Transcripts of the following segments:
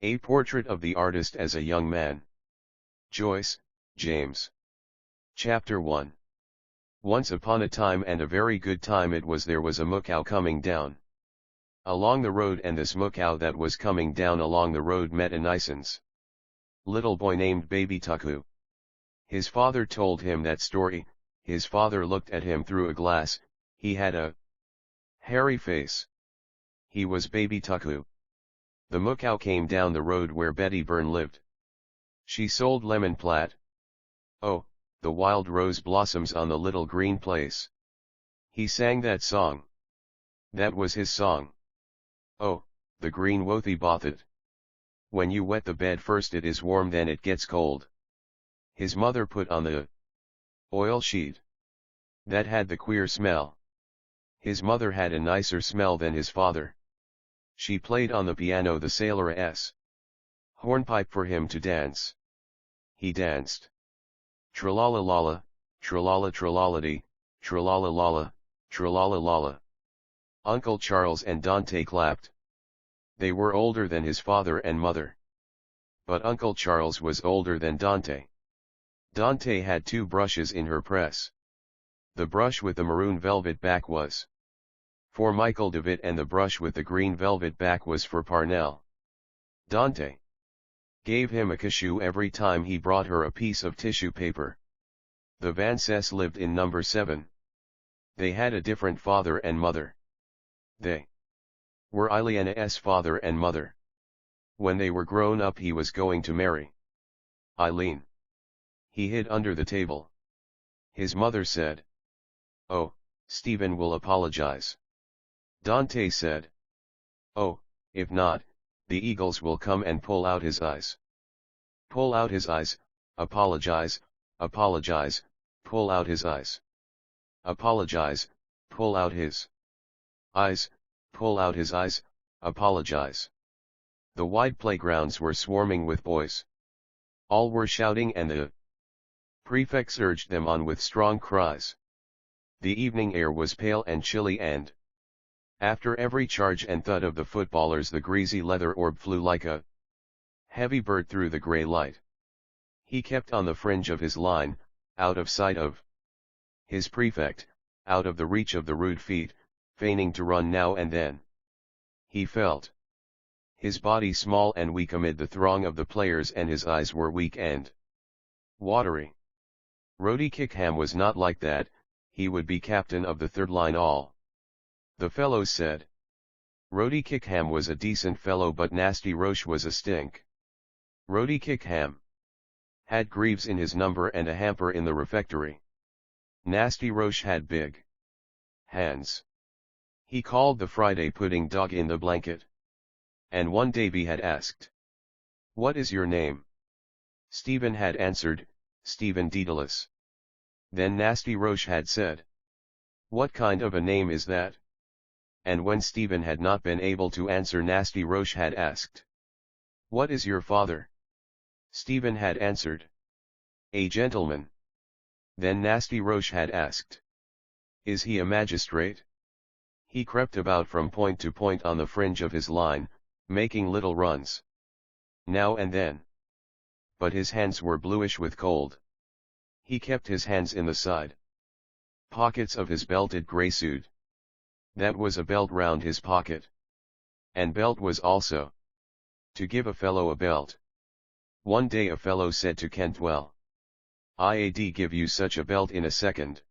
A Portrait of the Artist as a Young Man. Joyce, James. Chapter 1. Once upon a time, and a very good time it was, there was a moocow coming down along the road, and this moocow that was coming down along the road met a nice little boy named Baby Tuckoo. His father told him that story. His father looked at him through a glass. He had a hairy face. He was Baby Tuckoo. The moocow came down the road where Betty Byrne lived. She sold lemon platt. Oh, the wild rose blossoms on the little green place. He sang that song. That was his song. Oh, the green wothy bothet. When you wet the bed first it is warm, then it gets cold. His mother put on the oil sheet. That had the queer smell. His mother had a nicer smell than his father. She played on the piano the sailor's hornpipe for him to dance. He danced. Tralala-lala, tralala-tralality, tralala-lala, tralala-lala. Uncle Charles and Dante clapped. They were older than his father and mother. But Uncle Charles was older than Dante. Dante had 2 brushes in her press. The brush with the maroon velvet back was for Michael DeWitt, and the brush with the green velvet back was for Parnell. Dante gave him a cashew every time he brought her a piece of tissue paper. The Vances lived in number 7. They had a different father and mother. They were Ileana's father and mother. When they were grown up, he was going to marry Eileen. He hid under the table. His mother said, "Oh, Stephen will apologize." Dante said, "Oh, if not, the eagles will come and pull out his eyes." Pull out his eyes, apologize, apologize, pull out his eyes. Apologize, pull out his eyes, pull out his eyes, apologize. The wide playgrounds were swarming with boys. All were shouting, and the prefects urged them on with strong cries. The evening air was pale and chilly, and after every charge and thud of the footballers the greasy leather orb flew like a heavy bird through the grey light. He kept on the fringe of his line, out of sight of his prefect, out of the reach of the rude feet, feigning to run now and then. He felt his body small and weak amid the throng of the players, and his eyes were weak and watery. Rhodey Kickham was not like that. He would be captain of the third line all the fellows said. Rhodey Kickham was a decent fellow, but Nasty Roche was a stink. Rhodey Kickham had greaves in his number and a hamper in the refectory. Nasty Roche had big hands. He called the Friday pudding dog in the blanket. And one Davy had asked, "What is your name?" Stephen had answered, "Stephen Dedalus." Then Nasty Roche had said, "What kind of a name is that?" And when Stephen had not been able to answer, Nasty Roche had asked, "What is your father?" Stephen had answered, "A gentleman." Then Nasty Roche had asked, "Is he a magistrate?" He crept about from point to point on the fringe of his line, making little runs now and then. But his hands were bluish with cold. He kept his hands in the side pockets of his belted grey suit. That was a belt round his pocket. And belt was also to give a fellow a belt. One day a fellow said to Cantwell, "I'd give you such a belt in a second."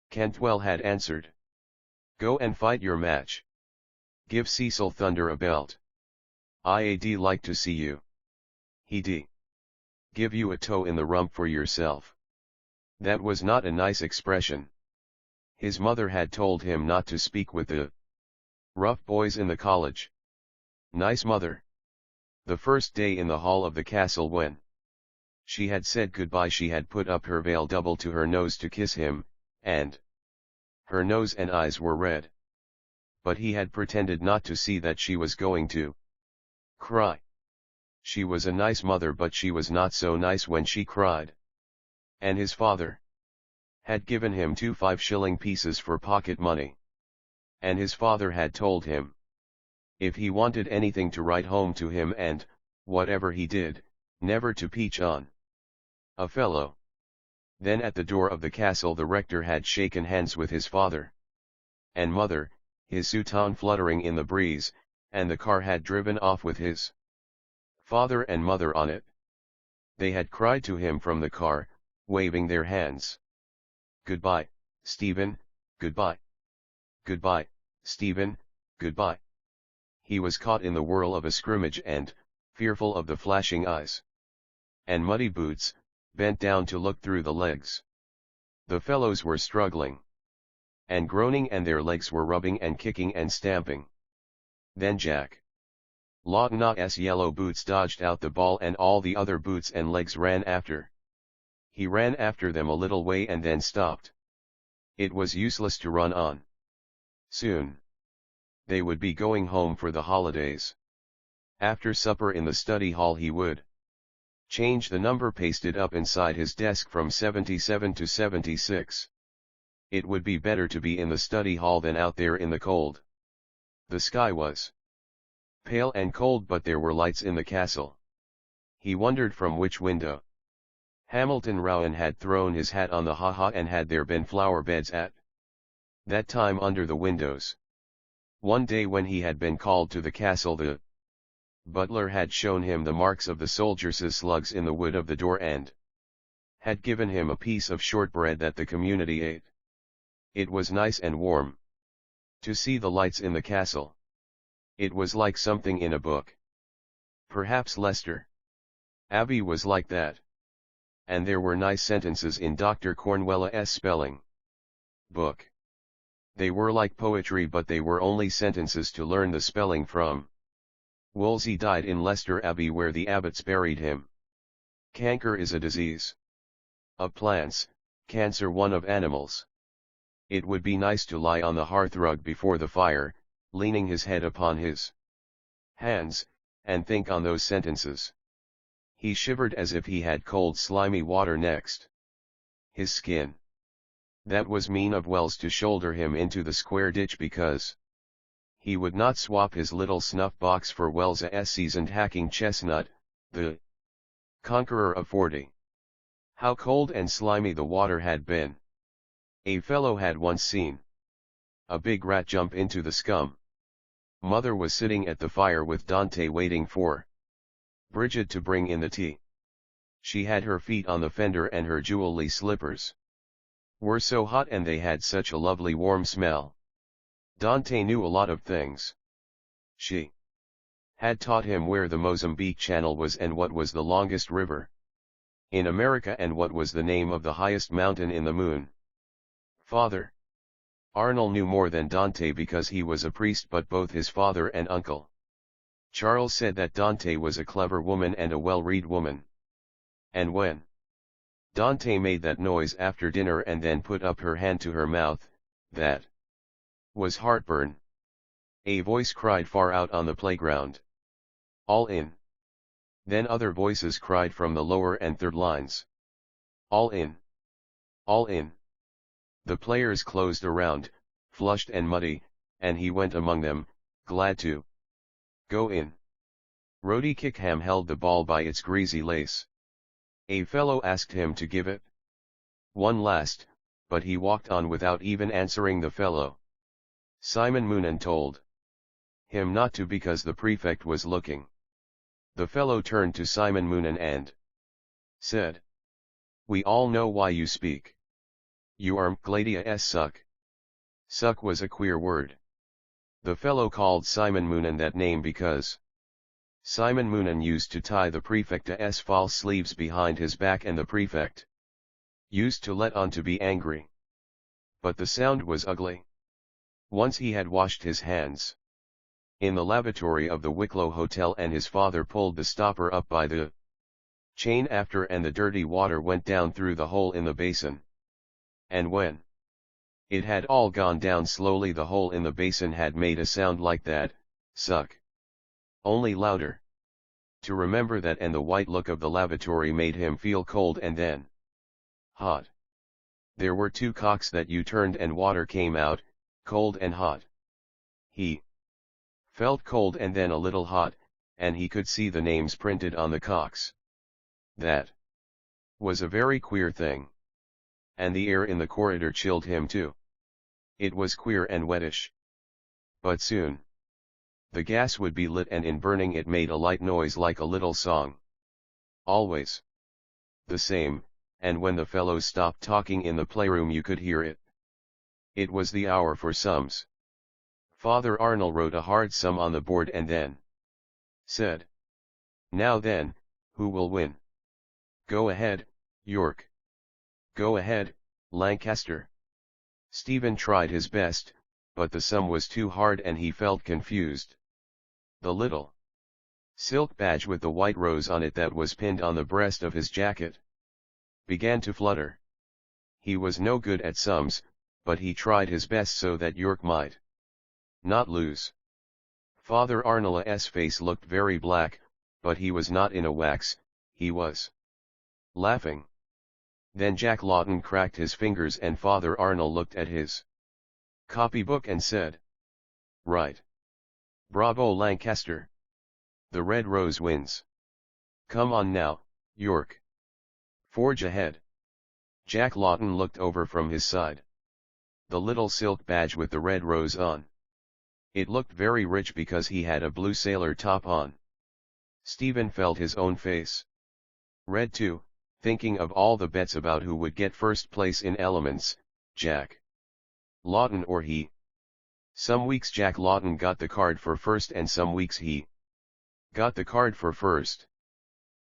Cantwell had answered, "Go and fight your match. Give Cecil Thunder a belt. I'd like to see you. He'd give you a toe in the rump for yourself." That was not a nice expression. His mother had told him not to speak with the rough boys in the college. Nice mother. The first day in the hall of the castle, when she had said goodbye, she had put up her veil double to her nose to kiss him, and her nose and eyes were red. But he had pretended not to see that she was going to cry. She was a nice mother, but she was not so nice when she cried. And his father had given him 2 5-shilling pieces for pocket money. And his father had told him, if he wanted anything, to write home to him, and, whatever he did, never to peach on a fellow. Then at the door of the castle the rector had shaken hands with his father and mother, his soutane fluttering in the breeze, and the car had driven off with his father and mother on it. They had cried to him from the car, waving their hands. "Goodbye, Stephen, goodbye. Goodbye, Stephen, goodbye." He was caught in the whirl of a scrimmage and, fearful of the flashing eyes and muddy boots, bent down to look through the legs. The fellows were struggling and groaning, and their legs were rubbing and kicking and stamping. Then Jack Lawton's yellow boots dodged out the ball, and all the other boots and legs ran after. He ran after them a little way and then stopped. It was useless to run on. Soon they would be going home for the holidays. After supper in the study hall he would change the number pasted up inside his desk from 77 to 76. It would be better to be in the study hall than out there in the cold. The sky was pale and cold, but there were lights in the castle. He wondered from which window Hamilton Rowan had thrown his hat on the ha-ha, and had there been flower beds at that time under the windows. One day when he had been called to the castle, the butler had shown him the marks of the soldiers' slugs in the wood of the door, and had given him a piece of shortbread that the community ate. It was nice and warm to see the lights in the castle. It was like something in a book. Perhaps Leicester Abbey was like that. And there were nice sentences in Dr. Cornwell's spelling book. They were like poetry, but they were only sentences to learn the spelling from. Wolsey died in Leicester Abbey, where the abbots buried him. Canker is a disease of plants, cancer one of animals. It would be nice to lie on the hearthrug before the fire, leaning his head upon his hands, and think on those sentences. He shivered as if he had cold slimy water next his skin. That was mean of Wells to shoulder him into the square ditch because he would not swap his little snuff box for Wells's seasoned hacking chestnut, the conqueror of 40. How cold and slimy the water had been. A fellow had once seen a big rat jump into the scum. Mother was sitting at the fire with Dante waiting for Bridget to bring in the tea. She had her feet on the fender, and her jewelry slippers were so hot, and they had such a lovely warm smell. Dante knew a lot of things. She had taught him where the Mozambique Channel was, and what was the longest river in America, and what was the name of the highest mountain in the moon. Father Arnold knew more than Dante because he was a priest, but both his father and Uncle Charles said that Dante was a clever woman and a well-read woman. And when Dante made that noise after dinner and then put up her hand to her mouth, that was heartburn. A voice cried far out on the playground, "All in." Then other voices cried from the lower and third lines, "All in. All in." The players closed around, flushed and muddy, and he went among them, glad to go in. Rhodey Kickham held the ball by its greasy lace. A fellow asked him to give it one last, but he walked on without even answering the fellow. Simon Moonan told him not to because the prefect was looking. The fellow turned to Simon Moonan and said, "We all know why you speak. You are Gladia's suck." Suck was a queer word. The fellow called Simon Moonan that name because Simon Moonan used to tie the prefect's false sleeves behind his back, and the prefect used to let on to be angry. But the sound was ugly. Once he had washed his hands in the lavatory of the Wicklow Hotel, and his father pulled the stopper up by the chain after, and the dirty water went down through the hole in the basin. And when it had all gone down slowly, the hole in the basin had made a sound like that, suck. Only louder. To remember that and the white look of the lavatory made him feel cold and then hot. There were two cocks that you turned and water came out, cold and hot. He felt cold and then a little hot, and he could see the names printed on the cocks. That was a very queer thing. And the air in the corridor chilled him too. It was queer and wettish. But soon the gas would be lit, and in burning it made a light noise like a little song. Always the same, and when the fellows stopped talking in the playroom you could hear it. It was the hour for sums. Father Arnold wrote a hard sum on the board and then said, "Now then, who will win? Go ahead, York. Go ahead, Lancaster." Stephen tried his best, but the sum was too hard and he felt confused. The little silk badge with the white rose on it that was pinned on the breast of his jacket began to flutter. He was no good at sums, but he tried his best so that York might not lose. Father Arnold's face looked very black, but he was not in a wax, he was laughing. Then Jack Lawton cracked his fingers and Father Arnold looked at his copybook and said, "Right. Bravo Lancaster. The red rose wins. Come on now, York. Forge ahead." Jack Lawton looked over from his side. The little silk badge with the red rose on. It looked very rich because he had a blue sailor top on. Stephen felt his own face red too, thinking of all the bets about who would get first place in elements, Jack Lawton or he. Some weeks Jack Lawton got the card for first and some weeks he got the card for first.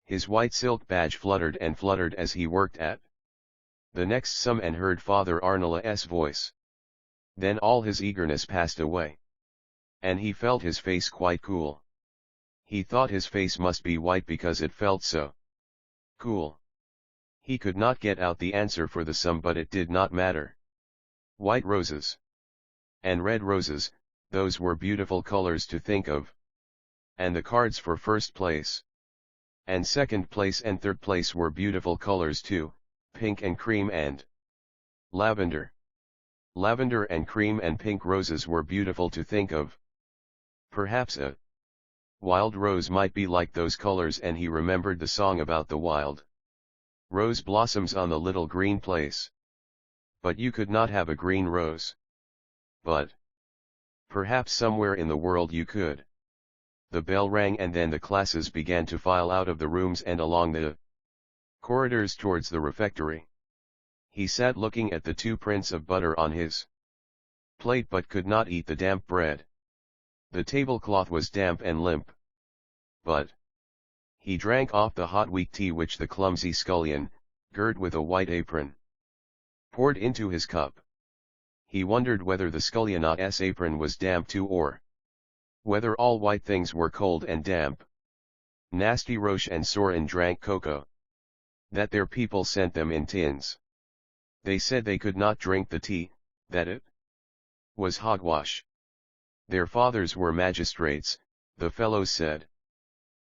His white silk badge fluttered and fluttered as he worked at the next sum and heard Father Arnold's voice. Then all his eagerness passed away. And he felt his face quite cool. He thought his face must be white because it felt so cool. He could not get out the answer for the sum, but it did not matter. White roses and red roses, those were beautiful colors to think of. And the cards for first place and second place and third place were beautiful colors too, pink and cream and lavender. Lavender and cream and pink roses were beautiful to think of. Perhaps a wild rose might be like those colors, and he remembered the song about the wild rose blossoms on the little green place. But you could not have a green rose. But perhaps somewhere in the world you could. The bell rang and then the classes began to file out of the rooms and along the corridors towards the refectory. He sat looking at the 2 prints of butter on his plate but could not eat the damp bread. The tablecloth was damp and limp. But he drank off the hot weak tea which the clumsy scullion, girt with a white apron, poured into his cup. He wondered whether the scullion's apron was damp too, or whether all white things were cold and damp. Nasty Roche and Sorin drank cocoa that their people sent them in tins. They said they could not drink the tea, that it was hogwash. Their fathers were magistrates, the fellows said.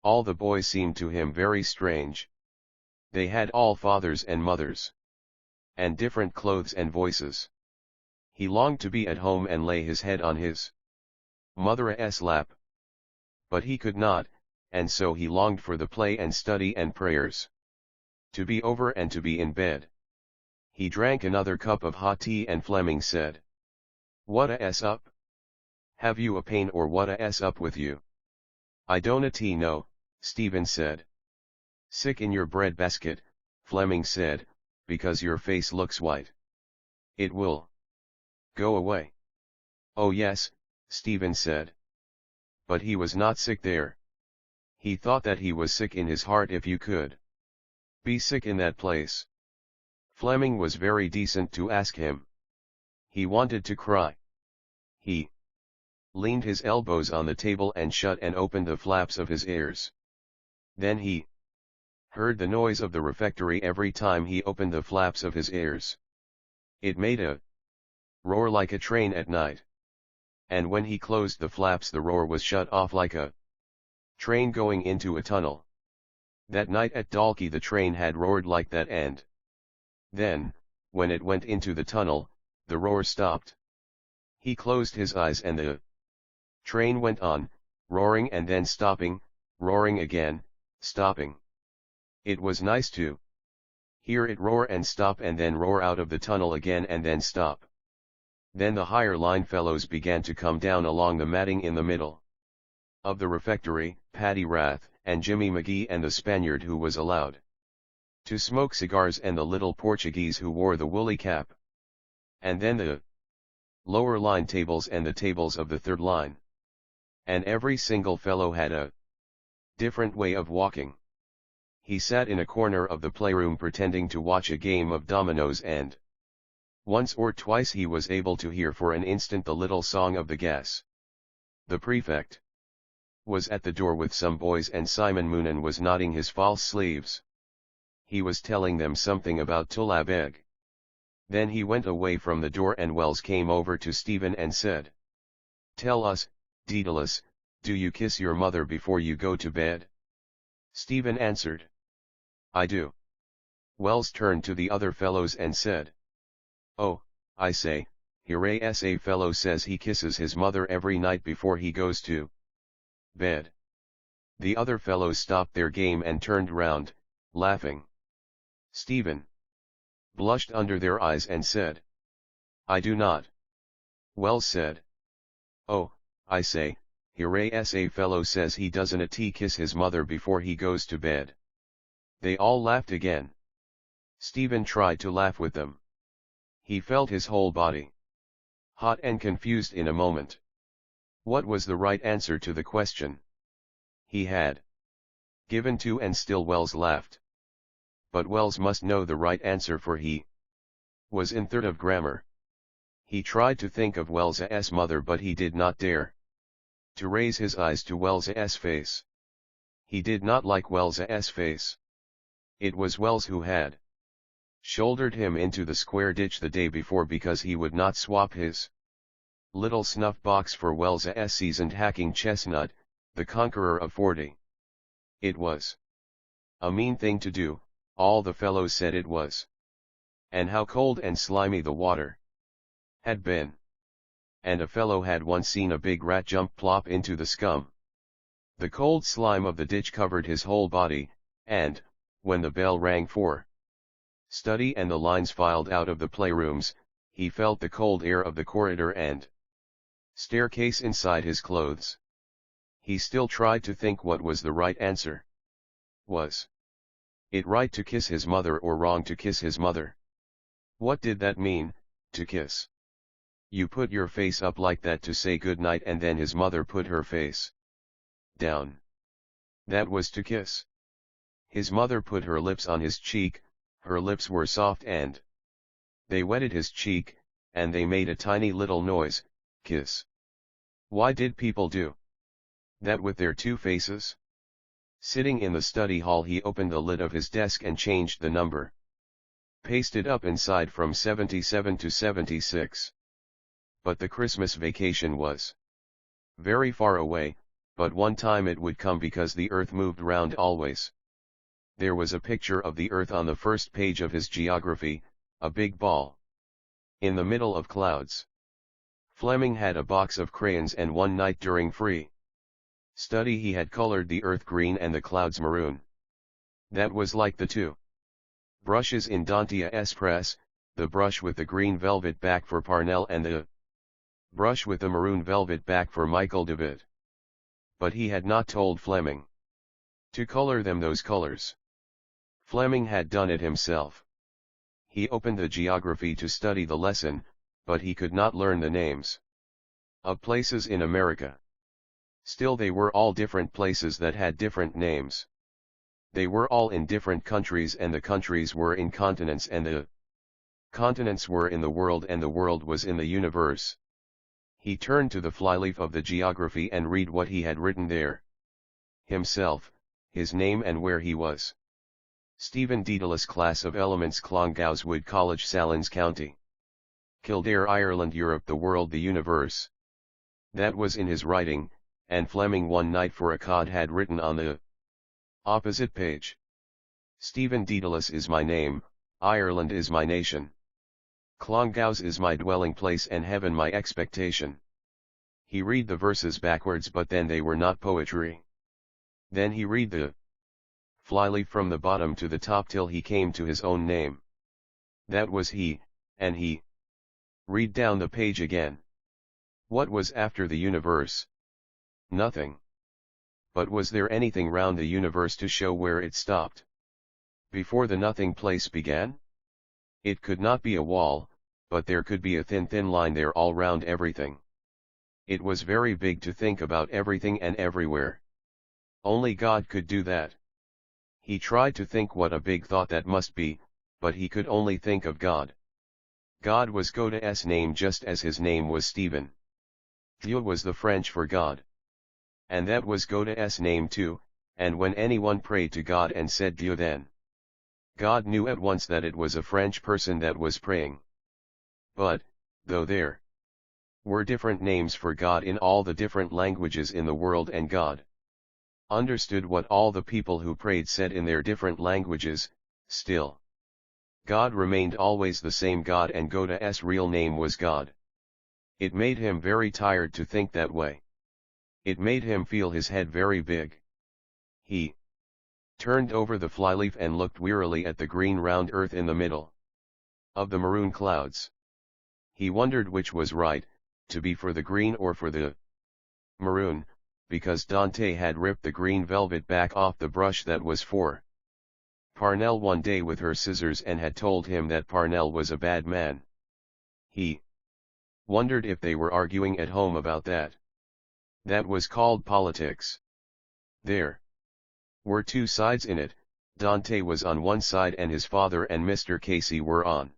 All the boys seemed to him very strange. They had all fathers and mothers, and different clothes and voices. He longed to be at home and lay his head on his mother's lap. But he could not, and so he longed for the play and study and prayers to be over and to be in bed. He drank another cup of hot tea and Fleming said, "What's up? Have you a pain or what's up with you?" "I don't know," Stephen said. "Sick in your bread basket," Fleming said, "because your face looks white. It will go away." "Oh yes," Stephen said. But he was not sick there. He thought that he was sick in his heart. If you could be sick in that place. Fleming was very decent to ask him. He wanted to cry. He leaned his elbows on the table and shut and opened the flaps of his ears. Then he heard the noise of the refectory every time he opened the flaps of his ears. It made a roar like a train at night. And when he closed the flaps the roar was shut off like a train going into a tunnel. That night at Dalkey the train had roared like that, and then, when it went into the tunnel, the roar stopped. He closed his eyes and the train went on, roaring and then stopping, roaring again, stopping. It was nice to hear it roar and stop and then roar out of the tunnel again and then stop. Then the higher line fellows began to come down along the matting in the middle of the refectory, Paddy Rath, and Jimmy McGee and the Spaniard who was allowed to smoke cigars and the little Portuguese who wore the woolly cap. And then the lower line tables and the tables of the third line. And every single fellow had a different way of walking. He sat in a corner of the playroom pretending to watch a game of dominoes, and once or twice he was able to hear for an instant the little song of the gas. The prefect was at the door with some boys and Simon Moonan was nodding his false sleeves. He was telling them something about Tulab Egg. Then he went away from the door and Wells came over to Stephen and said, "Tell us, Daedalus, do you kiss your mother before you go to bed?" Stephen answered, "I do." Wells turned to the other fellows and said, "Oh, I say, here a fellow says he kisses his mother every night before he goes to bed." The other fellows stopped their game and turned round, laughing. Stephen blushed under their eyes and said, "I do not." Wells said, "Oh, I say, here a fellow says he doesn't kiss his mother before he goes to bed." They all laughed again. Stephen tried to laugh with them. He felt his whole body hot and confused in a moment. What was the right answer to the question he had given to, and still Wells laughed. But Wells must know the right answer, for he was in third of grammar. He tried to think of Wells's mother, but he did not dare to raise his eyes to Wells's face. He did not like Wells's face. It was Wells who had shouldered him into the square ditch the day before because he would not swap his little snuff box for Wells's seasoned hacking chestnut, the conqueror of 40. It was a mean thing to do, all the fellows said it was. And how cold and slimy the water had been. And a fellow had once seen a big rat jump plop into the scum. The cold slime of the ditch covered his whole body, and, when the bell rang for study and the lines filed out of the playrooms, he felt the cold air of the corridor and staircase inside his clothes. He still tried to think what was the right answer. Was it right to kiss his mother or wrong to kiss his mother? What did that mean, to kiss? You put your face up like that to say good night, and then his mother put her face down. That was to kiss. His mother put her lips on his cheek, her lips were soft and they wetted his cheek, and they made a tiny little noise, kiss. Why did people do that with their two faces? Sitting in the study hall, he opened the lid of his desk and changed the number. Pasted up inside from 77 to 76. But the Christmas vacation was very far away, but one time it would come because the earth moved round always. There was a picture of the earth on the first page of his geography, a big ball in the middle of clouds. Fleming had a box of crayons, and one night during free study he had colored the earth green and the clouds maroon. That was like the two brushes in Dante's press, the brush with the green velvet back for Parnell and the brush with the maroon velvet back for Michael David. But he had not told Fleming to color them those colors. Fleming had done it himself. He opened the geography to study the lesson, but he could not learn the names of places in America. Still, they were all different places that had different names. They were all in different countries, and the countries were in continents, and the continents were in the world, and the world was in the universe. He turned to the flyleaf of the geography and read what he had written there. Himself, his name, and where he was. Stephen Daedalus, class of elements, Clongowswood College, Sallins County, Kildare, Ireland, Europe, the world, the universe. That was in his writing, and Fleming one night for a cod had written on the opposite page, "Stephen Daedalus is my name, Ireland is my nation. Clongows is my dwelling place, and heaven my expectation." He read the verses backwards, but then they were not poetry. Then he read the flyleaf from the bottom to the top till he came to his own name. That was he, and he read down the page again. What was after the universe? Nothing. But was there anything round the universe to show where it stopped? Before the nothing place began? It could not be a wall, but there could be a thin line there all round everything. It was very big to think about everything and everywhere. Only God could do that. He tried to think what a big thought that must be, but he could only think of God. God was God's name just as his name was Stephen. Dieu was the French for God. And that was God's name too, and when anyone prayed to God and said Dieu then, God knew at once that it was a French person that was praying. But, though there were different names for God in all the different languages in the world and God understood what all the people who prayed said in their different languages, still God remained always the same God and God's real name was God. It made him very tired to think that way. It made him feel his head very big. He turned over the flyleaf and looked wearily at the green round earth in the middle of the maroon clouds. He wondered which was right, to be for the green or for the maroon, because Dante had ripped the green velvet back off the brush that was for Parnell one day with her scissors and had told him that Parnell was a bad man. He wondered if they were arguing at home about that. That was called politics. There were two sides in it. Dante was on one side and his father and Mr. Casey were on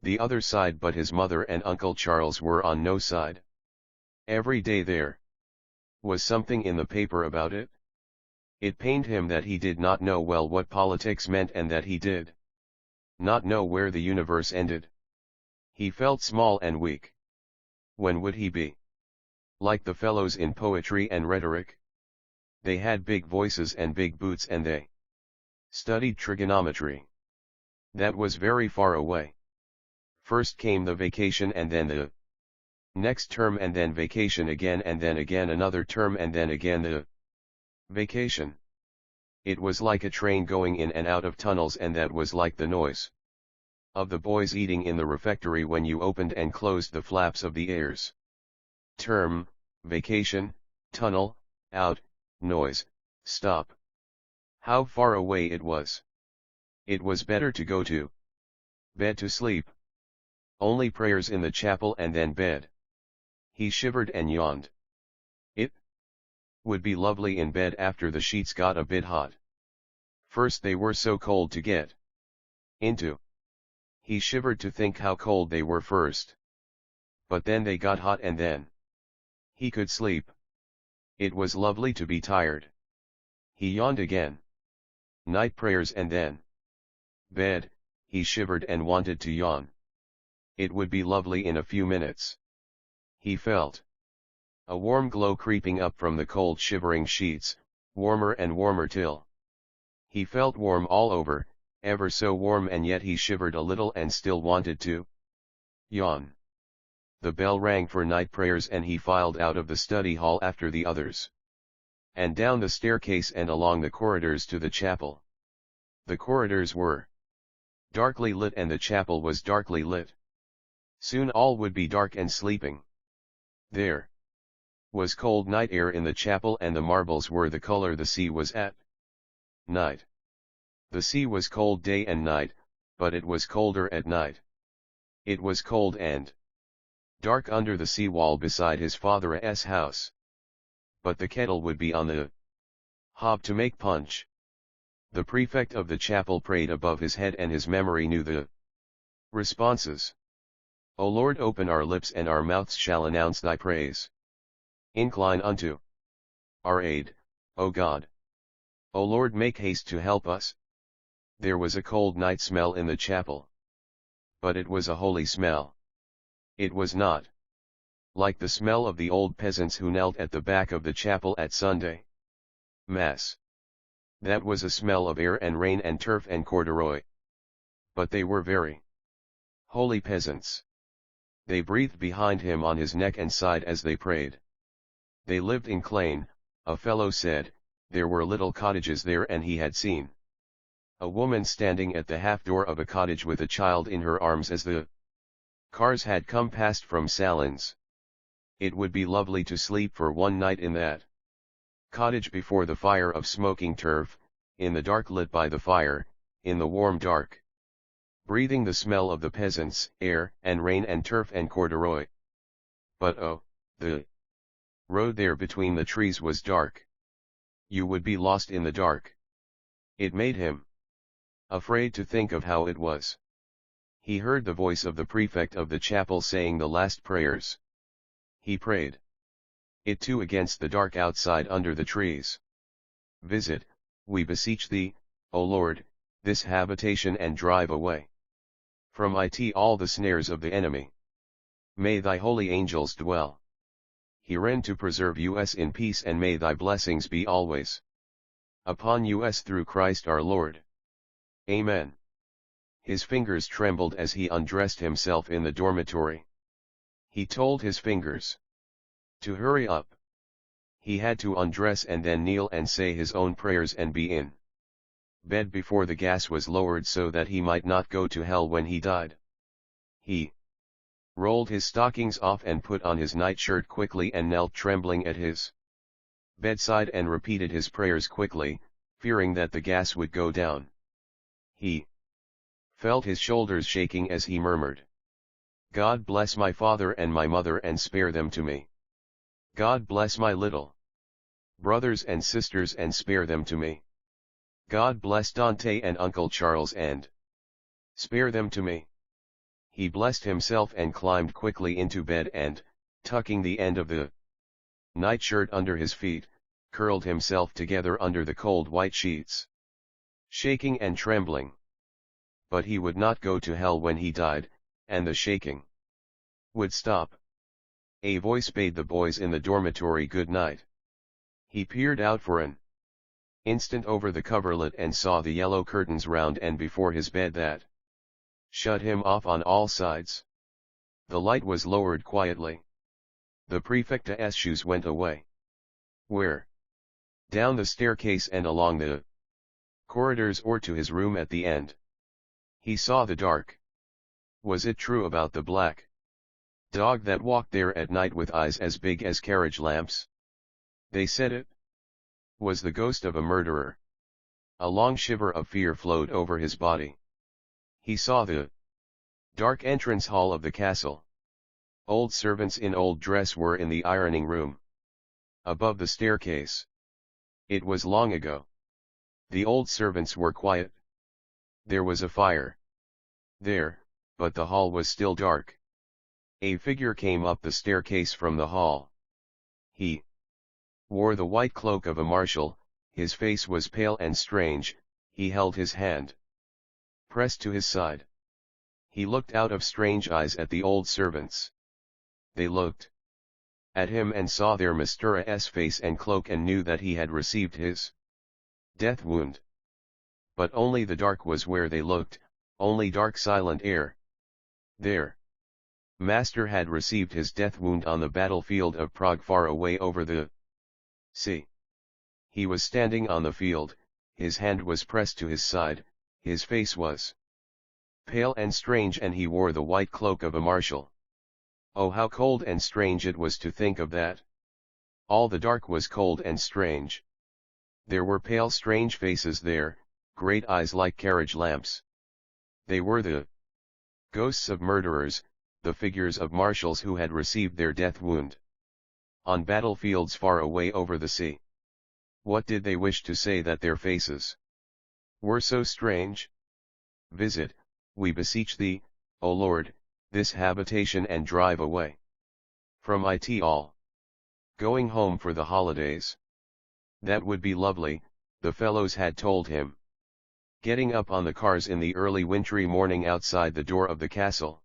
the other side, but his mother and Uncle Charles were on no side. Every day there was something in the paper about it. It pained him that he did not know well what politics meant and that he did not know where the universe ended. He felt small and weak. When would he be like the fellows in poetry and rhetoric? They had big voices and big boots and they studied trigonometry. That was very far away. First came the vacation and then the next term and then vacation again and then again another term and then again the vacation. It was like a train going in and out of tunnels, and that was like the noise of the boys eating in the refectory when you opened and closed the flaps of the ears. Term, vacation, tunnel, out, noise, stop. How far away it was. It was better to go to bed to sleep. Only prayers in the chapel and then bed. He shivered and yawned. It would be lovely in bed after the sheets got a bit hot. First they were so cold to get into. He shivered to think how cold they were first. But then they got hot and then he could sleep. It was lovely to be tired. He yawned again. Night prayers and then bed. He shivered and wanted to yawn. It would be lovely in a few minutes. He felt a warm glow creeping up from the cold shivering sheets, warmer and warmer till he felt warm all over, ever so warm, and yet he shivered a little and still wanted to yawn. The bell rang for night prayers and he filed out of the study hall after the others, and down the staircase and along the corridors to the chapel. The corridors were darkly lit and the chapel was darkly lit. Soon all would be dark and sleeping. There was cold night air in the chapel and the marbles were the color the sea was at night. The sea was cold day and night, but it was colder at night. It was cold and dark under the sea wall beside his father's house. But the kettle would be on the hob to make punch. The prefect of the chapel prayed above his head and his memory knew the responses. O Lord, open our lips and our mouths shall announce thy praise. Incline unto our aid, O God. O Lord, make haste to help us. There was a cold night smell in the chapel. But it was a holy smell. It was not like the smell of the old peasants who knelt at the back of the chapel at Sunday Mass. That was a smell of air and rain and turf and corduroy. But they were very holy peasants. They breathed behind him on his neck and side as they prayed. They lived in Clane, a fellow said, there were little cottages there, and he had seen a woman standing at the half door of a cottage with a child in her arms as the cars had come past from Salins. It would be lovely to sleep for one night in that cottage before the fire of smoking turf, in the dark, lit by the fire, in the warm dark, breathing the smell of the peasants' air and rain and turf and corduroy. But oh, the road there between the trees was dark. You would be lost in the dark. It made him afraid to think of how it was. He heard the voice of the prefect of the chapel saying the last prayers. He prayed it too against the dark outside under the trees. Visit, we beseech thee, O Lord, this habitation, and drive away from it all the snares of the enemy. May thy holy angels dwell herein to preserve us in peace, and may thy blessings be always upon us through Christ our Lord. Amen. His fingers trembled as he undressed himself in the dormitory. He told his fingers to hurry up. He had to undress and then kneel and say his own prayers and be in bed before the gas was lowered, so that he might not go to hell when he died. He rolled his stockings off and put on his nightshirt quickly and knelt trembling at his bedside and repeated his prayers quickly, fearing that the gas would go down. He felt his shoulders shaking as he murmured, God bless my father and my mother and spare them to me. God bless my little brothers and sisters and spare them to me. God bless Dante and Uncle Charles and spare them to me. He blessed himself and climbed quickly into bed and, tucking the end of the nightshirt under his feet, curled himself together under the cold white sheets, shaking and trembling. But he would not go to hell when he died, and the shaking would stop. A voice bade the boys in the dormitory good night. He peered out for an instant over the coverlet and saw the yellow curtains round and before his bed that shut him off on all sides. The light was lowered quietly. The prefect's shoes went away. Where? Down the staircase and along the corridors or to his room at the end. He saw the dark. Was it true about the black dog that walked there at night with eyes as big as carriage lamps? They said it was the ghost of a murderer. A long shiver of fear flowed over his body. He saw the dark entrance hall of the castle. Old servants in old dress were in the ironing room above the staircase. It was long ago. The old servants were quiet. There was a fire there, but the hall was still dark. A figure came up the staircase from the hall. He wore the white cloak of a marshal, his face was pale and strange, he held his hand pressed to his side. He looked out of strange eyes at the old servants. They looked at him and saw their master's face and cloak and knew that he had received his death wound. But only the dark was where they looked, only dark silent air. There. Master had received his death wound on the battlefield of Prague far away over the sea. He was standing on the field, his hand was pressed to his side, his face was pale and strange and he wore the white cloak of a marshal. Oh, how cold and strange it was to think of that. All the dark was cold and strange. There were pale strange faces there, great eyes like carriage lamps. They were the ghosts of murderers, the figures of marshals who had received their death wound on battlefields far away over the sea. What did they wish to say that their faces were so strange? Visit, we beseech thee, O Lord, this habitation and drive away from it all. Going home for the holidays. That would be lovely, the fellows had told him. Getting up on the cars in the early wintry morning outside the door of the castle.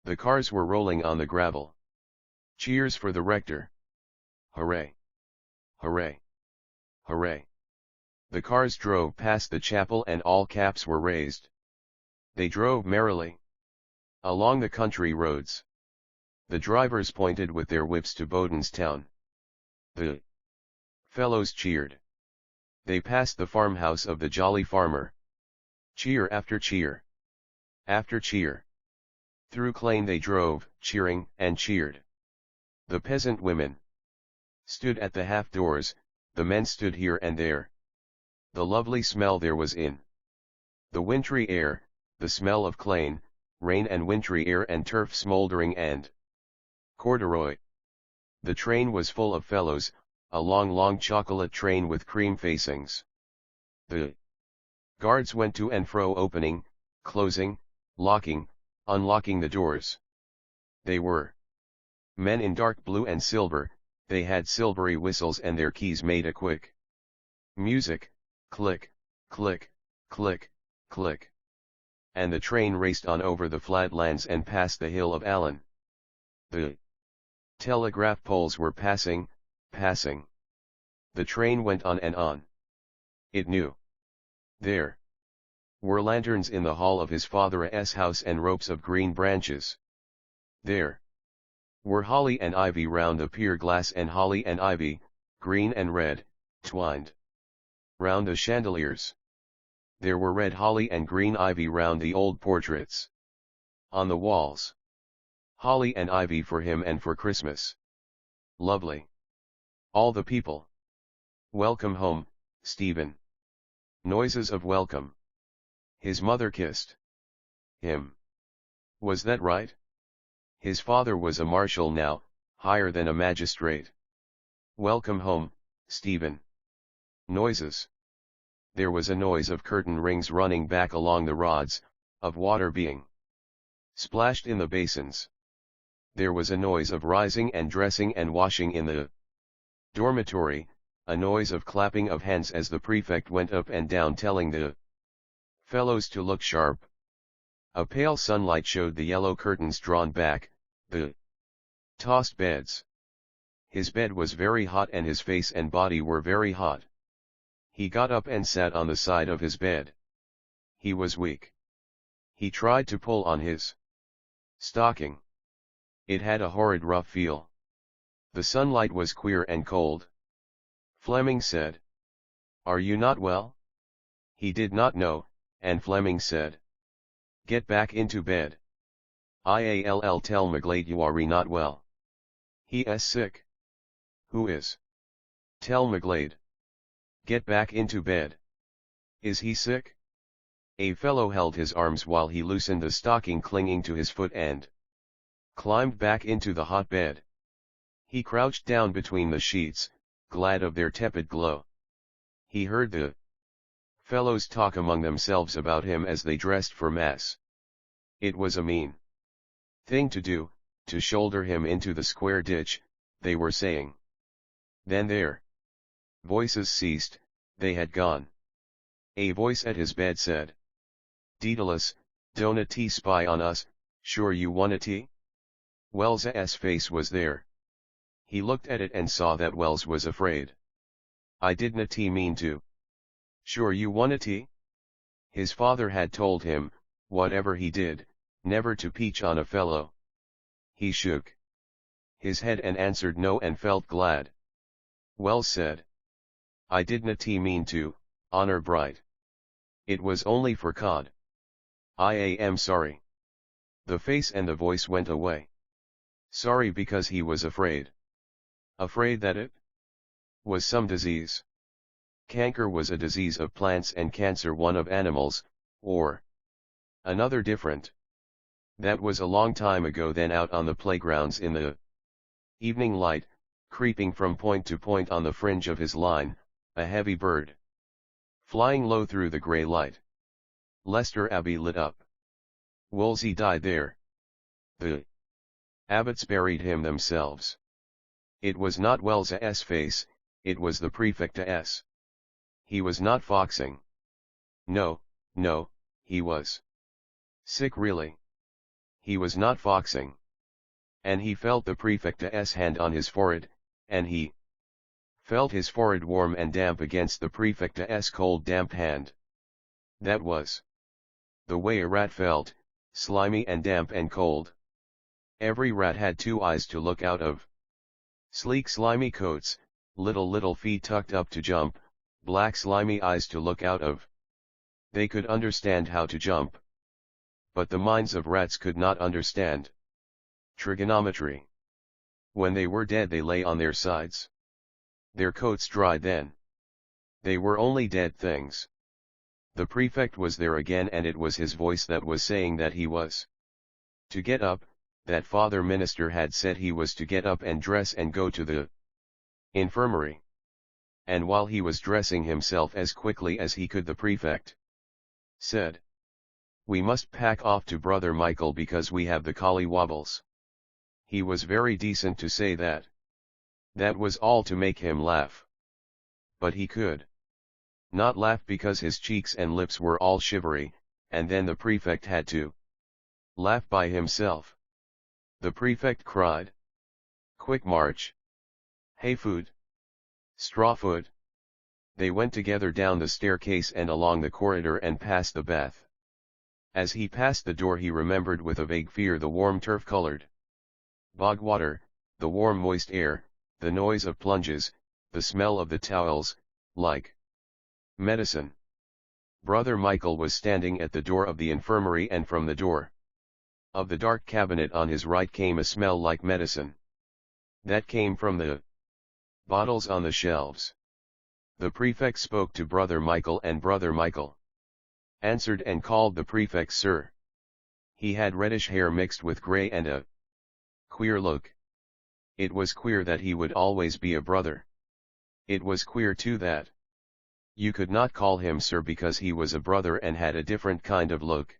The cars were rolling on the gravel. Cheers for the rector. Hooray! Hooray! Hooray! The cars drove past the chapel and all caps were raised. They drove merrily along the country roads. The drivers pointed with their whips to Boden's town. The fellows cheered. They passed the farmhouse of the jolly farmer. Cheer after cheer. After cheer. Through Clane they drove, cheering and cheered. The peasant women stood at the half doors, the men stood here and there. The lovely smell there was in the wintry air, the smell of Clane, rain and wintry air and turf smouldering and corduroy. The train was full of fellows, a long chocolate train with cream facings. The guards went to and fro opening, closing, locking, unlocking the doors. They were men in dark blue and silver, they had silvery whistles and their keys made a quick music, click, click, click, click. And the train raced on over the flat lands and past the hill of Allen. The telegraph poles were passing. The train went on and on. It knew. There were lanterns in the hall of his father's house and ropes of green branches. There were holly and ivy round the pier glass and holly and ivy, green and red, twined round the chandeliers. There were red holly and green ivy round the old portraits on the walls. Holly and ivy for him and for Christmas. Lovely. All the people. Welcome home, Stephen. Noises of welcome. His mother kissed him. Was that right? His father was a marshal now, higher than a magistrate. Welcome home, Stephen. Noises. There was a noise of curtain rings running back along the rods, of water being splashed in the basins. There was a noise of rising and dressing and washing in the dormitory, a noise of clapping of hands as the prefect went up and down telling the fellows to look sharp. A pale sunlight showed the yellow curtains drawn back, the tossed beds. His bed was very hot and his face and body were very hot. He got up and sat on the side of his bed. He was weak. He tried to pull on his stocking. It had a horrid rough feel. The sunlight was queer and cold. Fleming said, "Are you not well?" He did not know, and Fleming said, "Get back into bed. I'll tell McGlade you are not well. He is sick." "Who is?" "Tell McGlade. Get back into bed." "Is he sick?" A fellow held his arms while he loosened the stocking clinging to his foot and climbed back into the hot bed. He crouched down between the sheets, glad of their tepid glow. He heard the fellows talk among themselves about him as they dressed for mass. It was a mean thing to do, to shoulder him into the square ditch, they were saying. Then their voices ceased, they had gone. A voice at his bed said, "Daedalus, don't a tea spy on us, sure you want a tea?" Wells's face was there. He looked at it and saw that Wells was afraid. "I didn't tea mean to." "Sure you want a tea?" His father had told him, whatever he did, never to peach on a fellow. He shook his head and answered no and felt glad. Wells said, "I didn't tea mean to, honor bright. It was only for cod. I am sorry." The face and the voice went away. Sorry because he was afraid. Afraid that it was some disease. Canker was a disease of plants and cancer one of animals, or another different. That was a long time ago. Then out on the playgrounds in the evening light, creeping from point to point on the fringe of his line, a heavy bird flying low through the grey light. Leicester Abbey lit up. Wolsey died there. The abbots buried him themselves. It was not Wells's face, it was the prefect's. He was not foxing. No, he was sick really. He was not foxing. And he felt the prefect's hand on his forehead, and he felt his forehead warm and damp against the prefect's cold damp hand. That was the way a rat felt, slimy and damp and cold. Every rat had two eyes to look out of. Sleek slimy coats, little feet tucked up to jump, black slimy eyes to look out of. They could understand how to jump. But the minds of rats could not understand trigonometry. When they were dead they lay on their sides. Their coats dried then. They were only dead things. The prefect was there again, and it was his voice that was saying that he was to get up, that Father Minister had said he was to get up and dress and go to the infirmary. And while he was dressing himself as quickly as he could, the prefect said, "We must pack off to Brother Michael because we have the collywobbles." He was very decent to say that. That was all to make him laugh. But he could not laugh because his cheeks and lips were all shivery, and then the prefect had to laugh by himself. The prefect cried, "Quick march! Hay food! Straw food!" They went together down the staircase and along the corridor and past the bath. As he passed the door he remembered with a vague fear the warm turf-colored bog water, the warm moist air, the noise of plunges, the smell of the towels, like medicine. Brother Michael was standing at the door of the infirmary, and from the door of the dark cabinet on his right came a smell like medicine. That came from the bottles on the shelves. The prefect spoke to Brother Michael, and Brother Michael answered and called the prefect sir. He had reddish hair mixed with grey and a queer look. It was queer that he would always be a brother. It was queer too that you could not call him sir because he was a brother and had a different kind of look.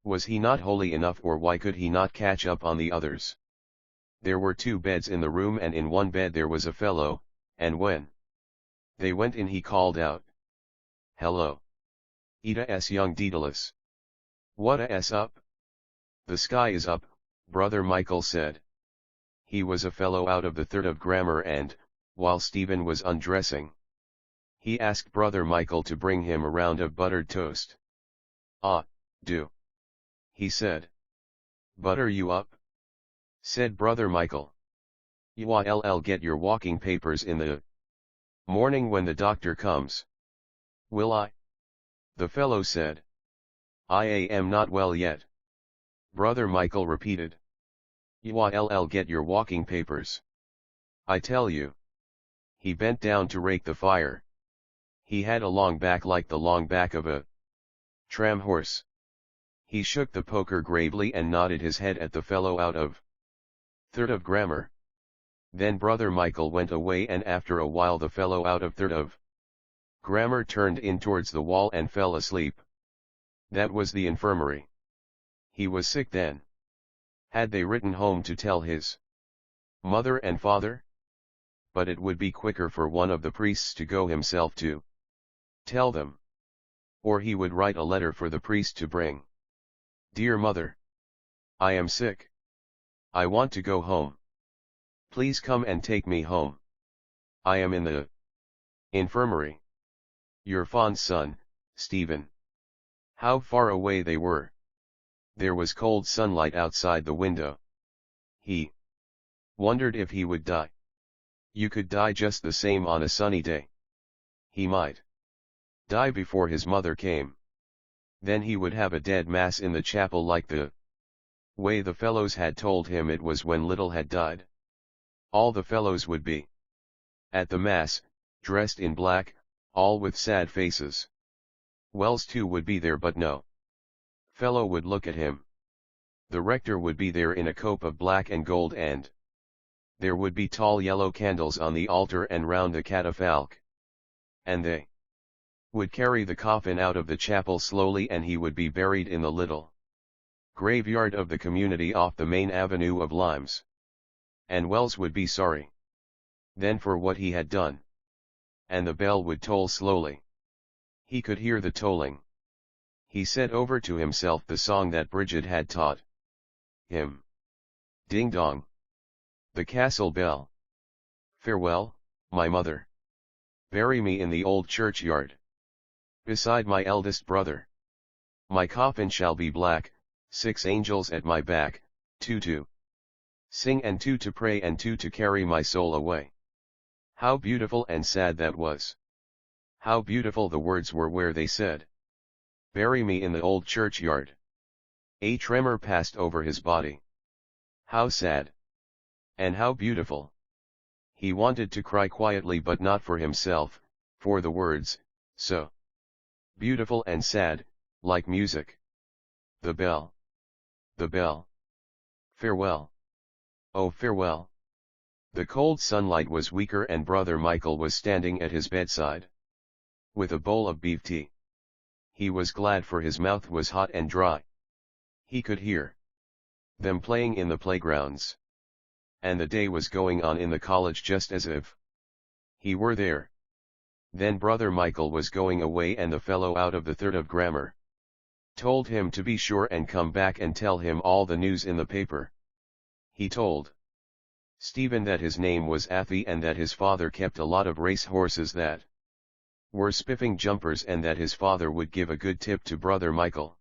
Was he not holy enough, or why could he not catch up on the others? There were 2 beds in the room, and in one bed there was a fellow, and when they went in he called out, "Hello. Ida s young Daedalus. What a s up?" "The sky is up," Brother Michael said. He was a fellow out of the 3rd of grammar, and, while Stephen was undressing, he asked Brother Michael to bring him a round of buttered toast. "Ah, do," he said. "Butter you up?" said Brother Michael. "You'll get your walking papers in the morning when the doctor comes." "Will I?" the fellow said. "I am not well yet." Brother Michael repeated. "You'll get your walking papers, I tell you." He bent down to rake the fire. He had a long back like the long back of a tram horse. He shook the poker gravely and nodded his head at the fellow out of 3rd of grammar. Then Brother Michael went away, and after a while the fellow out of 3rd of grammar turned in towards the wall and fell asleep. That was the infirmary. He was sick then. Had they written home to tell his mother and father? But it would be quicker for one of the priests to go himself to tell them. Or he would write a letter for the priest to bring. "Dear mother, I am sick. I want to go home. Please come and take me home. I am in the infirmary. Your fond son, Stephen." How far away they were. There was cold sunlight outside the window. He wondered if he would die. You could die just the same on a sunny day. He might die before his mother came. Then he would have a dead mass in the chapel like the way the fellows had told him it was when Little had died. All the fellows would be at the mass, dressed in black, all with sad faces. Wells too would be there, but no fellow would look at him. The rector would be there in a cope of black and gold, and there would be tall yellow candles on the altar and round the catafalque. And they would carry the coffin out of the chapel slowly, and he would be buried in the little graveyard of the community off the main avenue of limes. And Wells would be sorry then for what he had done. And the bell would toll slowly. He could hear the tolling. He said over to himself the song that Bridget had taught him. Ding dong, the castle bell. Farewell, my mother. Bury me in the old churchyard, beside my eldest brother. My coffin shall be black, 6 angels at my back, 2 to sing and 2 to pray and 2 to carry my soul away. How beautiful and sad that was. How beautiful the words were where they said, "Bury me in the old churchyard." A tremor passed over his body. How sad! And how beautiful! He wanted to cry quietly, but not for himself, for the words, so beautiful and sad, like music. The bell. The bell. Farewell. Oh, farewell. The cold sunlight was weaker and Brother Michael was standing at his bedside, with a bowl of beef tea. He was glad, for his mouth was hot and dry. He could hear them playing in the playgrounds. And the day was going on in the college just as if he were there. Then Brother Michael was going away, and the fellow out of the third of grammar told him to be sure and come back and tell him all the news in the paper. He told Stephen that his name was Athy, and that his father kept a lot of race horses that were spiffing jumpers, and that his father would give a good tip to Brother Michael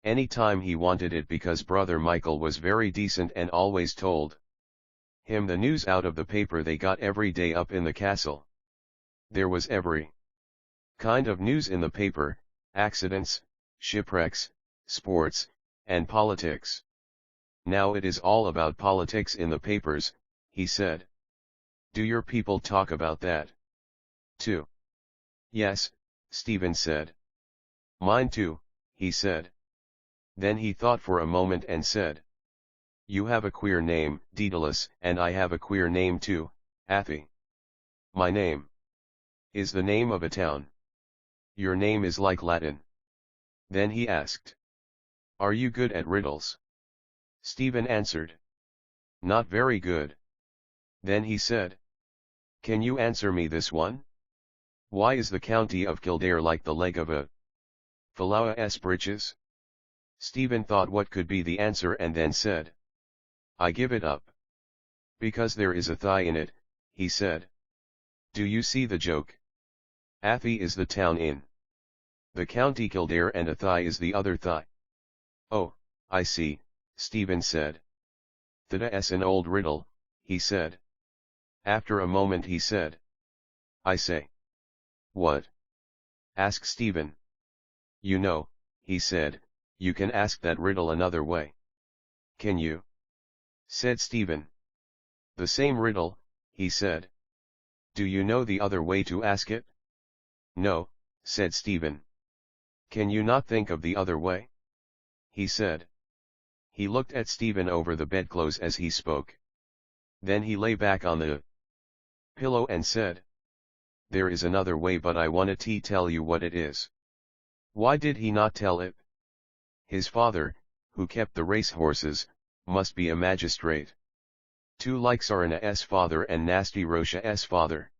any time he wanted it, because Brother Michael was very decent and always told him the news out of the paper they got every day up in the castle. There was every kind of news in the paper: accidents, shipwrecks, sports, and politics. "Now it is all about politics in the papers," he said. "Do your people talk about that too?" "Yes," Stephen said. "Mine too," he said. Then he thought for a moment and said, "You have a queer name, Daedalus, and I have a queer name too, Athy. My name is the name of a town. Your name is like Latin." Then he asked, "Are you good at riddles?" Stephen answered, "Not very good." Then he said, "Can you answer me this one? Why is the county of Kildare like the leg of a fellow's breeches?" Stephen thought what could be the answer, and then said, "I give it up. Because there is a thigh in it," he said. "Do you see the joke? Athy is the town in the county Kildare, and a thigh is the other thigh." "Oh, I see," Stephen said. "That's an old riddle," he said. After a moment he said, "I say." "What?" asked Stephen. "You know," he said, "you can ask that riddle another way." "Can you?" said Stephen. "The same riddle," he said. "Do you know the other way to ask it?" "No," said Stephen. "Can you not think of the other way?" he said. He looked at Stephen over the bedclothes as he spoke. Then he lay back on the pillow and said, "There is another way, but I want to tell you what it is." Why did he not tell it? His father, who kept the race horses, must be a magistrate. Two like Sarana's father and Nasty Rosha's father.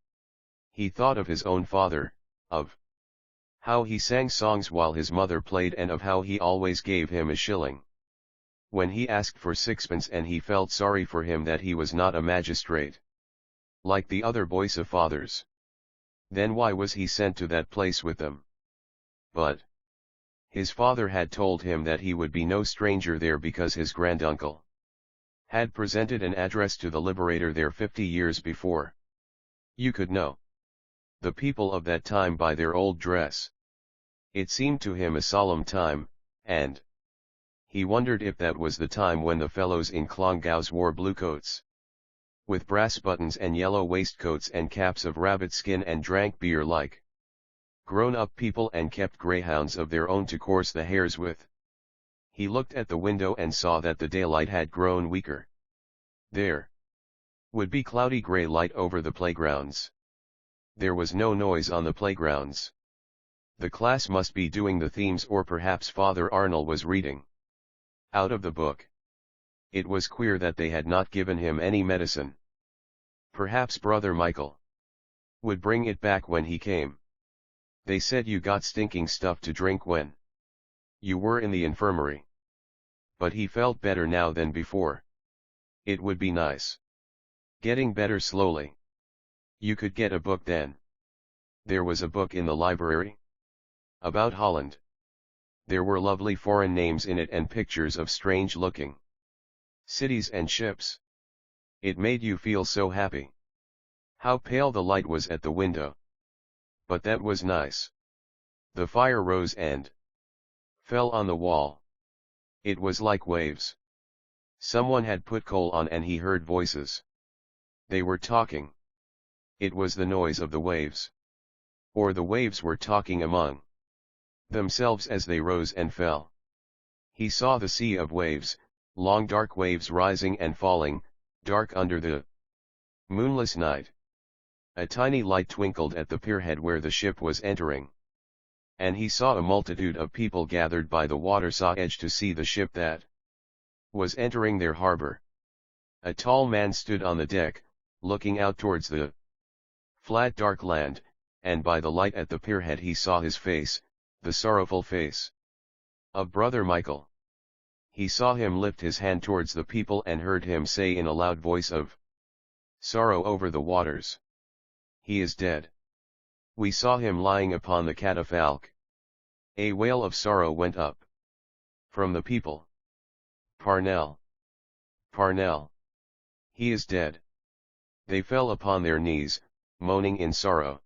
He thought of his own father, of how he sang songs while his mother played, and of how he always gave him a shilling when he asked for sixpence, and he felt sorry for him that he was not a magistrate like the other boys of fathers. Then why was he sent to that place with them? But his father had told him that he would be no stranger there, because his granduncle had presented an address to the Liberator there 50 years before. You could know the people of that time by their old dress. It seemed to him a solemn time, and he wondered if that was the time when the fellows in Clongowes wore blue coats with brass buttons and yellow waistcoats and caps of rabbit skin, and drank beer like grown-up people, and kept greyhounds of their own to course the hares with. He looked at the window and saw that the daylight had grown weaker. There would be cloudy grey light over the playgrounds. There was no noise on the playgrounds. The class must be doing the themes, or perhaps Father Arnold was reading out of the book. It was queer that they had not given him any medicine. Perhaps Brother Michael would bring it back when he came. They said you got stinking stuff to drink when you were in the infirmary. But he felt better now than before. It would be nice. Getting better slowly. You could get a book then. There was a book in the library about Holland. There were lovely foreign names in it, and pictures of strange-looking cities and ships. It made you feel so happy. How pale the light was at the window. But that was nice. The fire rose and fell on the wall. It was like waves. Someone had put coal on and he heard voices. They were talking. It was the noise of the waves. Or the waves were talking among themselves as they rose and fell. He saw the sea of waves, long dark waves rising and falling, dark under the moonless night. A tiny light twinkled at the pierhead where the ship was entering. And he saw a multitude of people gathered by the waterside edge to see the ship that was entering their harbor. A tall man stood on the deck, looking out towards the flat dark land, and by the light at the pierhead he saw his face, the sorrowful face of Brother Michael. He saw him lift his hand towards the people and heard him say in a loud voice of sorrow over the waters, "He is dead. We saw him lying upon the catafalque." A wail of sorrow went up from the people. "Parnell! Parnell! He is dead." They fell upon their knees, moaning in sorrow.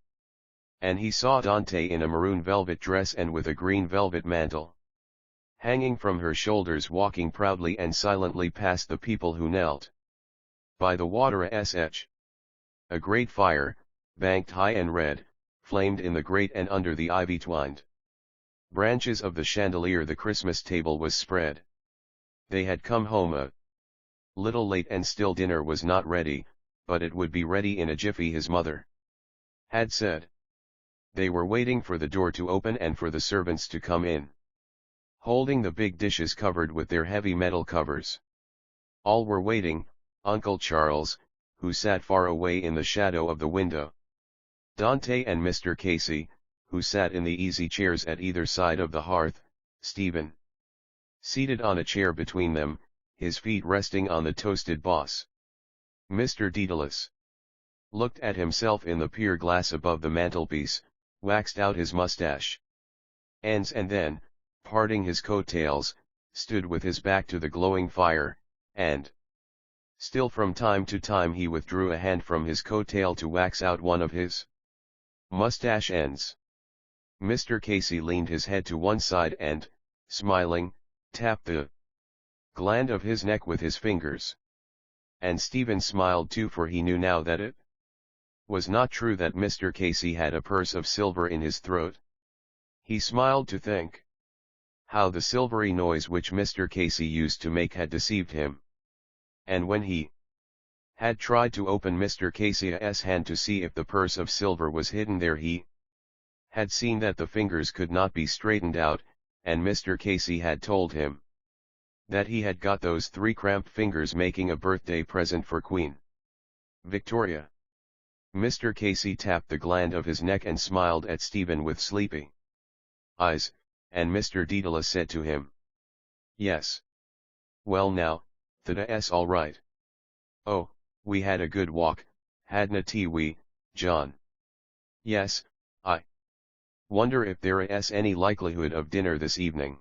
And he saw Dante in a maroon velvet dress and with a green velvet mantle hanging from her shoulders, walking proudly and silently past the people who knelt by the water sh. A great fire, banked high and red, flamed in the grate, and under the ivy-twined branches of the chandelier the Christmas table was spread. They had come home a little late and still dinner was not ready, but it would be ready in a jiffy, his mother had said. They were waiting for the door to open and for the servants to come in, holding the big dishes covered with their heavy metal covers. All were waiting, Uncle Charles, who sat far away in the shadow of the window, Dante and Mr. Casey, who sat in the easy chairs at either side of the hearth, Stephen seated on a chair between them, his feet resting on the toasted boss. Mr. Dedalus looked at himself in the pier glass above the mantelpiece, waxed out his mustache ends, and then, parting his coat-tails, stood with his back to the glowing fire, and still from time to time he withdrew a hand from his coat-tail to wax out one of his mustache ends. Mr. Casey leaned his head to one side and, smiling, tapped the gland of his neck with his fingers. And Stephen smiled too, for he knew now that it was not true that Mr. Casey had a purse of silver in his throat. He smiled to think how the silvery noise which Mr. Casey used to make had deceived him. And when he had tried to open Mr. Casey's hand to see if the purse of silver was hidden there, he had seen that the fingers could not be straightened out, and Mr. Casey had told him that he had got those 3 cramped fingers making a birthday present for Queen Victoria. Mr. Casey tapped the gland of his neck and smiled at Stephen with sleepy eyes, and Mr. Dedalus said to him, "Yes. Well now, that's all right. Oh, we had a good walk, hadn't we, John?" "Yes, I wonder if there is any likelihood of dinner this evening."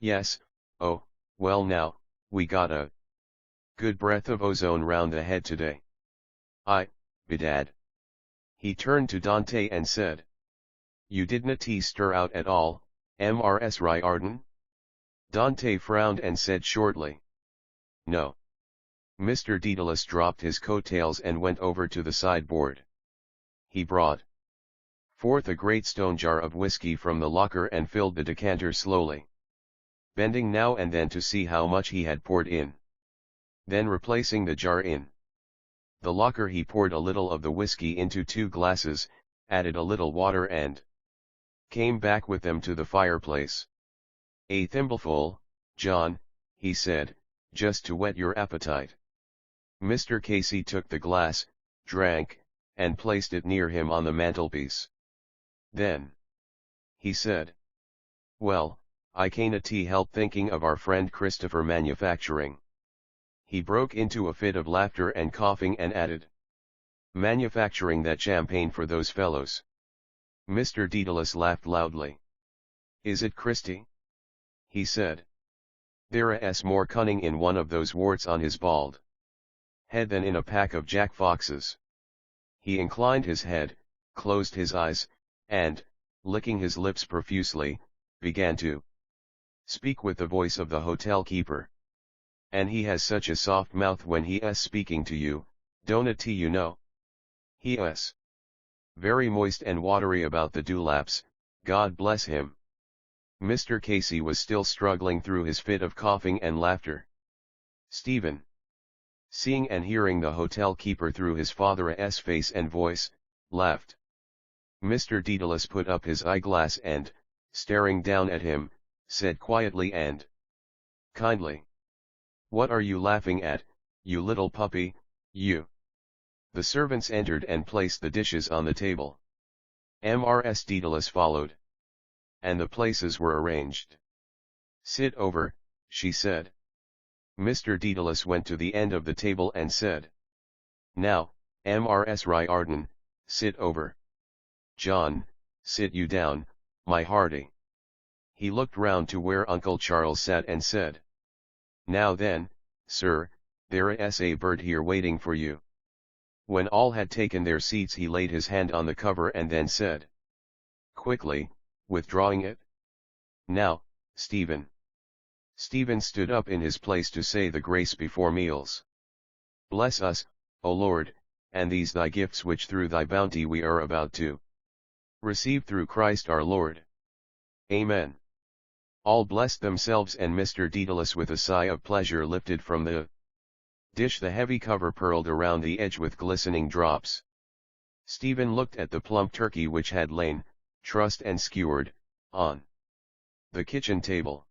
"Yes, oh, well now, we got a good breath of ozone round the head today." Bedad." He turned to Dante and said, "You didn't stir out at all, Mrs. Riordan?" Dante frowned and said shortly, "No." Mr. Dedalus dropped his coat-tails and went over to the sideboard. He brought forth a great stone jar of whiskey from the locker and filled the decanter slowly, bending now and then to see how much he had poured in. Then replacing the jar in the locker, he poured a little of the whiskey into 2 glasses, added a little water and came back with them to the fireplace. "A thimbleful, John," he said, "just to whet your appetite." Mr. Casey took the glass, drank, and placed it near him on the mantelpiece. Then he said, "Well, I can't help thinking of our friend Christopher manufacturing." He broke into a fit of laughter and coughing and added, "Manufacturing that champagne for those fellows." Mr. Dedalus laughed loudly. "Is it Christy?" he said. "There is more cunning in one of those warts on his bald head than in a pack of jack foxes." He inclined his head, closed his eyes, and, licking his lips profusely, began to speak with the voice of the hotel keeper. And he has such a soft mouth when he is speaking to you, don't it you know? He is very moist and watery about the dewlaps, God bless him. Mr. Casey was still struggling through his fit of coughing and laughter. Stephen, seeing and hearing the hotel keeper through his father's face and voice, laughed. Mr. Dedalus put up his eyeglass and, staring down at him, said quietly and kindly, "What are you laughing at, you little puppy, you?" The servants entered and placed the dishes on the table. Mrs. Dedalus followed. And the places were arranged. "Sit over," she said. Mr. Dedalus went to the end of the table and said, "Now, Mrs. Riordan, sit over. John, sit you down, my hearty." He looked round to where Uncle Charles sat and said, "Now then, sir, there is a bird here waiting for you." When all had taken their seats he laid his hand on the cover and then said, quickly, withdrawing it, "Now, Stephen." Stephen stood up in his place to say the grace before meals. "Bless us, O Lord, and these thy gifts which through thy bounty we are about to receive through Christ our Lord. Amen." All blessed themselves, and Mr. Dedalus with a sigh of pleasure lifted from the dish the heavy cover pearled around the edge with glistening drops. Stephen looked at the plump turkey which had lain, trussed and skewered, on the kitchen table.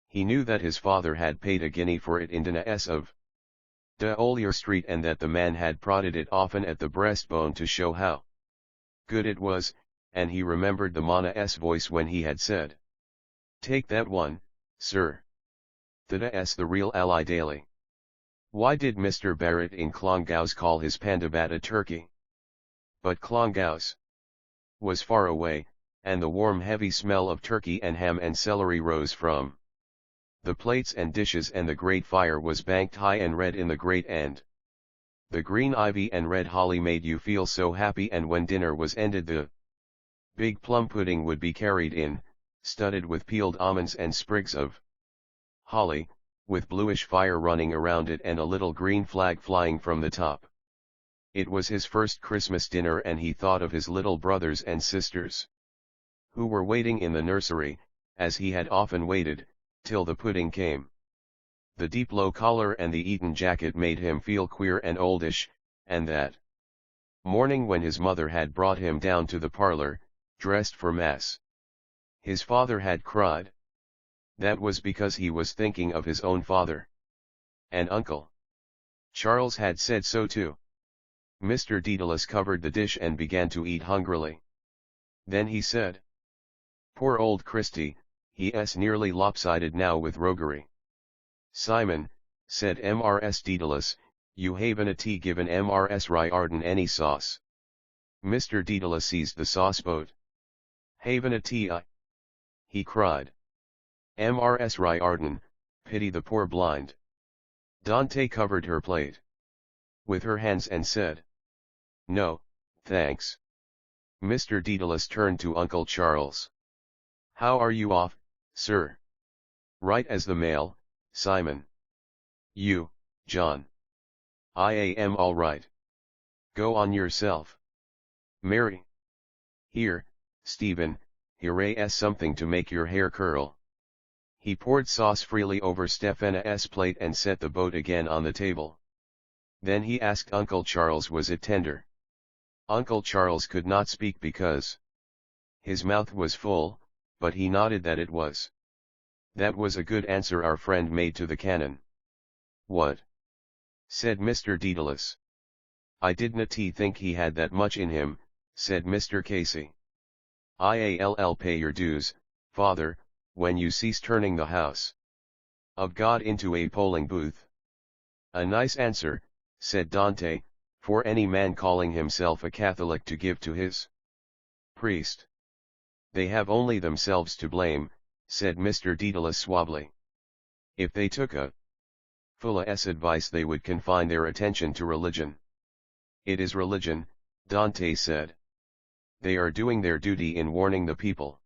He knew that his father had paid a guinea for it in Dena's of D'Olier Street, and that the man had prodded it often at the breastbone to show how good it was, and he remembered the Mana's voice when he had said, "Take that one, sir. That's the real ally daily." Why did Mr. Barrett in Clongowes call his pandabat a turkey? But Clongowes was far away, and the warm heavy smell of turkey and ham and celery rose from the plates and dishes, and the great fire was banked high and red in the grate, and the green ivy and red holly made you feel so happy, and when dinner was ended the big plum pudding would be carried in, studded with peeled almonds and sprigs of holly, with bluish fire running around it and a little green flag flying from the top. It was his first Christmas dinner, and he thought of his little brothers and sisters, who were waiting in the nursery, as he had often waited, till the pudding came. The deep low collar and the Eton jacket made him feel queer and oldish, and that morning when his mother had brought him down to the parlor, dressed for mass, his father had cried. That was because he was thinking of his own father. And Uncle Charles had said so too. Mr. Dedalus covered the dish and began to eat hungrily. Then he said, "Poor old Christy, he's nearly lopsided now with roguery." "Simon," said Mrs. Dedalus, "you haven't given Mrs. Riordan any sauce." Mr. Dedalus seized the sauce boat. "Haven't he cried. Mrs. Riordan, pity the poor blind." Dante covered her plate with her hands and said, "No, thanks." Mr. Dedalus turned to Uncle Charles. "How are you off, sir?" "Right as the mail, Simon." "You, John?" "I am all right. Go on yourself." "Mary." "Here, Stephen, here is something to make your hair curl." He poured sauce freely over Stephena's plate and set the boat again on the table. Then he asked Uncle Charles, was it tender? Uncle Charles could not speak because his mouth was full, but he nodded that it was. "That was a good answer our friend made to the canon." "What?" said Mr. Dedalus. "I didn't think he had that much in him," said Mr. Casey. "I'll pay your dues, father, when you cease turning the house of God into a polling booth." "A nice answer," said Dante, "for any man calling himself a Catholic to give to his priest." "They have only themselves to blame," said Mr. Dedalus suavely. "If they took a fool's advice they would confine their attention to religion." "It is religion," Dante said. They are doing their duty in warning the people.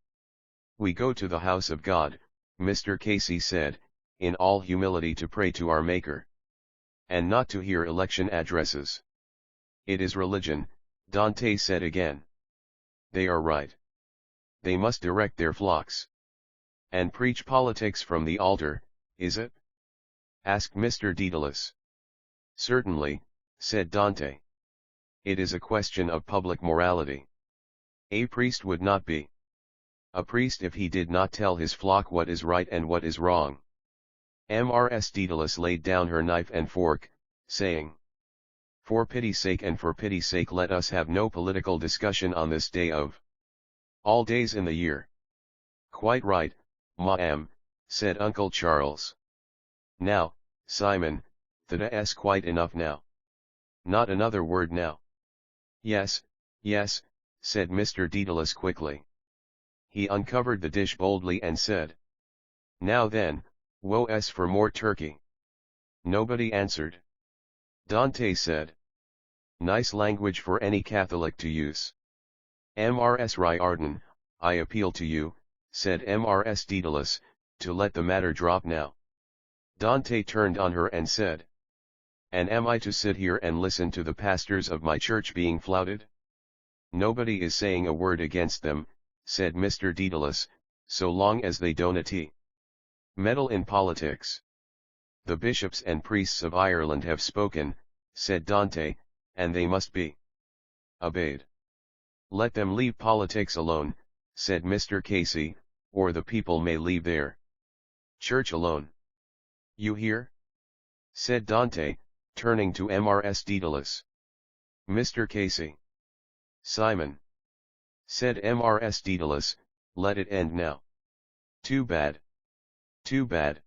We go to the house of God, Mr. Casey said, in all humility to pray to our Maker. And not to hear election addresses. It is religion, Dante said again. They are right. They must direct their flocks. And preach politics from the altar, is it? Asked Mr. Daedalus. Certainly, said Dante. It is a question of public morality. A priest would not be a priest if he did not tell his flock what is right and what is wrong. Mrs. Daedalus laid down her knife and fork, saying, For pity's sake and for pity's sake let us have no political discussion on this day of all days in the year. Quite right, ma'am, said Uncle Charles. Now, Simon, that's quite enough now. Not another word now. Yes, yes, said Mr. Daedalus quickly. He uncovered the dish boldly and said, Now then, woe-s for more turkey. Nobody answered. Dante said, Nice language for any Catholic to use. Mrs. Riordan, I appeal to you, said Mrs. Daedalus, to let the matter drop now. Dante turned on her and said, And am I to sit here and listen to the pastors of my church being flouted? Nobody is saying a word against them, said Mr. Daedalus, so long as they don't meddle in politics. The bishops and priests of Ireland have spoken, said Dante, and they must be obeyed. Let them leave politics alone, said Mr. Casey, or the people may leave their church alone. You hear? Said Dante, turning to Mrs. Daedalus. Mr. Casey. Simon. Said Mrs. Daedalus, let it end now. Too bad. Too bad.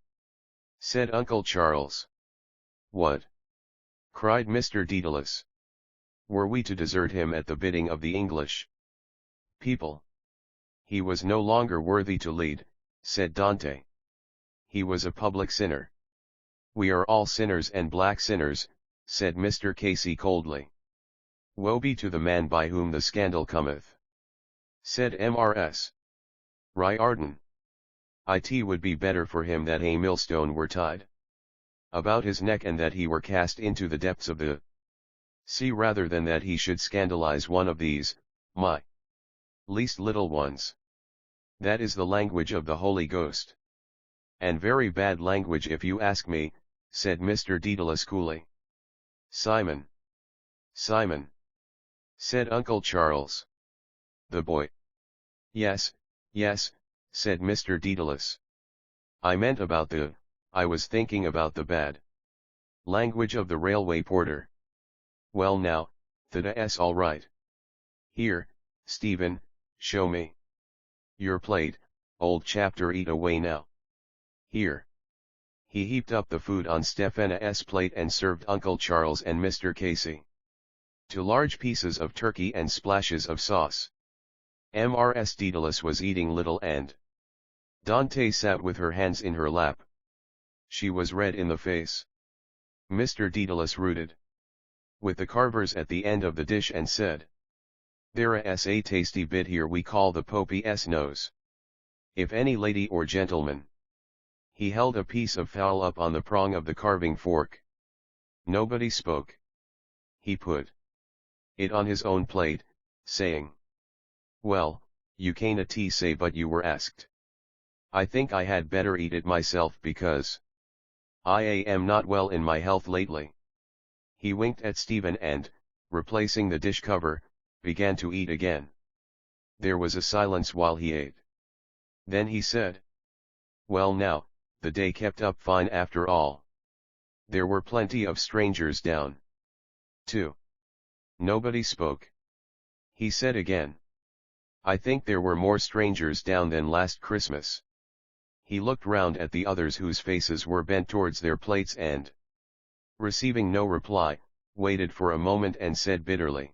Said Uncle Charles. What? Cried Mr. Daedalus. Were we to desert him at the bidding of the English people? He was no longer worthy to lead, said Dante. He was a public sinner. We are all sinners and black sinners, said Mr. Casey coldly. Woe be to the man by whom the scandal cometh, said Mrs. Riordan. It would be better for him that a millstone were tied about his neck and that he were cast into the depths of the sea rather than that he should scandalize one of these, my least little ones. That is the language of the Holy Ghost. And very bad language if you ask me, said Mr. Daedalus coolly. Simon. Simon. Said Uncle Charles. The boy. Yes, yes, said Mr. Daedalus. I was thinking about the bad language of the railway porter. Well now, that's all right. Here, Stephen, show me your plate, old chapter, eat away now. Here. He heaped up the food on Stephena's plate and served Uncle Charles and Mr. Casey 2 large pieces of turkey and splashes of sauce. Mrs. Daedalus was eating little and Dante sat with her hands in her lap. She was red in the face. Mr. Daedalus rooted with the carvers at the end of the dish and said, There's a tasty bit here we call the Pope's nose. If any lady or gentleman. He held a piece of fowl up on the prong of the carving fork. Nobody spoke. He put it on his own plate, saying, Well, you can't say but you were asked. I think I had better eat it myself because I am not well in my health lately. He winked at Stephen and, replacing the dish cover, began to eat again. There was a silence while he ate. Then he said, Well now, the day kept up fine after all. There were plenty of strangers down, too. Nobody spoke. He said again, I think there were more strangers down than last Christmas. He looked round at the others whose faces were bent towards their plates and, receiving no reply, waited for a moment and said bitterly,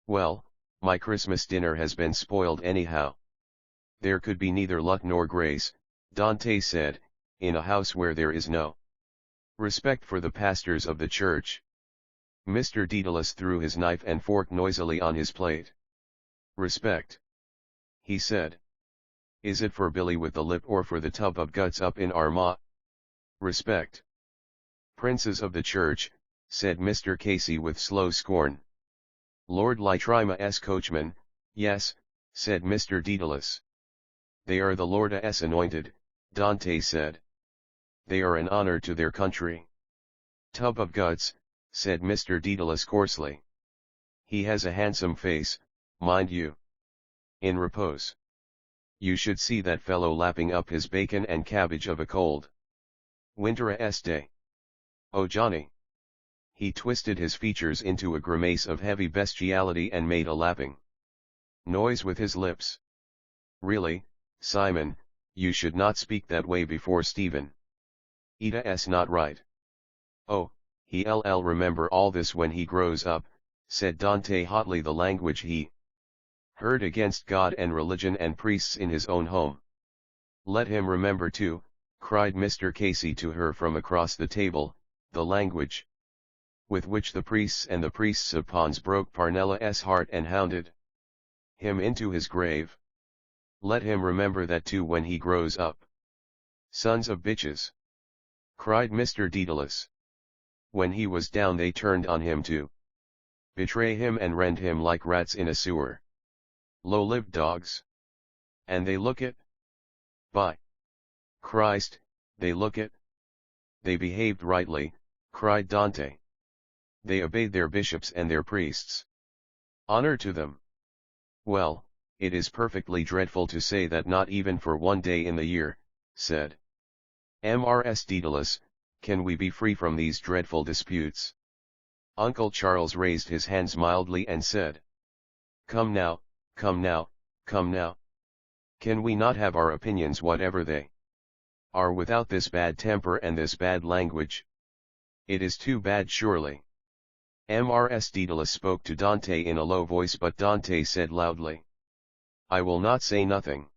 Well, my Christmas dinner has been spoiled anyhow. There could be neither luck nor grace, Dante said, in a house where there is no respect for the pastors of the church. Mr. Daedalus threw his knife and fork noisily on his plate. Respect. He said. Is it for Billy with the lip or for the tub of guts up in Armagh? Respect. Princes of the church, said Mr. Casey with slow scorn. Lord Lytrima's coachman, yes, said Mr. Daedalus. They are the Lord's anointed, Dante said. They are an honor to their country. Tub of guts, said Mr. Daedalus coarsely. He has a handsome face, mind you. In repose. You should see that fellow lapping up his bacon and cabbage of a cold winter's day. Oh Johnny! He twisted his features into a grimace of heavy bestiality and made a lapping noise with his lips. Really, Simon, you should not speak that way before Stephen. It's not right. Oh, he'll remember all this when he grows up, said Dante hotly, the language he heard against God and religion and priests in his own home. Let him remember too, cried Mr. Casey to her from across the table, the language with which the priests and the priests of pawns broke Parnella's heart and hounded him into his grave. Let him remember that too when he grows up. Sons of bitches! Cried Mr. Daedalus. When he was down they turned on him to betray him and rend him like rats in a sewer. Low-lived dogs. And they look it? By Christ, they look it? They behaved rightly, cried Dante. They obeyed their bishops and their priests. Honor to them. Well, it is perfectly dreadful to say that not even for one day in the year, said Mrs. Daedalus, can we be free from these dreadful disputes. Uncle Charles raised his hands mildly and said, Come now, come now, come now. Can we not have our opinions whatever they are without this bad temper and this bad language? It is too bad surely. Mrs. Daedalus spoke to Dante in a low voice, but Dante said loudly, I will not say nothing.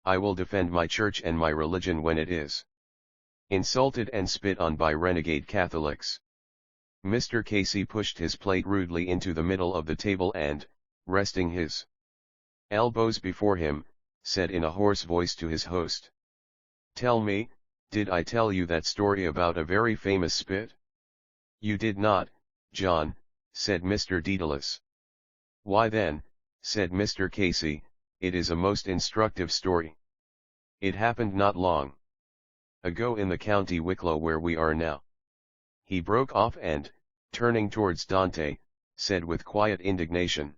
I will defend my church and my religion when it is insulted and spit on by renegade Catholics. Mr. Casey pushed his plate rudely into the middle of the table and, resting his elbows before him, said in a hoarse voice to his host, Tell me, did I tell you that story about a very famous spit? You did not, John, said Mr. Daedalus. Why then, said Mr. Casey, it is a most instructive story. It happened not long ago in the county Wicklow where we are now. He broke off and, turning towards Dante, said with quiet indignation,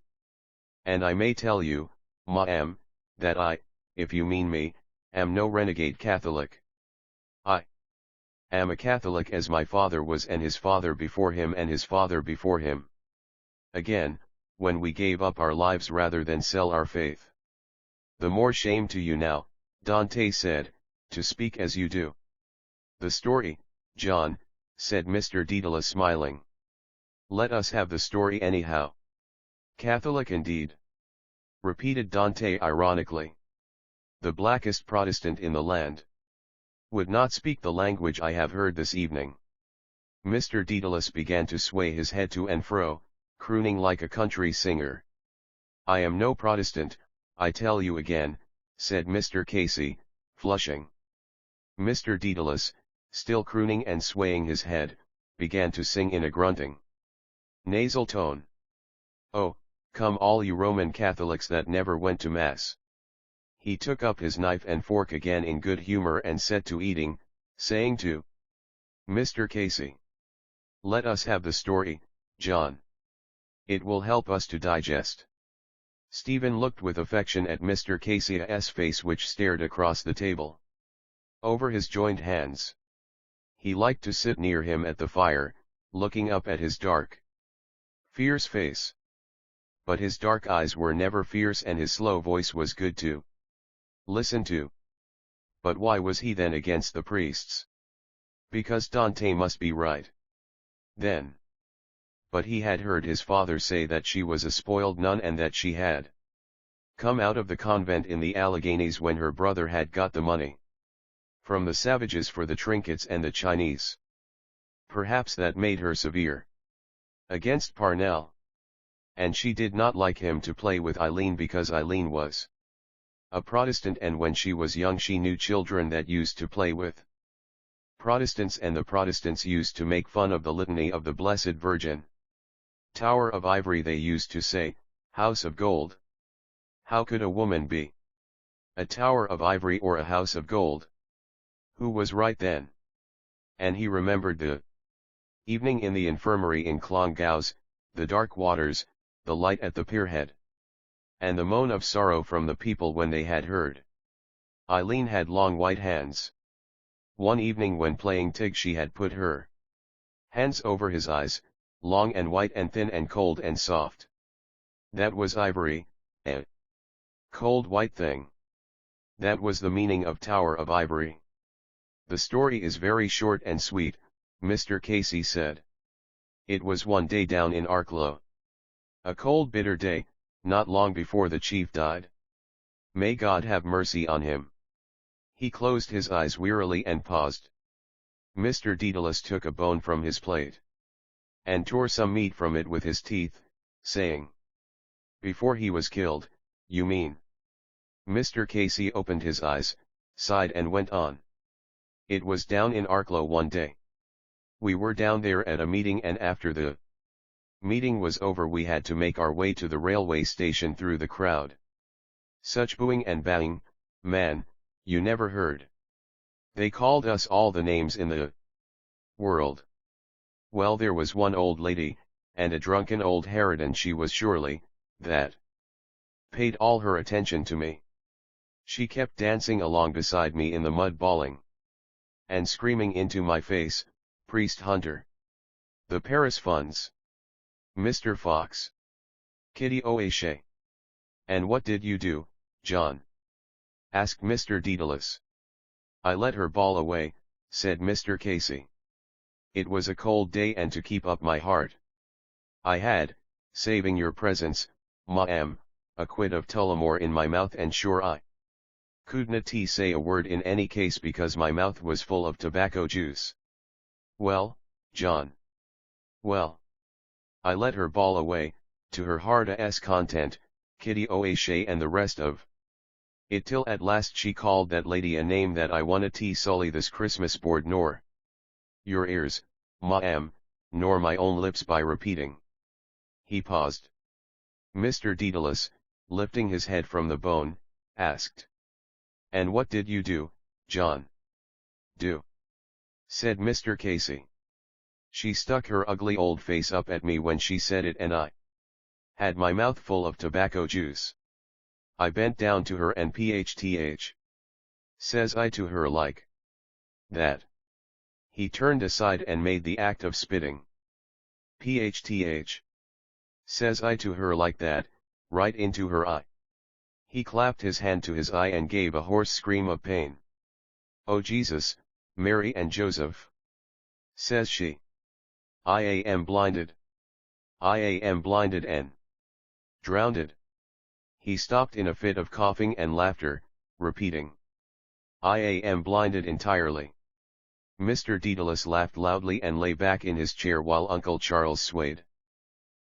And I may tell you, ma'am, that I, if you mean me, am no renegade Catholic. I am a Catholic as my father was and his father before him and his father before him. Again, when we gave up our lives rather than sell our faith. The more shame to you now, Dante said, to speak as you do. The story, John, said Mr. Daedalus smiling. Let us have the story anyhow. Catholic indeed, repeated Dante ironically. The blackest Protestant in the land would not speak the language I have heard this evening. Mr. Daedalus began to sway his head to and fro, crooning like a country singer. I am no Protestant, I tell you again, said Mr. Casey, flushing. Mr. Daedalus, still crooning and swaying his head, began to sing in a grunting nasal tone. Oh, come all you Roman Catholics that never went to Mass. He took up his knife and fork again in good humor and set to eating, saying to Mr. Casey, Let us have the story, John. It will help us to digest. Stephen looked with affection at Mr. Casey's face, which stared across the table over his joined hands. He liked to sit near him at the fire, looking up at his dark, fierce face. But his dark eyes were never fierce and his slow voice was good to listen to. But why was he then against the priests? Because Dante must be right. Then. But he had heard his father say that she was a spoiled nun and that she had come out of the convent in the Alleghenies when her brother had got the money from the savages for the trinkets and the Chinese. Perhaps that made her severe against Parnell. and she did not like him to play with Eileen because Eileen was a Protestant, and when she was young she knew children that used to play with Protestants, and the Protestants used to make fun of the Litany of the Blessed Virgin. Tower of Ivory, they used to say, House of Gold. How could a woman be a Tower of Ivory or a House of Gold? Who was right then? And he remembered the evening in the infirmary in Clongowes, the dark waters, the light at the pierhead, and the moan of sorrow from the people when they had heard. Eileen had long white hands. One evening when playing Tig she had put her hands over his eyes, long and white and thin and cold and soft. That was ivory, a cold white thing. That was the meaning of Tower of Ivory. The story is very short and sweet, Mr. Casey said. It was one day down in Arklow. A cold bitter day, not long before the chief died. May God have mercy on him. He closed his eyes wearily and paused. Mr. Dedalus took a bone from his plate and tore some meat from it with his teeth, saying, "Before he was killed, you mean?" Mr. Casey opened his eyes, sighed and went on. "It was down in Arklow one day. We were down there at a meeting, and after the meeting was over we had to make our way to the railway station through the crowd. Such booing and banging, man, you never heard. They called us all the names in the world. Well, there was one old lady, and a drunken old harridan she was surely, that paid all her attention to me. She kept dancing along beside me in the mud, bawling and screaming into my face, 'Priest Hunter! The Paris funds! Mr. Fox! Kitty O'Ashea!' And what did you do, John?" asked Mr. Dedalus. "I let her bawl away," said Mr. Casey. "It was a cold day, and to keep up my heart, I had, saving your presence, ma'am, a quid of Tullamore in my mouth, and sure I couldn't say a word in any case because my mouth was full of tobacco juice." "Well, John?" "Well, I let her bawl away, to her heart's content, Kitty O'Ashea and the rest of it, till at last she called that lady a name that I wanna sully this Christmas board nor your ears, ma'am, nor my own lips by repeating." He paused. Mr. Dedalus, lifting his head from the bone, asked, "And what did you do, John?" "Do?" said Mr. Casey. "She stuck her ugly old face up at me when she said it, and I had my mouth full of tobacco juice. I bent down to her and phtH. Says I to her like that." He turned aside and made the act of spitting. "PhtH. Says I to her like that, right into her eye." He clapped his hand to his eye and gave a hoarse scream of pain. "Oh Jesus, Mary and Joseph!" says she. "I am blinded. I am blinded and drowned." He stopped in a fit of coughing and laughter, repeating, "I am blinded entirely." Mr. Dedalus laughed loudly and lay back in his chair while Uncle Charles swayed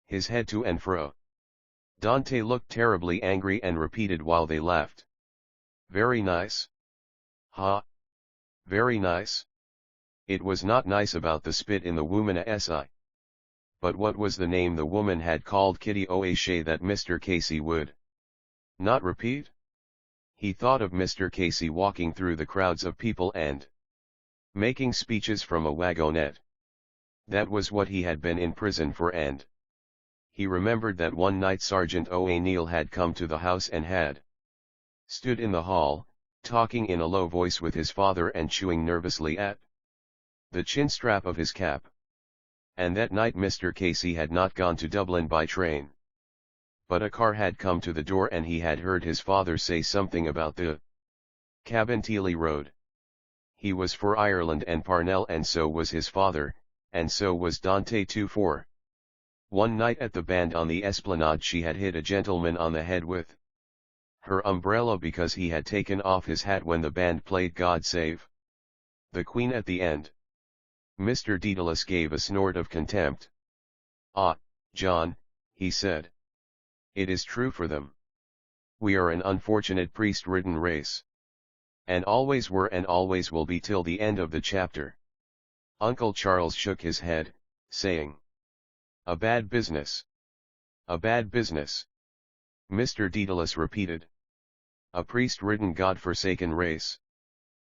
his head to and fro. Dante looked terribly angry and repeated while they laughed, "Very nice. Ha! Very nice." It was not nice about the spit in the woman's eye. But what was the name the woman had called Kitty O'Ashea that Mr. Casey would not repeat? He thought of Mr. Casey walking through the crowds of people and making speeches from a wagonette. That was what he had been in prison for, and he remembered that one night Sergeant O'Neill had come to the house and had stood in the hall, talking in a low voice with his father and chewing nervously at the chin strap of his cap. And that night Mr. Casey had not gone to Dublin by train. But a car had come to the door and he had heard his father say something about the Cabinteely Road. He was for Ireland and Parnell, and so was his father, and so was Dante too, for one night at the band on the Esplanade she had hit a gentleman on the head with her umbrella because he had taken off his hat when the band played God Save the Queen at the end. Mr. Dedalus gave a snort of contempt. "Ah, John," he said, It is true for them. We are an unfortunate priest-ridden race. And always were and always will be till the end of the chapter. Uncle Charles shook his head, saying, "A bad business. A bad business." Mr. Dedalus repeated. "A priest-ridden God-forsaken race."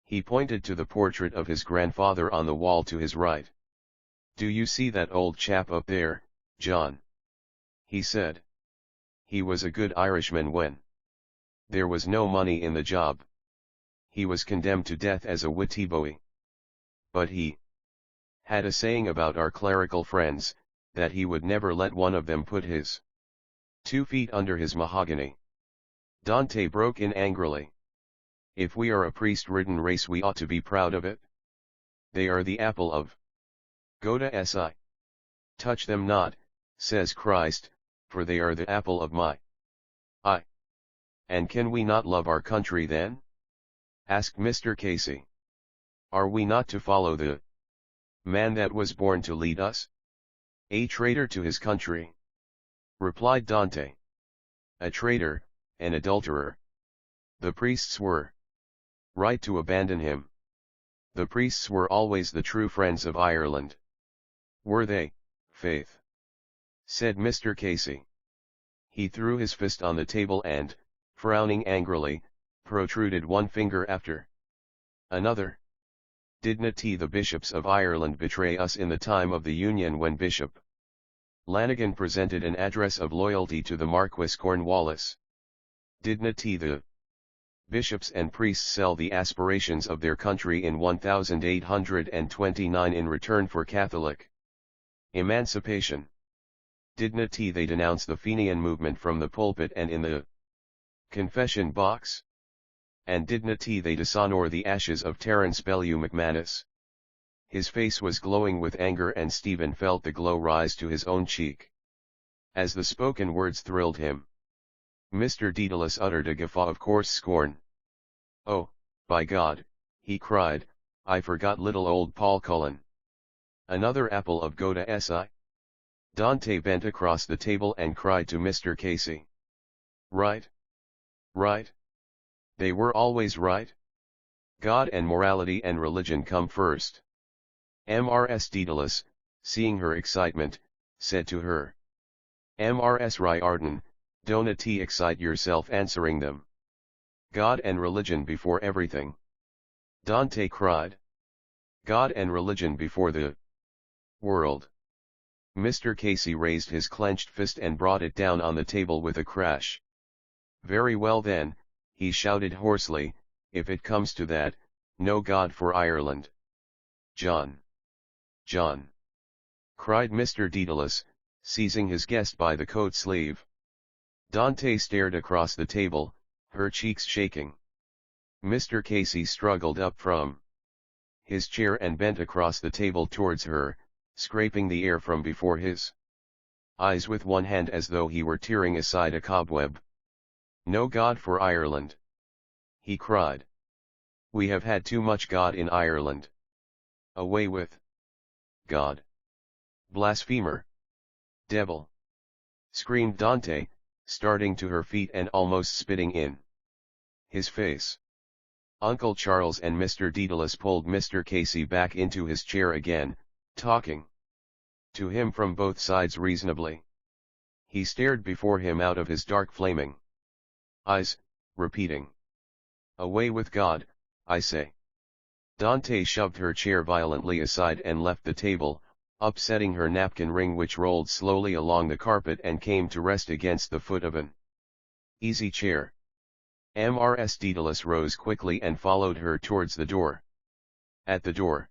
He pointed to the portrait of his grandfather on the wall to his right. "Do you see that old chap up there, John?" he said. "He was a good Irishman when there was no money in the job. He was condemned to death as a witty boy. But he had a saying about our clerical friends, that he would never let one of them put his 2 feet under his mahogany." Dante broke in angrily. "If we are a priest-ridden race we ought to be proud of it. They are the apple of Goda si. Touch them not, says Christ, for they are the apple of my eye. And can we not love our country then?" asked Mr. Casey. "Are we not to follow the man that was born to lead us? A traitor to his country," replied Dante. "A traitor, an adulterer. The priests were right to abandon him. The priests were always the true friends of Ireland." "Were they, faith?" said Mr. Casey. He threw his fist on the table and, frowning angrily, protruded one finger after another. "Didn't the bishops of Ireland betray us in the time of the Union when Bishop Lanigan presented an address of loyalty to the Marquis Cornwallis? Didn't the bishops and priests sell the aspirations of their country in 1829 in return for Catholic emancipation? Didn't they denounce the Fenian movement from the pulpit and in the confession box? And didn't they dishonor the ashes of Terence Bellew McManus?" His face was glowing with anger and Stephen felt the glow rise to his own cheek. As the spoken words thrilled him, Mr. Dedalus uttered a guffaw of coarse scorn. "Oh, by God," he cried, "I forgot little old Paul Cullen. Another apple of Goda si." Dante bent across the table and cried to Mr. Casey. "Right? Right? They were always right. God and morality and religion come first." Mrs. Dedalus, seeing her excitement, said to her, "Mrs. Riordan, don't excite yourself answering them. God and religion before everything." Dante cried. "God and religion before the world." Mr. Casey raised his clenched fist and brought it down on the table with a crash. "Very well then," he shouted hoarsely, "if it comes to that, no God for Ireland." "John! John!" cried Mr. Dedalus, seizing his guest by the coat sleeve. Dante stared across the table, her cheeks shaking. Mr. Casey struggled up from his chair and bent across the table towards her, scraping the air from before his eyes with one hand as though he were tearing aside a cobweb. "No God for Ireland!" he cried. "We have had too much God in Ireland. Away with God! Blasphemer! Devil!" screamed Dante, starting to her feet and almost spitting in his face. Uncle Charles and Mr. Dedalus pulled Mr. Casey back into his chair again, talking to him from both sides reasonably. He stared before him out of his dark flaming eyes, repeating, "Away with God, I say." Dante shoved her chair violently aside and left the table, upsetting her napkin ring which rolled slowly along the carpet and came to rest against the foot of an easy chair. Mrs. Dedalus rose quickly and followed her towards the door. At the door,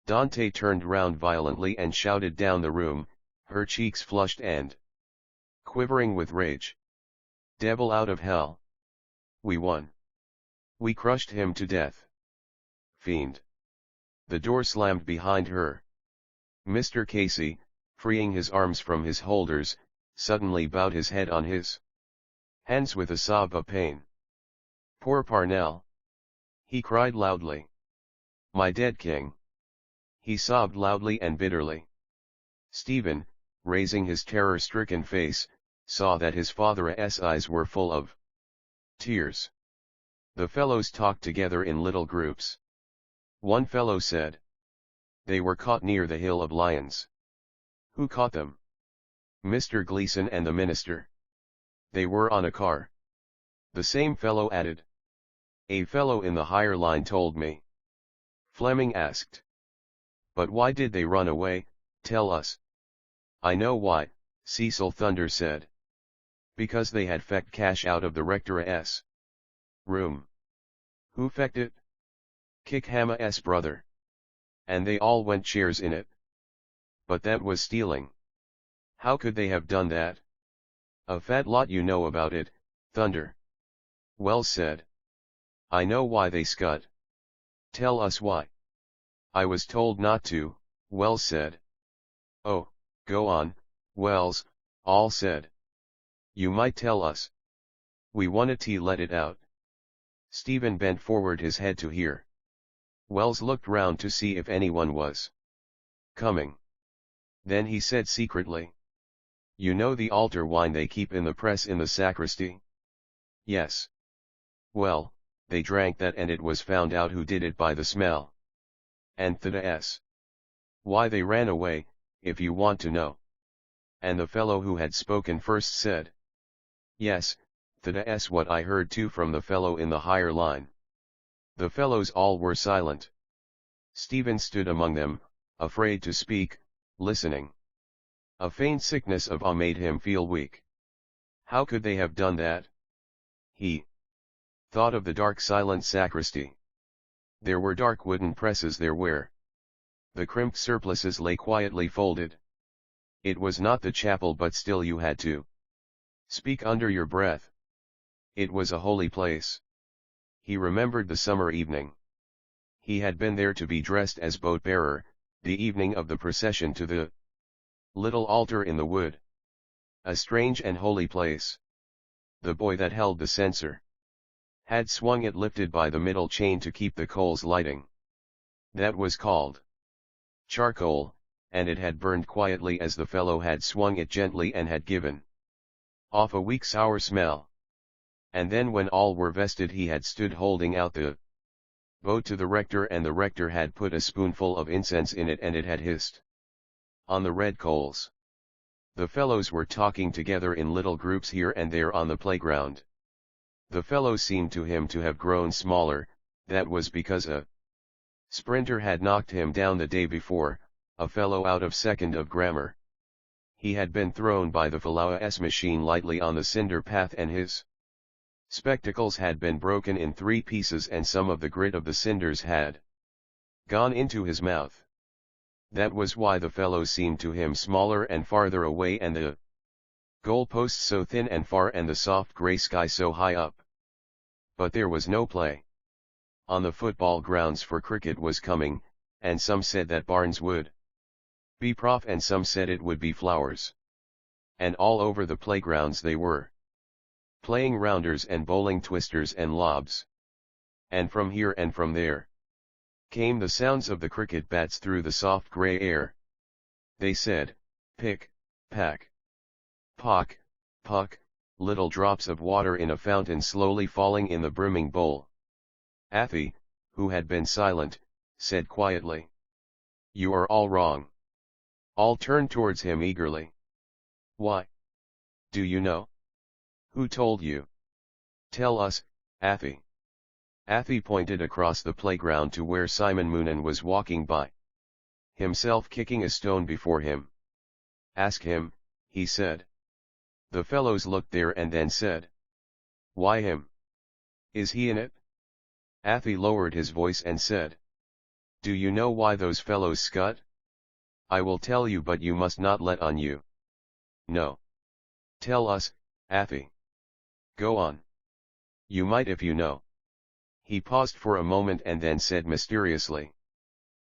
Dante turned round violently and shouted down the room, her cheeks flushed and quivering with rage. "Devil out of hell! We won! We crushed him to death! Fiend!" The door slammed behind her. Mr. Casey, freeing his arms from his holders, suddenly bowed his head on his hands with a sob of pain. "Poor Parnell!" he cried loudly. "My dead king!" he sobbed loudly and bitterly. Stephen, raising his terror-stricken face, saw that his father's eyes were full of tears. The fellows talked together in little groups. One fellow said, "They were caught near the Hill of Lions." "Who caught them?" "Mr. Gleason and the minister. They were on a car." The same fellow added, "A fellow in the higher line told me." Fleming asked, "But why did they run away? Tell us." "I know why," Cecil Thunder said. "Because they had fecked cash out of the rector's room." "Who fecked it?" "Kickhammer's brother. And they all went shares in it." "But that was stealing." "How could they have done that?" "A fat lot you know about it, Thunder." Wells said, "I know why they scut." "Tell us why." "I was told not to," Wells said. "Oh, go on, Wells," all said. "You might tell us. We wanna let it out." Stephen bent forward his head to hear. Wells looked round to see if anyone was coming. Then he said secretly, "You know the altar wine they keep in the press in the sacristy?" "Yes." "Well, they drank that and it was found out who did it by the smell." "And ths. Why they ran away, if you want to know." And the fellow who had spoken first said, "Yes, that's what I heard too from the fellow in the higher line." The fellows all were silent. Stephen stood among them, afraid to speak, listening. A faint sickness of awe made him feel weak. How could they have done that? He thought of the dark silent sacristy. There were dark wooden presses there where the crimped surplices lay quietly folded. It was not the chapel, but still you had to speak under your breath. It was a holy place. He remembered the summer evening. He had been there to be dressed as boat-bearer, the evening of the procession to the little altar in the wood. A strange and holy place. The boy that held the censer had swung it lifted by the middle chain to keep the coals lighting. That was called charcoal, and it had burned quietly as the fellow had swung it gently and had given off a weak sour smell. And then when all were vested he had stood holding out the boat to the rector, and the rector had put a spoonful of incense in it and it had hissed on the red coals. The fellows were talking together in little groups here and there on the playground. The fellow seemed to him to have grown smaller. That was because a sprinter had knocked him down the day before, a fellow out of second of grammar. He had been thrown by the fellow's machine lightly on the cinder path, and his spectacles had been broken in 3 pieces, and some of the grit of the cinders had gone into his mouth. That was why the fellow seemed to him smaller and farther away, and the goalposts so thin and far, and the soft grey sky so high up. But there was no play on the football grounds, for cricket was coming, and some said that Barnes would be prof, and some said it would be Flowers. And all over the playgrounds they were playing rounders and bowling twisters and lobs. And from here and from there came the sounds of the cricket bats through the soft grey air. They said, pick, pack, pock, puck, little drops of water in a fountain slowly falling in the brimming bowl. Athie, who had been silent, said quietly, "You are all wrong." All turned towards him eagerly. "Why? Do you know? Who told you? Tell us, Athie." Athie pointed across the playground to where Simon Moonan was walking by, himself kicking a stone before him. "Ask him," he said. The fellows looked there and then said, "Why him? Is he in it?" Athie lowered his voice and said, "Do you know why those fellows scut? I will tell you, but you must not let on you." "No. Tell us, Athie." "Go on. You might if you know." He paused for a moment and then said mysteriously,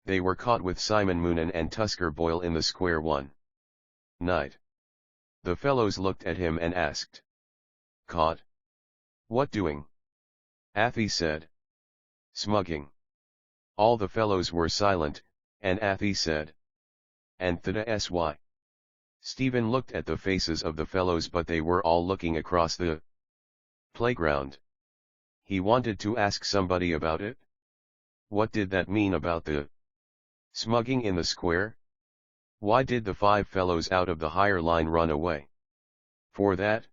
"They were caught with Simon Moonan and Tusker Boyle in the square one night." The fellows looked at him and asked, "Caught? What doing?" Athie said, "Smugging." All the fellows were silent, and Athie said, "And that's why." Stephen looked at the faces of the fellows, but they were all looking across the playground. He wanted to ask somebody about it. What did that mean about the smugging in the square? Why did the 5 fellows out of the higher line run away? For that?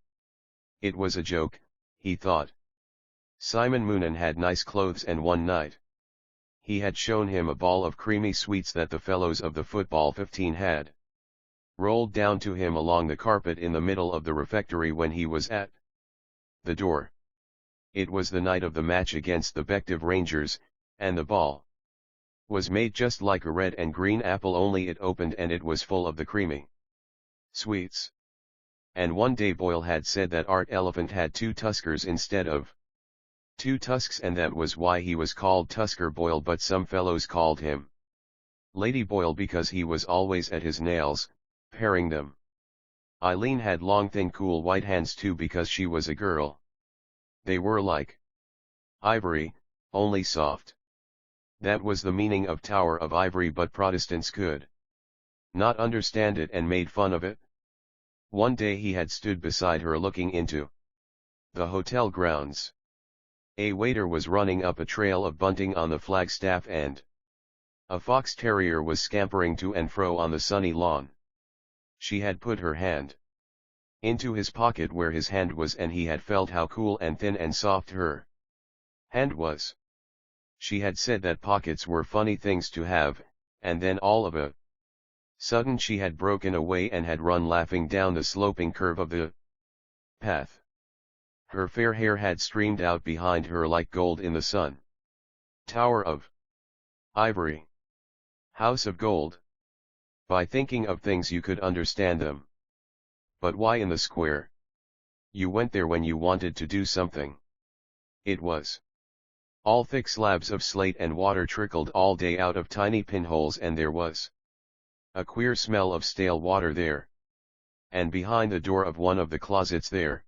It was a joke, he thought. Simon Moonan had nice clothes, and one night he had shown him a ball of creamy sweets that the fellows of the football 15 had rolled down to him along the carpet in the middle of the refectory when he was at the door. It was the night of the match against the Bective Rangers, and the ball was made just like a red and green apple, only it opened and it was full of the creamy sweets. And one day Boyle had said that Art Elephant had 2 tuskers instead of 2 tusks, and that was why he was called Tusker Boyle, but some fellows called him Lady Boyle because he was always at his nails, paring them. Eileen had long thin cool white hands too because she was a girl. They were like ivory, only soft. That was the meaning of Tower of Ivory, but Protestants could not understand it and made fun of it. One day he had stood beside her looking into the hotel grounds. A waiter was running up a trail of bunting on the flagstaff, and a fox terrier was scampering to and fro on the sunny lawn. She had put her hand into his pocket where his hand was, and he had felt how cool and thin and soft her hand was. She had said that pockets were funny things to have, and then all of a sudden she had broken away and had run laughing down the sloping curve of the path. Her fair hair had streamed out behind her like gold in the sun. Tower of Ivory. House of Gold. By thinking of things you could understand them. But why in the square? You went there when you wanted to do something. It was all thick slabs of slate, and water trickled all day out of tiny pinholes, and there was a queer smell of stale water there. And behind the door of one of the closets there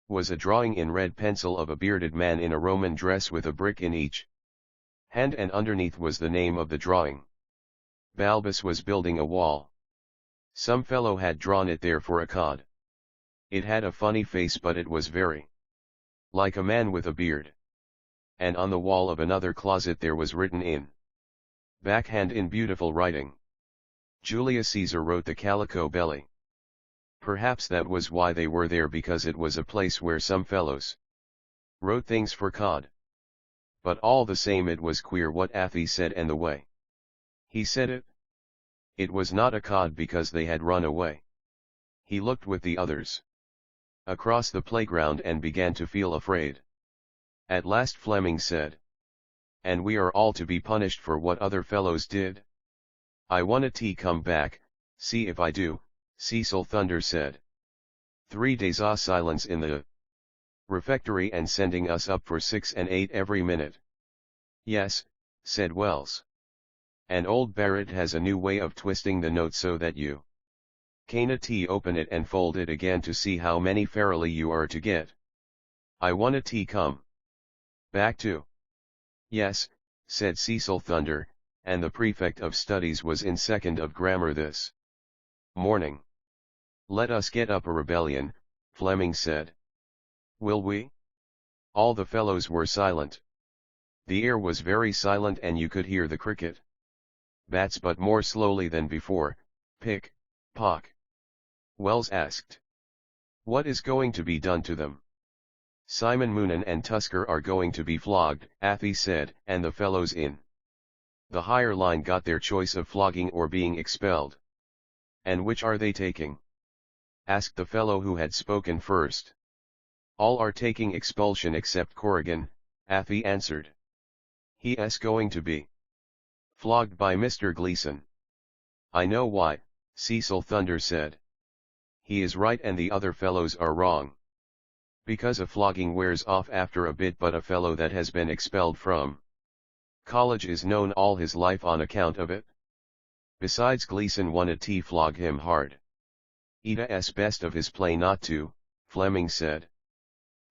was a drawing in red pencil of a bearded man in a Roman dress with a brick in each hand, and underneath was the name of the drawing. Balbus was building a wall. Some fellow had drawn it there for a cod. It had a funny face, but it was very like a man with a beard. And on the wall of another closet there was written in backhand in beautiful writing, Julius Caesar wrote the Calico Belly. Perhaps that was why they were there, because it was a place where some fellows wrote things for cod. But all the same it was queer what Athie said and the way he said it. It was not a cod because they had run away. He looked with the others across the playground and began to feel afraid. At last Fleming said, "And we are all to be punished for what other fellows did? I wanna come back, see if I do," Cecil Thunder said. 3 days silence in the refectory and sending us up for 6 and 8 every minute. "Yes," said Wells. "And old Barrett has a new way of twisting the note so that you can't open it and fold it again to see how many fairly you are to get. I wanna come back too." "Yes," said Cecil Thunder, and the prefect of studies was in second of grammar this morning. "Let us get up a rebellion," Fleming said. "Will we?" All the fellows were silent. The air was very silent, and you could hear the cricket bats, but more slowly than before. Pick, pock. Wells asked, "What is going to be done to them?" "Simon Moonan and Tusker are going to be flogged," Athie said, "and the fellows in the higher line got their choice of flogging or being expelled." "And which are they taking?" asked the fellow who had spoken first. "All are taking expulsion except Corrigan," Athie answered. "He's going to be flogged by Mr. Gleason." "I know why," Cecil Thunder said. "He is right and the other fellows are wrong. Because a flogging wears off after a bit, but a fellow that has been expelled from college is known all his life on account of it. Besides, Gleason wanted to flog him hard. It's best of his play not to," Fleming said.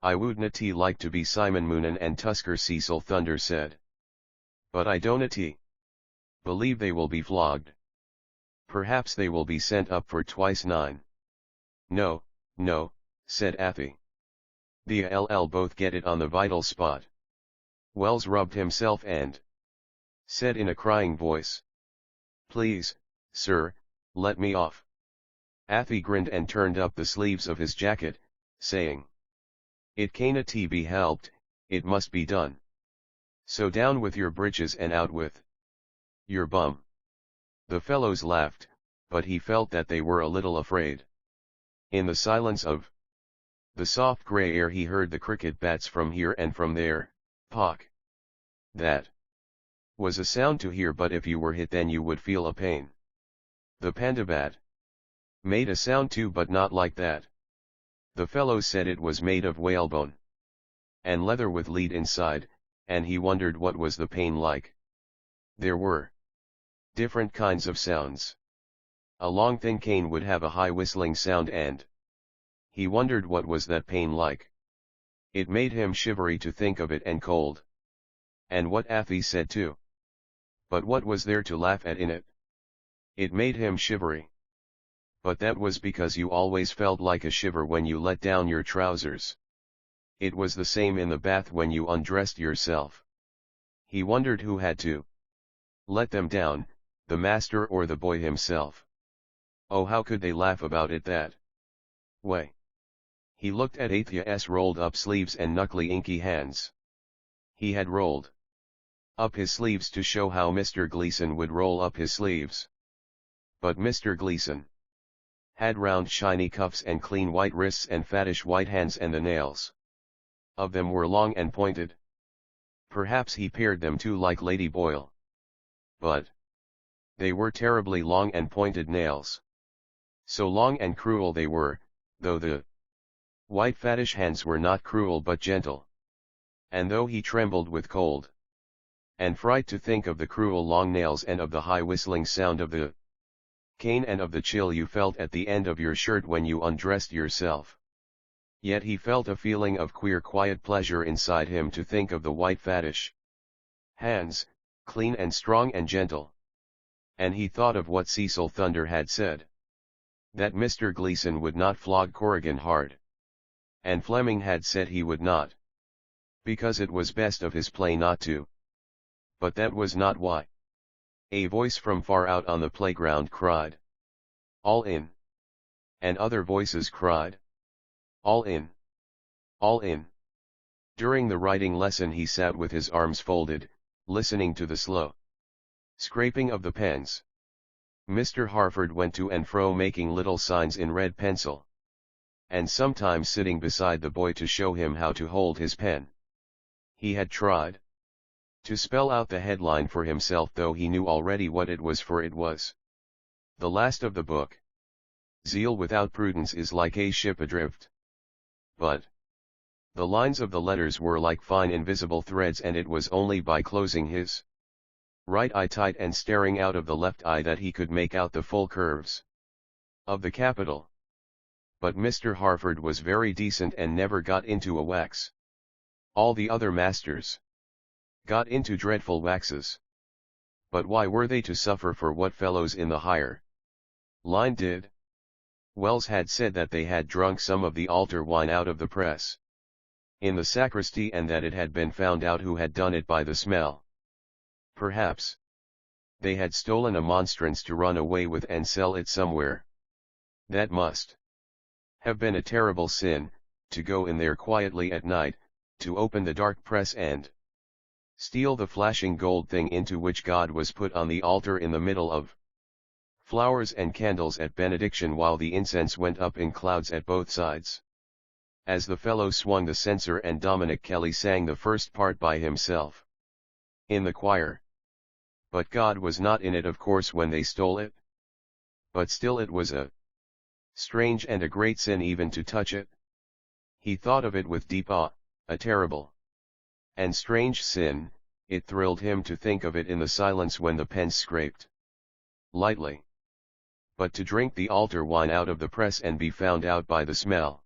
"I wouldn't like to be Simon Moonan and Tusker," Cecil Thunder said. "But I don't believe they will be flogged. Perhaps they will be sent up for twice 9. No, no, said Athie. They'll both get it on the vital spot. Wells rubbed himself and said in a crying voice, "Please, sir, let me off." Athie grinned and turned up the sleeves of his jacket, saying, "It can't be helped, it must be done. So down with your breeches and out with your bum." The fellows laughed, but he felt that they were a little afraid. In the silence of the soft grey air he heard the cricket bats from here and from there, pock. That was a sound to hear, but if you were hit then you would feel a pain. The panda bat made a sound too, but not like that. The fellows said it was made of whalebone and leather with lead inside, and he wondered what was the pain like. There were different kinds of sounds. A long thin cane would have a high whistling sound, and he wondered what was that pain like. It made him shivery to think of it, and cold. And what Athie said too. But what was there to laugh at in it? It made him shivery. But that was because you always felt like a shiver when you let down your trousers. It was the same in the bath when you undressed yourself. He wondered who had to let them down, the master or the boy himself. Oh, how could they laugh about it that way? He looked at Athea's rolled up sleeves and knuckly inky hands. He had rolled up his sleeves to show how Mr. Gleason would roll up his sleeves. But Mr. Gleason had round shiny cuffs and clean white wrists and fattish white hands, and the nails of them were long and pointed. Perhaps he pared them too like Lady Boyle. But they were terribly long and pointed nails. So long and cruel they were, though the white fattish hands were not cruel but gentle. And though he trembled with cold and fright to think of the cruel long nails and of the high whistling sound of the cane and of the chill you felt at the end of your shirt when you undressed yourself, yet he felt a feeling of queer quiet pleasure inside him to think of the white fattish hands, clean and strong and gentle. And he thought of what Cecil Thunder had said, that Mr. Gleason would not flog Corrigan hard. And Fleming had said he would not, because it was best of his play not to. But that was not why. A voice from far out on the playground cried, "All in!" And other voices cried, "All in! All in!" During the writing lesson he sat with his arms folded, listening to the slow scraping of the pens. Mr. Harford went to and fro making little signs in red pencil, and sometimes sitting beside the boy to show him how to hold his pen. He had tried to spell out the headline for himself, though he knew already what it was, for it was the last of the book. Zeal without prudence is like a ship adrift. But the lines of the letters were like fine invisible threads, and it was only by closing his right eye tight and staring out of the left eye that he could make out the full curves of the capital. But Mr. Harford was very decent and never got into a wax. All the other masters got into dreadful waxes. But why were they to suffer for what fellows in the higher line did? Wells had said that they had drunk some of the altar wine out of the press in the sacristy, and that it had been found out who had done it by the smell. Perhaps they had stolen a monstrance to run away with and sell it somewhere. That must have been a terrible sin, to go in there quietly at night, to open the dark press and steal the flashing gold thing into which God was put on the altar in the middle of flowers and candles at benediction, while the incense went up in clouds at both sides. As the fellow swung the censer and Dominic Kelly sang the first part by himself in the choir. But God was not in it, of course, when they stole it. But still it was a strange and a great sin even to touch it. He thought of it with deep awe, a terrible and strange sin. It thrilled him to think of it in the silence when the pens scraped lightly. But to drink the altar wine out of the press and be found out by the smell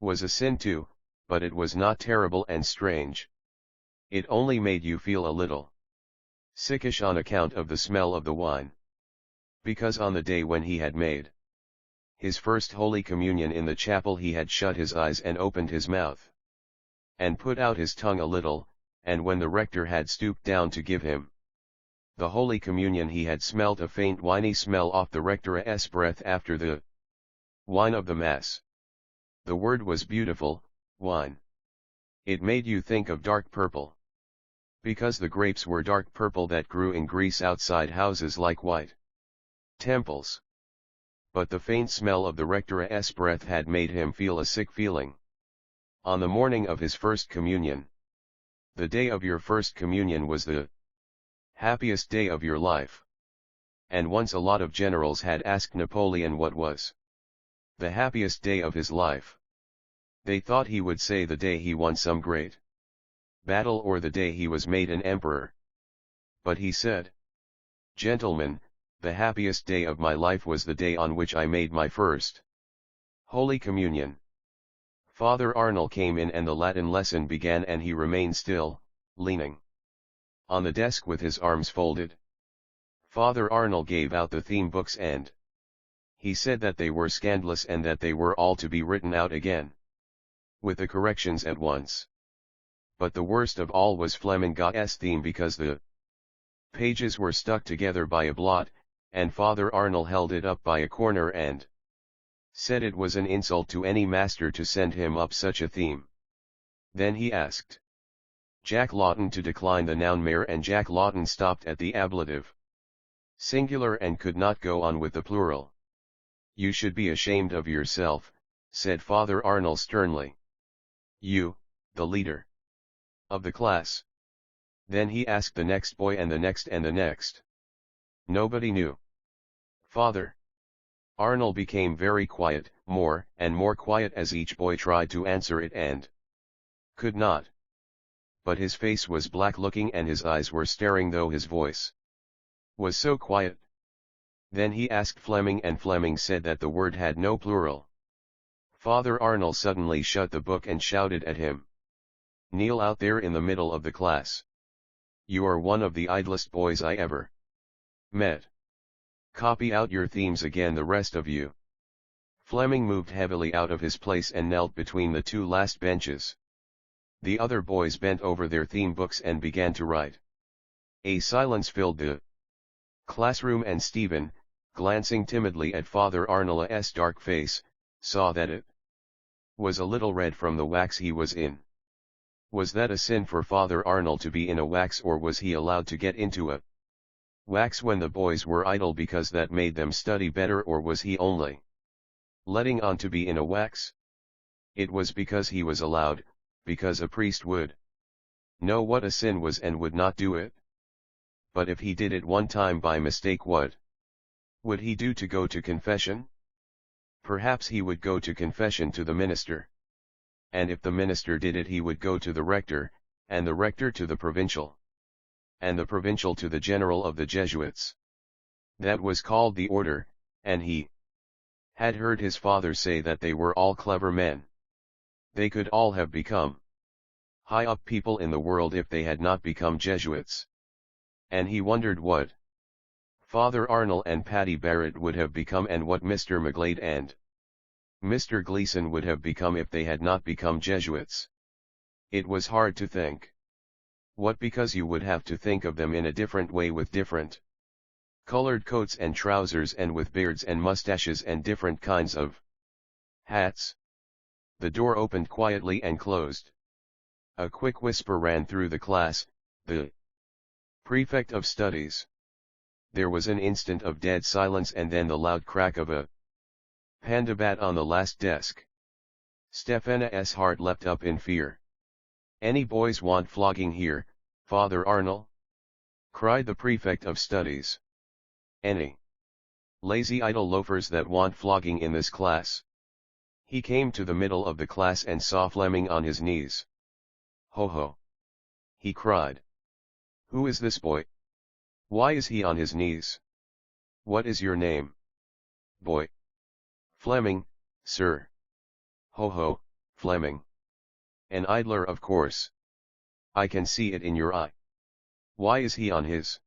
was a sin too, but it was not terrible and strange. It only made you feel a little sickish on account of the smell of the wine. Because on the day when he had made his first Holy Communion in the chapel he had shut his eyes and opened his mouth, and put out his tongue a little, and when the rector had stooped down to give him the Holy Communion he had smelt a faint winey smell off the rector's breath after the wine of the Mass. The word was beautiful, wine. It made you think of dark purple. Because the grapes were dark purple that grew in Greece outside houses like white temples. But the faint smell of the rector's breath had made him feel a sick feeling. On the morning of his first communion, the day of your first communion was the happiest day of your life. And once a lot of generals had asked Napoleon what was the happiest day of his life. They thought he would say the day he won some great battle or the day he was made an emperor. But he said, "Gentlemen, the happiest day of my life was the day on which I made my first Holy Communion." Father Arnold came in and the Latin lesson began and he remained still, leaning on the desk with his arms folded. Father Arnold gave out the theme books and he said that they were scandalous and that they were all to be written out again, with the corrections at once. But the worst of all was Fleming's theme because the pages were stuck together by a blot, and Father Arnold held it up by a corner and said it was an insult to any master to send him up such a theme. Then he asked Jack Lawton to decline the noun mare and Jack Lawton stopped at the ablative singular and could not go on with the plural. "You should be ashamed of yourself," said Father Arnold sternly. "You, the leader of the class." Then he asked the next boy and the next and the next. Nobody knew. Father Arnold became very quiet, more and more quiet as each boy tried to answer it and could not. But his face was black looking and his eyes were staring though his voice was so quiet. Then he asked Fleming and Fleming said that the word had no plural. Father Arnold suddenly shut the book and shouted at him, "Kneel out there in the middle of the class. You are one of the idlest boys I ever met. Copy out your themes again the rest of you." Fleming moved heavily out of his place and knelt between the two last benches. The other boys bent over their theme books and began to write. A silence filled the classroom and Stephen, glancing timidly at Father Arnold's dark face, saw that it was a little red from the wax he was in. Was that a sin for Father Arnold to be in a wax, or was he allowed to get into a wax when the boys were idle because that made them study better, or was he only letting on to be in a wax? It was because he was allowed, because a priest would know what a sin was and would not do it. But if he did it one time by mistake, what would he do to go to confession? Perhaps he would go to confession to the minister. And if the minister did it, he would go to the rector, and the rector to the provincial, and the provincial to the general of the Jesuits. That was called the order, and he had heard his father say that they were all clever men. They could all have become high-up people in the world if they had not become Jesuits. And he wondered what Father Arnold and Patty Barrett would have become and what Mr. McGlade and Mr. Gleason would have become if they had not become Jesuits. It was hard to think. What, because you would have to think of them in a different way with different colored coats and trousers and with beards and mustaches and different kinds of hats. The door opened quietly and closed. A quick whisper ran through the class, "The prefect of studies." There was an instant of dead silence and then the loud crack of a panda bat on the last desk. Stefana's heart leapt up in fear. "Any boys want flogging here, Father Arnold?" cried the prefect of studies. "Any lazy idle loafers that want flogging in this class?" He came to the middle of the class and saw Fleming on his knees. "Ho ho!" he cried. "Who is this boy? Why is he on his knees? What is your name, boy?" "Fleming, sir." "Ho ho, Fleming. An idler, of course. I can see it in your eye. Why is he on his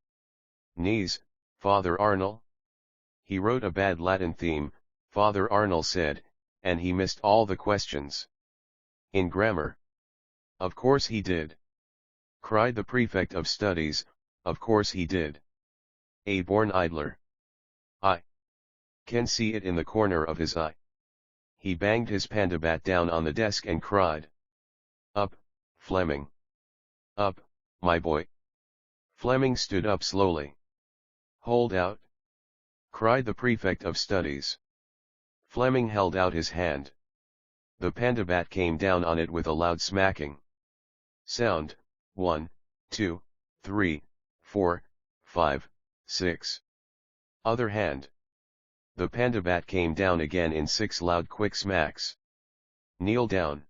knees, Father Arnold?" He wrote a bad Latin theme, Father Arnold said, and he missed all the questions. In grammar. Of course he did. Cried the prefect of studies, of course he did. A born idler. I can see it in the corner of his eye. He banged his pandabat down on the desk and cried. Up, Fleming. Up, my boy. Fleming stood up slowly. Hold out. Cried the prefect of studies. Fleming held out his hand. The pandabat came down on it with a loud smacking sound. 1, 2, 3, 4, 5, 6. Other hand. The pandabat came down again in 6 loud quick smacks. Kneel down.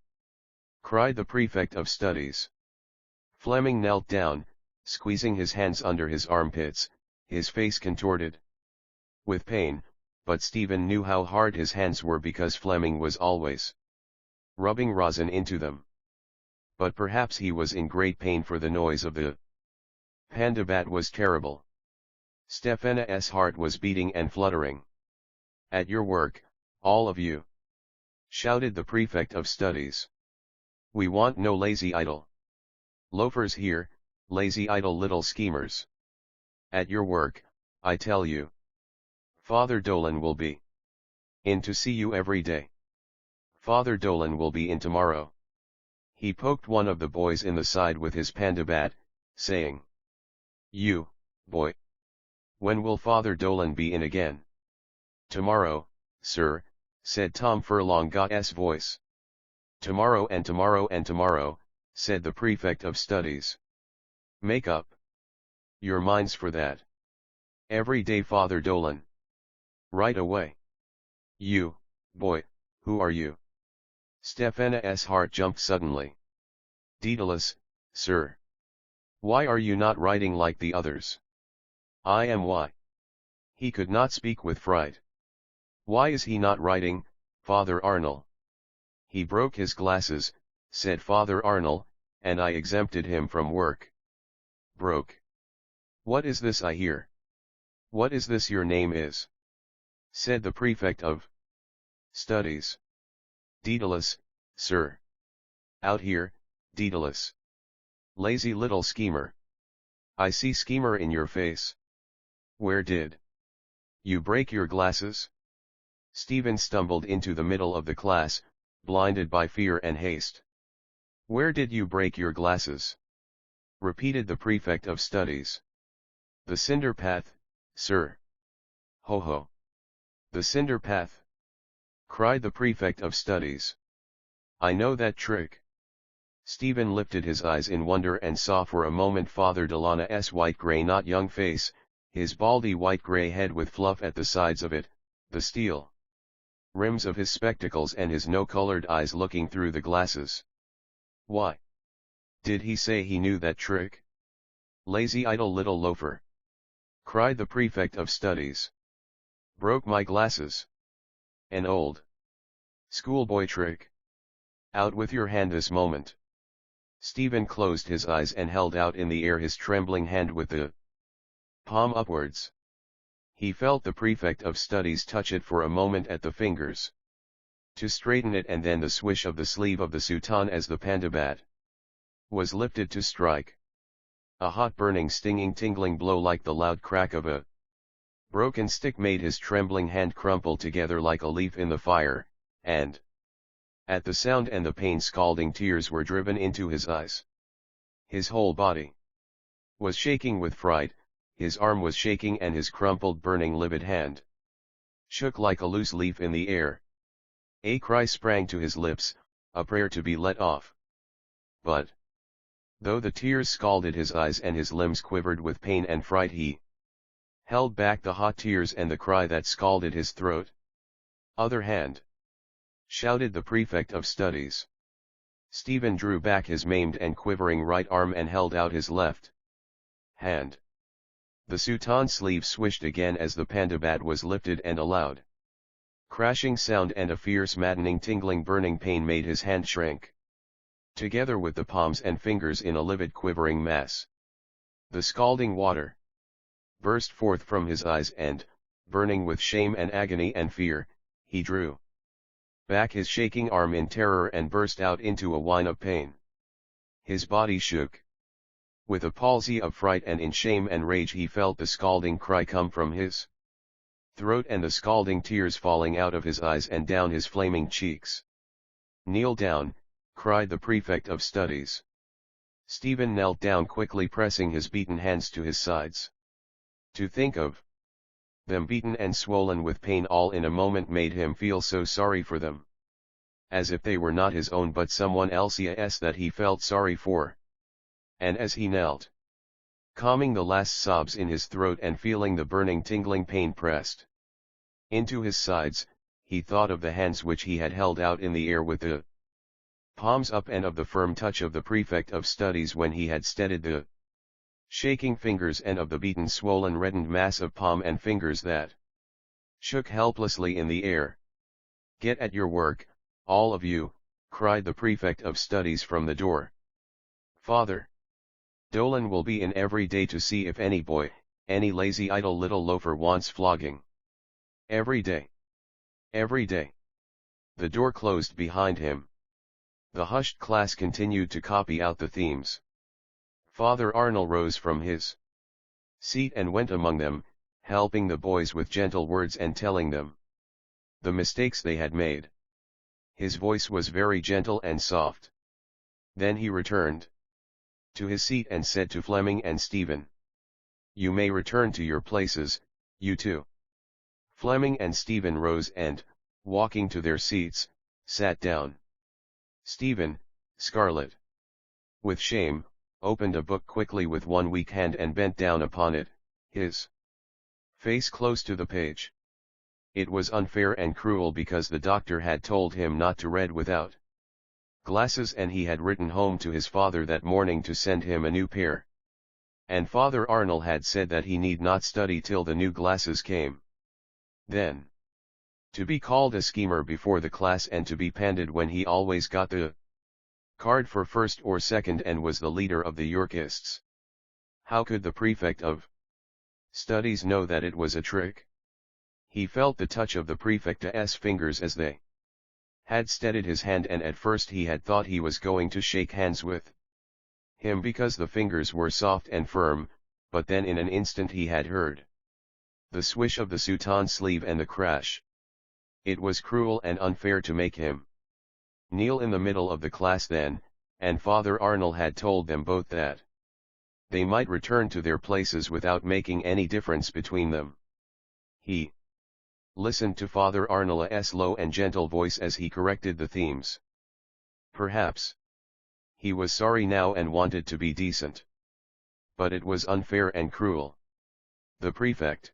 Cried the prefect of studies. Fleming knelt down, squeezing his hands under his armpits, his face contorted with pain, but Stephen knew how hard his hands were because Fleming was always rubbing rosin into them. But perhaps he was in great pain for the noise of the pandabat was terrible. Stefana's heart was beating and fluttering. At your work, all of you! Shouted the prefect of studies. We want no lazy idle loafers here, lazy idle little schemers. At your work, I tell you. Father Dolan will be in to see you every day. Father Dolan will be in tomorrow. He poked one of the boys in the side with his pandabat, saying, You, boy. When will Father Dolan be in again? Tomorrow, sir, said Tom Furlong-Gott's voice. Tomorrow and tomorrow and tomorrow, said the prefect of studies. Make up your minds for that. Every day Father Dolan. Right away. You, boy, who are you? Stefana's heart jumped suddenly. Daedalus, sir. Why are you not writing like the others? I am why. He could not speak with fright. Why is he not writing, Father Arnold? He broke his glasses, said Father Arnold, and I exempted him from work. Broke. What is this I hear? What is this your name is? Said the prefect of studies. Daedalus, sir. Out here, Daedalus. Lazy little schemer. I see schemer in your face. Where did you break your glasses? Stephen stumbled into the middle of the class, blinded by fear and haste. Where did you break your glasses? Repeated the prefect of studies. The cinder path, sir. Ho ho. The cinder path. Cried the prefect of studies. I know that trick. Stephen lifted his eyes in wonder and saw for a moment Father Delana's white-grey not young face, his baldy white-grey head with fluff at the sides of it, the steel rims of his spectacles and his no-colored eyes looking through the glasses. Why? Did he say he knew that trick? Lazy idle little loafer. Cried the prefect of studies. Broke my glasses. An old schoolboy trick. Out with your hand this moment. Stephen closed his eyes and held out in the air his trembling hand with the palm upwards. He felt the prefect of studies touch it for a moment at the fingers, to straighten it, and then the swish of the sleeve of the soutane as the pandabat was lifted to strike. A hot burning stinging tingling blow like the loud crack of a broken stick made his trembling hand crumple together like a leaf in the fire, and at the sound and the pain scalding tears were driven into his eyes. His whole body was shaking with fright, his arm was shaking and his crumpled burning livid hand shook like a loose leaf in the air. A cry sprang to his lips, a prayer to be let off. But though the tears scalded his eyes and his limbs quivered with pain and fright, he held back the hot tears and the cry that scalded his throat. Other hand! Shouted the prefect of studies. Stephen drew back his maimed and quivering right arm and held out his left hand. The soutane sleeve swished again as the pandabat was lifted, and a loud crashing sound and a fierce maddening tingling burning pain made his hand shrink together with the palms and fingers in a livid quivering mass. The scalding water burst forth from his eyes and, burning with shame and agony and fear, he drew back his shaking arm in terror and burst out into a whine of pain. His body shook. With a palsy of fright and in shame and rage he felt the scalding cry come from his throat and the scalding tears falling out of his eyes and down his flaming cheeks. "Kneel down," cried the prefect of studies. Stephen knelt down quickly, pressing his beaten hands to his sides. To think of them beaten and swollen with pain all in a moment made him feel so sorry for them. As if they were not his own but someone else's that he felt sorry for. And as he knelt, calming the last sobs in his throat and feeling the burning tingling pain pressed into his sides, he thought of the hands which he had held out in the air with the palms up and of the firm touch of the prefect of studies when he had steadied the shaking fingers and of the beaten swollen reddened mass of palm and fingers that shook helplessly in the air. "Get at your work, all of you," cried the prefect of studies from the door. "Father Dolan will be in every day to see if any boy, any lazy idle little loafer wants flogging. Every day. Every day." The door closed behind him. The hushed class continued to copy out the themes. Father Arnold rose from his seat and went among them, helping the boys with gentle words and telling them the mistakes they had made. His voice was very gentle and soft. Then he returned to his seat and said to Fleming and Stephen, "You may return to your places, you two." Fleming and Stephen rose and, walking to their seats, sat down. Stephen, scarlet with shame, opened a book quickly with one weak hand and bent down upon it, his face close to the page. It was unfair and cruel because the doctor had told him not to read without glasses and he had written home to his father that morning to send him a new pair. And Father Arnold had said that he need not study till the new glasses came. Then, to be called a schemer before the class and to be panded when he always got the card for first or second and was the leader of the Yorkists. How could the prefect of studies know that it was a trick? He felt the touch of the prefect's fingers as they had steadied his hand, and at first he had thought he was going to shake hands with him because the fingers were soft and firm, but then in an instant he had heard the swish of the soutane sleeve and the crash. It was cruel and unfair to make him kneel in the middle of the class then, and Father Arnold had told them both that they might return to their places without making any difference between them. He listened to Father Arnold's low and gentle voice as he corrected the themes. Perhaps he was sorry now and wanted to be decent. But it was unfair and cruel. The prefect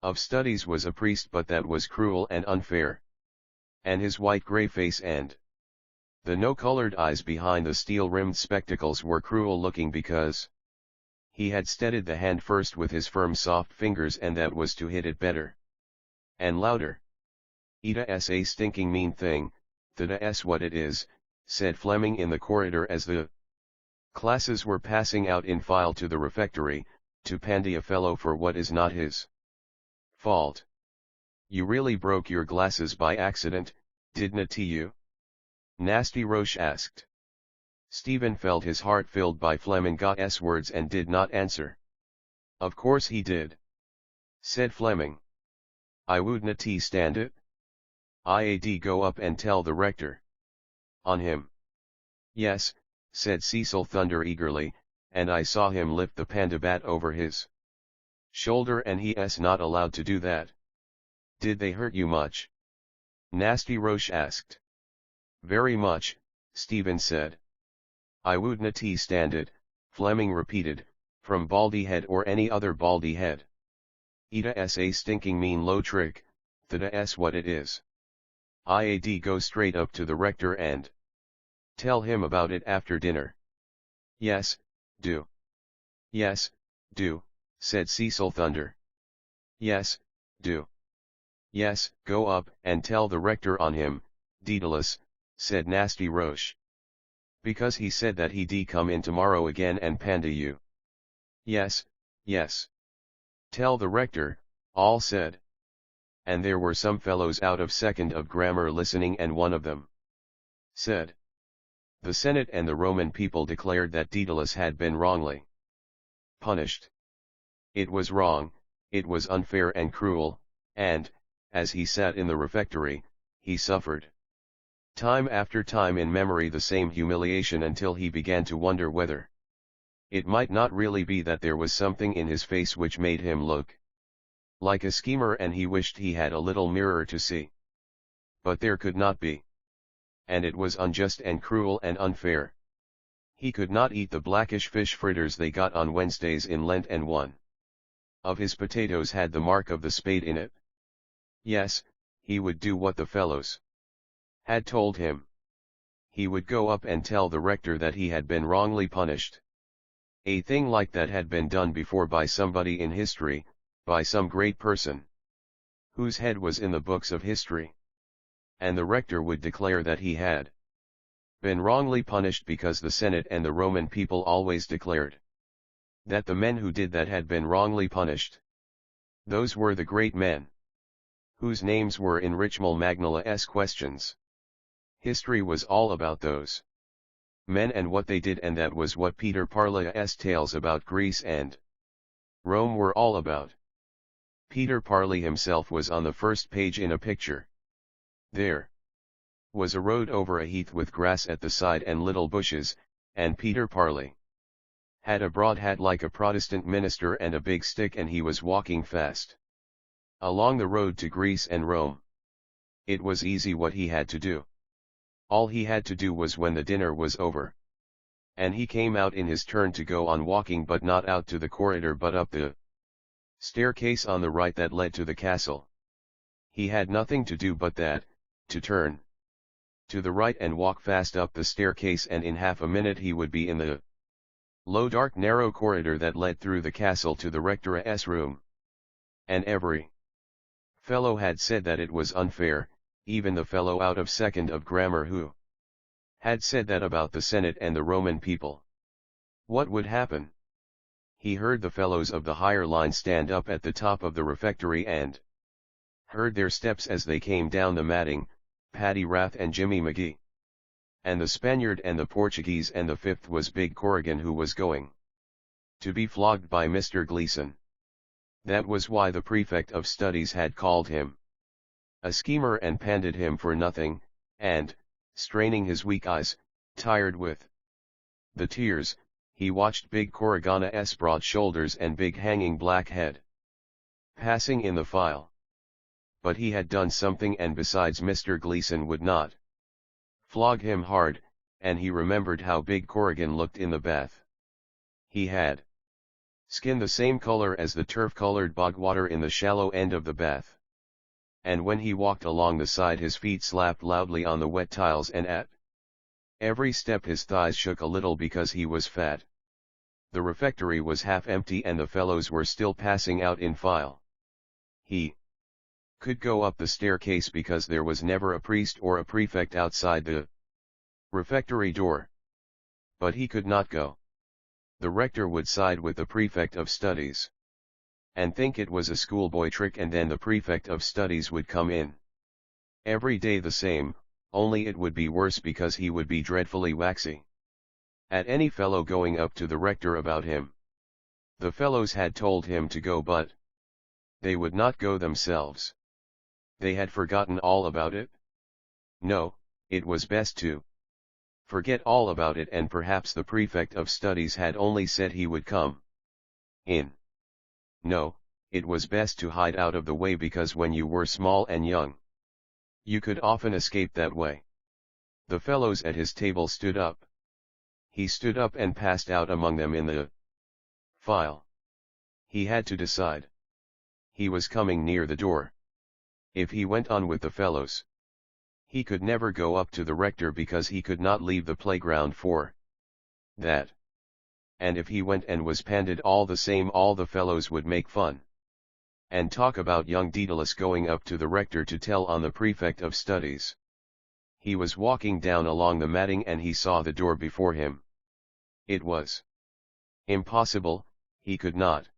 of studies was a priest, but that was cruel and unfair. And his white-gray face and the no-colored eyes behind the steel-rimmed spectacles were cruel-looking because he had steadied the hand first with his firm soft fingers, and that was to hit it better and louder. "It's a stinking mean thing, that's what it is," said Fleming in the corridor as the classes were passing out in file to the refectory, "to pandy a fellow for what is not his fault. You really broke your glasses by accident, didn't you?" Nasty Roche asked. Stephen felt his heart filled by Fleming's words and did not answer. "Of course he did," said Fleming. "I wouldn't stand it. I'd go up and tell the rector on him." "Yes," said Cecil Thunder eagerly, "and I saw him lift the panda bat over his shoulder, and he's not allowed to do that." "Did they hurt you much?" Nasty Roche asked. "Very much," Stephen said. "I wouldn't stand it," Fleming repeated, "from Baldy Head or any other Baldy Head. It's a stinking mean low trick, that's what it is. I'd go straight up to the rector and tell him about it after dinner." "Yes, do." "Yes, do," said Cecil Thunder. "Yes, do." "Yes, go up and tell the rector on him, Daedalus," said Nasty Roche. "Because he said that he'd come in tomorrow again and panda you." "Yes, yes. Tell the rector," all said. and there were some fellows out of second of grammar listening, and one of them said, "The Senate and the Roman people declared that Daedalus had been wrongly punished. It was wrong, it was unfair and cruel, and, as he sat in the refectory, he suffered time after time in memory the same humiliation, until he began to wonder whether it might not really be that there was something in his face which made him look like a schemer, and he wished he had a little mirror to see. But there could not be. And it was unjust and cruel and unfair. He could not eat the blackish fish fritters they got on Wednesdays in Lent, and one of his potatoes had the mark of the spade in it. Yes, he would do what the fellows had told him. He would go up and tell the rector that he had been wrongly punished. A thing like that had been done before by somebody in history, by some great person whose head was in the books of history. And the rector would declare that he had been wrongly punished, because the Senate and the Roman people always declared that the men who did that had been wrongly punished. Those were the great men whose names were in Richmal Magna's questions. History was all about those men and what they did, and that was what Peter Parley's tales about Greece and Rome were all about. Peter Parley himself was on the first page in a picture. There was a road over a heath with grass at the side and little bushes, and Peter Parley had a broad hat like a Protestant minister and a big stick, and he was walking fast along the road to Greece and Rome. It was easy what he had to do. All he had to do was, when the dinner was over, and he came out in his turn, to go on walking, but not out to the corridor but up the staircase on the right that led to the castle. He had nothing to do but that, to turn to the right and walk fast up the staircase, and in half a minute he would be in the low dark narrow corridor that led through the castle to the rector's room. And every fellow had said that it was unfair, even the fellow out of second of grammar who had said that about the Senate and the Roman people. What would happen? He heard the fellows of the higher line stand up at the top of the refectory, and heard their steps as they came down the matting, Paddy Rath and Jimmy McGee. And the Spaniard and the Portuguese, and the fifth was Big Corrigan, who was going to be flogged by Mr. Gleason. That was why the prefect of studies had called him a schemer and panted him for nothing, and, straining his weak eyes, tired with the tears, he watched Big Corrigan's broad shoulders and big hanging black head passing in the file. But he had done something, and besides, Mr. Gleason would not flog him hard, and he remembered how Big Corrigan looked in the bath. He had skin the same color as the turf-colored bog water in the shallow end of the bath. And when he walked along the side, his feet slapped loudly on the wet tiles, and at every step his thighs shook a little because he was fat. The refectory was half empty, and the fellows were still passing out in file. He could go up the staircase because there was never a priest or a prefect outside the refectory door. But he could not go. The rector would side with the prefect of studies and think it was a schoolboy trick, and then the prefect of studies would come in every day the same, only it would be worse because he would be dreadfully waxy at any fellow going up to the rector about him. The fellows had told him to go, but they would not go themselves. They had forgotten all about it. No, it was best to forget all about it, and perhaps the prefect of studies had only said he would come in. No, it was best to hide out of the way, because when you were small and young, you could often escape that way. The fellows at his table stood up. He stood up and passed out among them in the file. He had to decide. He was coming near the door. If he went on with the fellows, he could never go up to the rector, because he could not leave the playground for that. And if he went and was panted all the same, all the fellows would make fun and talk about young Daedalus going up to the rector to tell on the prefect of studies. He was walking down along the matting, and he saw the door before him. It was impossible, he could not.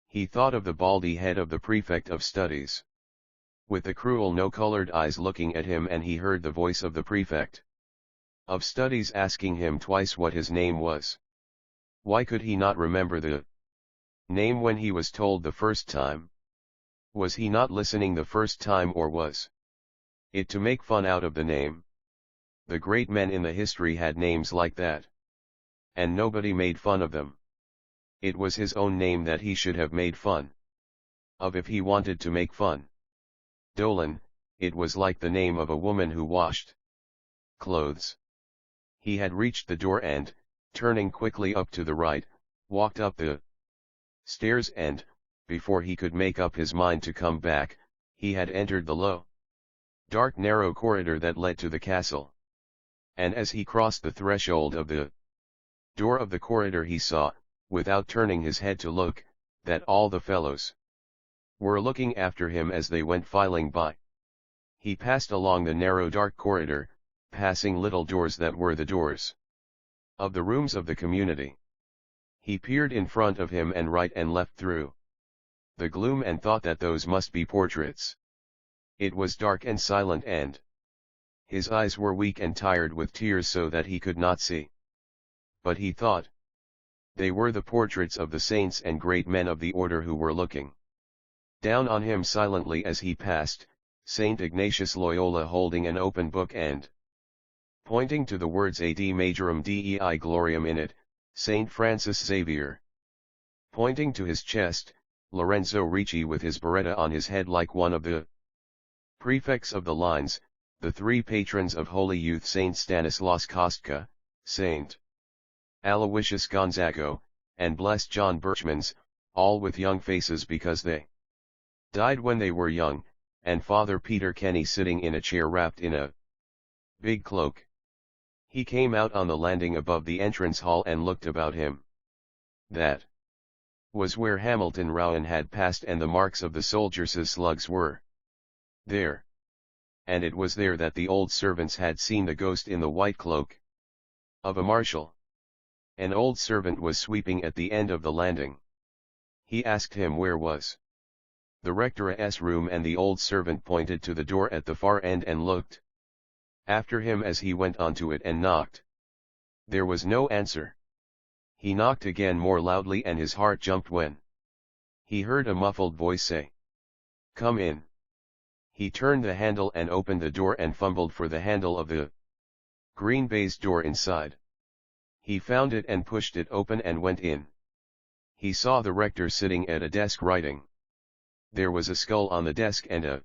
He thought of the baldy head of the prefect of studies. with the cruel no-colored eyes looking at him, and he heard the voice of the prefect of studies asking him twice what his name was. Why could he not remember the name when he was told the first time? Was he not listening the first time, or was it to make fun out of the name? The great men in the history had names like that, and nobody made fun of them. It was his own name that he should have made fun of if he wanted to make fun. Dolan, it was like the name of a woman who washed clothes. He had reached the door and, turning quickly up to the right, walked up the stairs and, before he could make up his mind to come back, he had entered the low, dark narrow corridor that led to the castle. And as he crossed the threshold of the door of the corridor, he saw, without turning his head to look, that all the fellows were looking after him as they went filing by. He passed along the narrow dark corridor, passing little doors that were the doors of the rooms of the community. He peered in front of him and right and left through the gloom and thought that those must be portraits. It was dark and silent, and his eyes were weak and tired with tears so that he could not see. But he thought they were the portraits of the saints and great men of the order who were looking down on him silently as he passed, Saint Ignatius Loyola holding an open book and pointing to the words Ad Majorem Dei Gloriam in it, Saint Francis Xavier pointing to his chest, Lorenzo Ricci with his beretta on his head like one of the prefects of the lines, the three patrons of holy youth Saint Stanislaus Kostka, Saint Aloysius Gonzago, and Blessed John Birchmans, all with young faces because they died when they were young, and Father Peter Kenny sitting in a chair wrapped in a big cloak. He came out on the landing above the entrance hall and looked about him. That was where Hamilton Rowan had passed, and the marks of the soldiers' slugs were there. And it was there that the old servants had seen the ghost in the white cloak of a marshal. An old servant was sweeping at the end of the landing. He asked him where was the rector's room, and the old servant pointed to the door at the far end and looked after him as he went onto it and knocked. There was no answer. He knocked again more loudly, and his heart jumped when he heard a muffled voice say, "Come in." He turned the handle and opened the door and fumbled for the handle of the green baize door inside. He found it and pushed it open and went in. He saw the rector sitting at a desk writing. There was a skull on the desk and a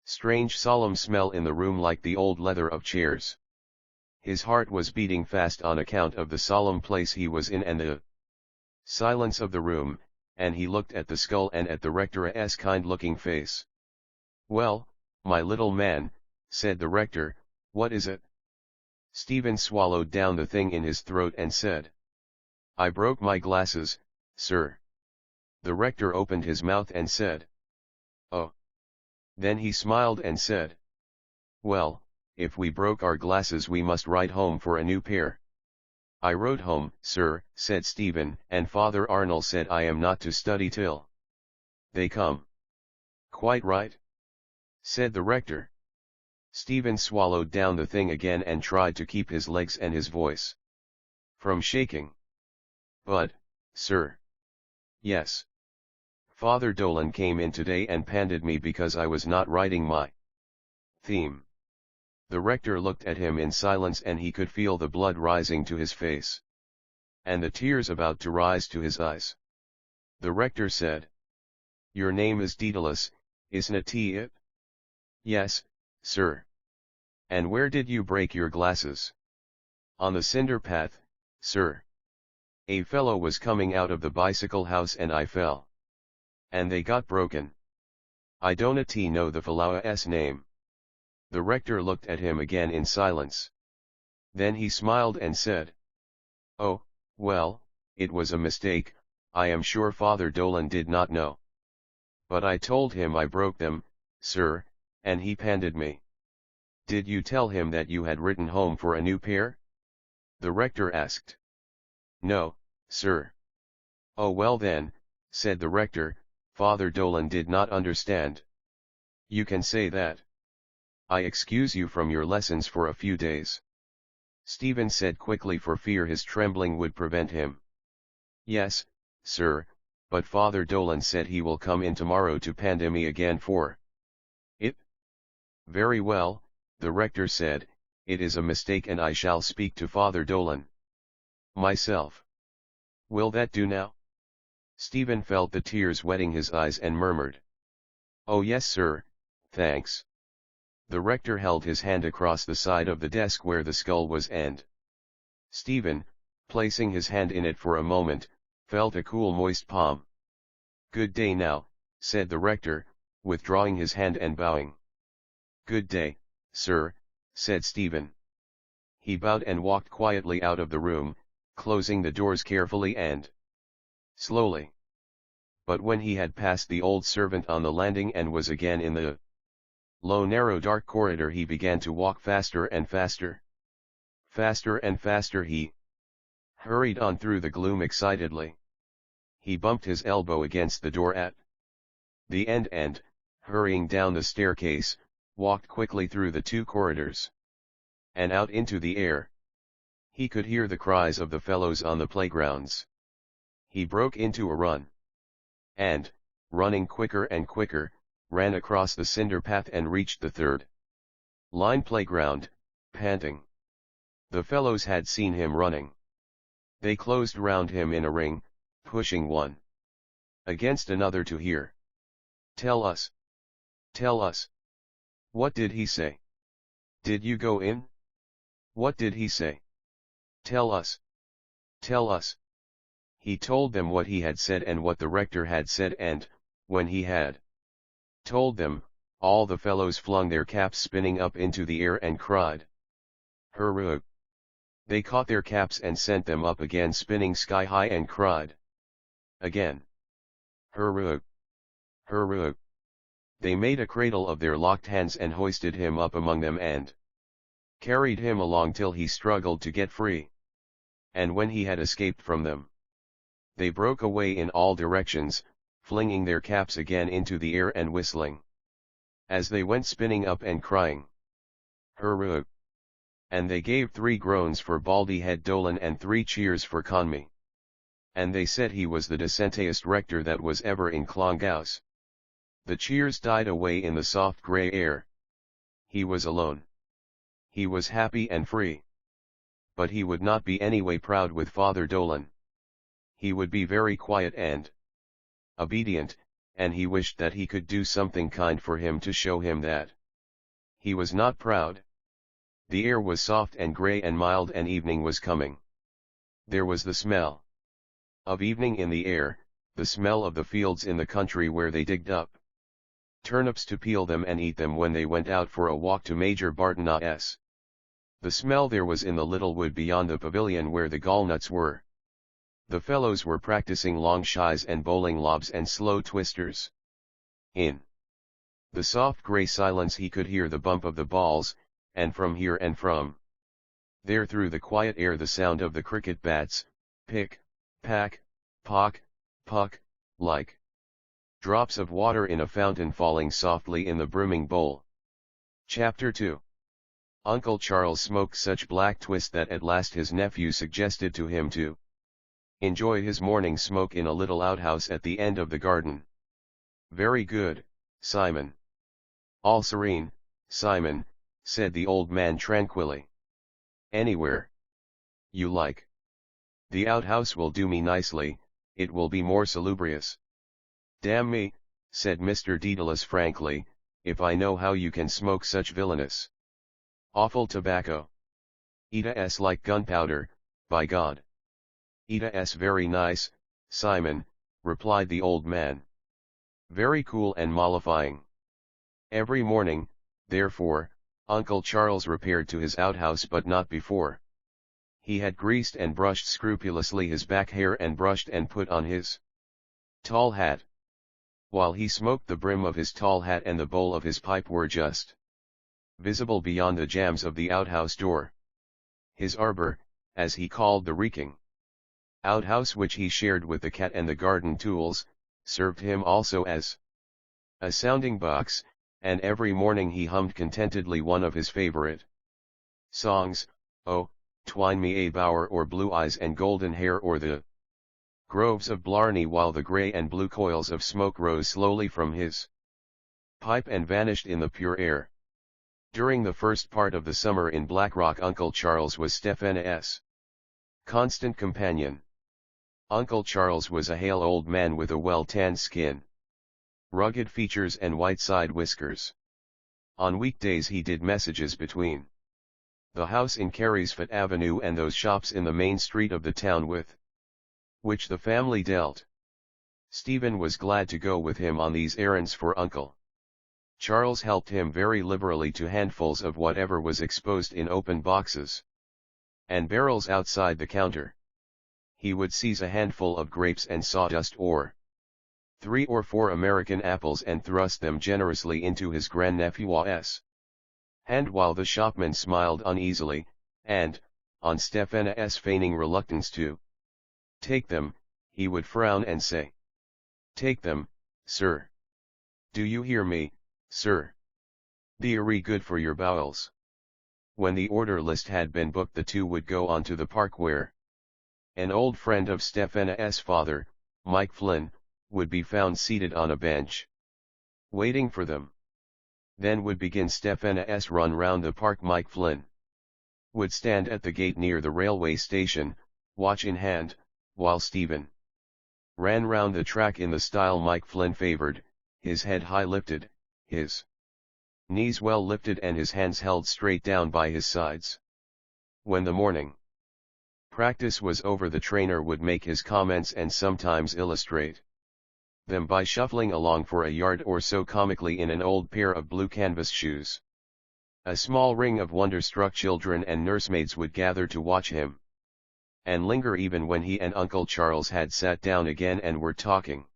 strange solemn smell in the room like the old leather of chairs. His heart was beating fast on account of the solemn place he was in and the silence of the room, and he looked at the skull and at the rector's kind-looking face. "Well, my little man," said the rector, "what is it?" Stephen swallowed down the thing in his throat and said, "I broke my glasses, sir." The rector opened his mouth and said, "Oh." Then he smiled and said, "Well, if we broke our glasses we must write home for a new pair." "I wrote home, sir," said Stephen, "and Father Arnold said I am not to study till they come." "Quite right," said the rector. Stephen swallowed down the thing again and tried to keep his legs and his voice from shaking. "But, sir." "Yes. Father Dolan came in today and panted me because I was not writing my theme." The rector looked at him in silence, and he could feel the blood rising to his face, and the tears about to rise to his eyes. The rector said, "Your name is Daedalus, isn't it?" "Yes, sir." "And where did you break your glasses?" "On the cinder path, sir. A fellow was coming out of the bicycle house and I fell. And they got broken. I don't know the fellow's name." The rector looked at him again in silence. Then he smiled and said, "Oh, well, it was a mistake, I am sure Father Dolan did not know. But I told him I broke them, sir, and he panted me." "Did you tell him that you had written home for a new pair?" the rector asked. "No, sir." "Oh well then," said the rector, "Father Dolan did not understand." You can say that. I excuse you from your lessons for a few days. Stephen said quickly for fear his trembling would prevent him. Yes, sir, but Father Dolan said he will come in tomorrow to pandemy again for it. Very well, the rector said, it is a mistake and I shall speak to Father Dolan myself. Will that do now? Stephen felt the tears wetting his eyes and murmured. Oh yes sir, thanks. The rector held his hand across the side of the desk where the skull was and Stephen, placing his hand in it for a moment, felt a cool moist palm. Good day now, said the rector, withdrawing his hand and bowing. Good day, sir, said Stephen. He bowed and walked quietly out of the room, closing the doors carefully and slowly. But when he had passed the old servant on the landing and was again in the low narrow dark corridor, he began to walk faster and faster. Faster and faster he hurried on through the gloom excitedly. He bumped his elbow against the door at the end and, hurrying down the staircase, walked quickly through the two corridors and out into the air. He could hear the cries of the fellows on the playgrounds. He broke into a run and, running quicker and quicker, ran across the cinder path and reached the third line playground, panting. The fellows had seen him running. They closed round him in a ring, pushing one against another to hear. Tell us. Tell us. What did he say? Did you go in? What did he say? Tell us. Tell us. He told them what he had said and what the rector had said, and, when he had told them, all the fellows flung their caps spinning up into the air and cried, Hurrah! They caught their caps and sent them up again spinning sky high and cried again, Hurrah! Hurrah! They made a cradle of their locked hands and hoisted him up among them and carried him along till he struggled to get free. And when he had escaped from them, they broke away in all directions, flinging their caps again into the air and whistling as they went spinning up and crying, Hurrah! And they gave 3 groans for Baldy Head Dolan and 3 cheers for Conmee. And they said he was the decentest rector that was ever in Clongowes. The cheers died away in the soft grey air. He was alone. He was happy and free. But he would not be anyway proud with Father Dolan. He would be very quiet and obedient, and he wished that he could do something kind for him to show him that he was not proud. The air was soft and grey and mild and evening was coming. There was the smell of evening in the air, the smell of the fields in the country where they digged up turnips to peel them and eat them when they went out for a walk to Major Barton's. The smell there was in the little wood beyond the pavilion where the gallnuts were. The fellows were practicing long shies and bowling lobs and slow twisters. In the soft grey silence he could hear the bump of the balls, and from here and from there through the quiet air the sound of the cricket bats, pick, pack, pock, puck, like drops of water in a fountain falling softly in the brimming bowl. Chapter 2. Uncle Charles smoked such black twist that at last his nephew suggested to him to enjoy his morning smoke in a little outhouse at the end of the garden. Very good, Simon. All serene, Simon, said the old man tranquilly. Anywhere you like. The outhouse will do me nicely, it will be more salubrious. Damn me, said Mr. Dedalus frankly, if I know how you can smoke such villainous, awful tobacco. It's like gunpowder, by God. It's very nice, Simon, replied the old man. Very cool and mollifying. Every morning, therefore, Uncle Charles repaired to his outhouse, but not before. He had greased and brushed scrupulously his back hair and brushed and put on his tall hat. While he smoked, the brim of his tall hat and the bowl of his pipe were just visible beyond the jambs of the outhouse door. His arbor, as he called the reeking outhouse which he shared with the cat and the garden tools, served him also as a sounding box, and every morning he hummed contentedly one of his favorite songs, "Oh, twine me a bower or blue eyes and golden hair or the groves of Blarney," while the grey and blue coils of smoke rose slowly from his pipe and vanished in the pure air. During the first part of the summer in Blackrock, Uncle Charles was Stephena's constant companion. Uncle Charles was a hale old man with a well-tanned skin, rugged features and white side whiskers. On weekdays he did messages between the house in Carysfort Avenue and those shops in the main street of the town with which the family dealt. Stephen was glad to go with him on these errands, for Uncle Charles helped him very liberally to handfuls of whatever was exposed in open boxes and barrels outside the counter. He would seize a handful of grapes and sawdust or 3 or 4 American apples and thrust them generously into his grandnephew's hand, while the shopman smiled uneasily, and, on Stephena's feigning reluctance to take them, he would frown and say, "Take them, sir. Do you hear me, sir? They're good for your bowels." When the order list had been booked, the two would go on to the park, where an old friend of Stephena's father, Mike Flynn, would be found seated on a bench, waiting for them. Then would begin Stephena's run round the park. Mike Flynn would stand at the gate near the railway station, watch in hand, while Stephen ran round the track in the style Mike Flynn favored, his head high lifted, his knees well lifted and his hands held straight down by his sides. When the morning practice was over, the trainer would make his comments and sometimes illustrate them by shuffling along for a yard or so comically in an old pair of blue canvas shoes. A small ring of wonder-struck children and nursemaids would gather to watch him, and linger even when he and Uncle Charles had sat down again and were talking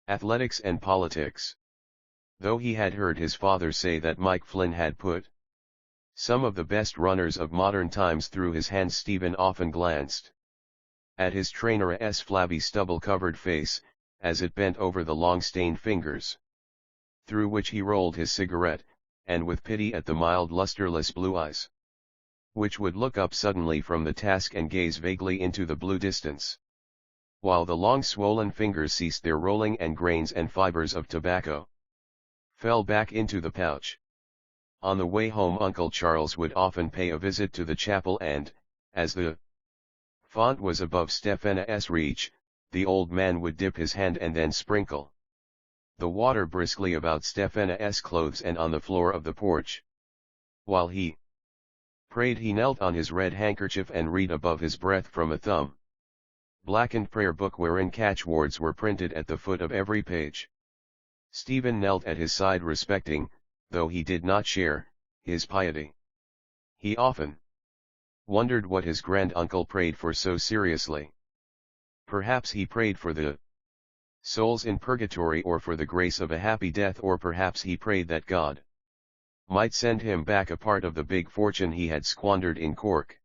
athletics and politics. Though he had heard his father say that Mike Flynn had put some of the best runners of modern times through his hands, Stephen often glanced at his trainer's flabby stubble-covered face, as it bent over the long stained fingers, through which he rolled his cigarette, and with pity at the mild lusterless blue eyes, which would look up suddenly from the task and gaze vaguely into the blue distance, while the long swollen fingers ceased their rolling and grains and fibers of tobacco fell back into the pouch. On the way home, Uncle Charles would often pay a visit to the chapel, and, as the font was above Stephena's reach, the old man would dip his hand and then sprinkle the water briskly about Stephena's clothes and on the floor of the porch. While he prayed, he knelt on his red handkerchief and read above his breath from a blackened prayer book wherein catchwords were printed at the foot of every page. Stephen knelt at his side, respecting, though he did not share, his piety. He often wondered what his grand-uncle prayed for so seriously. Perhaps he prayed for the souls in purgatory, or for the grace of a happy death, or perhaps he prayed that God might send him back a part of the big fortune he had squandered in Cork.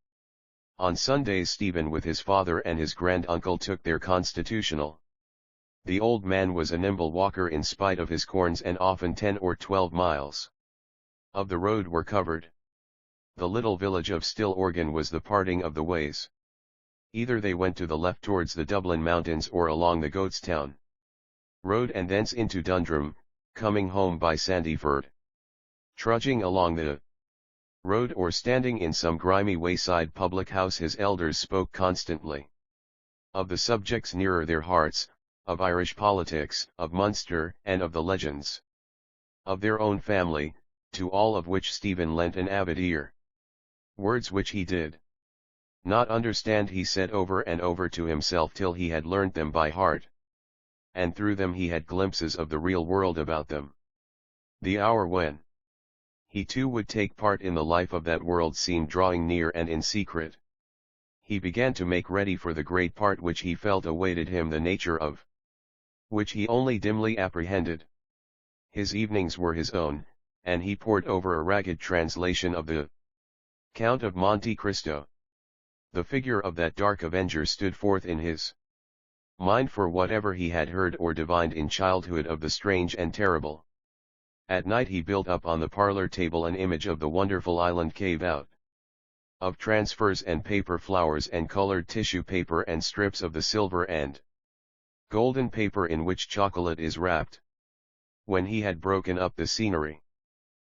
On Sundays, Stephen with his father and his grand-uncle took their constitutional. The old man was a nimble walker in spite of his corns, and often 10 or 12 miles of the road were covered. The little village of Stillorgan was the parting of the ways. Either they went to the left towards the Dublin Mountains, or along the Goatstown road and thence into Dundrum, coming home by Sandyford. Trudging along the road or standing in some grimy wayside public house, his elders spoke constantly of the subjects nearer their hearts, of Irish politics, of Munster, and of the legends of their own family, to all of which Stephen lent an avid ear. Words which he did not understand he said over and over to himself till he had learnt them by heart, and through them he had glimpses of the real world about them. The hour when he too would take part in the life of that world seemed drawing near, and in secret he began to make ready for the great part which he felt awaited him, the nature of which he only dimly apprehended. His evenings were his own, and he pored over a ragged translation of the Count of Monte Cristo. The figure of that dark avenger stood forth in his mind, for whatever he had heard or divined in childhood of the strange and terrible At night he built up on the parlor table an image of the wonderful island cave out of transfers and paper flowers and colored tissue paper and strips of the silver and golden paper in which chocolate is wrapped. When he had broken up the scenery,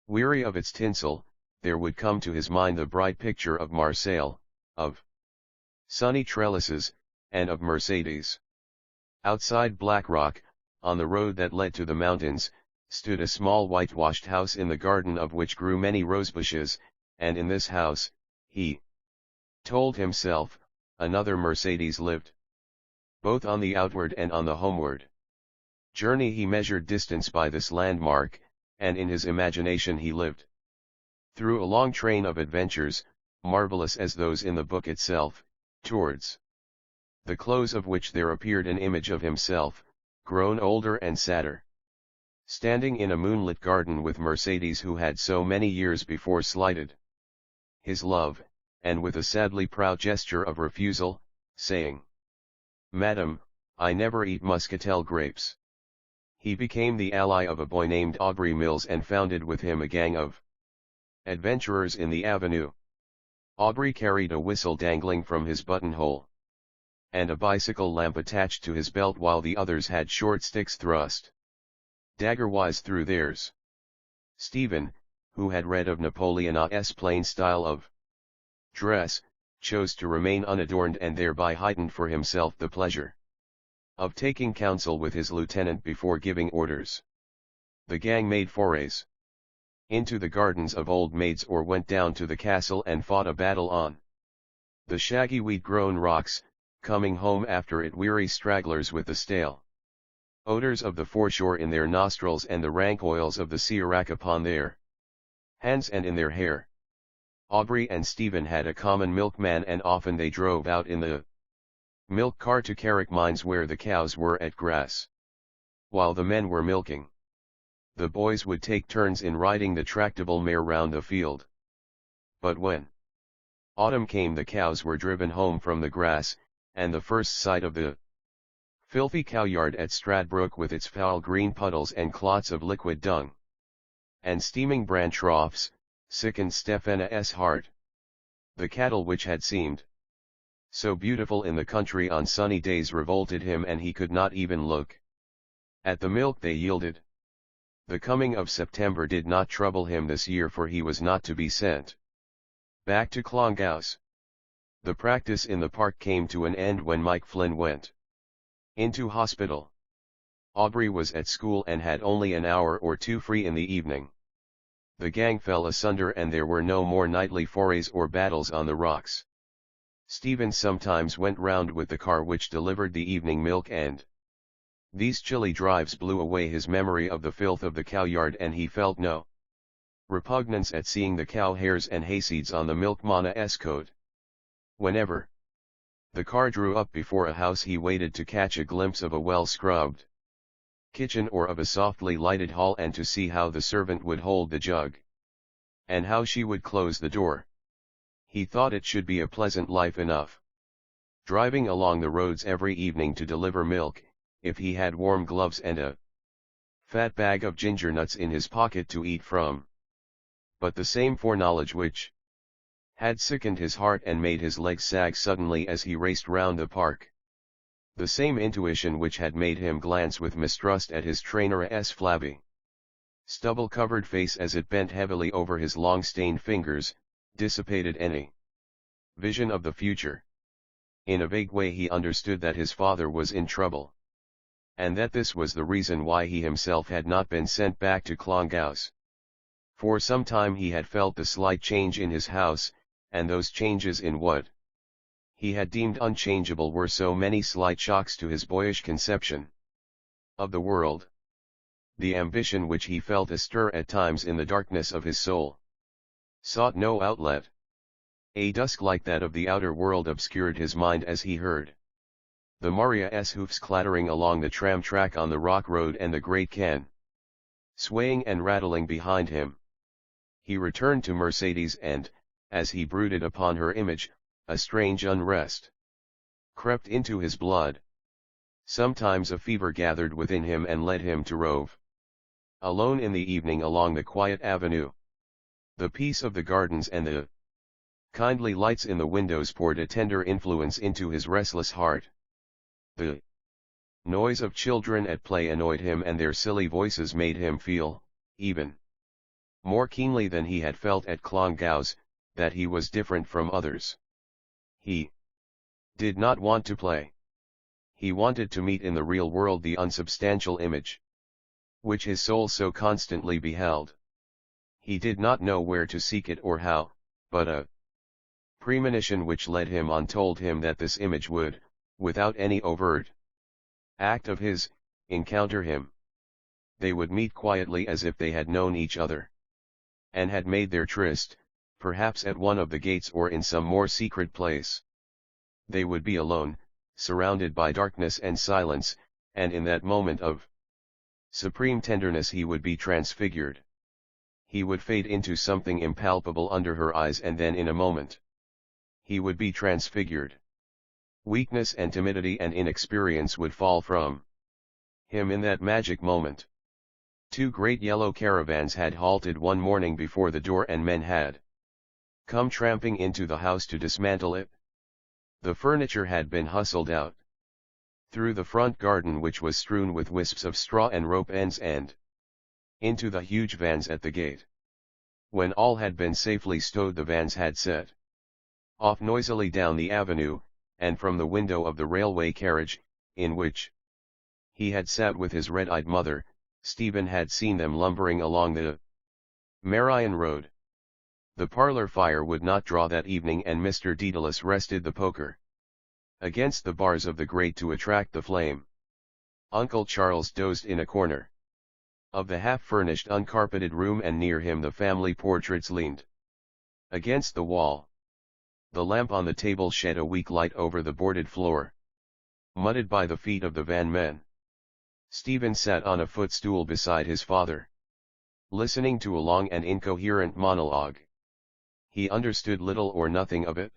weary of its tinsel, there would come to his mind the bright picture of Marseille, of sunny trellises, and of Mercedes. Outside Black Rock, on the road that led to the mountains, stood a small whitewashed house in the garden of which grew many rosebushes, and in this house, he told himself, another Mercedes lived. Both on the outward and on the homeward journey he measured distance by this landmark, and in his imagination he lived through a long train of adventures, marvelous as those in the book itself, towards the close of which there appeared an image of himself, grown older and sadder, standing in a moonlit garden with Mercedes who had so many years before slighted his love, and with a sadly proud gesture of refusal, saying, "Madam, I never eat muscatel grapes." He became the ally of a boy named Aubrey Mills and founded with him a gang of adventurers in the avenue. Aubrey carried a whistle dangling from his buttonhole, and a bicycle lamp attached to his belt, while the others had short sticks thrust dagger-wise through theirs. Stephen, who had read of Napoleon's plain style of dress, chose to remain unadorned and thereby heightened for himself the pleasure of taking counsel with his lieutenant before giving orders. The gang made forays into the gardens of old maids or went down to the castle and fought a battle on the shaggy weed-grown rocks, coming home after it weary stragglers with the stale odors of the foreshore in their nostrils and the rank oils of the sea-wrack upon their hands and in their hair. Aubrey and Stephen had a common milkman, and often they drove out in the milk car to Carrick Mines where the cows were at grass. While the men were milking, the boys would take turns in riding the tractable mare round the field. But when autumn came, the cows were driven home from the grass, and the first sight of the filthy cowyard at Stradbroke with its foul green puddles and clots of liquid dung and steaming bran troughs, sickened Stephena's heart. The cattle which had seemed so beautiful in the country on sunny days revolted him, and he could not even look at the milk they yielded. The coming of September did not trouble him this year, for he was not to be sent back to Clongowes. The practice in the park came to an end when Mike Flynn went into hospital. Aubrey was at school and had only an hour or two free in the evening. The gang fell asunder and there were no more nightly forays or battles on the rocks. Stephen sometimes went round with the car which delivered the evening milk, and these chilly drives blew away his memory of the filth of the cowyard, and he felt no repugnance at seeing the cow hairs and hayseeds on the milkman's coat. Whenever the car drew up before a house, he waited to catch a glimpse of a well-scrubbed kitchen or of a softly lighted hall, and to see how the servant would hold the jug, and how she would close the door. He thought it should be a pleasant life enough, driving along the roads every evening to deliver milk, if he had warm gloves and a fat bag of ginger nuts in his pocket to eat from. But the same foreknowledge which had sickened his heart and made his legs sag suddenly as he raced round the park, the same intuition which had made him glance with mistrust at his trainer's flabby, stubble-covered face as it bent heavily over his long stained fingers, dissipated any vision of the future. In a vague way he understood that his father was in trouble, and that this was the reason why he himself had not been sent back to Clongowes. For some time he had felt the slight change in his house, and those changes in what he had deemed unchangeable were so many slight shocks to his boyish conception of the world. The ambition which he felt astir at times in the darkness of his soul sought no outlet. A dusk like that of the outer world obscured his mind as he heard the Maria's hoofs clattering along the tram track on the rock road and the great can swaying and rattling behind him. He returned to Mercedes, and, as he brooded upon her image, a strange unrest crept into his blood. Sometimes a fever gathered within him and led him to rove Alone in the evening along the quiet avenue. The peace of the gardens and the kindly lights in the windows poured a tender influence into his restless heart. The noise of children at play annoyed him, and their silly voices made him feel, even more keenly than he had felt at Clongowes, that he was different from others. He did not want to play. He wanted to meet in the real world the unsubstantial image which his soul so constantly beheld. He did not know where to seek it or how, but a premonition which led him on told him that this image would, without any overt act of his, encounter him. They would meet quietly as if they had known each other, and had made their tryst, perhaps at one of the gates or in some more secret place. They would be alone, surrounded by darkness and silence, and in that moment of supreme tenderness he would be transfigured. He would fade into something impalpable under her eyes, and then in a moment he would be transfigured. Weakness and timidity and inexperience would fall from him in that magic moment. Two great yellow caravans had halted one morning before the door, and men had come tramping into the house to dismantle it. The furniture had been hustled out through the front garden, which was strewn with wisps of straw and rope ends, and into the huge vans at the gate. When all had been safely stowed, the vans had set off noisily down the avenue, and from the window of the railway carriage, in which he had sat with his red-eyed mother, Stephen had seen them lumbering along the Marion Road. The parlour fire would not draw that evening, and Mr. Dedalus rested the poker against the bars of the grate to attract the flame. Uncle Charles dozed in a corner of the half-furnished uncarpeted room, and near him the family portraits leaned against the wall. The lamp on the table shed a weak light over the boarded floor, mudded by the feet of the van men. Stephen sat on a footstool beside his father, listening to a long and incoherent monologue. He understood little or nothing of it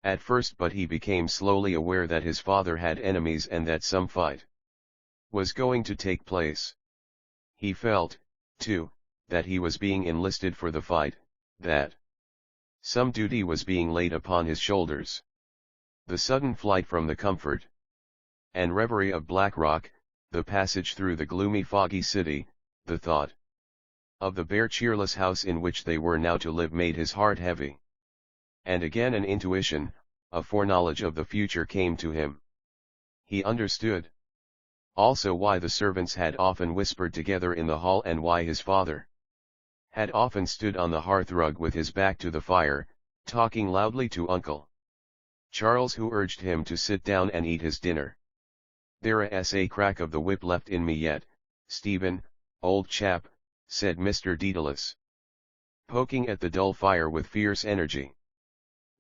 at first, but he became slowly aware that his father had enemies and that some fight was going to take place. He felt, too, that he was being enlisted for the fight, that some duty was being laid upon his shoulders. The sudden flight from the comfort and reverie of Black Rock, the passage through the gloomy foggy city, the thought of the bare cheerless house in which they were now to live made his heart heavy. And again an intuition, a foreknowledge of the future came to him. He understood also why the servants had often whispered together in the hall, and why his father had often stood on the hearthrug with his back to the fire, talking loudly to Uncle Charles, who urged him to sit down and eat his dinner. "There's a crack of the whip left in me yet, Stephen, old chap," said Mr. Dedalus, poking at the dull fire with fierce energy.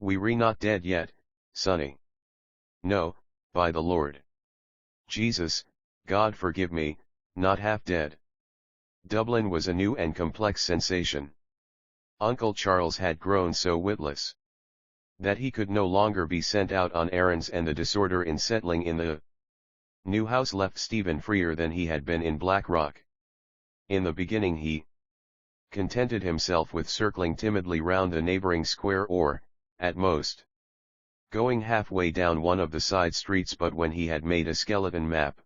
"We're not dead yet, sonny. No, by the Lord Jesus, God forgive me, not half dead." Dublin was a new and complex sensation. Uncle Charles had grown so witless that he could no longer be sent out on errands, and the disorder in settling in the new house left Stephen freer than he had been in Black Rock. In the beginning he contented himself with circling timidly round the neighbouring square, or, at most, going halfway down one of the side streets, but when he had made a skeleton map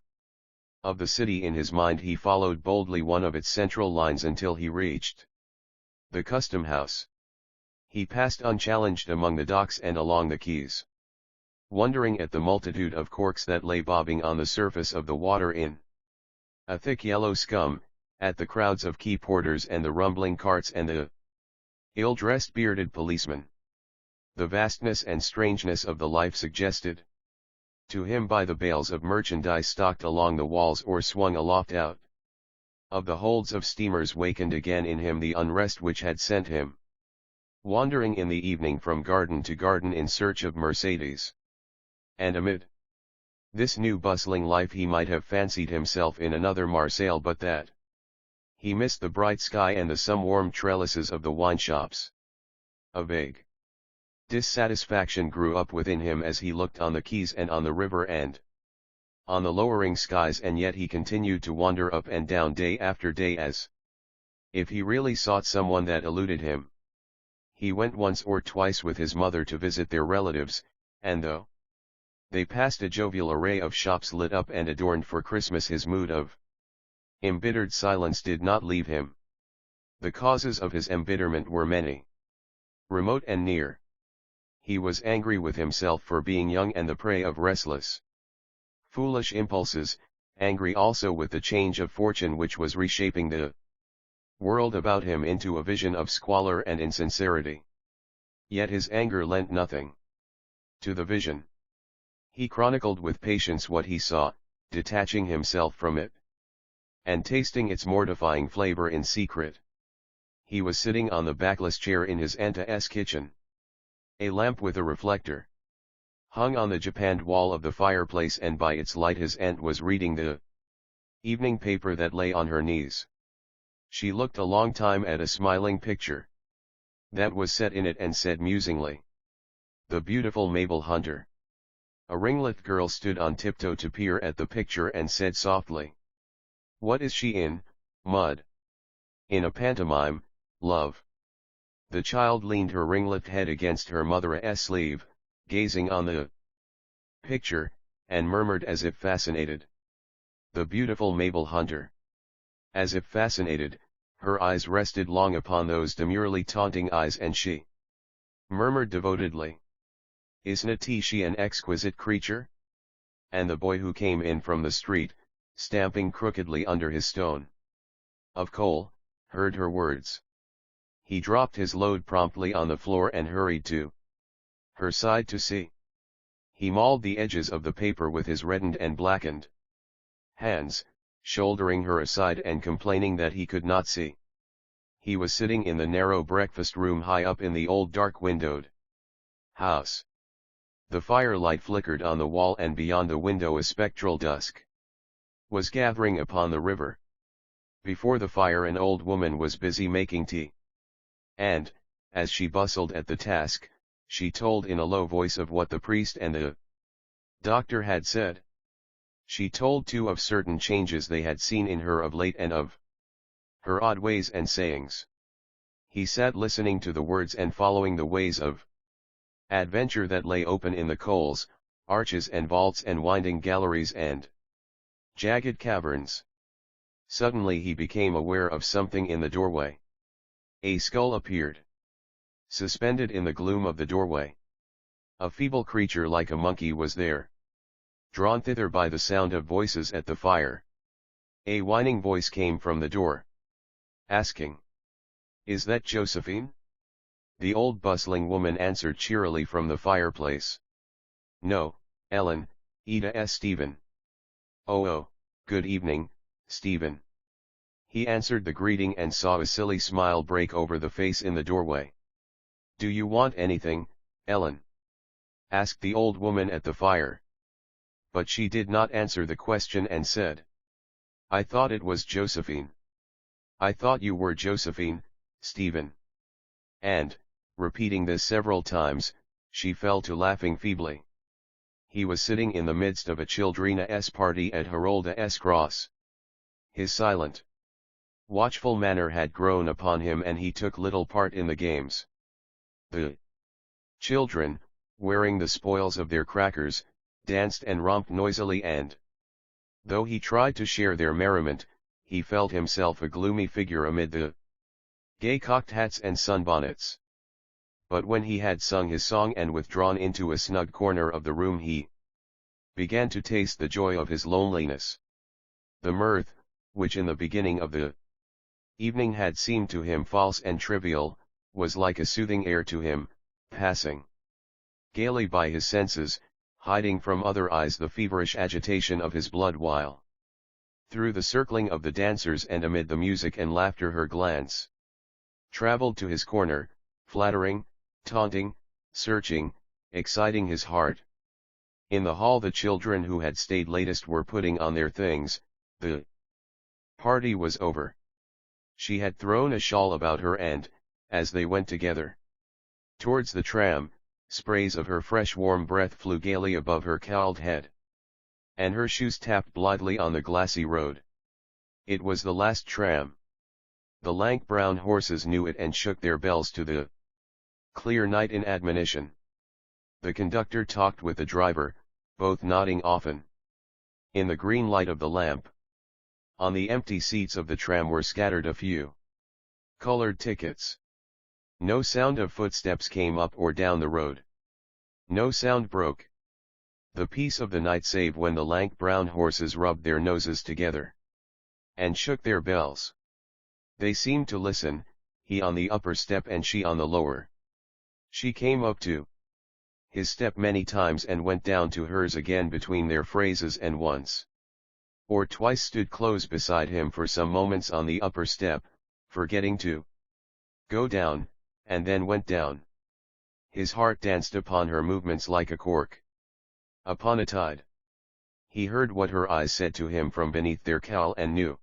of the city in his mind, he followed boldly one of its central lines until he reached the Custom House. He passed unchallenged among the docks and along the quays, wondering at the multitude of corks that lay bobbing on the surface of the water in a thick yellow scum, at the crowds of quay porters and the rumbling carts and the ill-dressed bearded policemen. The vastness and strangeness of the life suggested to him by the bales of merchandise stocked along the walls or swung aloft out of the holds of steamers wakened again in him the unrest which had sent him wandering in the evening from garden to garden in search of Mercedes. And amid this new bustling life he might have fancied himself in another Marseille, but that he missed the bright sky and the some warm trellises of the wine shops. A vague dissatisfaction grew up within him as he looked on the quays and on the river, and on the lowering skies, and yet he continued to wander up and down day after day as if he really sought someone that eluded him. He went once or twice with his mother to visit their relatives, and though they passed a jovial array of shops lit up and adorned for Christmas, his mood of embittered silence did not leave him. The causes of his embitterment were many, remote and near. He was angry with himself for being young and the prey of restless, foolish impulses, angry also with the change of fortune which was reshaping the world about him into a vision of squalor and insincerity. Yet his anger lent nothing to the vision. He chronicled with patience what he saw, detaching himself from it, and tasting its mortifying flavor in secret. He was sitting on the backless chair in his aunt's kitchen. A lamp with a reflector hung on the japanned wall of the fireplace, and by its light his aunt was reading the evening paper that lay on her knees. She looked a long time at a smiling picture that was set in it, and said musingly, "The beautiful Mabel Hunter." A ringlet girl stood on tiptoe to peer at the picture and said softly, "What is she in, Mud?" "In a pantomime, love." The child leaned her ringlet head against her mother's sleeve, gazing on the picture, and murmured as if fascinated, "The beautiful Mabel Hunter." As if fascinated, her eyes rested long upon those demurely taunting eyes, and she murmured devotedly, "Isn't she an exquisite creature?" And the boy who came in from the street, stamping crookedly under his stone of coal, heard her words. He dropped his load promptly on the floor and hurried to her side to see. He mauled the edges of the paper with his reddened and blackened hands, shouldering her aside and complaining that he could not see. He was sitting in the narrow breakfast room high up in the old dark windowed house. The firelight flickered on the wall, and beyond the window a spectral dusk was gathering upon the river. Before the fire an old woman was busy making tea. And, as she bustled at the task, she told in a low voice of what the priest and the doctor had said. She told too of certain changes they had seen in her of late, and of her odd ways and sayings. He sat listening to the words and following the ways of adventure that lay open in the coals, arches and vaults and winding galleries and jagged caverns. Suddenly he became aware of something in the doorway. A skull appeared, suspended in the gloom of the doorway. A feeble creature like a monkey was there, drawn thither by the sound of voices at the fire. A whining voice came from the door, asking, "Is that Josephine?" The old bustling woman answered cheerily from the fireplace, "No, Ellen, Ida Stephen." Oh, good evening, Stephen." He answered the greeting and saw a silly smile break over the face in the doorway. "Do you want anything, Ellen?" asked the old woman at the fire. But she did not answer the question and said, "I thought it was Josephine." "I thought you were Josephine, Stephen." And, repeating this several times, she fell to laughing feebly. He was sitting in the midst of a children's party at Harold's Cross. His silent, watchful manner had grown upon him, and he took little part in the games. The children, wearing the spoils of their crackers, danced and romped noisily, and, though he tried to share their merriment, he felt himself a gloomy figure amid the gay cocked hats and sunbonnets. But when he had sung his song and withdrawn into a snug corner of the room, he began to taste the joy of his loneliness. The mirth, which in the beginning of the evening had seemed to him false and trivial, was like a soothing air to him, passing gaily by his senses, hiding from other eyes the feverish agitation of his blood, while through the circling of the dancers and amid the music and laughter her glance traveled to his corner, flattering, taunting, searching, exciting his heart. In the hall the children who had stayed latest were putting on their things. The party was over. She had thrown a shawl about her, and, as they went together towards the tram, sprays of her fresh warm breath flew gaily above her cowled head. and her shoes tapped blithely on the glassy road. It was the last tram. The lank brown horses knew it and shook their bells to the clear night in admonition. The conductor talked with the driver, both nodding often. In the green light of the lamp, on the empty seats of the tram were scattered a few colored tickets. No sound of footsteps came up or down the road. No sound broke the peace of the night save when the lank brown horses rubbed their noses together and shook their bells. They seemed to listen, he on the upper step and she on the lower. She came up to his step many times and went down to hers again between their phrases, and once or twice stood close beside him for some moments on the upper step, forgetting to go down, and then went down. His heart danced upon her movements like a cork upon a tide. He heard what her eyes said to him from beneath their cowl and knew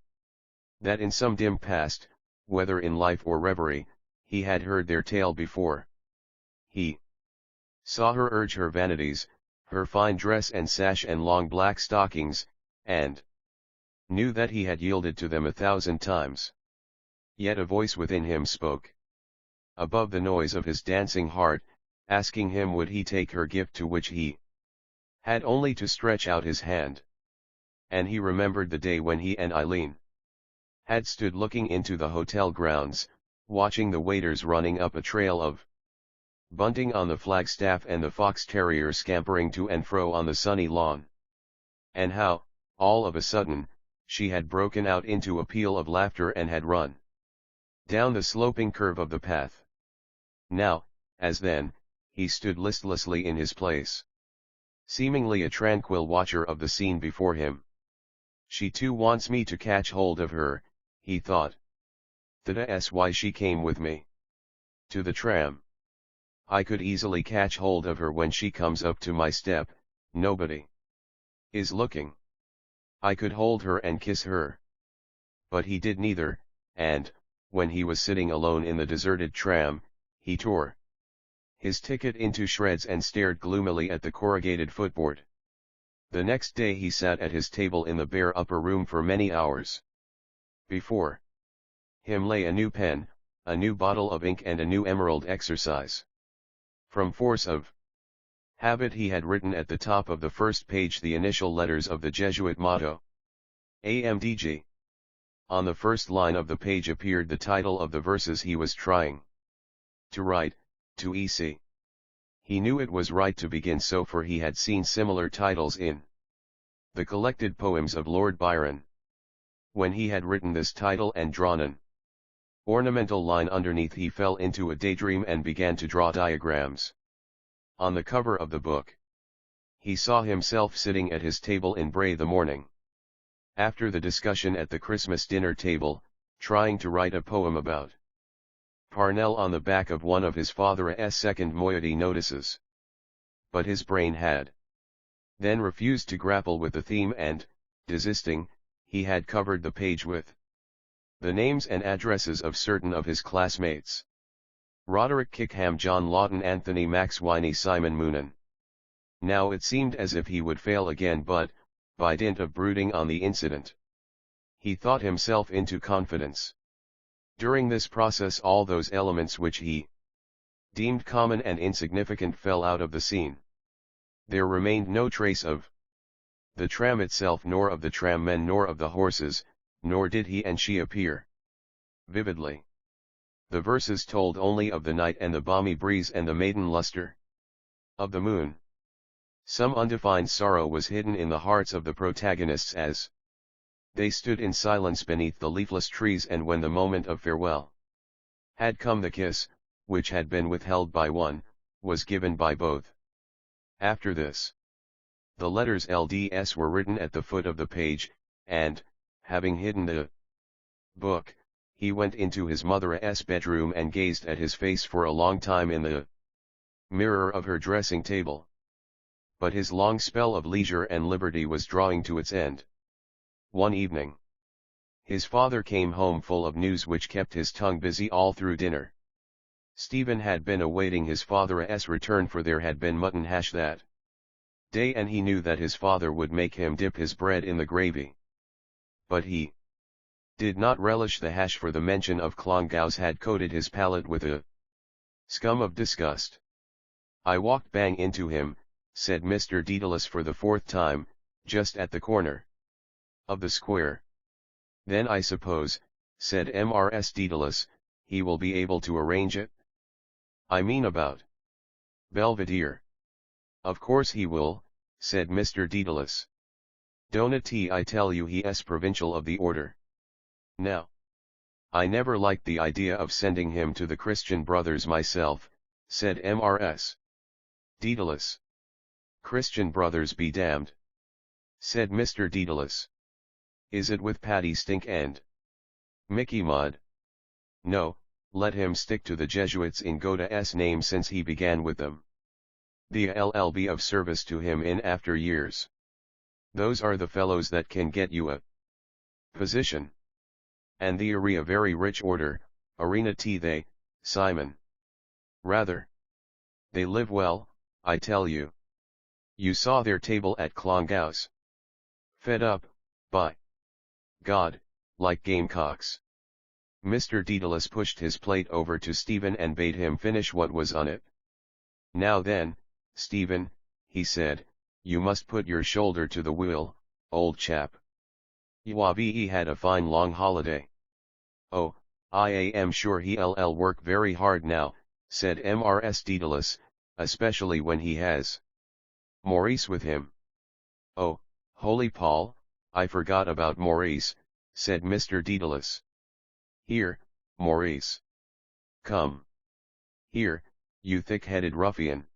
that in some dim past, whether in life or reverie, he had heard their tale before. He saw her urge her vanities, her fine dress and sash and long black stockings, and knew that he had yielded to them 1,000 times. Yet a voice within him spoke, above the noise of his dancing heart, asking him would he take her gift, to which he had only to stretch out his hand. And he remembered the day when he and Eileen had stood looking into the hotel grounds, watching the waiters running up a trail of bunting on the flagstaff and the fox terrier scampering to and fro on the sunny lawn. And how, all of a sudden, she had broken out into a peal of laughter and had run down the sloping curve of the path. Now, as then, he stood listlessly in his place, seemingly a tranquil watcher of the scene before him. She too wants me to catch hold of her, he thought. That's why she came with me to the tram. I could easily catch hold of her when she comes up to my step, nobody is looking. I could hold her and kiss her. But he did neither, and, when he was sitting alone in the deserted tram, he tore his ticket into shreds and stared gloomily at the corrugated footboard. The next day he sat at his table in the bare upper room for many hours. Before him lay a new pen, a new bottle of ink and a new emerald exercise. From force of habit he had written at the top of the first page the initial letters of the Jesuit motto, AMDG. On the first line of the page appeared the title of the verses he was trying to write, to EC. He knew it was right to begin so, for he had seen similar titles in the collected poems of Lord Byron. When he had written this title and drawn an ornamental line underneath, he fell into a daydream and began to draw diagrams. On the cover of the book, he saw himself sitting at his table in Bray the morning after the discussion at the Christmas dinner table, trying to write a poem about Parnell on the back of one of his father's second moiety notices. But his brain had then refused to grapple with the theme and, desisting, he had covered the page with the names and addresses of certain of his classmates. Roderick Kickham, John Lawton, Anthony Maxwiney, Simon Moonan. Now it seemed as if he would fail again, but, by dint of brooding on the incident, he thought himself into confidence. During this process all those elements which he deemed common and insignificant fell out of the scene. There remained no trace of the tram itself, nor of the tram men, nor of the horses, nor did he and she appear vividly. The verses told only of the night and the balmy breeze and the maiden luster of the moon. Some undefined sorrow was hidden in the hearts of the protagonists as they stood in silence beneath the leafless trees, and when the moment of farewell had come, the kiss, which had been withheld by one, was given by both. After this, the letters LDS were written at the foot of the page, and, having hidden the book, he went into his mother's bedroom and gazed at his face for a long time in the mirror of her dressing table. But his long spell of leisure and liberty was drawing to its end. One evening, his father came home full of news which kept his tongue busy all through dinner. Stephen had been awaiting his father's return, for there had been mutton hash that day, and he knew that his father would make him dip his bread in the gravy. But he did not relish the hash, for the mention of Klongaus had coated his palate with a scum of disgust. I walked bang into him, said Mr. Daedalus for the fourth time, just at the corner of the square. Then I suppose, said Mrs. Daedalus, he will be able to arrange it? I mean about Belvedere. Of course he will, said Mr. Daedalus. Donat I tell you he is provincial of the order. Now, I never liked the idea of sending him to the Christian Brothers myself, said Mrs. Daedalus. Christian Brothers be damned, said Mr. Daedalus. Is it with Paddy Stink and Mickey Mudd? No, let him stick to the Jesuits in Goda's name, since he began with them. They'll be of service to him in after years. Those are the fellows that can get you a position. And the a very rich order, arena they, Simon. Rather. They live well, I tell you. You saw their table at Klongaus. Fed up, by God, like gamecocks. Mr. Daedalus pushed his plate over to Stephen and bade him finish what was on it. Now then, Stephen, he said, you must put your shoulder to the wheel, old chap. You've had a fine long holiday. Oh, I am sure he'll work very hard now, said Mrs. Daedalus, especially when he has Maurice with him. Oh, holy Paul, I forgot about Maurice, said Mr. Daedalus. Here, Maurice. Come. Here, you thick-headed ruffian.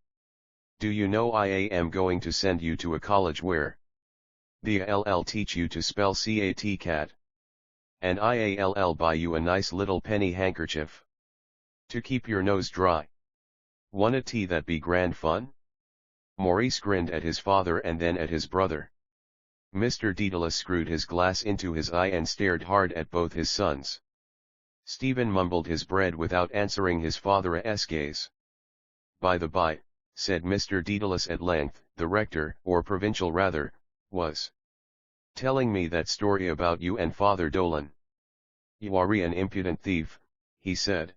Do you know I am going to send you to a college where they'll teach you to spell cat. And I'll buy you a nice little penny handkerchief to keep your nose dry. Wanna tea that be grand fun? Maurice grinned at his father and then at his brother. Mr. Daedalus screwed his glass into his eye and stared hard at both his sons. Stephen mumbled his bread without answering his father's gaze. By the by, said Mr. Daedalus at length, the rector, or provincial rather, was telling me that story about you and Father Dolan. You are an impudent thief, he said.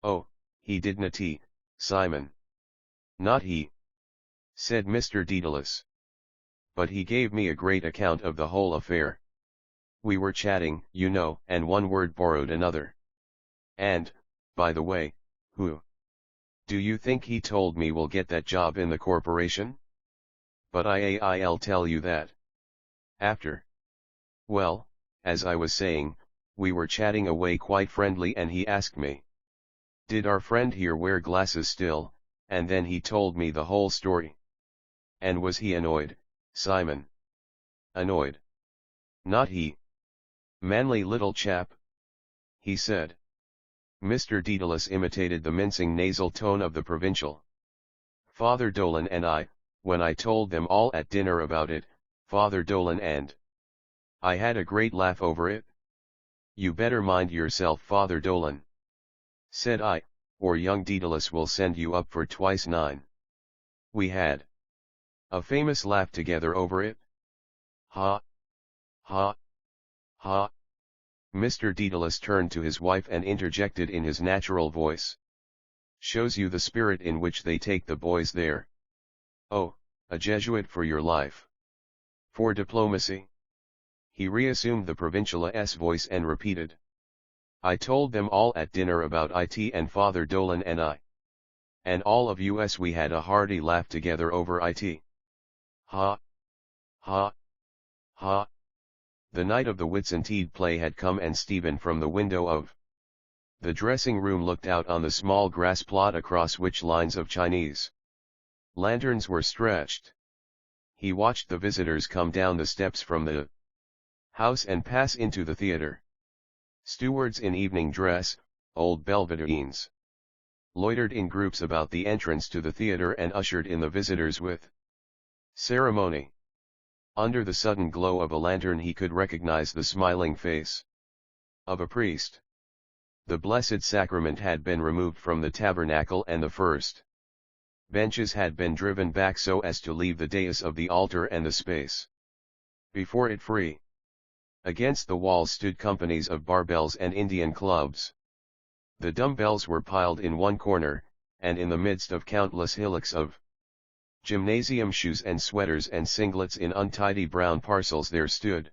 Oh, he didn't he, Simon? Not he, said Mr. Daedalus. But he gave me a great account of the whole affair. We were chatting, you know, and one word borrowed another. And, by the way, who do you think he told me will get that job in the corporation? But I'll tell you that after. Well, as I was saying, we were chatting away quite friendly, and he asked me, did our friend here wear glasses still, and then he told me the whole story. And was he annoyed, Simon? Annoyed? Not he. Manly little chap, he said. Mr. Daedalus imitated the mincing nasal tone of the provincial. Father Dolan and I, when I told them all at dinner about it, Father Dolan and I had a great laugh over it. You better mind yourself, Father Dolan, said I, or young Daedalus will send you up for twice 9. We had a famous laugh together over it. Ha! Ha! Ha! Mr. Daedalus turned to his wife and interjected in his natural voice. Shows you the spirit in which they take the boys there. Oh, a Jesuit for your life. For diplomacy. He reassumed the provincial's voice and repeated. I told them all at dinner about it and Father Dolan and I. And all of us, we had a hearty laugh together over it. Ha! Ha! Ha! The night of the Whitsuntide play had come, and Stephen from the window of the dressing room looked out on the small grass plot across which lines of Chinese lanterns were stretched. He watched the visitors come down the steps from the house and pass into the theater. Stewards in evening dress, old Belvedereans, loitered in groups about the entrance to the theater and ushered in the visitors with ceremony. Under the sudden glow of a lantern he could recognize the smiling face of a priest. The Blessed Sacrament had been removed from the tabernacle, and the first Benches had been driven back so as to leave the dais of the altar and the space before it free. Against the walls stood companies of barbells and Indian clubs. The dumbbells were piled in one corner, and in the midst of countless hillocks of gymnasium shoes and sweaters and singlets in untidy brown parcels there stood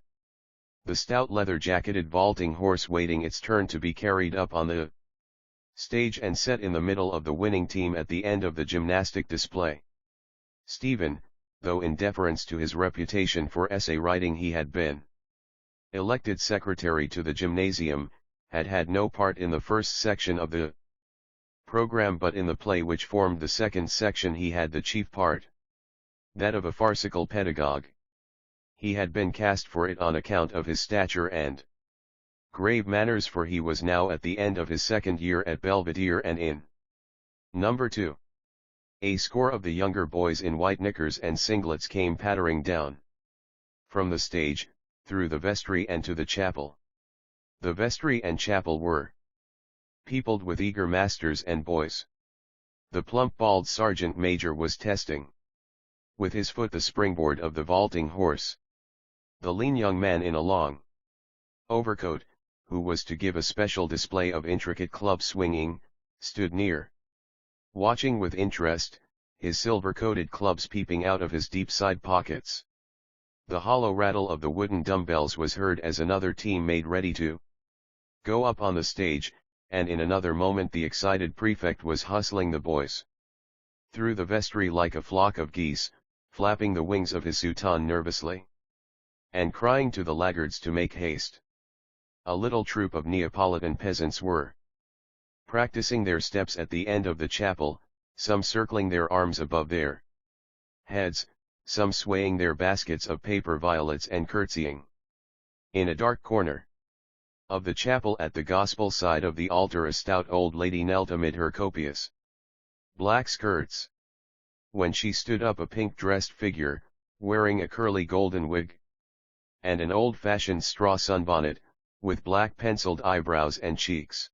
the stout leather-jacketed vaulting horse waiting its turn to be carried up on the stage and set in the middle of the winning team at the end of the gymnastic display. Stephen, though in deference to his reputation for essay writing he had been elected secretary to the gymnasium, had had no part in the first section of the program, but in the play which formed the second section he had the chief part, that of a farcical pedagogue. He had been cast for it on account of his stature and grave manners, for he was now at the end of his second year at Belvedere, and in number 2. A score of the younger boys in white knickers and singlets came pattering down from the stage, through the vestry and to the chapel. The vestry and chapel were peopled with eager masters and boys. The plump bald sergeant major was testing with his foot the springboard of the vaulting horse. The lean young man in a long overcoat, who was to give a special display of intricate club swinging, stood near, watching with interest, his silver-coated clubs peeping out of his deep side pockets. The hollow rattle of the wooden dumbbells was heard as another team made ready to go up on the stage, and in another moment the excited prefect was hustling the boys through the vestry like a flock of geese, flapping the wings of his soutane nervously, and crying to the laggards to make haste. A little troop of Neapolitan peasants were practicing their steps at the end of the chapel, some circling their arms above their heads, some swaying their baskets of paper violets and curtsying. In a dark corner of the chapel at the gospel side of the altar a stout old lady knelt amid her copious black skirts. When she stood up a pink-dressed figure, wearing a curly golden wig and an old-fashioned straw sunbonnet, with black penciled eyebrows and cheeks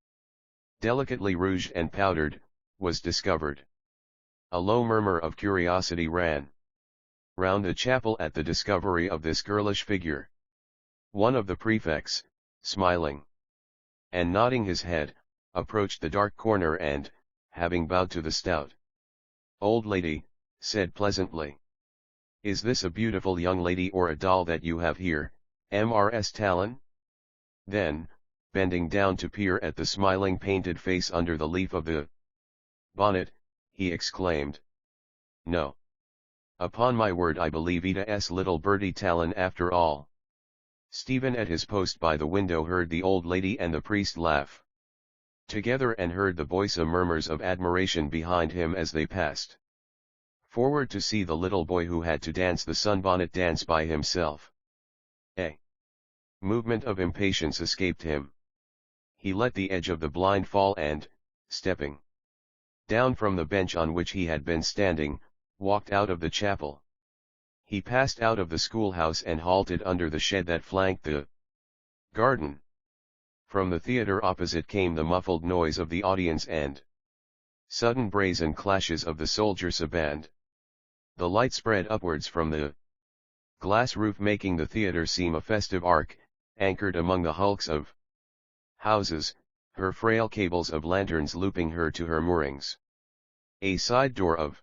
delicately rouged and powdered, was discovered. A low murmur of curiosity ran round the chapel at the discovery of this girlish figure. One of the prefects, smiling and nodding his head, approached the dark corner and, having bowed to the stout old lady, said pleasantly, "Is this a beautiful young lady or a doll that you have here, Mrs. Talon?" Then, bending down to peer at the smiling painted face under the leaf of the bonnet, he exclaimed, "No. Upon my word, I believe Ida's little birdie Talon after all." Stephen at his post by the window heard the old lady and the priest laugh together, and heard the boys' murmurs of admiration behind him as they passed forward to see the little boy who had to dance the sunbonnet dance by himself. A movement of impatience escaped him. He let the edge of the blind fall and, stepping down from the bench on which he had been standing, walked out of the chapel. He passed out of the schoolhouse and halted under the shed that flanked the garden. From the theater opposite came the muffled noise of the audience and sudden brazen clashes of the soldiers' band. The light spread upwards from the glass roof, making the theater seem a festive ark, anchored among the hulks of houses, her frail cables of lanterns looping her to her moorings. A side door of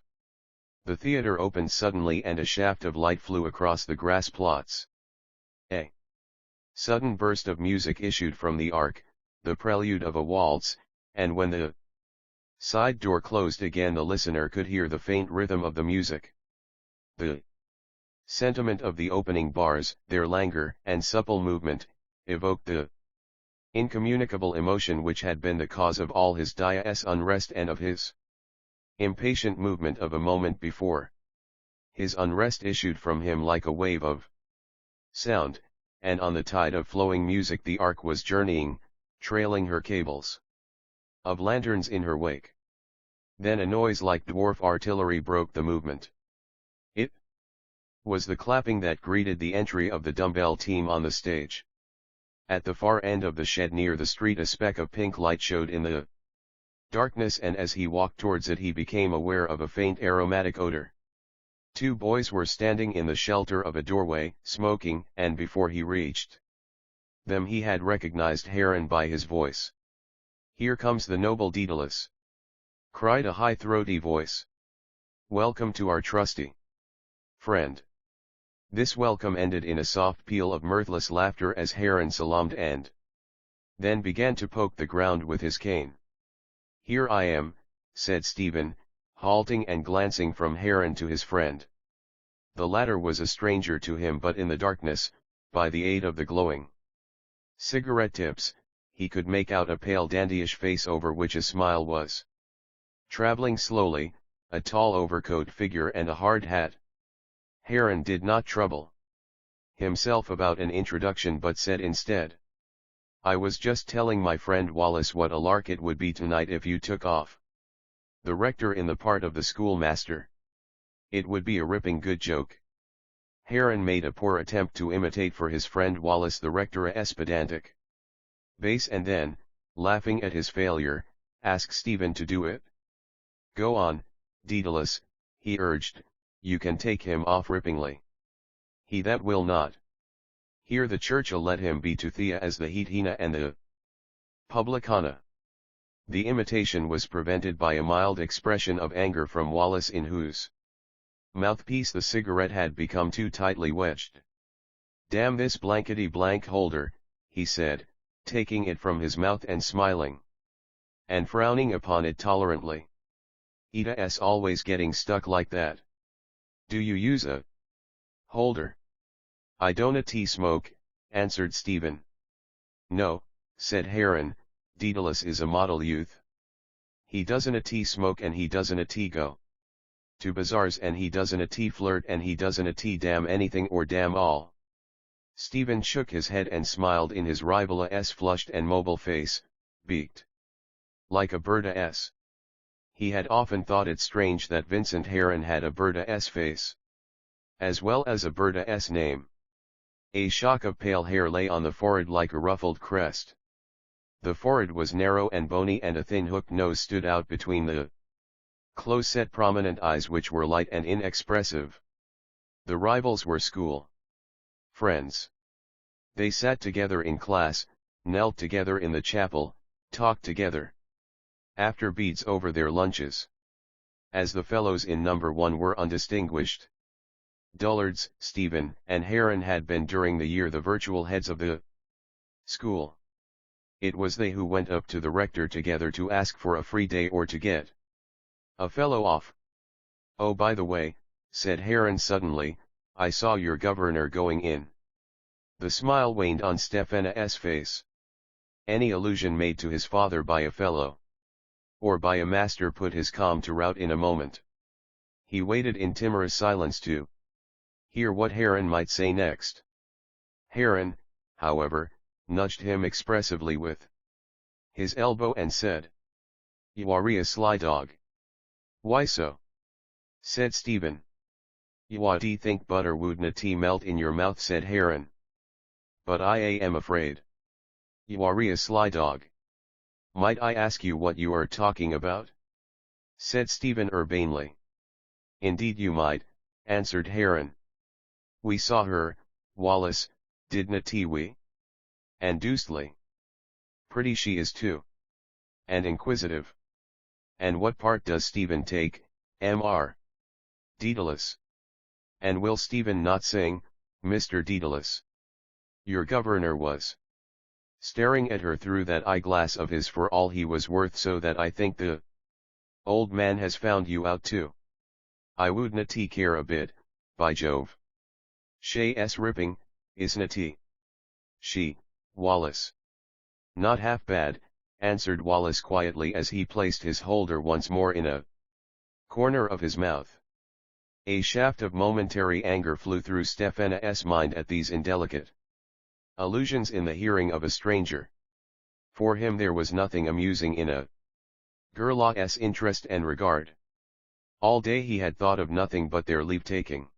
the theater opened suddenly and a shaft of light flew across the grass plots. A sudden burst of music issued from the ark, the prelude of a waltz, and when the side door closed again the listener could hear the faint rhythm of the music. The sentiment of the opening bars, their languor and supple movement, evoked the incommunicable emotion which had been the cause of all his dia's unrest and of his impatient movement of a moment before. His unrest issued from him like a wave of sound, and on the tide of flowing music the ark was journeying, trailing her cables of lanterns in her wake. Then a noise like dwarf artillery broke the movement. It was the clapping that greeted the entry of the dumbbell team on the stage. At the far end of the shed near the street a speck of pink light showed in the Darkness, and as he walked towards it he became aware of a faint aromatic odor. Two boys were standing in the shelter of a doorway, smoking, and before he reached them he had recognized Heron by his voice. "Here comes the noble Daedalus!" cried a high-throaty voice. "Welcome to our trusty friend." This welcome ended in a soft peal of mirthless laughter as Heron salaamed and then began to poke the ground with his cane. "Here I am," said Stephen, halting and glancing from Heron to his friend. The latter was a stranger to him, but in the darkness, by the aid of the glowing cigarette tips, he could make out a pale dandyish face over which a smile was traveling slowly, a tall overcoat figure and a hard hat. Heron did not trouble himself about an introduction but said instead, "I was just telling my friend Wallace what a lark it would be tonight if you took off the rector in the part of the schoolmaster. It would be a ripping good joke." Heron made a poor attempt to imitate for his friend Wallace the rector's pedantic bass and then, laughing at his failure, asked Stephen to do it. "Go on, Daedalus," he urged, "you can take him off ripplingly." "He that will not hear the church'll let him be to Thea as the Hetina and the Publicana." The imitation was prevented by a mild expression of anger from Wallace, in whose mouthpiece the cigarette had become too tightly wedged. "Damn this blankety-blank holder," he said, taking it from his mouth and smiling, and frowning upon it tolerantly. "Ita's always getting stuck like that. Do you use a holder?" "I don't smoke," answered Stephen. "No," said Heron, "Daedalus is a model youth. He doesn't smoke and he doesn't go to bazaars and he doesn't flirt and he doesn't damn anything or damn all." Stephen shook his head and smiled in his rival's flushed and mobile face, beaked like a bird's. He had often thought it strange that Vincent Heron had a bird's face, as well as a bird's name. A shock of pale hair lay on the forehead like a ruffled crest. The forehead was narrow and bony and a thin hooked nose stood out between the close-set prominent eyes which were light and inexpressive. The rivals were school friends. They sat together in class, knelt together in the chapel, talked together after beads over their lunches. As the fellows in number 1 were undistinguished dullards, Stephen and Heron had been during the year the virtual heads of the school. It was they who went up to the rector together to ask for a free day or to get a fellow off. "Oh, by the way," said Heron suddenly, "I saw your governor going in." The smile waned on Stefana's face. Any allusion made to his father by a fellow or by a master put his calm to rout in a moment. He waited in timorous silence to hear what Heron might say next. Heron, however, nudged him expressively with his elbow and said, "You are a sly dog." "Why so?" said Stephen. "You think butter wouldn't melt in your mouth," said Heron. "But I am afraid you are a sly dog." "Might I ask you what you are talking about?" said Stephen urbanely. "Indeed you might," answered Heron. "We saw her, Wallace, didn't we? And deucedly pretty she is too. And inquisitive. And what part does Stephen take, Mr. Daedalus? And will Stephen not sing, Mr. Daedalus?" Your governor was staring at her through that eyeglass of his for all he was worth, so that I think the old man has found you out too. I wouldn't care a bit, by Jove. She's ripping, isn't he? She, Wallace. Not half bad, answered Wallace quietly as he placed his holder once more in a corner of his mouth. A shaft of momentary anger flew through Stefana's mind at these indelicate allusions in the hearing of a stranger. For him there was nothing amusing in a girl's interest and regard. All day he had thought of nothing but their leave-taking.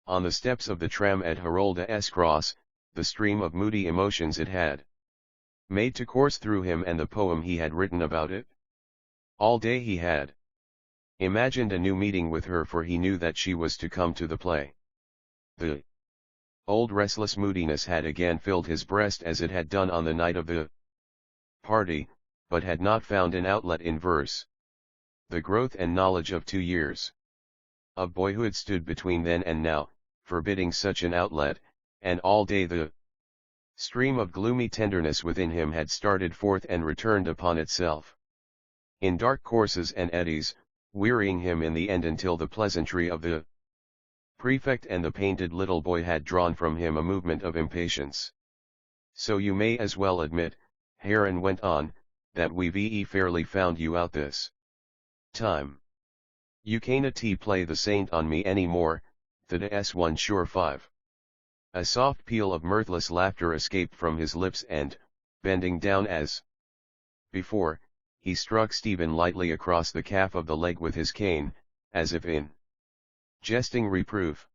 On the steps of the tram at Harolda's Cross, the stream of moody emotions it had made to course through him and the poem he had written about it. All day he had imagined a new meeting with her, for he knew that she was to come to the play. The old restless moodiness had again filled his breast as it had done on the night of the party, but had not found an outlet in verse. The growth and knowledge of 2 years of boyhood stood between then and now, forbidding such an outlet, and all day the stream of gloomy tenderness within him had started forth and returned upon itself, in dark courses and eddies, wearying him in the end until the pleasantry of the prefect and the painted little boy had drawn from him a movement of impatience. So you may as well admit, Heron went on, that we've fairly found you out this time. You can't play the saint on me any more, the S1 sure 5. A soft peal of mirthless laughter escaped from his lips and, bending down as before, he struck Stephen lightly across the calf of the leg with his cane, as if in jesting reproof.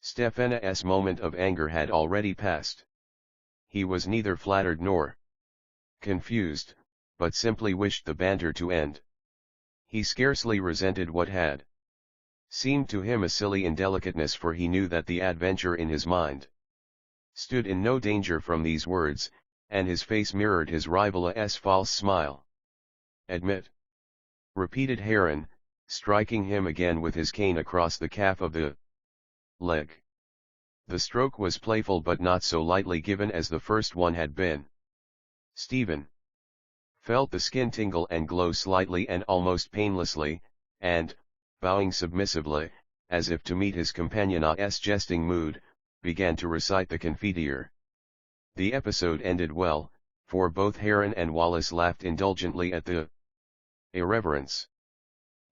Stefana's moment of anger had already passed. He was neither flattered nor confused, but simply wished the banter to end. He scarcely resented what had seemed to him a silly indelicateness, for he knew that the adventure in his mind stood in no danger from these words, and his face mirrored his rival's false smile. Admit, repeated Heron, striking him again with his cane across the calf of the leg. The stroke was playful but not so lightly given as the first one had been. Stephen felt the skin tingle and glow slightly and almost painlessly, and, bowing submissively, as if to meet his companion's jesting mood, began to recite the Confiteor. The episode ended well, for both Heron and Wallace laughed indulgently at the irreverence.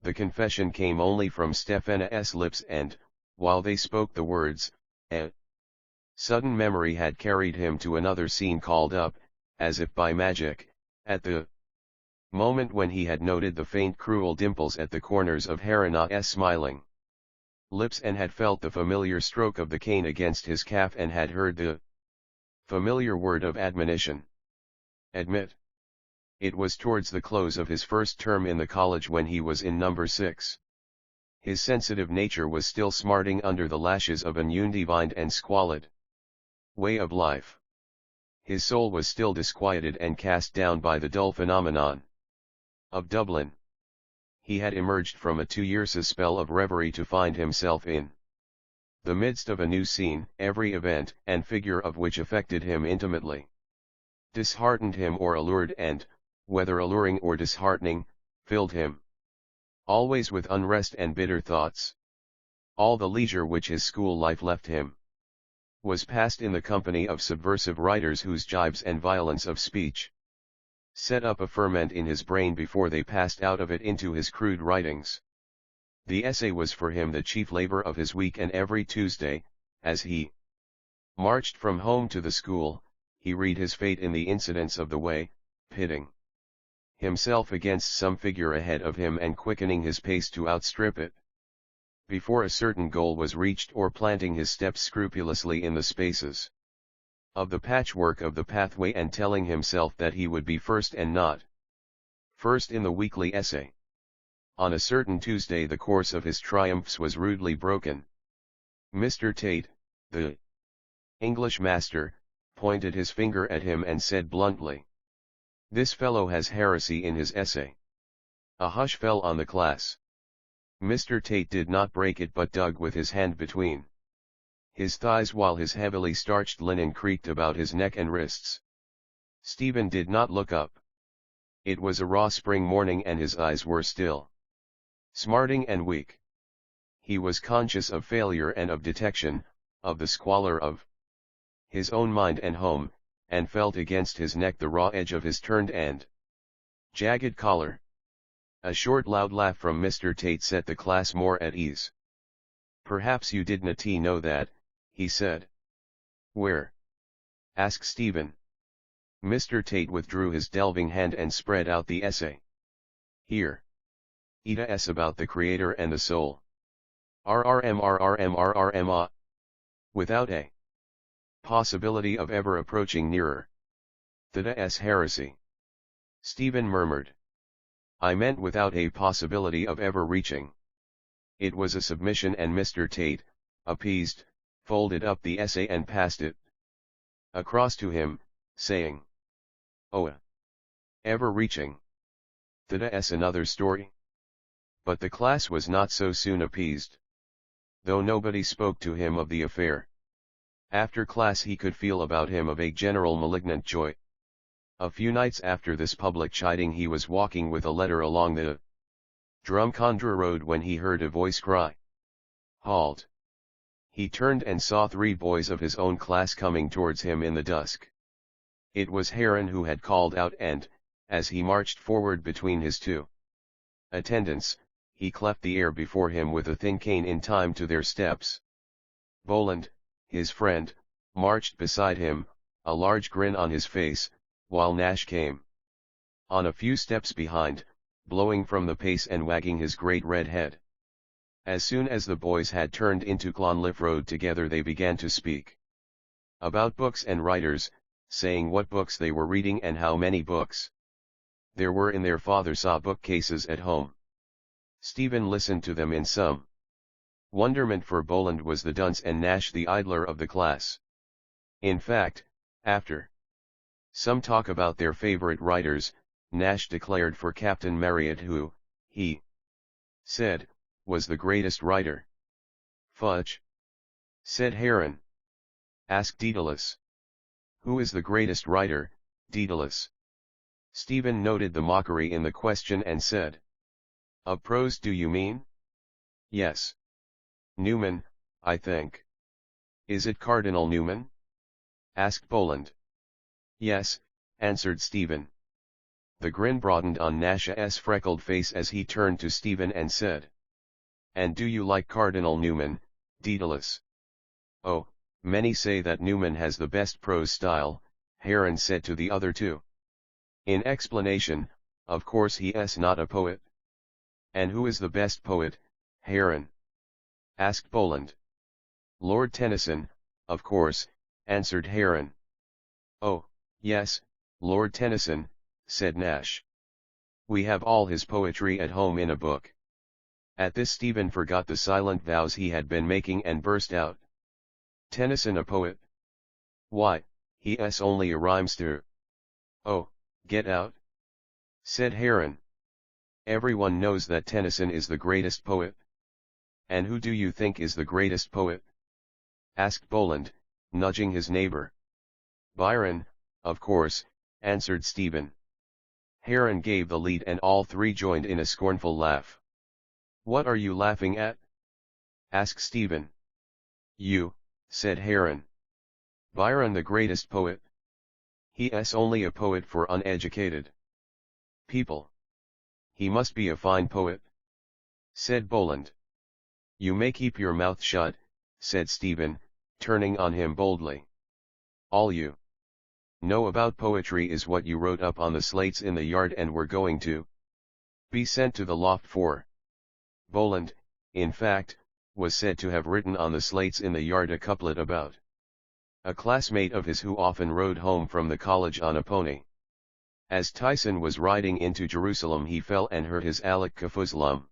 The confession came only from Stefana's lips, and, while they spoke the words, a sudden memory had carried him to another scene called up, as if by magic, at the moment when he had noted the faint cruel dimples at the corners of Heron's smiling lips, and had felt the familiar stroke of the cane against his calf, and had heard the familiar word of admonition. Admit. It was towards the close of his first term in the college, when he was in number 6. His sensitive nature was still smarting under the lashes of an undivined and squalid way of life. His soul was still disquieted and cast down by the dull phenomenon of Dublin. He had emerged from a 2-years spell of reverie to find himself in the midst of a new scene, every event and figure of which affected him intimately, disheartened him or allured, and, whether alluring or disheartening, filled him always with unrest and bitter thoughts. All the leisure which his school life left him was passed in the company of subversive writers whose gibes and violence of speech set up a ferment in his brain before they passed out of it into his crude writings. The essay was for him the chief labor of his week, and every Tuesday, as he marched from home to the school, he read his fate in the incidents of the way, pitting himself against some figure ahead of him and quickening his pace to outstrip it before a certain goal was reached, or planting his steps scrupulously in the spaces of the patchwork of the pathway, and telling himself that he would be first and not first in the weekly essay. On a certain Tuesday the course of his triumphs was rudely broken. Mr. Tate, the English master, pointed his finger at him and said bluntly, "This fellow has heresy in his essay." A hush fell on the class. Mr. Tate did not break it, but dug with his hand between his thighs while his heavily starched linen creaked about his neck and wrists. Stephen did not look up. It was a raw spring morning and his eyes were still smarting and weak. He was conscious of failure and of detection, of the squalor of his own mind and home, and felt against his neck the raw edge of his turned and jagged collar. A short loud laugh from Mr. Tate set the class more at ease. "Perhaps you didn't know that," he said. "Where?" asked Stephen. Mr. Tate withdrew his delving hand and spread out the essay. "Here. It's about the Creator and the soul. RRM, without a possibility of ever approaching nearer. That's heresy." Stephen murmured. I meant without a possibility of ever reaching. It was a submission, and Mr. Tate, appeased, folded up the essay and passed it across to him, saying, "Oh, ever reaching. That's another story." But the class was not so soon appeased. Though nobody spoke to him of the affair. After class he could feel about him a vague general malignant joy. A few nights after this public chiding he was walking with a letter along the Drumcondra road when he heard a voice cry, "Halt!" He turned and saw 3 boys of his own class coming towards him in the dusk. It was Heron who had called out, and, as he marched forward between his 2 attendants, he cleft the air before him with a thin cane in time to their steps. Boland, his friend, marched beside him, a large grin on his face, while Nash came on a few steps behind, blowing from the pace and wagging his great red head. As soon as the boys had turned into Clonliffe Road together they began to speak about books and writers, saying what books they were reading and how many books there were in their father's bookcases at home. Stephen listened to them in some wonderment, for Boland was the dunce and Nash the idler of the class. In fact, after some talk about their favorite writers, Nash declared for Captain Marryat, who, he said, was the greatest writer. "Fudge!" said Heron. "Ask Daedalus." "Who is the greatest writer, Daedalus?" Stephen noted the mockery in the question and said, "Of prose, do you mean?" "Yes. Newman, I think." "Is it Cardinal Newman?" asked Boland. "Yes," answered Stephen. The grin broadened on Nash's freckled face as he turned to Stephen and said, "And do you like Cardinal Newman, Daedalus?" "Oh, many say that Newman has the best prose style," Heron said to the other 2. In explanation, "Of course he is not a poet." "And who is the best poet, Heron?" asked Boland. "Lord Tennyson, of course," answered Heron. "Oh, yes, Lord Tennyson," said Nash. "We have all his poetry at home in a book." At this Stephen forgot the silent vows he had been making and burst out, "Tennyson a poet? Why, he is only a rhymester." "Oh, get out," said Heron. "Everyone knows that Tennyson is the greatest poet." "And who do you think is the greatest poet?" asked Boland, nudging his neighbor. "Byron, of course," answered Stephen. Heron gave the lead and all 3 joined in a scornful laugh. "What are you laughing at?" asked Stephen. "You," said Heron. "Byron the greatest poet? He is only a poet for uneducated people." "He must be a fine poet," said Boland. "You may keep your mouth shut," said Stephen, turning on him boldly. "All you know about poetry is what you wrote up on the slates in the yard and were going to be sent to the loft for." Boland, in fact, was said to have written on the slates in the yard a couplet about a classmate of his who often rode home from the college on a pony. As Tyson was riding into Jerusalem he fell and hurt his alec kafuzlum.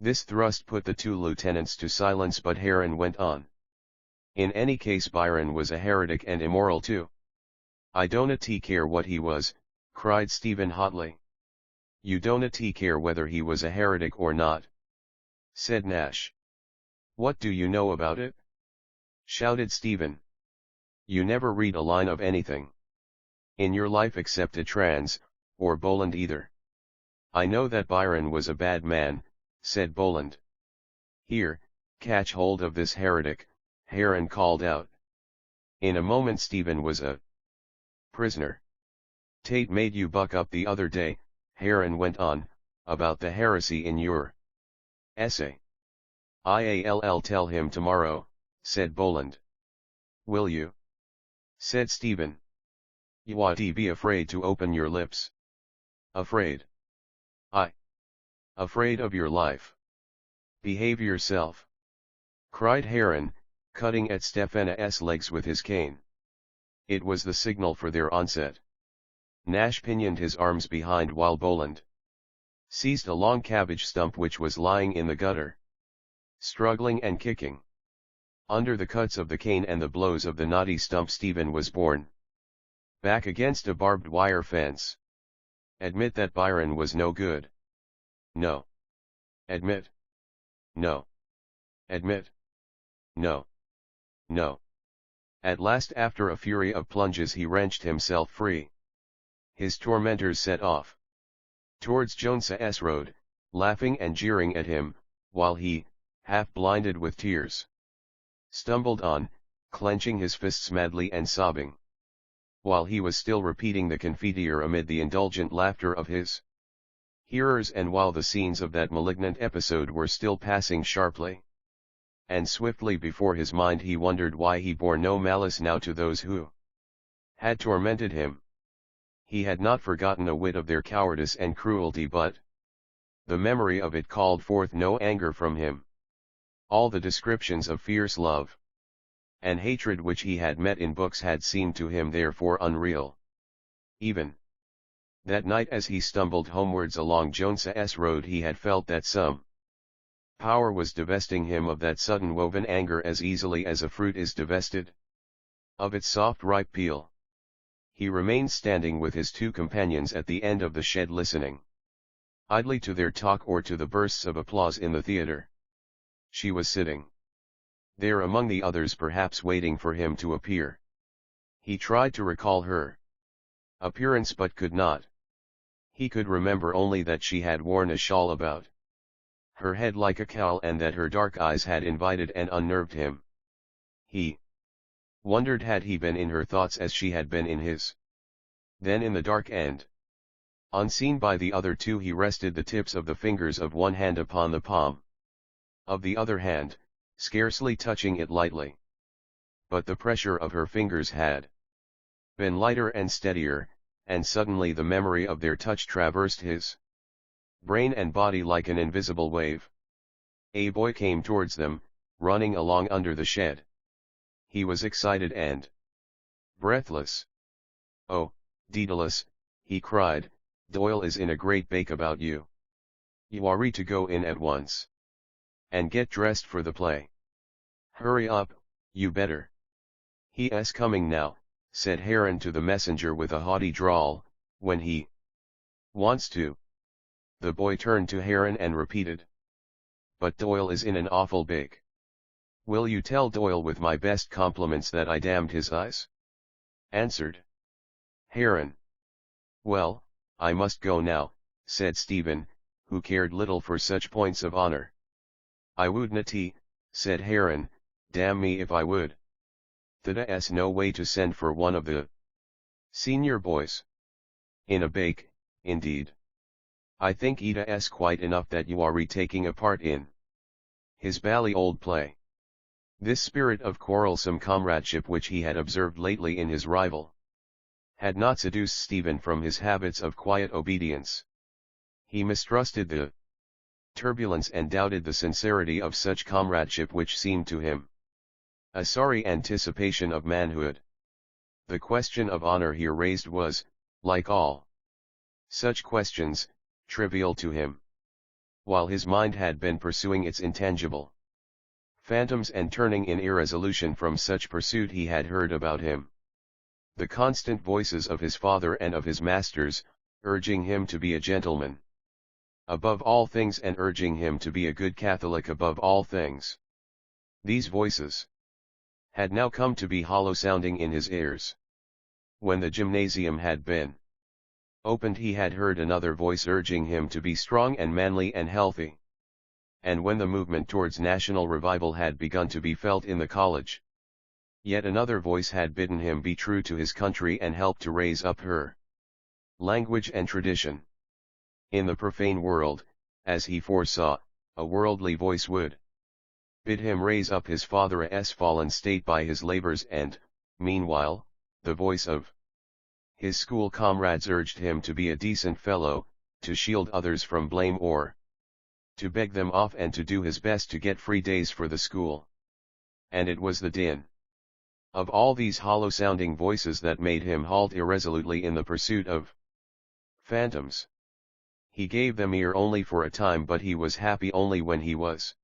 This thrust put the 2 lieutenants to silence, but Heron went on. "In any case Byron was a heretic and immoral too." "I don't care what he was," cried Stephen hotly. "You don't care whether he was a heretic or not," said Nash. "What do you know about it?" shouted Stephen. "You never read a line of anything in your life except a trans, or Boland either." "I know that Byron was a bad man," said Boland. "Here, catch hold of this heretic," Heron called out. In a moment Stephen was a prisoner. "Tate made you buck up the other day," Heron went on, "about the heresy in your essay." "I'll tell him tomorrow," said Boland. "Will you?" said Stephen. "You ought to be afraid to open your lips." "Afraid? I? Afraid of your life? Behave yourself," cried Heron, cutting at Stefana's legs with his cane. It was the signal for their onset. Nash pinioned his arms behind while Boland seized a long cabbage stump which was lying in the gutter. Struggling and kicking. Under the cuts of the cane and the blows of the knotty stump, Stephen was borne back against a barbed wire fence. Admit that Byron was no good. No. Admit. No. Admit. No. No. At last, after a fury of plunges, he wrenched himself free. His tormentors set off towards Jones's road, laughing and jeering at him, while he, half blinded with tears, stumbled on, clenching his fists madly and sobbing. While he was still repeating the confiteor amid the indulgent laughter of his hearers, and while the scenes of that malignant episode were still passing sharply and swiftly before his mind, he wondered why he bore no malice now to those who had tormented him. He had not forgotten a whit of their cowardice and cruelty, but the memory of it called forth no anger from him. All the descriptions of fierce love and hatred which he had met in books had seemed to him therefore unreal. Even that night, as he stumbled homewards along Jones's road, he had felt that some power was divesting him of that sudden woven anger as easily as a fruit is divested of its soft ripe peel. He remained standing with his two companions at the end of the shed, listening idly to their talk or to the bursts of applause in the theatre. She was sitting there among the others, perhaps waiting for him to appear. He tried to recall her appearance but could not. He could remember only that she had worn a shawl about her head like a cowl, and that her dark eyes had invited and unnerved him. He wondered, had he been in her thoughts as she had been in his? Then in the dark and unseen by the other two, he rested the tips of the fingers of one hand upon the palm of the other hand, scarcely touching it lightly. But the pressure of her fingers had been lighter and steadier, and suddenly the memory of their touch traversed his brain and body like an invisible wave. A boy came towards them, running along under the shed. He was excited and breathless. "Oh, Daedalus," he cried, "Doyle is in a great bake about you. You are to go in at once and get dressed for the play. Hurry up, you better." "He's coming now," said Heron to the messenger with a haughty drawl, "when he wants to." The boy turned to Heron and repeated, "But Doyle is in an awful bake. Will you tell Doyle with my best compliments that I damned his eyes?" answered Heron. "Well, I must go now," said Stephen, who cared little for such points of honor. "I wouldn't," said Heron, "damn me if I would. There's no way to send for one of the senior boys in a bake, indeed. I think it's quite enough that you are taking a part in his bally old play." This spirit of quarrelsome comradeship which he had observed lately in his rival had not seduced Stephen from his habits of quiet obedience. He mistrusted the turbulence and doubted the sincerity of such comradeship, which seemed to him a sorry anticipation of manhood. The question of honor here raised was, like all such questions, trivial to him. While his mind had been pursuing its intangible phantoms and turning in irresolution from such pursuit, he had heard about him the constant voices of his father and of his masters, urging him to be a gentleman above all things, and urging him to be a good Catholic above all things. These voices had now come to be hollow sounding in his ears. When the gymnasium had been opened, he had heard another voice urging him to be strong and manly and healthy. And when the movement towards national revival had begun to be felt in the college, yet another voice had bidden him be true to his country and help to raise up her language and tradition. In the profane world, as he foresaw, a worldly voice would bid him raise up his father's fallen state by his labors, and, meanwhile, the voice of his school comrades urged him to be a decent fellow, to shield others from blame, or to beg them off, and to do his best to get free days for the school. And it was the din of all these hollow-sounding voices that made him halt irresolutely in the pursuit of phantoms. He gave them ear only for a time, but he was happy only when he was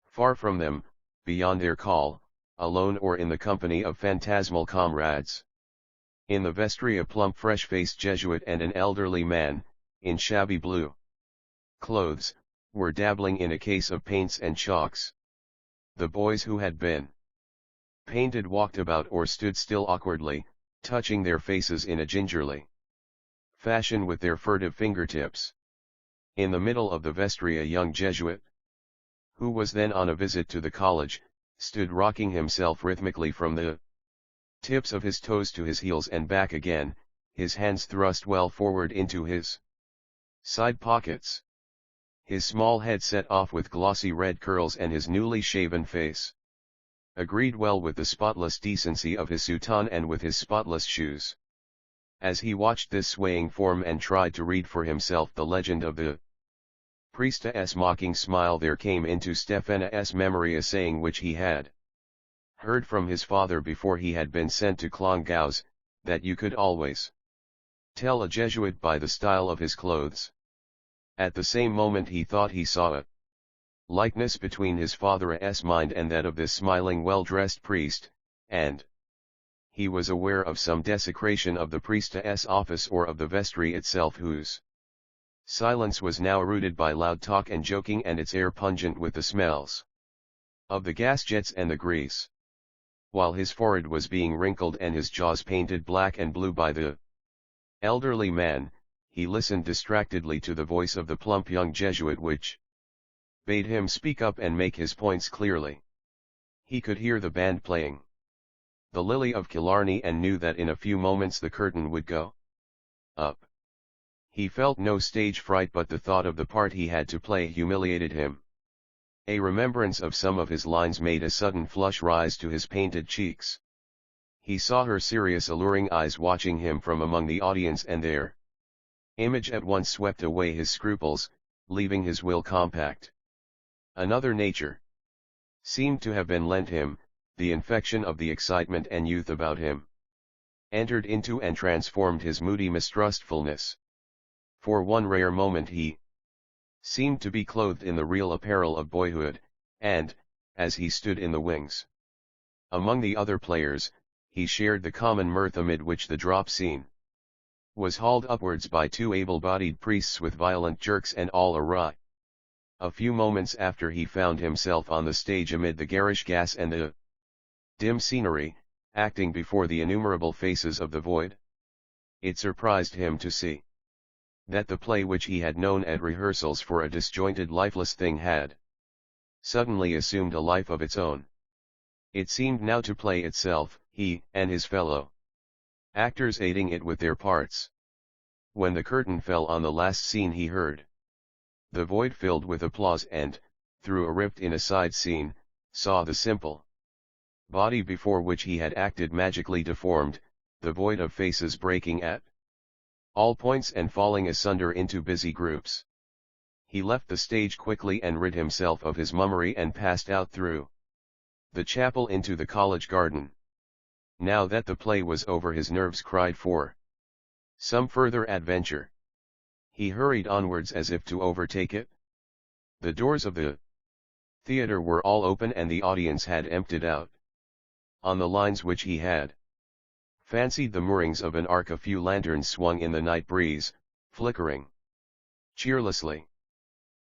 far from them, beyond their call, alone or in the company of phantasmal comrades. In the vestry a plump fresh-faced Jesuit and an elderly man, in shabby blue clothes, were dabbling in a case of paints and chalks. The boys who had been painted walked about or stood still awkwardly, touching their faces in a gingerly fashion with their furtive fingertips. In the middle of the vestry a young Jesuit, who was then on a visit to the college, stood rocking himself rhythmically from the tips of his toes to his heels and back again, his hands thrust well forward into his side pockets. His small head set off with glossy red curls and his newly shaven face agreed well with the spotless decency of his soutane and with his spotless shoes. As he watched this swaying form and tried to read for himself the legend of the priestess' mocking smile, there came into Stephanas' memory a saying which he had heard from his father before he had been sent to Clongowes, that you could always tell a Jesuit by the style of his clothes. At the same moment he thought he saw a likeness between his father's mind and that of this smiling well-dressed priest, and he was aware of some desecration of the priestess' office or of the vestry itself, whose silence was now rooted by loud talk and joking and its air pungent with the smells of the gas jets and the grease. While his forehead was being wrinkled and his jaws painted black and blue by the elderly man, he listened distractedly to the voice of the plump young Jesuit which bade him speak up and make his points clearly. He could hear the band playing The Lily of Killarney and knew that in a few moments the curtain would go up. He felt no stage fright, but the thought of the part he had to play humiliated him. A remembrance of some of his lines made a sudden flush rise to his painted cheeks. He saw her serious alluring eyes watching him from among the audience, and their image at once swept away his scruples, leaving his will compact. Another nature seemed to have been lent him, the infection of the excitement and youth about him entered into and transformed his moody mistrustfulness. For one rare moment he seemed to be clothed in the real apparel of boyhood, and, as he stood in the wings among the other players, he shared the common mirth amid which the drop scene was hauled upwards by two able-bodied priests with violent jerks and all awry. A few moments after he found himself on the stage amid the garish gas and the dim scenery, acting before the innumerable faces of the void. It surprised him to see that the play which he had known at rehearsals for a disjointed lifeless thing had suddenly assumed a life of its own. It seemed now to play itself, he and his fellow actors aiding it with their parts. When the curtain fell on the last scene he heard the void filled with applause and, through a rift in a side scene, saw the simple body before which he had acted magically deformed, the void of faces breaking at all points and falling asunder into busy groups. He left the stage quickly and rid himself of his mummery and passed out through the chapel into the college garden. Now that the play was over his nerves cried for some further adventure. He hurried onwards as if to overtake it. The doors of the theatre were all open and the audience had emptied out. On the lines which he had fancied the moorings of an ark a few lanterns swung in the night breeze, flickering cheerlessly.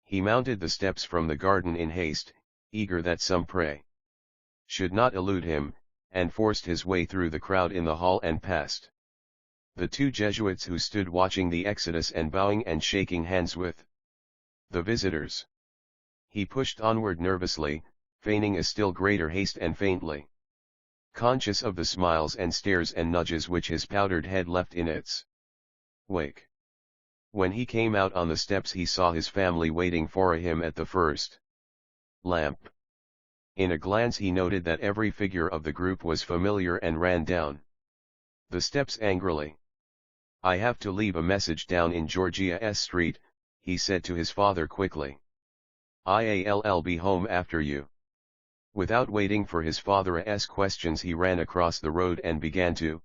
He mounted the steps from the garden in haste, eager that some prey should not elude him, and forced his way through the crowd in the hall and past the two Jesuits who stood watching the exodus and bowing and shaking hands with the visitors. He pushed onward nervously, feigning a still greater haste and faintly conscious of the smiles and stares and nudges which his powdered head left in its wake. When he came out on the steps he saw his family waiting for him at the first lamp. In a glance he noted that every figure of the group was familiar and ran down the steps angrily. "I have to leave a message down in Georgia's street," he said to his father quickly. "I'll be home after you." Without waiting for his father's questions he ran across the road and began to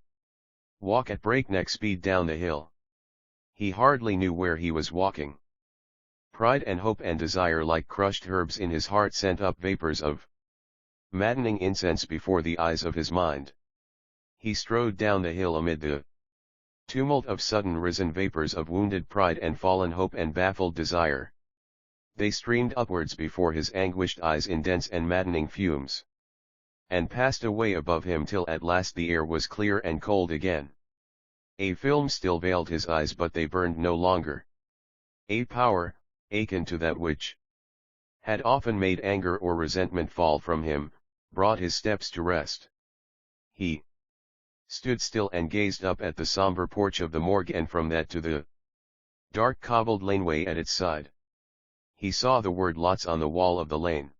walk at breakneck speed down the hill. He hardly knew where he was walking. Pride and hope and desire like crushed herbs in his heart sent up vapors of maddening incense before the eyes of his mind. He strode down the hill amid the tumult of sudden risen vapors of wounded pride and fallen hope and baffled desire. They streamed upwards before his anguished eyes in dense and maddening fumes, and passed away above him till at last the air was clear and cold again. A film still veiled his eyes, but they burned no longer. A power, akin to that which had often made anger or resentment fall from him, brought his steps to rest. He stood still and gazed up at the somber porch of the morgue and from that to the dark cobbled laneway at its side. He saw the word "lots" on the wall of the lane,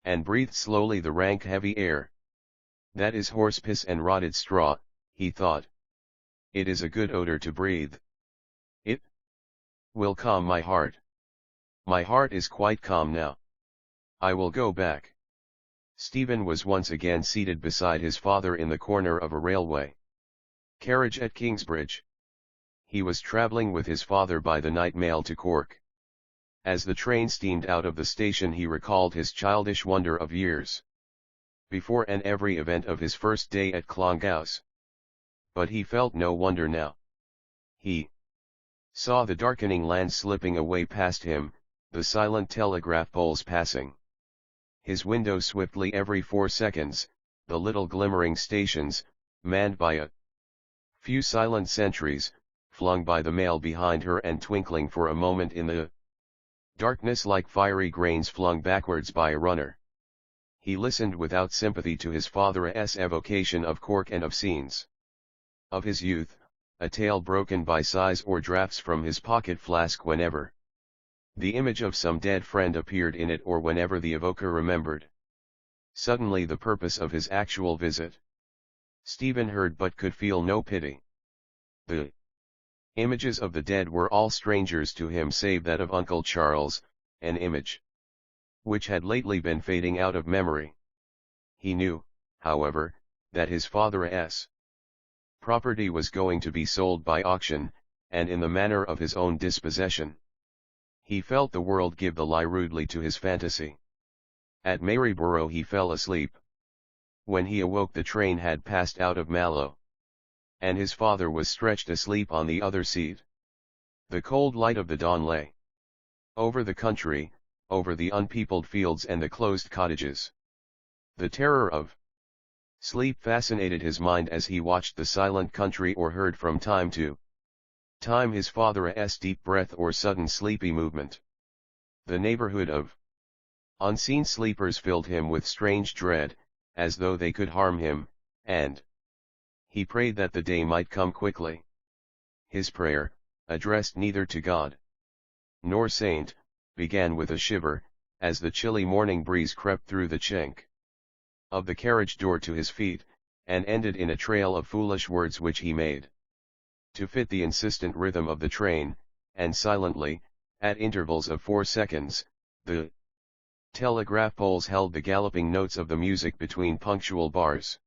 and breathed slowly the rank heavy air. That is horse piss and rotted straw, he thought. It is a good odor to breathe. It will calm my heart. My heart is quite calm now. I will go back. Stephen was once again seated beside his father in the corner of a railway carriage at Kingsbridge. He was travelling with his father by the night mail to Cork. As the train steamed out of the station he recalled his childish wonder of years before and every event of his first day at Clongowes. But he felt no wonder now. He saw the darkening land slipping away past him, the silent telegraph poles passing his window swiftly every 4 seconds, the little glimmering stations, manned by a few silent sentries, flung by the mail behind her and twinkling for a moment in the darkness like fiery grains flung backwards by a runner. He listened without sympathy to his father's evocation of Cork and of scenes of his youth, a tale broken by sighs or draughts from his pocket flask whenever the image of some dead friend appeared in it or whenever the evoker remembered suddenly the purpose of his actual visit. Stephen heard but could feel no pity. The images of the dead were all strangers to him save that of Uncle Charles, an image which had lately been fading out of memory. He knew, however, that his father's property was going to be sold by auction, and in the manner of his own dispossession. He felt the world give the lie rudely to his fantasy. At Maryborough he fell asleep. When he awoke the train had passed out of Mallow, and his father was stretched asleep on the other seat. The cold light of the dawn lay over the country, over the unpeopled fields and the closed cottages. The terror of sleep fascinated his mind as he watched the silent country or heard from time to time his father's deep breath or sudden sleepy movement. The neighborhood of unseen sleepers filled him with strange dread, as though they could harm him, and he prayed that the day might come quickly. His prayer, addressed neither to God nor saint, began with a shiver, as the chilly morning breeze crept through the chink of the carriage door to his feet, and ended in a trail of foolish words which he made to fit the insistent rhythm of the train, and silently, at intervals of 4 seconds, the telegraph poles held the galloping notes of the music between punctual bars.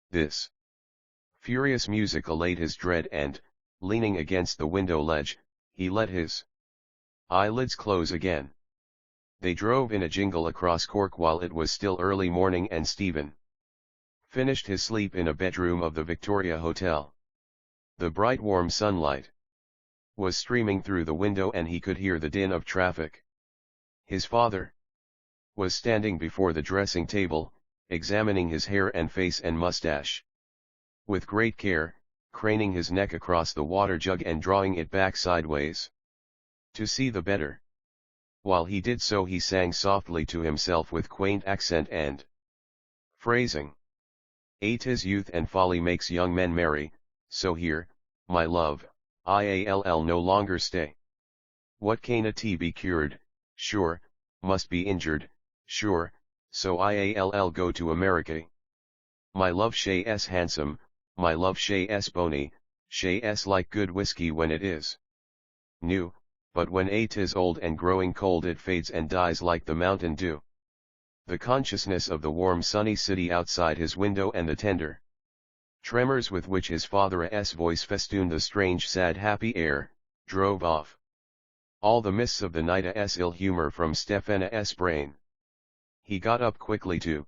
This furious music allayed his dread and, leaning against the window ledge, he let his eyelids close again. They drove in a jingle across Cork while it was still early morning and Stephen finished his sleep in a bedroom of the Victoria Hotel. The bright warm sunlight was streaming through the window and he could hear the din of traffic. His father was standing before the dressing table, examining his hair and face and mustache with great care, craning his neck across the water jug and drawing it back sideways to see the better. While he did so he sang softly to himself with quaint accent and phrasing. 'Tis youth and folly makes young men merry, so here, my love, I'll no longer stay. What can't be cured, sure, must be injured, sure, so I'll go to America. My love she's handsome, my love she's bony, she's like good whiskey when it is new, but when it is old and growing cold it fades and dies like the mountain dew. The consciousness of the warm sunny city outside his window and the tender tremors with which his father's voice festooned the strange sad happy air, drove off All the mists of the night's ill humor from Stefana's brain. He got up quickly to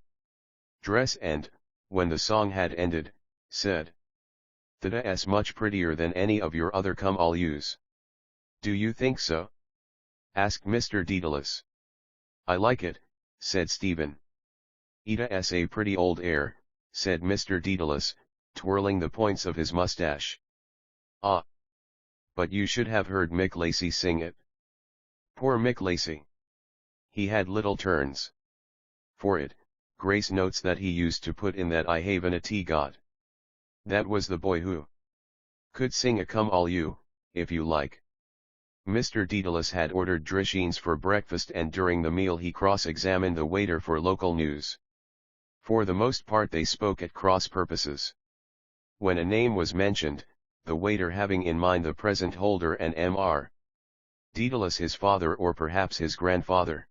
dress and, when the song had ended, said, "That's much prettier than any of your other come-all-yous." "Do you think so?" asked Mr. Dedalus. "I like it," said Stephen. "It's a pretty old air," said Mr. Dedalus, twirling the points of his mustache. "Ah! But you should have heard Mick Lacey sing it." Poor Mick Lacey. He had little turns for it. Grace notes that he used to put in that "I haven't a tea got." That was the boy who could sing a "Come all you, if you like." Mr. Dedalus had ordered drishines for breakfast, and during the meal he cross-examined the waiter for local news. For the most part they spoke at cross purposes. When a name was mentioned, the waiter having in mind the present holder and Mr. Dedalus his father or perhaps his grandfather.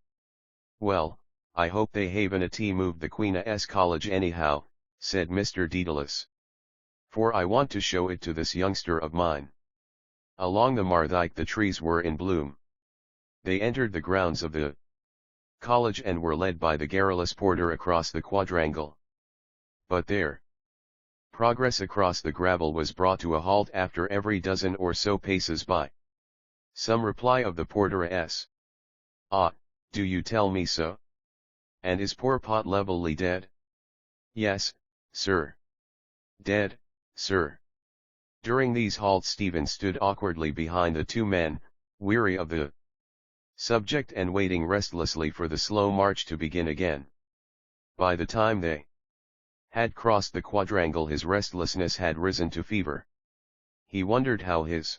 "Well, I hope they haven't a tea moved the Queen's College anyhow," said Mr. Dedalus. "For I want to show it to this youngster of mine." Along the Mardyke the trees were in bloom. They entered the grounds of the college and were led by the garrulous porter across the quadrangle. But their progress across the gravel was brought to a halt after every dozen or so paces by some reply of the porteress. "Ah, do you tell me so? And is poor Pot Levelly dead?" "Yes, sir." "Dead, sir." During these halts Stephen stood awkwardly behind the two men, weary of the subject and waiting restlessly for the slow march to begin again. By the time they had crossed the quadrangle his restlessness had risen to fever. He wondered how his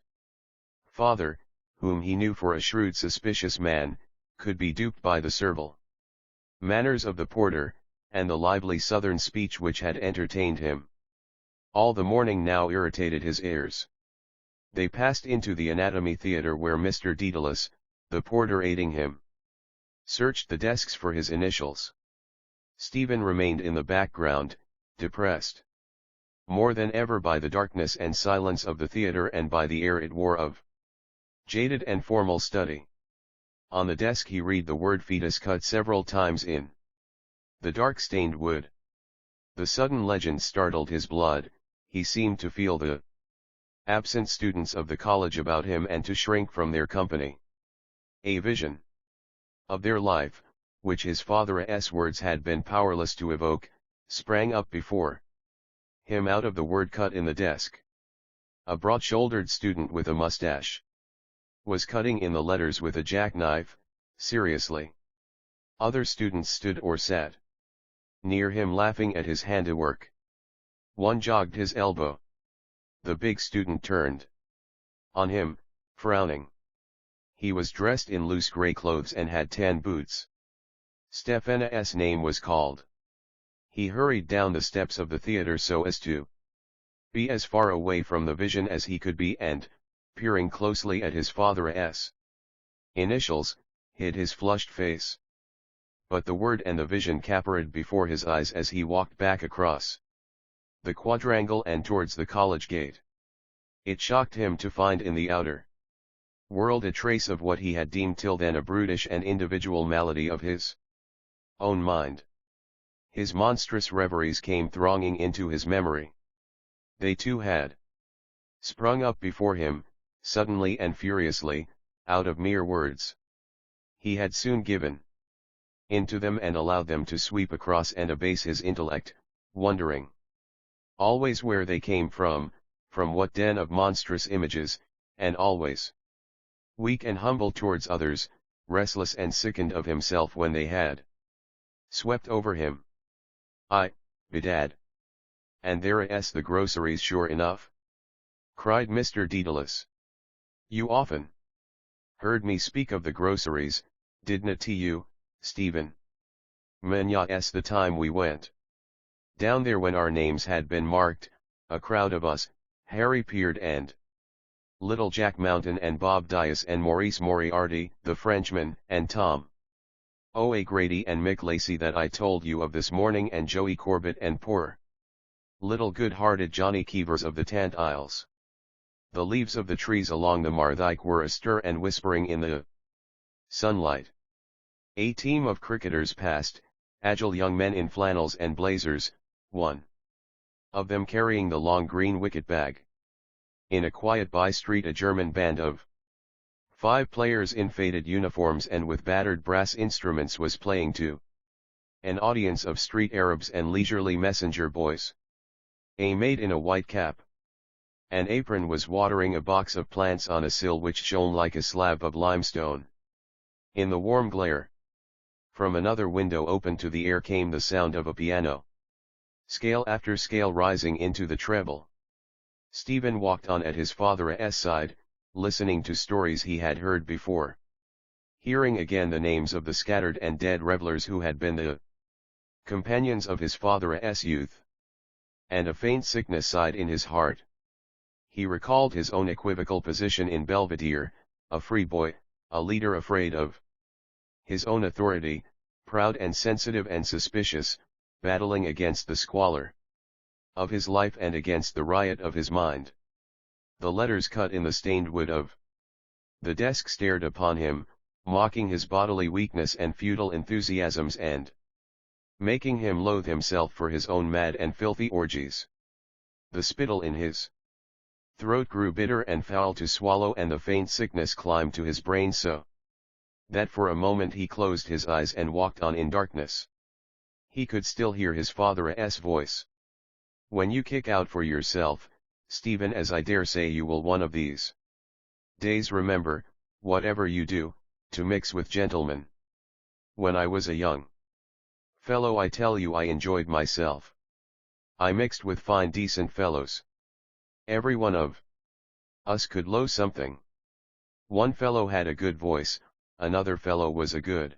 father, whom he knew for a shrewd suspicious man, could be duped by the servile manners of the porter, and the lively southern speech which had entertained him. All the morning now irritated his ears. They passed into the anatomy theatre where Mr. Dedalus, the porter aiding him, searched the desks for his initials. Stephen remained in the background, depressed more than ever by the darkness and silence of the theatre and by the air it wore of jaded and formal study. On the desk he read the word fetus cut several times in the dark-stained wood. The sudden legend startled his blood. He seemed to feel the absent students of the college about him and to shrink from their company. A vision of their life, which his father's words had been powerless to evoke, sprang up before him out of the word cut in the desk. A broad-shouldered student with a mustache was cutting in the letters with a jackknife, seriously. Other students stood or sat near him laughing at his handiwork. One jogged his elbow. The big student turned on him, frowning. He was dressed in loose grey clothes and had tan boots. Stefana's name was called. He hurried down the steps of the theatre so as to be as far away from the vision as he could be and, peering closely at his father's initials, hid his flushed face. But the word and the vision capered before his eyes as he walked back across the quadrangle and towards the college gate. It shocked him to find in the outer world a trace of what he had deemed till then a brutish and individual malady of his own mind. His monstrous reveries came thronging into his memory. They too had sprung up before him, suddenly and furiously, out of mere words. He had soon given into them and allowed them to sweep across and abase his intellect, wondering always where they came from what den of monstrous images, and always weak and humble towards others, restless and sickened of himself when they had swept over him. Bedad! And there's the groceries sure enough!" cried Mr. Dedalus. "You often heard me speak of the groceries, didn't you, Stephen?" "Yes, the time we went down there when our names had been marked, a crowd of us, Harry Peard and little Jack Mountain and Bob Dias and Maurice Moriarty, the Frenchman, and Tom O'Grady and Mick Lacey that I told you of this morning, and Joey Corbett and poor little good-hearted Johnny Keevers of the Tant Isles. The leaves of the trees along the Mardyke were astir and whispering in the sunlight. A team of cricketers passed, agile young men in flannels and blazers, one of them carrying the long green wicket bag. In a quiet by-street a German band of 5 players in faded uniforms and with battered brass instruments was playing to an audience of street Arabs and leisurely messenger boys. A maid in a white cap and apron was watering a box of plants on a sill which shone like a slab of limestone. In the warm glare, from another window open to the air came the sound of a piano, scale after scale rising into the treble. Stephen walked on at his father's side, listening to stories he had heard before. Hearing again the names of the scattered and dead revelers who had been the companions of his father's youth. And a faint sickness sighed in his heart. He recalled his own equivocal position in Belvedere, a free boy, a leader afraid of his own authority, proud and sensitive and suspicious, battling against the squalor of his life and against the riot of his mind. The letters cut in the stained wood of the desk stared upon him, mocking his bodily weakness and futile enthusiasms and making him loathe himself for his own mad and filthy orgies. The spittle in his throat grew bitter and foul to swallow, and the faint sickness climbed to his brain so that for a moment he closed his eyes and walked on in darkness. He could still hear his father's voice. "When you kick out for yourself, Stephen, as I dare say you will one of these days, remember, whatever you do, to mix with gentlemen. When I was a young fellow, I tell you I enjoyed myself. I mixed with fine decent fellows. Every one of us could low something. One fellow had a good voice, another fellow was a good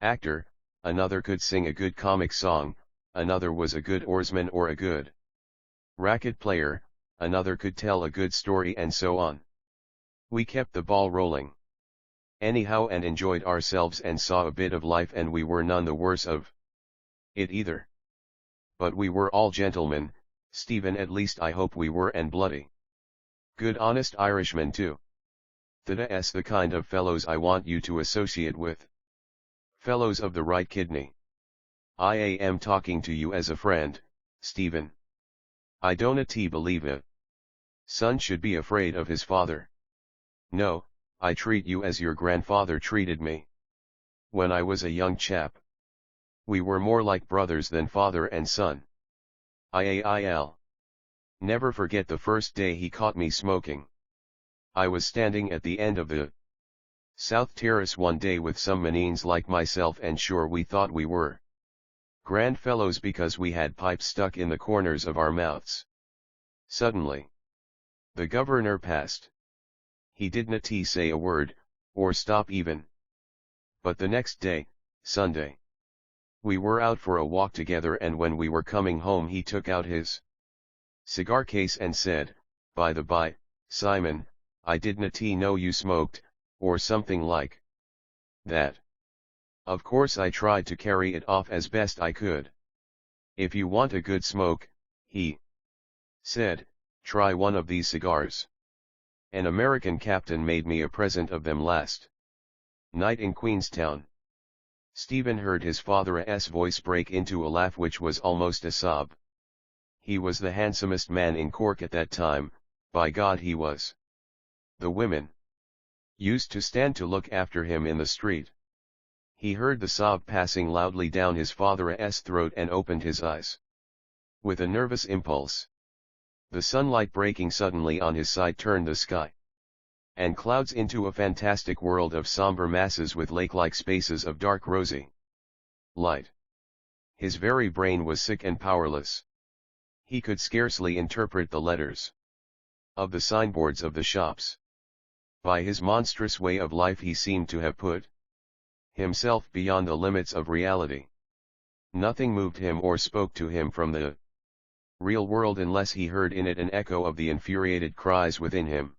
actor, another could sing a good comic song, another was a good oarsman or a good racket player, another could tell a good story, and so on. We kept the ball rolling anyhow and enjoyed ourselves and saw a bit of life, and we were none the worse of it either. But we were all gentlemen, Stephen, at least I hope we were, and bloody good honest Irishmen too. That's the kind of fellows I want you to associate with. Fellows of the right kidney. I am talking to you as a friend, Stephen. I don't believe a son should be afraid of his father. No, I treat you as your grandfather treated me when I was a young chap. We were more like brothers than father and son. I'll never forget the first day he caught me smoking. I was standing at the end of the South Terrace one day with some menines like myself, and sure we thought we were grand fellows because we had pipes stuck in the corners of our mouths. Suddenly, the governor passed. He didn't say a word, or stop even. But the next day, Sunday, we were out for a walk together, and when we were coming home he took out his cigar case and said, "By the by, Simon, I didn't know you smoked," or something like that. Of course I tried to carry it off as best I could. "If you want a good smoke," he said, "try one of these cigars. An American captain made me a present of them last night in Queenstown." Stephen heard his father's voice break into a laugh which was almost a sob. He was the handsomest man in Cork at that time, by God he was. The women used to stand to look after him in the street. He heard the sob passing loudly down his father's throat and opened his eyes with a nervous impulse. The sunlight breaking suddenly on his side turned the sky and clouds into a fantastic world of somber masses with lake-like spaces of dark rosy light. His very brain was sick and powerless. He could scarcely interpret the letters of the signboards of the shops. By his monstrous way of life he seemed to have put himself beyond the limits of reality. Nothing moved him or spoke to him from the real world unless he heard in it an echo of the infuriated cries within him.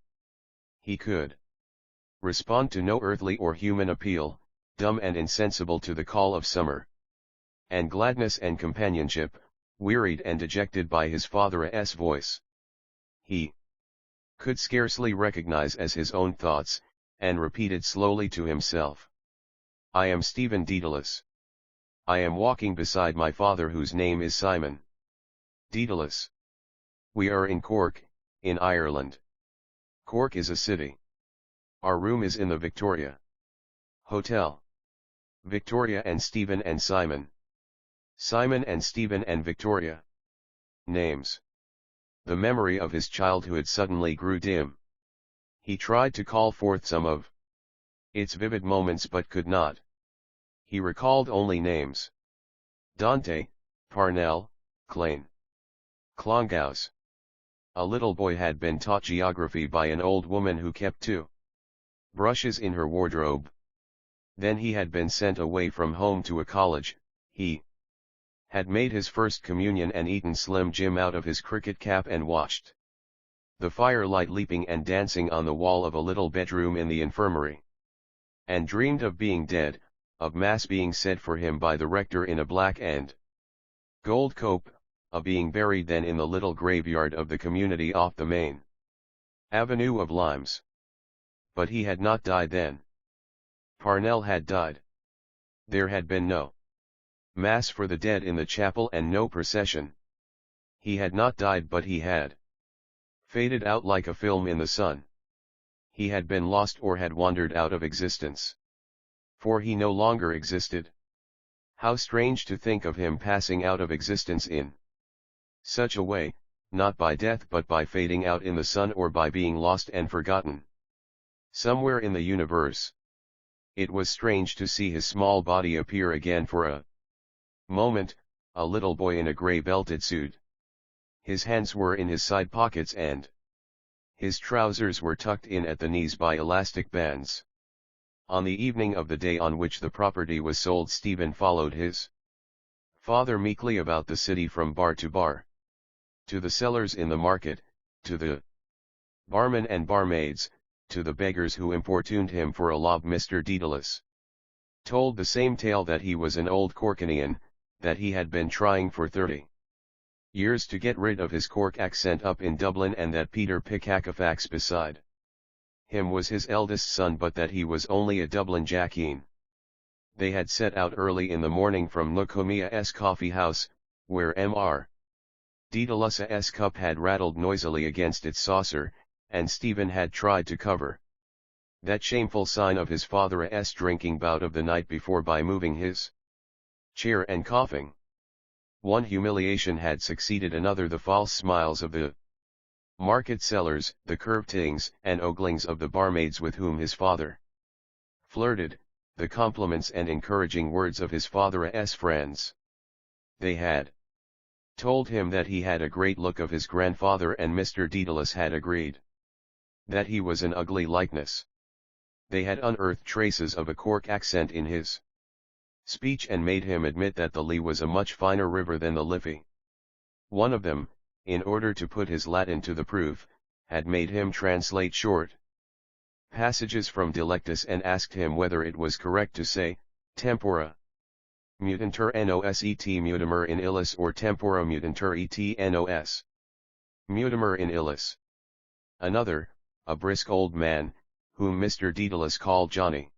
He could respond to no earthly or human appeal, dumb and insensible to the call of summer and gladness and companionship, wearied and dejected by his father's voice. He could scarcely recognize as his own thoughts, and repeated slowly to himself. I am Stephen Dedalus. I am walking beside my father whose name is Simon Dedalus. We are in Cork, in Ireland. Cork is a city. Our room is in the Victoria Hotel. Victoria and Stephen and Simon. Simon and Stephen and Victoria. Names. The memory of his childhood suddenly grew dim. He tried to call forth some of its vivid moments but could not. He recalled only names. Dante, Parnell, Klein, Clongaus. A little boy had been taught geography by an old woman who kept two brushes in her wardrobe. Then he had been sent away from home to a college. He had made his first communion and eaten Slim Jim out of his cricket cap and watched the firelight leaping and dancing on the wall of a little bedroom in the infirmary. And dreamed of being dead, of mass being said for him by the rector in a black and gold cope, of being buried then in the little graveyard of the community off the main avenue of limes. But he had not died then. Parnell had died. There had been no mass for the dead in the chapel and no procession. He had not died, but he had faded out like a film in the sun. He had been lost or had wandered out of existence. For he no longer existed. How strange to think of him passing out of existence in such a way, not by death but by fading out in the sun or by being lost and forgotten somewhere in the universe. It was strange to see his small body appear again for a moment, a little boy in a grey belted suit. His hands were in his side pockets and his trousers were tucked in at the knees by elastic bands. On the evening of the day on which the property was sold, Stephen followed his father meekly about the city from bar to bar, to the sellers in the market, to the barmen and barmaids, to the beggars who importuned him for a lob. Mr. Dedalus told the same tale, that he was an old Corkanian, that he had been trying for 30 years to get rid of his Cork accent up in Dublin, and that Peter Pickackafax beside him was his eldest son, but that he was only a Dublin Jackeen. They had set out early in the morning from Nokomia's coffee house, where Mr. Dedalus's cup had rattled noisily against its saucer, and Stephen had tried to cover that shameful sign of his father's drinking bout of the night before by moving his chair and coughing. One humiliation had succeeded another: the false smiles of the market sellers, the curvetings and oglings of the barmaids with whom his father flirted, the compliments and encouraging words of his father's friends. They had told him that he had a great look of his grandfather, and Mr. Dedalus had agreed that he was an ugly likeness. They had unearthed traces of a Cork accent in his speech and made him admit that the Lee was a much finer river than the Liffey. One of them, in order to put his Latin to the proof, had made him translate short passages from Delectus and asked him whether it was correct to say, tempora mutantur nos et mutimer in illis, or tempora mutantur et nos mutimer in illis. Another, a brisk old man, whom Mr. Dedalus called Johnny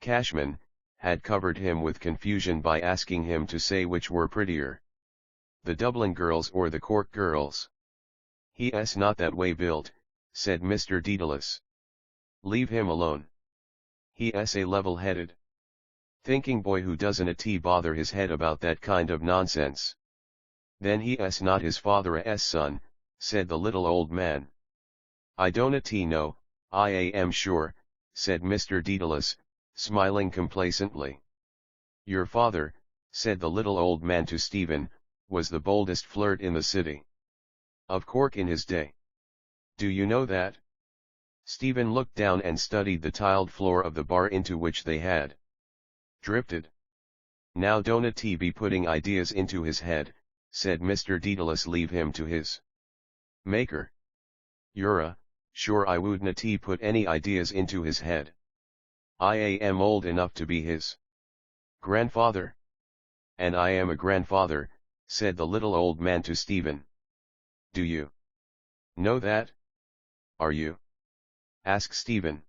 Cashman, had covered him with confusion by asking him to say which were prettier, the Dublin girls or the Cork girls. "He's not that way built," said Mr. Dedalus. "Leave him alone. He's a level-headed thinking boy who doesn't bother his head about that kind of nonsense." "Then he's not his father's son," said the little old man. "I don't know, I am sure," said Mr. Dedalus, smiling complacently. "Your father," said the little old man to Stephen, "was the boldest flirt in the city of Cork in his day. Do you know that?" Stephen looked down and studied the tiled floor of the bar into which they had drifted. "Now don't be putting ideas into his head," said Mr. Dedalus. "Leave him to his maker." "You're sure I wouldn't put any ideas into his head. I am old enough to be his grandfather." "And I am a grandfather," said the little old man to Stephen. "Do you know that?" are you? Asked Stephen.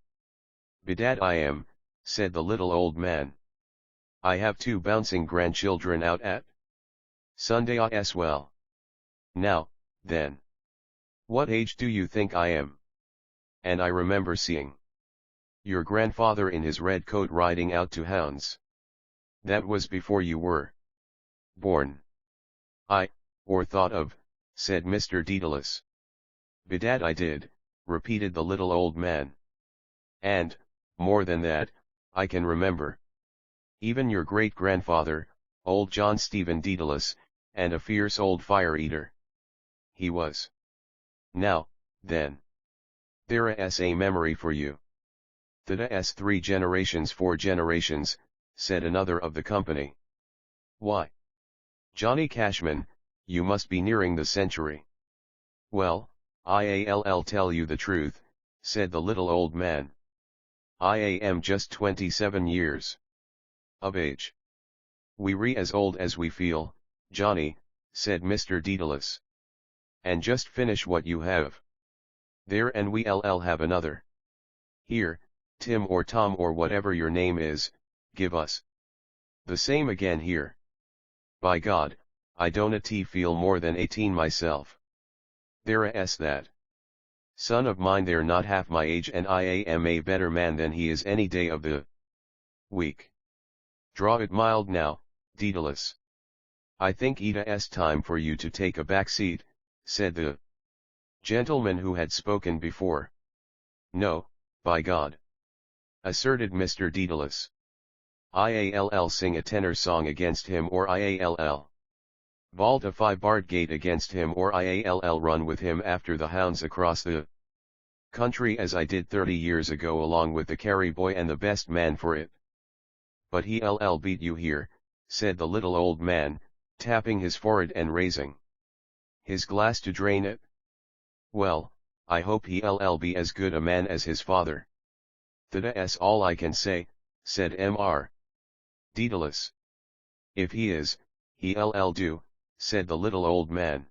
Bedad I am, said the little old man. I have 2 bouncing grandchildren out at Sunday as well. Now, then. What age do you think I am? And I remember seeing your grandfather in his red coat riding out to hounds. That was before you were born. Or thought of, said Mr. Daedalus. Bedad I did, repeated the little old man. And, more than that, I can remember even your great-grandfather, old John Stephen Daedalus, and a fierce old fire-eater he was. Now, then. There's a memory for you. There's 3 generations 4 generations, said another of the company. Why, Johnny Cashman, you must be nearing the century. Well, I'll tell you the truth, said the little old man. I am just 27 years of age. We re as old as we feel, Johnny, said Mr. Daedalus. And just finish what you have there and we'll have another. Here, Tim or Tom or whatever your name is, give us the same again here. By God, I don't feel more than 18 myself. There's that son of mine there not half my age and I am a better man than he is any day of the week. Draw it mild now, Daedalus. I think it's time for you to take a back seat, said the gentleman who had spoken before. No, by God, asserted Mr. Daedalus. I'll sing a tenor song against him or I'll vault a 5-barred gate against him or I'll run with him after the hounds across the country as I did 30 years ago along with the carry boy and the best man for it. But he'll beat you here, said the little old man, tapping his forehead and raising his glass to drain it. Well, I hope he'll be as good a man as his father. That's all I can say, said Mr. Daedalus. If he is, he'll do, said the little old man.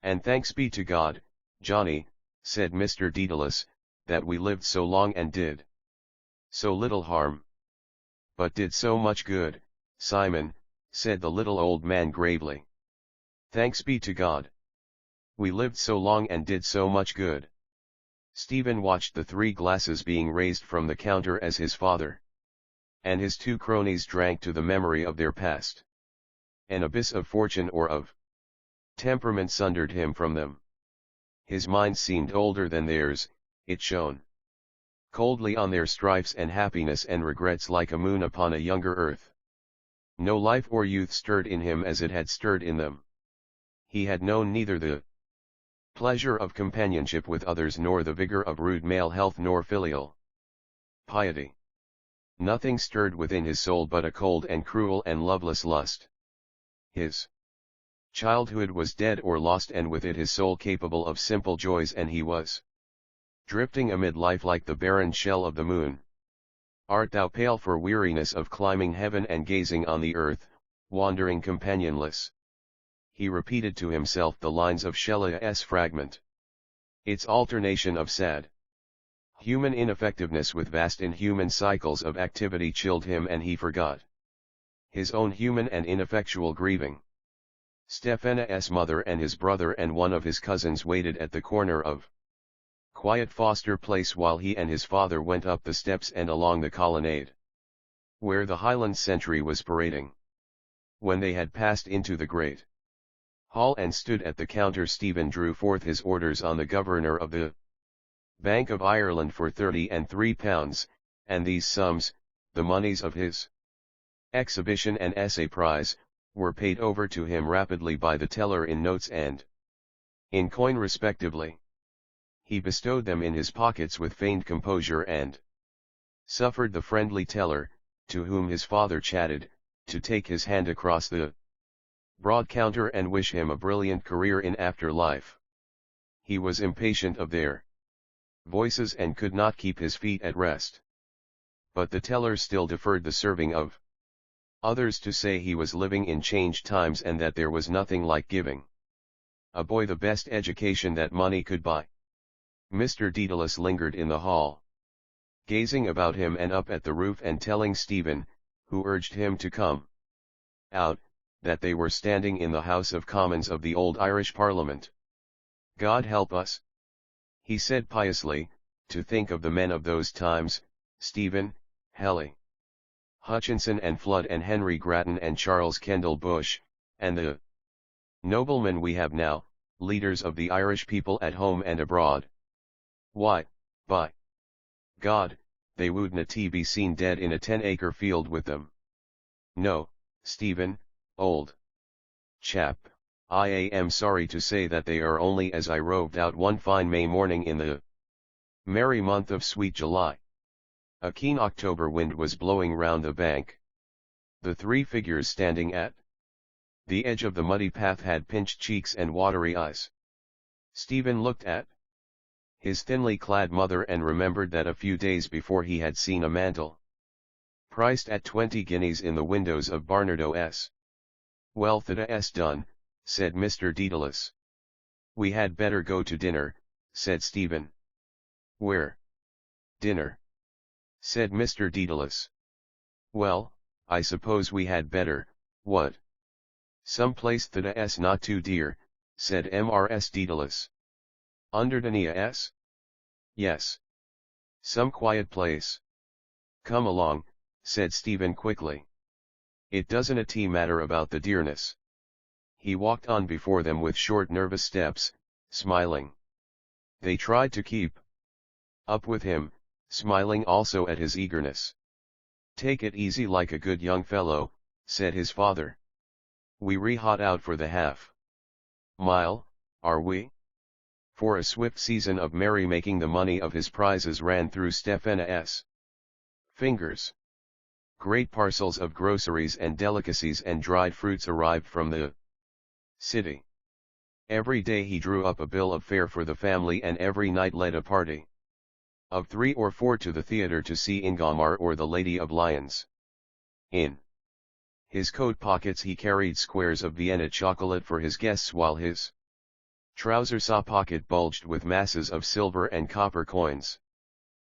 And thanks be to God, Johnny, said Mr. Daedalus, that we lived so long and did so little harm. But did so much good, Simon, said the little old man gravely. Thanks be to God. We lived so long and did so much good. Stephen watched the 3 glasses being raised from the counter as his father and his 2 cronies drank to the memory of their past. An abyss of fortune or of temperament sundered him from them. His mind seemed older than theirs, it shone coldly on their strifes and happiness and regrets like a moon upon a younger earth. No life or youth stirred in him as it had stirred in them. He had known neither the pleasure of companionship with others nor the vigor of rude male health nor filial piety. Nothing stirred within his soul but a cold and cruel and loveless lust. His childhood was dead or lost and with it his soul capable of simple joys and he was drifting amid life like the barren shell of the moon. Art thou pale for weariness of climbing heaven and gazing on the earth, wandering companionless? He repeated to himself the lines of Shelley's fragment. Its alternation of sad human ineffectiveness with vast inhuman cycles of activity chilled him and he forgot his own human and ineffectual grieving. Stephena's mother and his brother and one of his cousins waited at the corner of quiet Foster Place while he and his father went up the steps and along the colonnade, where the Highland sentry was parading. When they had passed into the great hall and stood at the counter, Stephen drew forth his orders on the governor of the Bank of Ireland for £33, and these sums, the moneys of his exhibition and essay prize, were paid over to him rapidly by the teller in notes and in coin respectively. He bestowed them in his pockets with feigned composure and suffered the friendly teller, to whom his father chatted, to take his hand across the broad counter and wish him a brilliant career in after life. He was impatient of their voices and could not keep his feet at rest. But the teller still deferred the serving of others to say he was living in changed times and that there was nothing like giving a boy the best education that money could buy. Mr. Dedalus lingered in the hall, gazing about him and up at the roof and telling Stephen, who urged him to come out, that they were standing in the House of Commons of the old Irish Parliament. God help us, he said piously, to think of the men of those times, Stephen, Helley, Hutchinson and Flood and Henry Grattan and Charles Kendall Bush, and the noblemen we have now, leaders of the Irish people at home and abroad. Why, by God, they wouldna be seen dead in a 10-acre field with them. No, Stephen, old chap, I am sorry to say that they are only as I roved out one fine May morning in the merry month of sweet July. A keen October wind was blowing round the bank. The three figures standing at the edge of the muddy path had pinched cheeks and watery eyes. Stephen looked at his thinly clad mother and remembered that a few days before he had seen a mantle priced at 20 guineas in the windows of Barnardo's. Well, that's done, said Mr. Dedalus. We had better go to dinner, said Stephen. Where? Dinner? Said Mr. Dedalus. Well, I suppose we had better, what? Some place that's not too dear, said Mrs. Dedalus. Underneath? Yes. Some quiet place. Come along, said Stephen quickly. It doesn't matter about the dearness. He walked on before them with short nervous steps, smiling. They tried to keep up with him, smiling also at his eagerness. Take it easy like a good young fellow, said his father. We re-hot out for the half-mile, are we? For a swift season of merry-making the money of his prizes ran through Stephen's fingers. Great parcels of groceries and delicacies and dried fruits arrived from the city. Every day he drew up a bill of fare for the family and every night led a party of 3 or 4 to the theatre to see Ingomar or the Lady of Lyons. In his coat pockets he carried squares of Vienna chocolate for his guests while his trousers pocket bulged with masses of silver and copper coins.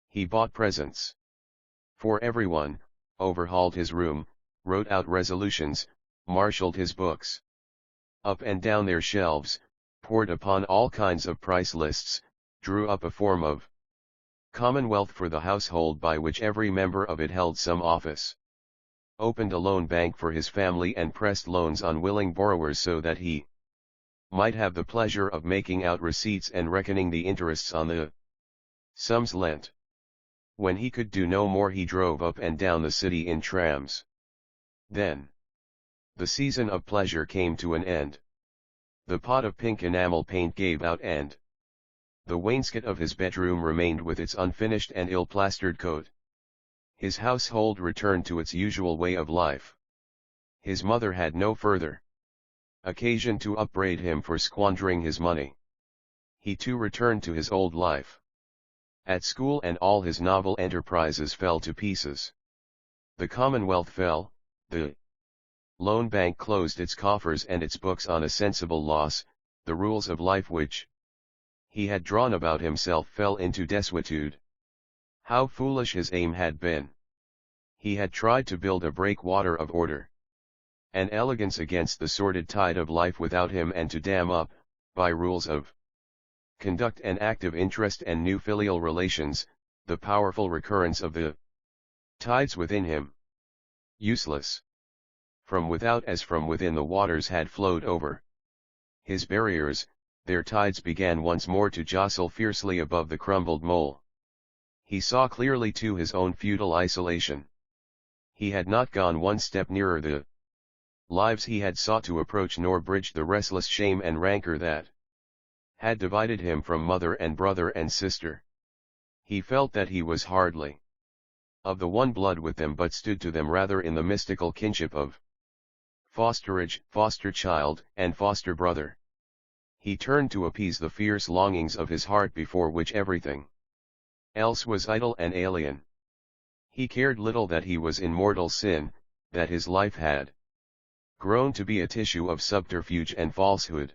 He bought presents for everyone, overhauled his room, wrote out resolutions, marshaled his books up and down their shelves, pored upon all kinds of price lists, drew up a form of commonwealth for the household by which every member of it held some office, opened a loan bank for his family and pressed loans on willing borrowers so that he might have the pleasure of making out receipts and reckoning the interests on the sums lent. When he could do no more he drove up and down the city in trams. Then the season of pleasure came to an end. The pot of pink enamel paint gave out and the wainscot of his bedroom remained with its unfinished and ill-plastered coat. His household returned to its usual way of life. His mother had no further occasion to upbraid him for squandering his money. He too returned to his old life. At school and all his novel enterprises fell to pieces. The Commonwealth fell, the loan bank closed its coffers and its books on a sensible loss, the rules of life which he had drawn about himself fell into desuetude. How foolish his aim had been! He had tried to build a breakwater of order and elegance against the sordid tide of life without him and to dam up, by rules of conduct and active interest and new filial relations, the powerful recurrence of the tides within him. Useless. From without as from within the waters had flowed over his barriers, their tides began once more to jostle fiercely above the crumbled mole. He saw clearly to his own futile isolation. He had not gone one step nearer the lives he had sought to approach nor bridged the restless shame and rancor that had divided him from mother and brother and sister. He felt that he was hardly of the one blood with them but stood to them rather in the mystical kinship of fosterage, foster child, and foster brother. He turned to appease the fierce longings of his heart before which everything else was idle and alien. He cared little that he was in mortal sin, that his life had grown to be a tissue of subterfuge and falsehood.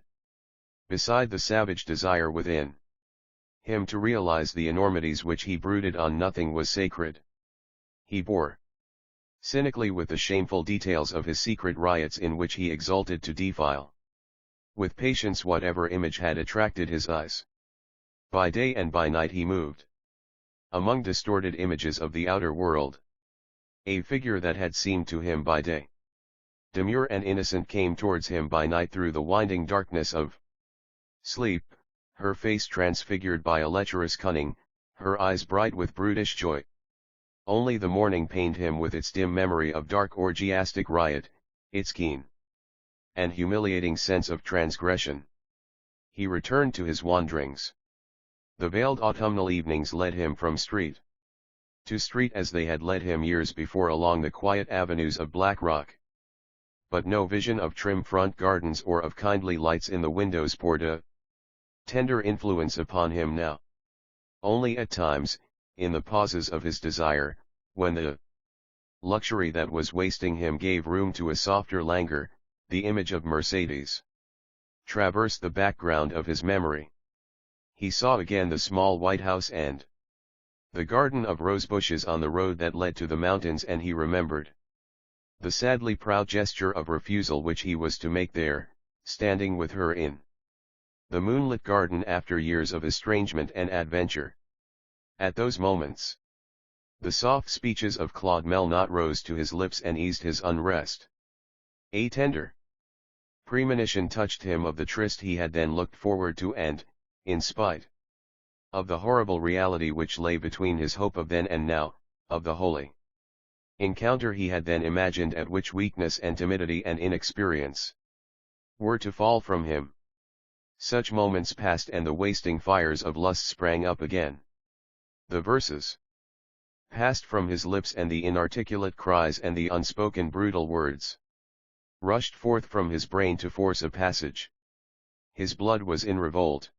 Beside the savage desire within him to realize the enormities which he brooded on. Nothing was sacred. He bore cynically with the shameful details of his secret riots in which he exulted to defile with patience whatever image had attracted his eyes. By day and by night he moved among distorted images of the outer world. A figure that had seemed to him by day demure and innocent came towards him by night through the winding darkness of sleep, her face transfigured by a lecherous cunning, her eyes bright with brutish joy. Only the morning pained him with its dim memory of dark orgiastic riot, its keen and humiliating sense of transgression. He returned to his wanderings. The veiled autumnal evenings led him from street to street as they had led him years before along the quiet avenues of Black Rock. But no vision of trim front gardens or of kindly lights in the windows poured a tender influence upon him now. Only at times, in the pauses of his desire, when the luxury that was wasting him gave room to a softer languor, the image of Mercedes traversed the background of his memory. He saw again the small white house and the garden of rose bushes on the road that led to the mountains, and he remembered the sadly proud gesture of refusal which he was to make there, standing with her in the moonlit garden after years of estrangement and adventure. At those moments, the soft speeches of Claude Melnot rose to his lips and eased his unrest. A tender premonition touched him of the tryst he had then looked forward to, and, in spite of the horrible reality which lay between his hope of then and now, of the holy encounter he had then imagined, at which weakness and timidity and inexperience were to fall from him. Such moments passed, and the wasting fires of lust sprang up again. The verses passed from his lips, and the inarticulate cries and the unspoken brutal words rushed forth from his brain to force a passage. His blood was in revolt.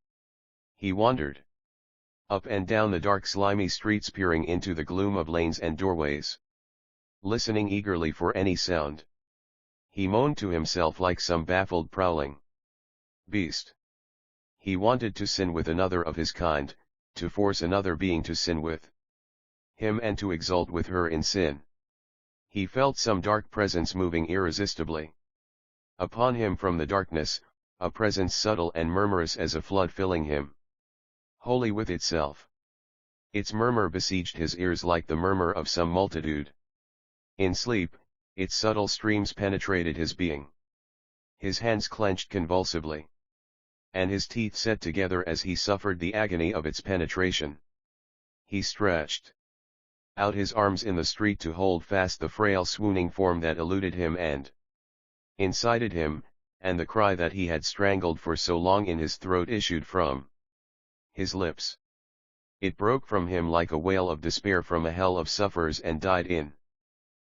He wandered up and down the dark slimy streets, peering into the gloom of lanes and doorways, listening eagerly for any sound. He moaned to himself like some baffled prowling beast. He wanted to sin with another of his kind, to force another being to sin with him, and to exult with her in sin. He felt some dark presence moving irresistibly upon him from the darkness, a presence subtle and murmurous as a flood filling him wholly with itself. Its murmur besieged his ears like the murmur of some multitude. In sleep, its subtle streams penetrated his being. His hands clenched convulsively, and his teeth set together as he suffered the agony of its penetration. He stretched out his arms in the street to hold fast the frail swooning form that eluded him and incited him, and the cry that he had strangled for so long in his throat issued from his lips. It broke from him like a wail of despair from a hell of sufferers, and died in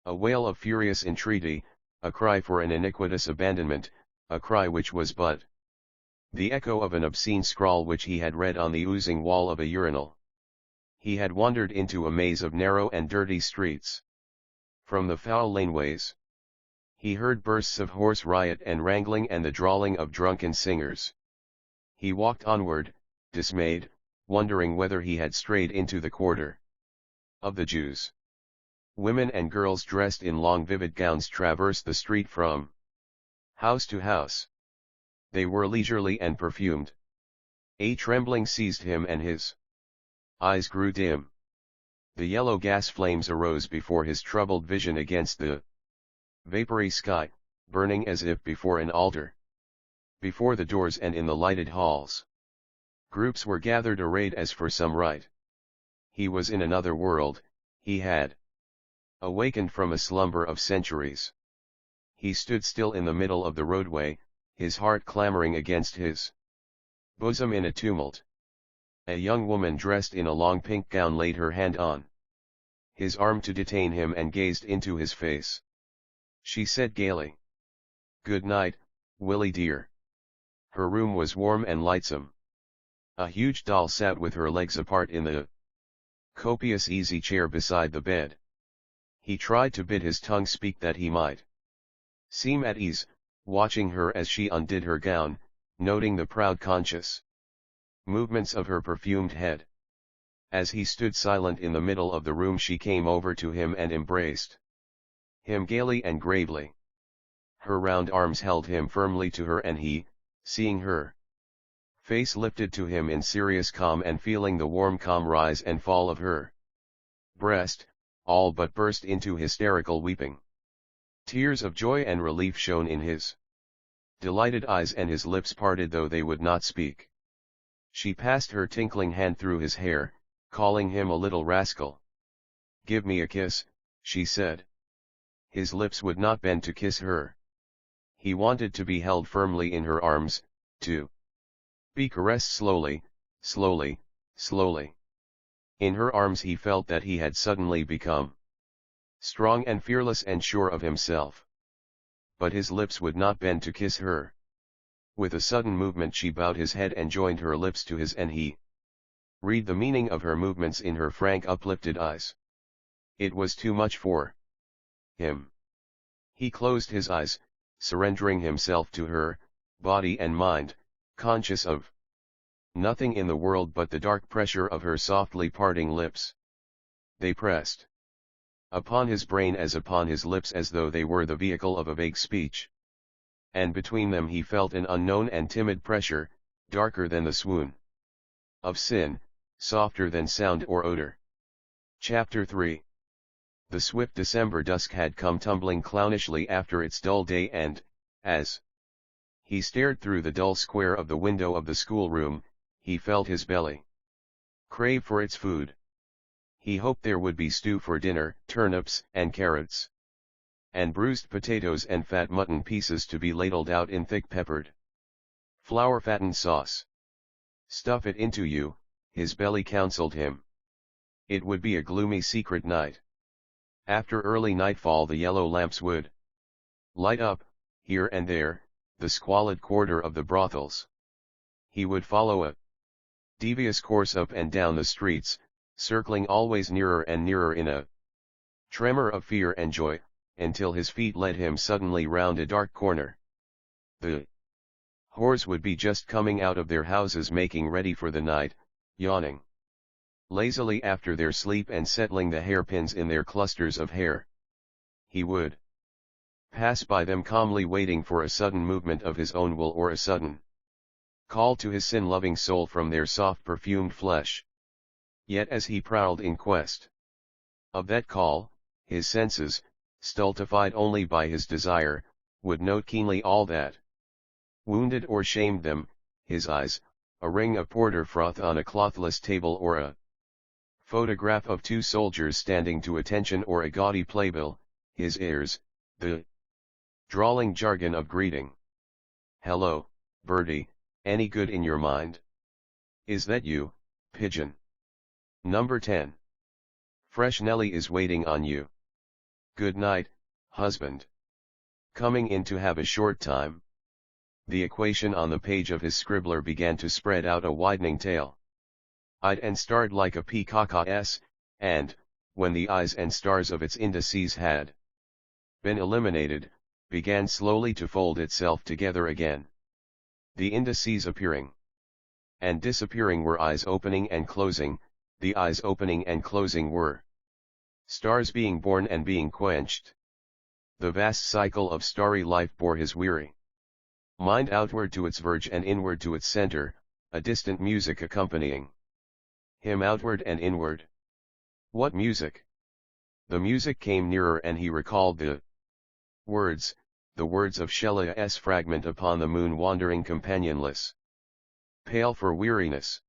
a wail of furious entreaty, a cry for an iniquitous abandonment, a cry which was but the echo of an obscene scrawl which he had read on the oozing wall of a urinal. He had wandered into a maze of narrow and dirty streets. From the foul laneways he heard bursts of hoarse riot and wrangling and the drawling of drunken singers. He walked onward, dismayed, wondering whether he had strayed into the quarter of the Jews. Women and girls dressed in long vivid gowns traversed the street from house to house. They were leisurely and perfumed. A trembling seized him and his eyes grew dim. The yellow gas flames arose before his troubled vision against the vapory sky, burning as if before an altar. Before the doors and in the lighted halls, groups were gathered arrayed as for some rite. He was in another world. He had awakened from a slumber of centuries. He stood still in the middle of the roadway, his heart clamoring against his bosom in a tumult. A young woman dressed in a long pink gown laid her hand on his arm to detain him and gazed into his face. She said gaily, "Good night, Willie dear." Her room was warm and lightsome. A huge doll sat with her legs apart in the copious easy chair beside the bed. He tried to bid his tongue speak that he might seem at ease, watching her as she undid her gown, noting the proud conscious movements of her perfumed head. As he stood silent in the middle of the room, she came over to him and embraced him gaily and gravely. Her round arms held him firmly to her, and he, seeing her face lifted to him in serious calm and feeling the warm calm rise and fall of her breast, all but burst into hysterical weeping. Tears of joy and relief shone in his delighted eyes, and his lips parted though they would not speak. She passed her tinkling hand through his hair, calling him a little rascal. "Give me a kiss," she said. His lips would not bend to kiss her. He wanted to be held firmly in her arms, to be caressed slowly, slowly, slowly. In her arms he felt that he had suddenly become strong and fearless and sure of himself. But his lips would not bend to kiss her. With a sudden movement she bowed his head and joined her lips to his, and he read the meaning of her movements in her frank uplifted eyes. It was too much for him. He closed his eyes, surrendering himself to her, body and mind, conscious of nothing in the world but the dark pressure of her softly parting lips. They pressed upon his brain as upon his lips, as though they were the vehicle of a vague speech. And between them he felt an unknown and timid pressure, darker than the swoon of sin, softer than sound or odor. Chapter 3. The swift December dusk had come tumbling clownishly after its dull day, and, as he stared through the dull square of the window of the schoolroom, he felt his belly crave for its food. He hoped there would be stew for dinner, turnips and carrots, and bruised potatoes and fat mutton pieces to be ladled out in thick peppered, flour-fattened sauce. "Stuff it into you," his belly counseled him. It would be a gloomy secret night. After early nightfall the yellow lamps would light up, here and there, the squalid quarter of the brothels. He would follow a devious course up and down the streets, circling always nearer and nearer in a tremor of fear and joy, until his feet led him suddenly round a dark corner. The whores would be just coming out of their houses, making ready for the night, yawning lazily after their sleep and settling the hairpins in their clusters of hair. He would pass by them calmly, waiting for a sudden movement of his own will or a sudden call to his sin-loving soul from their soft perfumed flesh. Yet as he prowled in quest of that call, his senses, stultified only by his desire, would note keenly all that wounded or shamed them: his eyes, a ring of porter froth on a clothless table, or a photograph of two soldiers standing to attention, or a gaudy playbill; his ears, the drawling jargon of greeting. "Hello, Bertie, any good in your mind? Is that you, pigeon? Number 10. Fresh Nellie is waiting on you. Good night, husband. Coming in to have a short time?" The equation on the page of his scribbler began to spread out a widening tail. Eyed and starred like a peacock's, and, when the eyes and stars of its indices had been eliminated, began slowly to fold itself together again. The indices appearing and disappearing were eyes opening and closing; the eyes opening and closing were stars being born and being quenched. The vast cycle of starry life bore his weary mind outward to its verge and inward to its center, a distant music accompanying him outward and inward. What music? The music came nearer, and he recalled the words of Shelley's fragment upon the moon wandering companionless, pale for weariness.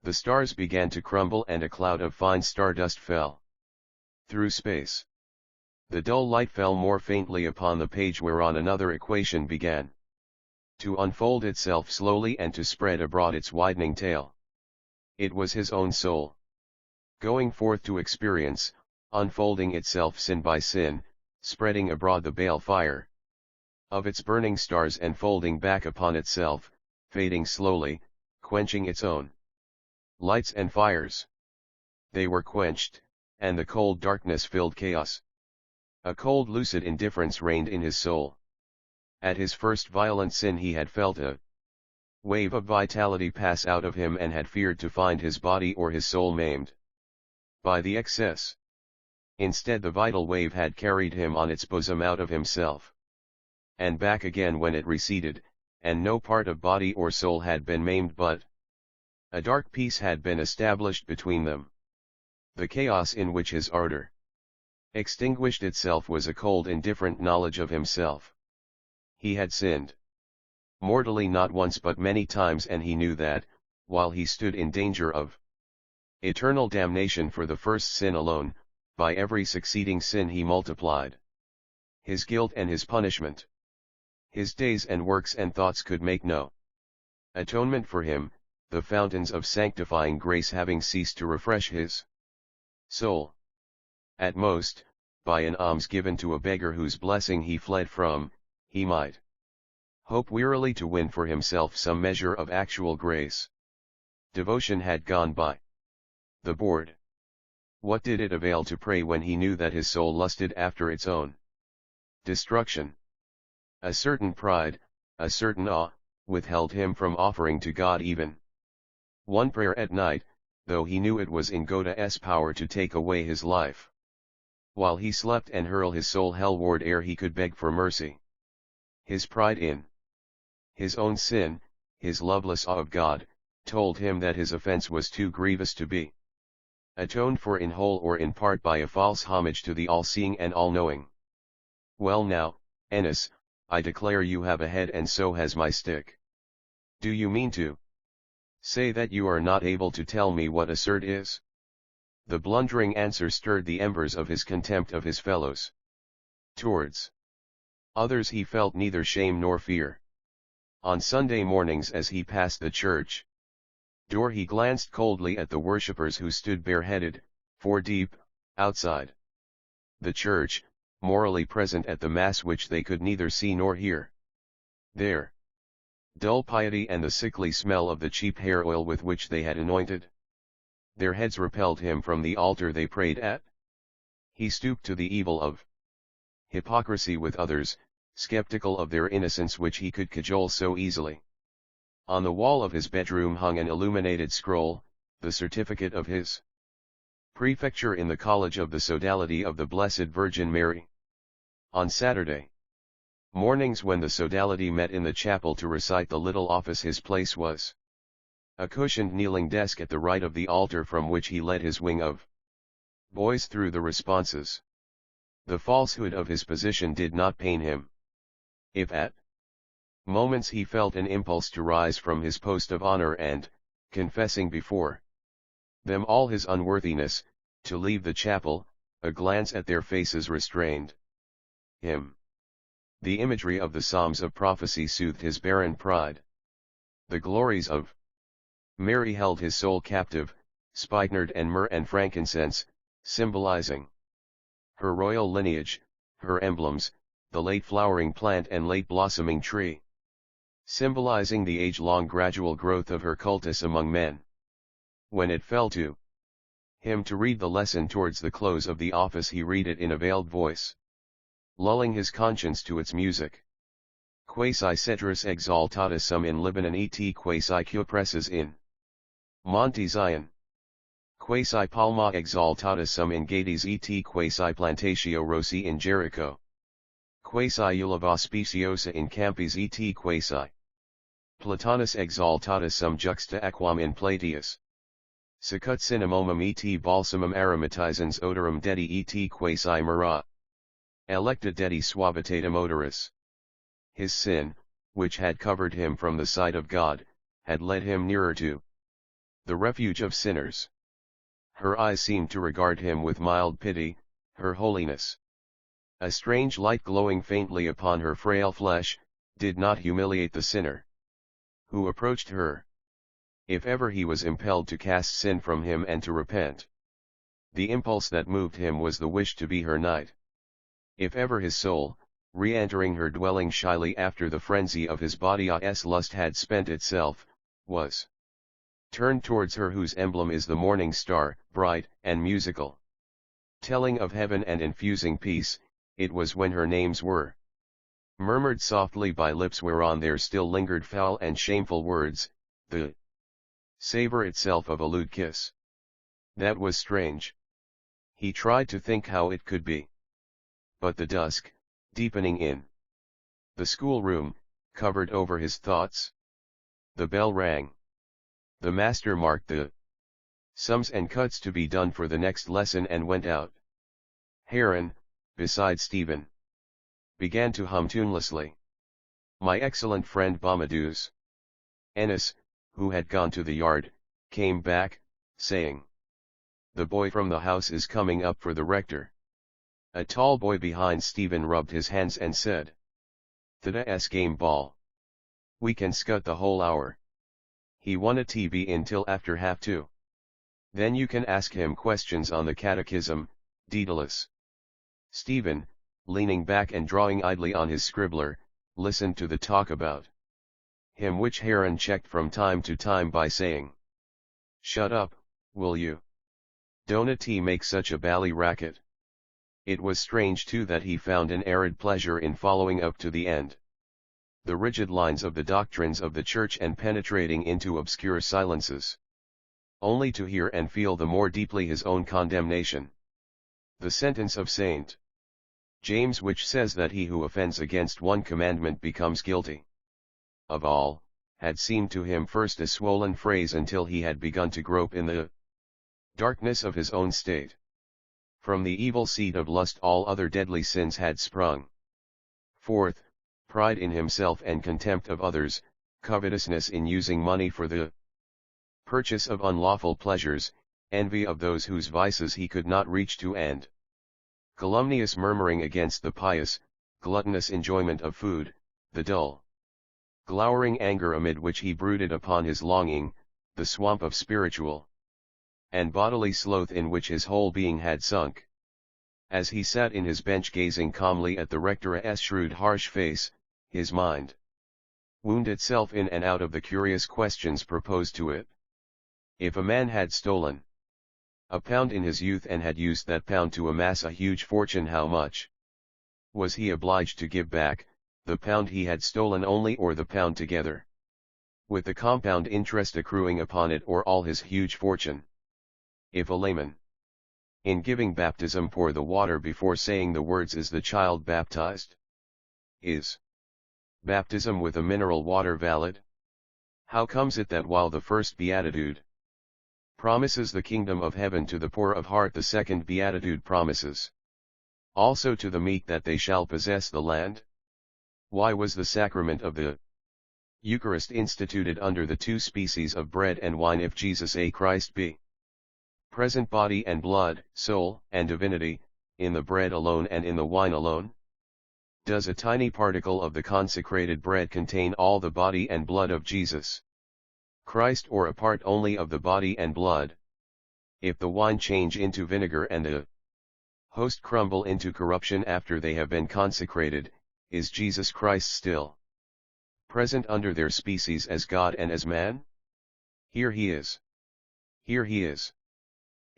The stars began to crumble, and a cloud of fine stardust fell through space. The dull light fell more faintly upon the page whereon another equation began to unfold itself slowly and to spread abroad its widening tail. It was his own soul, going forth to experience, unfolding itself sin by sin, spreading abroad the bale fire of its burning stars and folding back upon itself, fading slowly, quenching its own lights and fires. They were quenched, and the cold darkness filled chaos. A cold lucid indifference reigned in his soul. At his first violent sin he had felt a wave of vitality pass out of him and had feared to find his body or his soul maimed by the excess. Instead the vital wave had carried him on its bosom out of himself and back again when it receded, and no part of body or soul had been maimed, but a dark peace had been established between them. The chaos in which his ardor extinguished itself was a cold indifferent knowledge of himself. He had sinned mortally not once but many times, and he knew that, while he stood in danger of eternal damnation for the first sin alone, by every succeeding sin he multiplied his guilt and his punishment. His days and works and thoughts could make no atonement for him, the fountains of sanctifying grace having ceased to refresh his soul. At most, by an alms given to a beggar whose blessing he fled from, he might hope wearily to win for himself some measure of actual grace. Devotion had gone by the board. What did it avail to pray when he knew that his soul lusted after its own destruction? A certain pride, a certain awe, withheld him from offering to God even one prayer at night, though he knew it was in God's power to take away his life while he slept and hurl his soul hellward ere he could beg for mercy. His pride in his own sin, his loveless awe of God, told him that his offense was too grievous to be atoned for in whole or in part by a false homage to the all-seeing and all-knowing. Well now, Ennis, I declare you have a head and so has my stick. Do you mean to say that you are not able to tell me what a cert is? The blundering answer stirred the embers of his contempt of his fellows. Towards others he felt neither shame nor fear. On Sunday mornings as he passed the church door he glanced coldly at the worshippers who stood bareheaded, 4 deep, outside the church, morally present at the Mass which they could neither see nor hear. Their dull piety and the sickly smell of the cheap hair oil with which they had anointed their heads repelled him from the altar they prayed at. He stooped to the evil of hypocrisy with others, skeptical of their innocence which he could cajole so easily. On the wall of his bedroom hung an illuminated scroll, the certificate of his prefecture in the College of the Sodality of the Blessed Virgin Mary. On Saturday mornings when the Sodality met in the chapel to recite the little office, his place was a cushioned kneeling desk at the right of the altar from which he led his wing of boys through the responses. The falsehood of his position did not pain him. If at moments he felt an impulse to rise from his post of honor and, confessing before them all his unworthiness, to leave the chapel, a glance at their faces restrained him. The imagery of the Psalms of prophecy soothed his barren pride. The glories of Mary held his soul captive, spikenard and myrrh and frankincense, symbolizing her royal lineage, her emblems, the late flowering plant and late blossoming tree, symbolizing the age-long gradual growth of her cultus among men. When it fell to him to read the lesson towards the close of the office, he read it in a veiled voice, lulling his conscience to its music. Quasi cedrus exaltatus sum in Libanon et quasi cupresses in Monte Zion. Quasi palma exaltatus sum in Gades et quasi plantatio rossi in Jericho. Quasi uliva speciosa in Campis et quasi Platanus exaltatus sum juxta aquam in Plataeus. Sicut cinnamomum et balsamum aromatizans odorum dedi et quasi myrrha. Electa dedi suavitatem odoris. His sin, which had covered him from the sight of God, had led him nearer to the refuge of sinners. Her eyes seemed to regard him with mild pity, her holiness, a strange light glowing faintly upon her frail flesh, did not humiliate the sinner who approached her. If ever he was impelled to cast sin from him and to repent, the impulse that moved him was the wish to be her knight. If ever his soul, re-entering her dwelling shyly after the frenzy of his body's lust had spent itself, was turned towards her whose emblem is the morning star, bright and musical, telling of heaven and infusing peace, it was when her names were murmured softly by lips whereon there still lingered foul and shameful words, the savor itself of a lewd kiss. That was strange. He tried to think how it could be. But the dusk, deepening in the schoolroom, covered over his thoughts. The bell rang. The master marked the sums and cuts to be done for the next lesson and went out. Heron, beside Stephen, began to hum tunelessly. My excellent friend Bomadouz. Ennis, who had gone to the yard, came back, saying, "The boy from the house is coming up for the rector." A tall boy behind Stephen rubbed his hands and said, "Thada's game ball. We can scut the whole hour. He won a TV until after 2:30. Then you can ask him questions on the catechism, Daedalus." Stephen, leaning back and drawing idly on his scribbler, listened to the talk about him, which Heron checked from time to time by saying, "Shut up, will you? Don't make such a bally racket." It was strange too that he found an arid pleasure in following up to the end the rigid lines of the doctrines of the Church and penetrating into obscure silences, only to hear and feel the more deeply his own condemnation. The sentence of St. James, which says that he who offends against one commandment becomes guilty of all, had seemed to him first a swollen phrase until he had begun to grope in the darkness of his own state. From the evil seed of lust all other deadly sins had sprung forth: pride in himself and contempt of others, covetousness in using money for the purchase of unlawful pleasures, envy of those whose vices he could not reach to end, calumnious murmuring against the pious, gluttonous enjoyment of food, the dull, glowering anger amid which he brooded upon his longing, the swamp of spiritual and bodily sloth in which his whole being had sunk. As he sat in his bench gazing calmly at the rector's shrewd harsh face, his mind wound itself in and out of the curious questions proposed to it. If a man had stolen £1 in his youth and had used that pound to amass a huge fortune, how much was he obliged to give back, the pound he had stolen only or the pound together, with the compound interest accruing upon it, or all his huge fortune? If a layman, in giving baptism, pour the water before saying the words, is the child baptized? Is baptism with a mineral water valid? How comes it that while the first beatitude promises the kingdom of heaven to the poor of heart, the second beatitude promises also to the meek that they shall possess the land? Why was the sacrament of the Eucharist instituted under the two species of bread and wine, if Jesus a Christ be present body and blood, soul and divinity, in the bread alone and in the wine alone? Does a tiny particle of the consecrated bread contain all the body and blood of Jesus Christ, or a part only of the body and blood? If the wine change into vinegar and the host crumble into corruption after they have been consecrated, is Jesus Christ still present under their species as God and as man? Here he is. Here he is.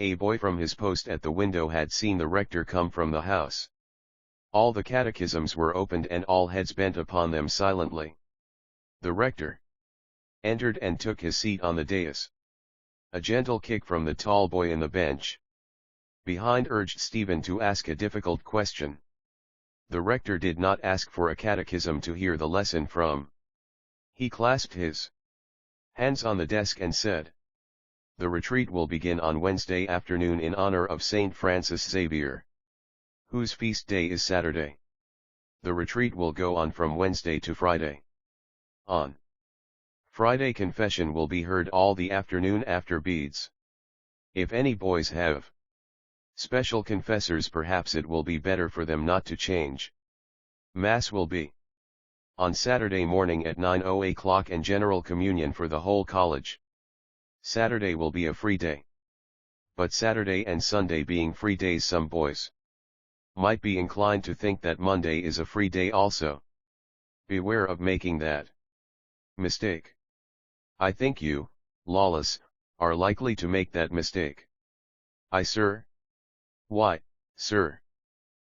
A boy from his post at the window had seen the rector come from the house. All the catechisms were opened and all heads bent upon them silently. The rector entered and took his seat on the dais. A gentle kick from the tall boy in the bench behind urged Stephen to ask a difficult question. The rector did not ask for a catechism to hear the lesson from. He clasped his hands on the desk and said, "The retreat will begin on Wednesday afternoon in honor of Saint Francis Xavier, whose feast day is Saturday. The retreat will go on from Wednesday to Friday. On Friday confession will be heard all the afternoon after beads. If any boys have special confessors, perhaps it will be better for them not to change. Mass will be on Saturday morning at 9:00 and General Communion for the whole college. Saturday will be a free day. But Saturday and Sunday being free days, some boys might be inclined to think that Monday is a free day also. Beware of making that mistake. I think you, Lawless, are likely to make that mistake." "I, sir? Why, sir,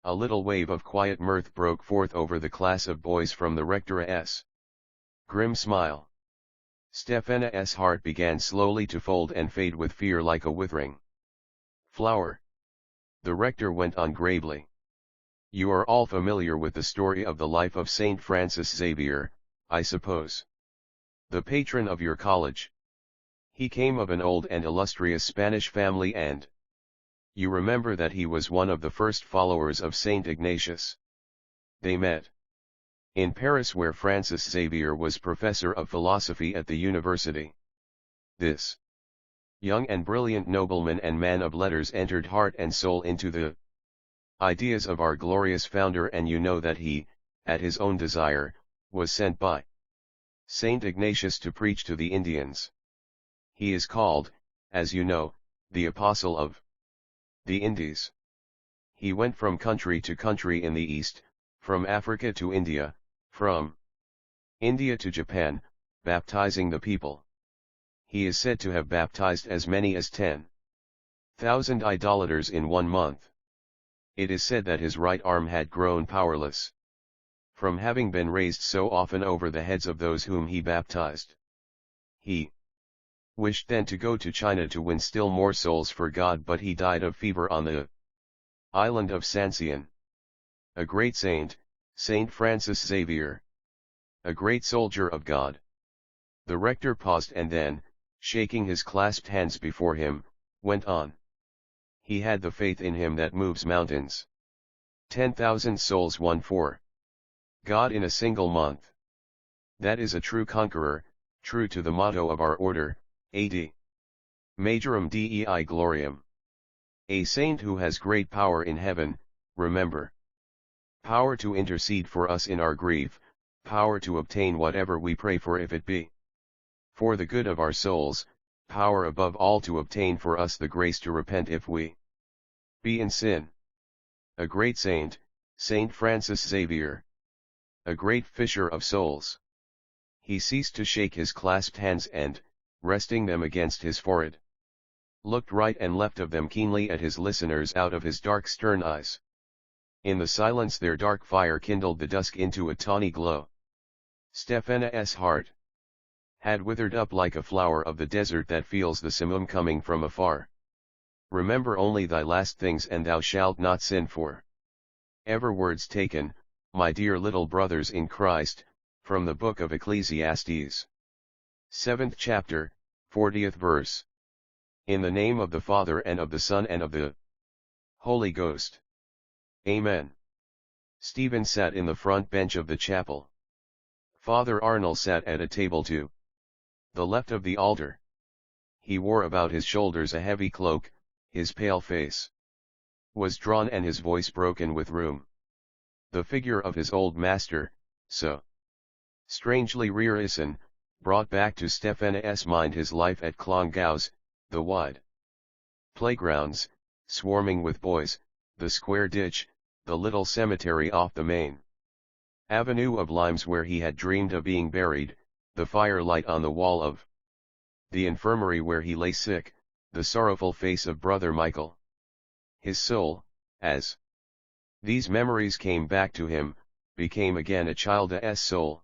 A little wave of quiet mirth broke forth over the class of boys from the rector's grim smile. Stefana's heart began slowly to fold and fade with fear like a withering flower. The rector went on gravely. You are all familiar with the story of the life of Saint Francis Xavier, I suppose. The patron of your college. He came of an old and illustrious Spanish family, and you remember that he was one of the first followers of Saint Ignatius. They met in Paris, where Francis Xavier was professor of philosophy at the university. This young and brilliant nobleman and man of letters entered heart and soul into the ideas of our glorious founder, and you know that he, at his own desire, was sent by Saint Ignatius to preach to the Indians. He is called, as you know, the Apostle of the Indies. He went from country to country in the East, from Africa to India, from India to Japan, baptizing the people. He is said to have baptized as many as 10,000 idolaters in 1 month. It is said that his right arm had grown powerless from having been raised so often over the heads of those whom he baptized. He wished then to go to China to win still more souls for God, but he died of fever on the island of Sancian. A great saint, Saint Francis Xavier. A great soldier of God. The rector paused and then, shaking his clasped hands before him, went on. He had the faith in him that moves mountains. 10,000 souls won for God in a single month. That is a true conqueror, true to the motto of our order, Ad Majorum Dei Gloriam. A saint who has great power in heaven, remember. Power to intercede for us in our grief, power to obtain whatever we pray for if it be for the good of our souls, power above all to obtain for us the grace to repent if we be in sin. A great saint, Saint Francis Xavier. A great fisher of souls. He ceased to shake his clasped hands and, resting them against his forehead, looked right and left of them keenly at his listeners out of his dark stern eyes. In the silence their dark fire kindled the dusk into a tawny glow. Stefana's heart had withered up like a flower of the desert that feels the simoom coming from afar. Remember only thy last things, and thou shalt not sin for ever. Words taken, my dear little brothers in Christ, from the book of Ecclesiastes. 7th chapter, 40th verse. In the name of the Father and of the Son and of the Holy Ghost. Amen. Stephen sat in the front bench of the chapel. Father Arnold sat at a table to the left of the altar. He wore about his shoulders a heavy cloak, his pale face was drawn and his voice broken with rheum. The figure of his old master, so strangely rearisen, brought back to Stephan's mind his life at Clongowes, the wide playgrounds, swarming with boys, the square ditch, the little cemetery off the main avenue of limes where he had dreamed of being buried, the firelight on the wall of the infirmary where he lay sick, the sorrowful face of Brother Michael. His soul, as these memories came back to him, became again a child's soul.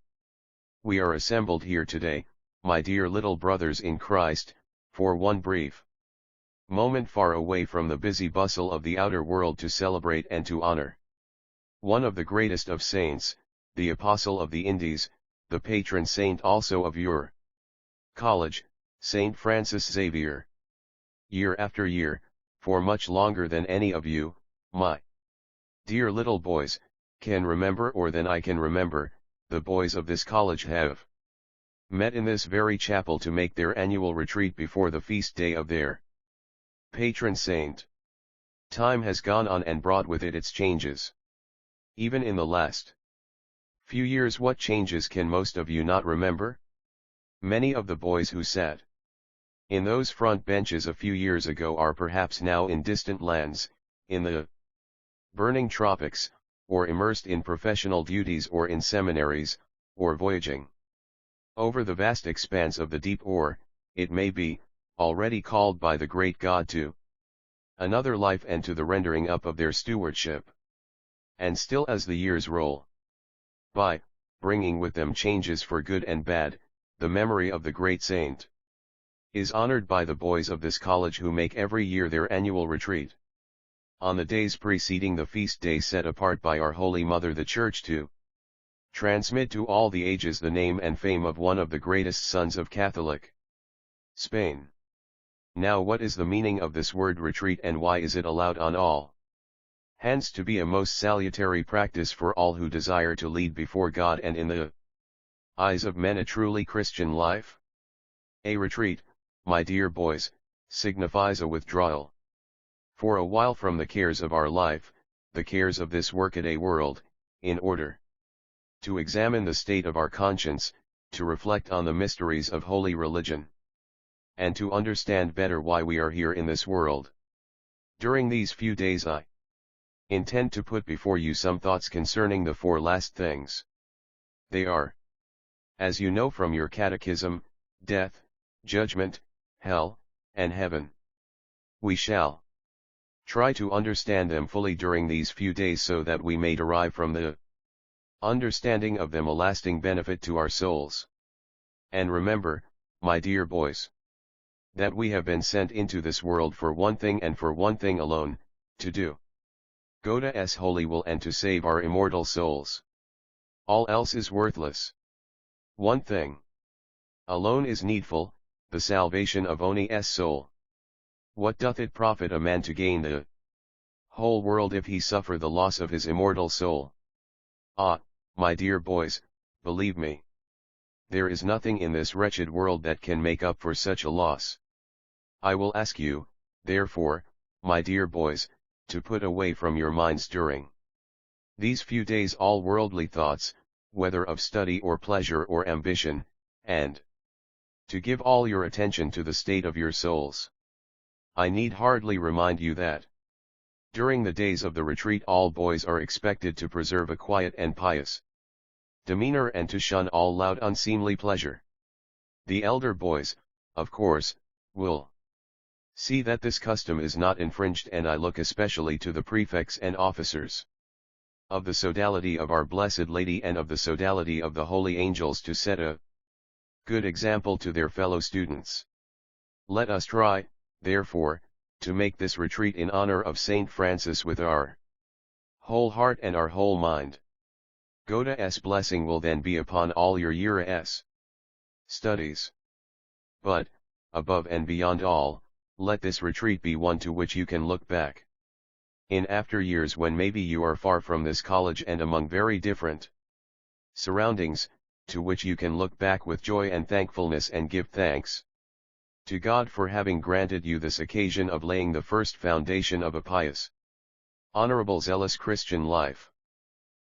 We are assembled here today, my dear little brothers in Christ, for one brief moment far away from the busy bustle of the outer world to celebrate and to honor one of the greatest of saints, the Apostle of the Indies, the patron saint also of your college, Saint Francis Xavier. Year after year, for much longer than any of you, my dear little boys, can remember, or than I can remember, the boys of this college have met in this very chapel to make their annual retreat before the feast day of their patron saint. Time has gone on and brought with it its changes. Even in the last few years, what changes can most of you not remember? Many of the boys who sat in those front benches a few years ago are perhaps now in distant lands, in the burning tropics, or immersed in professional duties, or in seminaries, or voyaging over the vast expanse of the deep, or, it may be, already called by the great God to another life and to the rendering up of their stewardship. And still as the years roll by, bringing with them changes for good and bad, the memory of the great saint is honored by the boys of this college who make every year their annual retreat. On the days preceding the feast day set apart by our Holy Mother the Church to transmit to all the ages the name and fame of one of the greatest sons of Catholic Spain. Now what is the meaning of this word retreat, and why is it allowed on all hands to be a most salutary practice for all who desire to lead before God and in the eyes of men a truly Christian life? A retreat, my dear boys, signifies a withdrawal for a while from the cares of our life, the cares of this workaday world, in order to examine the state of our conscience, to reflect on the mysteries of holy religion, and to understand better why we are here in this world. During these few days I intend to put before you some thoughts concerning the four last things. They are, as you know from your catechism, death, judgment, hell, and heaven. We shall try to understand them fully during these few days so that we may derive from the understanding of them a lasting benefit to our souls. And remember, my dear boys, that we have been sent into this world for one thing and for one thing alone, to do God's holy will and to save our immortal souls. All else is worthless. One thing alone is needful, the salvation of Oni's soul. What doth it profit a man to gain the whole world if he suffer the loss of his immortal soul? Ah, my dear boys, believe me, there is nothing in this wretched world that can make up for such a loss. I will ask you, therefore, my dear boys, to put away from your minds during these few days all worldly thoughts, whether of study or pleasure or ambition, and to give all your attention to the state of your souls. I need hardly remind you that during the days of the retreat all boys are expected to preserve a quiet and pious demeanor and to shun all loud unseemly pleasure. The elder boys, of course, will see that this custom is not infringed, and I look especially to the prefects and officers of the sodality of our Blessed Lady and of the sodality of the holy angels to set a good example to their fellow students. Let us try, therefore, to make this retreat in honor of Saint Francis with our whole heart and our whole mind. God's blessing will then be upon all your year's studies. But, above and beyond all, let this retreat be one to which you can look back in after years when maybe you are far from this college and among very different surroundings, to which you can look back with joy and thankfulness and give thanks to God for having granted you this occasion of laying the first foundation of a pious, honorable, zealous Christian life.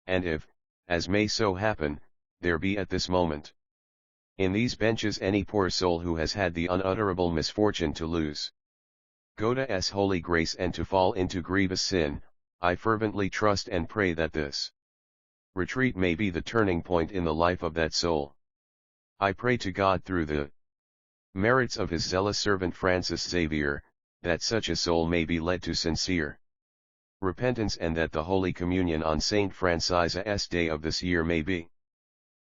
And if, as may so happen, there be at this moment in these benches any poor soul who has had the unutterable misfortune to lose God's holy grace and to fall into grievous sin, I fervently trust and pray that this retreat may be the turning point in the life of that soul. I pray to God through the merits of his zealous servant Francis Xavier, that such a soul may be led to sincere repentance, and that the Holy Communion on Saint Francis's day of this year may be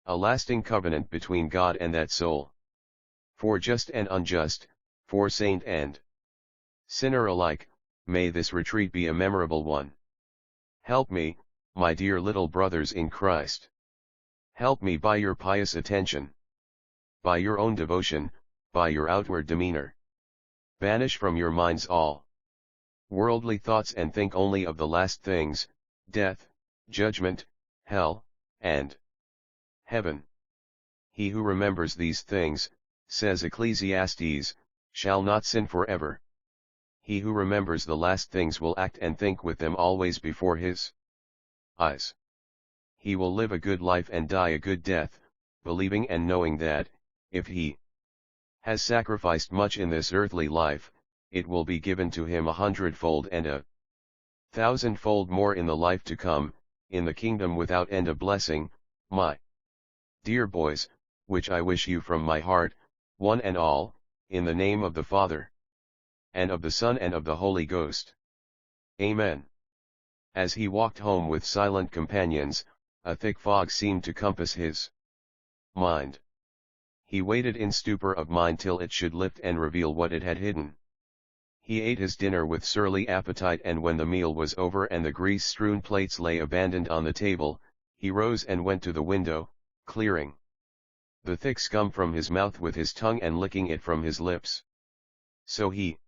a lasting covenant between God and that soul. For just and unjust, for saint and sinner alike, may this retreat be a memorable one. Help me, my dear little brothers in Christ. Help me by your pious attention, by your own devotion, by your outward demeanor. Banish from your minds all worldly thoughts and think only of the last things, death, judgment, hell, and heaven. He who remembers these things, says Ecclesiastes, shall not sin forever. He who remembers the last things will act and think with them always before his eyes. He will live a good life and die a good death, believing and knowing that, if he has sacrificed much in this earthly life, it will be given to him 100-fold and 1,000-fold more in the life to come, in the kingdom without end of blessing, my dear boys, which I wish you from my heart, one and all, in the name of the Father, and of the Son and of the Holy Ghost. Amen. As he walked home with silent companions, a thick fog seemed to compass his mind. He waited in stupor of mind till it should lift and reveal what it had hidden. He ate his dinner with surly appetite, and when the meal was over and the grease-strewn plates lay abandoned on the table, he rose and went to the window, clearing the thick scum from his mouth with his tongue and licking it from his lips. So he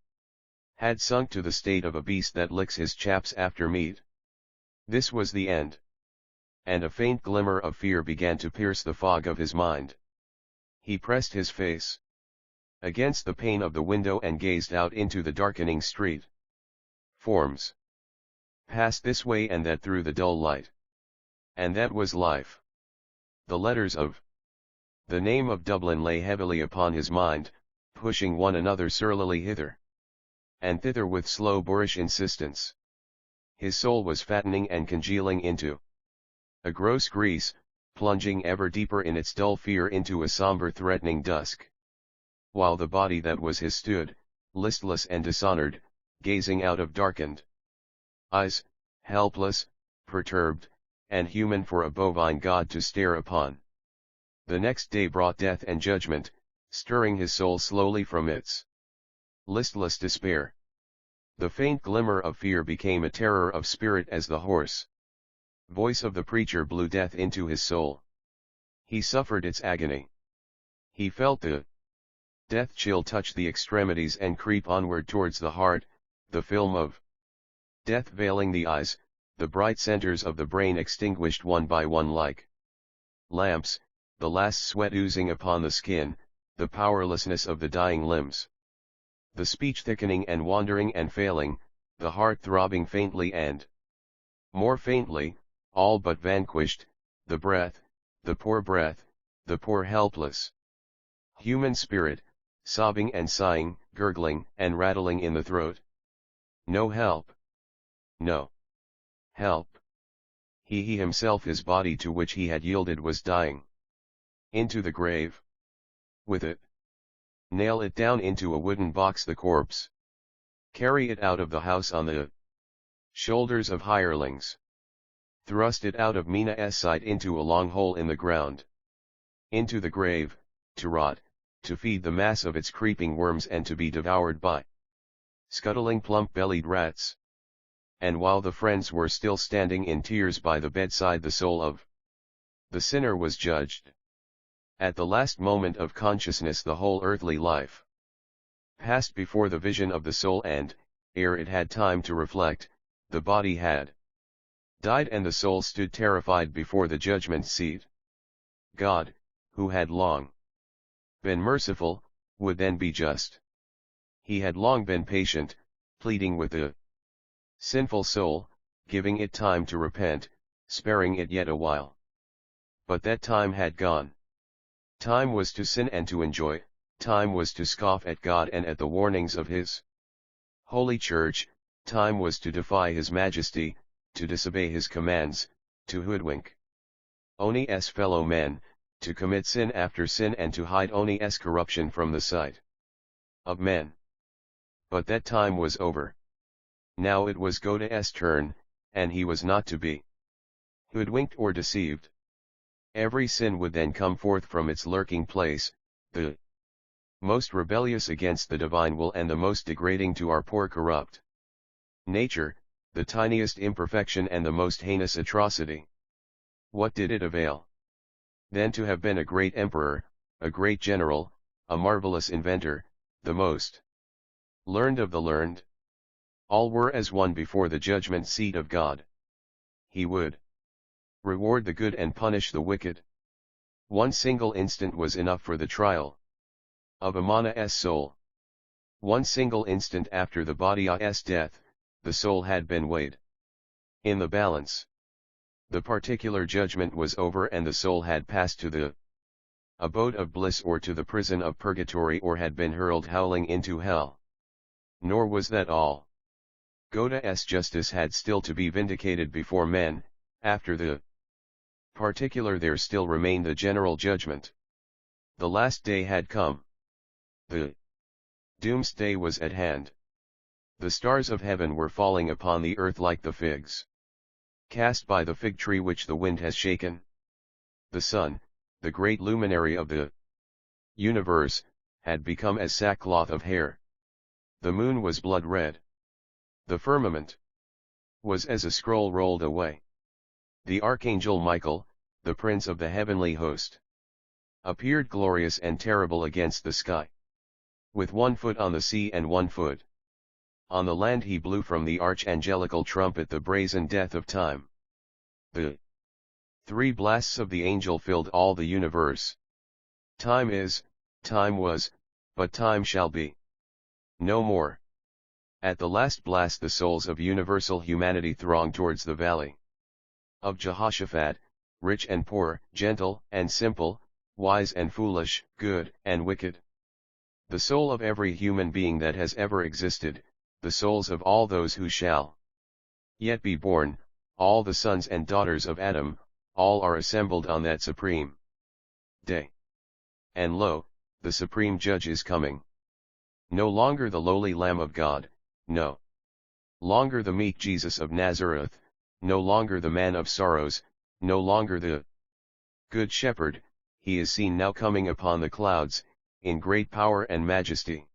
had sunk to the state of a beast that licks his chaps after meat. This was the end. And a faint glimmer of fear began to pierce the fog of his mind. He pressed his face against the pane of the window and gazed out into the darkening street. Forms passed this way and that through the dull light. And that was life. The letters of the name of Dublin lay heavily upon his mind, pushing one another surlily hither and thither with slow boorish insistence. His soul was fattening and congealing into a gross grease, plunging ever deeper in its dull fear into a somber threatening dusk. While the body that was his stood, listless and dishonored, gazing out of darkened eyes, helpless, perturbed, and human for a bovine god to stare upon. The next day brought death and judgment, stirring his soul slowly from its listless despair. The faint glimmer of fear became a terror of spirit as the hoarse voice of the preacher blew death into his soul. He suffered its agony. He felt the death chill touch the extremities and creep onward towards the heart, the film of death veiling the eyes, the bright centers of the brain extinguished one by one like lamps, the last sweat oozing upon the skin, the powerlessness of the dying limbs. The speech thickening and wandering and failing, the heart throbbing faintly and more faintly, all but vanquished, the breath, the poor helpless human spirit, sobbing and sighing, gurgling and rattling in the throat. No help. No help. He himself, his body to which he had yielded, was dying. Into the grave. With it. Nail it down into a wooden box, the corpse. Carry it out of the house on the shoulders of hirelings. Thrust it out of Mina's sight into a long hole in the ground. Into the grave, to rot, to feed the mass of its creeping worms and to be devoured by scuttling plump-bellied rats. And while the friends were still standing in tears by the bedside, the soul of the sinner was judged. At the last moment of consciousness the whole earthly life passed before the vision of the soul, and, ere it had time to reflect, the body had died and the soul stood terrified before the judgment seat. God, who had long been merciful, would then be just. He had long been patient, pleading with the sinful soul, giving it time to repent, sparing it yet a while. But that time had gone. Time was to sin and to enjoy, time was to scoff at God and at the warnings of His Holy Church, time was to defy His Majesty, to disobey His commands, to hoodwink Oni's fellow men, to commit sin after sin and to hide Oni's corruption from the sight of men. But that time was over. Now it was Goda's turn, and he was not to be hoodwinked or deceived. Every sin would then come forth from its lurking place, the most rebellious against the divine will and the most degrading to our poor corrupt nature, the tiniest imperfection and the most heinous atrocity. What did it avail? Then to have been a great emperor, a great general, a marvelous inventor, the most learned of the learned? All were as one before the judgment seat of God. He would reward the good and punish the wicked. One single instant was enough for the trial of Amana's soul. One single instant after the body's death, the soul had been weighed in the balance. The particular judgment was over and the soul had passed to the abode of bliss or to the prison of purgatory or had been hurled howling into hell. Nor was that all. Goda's justice had still to be vindicated before men. After the particular there still remained the general judgment. The last day had come. The doomsday was at hand. The stars of heaven were falling upon the earth like the figs. cast by the fig tree which the wind has shaken. The sun, the great luminary of the universe, had become as sackcloth of hair. The moon was blood red. The firmament was as a scroll rolled away. The archangel Michael, the prince of the heavenly host, appeared glorious and terrible against the sky. With 1 foot on the sea and 1 foot on the land he blew from the archangelical trumpet the brazen death of time. The 3 blasts of the angel filled all the universe. Time is, time was, but time shall be no more. At the last blast the souls of universal humanity throng towards the valley of Jehoshaphat, rich and poor, gentle and simple, wise and foolish, good and wicked. The soul of every human being that has ever existed, the souls of all those who shall yet be born, all the sons and daughters of Adam, all are assembled on that supreme day. And lo, the supreme judge is coming. No longer the lowly Lamb of God, no longer the meek Jesus of Nazareth, no longer the man of sorrows, no longer the good shepherd, he is seen now coming upon the clouds, in great power and majesty,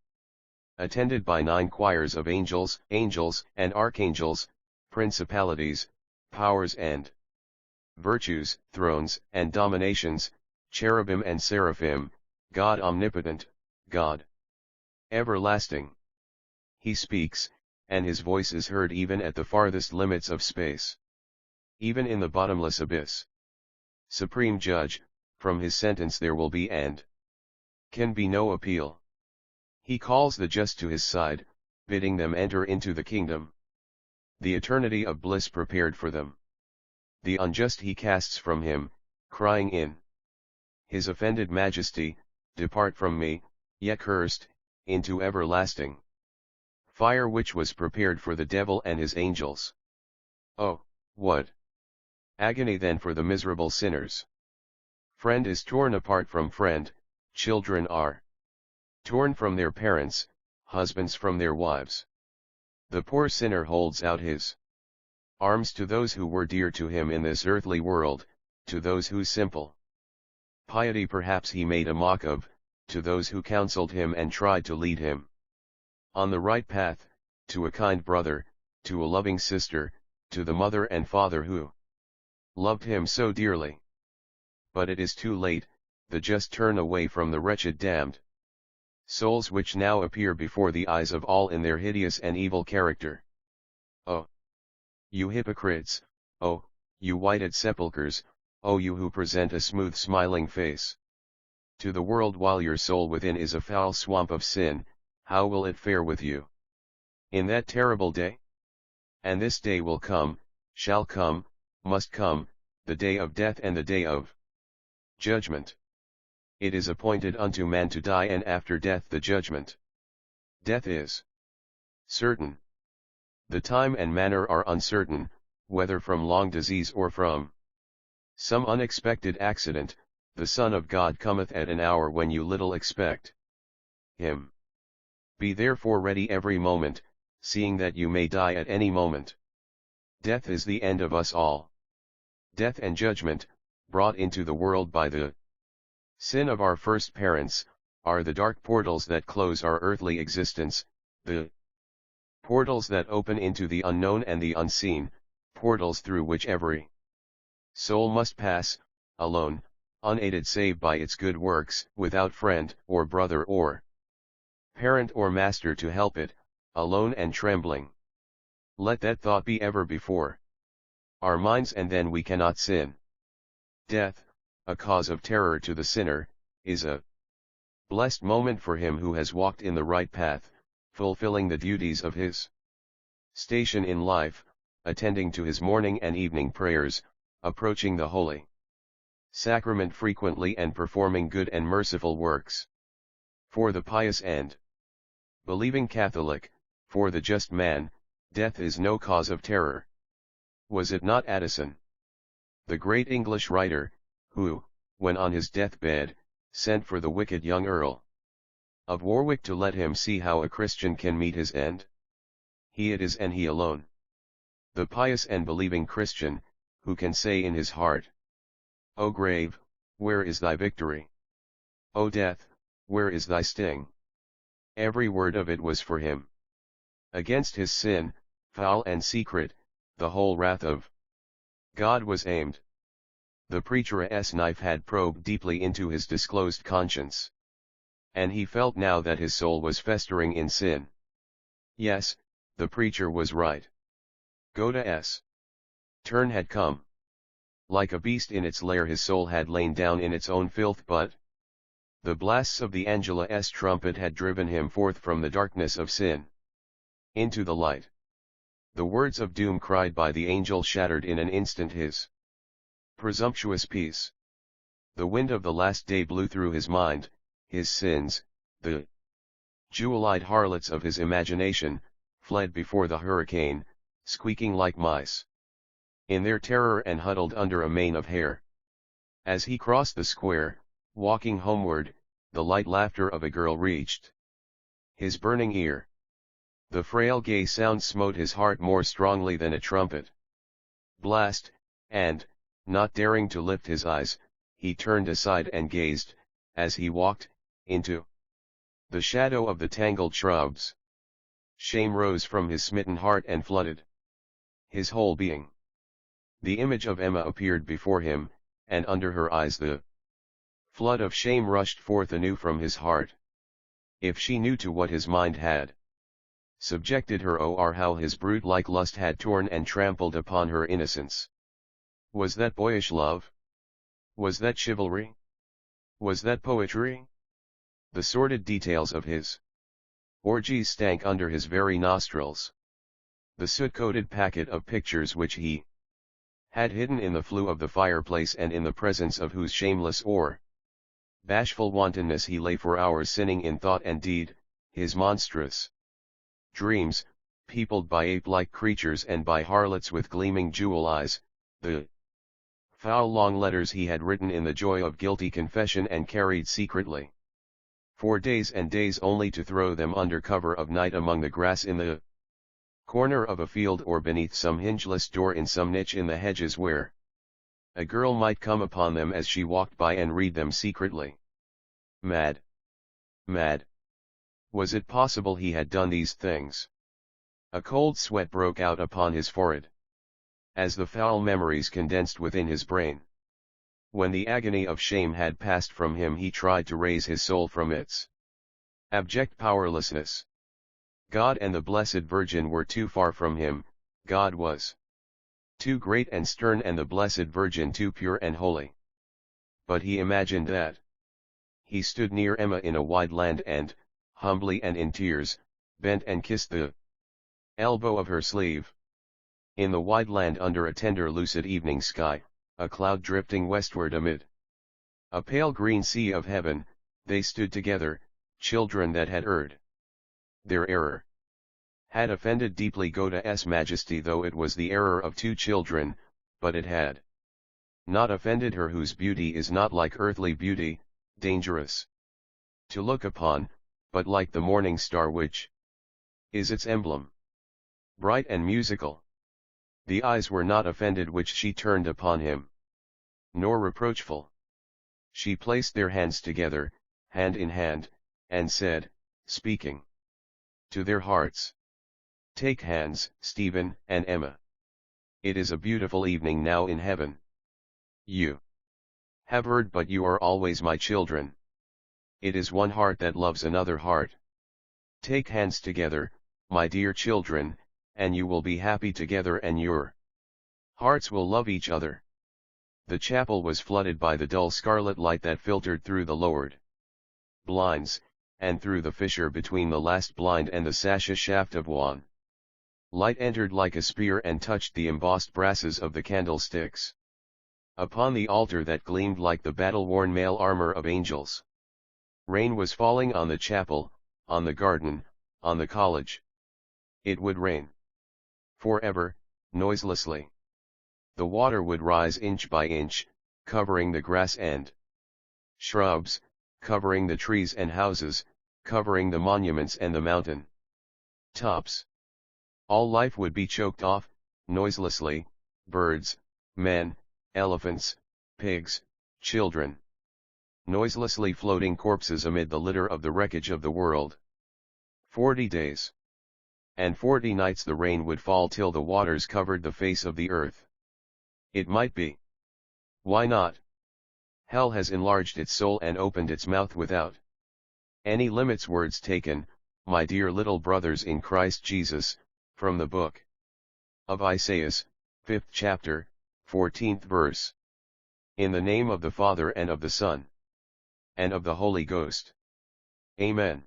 attended by 9 choirs of angels, angels and archangels, principalities, powers and virtues, thrones and dominations, cherubim and seraphim, God omnipotent, God everlasting. He speaks, and his voice is heard even at the farthest limits of space, even in the bottomless abyss. Supreme Judge, from his sentence there will be and can be no appeal. He calls the just to his side, bidding them enter into the kingdom, the eternity of bliss prepared for them. The unjust he casts from him, crying in his offended majesty, depart from me, ye cursed, into everlasting fire which was prepared for the devil and his angels. Oh, what agony then for the miserable sinners! Friend is torn apart from friend, children are torn from their parents, husbands from their wives. The poor sinner holds out his arms to those who were dear to him in this earthly world, to those whose simple piety perhaps he made a mock of, to those who counseled him and tried to lead him on the right path, to a kind brother, to a loving sister, to the mother and father who loved him so dearly. But it is too late, the just turn away from the wretched damned souls which now appear before the eyes of all in their hideous and evil character. Oh, you hypocrites, oh, you whited sepulchres, oh you who present a smooth smiling face to the world while your soul within is a foul swamp of sin, how will it fare with you in that terrible day? And this day will come, shall come, must come, the day of death and the day of judgment. It is appointed unto man to die, and after death the judgment. Death is certain. The time and manner are uncertain, whether from long disease or from some unexpected accident. The Son of God cometh at an hour when you little expect him. Be therefore ready every moment, seeing that you may die at any moment. Death is the end of us all. Death and judgment, brought into the world by the sin of our first parents, are the dark portals that close our earthly existence, the portals that open into the unknown and the unseen, portals through which every soul must pass, alone, unaided save by its good works, without friend or brother or parent or master to help it, alone and trembling. Let that thought be ever before our minds, and then we cannot sin. Death, a cause of terror to the sinner, is a blessed moment for him who has walked in the right path, fulfilling the duties of his station in life, attending to his morning and evening prayers, approaching the holy sacrament frequently, and performing good and merciful works. For the pious and believing Catholic, for the just man, death is no cause of terror. Was it not Addison, the great English writer, who, when on his deathbed, sent for the wicked young Earl of Warwick to let him see how a Christian can meet his end? He it is, and he alone, The pious and believing Christian, who can say in his heart, O grave, where is thy victory? O death, where is thy sting? Every word of it was for him. Against his sin, foul and secret, the whole wrath of God was aimed. The preacher's knife had probed deeply into his disclosed conscience. And he felt now that his soul was festering in sin. Yes, the preacher was right. God's turn had come. Like a beast in its lair his soul had lain down in its own filth, but the blasts of the Angelus trumpet had driven him forth from the darkness of sin into the light. The words of doom cried by the angel shattered in an instant his presumptuous peace. The wind of the last day blew through his mind, his sins, the jewel-eyed harlots of his imagination, fled before the hurricane, squeaking like mice in their terror and huddled under a mane of hair. As he crossed the square, walking homeward, the light laughter of a girl reached his burning ear. The frail gay sound smote his heart more strongly than a trumpet blast, and, not daring to lift his eyes, he turned aside and gazed, as he walked, into the shadow of the tangled shrubs. Shame rose from his smitten heart and flooded his whole being. The image of Emma appeared before him, and under her eyes the flood of shame rushed forth anew from his heart. If she knew to what his mind had subjected her, or how his brute-like lust had torn and trampled upon her innocence. Was that boyish love? Was that chivalry? Was that poetry? The sordid details of his orgies stank under his very nostrils. The soot-coated packet of pictures which he had hidden in the flue of the fireplace, and in the presence of whose shameless or bashful wantonness he lay for hours sinning in thought and deed, his monstrous dreams, peopled by ape-like creatures and by harlots with gleaming jewel eyes, the foul long letters he had written in the joy of guilty confession and carried secretly for days and days, only to throw them under cover of night among the grass in the corner of a field, or beneath some hingeless door in some niche in the hedges, where a girl might come upon them as she walked by and read them secretly. Mad! Mad! Was it possible he had done these things? A cold sweat broke out upon his forehead, as the foul memories condensed within his brain. When the agony of shame had passed from him, he tried to raise his soul from its abject powerlessness. God and the Blessed Virgin were too far from him. God was too great and stern, and the Blessed Virgin too pure and holy. But he imagined that he stood near Emma in a wide land, and, humbly and in tears, bent and kissed the elbow of her sleeve. In the wide land, under a tender lucid evening sky, a cloud drifting westward amid a pale green sea of heaven, they stood together, children that had erred. Their error had offended deeply God's majesty, though it was the error of two children, but it had not offended her, whose beauty is not like earthly beauty, dangerous to look upon, but like the morning star which is its emblem, bright and musical. The eyes were not offended which she turned upon him, nor reproachful. She placed their hands together, hand in hand, and said, speaking to their hearts, "Take hands, Stephen and Emma. It is a beautiful evening now in heaven. You have erred, but you are always my children. It is one heart that loves another heart. Take hands together, my dear children, and you will be happy together, and your hearts will love each other." The chapel was flooded by the dull scarlet light that filtered through the lowered blinds, and through the fissure between the last blind and the sasha shaft of wan light entered like a spear and touched the embossed brasses of the candlesticks upon the altar that gleamed like the battle-worn mail armor of angels. Rain was falling on the chapel, on the garden, on the college. It would rain forever, noiselessly. The water would rise inch by inch, covering the grass and shrubs, covering the trees and houses, covering the monuments and the mountain tops. All life would be choked off, noiselessly, birds, men, elephants, pigs, children. Noiselessly floating corpses amid the litter of the wreckage of the world. 40 days. And 40 nights the rain would fall till the waters covered the face of the earth. It might be. Why not? Hell has enlarged its soul and opened its mouth without any limits. Words taken, my dear little brothers in Christ Jesus, from the book of Isaiah, 5th chapter, 14th verse. In the name of the Father and of the Son, and of the Holy Ghost. Amen.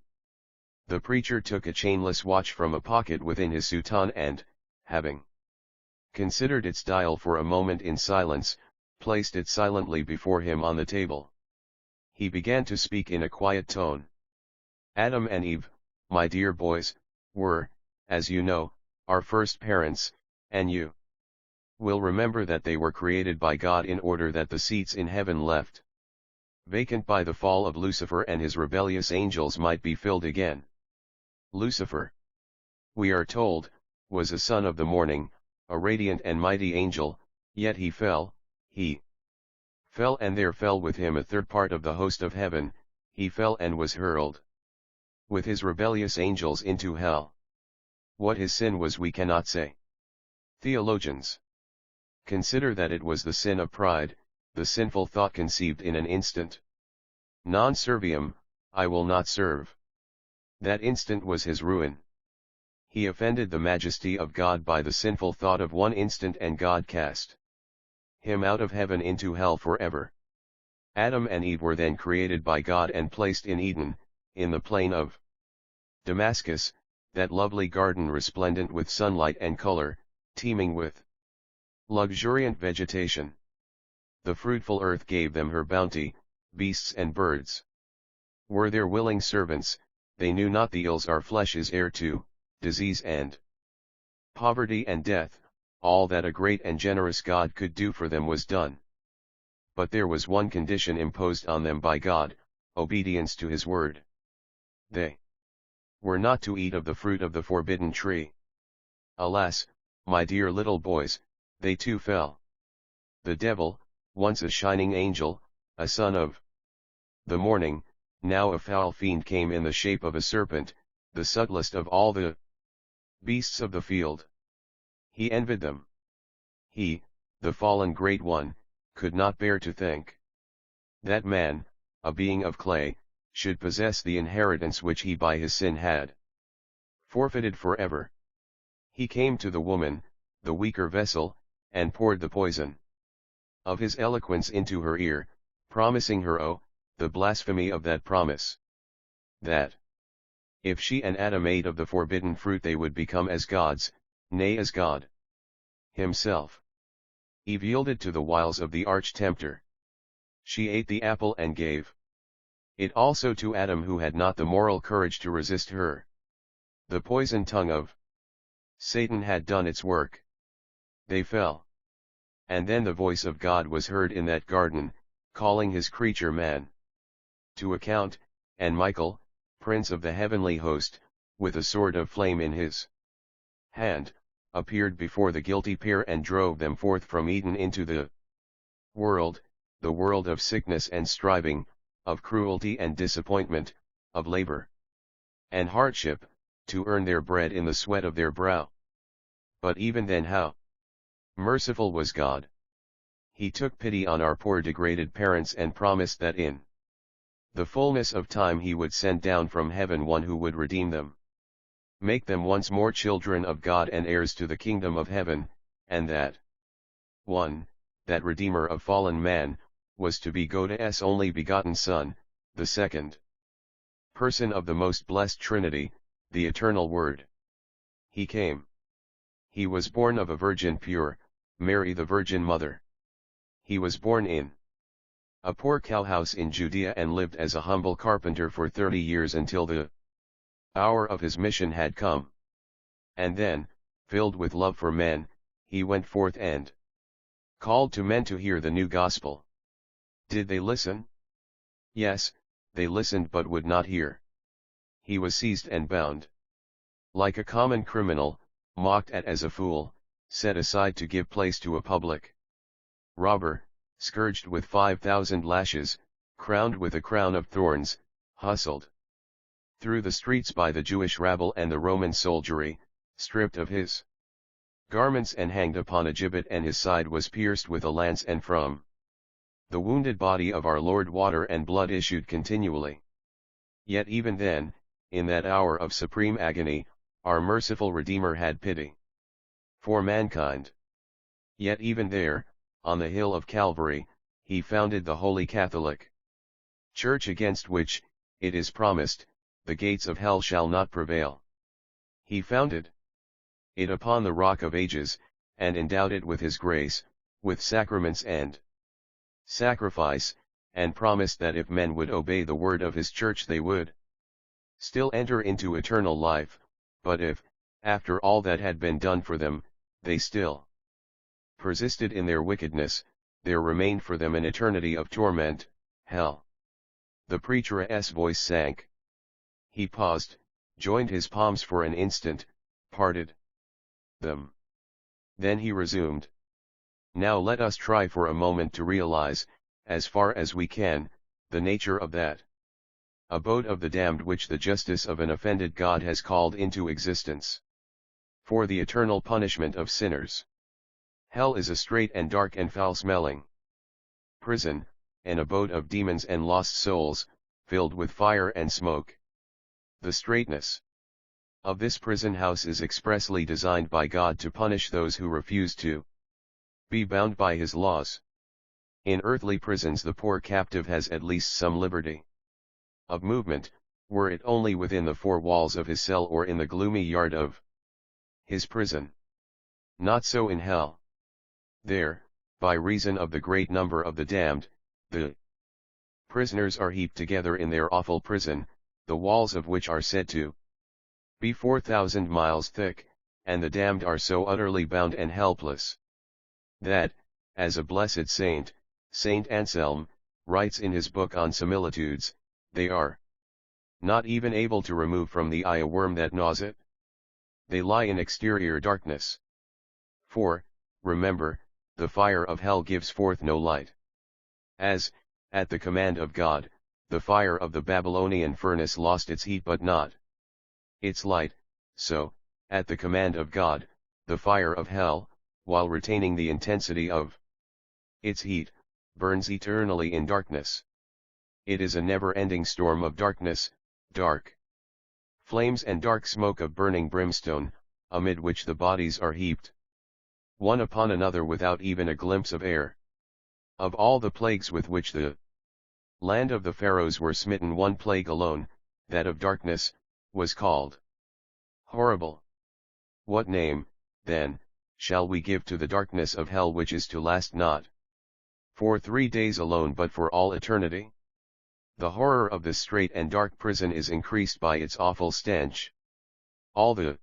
The preacher took a chainless watch from a pocket within his soutane and, having considered its dial for a moment in silence, placed it silently before him on the table. He began to speak in a quiet tone. Adam and Eve, my dear boys, were, as you know, our first parents, and you will remember that they were created by God in order that the seats in heaven left vacant by the fall of Lucifer and his rebellious angels might be filled again. Lucifer, we are told, was a son of the morning, a radiant and mighty angel, yet he fell and there fell with him a third part of the host of heaven. He fell and was hurled with his rebellious angels into hell. What his sin was we cannot say. Theologians consider that it was the sin of pride, the sinful thought conceived in an instant. Non serviam, I will not serve. That instant was his ruin. He offended the majesty of God by the sinful thought of one instant, and God cast him out of heaven into hell forever. Adam and Eve were then created by God and placed in Eden, in the plain of Damascus, that lovely garden resplendent with sunlight and color, teeming with luxuriant vegetation. The fruitful earth gave them her bounty, beasts and birds were their willing servants. They knew not the ills our flesh is heir to, disease and poverty and death. All that a great and generous God could do for them was done. But there was one condition imposed on them by God, obedience to his word. They were not to eat of the fruit of the forbidden tree. Alas, my dear little boys, they too fell. The devil, once a shining angel, a son of the morning, now a foul fiend, came in the shape of a serpent, the subtlest of all the beasts of the field. He envied them. He, the fallen great one, could not bear to think that man, a being of clay, should possess the inheritance which he by his sin had forfeited forever. He came to the woman, the weaker vessel, and poured the poison of his eloquence into her ear, promising her, oh, the blasphemy of that promise, that if she and Adam ate of the forbidden fruit they would become as gods, nay, as God himself. Eve yielded to the wiles of the arch-tempter. She ate the apple and gave it also to Adam, who had not the moral courage to resist her. The poison tongue of Satan had done its work. They fell. And then the voice of God was heard in that garden, calling his creature man to account, and Michael, prince of the heavenly host, with a sword of flame in his hand, appeared before the guilty pair and drove them forth from Eden into the world of sickness and striving, of cruelty and disappointment, of labor and hardship, to earn their bread in the sweat of their brow. But even then how merciful was God! He took pity on our poor degraded parents and promised that in the fullness of time he would send down from heaven one who would redeem them, make them once more children of God and heirs to the kingdom of heaven, and that one, that Redeemer of fallen man, was to be God's only begotten Son, the second person of the most blessed Trinity, the eternal Word. He came. He was born of a virgin pure, Mary the Virgin Mother. He was born in a poor cowhouse in Judea and lived as a humble carpenter for 30 years until the hour of his mission had come. And then, filled with love for men, he went forth and called to men to hear the new gospel. Did they listen? Yes, they listened but would not hear. He was seized and bound like a common criminal, mocked at as a fool, set aside to give place to a public robber, scourged with 5,000 lashes, crowned with a crown of thorns, hustled through the streets by the Jewish rabble and the Roman soldiery, stripped of his garments and hanged upon a gibbet, and his side was pierced with a lance, and from the wounded body of our Lord water and blood issued continually. Yet even then, in that hour of supreme agony, our merciful Redeemer had pity for mankind. Yet even there, on the hill of Calvary, he founded the Holy Catholic Church, against which, it is promised, the gates of hell shall not prevail. He founded it upon the rock of ages, and endowed it with his grace, with sacraments and sacrifice, and promised that if men would obey the word of his church they would still enter into eternal life, but if, after all that had been done for them, they still persisted in their wickedness, there remained for them an eternity of torment, hell. The preacher's voice sank. He paused, joined his palms for an instant, parted them. Then he resumed. Now let us try for a moment to realize, as far as we can, the nature of that abode of the damned which the justice of an offended God has called into existence for the eternal punishment of sinners. Hell is a strait and dark and foul-smelling prison, an abode of demons and lost souls, filled with fire and smoke. The straightness of this prison house is expressly designed by God to punish those who refuse to be bound by his laws. In earthly prisons the poor captive has at least some liberty of movement, were it only within the four walls of his cell or in the gloomy yard of his prison. Not so in hell. There, by reason of the great number of the damned, the prisoners are heaped together in their awful prison, the walls of which are said to be 4,000 miles thick, and the damned are so utterly bound and helpless that, as a blessed saint, Saint Anselm, writes in his book on similitudes, they are not even able to remove from the eye a worm that gnaws it. They lie in exterior darkness. For, remember, the fire of hell gives forth no light. As, at the command of God, the fire of the Babylonian furnace lost its heat but not its light, so, at the command of God, the fire of hell, while retaining the intensity of its heat, burns eternally in darkness. It is a never-ending storm of darkness, dark flames and dark smoke of burning brimstone, amid which the bodies are heaped one upon another without even a glimpse of air. Of all the plagues with which the land of the Pharaohs were smitten, one plague alone, that of darkness, was called horrible. What name, then, shall we give to the darkness of hell, which is to last not for 3 days alone but for all eternity? The horror of this strait and dark prison is increased by its awful stench. All the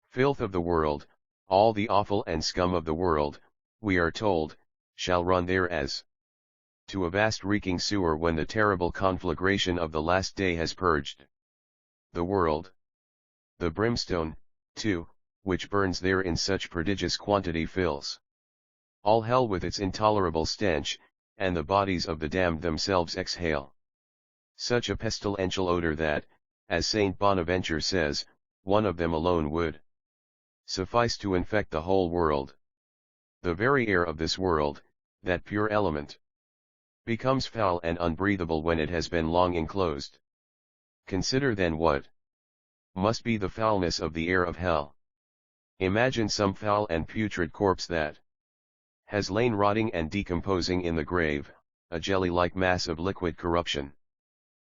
filth of the world, all the offal and scum of the world, we are told, shall run there as to a vast reeking sewer when the terrible conflagration of the last day has purged the world. The brimstone, too, which burns there in such prodigious quantity, fills all hell with its intolerable stench, and the bodies of the damned themselves exhale such a pestilential odor that, as Saint Bonaventure says, one of them alone would suffice to infect the whole world. The very air of this world, that pure element, becomes foul and unbreathable when it has been long enclosed. Consider then what must be the foulness of the air of hell. Imagine some foul and putrid corpse that has lain rotting and decomposing in the grave, a jelly-like mass of liquid corruption.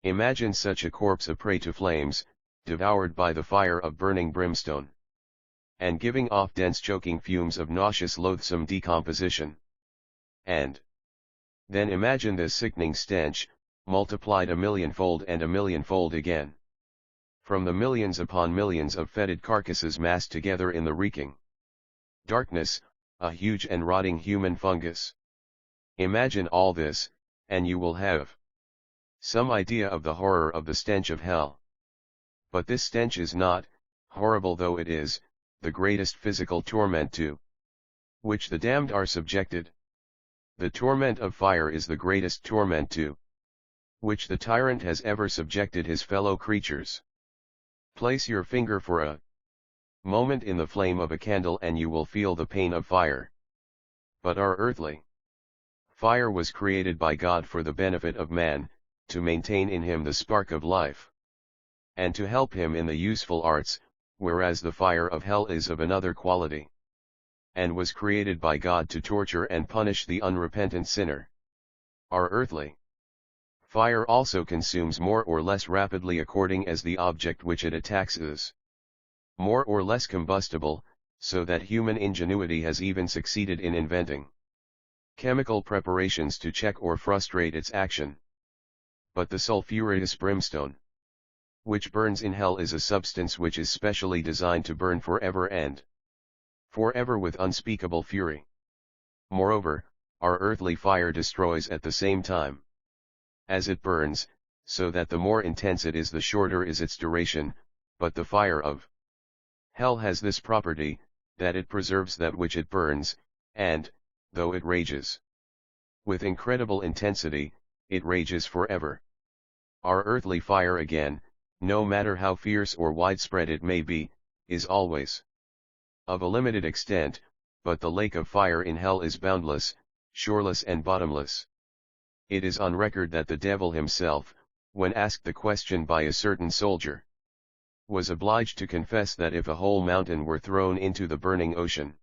Imagine such a corpse a prey to flames, devoured by the fire of burning brimstone, and giving off dense choking fumes of nauseous loathsome decomposition. And then imagine this sickening stench, multiplied a millionfold and a millionfold again, from the millions upon millions of fetid carcasses massed together in the reeking darkness, a huge and rotting human fungus. Imagine all this, and you will have some idea of the horror of the stench of hell. But this stench is not, horrible though it is, the greatest physical torment to which the damned are subjected. The torment of fire is the greatest torment to which the tyrant has ever subjected his fellow creatures. Place your finger for a moment in the flame of a candle and you will feel the pain of fire. But our earthly fire was created by God for the benefit of man, to maintain in him the spark of life, and to help him in the useful arts, whereas the fire of hell is of another quality, and was created by God to torture and punish the unrepentant sinner. Our earthly fire also consumes more or less rapidly according as the object which it attacks is more or less combustible, so that human ingenuity has even succeeded in inventing chemical preparations to check or frustrate its action. But the sulphurous brimstone, which burns in hell, is a substance which is specially designed to burn forever and forever with unspeakable fury. Moreover, our earthly fire destroys at the same time as it burns, so that the more intense it is the shorter is its duration, but the fire of hell has this property, that it preserves that which it burns, and, though it rages with incredible intensity, it rages forever. Our earthly fire again, no matter how fierce or widespread it may be, is always of a limited extent, but the lake of fire in hell is boundless, shoreless and bottomless. It is on record that the devil himself, when asked the question by a certain soldier, was obliged to confess that if a whole mountain were thrown into the burning ocean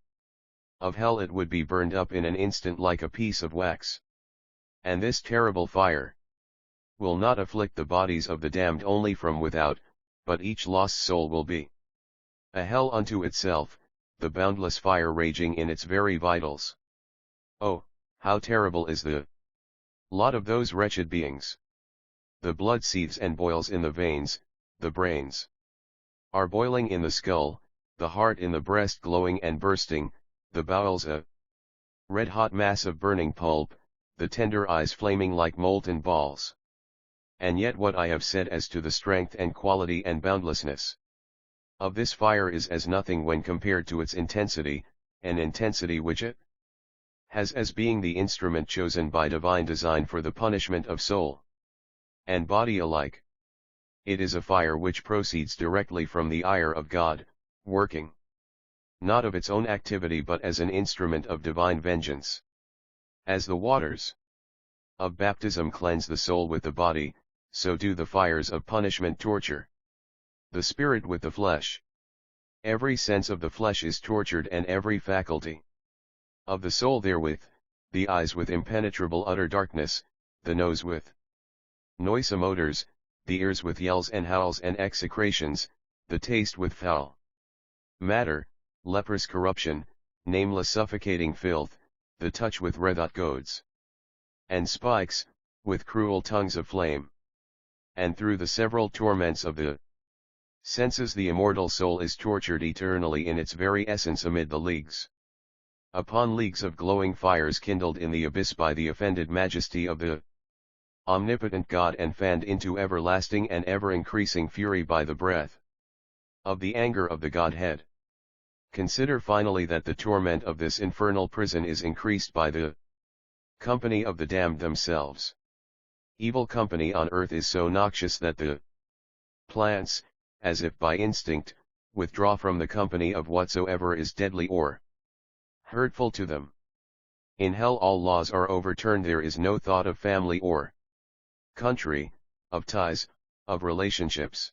of hell it would be burned up in an instant like a piece of wax. And this terrible fire will not afflict the bodies of the damned only from without, but each lost soul will be a hell unto itself, the boundless fire raging in its very vitals. Oh, how terrible is the lot of those wretched beings! The blood seethes and boils in the veins, the brains are boiling in the skull, the heart in the breast glowing and bursting, the bowels a red-hot mass of burning pulp, the tender eyes flaming like molten balls. And yet what I have said as to the strength and quality and boundlessness of this fire is as nothing when compared to its intensity, an intensity which it has as being the instrument chosen by divine design for the punishment of soul and body alike. It is a fire which proceeds directly from the ire of God, working not of its own activity but as an instrument of divine vengeance. As the waters of baptism cleanse the soul with the body, so do the fires of punishment torture the spirit with the flesh. Every sense of the flesh is tortured and every faculty of the soul therewith, the eyes with impenetrable utter darkness, the nose with noisome odors, the ears with yells and howls and execrations, the taste with foul matter, leprous corruption, nameless suffocating filth, the touch with red-hot goads and spikes, with cruel tongues of flame. And through the several torments of the senses the immortal soul is tortured eternally in its very essence amid the leagues upon leagues of glowing fires kindled in the abyss by the offended majesty of the omnipotent God and fanned into everlasting and ever-increasing fury by the breath of the anger of the Godhead. Consider finally that the torment of this infernal prison is increased by the company of the damned themselves. Evil company on earth is so noxious that the plants, as if by instinct, withdraw from the company of whatsoever is deadly or hurtful to them. In hell all laws are overturned. There is no thought of family or country, of ties, of relationships.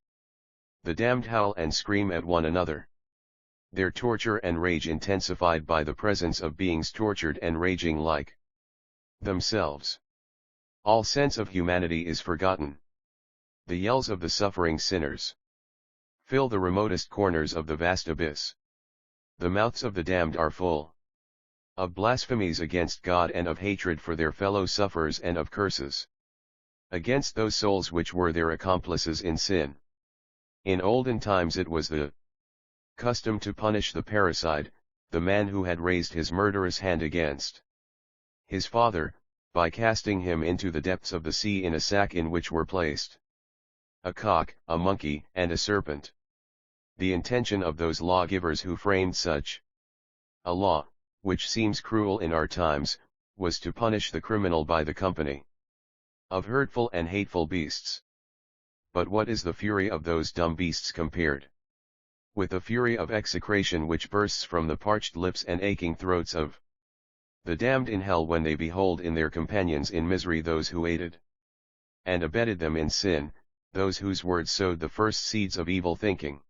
The damned howl and scream at one another, their torture and rage intensified by the presence of beings tortured and raging like themselves. All sense of humanity is forgotten. The yells of the suffering sinners fill the remotest corners of the vast abyss. The mouths of the damned are full of blasphemies against God and of hatred for their fellow sufferers and of curses against those souls which were their accomplices in sin. In olden times it was the custom to punish the parricide, the man who had raised his murderous hand against his father, by casting him into the depths of the sea in a sack in which were placed a cock, a monkey, and a serpent. the intention of those lawgivers who framed such a law, which seems cruel in our times, was to punish the criminal by the company of hurtful and hateful beasts. But what is the fury of those dumb beasts compared with the fury of execration which bursts from the parched lips and aching throats of the damned in hell when they behold in their companions in misery those who aided and abetted them in sin, those whose words sowed the first seeds of evil thinking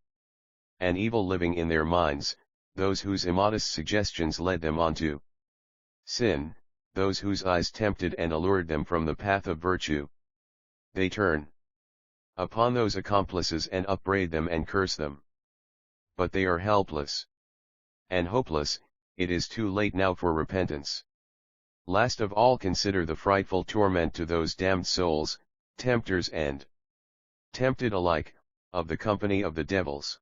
and evil living in their minds, those whose immodest suggestions led them on to sin, those whose eyes tempted and allured them from the path of virtue. They turn upon those accomplices and upbraid them and curse them. But they are helpless and hopeless. It is too late now for repentance. Last of all, consider the frightful torment to those damned souls, tempters and tempted alike, of the company of the devils.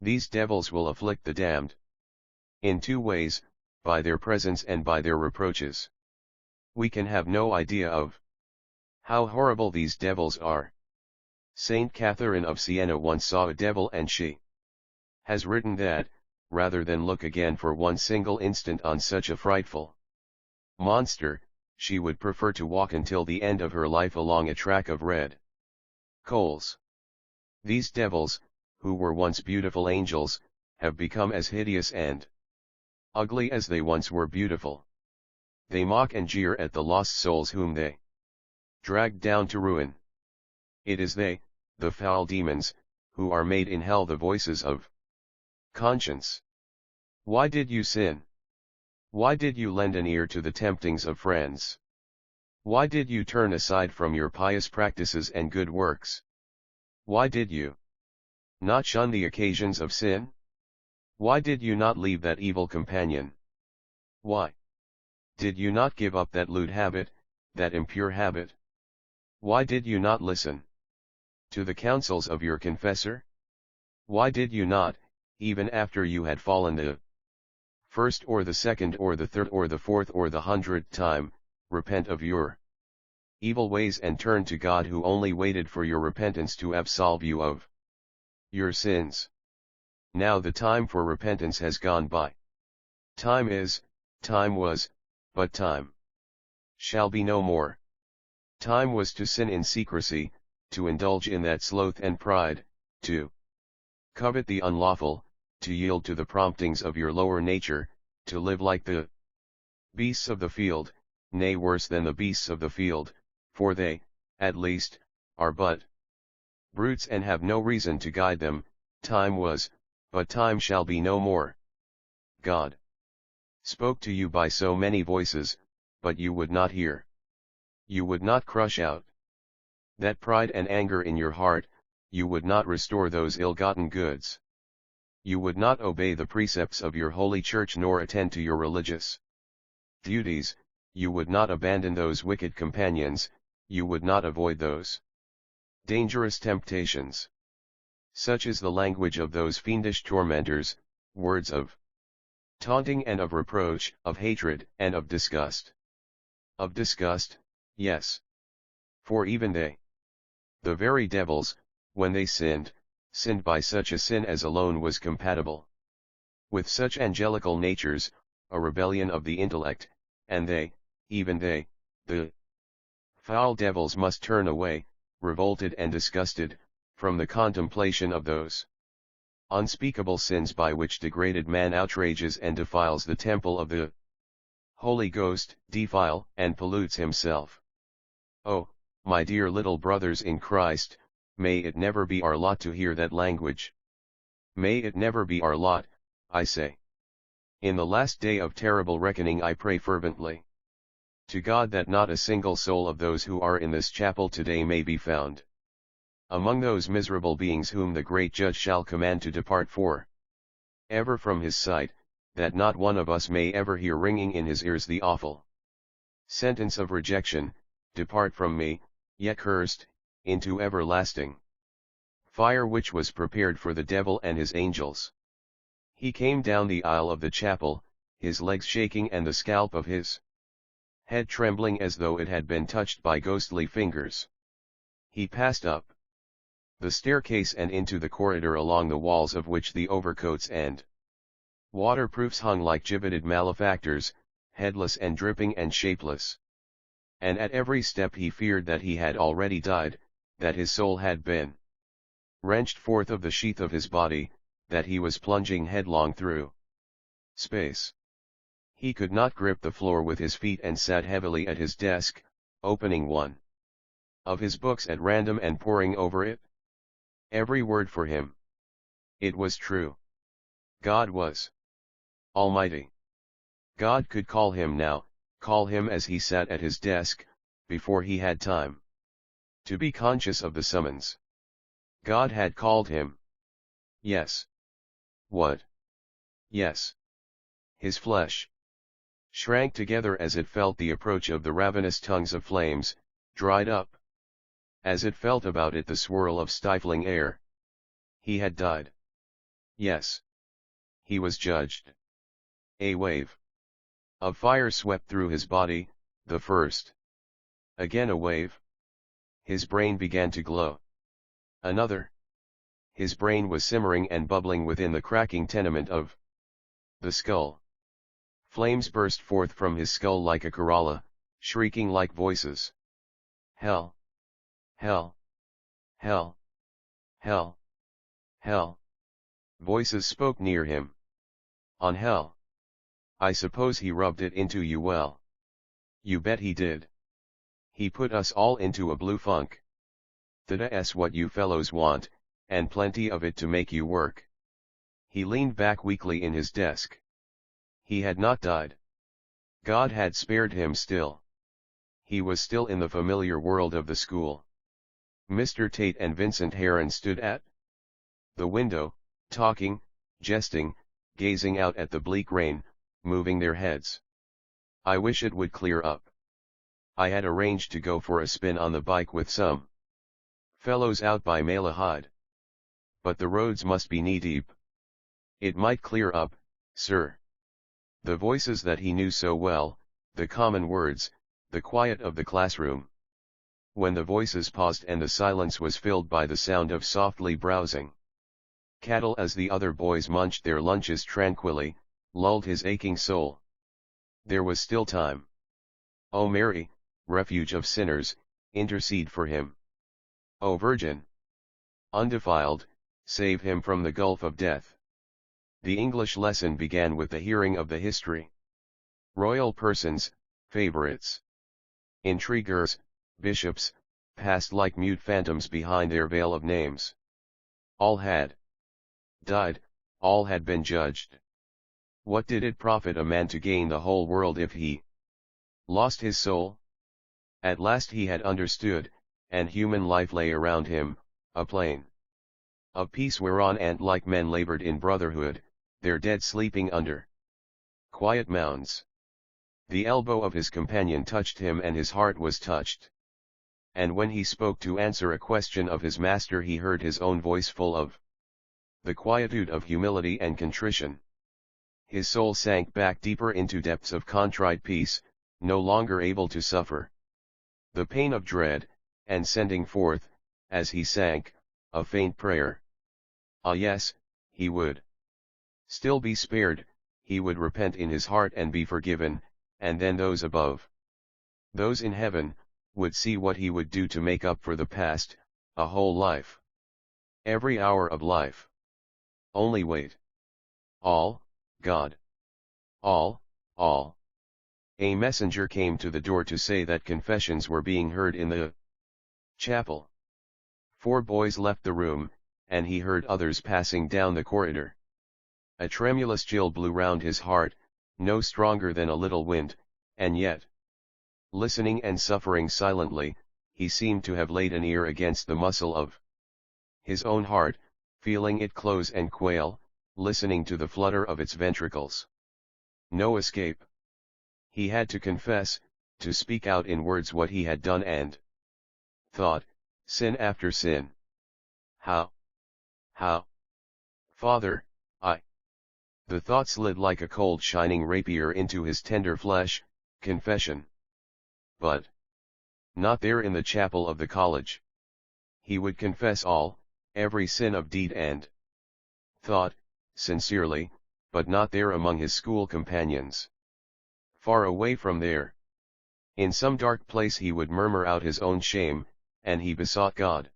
These devils will afflict the damned in two ways, by their presence and by their reproaches. We can have no idea of how horrible these devils are. Saint Catherine of Siena once saw a devil, and she has written that, rather than look again for one single instant on such a frightful monster, she would prefer to walk until the end of her life along a track of red coals. These devils, who were once beautiful angels, have become as hideous and ugly as they once were beautiful. They mock and jeer at the lost souls whom they dragged down to ruin. It is they, the foul demons, who are made in hell the voices of conscience. Why did you sin? Why did you lend an ear to the temptings of friends? Why did you turn aside from your pious practices and good works? Why did you not shun the occasions of sin? Why did you not leave that evil companion? Why did you not give up that lewd habit, that impure habit? Why did you not listen to the counsels of your confessor? Why did you not, even after you had fallen the first or the second or the third or the fourth or the 100th time, repent of your evil ways and turn to God, who only waited for your repentance to absolve you of your sins? Now the time for repentance has gone by. Time is, time was, but time shall be no more. Time was to sin in secrecy, to indulge in that sloth and pride, to covet the unlawful, to yield to the promptings of your lower nature, to live like the beasts of the field, nay, worse than the beasts of the field, for they, at least, are but brutes and have no reason to guide them. Time was, but time shall be no more. God spoke to you by so many voices, but you would not hear. You would not crush out that pride and anger in your heart, you would not restore those ill-gotten goods. You would not obey the precepts of your holy church nor attend to your religious duties, you would not abandon those wicked companions, you would not avoid those dangerous temptations. Such is the language of those fiendish tormentors, words of taunting and of reproach, of hatred and of disgust. Of disgust, yes. For even they, the very devils, when they sinned by such a sin as alone was compatible with such angelical natures, a rebellion of the intellect, and they, even they, the foul devils, must turn away, revolted and disgusted, from the contemplation of those unspeakable sins by which degraded man outrages and defiles the temple of the Holy Ghost, defile and pollutes himself. Oh, my dear little brothers in Christ, may it never be our lot to hear that language. May it never be our lot, I say. In the last day of terrible reckoning I pray fervently to God that not a single soul of those who are in this chapel today may be found among those miserable beings whom the great Judge shall command to depart for ever from his sight, that not one of us may ever hear ringing in his ears the awful sentence of rejection, depart from me, ye cursed, into everlasting fire, which was prepared for the devil and his angels. He came down the aisle of the chapel, his legs shaking and the scalp of his head trembling as though it had been touched by ghostly fingers. He passed up the staircase and into the corridor along the walls of which the overcoats and waterproofs hung like gibbeted malefactors, headless and dripping and shapeless. And at every step he feared that he had already died, that his soul had been wrenched forth of the sheath of his body, that he was plunging headlong through space. He could not grip the floor with his feet and sat heavily at his desk, opening one of his books at random and poring over it. Every word for him. It was true. God was Almighty. God could call him now, call him as he sat at his desk, before he had time to be conscious of the summons. God had called him. Yes. What? Yes. His flesh shrank together as it felt the approach of the ravenous tongues of flames, dried up as it felt about it the swirl of stifling air. He had died. Yes. He was judged. A wave of fire swept through his body, the first. Again a wave. His brain began to glow. Another. His brain was simmering and bubbling within the cracking tenement of the skull. Flames burst forth from his skull like a corolla, shrieking like voices. Hell! Hell! Hell! Hell! Hell! Voices spoke near him. On hell. I suppose he rubbed it into you well. You bet he did. He put us all into a blue funk. That's what you fellows want, and plenty of it to make you work. He leaned back weakly in his desk. He had not died. God had spared him still. He was still in the familiar world of the school. Mr. Tate and Vincent Heron stood at the window, talking, jesting, gazing out at the bleak rain, moving their heads. I wish it would clear up. I had arranged to go for a spin on the bike with some fellows out by Malahide. But the roads must be knee-deep. It might clear up, sir. The voices that he knew so well, the common words, the quiet of the classroom. When the voices paused and the silence was filled by the sound of softly browsing cattle as the other boys munched their lunches tranquilly, lulled his aching soul. There was still time. O Mary, refuge of sinners, intercede for him. O Virgin, undefiled, save him from the gulf of death. The English lesson began with the hearing of the history. Royal persons, favorites, intriguers, bishops, passed like mute phantoms behind their veil of names. All had died, all had been judged. What did it profit a man to gain the whole world if he lost his soul? At last he had understood, and human life lay around him, a plain of peace whereon ant-like men labored in brotherhood, their dead sleeping under quiet mounds. The elbow of his companion touched him and his heart was touched. And when he spoke to answer a question of his master he heard his own voice full of the quietude of humility and contrition. His soul sank back deeper into depths of contrite peace, no longer able to suffer the pain of dread, and sending forth, as he sank, a faint prayer. Ah yes, he would still be spared, he would repent in his heart and be forgiven, and then those above, those in heaven, would see what he would do to make up for the past, a whole life. Every hour of life. Only wait. All, God. All. A messenger came to the door to say that confessions were being heard in the chapel. 4 boys left the room, and he heard others passing down the corridor. A tremulous chill blew round his heart, no stronger than a little wind, and yet, listening and suffering silently, he seemed to have laid an ear against the muscle of his own heart, feeling it close and quail, listening to the flutter of its ventricles. No escape. He had to confess, to speak out in words what he had done and thought, sin after sin. How? Father, I. The thought slid like a cold shining rapier into his tender flesh, confession. But not there in the chapel of the college. He would confess all, every sin of deed and thought, sincerely, but not there among his school companions. Far away from there. In some dark place he would murmur out his own shame, and he besought God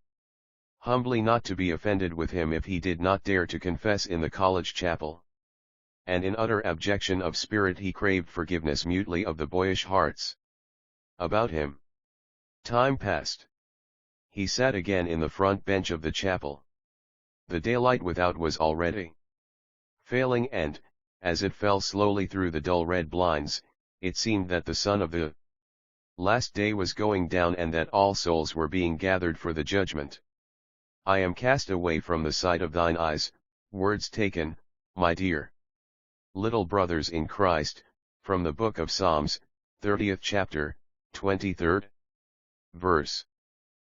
humbly not to be offended with him if he did not dare to confess in the college chapel. And in utter abjection of spirit he craved forgiveness mutely of the boyish hearts about him. Time passed. He sat again in the front bench of the chapel. The daylight without was already failing and, as it fell slowly through the dull red blinds, it seemed that the sun of the last day was going down and that all souls were being gathered for the judgment. I am cast away from the sight of thine eyes, words taken, my dear little brothers in Christ, from the book of Psalms, 30th chapter, 23rd verse.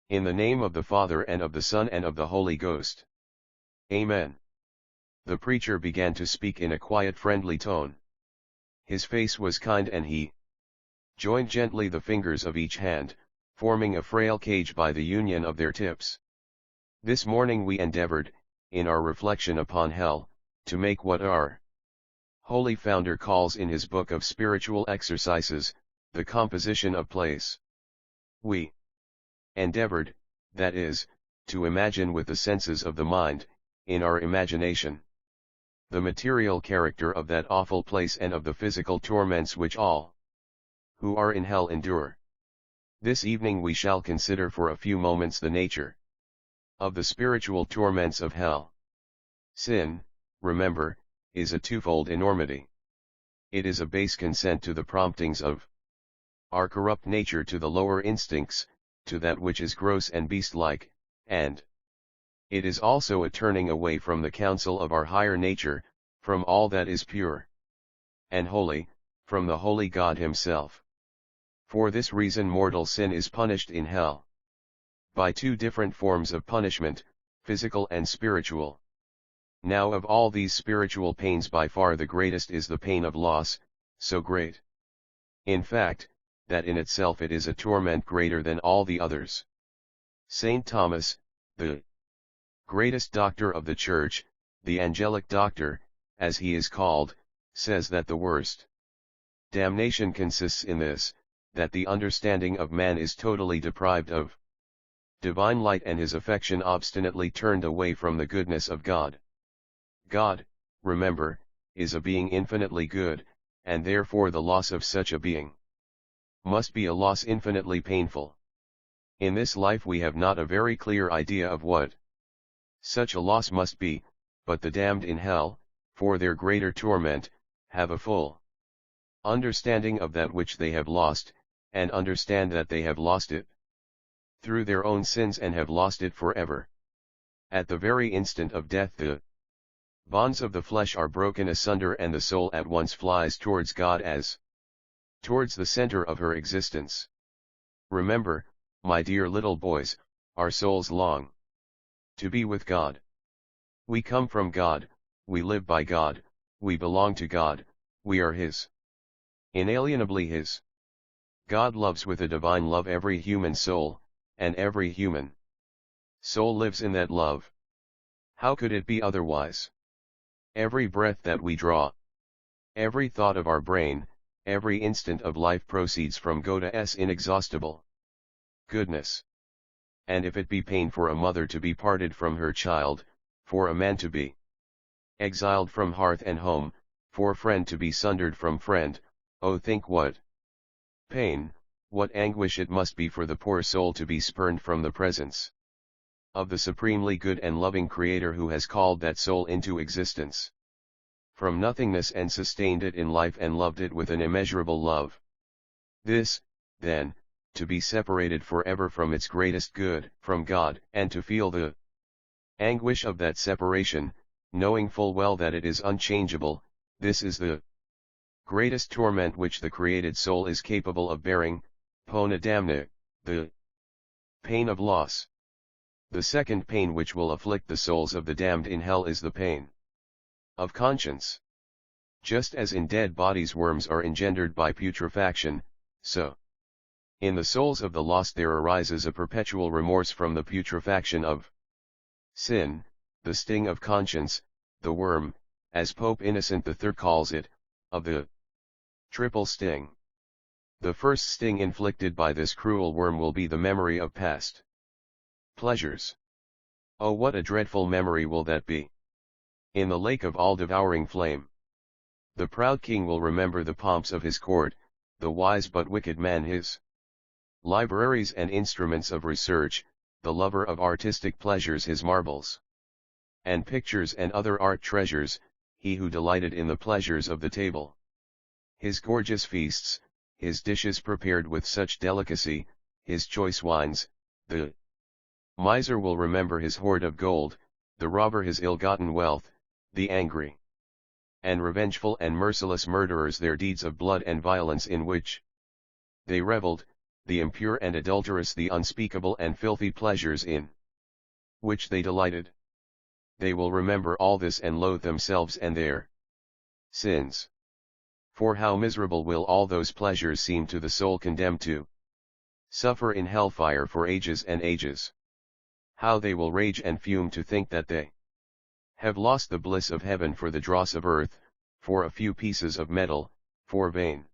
In the name of the Father and of the Son and of the Holy Ghost. Amen. The preacher began to speak in a quiet friendly tone. His face was kind and he joined gently the fingers of each hand, forming a frail cage by the union of their tips. This morning we endeavored, in our reflection upon hell, to make what our holy founder calls in his book of spiritual exercises, the composition of place. We endeavored, that is, to imagine with the senses of the mind, in our imagination, the material character of that awful place and of the physical torments which all who are in hell endure. This evening we shall consider for a few moments the nature of the spiritual torments of hell. Sin, remember, is a twofold enormity. It is a base consent to the promptings of our corrupt nature, to the lower instincts, to that which is gross and beast-like, and it is also a turning away from the counsel of our higher nature, from all that is pure and holy, from the holy God himself. For this reason mortal sin is punished in hell by two different forms of punishment, physical and spiritual. Now of all these spiritual pains by far the greatest is the pain of loss, so great, in fact, that in itself it is a torment greater than all the others. Saint Thomas, the greatest doctor of the Church, the angelic doctor, as he is called, says that the worst damnation consists in this, that the understanding of man is totally deprived of divine light and his affection obstinately turned away from the goodness of God. God, remember, is a being infinitely good, and therefore the loss of such a being must be a loss infinitely painful. In this life we have not a very clear idea of what such a loss must be, but the damned in hell, for their greater torment, have a full understanding of that which they have lost, and understand that they have lost it through their own sins and have lost it forever. At the very instant of death the bonds of the flesh are broken asunder and the soul at once flies towards God as towards the center of her existence. Remember, my dear little boys, our souls long to be with God. We come from God, we live by God, we belong to God, we are His. Inalienably His. God loves with a divine love every human soul, and every human soul lives in that love. How could it be otherwise? Every breath that we draw, every thought of our brain, every instant of life proceeds from God's inexhaustible goodness. And if it be pain for a mother to be parted from her child, for a man to be exiled from hearth and home, for friend to be sundered from friend, oh think what pain, what anguish it must be for the poor soul to be spurned from the presence of the supremely good and loving Creator who has called that soul into existence from nothingness and sustained it in life and loved it with an immeasurable love. This, then, to be separated forever from its greatest good, from God, and to feel the anguish of that separation, knowing full well that it is unchangeable, this is the greatest torment which the created soul is capable of bearing, pona damna, the pain of loss. The second pain which will afflict the souls of the damned in hell is the pain of conscience. Just as in dead bodies worms are engendered by putrefaction, so in the souls of the lost there arises a perpetual remorse from the putrefaction of Sin, the sting of conscience, the worm, as Pope Innocent III calls it, of the triple sting. The first sting inflicted by this cruel worm will be the memory of past pleasures. Oh, what a dreadful memory will that be! In the lake of all-devouring flame. The proud king will remember the pomps of his court, the wise but wicked man his libraries and instruments of research, the lover of artistic pleasures his marbles and pictures and other art treasures, he who delighted in the pleasures of the table. His gorgeous feasts, his dishes prepared with such delicacy, his choice wines, the miser will remember his hoard of gold, the robber his ill-gotten wealth, the angry and revengeful and merciless murderers their deeds of blood and violence in which they revelled, the impure and adulterous the unspeakable and filthy pleasures in which they delighted. They will remember all this and loathe themselves and their sins. For how miserable will all those pleasures seem to the soul condemned to suffer in hellfire for ages and ages. How they will rage and fume to think that they have lost the bliss of heaven for the dross of earth, for a few pieces of metal, for vain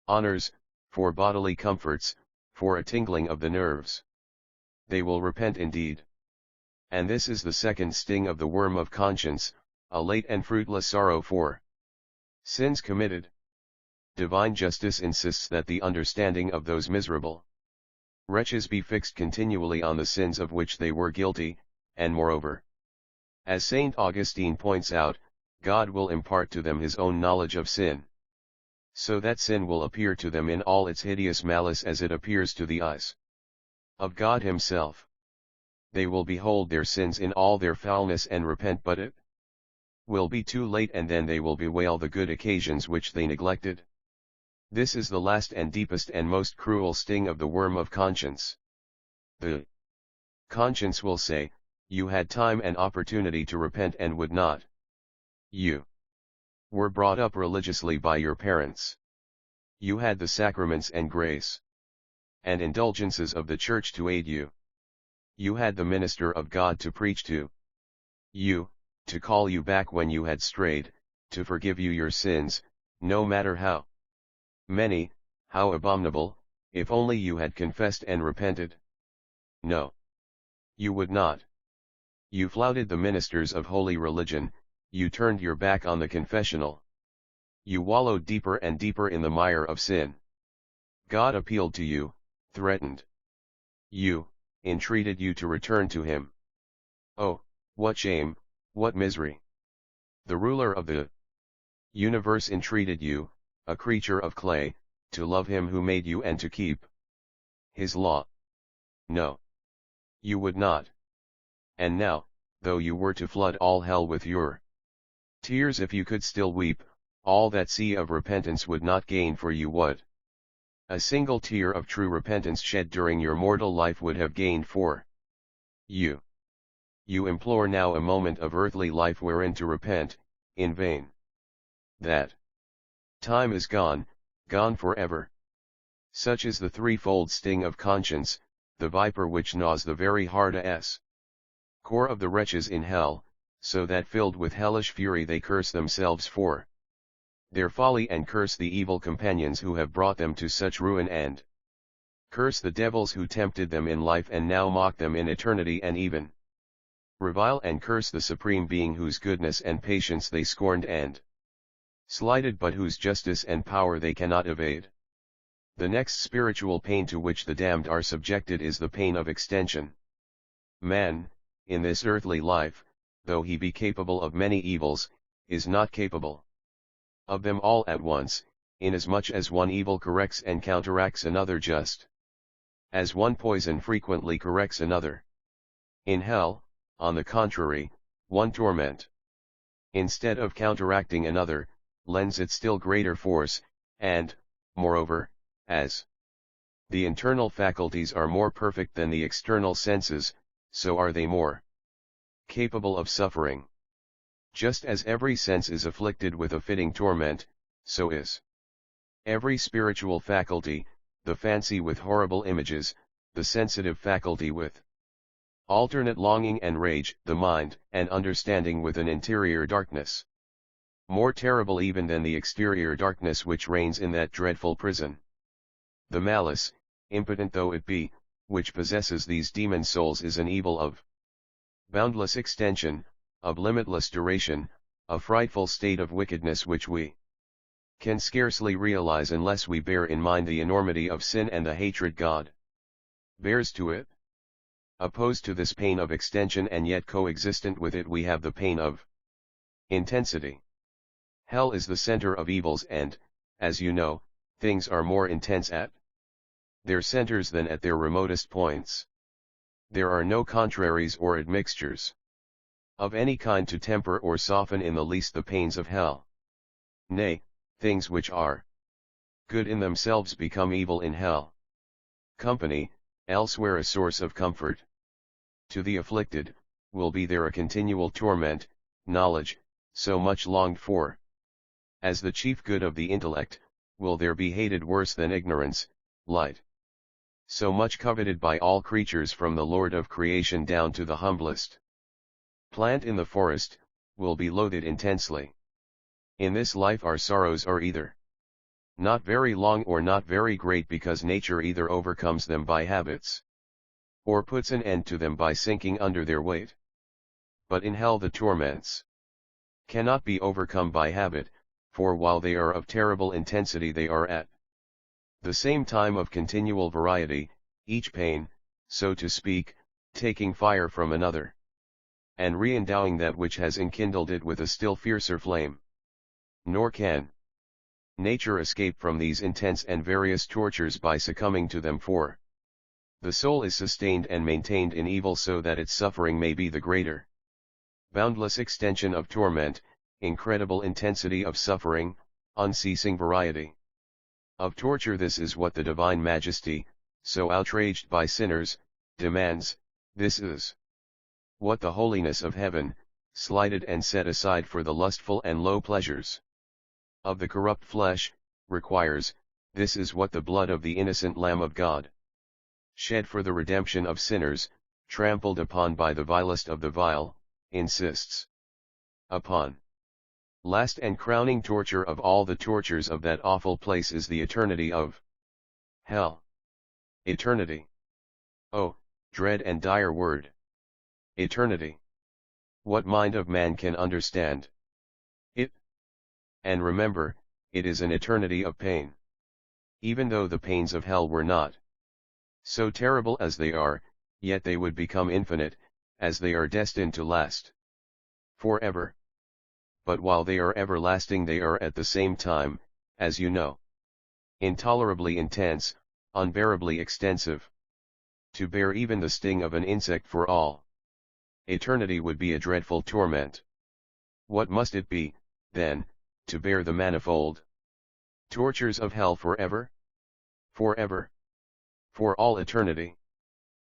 honors, for bodily comforts, for a tingling of the nerves. They will repent indeed. And this is the second sting of the worm of conscience, a late and fruitless sorrow for sins committed. Divine justice insists that the understanding of those miserable wretches be fixed continually on the sins of which they were guilty, and moreover, as Saint Augustine points out, God will impart to them his own knowledge of sin, so that sin will appear to them in all its hideous malice as it appears to the eyes of God himself. They will behold their sins in all their foulness and repent, but it will be too late, and then they will bewail the good occasions which they neglected. This is the last and deepest and most cruel sting of the worm of conscience. The conscience will say, you had time and opportunity to repent and would not. You were brought up religiously by your parents. You had the sacraments and grace and indulgences of the church to aid you. You had the minister of God to preach to you, to call you back when you had strayed, to forgive you your sins, no matter how many, how abominable, if only you had confessed and repented. No. You would not. You flouted the ministers of holy religion, you turned your back on the confessional. You wallowed deeper and deeper in the mire of sin. God appealed to you, threatened you, entreated you to return to him. Oh, what shame, what misery! The ruler of the universe entreated you, a creature of clay, to love him who made you and to keep his law. No. You would not. And now, though you were to flood all hell with your tears, if you could still weep, all that sea of repentance would not gain for you what a single tear of true repentance shed during your mortal life would have gained for you. You implore now a moment of earthly life wherein to repent, in vain. That time is gone, gone forever. Such is the threefold sting of conscience, the viper which gnaws the very heart's core of the wretches in hell, so that filled with hellish fury they curse themselves for their folly and curse the evil companions who have brought them to such ruin, and curse the devils who tempted them in life and now mock them in eternity, and even revile and curse the Supreme Being whose goodness and patience they scorned and slighted, but whose justice and power they cannot evade. The next spiritual pain to which the damned are subjected is the pain of extension. Man, in this earthly life, though he be capable of many evils, is not capable of them all at once, inasmuch as one evil corrects and counteracts another just as one poison frequently corrects another. In hell, on the contrary, one torment, instead of counteracting another, lends it still greater force, and, moreover, as the internal faculties are more perfect than the external senses, so are they more capable of suffering. Just as every sense is afflicted with a fitting torment, so is every spiritual faculty, the fancy with horrible images, the sensitive faculty with Alternate longing and rage, the mind and understanding with an interior darkness. More terrible even than the exterior darkness which reigns in that dreadful prison. The malice, impotent though it be, which possesses these demon souls is an evil of boundless extension, of limitless duration, a frightful state of wickedness which we can scarcely realize unless we bear in mind the enormity of sin and the hatred God bears to it. Opposed to this pain of extension and yet coexistent with it we have the pain of intensity. Hell is the center of evils and, as you know, things are more intense at their centers than at their remotest points. There are no contraries or admixtures of any kind to temper or soften in the least the pains of hell. Nay, things which are good in themselves become evil in hell. Company, elsewhere a source of comfort to the afflicted, will be there a continual torment. Knowledge, so much longed for as the chief good of the intellect, will there be hated worse than ignorance. Light, so much coveted by all creatures from the Lord of creation down to the humblest plant in the forest, will be loathed intensely. In this life our sorrows are either not very long or not very great, because nature either overcomes them by habits, or puts an end to them by sinking under their weight. But in hell the torments cannot be overcome by habit, for while they are of terrible intensity they are at the same time of continual variety, each pain, so to speak, taking fire from another, and re-endowing that which has enkindled it with a still fiercer flame. Nor can nature escape from these intense and various tortures by succumbing to them, for the soul is sustained and maintained in evil so that its suffering may be the greater. Boundless extension of torment, incredible intensity of suffering, unceasing variety of torture, this is what the divine majesty, so outraged by sinners, demands. This is what the holiness of heaven, slighted and set aside for the lustful and low pleasures of the corrupt flesh, requires. This is what the blood of the innocent Lamb of God, shed for the redemption of sinners, trampled upon by the vilest of the vile, insists upon. Last and crowning torture of all the tortures of that awful place is the eternity of hell. Eternity. Oh, dread and dire word. Eternity. What mind of man can understand it? And remember, it is an eternity of pain. Even though the pains of hell were not so terrible as they are, yet they would become infinite, as they are destined to last forever. But while they are everlasting they are at the same time, as you know, intolerably intense, unbearably extensive. To bear even the sting of an insect for all eternity would be a dreadful torment. What must it be, then, to bear the manifold tortures of hell forever? Forever. For all eternity.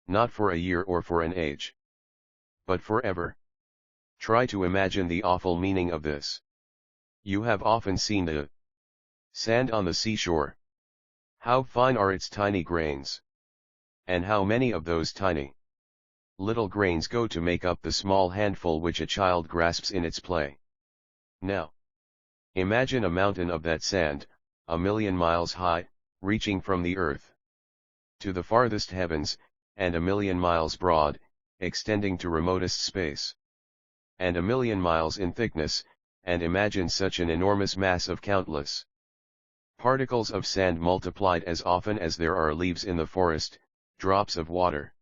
Not for a year or for an age, but forever. Try to imagine the awful meaning of this. You have often seen the sand on the seashore. How fine are its tiny grains! And how many of those tiny little grains go to make up the small handful which a child grasps in its play. Now, imagine a mountain of that sand, 1,000,000 miles high, reaching from the earth to the farthest heavens, and 1,000,000 miles broad, extending to remotest space, and 1,000,000 miles in thickness, and imagine such an enormous mass of countless particles of sand multiplied as often as there are leaves in the forest, drops of water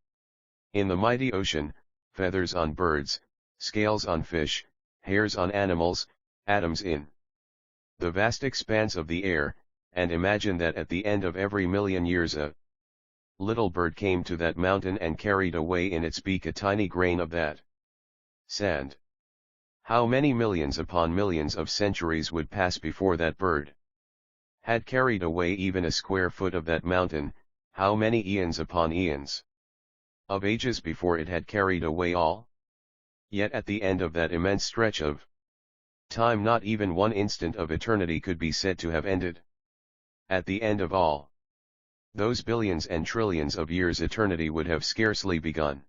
in the mighty ocean, feathers on birds, scales on fish, hairs on animals, atoms in the vast expanse of the air, and imagine that at the end of every 1,000,000 years a little bird came to that mountain and carried away in its beak a tiny grain of that sand. How many millions upon millions of centuries would pass before that bird had carried away even a square foot of that mountain? How many eons upon eons of ages before it had carried away all? Yet at the end of that immense stretch of time not even one instant of eternity could be said to have ended. At the end of all those billions and trillions of years eternity would have scarcely begun.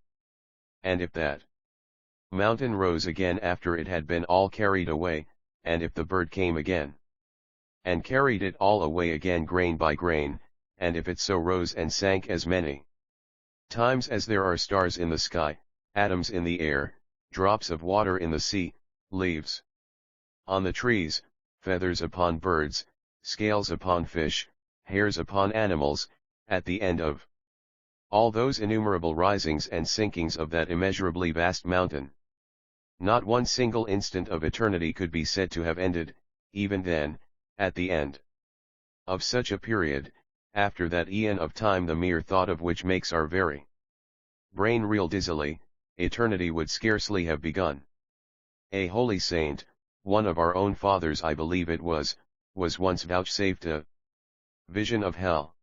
and if that mountain rose again after it had been all carried away, and if the bird came again, and carried it all away again grain by grain, and if it so rose and sank as many times as there are stars in the sky, atoms in the air, drops of water in the sea, leaves on the trees, feathers upon birds, scales upon fish, hairs upon animals, at the end of all those innumerable risings and sinkings of that immeasurably vast mountain, not one single instant of eternity could be said to have ended, even then, at the end of such a period, after that eon of time the mere thought of which makes our very brain reel dizzily, eternity would scarcely have begun. A holy saint, one of our own fathers I believe it was once vouchsafed a vision of hell.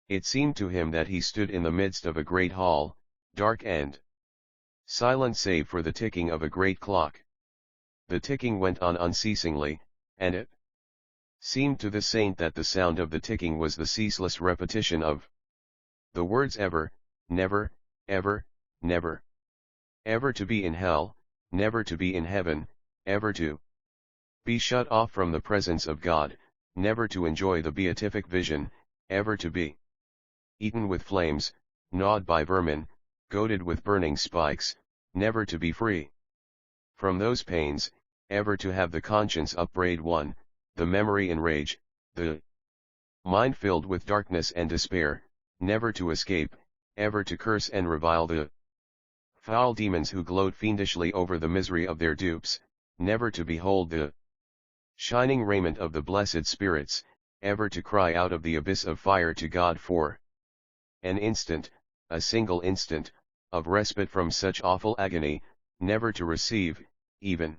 It seemed to him that he stood in the midst of a great hall, dark and silent save for the ticking of a great clock. The ticking went on unceasingly, and it seemed to the saint that the sound of the ticking was the ceaseless repetition of the words ever, never, ever, never. Ever to be in hell, never to be in heaven, ever to be shut off from the presence of God, never to enjoy the beatific vision, ever to be eaten with flames, gnawed by vermin, goaded with burning spikes, never to be free from those pains, ever to have the conscience upbraid one, the memory enrage, the mind filled with darkness and despair, never to escape, ever to curse and revile the foul demons who gloat fiendishly over the misery of their dupes, never to behold the shining raiment of the blessed spirits, ever to cry out of the abyss of fire to God for an instant, a single instant, of respite from such awful agony, never to receive, even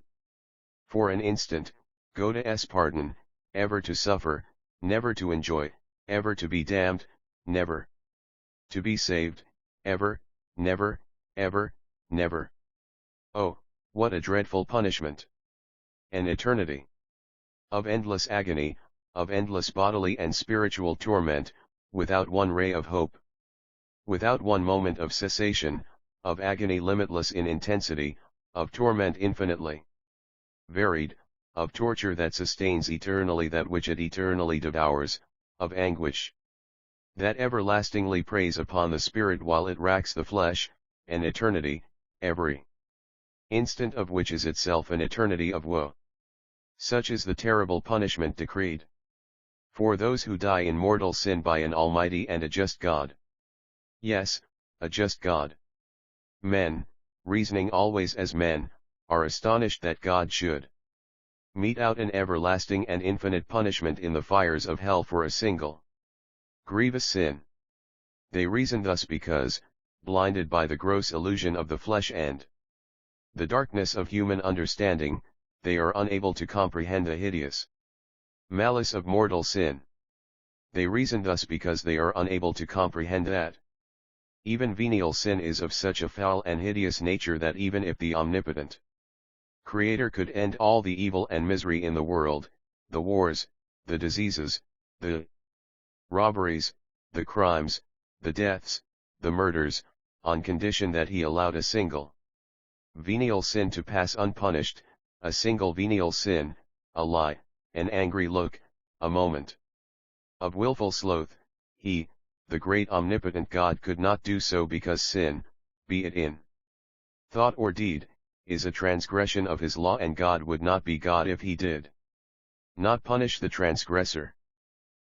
for an instant, God's pardon, ever to suffer, never to enjoy, ever to be damned, never to be saved, ever, never, ever, never. Oh, what a dreadful punishment! An eternity of endless agony, of endless bodily and spiritual torment, without one ray of hope, without one moment of cessation, of agony limitless in intensity, of torment infinitely varied, of torture that sustains eternally that which it eternally devours, of anguish that everlastingly preys upon the spirit while it racks the flesh, an eternity, every instant of which is itself an eternity of woe. Such is the terrible punishment decreed for those who die in mortal sin by an almighty and a just God. Yes, a just God. Men, reasoning always as men, are astonished that God should mete out an everlasting and infinite punishment in the fires of hell for a single grievous sin. They reason thus because, blinded by the gross illusion of the flesh and the darkness of human understanding, they are unable to comprehend the hideous malice of mortal sin. They reason thus because they are unable to comprehend that even venial sin is of such a foul and hideous nature that even if the omnipotent Creator could end all the evil and misery in the world, the wars, the diseases, the robberies, the crimes, the deaths, the murders, on condition that he allowed a single venial sin to pass unpunished, a single venial sin, a lie, an angry look, a moment of willful sloth, he, the great omnipotent God, could not do so because sin, be it in thought or deed, is a transgression of his law, and God would not be God if he did not punish the transgressor.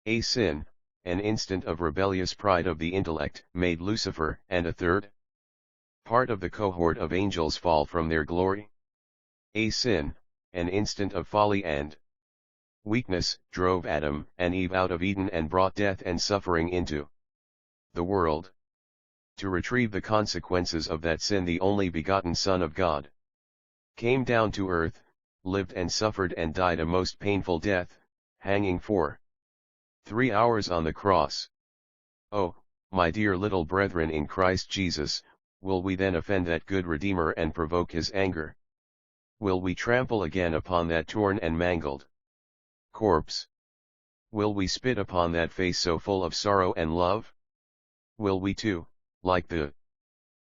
A sin, an instant of rebellious pride of the intellect, made Lucifer and a third part of the cohort of angels fall from their glory. A sin, an instant of folly and weakness, drove Adam and Eve out of Eden and brought death and suffering into the world. To retrieve the consequences of that sin, the only begotten Son of God came down to earth, lived and suffered and died a most painful death, hanging for 3 hours on the cross. Oh, my dear little brethren in Christ Jesus, will we then offend that good Redeemer and provoke his anger? Will we trample again upon that torn and mangled corpse? Will we spit upon that face so full of sorrow and love? Will we too, like the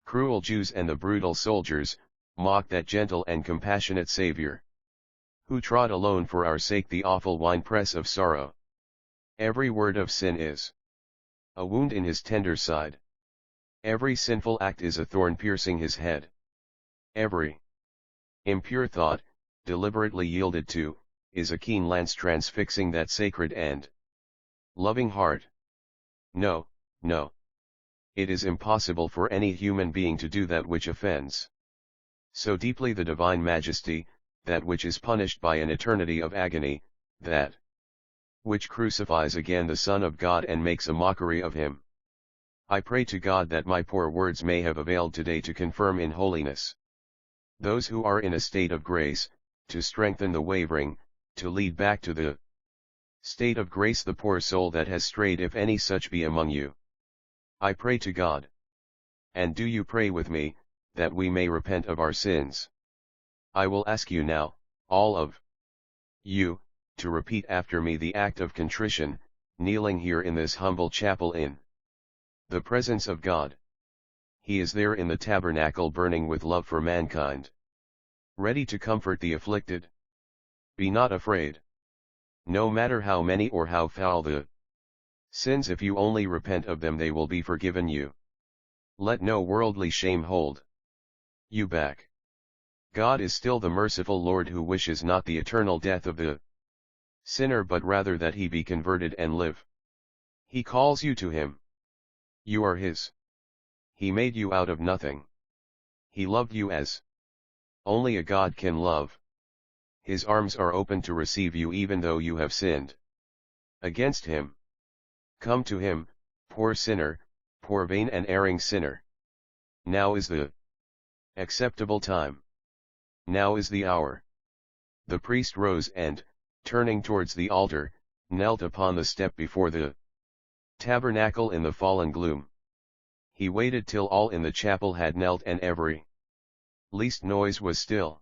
Cruel Jews and the brutal soldiers, mocked that gentle and compassionate Savior, who trod alone for our sake the awful winepress of sorrow. Every word of sin is a wound in his tender side. Every sinful act is a thorn piercing his head. Every impure thought, deliberately yielded to, is a keen lance transfixing that sacred and loving heart. No, no. It is impossible for any human being to do that which offends so deeply the divine majesty, that which is punished by an eternity of agony, that which crucifies again the Son of God and makes a mockery of him. I pray to God that my poor words may have availed today to confirm in holiness those who are in a state of grace, to strengthen the wavering, to lead back to the state of grace the poor soul that has strayed, if any such be among you. I pray to God. And do you pray with me, that we may repent of our sins. I will ask you now, all of you, to repeat after me the act of contrition, kneeling here in this humble chapel in the presence of God. He is there in the tabernacle, burning with love for mankind, ready to comfort the afflicted. Be not afraid. No matter how many or how foul the sins, if you only repent of them, they will be forgiven you. Let no worldly shame hold you back. God is still the merciful Lord, who wishes not the eternal death of the sinner, but rather that he be converted and live. He calls you to him. You are his. He made you out of nothing. He loved you as only a God can love. His arms are open to receive you even though you have sinned against him. Come to him, poor sinner, poor vain and erring sinner. Now is the acceptable time. Now is the hour. The priest rose and, turning towards the altar, knelt upon the step before the tabernacle in the fallen gloom. He waited till all in the chapel had knelt and every least noise was still.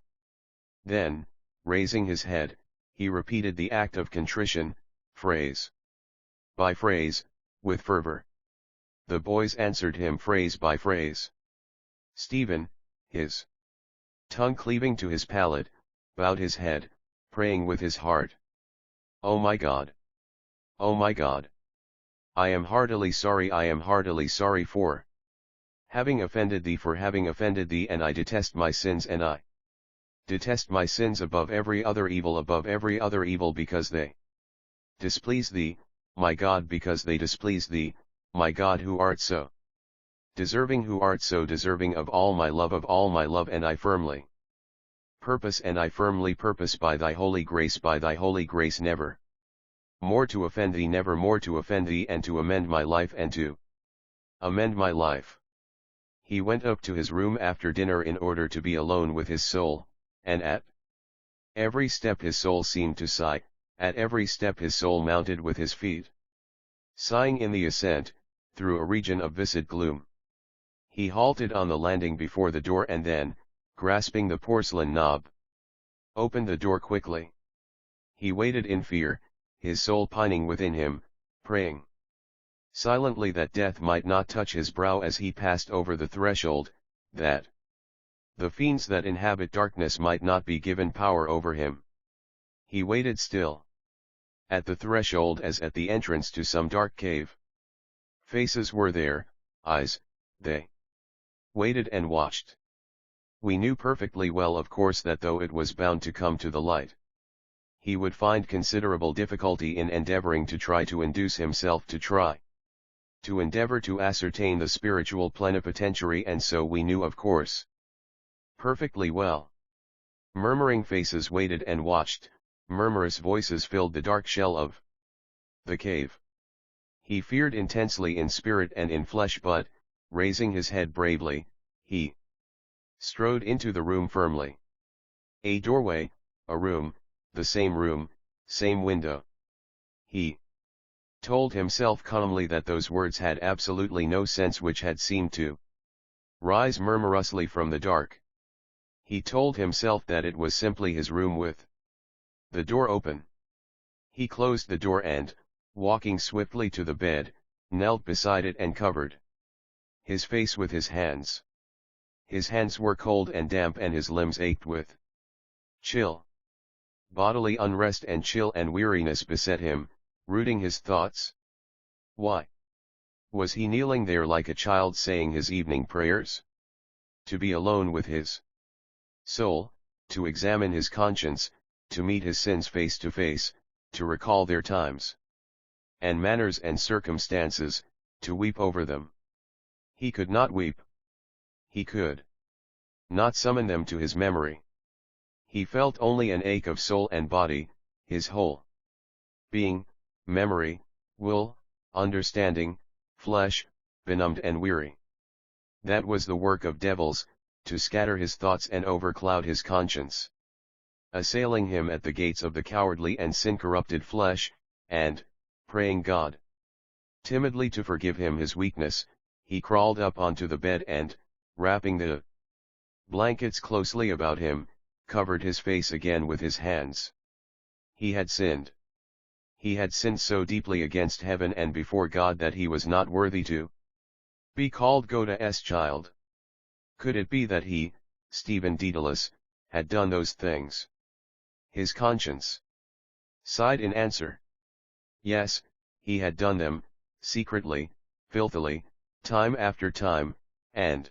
Then, raising his head, he repeated the act of contrition, phrase by phrase, with fervor. The boys answered him phrase by phrase. Stephen, his tongue cleaving to his palate, bowed his head, praying with his heart. O my God! O my God! I am heartily sorry for having offended thee, and I detest my sins, and I detest my sins above every other evil, because they displease thee, my God, because they displease thee, my God, who art so deserving of all my love, and I firmly purpose by thy holy grace, never more to offend thee, and to amend my life. He went up to his room after dinner in order to be alone with his soul, and at every step his soul seemed to sigh, at every step his soul mounted with his feet, sighing in the ascent, through a region of viscid gloom. He halted on the landing before the door, and then, grasping the porcelain knob, opened the door quickly. He waited in fear, his soul pining within him, praying silently that death might not touch his brow as he passed over the threshold, that the fiends that inhabit darkness might not be given power over him. He waited still. At the threshold, as at the entrance to some dark cave, faces were there, eyes, they waited and watched. We knew perfectly well, of course, that though it was bound to come to the light, he would find considerable difficulty in endeavoring to try to induce himself to endeavor to ascertain the spiritual plenipotentiary, and so we knew, of course, perfectly well. Murmuring faces waited and watched, murmurous voices filled the dark shell of the cave. He feared intensely in spirit and in flesh, but, raising his head bravely, he strode into the room firmly. A doorway, a room, same window. He told himself calmly that those words had absolutely no sense which had seemed to rise murmurously from the dark. He told himself that it was simply his room with the door open. He closed the door and, walking swiftly to the bed, knelt beside it and covered his face with his hands. His hands were cold and damp and his limbs ached with chill. Bodily unrest and chill and weariness beset him, rooting his thoughts. Why was he kneeling there like a child saying his evening prayers? To be alone with his soul, to examine his conscience, to meet his sins face to face, to recall their times and manners and circumstances, to weep over them. He could not weep. He could not summon them to his memory. He felt only an ache of soul and body, his whole being, memory, will, understanding, flesh, benumbed and weary. That was the work of devils, to scatter his thoughts and overcloud his conscience. Assailing him at the gates of the cowardly and sin-corrupted flesh, and, praying God timidly to forgive him his weakness, he crawled up onto the bed and, wrapping the blankets closely about him, covered his face again with his hands. He had sinned. He had sinned so deeply against heaven and before God that he was not worthy to be called God's child. Could it be that he, Stephen Daedalus, had done those things? His conscience sighed in answer. Yes, he had done them, secretly, filthily, time after time, and,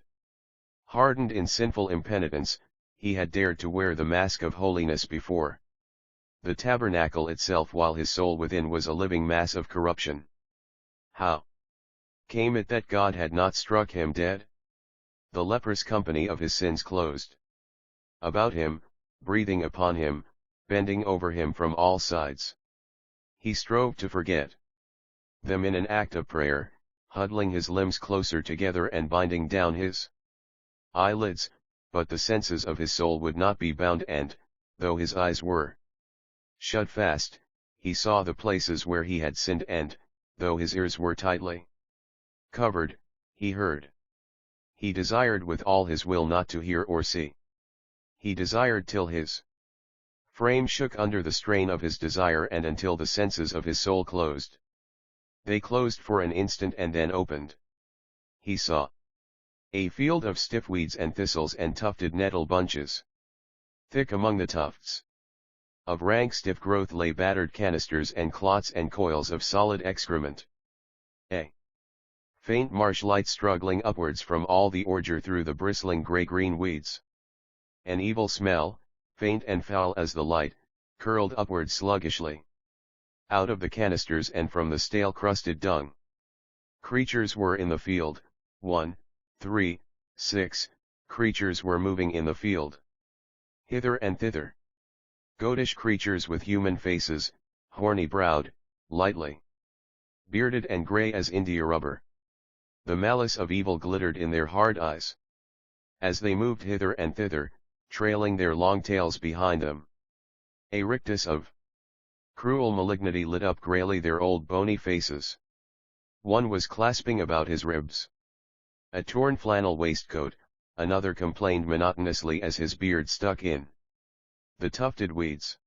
hardened in sinful impenitence, he had dared to wear the mask of holiness before the tabernacle itself while his soul within was a living mass of corruption. How came it that God had not struck him dead? The leprous company of his sins closed about him, breathing upon him, bending over him from all sides. He strove to forget them in an act of prayer, huddling his limbs closer together and binding down his eyelids, but the senses of his soul would not be bound and, though his eyes were shut fast, he saw the places where he had sinned and, though his ears were tightly covered, he heard. He desired with all his will not to hear or see. He desired till his frame shook under the strain of his desire and until the senses of his soul closed. They closed for an instant and then opened. He saw a field of stiff weeds and thistles and tufted nettle bunches. Thick among the tufts of rank stiff growth lay battered canisters and clots and coils of solid excrement. A faint marsh light struggling upwards from all the ordure through the bristling grey-green weeds. An evil smell, faint and foul as the light, curled upward sluggishly out of the canisters and from the stale-crusted dung. Creatures were in the field, 1, 3, 6, creatures were moving in the field. Hither and thither. Goatish creatures with human faces, horny-browed, lightly bearded and grey as India rubber. The malice of evil glittered in their hard eyes as they moved hither and thither, trailing their long tails behind them. A rictus of cruel malignity lit up greyly their old bony faces. One was clasping about his ribs a torn flannel waistcoat, another complained monotonously as his beard stuck in the tufted weeds.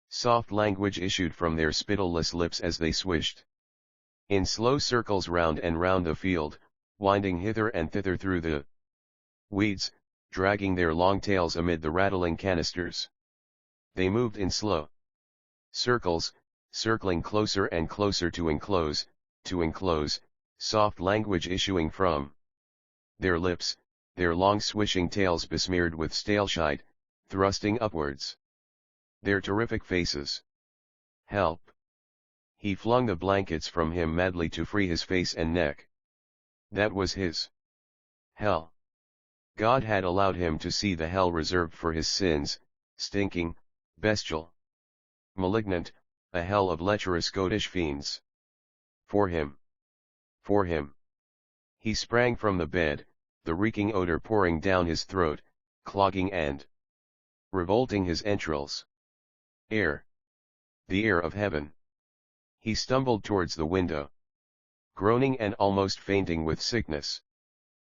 Soft language issued from their spittleless lips as they swished in slow circles round and round the field, winding hither and thither through the weeds, dragging their long tails amid the rattling canisters. They moved in slow circles, circling closer and closer to enclose, soft language issuing from their lips, their long swishing tails besmeared with stale shite, thrusting upwards. Their terrific faces. Help! He flung the blankets from him madly to free his face and neck. That was his hell. God had allowed him to see the hell reserved for his sins, stinking, bestial, malignant, a hell of lecherous goatish fiends. For him. For him. He sprang from the bed, the reeking odor pouring down his throat, clogging and revolting his entrails. Air. The air of heaven. He stumbled towards the window, groaning and almost fainting with sickness.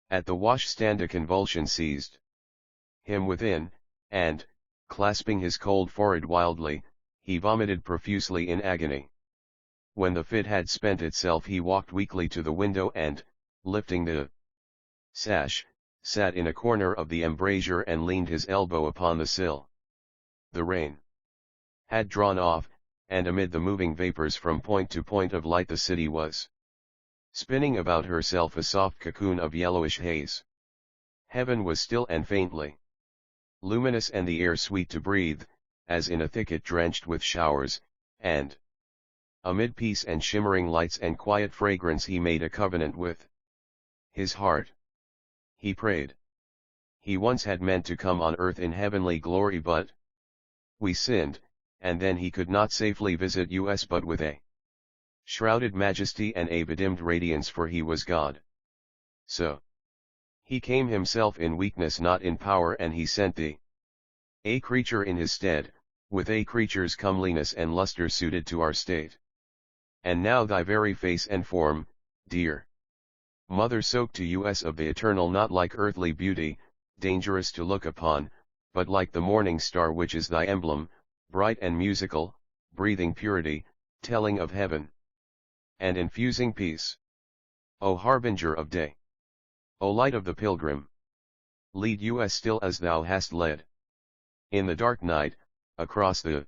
At the washstand a convulsion seized him within, and, clasping his cold forehead wildly, he vomited profusely in agony. When the fit had spent itself he walked weakly to the window and, lifting the sash, sat in a corner of the embrasure and leaned his elbow upon the sill. The rain had drawn off, and amid the moving vapors from point to point of light the city was spinning about herself a soft cocoon of yellowish haze. Heaven was still and faintly luminous and the air sweet to breathe, as in a thicket drenched with showers, and amid peace and shimmering lights and quiet fragrance he made a covenant with his heart. He prayed. He once had meant to come on earth in heavenly glory, but we sinned, and then he could not safely visit us but with a shrouded majesty and a bedimmed radiance, for he was God. So he came himself in weakness not in power, and he sent thee a creature in his stead, with a creature's comeliness and luster suited to our state. And now thy very face and form, dear mother, soaked to us of the eternal, not like earthly beauty, dangerous to look upon, but like the morning star which is thy emblem, bright and musical, breathing purity, telling of heaven, and infusing peace. O harbinger of day! O light of the pilgrim! Lead us still as thou hast led in the dark night, across the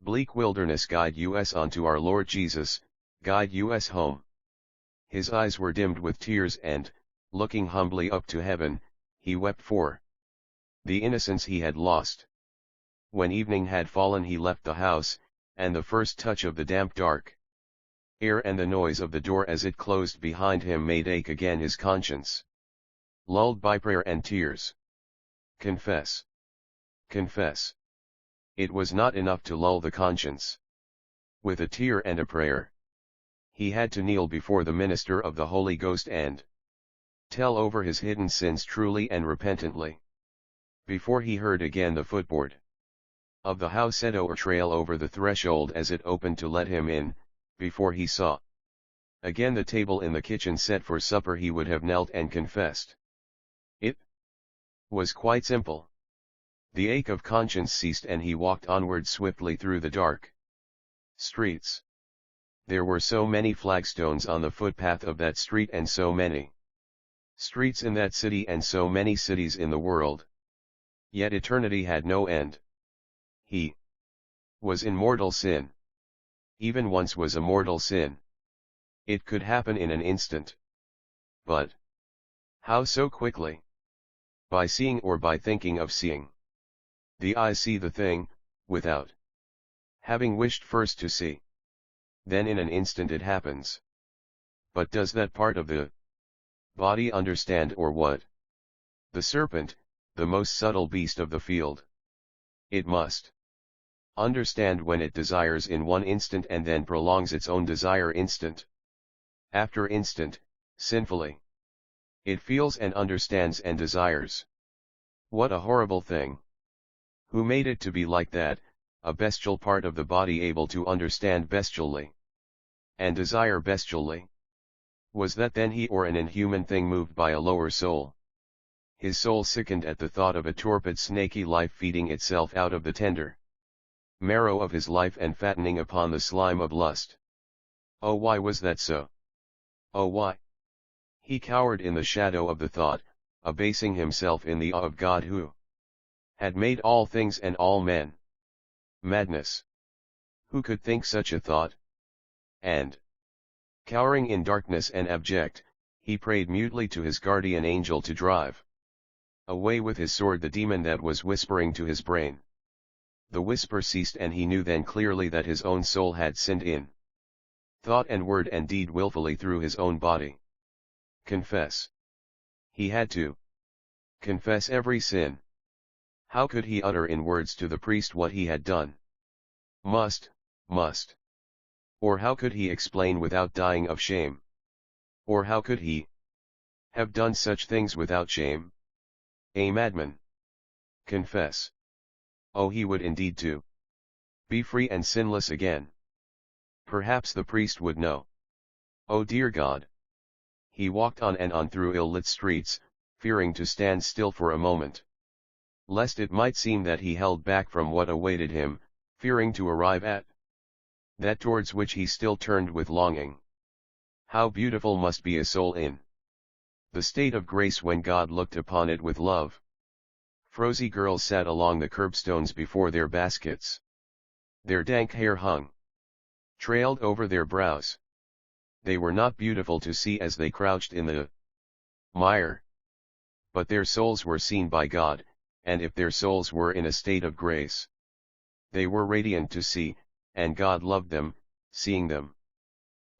bleak wilderness. Guide us on to our Lord Jesus, guide us home. His eyes were dimmed with tears, and, looking humbly up to heaven, he wept for the innocence he had lost. When evening had fallen he left the house, and the first touch of the damp dark air and the noise of the door as it closed behind him made ache again his conscience, lulled by prayer and tears. Confess. Confess. It was not enough to lull the conscience with a tear and a prayer. He had to kneel before the minister of the Holy Ghost and tell over his hidden sins truly and repentantly. Before he heard again the footboard of the house or trail over the threshold as it opened to let him in, before he saw again the table in the kitchen set for supper, he would have knelt and confessed. It was quite simple. The ache of conscience ceased, and he walked onward swiftly through the dark streets. There were so many flagstones on the footpath of that street, and so many streets in that city, and so many cities in the world. Yet eternity had no end. He was in mortal sin. Even once was a mortal sin. It could happen in an instant. But how so quickly? By seeing, or by thinking of seeing. The eyes see the thing, without having wished first to see. Then in an instant it happens. But does that part of the body understand, or what? The serpent, the most subtle beast of the field. It must understand when it desires in one instant, and then prolongs its own desire instant after instant, sinfully. It feels and understands and desires. What a horrible thing! Who made it to be like that, a bestial part of the body able to understand bestially and desire bestially? Was that then he, or an inhuman thing moved by a lower soul? His soul sickened at the thought of a torpid snaky life feeding itself out of the tender marrow of his life and fattening upon the slime of lust. Oh, why was that so? Oh, why? He cowered in the shadow of the thought, abasing himself in the awe of God who had made all things and all men. Madness! Who could think such a thought? And, cowering in darkness and abject, he prayed mutely to his guardian angel to drive away with his sword the demon that was whispering to his brain. The whisper ceased, and he knew then clearly that his own soul had sinned in thought and word and deed willfully through his own body. Confess. He had to confess every sin. How could he utter in words to the priest what he had done? Must. Or how could he explain without dying of shame? Or how could he have done such things without shame? A madman. Confess. Oh, he would indeed to be free and sinless again. Perhaps the priest would know. Oh dear God! He walked on and on through ill-lit streets, fearing to stand still for a moment, lest it might seem that he held back from what awaited him, fearing to arrive at that towards which he still turned with longing. How beautiful must be a soul in The state of grace when God looked upon it with love. Frosy girls sat along the curbstones before their baskets. Their dank hair hung, trailed over their brows. They were not beautiful to see as they crouched in the mire. But their souls were seen by God, and if their souls were in a state of grace, they were radiant to see, and God loved them, seeing them.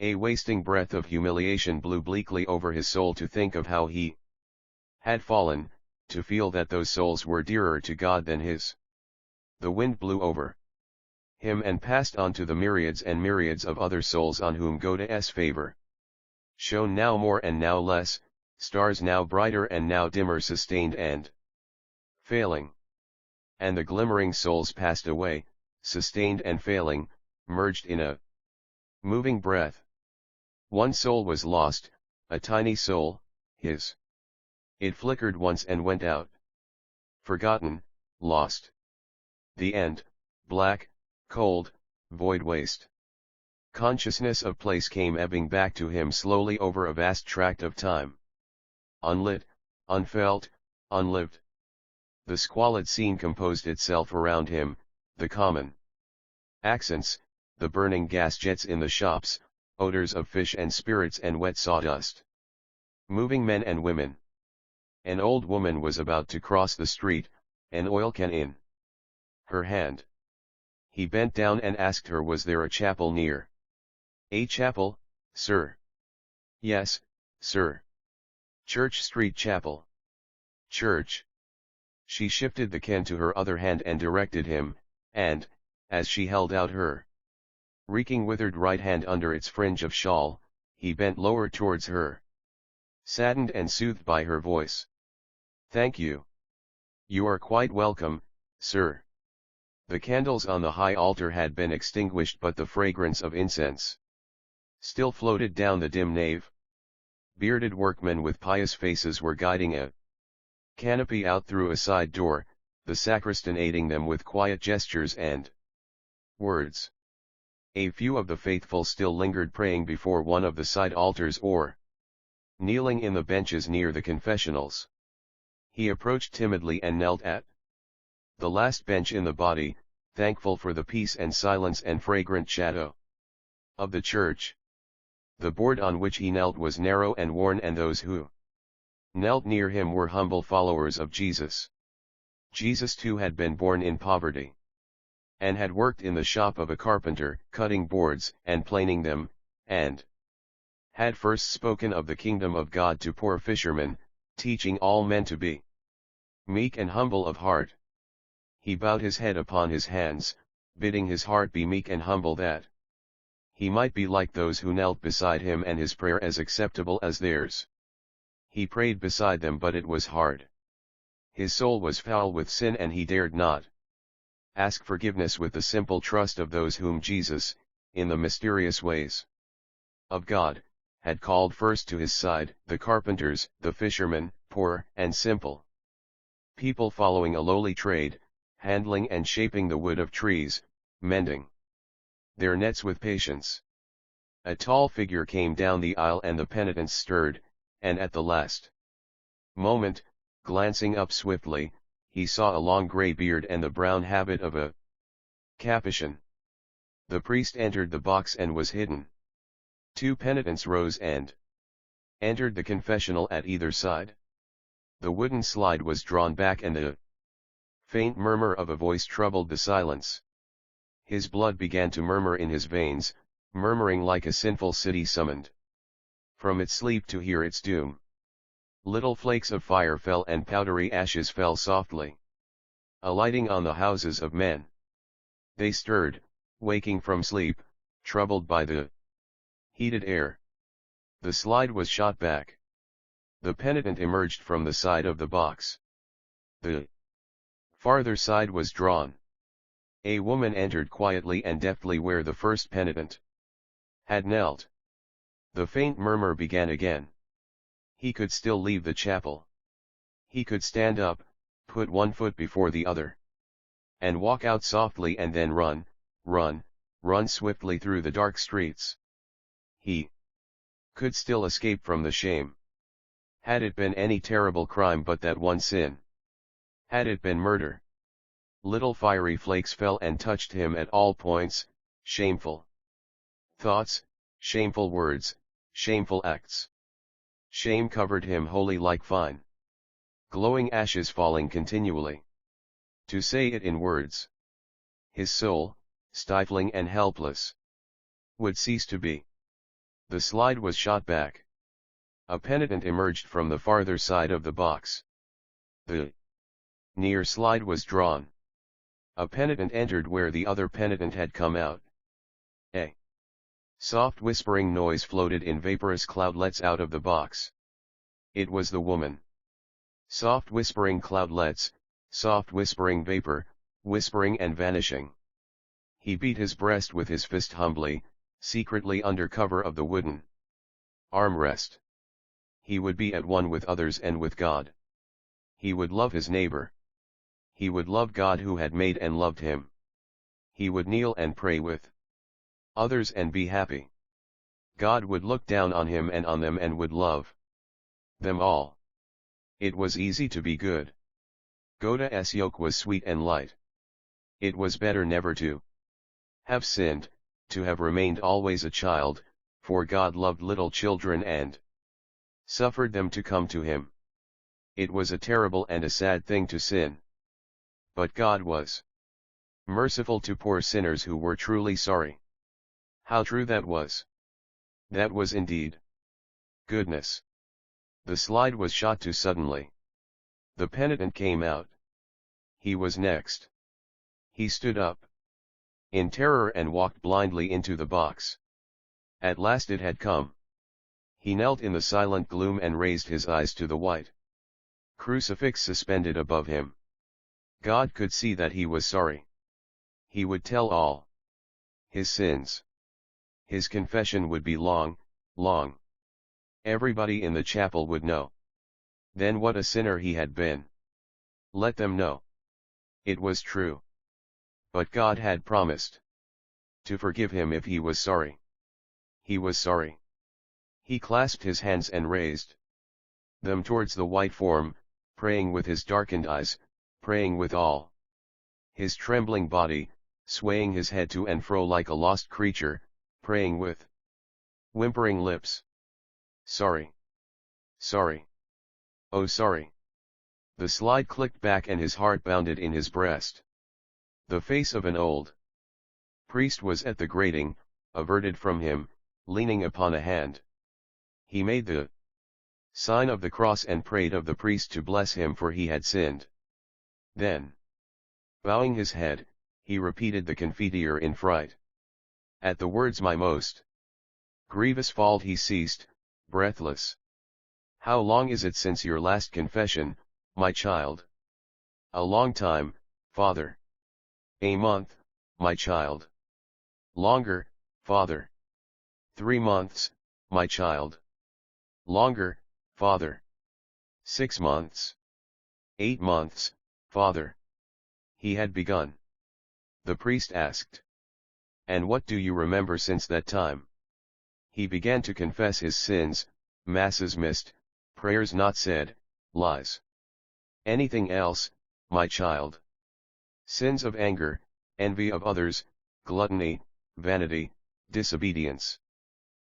A wasting breath of humiliation blew bleakly over his soul to think of how he had fallen, to feel that those souls were dearer to God than his. The wind blew over him and passed on to the myriads and myriads of other souls on whom God's favor shone now more and now less, stars now brighter and now dimmer, sustained and failing. And the glimmering souls passed away, sustained and failing, merged in a moving breath. One soul was lost, a tiny soul, his. It flickered once and went out. Forgotten, lost. The end, black, cold, void waste. Consciousness of place came ebbing back to him slowly over a vast tract of time. Unlit, unfelt, unlived. The squalid scene composed itself around him, the common accents, the burning gas jets in the shops, odors of fish and spirits and wet sawdust. Moving men and women. An old woman was about to cross the street, an oil can in her hand. He bent down and asked her, was there a chapel near? A chapel, sir? Yes, sir. Church Street Chapel. Church. She shifted the can to her other hand and directed him, and, as she held out her reeking withered right hand under its fringe of shawl, he bent lower towards her. Saddened and soothed by her voice. Thank you. You are quite welcome, sir. The candles on the high altar had been extinguished, but the fragrance of incense still floated down the dim nave. Bearded workmen with pious faces were guiding a canopy out through a side door, the sacristan aiding them with quiet gestures and words. A few of the faithful still lingered praying before one of the side altars or kneeling in the benches near the confessionals. He approached timidly and knelt at the last bench in the body, thankful for the peace and silence and fragrant shadow of the church. The board on which he knelt was narrow and worn, and those who knelt near him were humble followers of Jesus. Jesus too had been born in poverty, and had worked in the shop of a carpenter, cutting boards and planing them, and had first spoken of the kingdom of God to poor fishermen, teaching all men to be meek and humble of heart. He bowed his head upon his hands, bidding his heart be meek and humble, that he might be like those who knelt beside him, and his prayer as acceptable as theirs. He prayed beside them, but it was hard. His soul was foul with sin, and he dared not ask forgiveness with the simple trust of those whom Jesus, in the mysterious ways of God, had called first to his side, the carpenters, the fishermen, poor and simple people following a lowly trade, handling and shaping the wood of trees, mending their nets with patience. A tall figure came down the aisle, and the penitents stirred, and at the last moment, glancing up swiftly, he saw a long grey beard and the brown habit of a Capuchin. The priest entered the box and was hidden. Two penitents rose and entered the confessional at either side. The wooden slide was drawn back, and the faint murmur of a voice troubled the silence. His blood began to murmur in his veins, murmuring like a sinful city summoned from its sleep to hear its doom. Little flakes of fire fell, and powdery ashes fell softly, alighting on the houses of men. They stirred, waking from sleep, troubled by the heated air. The slide was shot back. The penitent emerged from the side of the box. The farther side was drawn. A woman entered quietly and deftly where the first penitent had knelt. The faint murmur began again. He could still leave the chapel. He could stand up, put one foot before the other, and walk out softly, and then run swiftly through the dark streets. He could still escape from the shame. Had it been any terrible crime but that one sin? Had it been murder? Little fiery flakes fell and touched him at all points, shameful thoughts, shameful words, shameful acts. Shame covered him wholly like fine, glowing ashes falling continually. To say it in words, his soul, stifling and helpless, would cease to be. The slide was shot back. A penitent emerged from the farther side of the box. The near slide was drawn. A penitent entered where the other penitent had come out. A soft whispering noise floated in vaporous cloudlets out of the box. It was the woman. Soft whispering cloudlets, soft whispering vapor, whispering and vanishing. He beat his breast with his fist humbly, secretly under cover of the wooden armrest. He would be at one with others and with God. He would love his neighbor. He would love God who had made and loved him. He would kneel and pray with others and be happy. God would look down on him and on them and would love them all. It was easy to be good. God's yoke was sweet and light. It was better never to have sinned, to have remained always a child, for God loved little children and suffered them to come to him. It was a terrible and a sad thing to sin. But God was merciful to poor sinners who were truly sorry. How true that was! That was indeed goodness. The slide was shot to suddenly. The penitent came out. He was next. He stood up in terror and walked blindly into the box. At last it had come. He knelt in the silent gloom and raised his eyes to the white crucifix suspended above him. God could see that he was sorry. He would tell all his sins. His confession would be long, long. Everybody in the chapel would know. Then what a sinner he had been. Let them know. It was true. But God had promised to forgive him if he was sorry. He was sorry. He clasped his hands and raised them towards the white form, praying with his darkened eyes, praying with all his trembling body, swaying his head to and fro like a lost creature, praying with whimpering lips. Sorry. Sorry. Oh sorry. The slide clicked back and his heart bounded in his breast. The face of an old priest was at the grating, averted from him, leaning upon a hand. He made the sign of the cross and prayed of the priest to bless him for he had sinned. Then, bowing his head, he repeated the Confiteor in fright. At the words my most grievous fault he ceased, breathless. How long is it since your last confession, my child? A long time, Father. A month, my child. Longer, Father. 3 months, my child. Longer, Father. 6 months. 8 months, Father. He had begun. The priest asked. And what do you remember since that time? He began to confess his sins, masses missed, prayers not said, lies. Anything else, my child? Sins of anger, envy of others, gluttony, vanity, disobedience.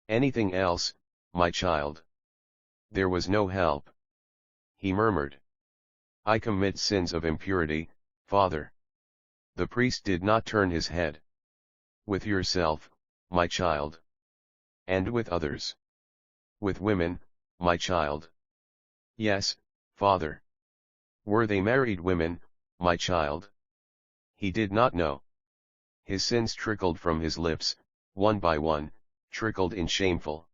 Anything else, my child? There was no help. He murmured. I commit sins of impurity, Father. The priest did not turn his head. With yourself, my child. And with others. With women, my child. Yes, Father. Were they married women, my child? He did not know. His sins trickled from his lips, one by one, trickled in shameful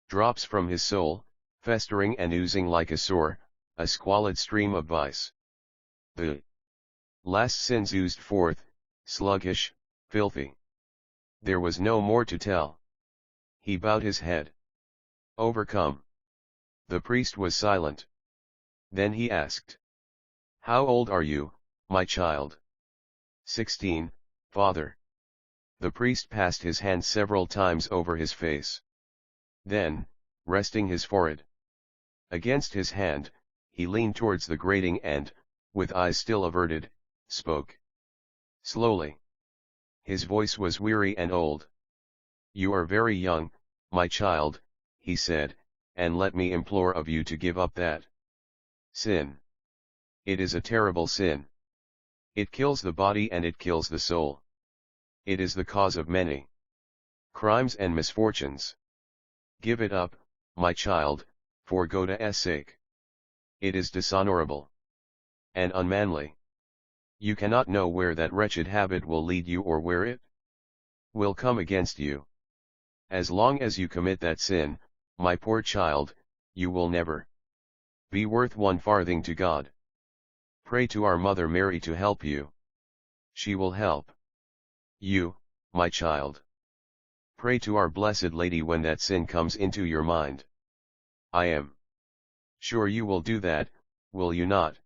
drops from his soul, festering and oozing like a sore, a squalid stream of vice. The last sins oozed forth, sluggish, filthy. There was no more to tell. He bowed his head. Overcome. The priest was silent. Then he asked. How old are you, my child? 16, Father. The priest passed his hand several times over his face. Then, resting his forehead Against his hand, he leaned towards the grating and, with eyes still averted, spoke. Slowly. His voice was weary and old. "You are very young, my child," he said, "and let me implore of you to give up that sin. It is a terrible sin. It kills the body and it kills the soul. It is the cause of many crimes and misfortunes. Give it up, my child, for God's sake. It is dishonorable and unmanly. You cannot know where that wretched habit will lead you or where it will come against you. As long as you commit that sin, my poor child, you will never be worth one farthing to God. Pray to our Mother Mary to help you. She will help you, my child. Pray to our Blessed Lady when that sin comes into your mind. I am sure you will do that, will you not?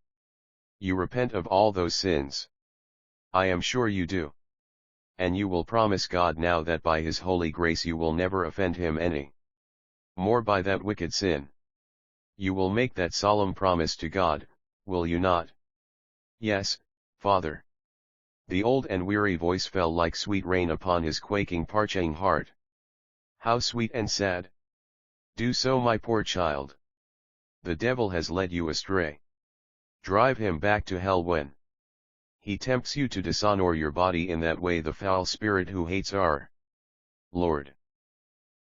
You repent of all those sins. I am sure you do. And you will promise God now that by His holy grace you will never offend Him any more by that wicked sin. You will make that solemn promise to God, will you not? Yes, Father. The old and weary voice fell like sweet rain upon his quaking, parching heart. How sweet and sad! Do so, my poor child. The devil has led you astray. Drive him back to hell when he tempts you to dishonor your body in that way, the foul spirit who hates our Lord.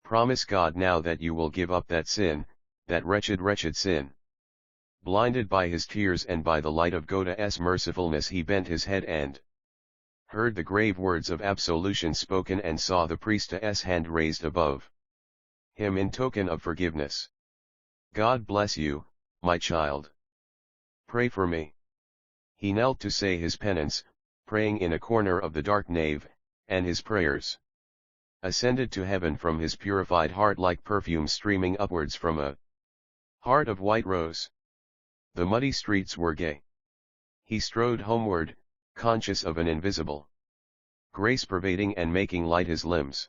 Promise God now that you will give up that sin, that wretched, wretched sin. Blinded by his tears and by the light of God's mercifulness, he bent his head and heard the grave words of absolution spoken and saw the priestess' hand raised above him in token of forgiveness. God bless you, my child. Pray for me. He knelt to say his penance, praying in a corner of the dark nave, and his prayers ascended to heaven from his purified heart like perfume streaming upwards from a heart of white rose. The muddy streets were gay. He strode homeward, conscious of an invisible grace pervading and making light his limbs.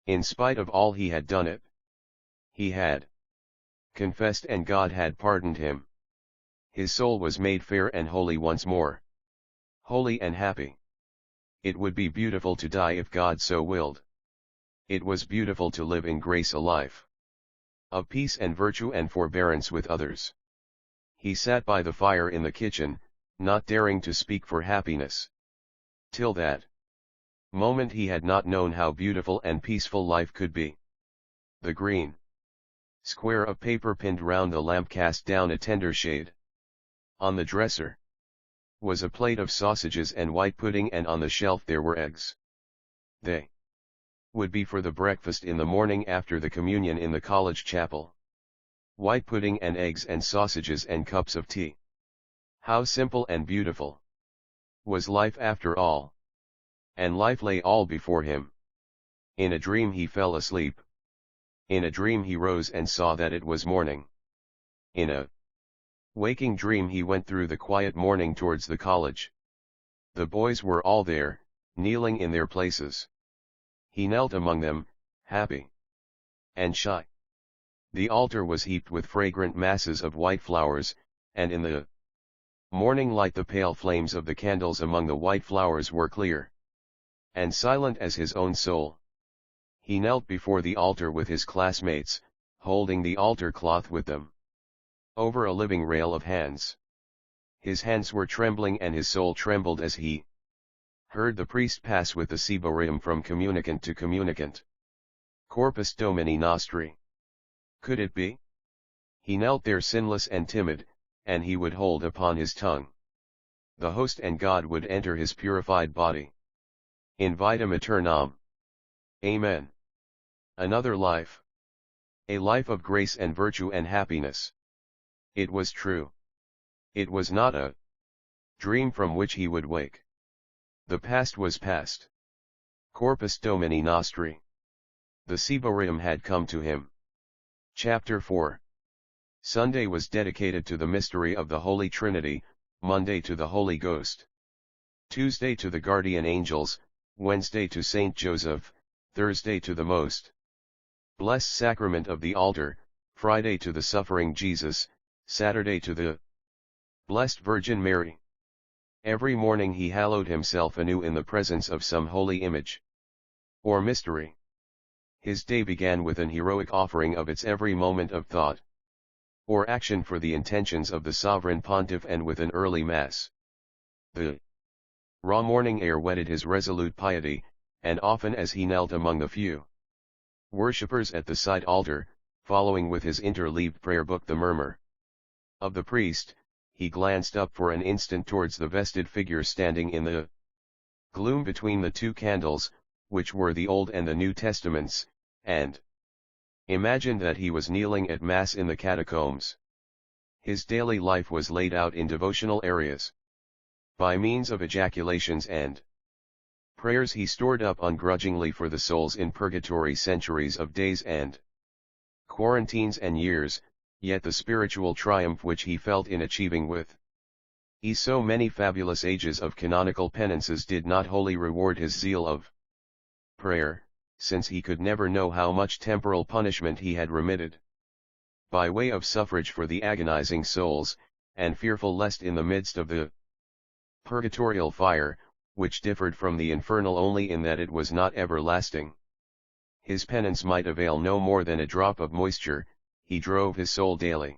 In spite of all he had done it. He had confessed and God had pardoned him. His soul was made fair and holy once more. Holy and happy. It would be beautiful to die if God so willed. It was beautiful to live in grace, a life of peace and virtue and forbearance with others. He sat by the fire in the kitchen, not daring to speak for happiness. Till that moment he had not known how beautiful and peaceful life could be. The green square of paper pinned round the lamp cast down a tender shade. On the dresser was a plate of sausages and white pudding, and on the shelf there were eggs. They would be for the breakfast in the morning after the communion in the college chapel. White pudding and eggs and sausages and cups of tea. How simple and beautiful was life after all. And life lay all before him. In a dream he fell asleep. In a dream he rose and saw that it was morning. In a waking dream he went through the quiet morning towards the college. The boys were all there, kneeling in their places. He knelt among them, happy and shy. The altar was heaped with fragrant masses of white flowers, and in the morning light the pale flames of the candles among the white flowers were clear and silent as his own soul. He knelt before the altar with his classmates, holding the altar cloth with them over a living rail of hands. His hands were trembling and his soul trembled as he heard the priest pass with the ciborium from communicant to communicant. Corpus Domini Nostri. Could it be? He knelt there sinless and timid, and he would hold upon his tongue the host, and God would enter his purified body. In vitam aeternam. Amen. Another life. A life of grace and virtue and happiness. It was true. It was not a dream from which he would wake. The past was past. Corpus Domini Nostri. The ciborium had come to him. Chapter 4. Sunday was dedicated to the mystery of the Holy Trinity, Monday to the Holy Ghost, Tuesday to the guardian angels, Wednesday to Saint Joseph, Thursday to the Most Blessed Sacrament of the Altar, Friday to the suffering Jesus, Saturday to the Blessed Virgin Mary. Every morning he hallowed himself anew in the presence of some holy image or mystery. His day began with an heroic offering of its every moment of thought or action for the intentions of the sovereign pontiff, and with an early mass. The raw morning air whetted his resolute piety, and often as he knelt among the few worshippers at the side altar, following with his interleaved prayer book the murmur of the priest, he glanced up for an instant towards the vested figure standing in the gloom between the two candles, which were the Old and the New Testaments, and imagined that he was kneeling at Mass in the catacombs. His daily life was laid out in devotional areas. By means of ejaculations and prayers he stored up ungrudgingly for the souls in purgatory centuries of days and quarantines and years, yet the spiritual triumph which he felt in achieving with so many fabulous ages of canonical penances did not wholly reward his zeal of prayer, since he could never know how much temporal punishment he had remitted. By way of suffrage for the agonizing souls, and fearful lest in the midst of the purgatorial fire, which differed from the infernal only in that it was not everlasting, his penance might avail no more than a drop of moisture, he drove his soul daily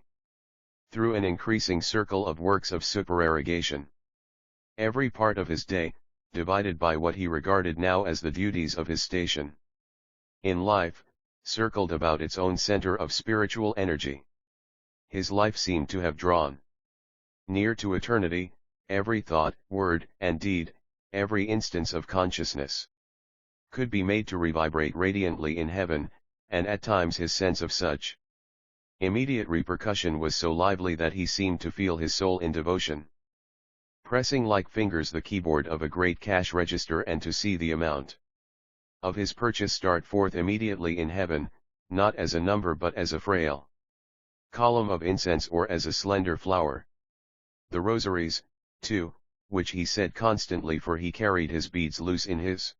through an increasing circle of works of supererogation. Every part of his day, divided by what he regarded now as the duties of his station in life, circled about its own center of spiritual energy. His life seemed to have drawn near to eternity, every thought, word, and deed, every instance of consciousness could be made to revibrate radiantly in heaven, and at times his sense of such immediate repercussion was so lively that he seemed to feel his soul in devotion pressing like fingers the keyboard of a great cash register, and to see the amount of his purchase start forth immediately in heaven, not as a number but as a frail column of incense or as a slender flower. The rosaries, too, which he said constantly, for he carried his beads loose in his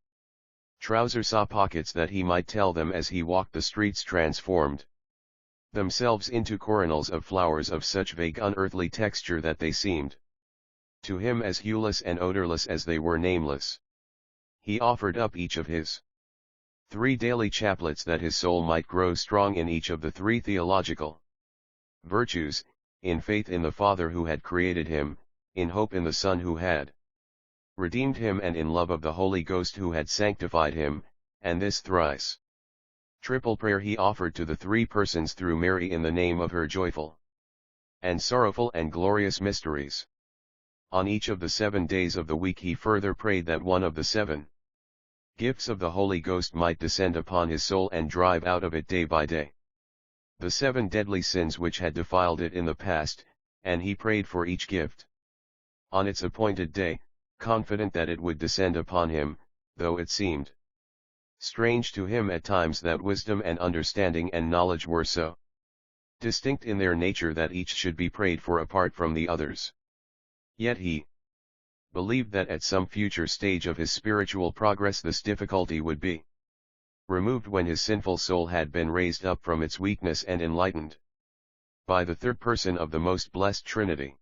trousers pockets that he might tell them as he walked the streets, transformed themselves into coronals of flowers of such vague unearthly texture that they seemed to him as hueless and odorless as they were nameless. He offered up each of his 3 daily chaplets that his soul might grow strong in each of the 3 theological virtues, in faith in the Father who had created him, in hope in the Son who had redeemed him, and in love of the Holy Ghost who had sanctified him, and this thrice triple prayer he offered to the 3 persons through Mary in the name of her joyful and sorrowful and glorious mysteries. On each of the 7 days of the week he further prayed that one of the 7 gifts of the Holy Ghost might descend upon his soul and drive out of it day by day the 7 deadly sins which had defiled it in the past, and he prayed for each gift on its appointed day, confident that it would descend upon him, though it seemed strange to him at times that wisdom and understanding and knowledge were so distinct in their nature that each should be prayed for apart from the others. Yet he believed that at some future stage of his spiritual progress this difficulty would be removed when his sinful soul had been raised up from its weakness and enlightened by the third person of the most blessed Trinity.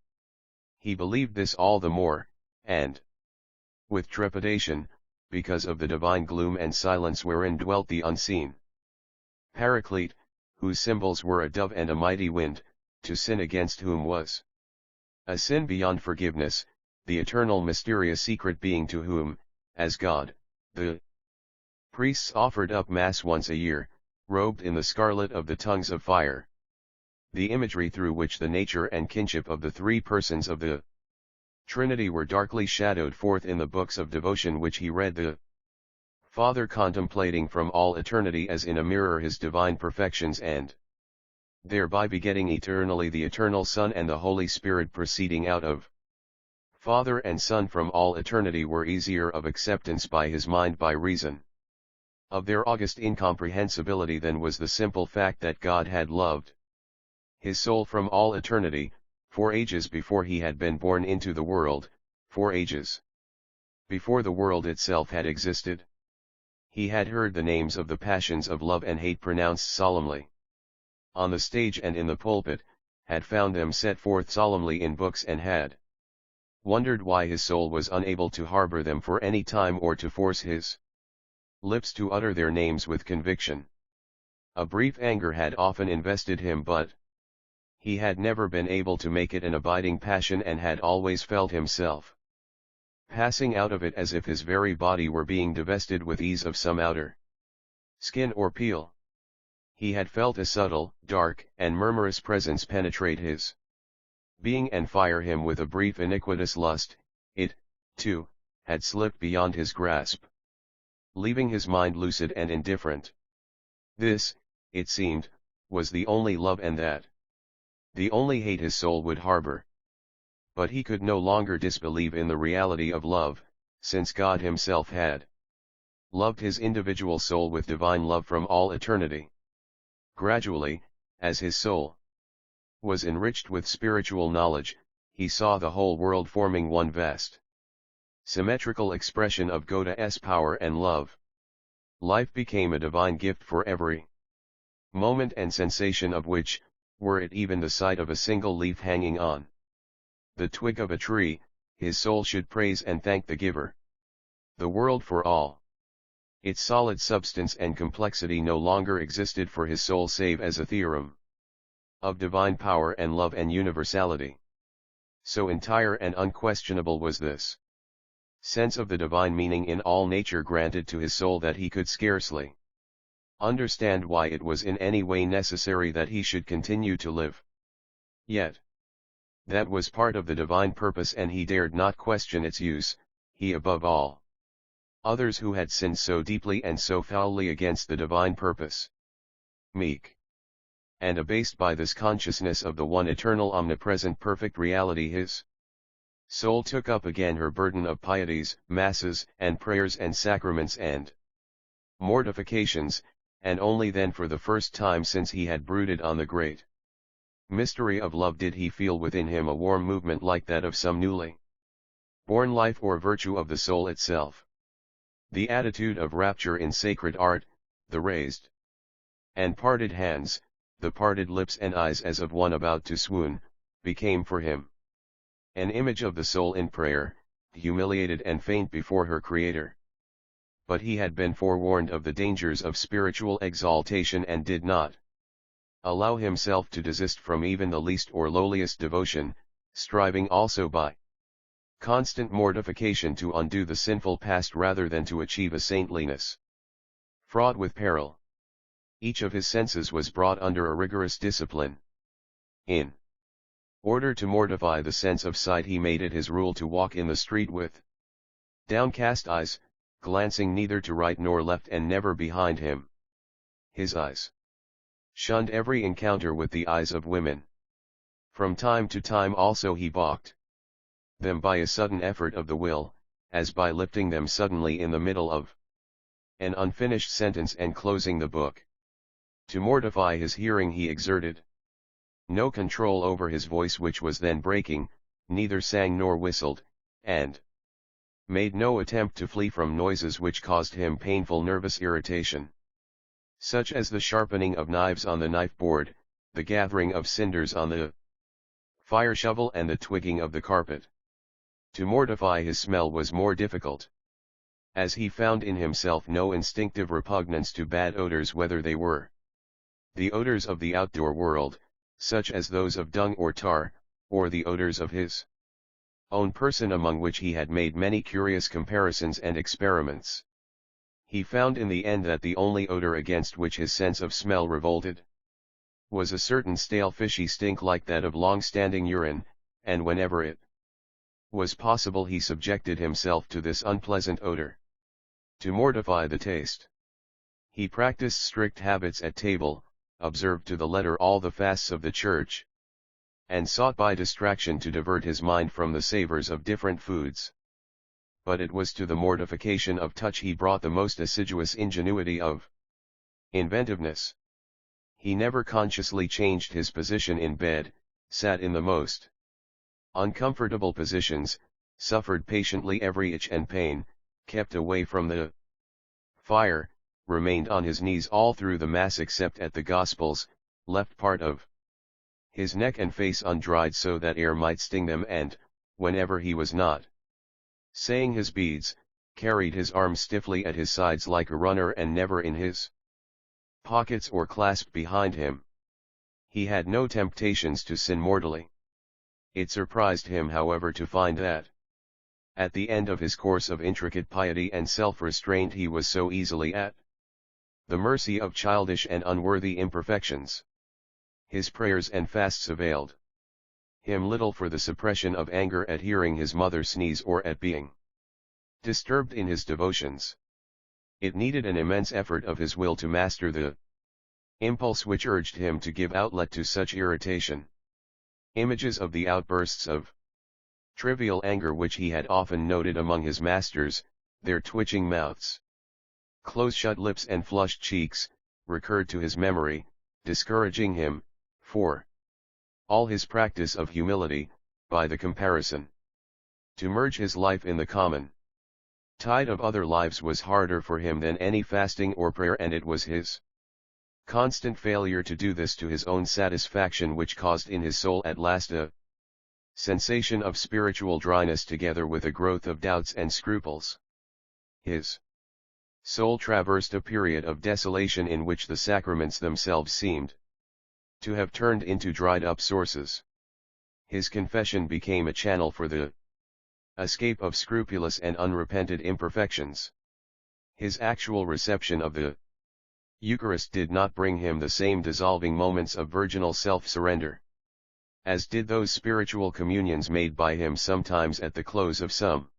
He believed this all the more, and with trepidation, because of the divine gloom and silence wherein dwelt the unseen Paraclete, whose symbols were a dove and a mighty wind, to sin against whom was a sin beyond forgiveness, the eternal mysterious secret being to whom, as God, the priests offered up Mass once a year, robed in the scarlet of the tongues of fire. The imagery through which the nature and kinship of the 3 persons of the Trinity were darkly shadowed forth in the books of devotion which he read, the Father contemplating from all eternity as in a mirror his divine perfections, and thereby begetting eternally the eternal Son, and the Holy Spirit proceeding out of Father and Son from all eternity, were easier of acceptance by his mind by reason of their august incomprehensibility than was the simple fact that God had loved his soul from all eternity, 4 ages before he had been born into the world, 4 ages before the world itself had existed. He had heard the names of the passions of love and hate pronounced solemnly on the stage and in the pulpit, had found them set forth solemnly in books and had wondered why his soul was unable to harbor them for any time or to force his lips to utter their names with conviction. A brief anger had often invested him, but he had never been able to make it an abiding passion and had always felt himself passing out of it as if his very body were being divested with ease of some outer skin or peel. He had felt a subtle, dark, and murmurous presence penetrate his being and fire him with a brief iniquitous lust. It, too, had slipped beyond his grasp, leaving his mind lucid and indifferent. This, it seemed, was the only love and that the only hate his soul would harbor. But he could no longer disbelieve in the reality of love, since God himself had loved his individual soul with divine love from all eternity. Gradually, as his soul was enriched with spiritual knowledge, he saw the whole world forming one vast, symmetrical expression of God's power and love. Life became a divine gift for every moment and sensation of which, were it even the sight of a single leaf hanging on the twig of a tree, his soul should praise and thank the giver. The world for all its solid substance and complexity no longer existed for his soul save as a theorem of divine power and love and universality. So entire and unquestionable was this sense of the divine meaning in all nature granted to his soul that he could scarcely understand why it was in any way necessary that he should continue to live. Yet, that was part of the divine purpose and he dared not question its use, he above all others who had sinned so deeply and so foully against the divine purpose. Meek and abased by this consciousness of the one eternal omnipresent perfect reality, his soul took up again her burden of pieties, masses, and prayers and sacraments and mortifications, and only then for the first time since he had brooded on the great mystery of love did he feel within him a warm movement like that of some newly born life or virtue of the soul itself. The attitude of rapture in sacred art, the raised and parted hands, the parted lips and eyes as of one about to swoon, became for him an image of the soul in prayer, humiliated and faint before her Creator. But he had been forewarned of the dangers of spiritual exaltation and did not allow himself to desist from even the least or lowliest devotion, striving also by constant mortification to undo the sinful past rather than to achieve a saintliness fraught with peril. Each of his senses was brought under a rigorous discipline. In order to mortify the sense of sight, he made it his rule to walk in the street with downcast eyes, glancing neither to right nor left and never behind him. His eyes shunned every encounter with the eyes of women. From time to time also he balked them by a sudden effort of the will, as by lifting them suddenly in the middle of an unfinished sentence and closing the book. To mortify his hearing he exerted no control over his voice, which was then breaking, neither sang nor whistled, and made no attempt to flee from noises which caused him painful nervous irritation, such as the sharpening of knives on the knife board, the gathering of cinders on the fire shovel and the twigging of the carpet. To mortify his smell was more difficult, as he found in himself no instinctive repugnance to bad odors, whether they were the odors of the outdoor world, such as those of dung or tar, or the odors of his own person, among which he had made many curious comparisons and experiments. He found in the end that the only odor against which his sense of smell revolted was a certain stale fishy stink like that of long-standing urine, and whenever it was possible he subjected himself to this unpleasant odor. To mortify the taste, he practiced strict habits at table, observed to the letter all the fasts of the Church, and sought by distraction to divert his mind from the savors of different foods. But it was to the mortification of touch he brought the most assiduous ingenuity of inventiveness. He never consciously changed his position in bed, sat in the most uncomfortable positions, suffered patiently every itch and pain, kept away from the fire, remained on his knees all through the Mass except at the Gospels, left part of his neck and face undried so that air might sting them, and, whenever he was not saying his beads, carried his arms stiffly at his sides like a runner and never in his pockets or clasped behind him. He had no temptations to sin mortally. It surprised him, however, to find that, at the end of his course of intricate piety and self-restraint, he was so easily at the mercy of childish and unworthy imperfections. His prayers and fasts availed him little for the suppression of anger at hearing his mother sneeze or at being disturbed in his devotions. It needed an immense effort of his will to master the impulse which urged him to give outlet to such irritation. Images of the outbursts of trivial anger which he had often noted among his masters, their twitching mouths, close-shut lips and flushed cheeks, recurred to his memory, discouraging him, for all his practice of humility, by the comparison. To merge his life in the common tide of other lives was harder for him than any fasting or prayer, and it was his constant failure to do this to his own satisfaction which caused in his soul at last a sensation of spiritual dryness together with a growth of doubts and scruples. His soul traversed a period of desolation in which the sacraments themselves seemed to have turned into dried-up sources. His confession became a channel for the escape of scrupulous and unrepented imperfections. His actual reception of the Eucharist did not bring him the same dissolving moments of virginal self-surrender as did those spiritual communions made by him sometimes at the close of some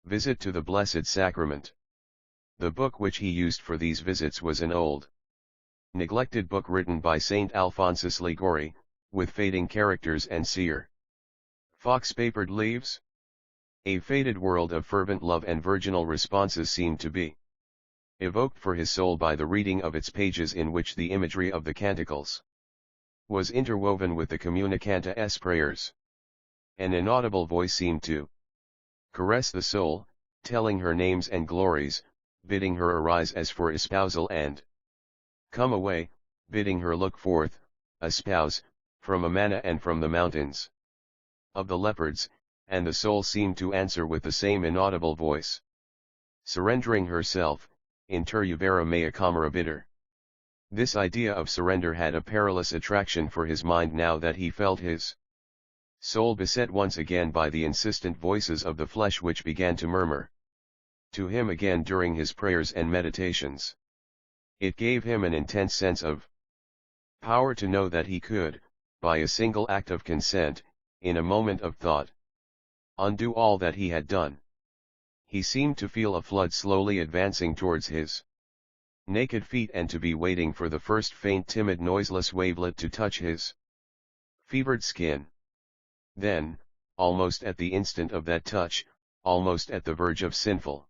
visit to the Blessed Sacrament. The book which he used for these visits was an old, neglected book written by Saint Alphonsus Liguori, with fading characters and sere, fox-papered leaves. A faded world of fervent love and virginal responses seemed to be evoked for his soul by the reading of its pages, in which the imagery of the canticles was interwoven with the communicanta's prayers. An inaudible voice seemed to caress the soul, telling her names and glories, bidding her arise as for espousal, and come away, bidding her look forth, a spouse, from Amana and from the mountains of the leopards, and the soul seemed to answer with the same inaudible voice, surrendering herself, inter juvera mea camera bitter. This idea of surrender had a perilous attraction for his mind now that he felt his soul beset once again by the insistent voices of the flesh which began to murmur to him again during his prayers and meditations. It gave him an intense sense of power to know that he could, by a single act of consent, in a moment of thought, undo all that he had done. He seemed to feel a flood slowly advancing towards his naked feet, and to be waiting for the first faint timid noiseless wavelet to touch his fevered skin. Then, almost at the instant of that touch, almost at the verge of sinful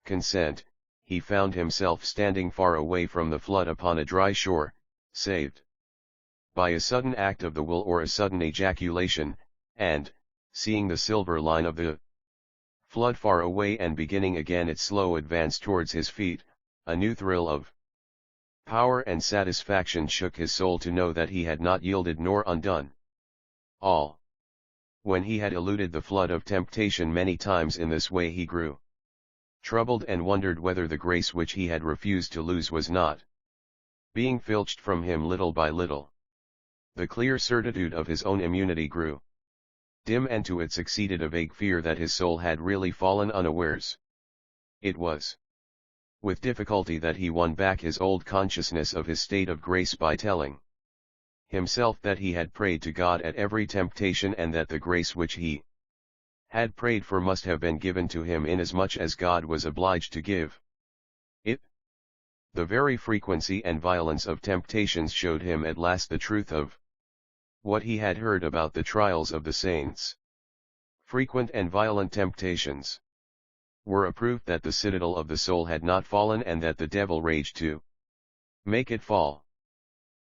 consent, he found himself standing far away from the flood upon a dry shore, saved by a sudden act of the will or a sudden ejaculation, and, seeing the silver line of the flood far away and beginning again its slow advance towards his feet, a new thrill of power and satisfaction shook his soul to know that he had not yielded nor undone all. When he had eluded the flood of temptation many times in this way, he grew troubled and wondered whether the grace which he had refused to lose was not being filched from him little by little. The clear certitude of his own immunity grew dim, and to it succeeded a vague fear that his soul had really fallen unawares. It was with difficulty that he won back his old consciousness of his state of grace by telling himself that he had prayed to God at every temptation, and that the grace which he had prayed for must have been given to him inasmuch as God was obliged to give it. The very frequency and violence of temptations showed him at last the truth of what he had heard about the trials of the saints. Frequent and violent temptations were a proof that the citadel of the soul had not fallen, and that the devil raged to make it fall.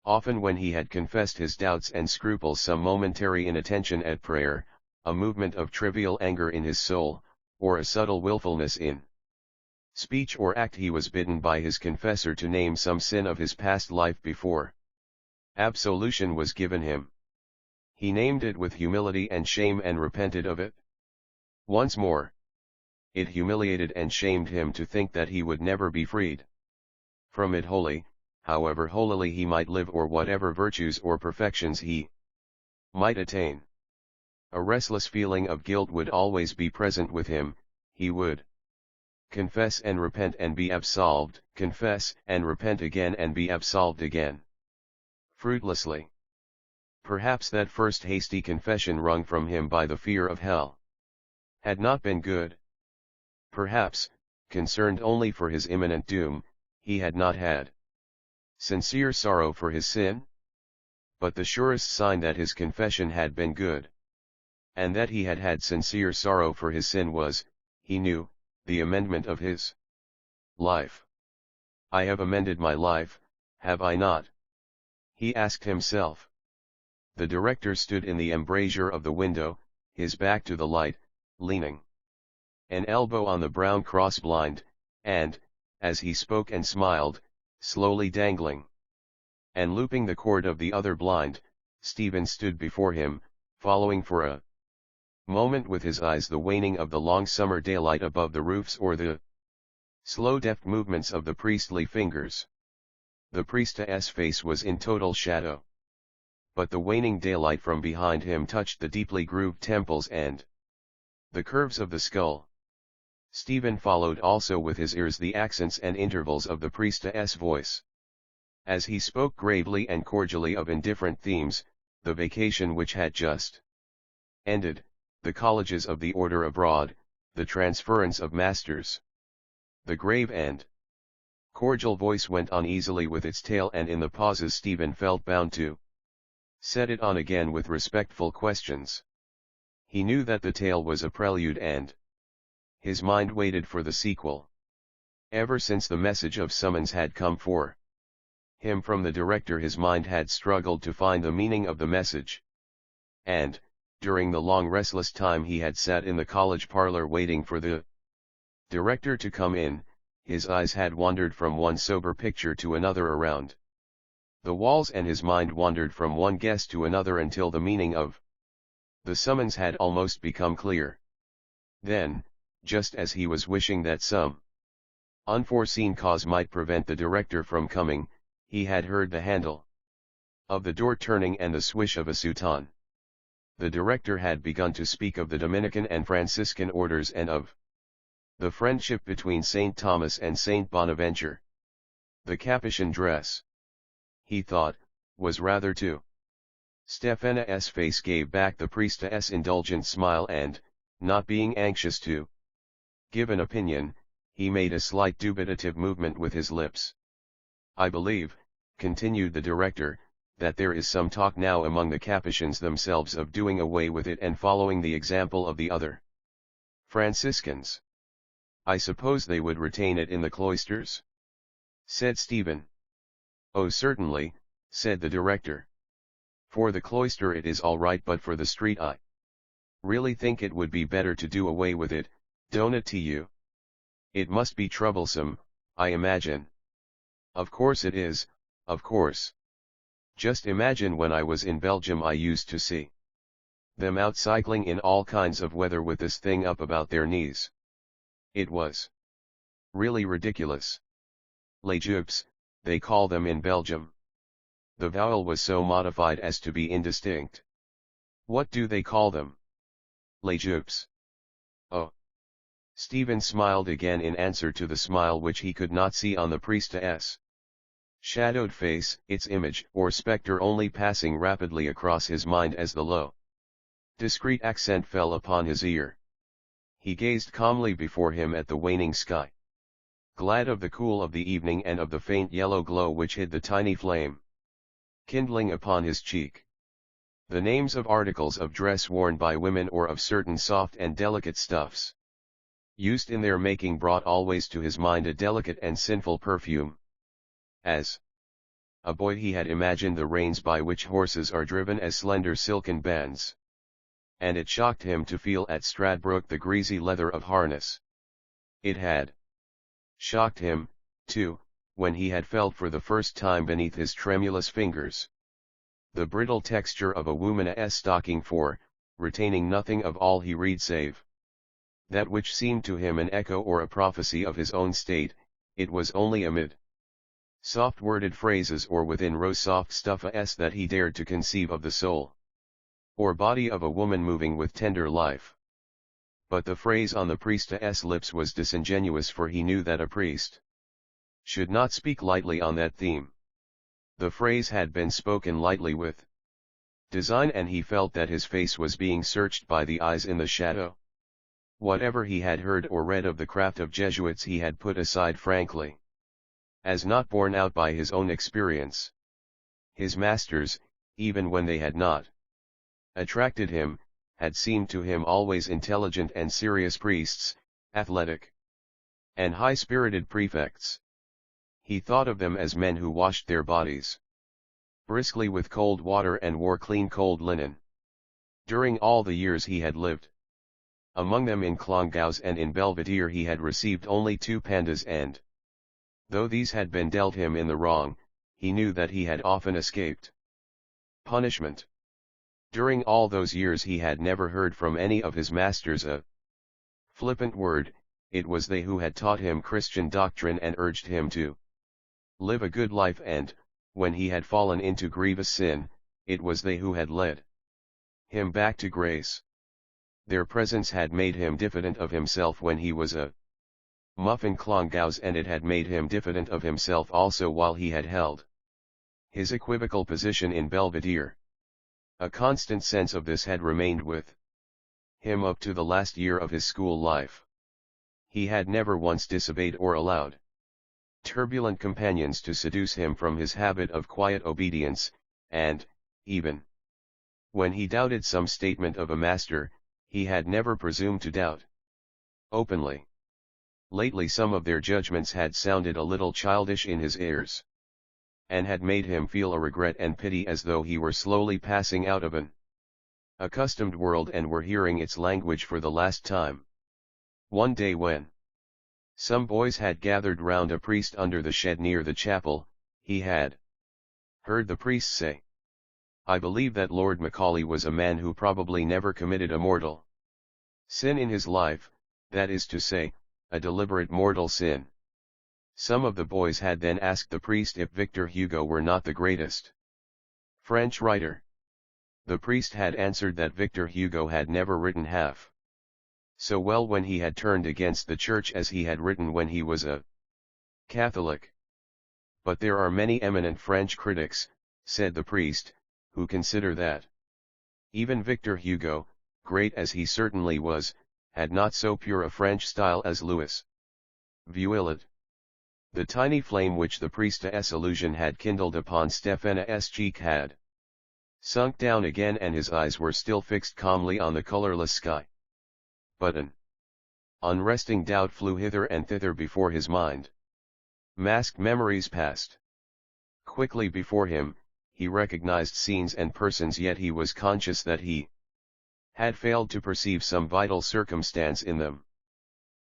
Often when he had confessed his doubts and scruples, some momentary inattention at prayer, a movement of trivial anger in his soul, or a subtle willfulness in speech or act, he was bidden by his confessor to name some sin of his past life before Absolution was given him. He named it with humility and shame and repented of it. Once more, it humiliated and shamed him to think that he would never be freed from it wholly, however holily he might live or whatever virtues or perfections he might attain. A restless feeling of guilt would always be present with him. He would confess and repent and be absolved, confess and repent again and be absolved again. Fruitlessly. Perhaps that first hasty confession wrung from him by the fear of hell had not been good. Perhaps, concerned only for his imminent doom, he had not had sincere sorrow for his sin. But the surest sign that his confession had been good, and that he had had sincere sorrow for his sin was, he knew, the amendment of his life. I have amended my life, have I not? He asked himself. The director stood in the embrasure of the window, his back to the light, leaning an elbow on the brown cross blind, and, as he spoke and smiled, slowly dangling and looping the cord of the other blind, Stephen stood before him, following for a moment with his eyes the waning of the long summer daylight above the roofs or the slow deft movements of the priestly fingers. The priestess' face was in total shadow. But the waning daylight from behind him touched the deeply grooved temples and the curves of the skull. Stephen followed also with his ears the accents and intervals of the priestess' voice. As he spoke gravely and cordially of indifferent themes, the vacation which had just ended, the colleges of the order abroad, the transference of masters. The grave and cordial voice went on easily with its tale, and in the pauses Stephen felt bound to set it on again with respectful questions. He knew that the tale was a prelude, and his mind waited for the sequel. Ever since the message of summons had come for him from the director, his mind had struggled to find the meaning of the message. And, during the long restless time he had sat in the college parlor waiting for the director to come in, his eyes had wandered from one sober picture to another around the walls, and his mind wandered from one guest to another until the meaning of the summons had almost become clear. Then, just as he was wishing that some unforeseen cause might prevent the director from coming, he had heard the handle of the door turning and the swish of a soutane. The director had begun to speak of the Dominican and Franciscan orders and of the friendship between St. Thomas and St. Bonaventure. The Capuchin dress, he thought, was rather too. Stefana's face gave back the priestess' indulgent smile, and, not being anxious to give an opinion, he made a slight dubitative movement with his lips. I believe, continued the director, that there is some talk now among the Capuchins themselves of doing away with it and following the example of the other Franciscans. I suppose they would retain it in the cloisters? Said Stephen. Oh, certainly, said the director. For the cloister it is all right, but for the street I really think it would be better to do away with it, don't it to you? It must be troublesome, I imagine. Of course it is, of course. Just imagine when I was in Belgium I used to see them out cycling in all kinds of weather with this thing up about their knees. It was really ridiculous. Les jupes, they call them in Belgium. The vowel was so modified as to be indistinct. What do they call them? Les jupes. Oh. Stephen smiled again in answer to the smile which he could not see on the priestess' shadowed face, its image or spectre only passing rapidly across his mind as the low, discreet accent fell upon his ear. He gazed calmly before him at the waning sky, glad of the cool of the evening and of the faint yellow glow which hid the tiny flame kindling upon his cheek. The names of articles of dress worn by women or of certain soft and delicate stuffs used in their making brought always to his mind a delicate and sinful perfume. As a boy he had imagined the reins by which horses are driven as slender silken bands. And it shocked him to feel at Stradbroke the greasy leather of harness. It had shocked him, too, when he had felt for the first time beneath his tremulous fingers the brittle texture of a woman's stocking for, retaining nothing of all he read save that which seemed to him an echo or a prophecy of his own state. It was only amid soft-worded phrases or within rose-soft stuff that he dared to conceive of the soul or body of a woman moving with tender life. But the phrase on the priest's lips was disingenuous, for he knew that a priest should not speak lightly on that theme. The phrase had been spoken lightly with design, and he felt that his face was being searched by the eyes in the shadow. Whatever he had heard or read of the craft of Jesuits he had put aside frankly, as not borne out by his own experience. His masters, even when they had not attracted him, had seemed to him always intelligent and serious priests, athletic and high-spirited prefects. He thought of them as men who washed their bodies briskly with cold water and wore clean cold linen. During all the years he had lived among them in Clongowes and in Belvedere he had received only 2 pandas, and though these had been dealt him in the wrong, he knew that he had often escaped punishment. During all those years he had never heard from any of his masters a flippant word. It was they who had taught him Christian doctrine and urged him to live a good life, and, when he had fallen into grievous sin, it was they who had led him back to grace. Their presence had made him diffident of himself when he was a muff in Clongowes, and it had made him diffident of himself also while he had held his equivocal position in Belvedere. A constant sense of this had remained with him up to the last year of his school life. He had never once disobeyed or allowed turbulent companions to seduce him from his habit of quiet obedience, and, even when he doubted some statement of a master, he had never presumed to doubt openly. Lately some of their judgments had sounded a little childish in his ears, and had made him feel a regret and pity, as though he were slowly passing out of an accustomed world and were hearing its language for the last time. One day when some boys had gathered round a priest under the shed near the chapel, he had heard the priest say, "I believe that Lord Macaulay was a man who probably never committed a mortal sin in his life, that is to say, a deliberate mortal sin." Some of the boys had then asked the priest if Victor Hugo were not the greatest French writer. The priest had answered that Victor Hugo had never written half so well when he had turned against the church as he had written when he was a Catholic. "But there are many eminent French critics," said the priest, "who consider that even Victor Hugo, great as he certainly was, had not so pure a French style as Louis Vuillet." The tiny flame which the priest's allusion had kindled upon Stéphane's cheek had sunk down again, and his eyes were still fixed calmly on the colourless sky. But an unresting doubt flew hither and thither before his mind. Masked memories passed quickly before him. He recognized scenes and persons, yet he was conscious that he had failed to perceive some vital circumstance in them.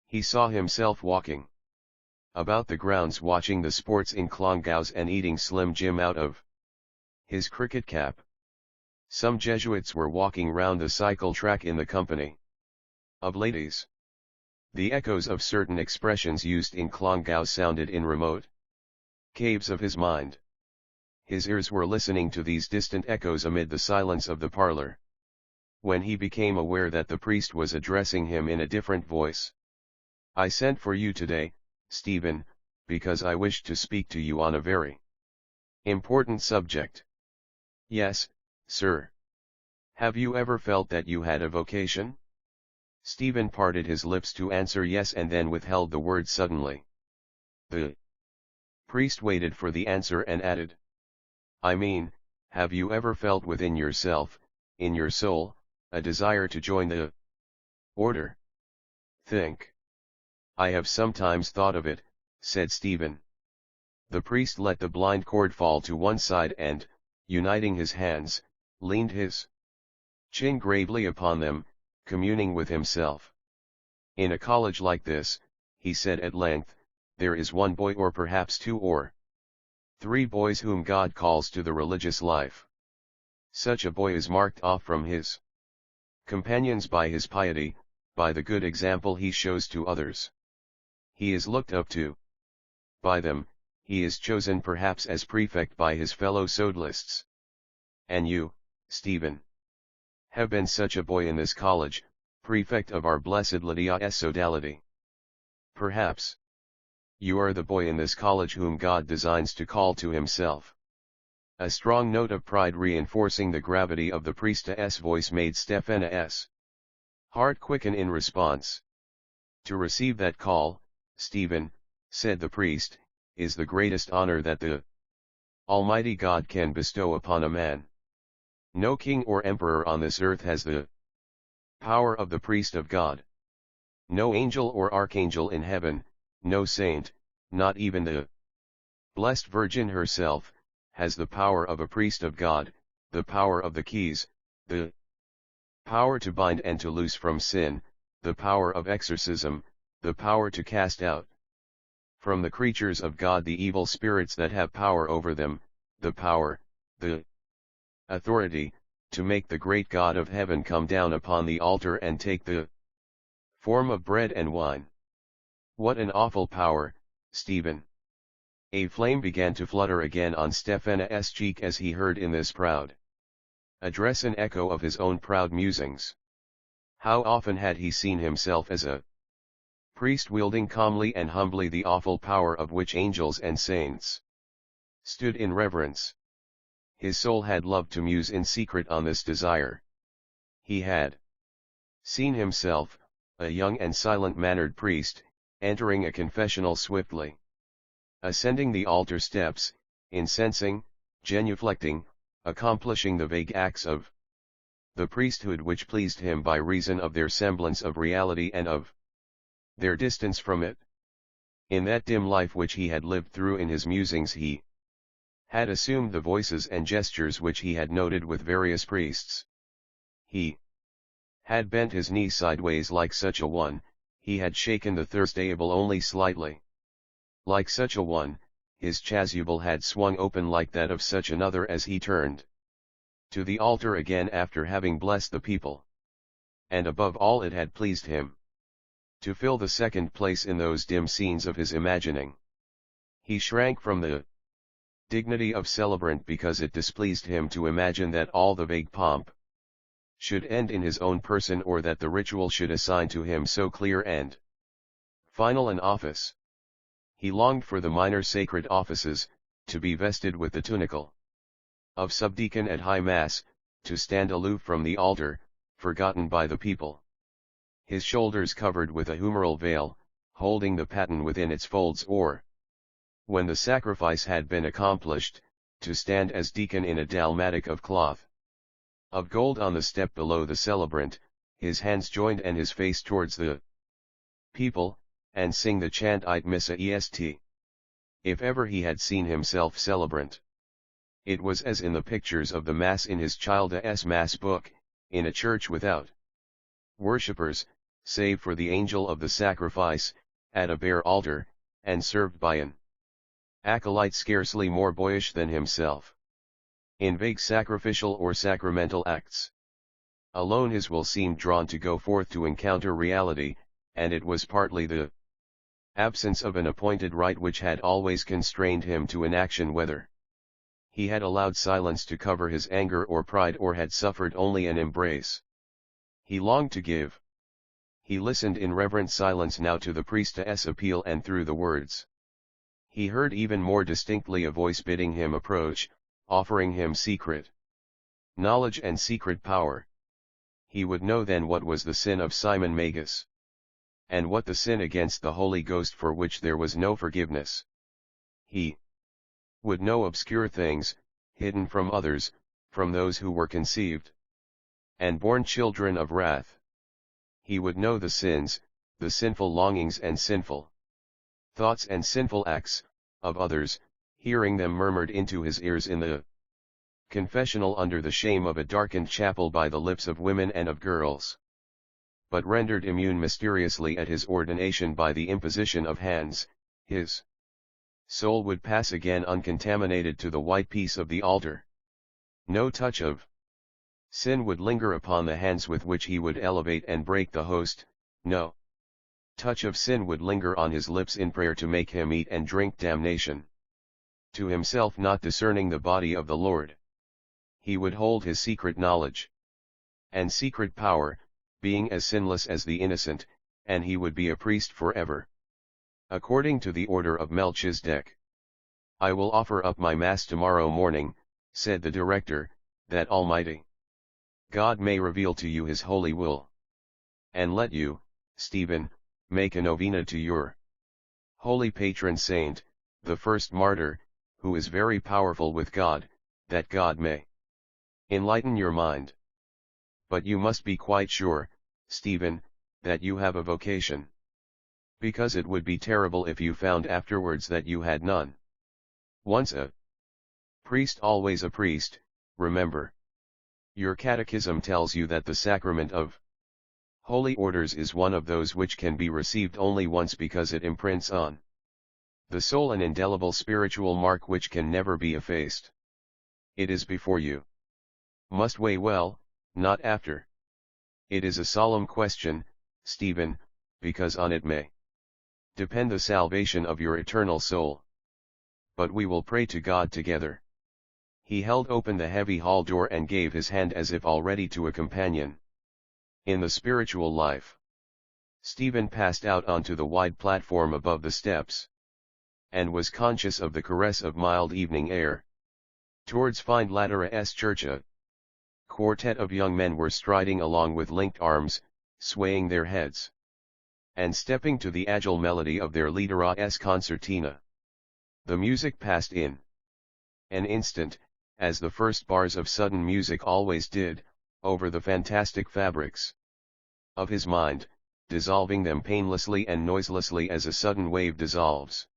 He saw himself walking about the grounds watching the sports in Clongowes and eating Slim Jim out of his cricket cap. Some Jesuits were walking round the cycle track in the company of ladies. The echoes of certain expressions used in Clongowes sounded in remote caves of his mind. His ears were listening to these distant echoes amid the silence of the parlor, when he became aware that the priest was addressing him in a different voice. "I sent for you today, Stephen, because I wished to speak to you on a very important subject." "Yes, sir." "Have you ever felt that you had a vocation?" Stephen parted his lips to answer yes, and then withheld the word suddenly. The priest waited for the answer and added, "I mean, have you ever felt within yourself, in your soul, a desire to join the order?" "Think. I have sometimes thought of it," said Stephen. The priest let the blind cord fall to one side and, uniting his hands, leaned his chin gravely upon them, communing with himself. "In a college like this," he said at length, "there is one boy, or perhaps 2 or 3 boys, whom God calls to the religious life. Such a boy is marked off from his companions by his piety, by the good example he shows to others. He is looked up to by them, he is chosen perhaps as prefect by his fellow sodalists. And you, Stephen, have been such a boy in this college, prefect of our blessed Lydia's sodality. Perhaps you are the boy in this college whom God designs to call to himself. A strong note of pride reinforcing the gravity of the priestess' voice made Stephena's heart quicken in response. To receive that call, Stephen, said the priest, is the greatest honor that the Almighty God can bestow upon a man. No king or emperor on this earth has the power of the priest of God. No angel or archangel in heaven, no saint, not even the Blessed Virgin herself, has the power of a priest of God, the power of the keys, the power to bind and to loose from sin, the power of exorcism, the power to cast out from the creatures of God the evil spirits that have power over them, the power, the authority, to make the great God of heaven come down upon the altar and take the form of bread and wine. What an awful power, Stephen! A flame began to flutter again on Stephena's cheek as he heard in this proud address an echo of his own proud musings. How often had he seen himself as a priest wielding calmly and humbly the awful power of which angels and saints stood in reverence. His soul had loved to muse in secret on this desire. He had seen himself, a young and silent-mannered priest, entering a confessional swiftly, ascending the altar steps, incensing, genuflecting, accomplishing the vague acts of the priesthood which pleased him by reason of their semblance of reality and of their distance from it. In that dim life which he had lived through in his musings he had assumed the voices and gestures which he had noted with various priests. He had bent his knee sideways like such a one, he had shaken the thirstable only slightly like such a one, his chasuble had swung open like that of such another as he turned to the altar again after having blessed the people. And above all it had pleased him to fill the second place in those dim scenes of his imagining. He shrank from the dignity of celebrant because it displeased him to imagine that all the vague pomp should end in his own person, or that the ritual should assign to him so clear and final an office. He longed for the minor sacred offices, to be vested with the tunicle of subdeacon at high mass, to stand aloof from the altar, forgotten by the people, his shoulders covered with a humeral veil, holding the paten within its folds, or, when the sacrifice had been accomplished, to stand as deacon in a dalmatic of cloth of gold on the step below the celebrant, his hands joined and his face towards the people, and sing the chant Ite Missa Est. If ever he had seen himself celebrant, it was as in the pictures of the Mass in his child's Mass book, in a church without worshippers, save for the angel of the sacrifice, at a bare altar, and served by an acolyte scarcely more boyish than himself. In vague sacrificial or sacramental acts alone his will seemed drawn to go forth to encounter reality, and it was partly the absence of an appointed rite which had always constrained him to inaction, whether he had allowed silence to cover his anger or pride, or had suffered only an embrace he longed to give. He listened in reverent silence now to the priestess' appeal, and through the words he heard even more distinctly a voice bidding him approach, offering him secret knowledge and secret power. He would know then what was the sin of Simon Magus, and what the sin against the Holy Ghost for which there was no forgiveness. He would know obscure things, hidden from others, from those who were conceived and born children of wrath. He would know the sins, the sinful longings and sinful thoughts and sinful acts, of others, hearing them murmured into his ears in the confessional under the shame of a darkened chapel by the lips of women and of girls, but rendered immune mysteriously at his ordination by the imposition of hands. His soul would pass again uncontaminated to the white peace of the altar. No touch of Sin would linger upon the hands with which he would elevate and break the host, no touch of sin would linger on his lips in prayer to make him eat and drink damnation. To himself not discerning the body of the Lord, he would hold his secret knowledge and secret power, being as sinless as the innocent, and he would be a priest forever. According to the order of Melchizedek. I will offer up my mass tomorrow morning, said the director, that Almighty God may reveal to you his holy will. And let you, Stephen, make a novena to your holy patron saint, the first martyr, who is very powerful with God, that God may enlighten your mind. But you must be quite sure, Stephen, that you have a vocation. Because it would be terrible if you found afterwards that you had none. Once a priest, always a priest, remember. Your catechism tells you that the sacrament of holy orders is one of those which can be received only once, because it imprints on the soul an indelible spiritual mark which can never be effaced. It is before you must weigh well, not after. It is a solemn question, Stephen, because on it may depend the salvation of your eternal soul. But we will pray to God together. He held open the heavy hall door and gave his hand as if already to a companion in the spiritual life. Stephen passed out onto the wide platform above the steps, and was conscious of the caress of mild evening air. Towards Find Lateras Church a quartet of young men were striding along with linked arms, swaying their heads, and stepping to the agile melody of their leader's concertina. The music passed in an instant, as the first bars of sudden music always did, over the fantastic fabrics of his mind, dissolving them painlessly and noiselessly as a sudden wave dissolves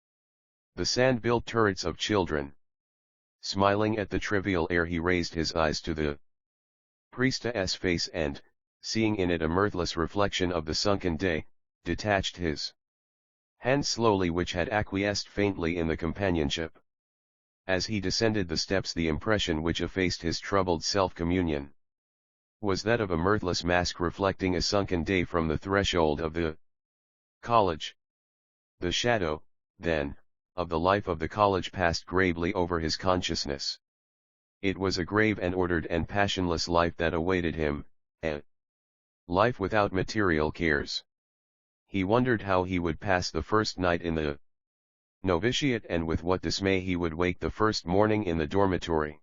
the sand-built turrets of children. Smiling at the trivial air, he raised his eyes to the priestess' face and, seeing in it a mirthless reflection of the sunken day, detached his hand slowly, which had acquiesced faintly in the companionship. As he descended the steps, the impression which effaced his troubled self-communion was that of a mirthless mask reflecting a sunken day from the threshold of the college. The shadow, then, of the life of the college passed gravely over his consciousness. It was a grave and ordered and passionless life that awaited him, a life without material cares. He wondered how he would pass the first night in the novitiate, and with what dismay he would wake the first morning in the dormitory.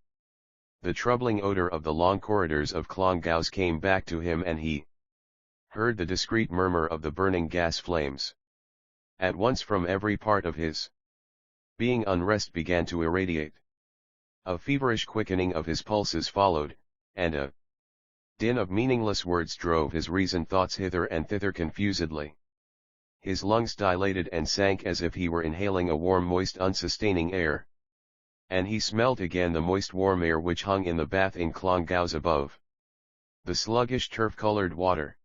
The troubling odor of the long corridors of Clongowes came back to him, and he heard the discreet murmur of the burning gas flames. At once from every part of his being unrest began to irradiate. A feverish quickening of his pulses followed, and a din of meaningless words drove his reasoned thoughts hither and thither confusedly. His lungs dilated and sank as if he were inhaling a warm, moist, unsustaining air. And he smelt again the moist, warm air which hung in the bath in Clongowes above. The sluggish, turf-colored water.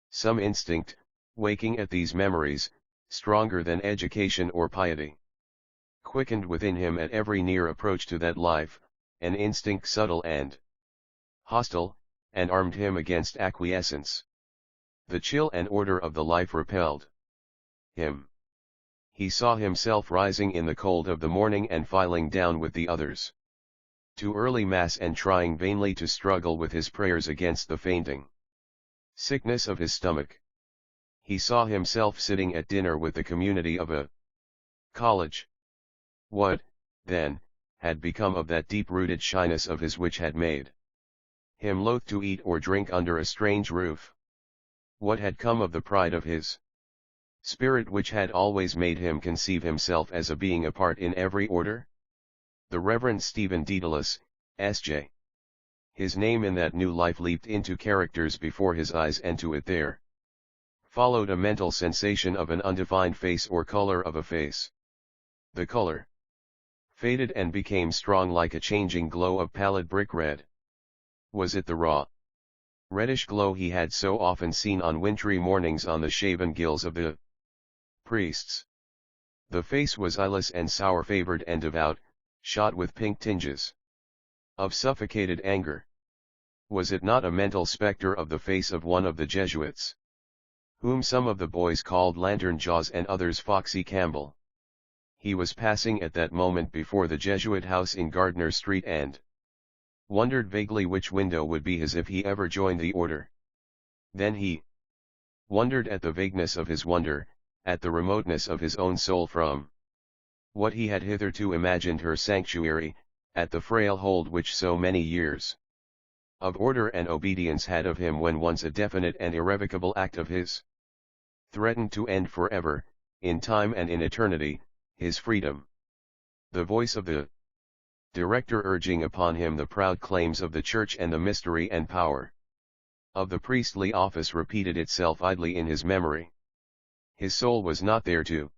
Some instinct, waking at these memories, stronger than education or piety, quickened within him at every near approach to that life, an instinct subtle and hostile, and armed him against acquiescence. The chill and order of the life repelled him. He saw himself rising in the cold of the morning and filing down with the others to early mass, and trying vainly to struggle with his prayers against the fainting sickness of his stomach. He saw himself sitting at dinner with the community of a college. What, then, had become of that deep-rooted shyness of his which had made him loath to eat or drink under a strange roof? What had come of the pride of his spirit which had always made him conceive himself as a being apart in every order? The Reverend Stephen Dedalus, S.J. His name in that new life leaped into characters before his eyes, and to it there followed a mental sensation of an undefined face or color of a face. The color faded and became strong like a changing glow of pallid brick red. Was it the raw, reddish glow he had so often seen on wintry mornings on the shaven gills of the priests? The face was eyeless and sour-favored and devout, shot with pink tinges of suffocated anger. Was it not a mental spectre of the face of one of the Jesuits, whom some of the boys called Lantern Jaws and others Foxy Campbell? He was passing at that moment before the Jesuit house in Gardner Street and wondered vaguely which window would be his if he ever joined the order. Then he wondered at the vagueness of his wonder, at the remoteness of his own soul from what he had hitherto imagined her sanctuary, at the frail hold which so many years of order and obedience had of him when once a definite and irrevocable act of his threatened to end forever, in time and in eternity, his freedom. The voice of the director urging upon him the proud claims of the church and the mystery and power of the priestly office repeated itself idly in his memory. His soul was not there to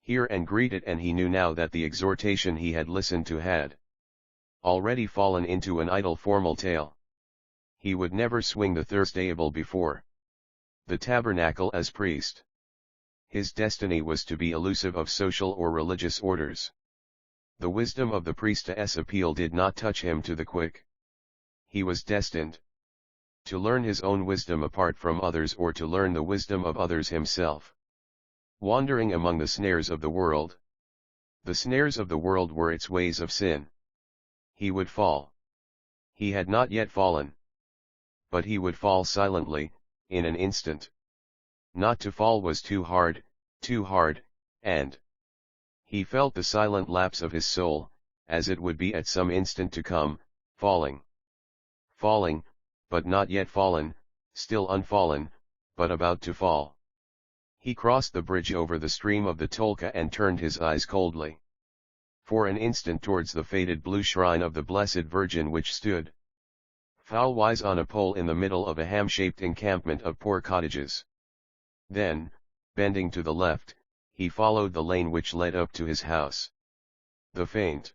hear and greet it, and he knew now that the exhortation he had listened to had already fallen into an idle formal tale. He would never swing the thirstable before the tabernacle as priest. His destiny was to be elusive of social or religious orders. The wisdom of the priestess appeal did not touch him to the quick. He was destined to learn his own wisdom apart from others, or to learn the wisdom of others himself. Wandering among the snares of the world. The snares of the world were its ways of sin. He would fall. He had not yet fallen. But he would fall silently, in an instant. Not to fall was too hard, and he felt the silent lapse of his soul, as it would be at some instant to come, falling. Falling, but not yet fallen, still unfallen, but about to fall. He crossed the bridge over the stream of the Tolka and turned his eyes coldly for an instant towards the faded blue shrine of the Blessed Virgin which stood foul-wise on a pole in the middle of a ham-shaped encampment of poor cottages. Then, bending to the left, he followed the lane which led up to his house. The faint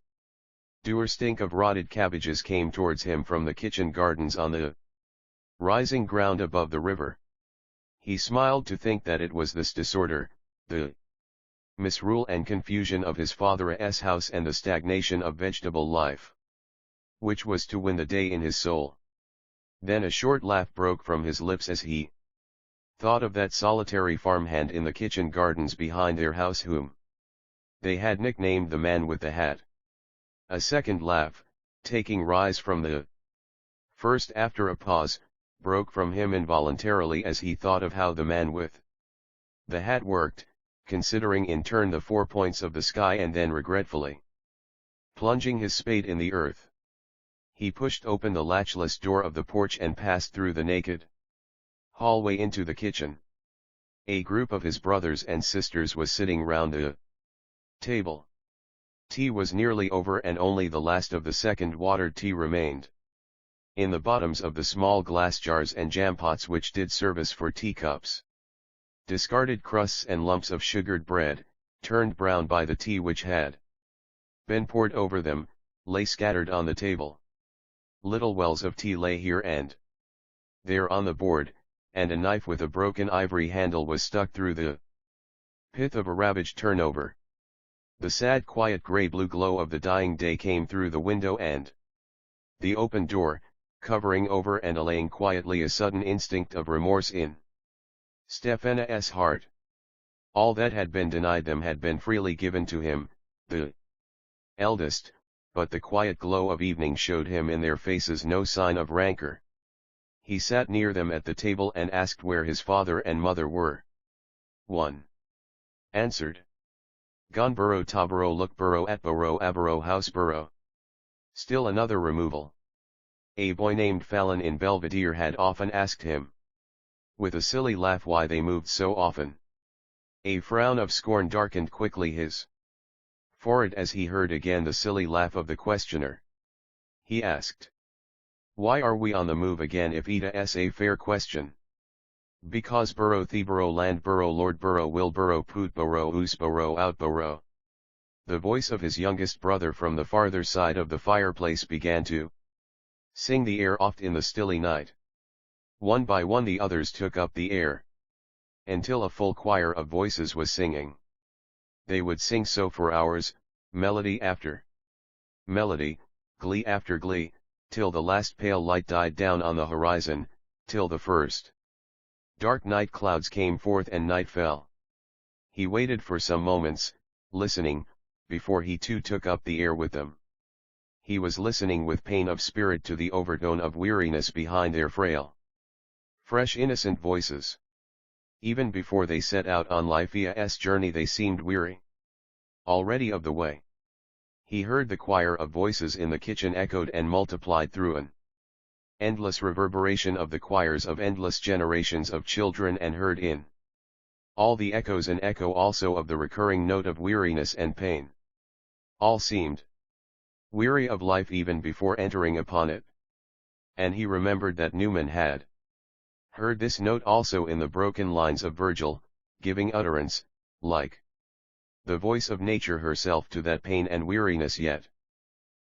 dour stink of rotted cabbages came towards him from the kitchen gardens on the rising ground above the river. He smiled to think that it was this disorder, the misrule and confusion of his father's house and the stagnation of vegetable life, which was to win the day in his soul. Then a short laugh broke from his lips as he thought of that solitary farmhand in the kitchen gardens behind their house whom they had nicknamed the man with the hat. A second laugh, taking rise from the first after a pause, broke from him involuntarily as he thought of how the man with the hat worked, considering in turn the 4 points of the sky and then regretfully plunging his spade in the earth. He pushed open the latchless door of the porch and passed through the naked hallway into the kitchen. A group of his brothers and sisters was sitting round the table. Tea was nearly over and only the last of the second watered tea remained in the bottoms of the small glass jars and jampots which did service for teacups. Discarded crusts and lumps of sugared bread, turned brown by the tea which had been poured over them, lay scattered on the table. Little wells of tea lay here and there on the board, and a knife with a broken ivory handle was stuck through the pith of a ravaged turnover. The sad quiet grey-blue glow of the dying day came through the window and the open door, covering over and allaying quietly a sudden instinct of remorse in Stefana's heart. All that had been denied them had been freely given to him, the eldest, but the quiet glow of evening showed him in their faces no sign of rancor. He sat near them at the table and asked where his father and mother were. One answered, Gonborough Taborough Lookborough Atborough Aborough Houseborough. Still another removal. A boy named Fallon in Belvedere had often asked him, with a silly laugh, why they moved so often. A frown of scorn darkened quickly his forehead as he heard again the silly laugh of the questioner. He asked, why are we on the move again if it's a fair question? Because borough Theborough Landborough Lordborough Wilborough Pootborough Oosborough Outborough. The voice of his youngest brother from the farther side of the fireplace began to sing the air oft in the stilly night. One by one the others took up the air, until a full choir of voices was singing. They would sing so for hours, melody after melody, glee after glee, till the last pale light died down on the horizon, till the first dark night clouds came forth and night fell. He waited for some moments, listening, before he too took up the air with them. He was listening with pain of spirit to the overtone of weariness behind their frail, fresh innocent voices. Even before they set out on life's journey they seemed weary already of the way. He heard the choir of voices in the kitchen echoed and multiplied through an endless reverberation of the choirs of endless generations of children, and heard in all the echoes an echo also of the recurring note of weariness and pain. All seemed weary of life even before entering upon it. And he remembered that Newman had heard this note also in the broken lines of Virgil, giving utterance, like the voice of nature herself, to that pain and weariness, yet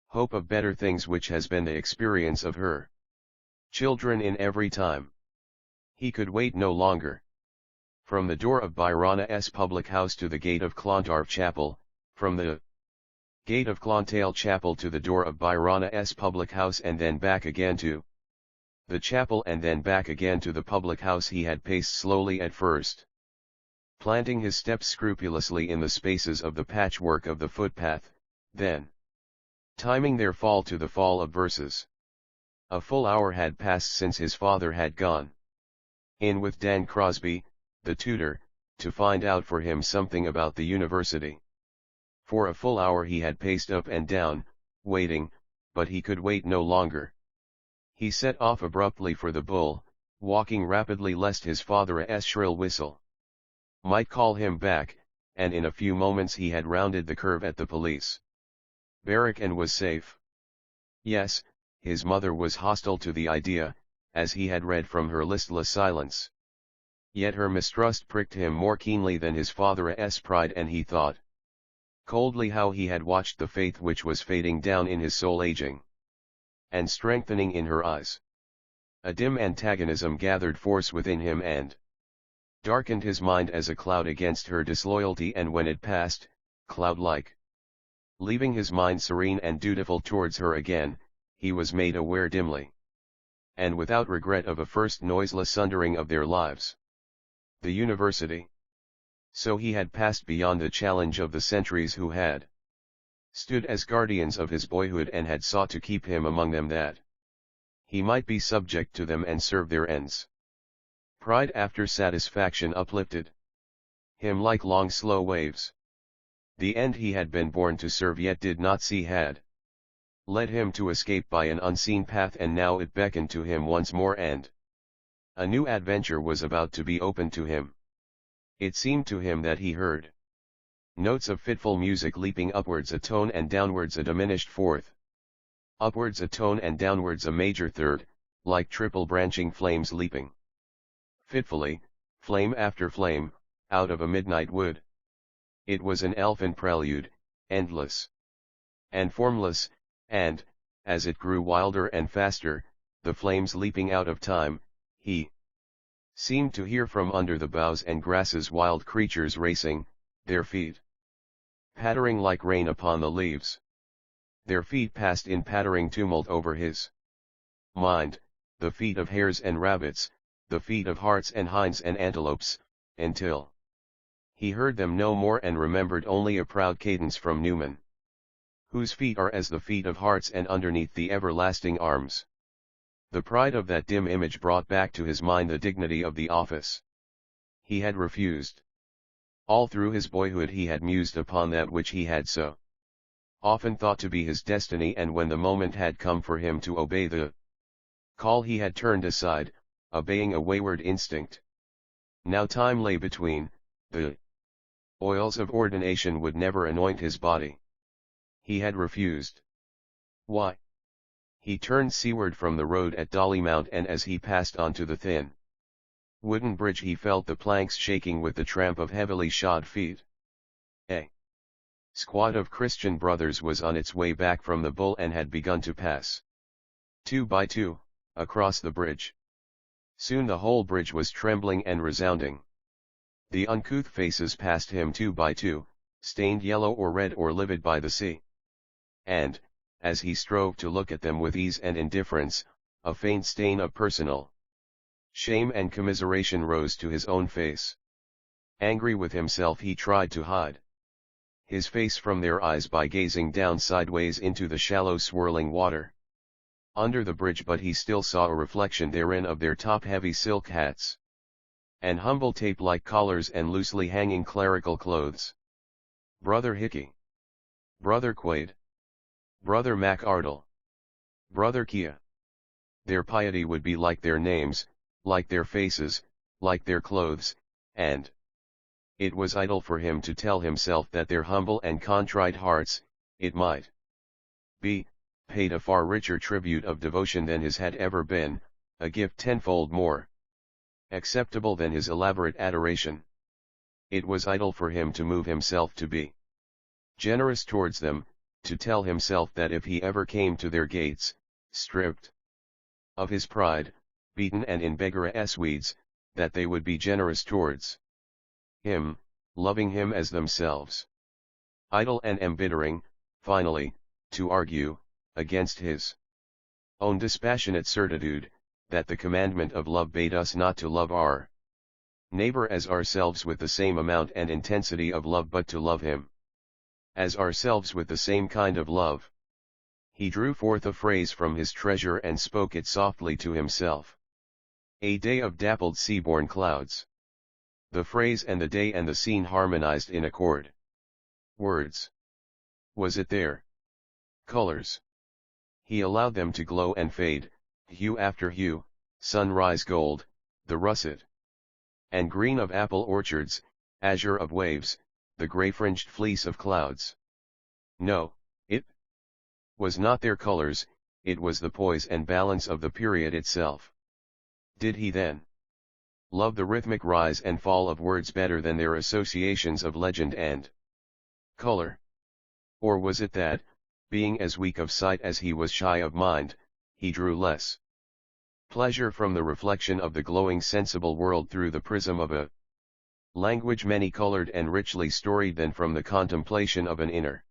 hope of better things which has been the experience of her children in every time. He could wait no longer. From the door of Byron's public house to the gate of Clontarf Chapel, from the gate of Clontail Chapel to the door of Byron's public house, and then back again to the chapel, and then back again to the public house, he had paced slowly at first, planting his steps scrupulously in the spaces of the patchwork of the footpath, then timing their fall to the fall of verses. A full hour had passed since his father had gone in with Dan Crosby, the tutor, to find out for him something about the university. For a full hour he had paced up and down, waiting, but he could wait no longer. He set off abruptly for the Bull, walking rapidly lest his father's shrill whistle might call him back, and in a few moments he had rounded the curve at the police barrack and was safe. Yes, his mother was hostile to the idea, as he had read from her listless silence. Yet her mistrust pricked him more keenly than his father's pride, and he thought coldly how he had watched the faith which was fading down in his soul, aging and strengthening in her eyes. A dim antagonism gathered force within him and darkened his mind as a cloud against her disloyalty, and when it passed, cloud-like, leaving his mind serene and dutiful towards her again, he was made aware dimly and without regret of a first noiseless sundering of their lives. The university. So he had passed beyond the challenge of the centuries who had stood as guardians of his boyhood and had sought to keep him among them, that he might be subject to them and serve their ends. Pride after satisfaction uplifted him like long slow waves. The end he had been born to serve yet did not see had led him to escape by an unseen path, and now it beckoned to him once more, and a new adventure was about to be opened to him. It seemed to him that he heard notes of fitful music leaping upwards a tone and downwards a diminished fourth, upwards a tone and downwards a major third, like triple branching flames leaping fitfully, flame after flame, out of a midnight wood. It was an elfin prelude, endless and formless, and, as it grew wilder and faster, the flames leaping out of time, he seemed to hear from under the boughs and grasses wild creatures racing, their feet pattering like rain upon the leaves. Their feet passed in pattering tumult over his mind, the feet of hares and rabbits, the feet of harts and hinds and antelopes, until he heard them no more and remembered only a proud cadence from Newman, whose feet are as the feet of harts, and underneath the everlasting arms. The pride of that dim image brought back to his mind the dignity of the office he had refused. All through his boyhood he had mused upon that which he had so often thought to be his destiny, and when the moment had come for him to obey the call he had turned aside, obeying a wayward instinct. Now time lay between, the oils of ordination would never anoint his body. He had refused. Why? He turned seaward from the road at Dollymount, and as he passed on to the thin wooden bridge he felt the planks shaking with the tramp of heavily shod feet. A squad of Christian brothers was on its way back from the Bull and had begun to pass, two by two, across the bridge. Soon the whole bridge was trembling and resounding. The uncouth faces passed him two by two, stained yellow or red or livid by the sea. And, as he strove to look at them with ease and indifference, a faint stain of personal shame and commiseration rose to his own face. Angry with himself, he tried to hide his face from their eyes by gazing down sideways into the shallow swirling water under the bridge, but he still saw a reflection therein of their top-heavy silk hats and humble tape-like collars and loosely hanging clerical clothes. Brother Hickey, Brother Quaid, Brother MacArdle, Brother Kia. Their piety would be like their names, like their faces, like their clothes, and it was idle for him to tell himself that their humble and contrite hearts, it might be, paid a far richer tribute of devotion than his had ever been, a gift tenfold more acceptable than his elaborate adoration. It was idle for him to move himself to be generous towards them, to tell himself that if he ever came to their gates, stripped of his pride, beaten and in beggar's weeds, that they would be generous towards him, loving him as themselves. Idle and embittering, finally, to argue against his own dispassionate certitude, that the commandment of love bade us not to love our neighbor as ourselves with the same amount and intensity of love, but to love him as ourselves with the same kind of love. He drew forth a phrase from his treasure and spoke it softly to himself. A day of dappled sea-born clouds. The phrase and the day and the scene harmonized in accord. Words. Was it there? Colors. He allowed them to glow and fade, hue after hue, sunrise gold, the russet and green of apple orchards, azure of waves, the grey-fringed fleece of clouds. No, it was not their colors, it was the poise and balance of the period itself. Did he then love the rhythmic rise and fall of words better than their associations of legend and color? Or was it that, being as weak of sight as he was shy of mind, he drew less pleasure from the reflection of the glowing sensible world through the prism of a language many-colored and richly storied than from the contemplation of an inner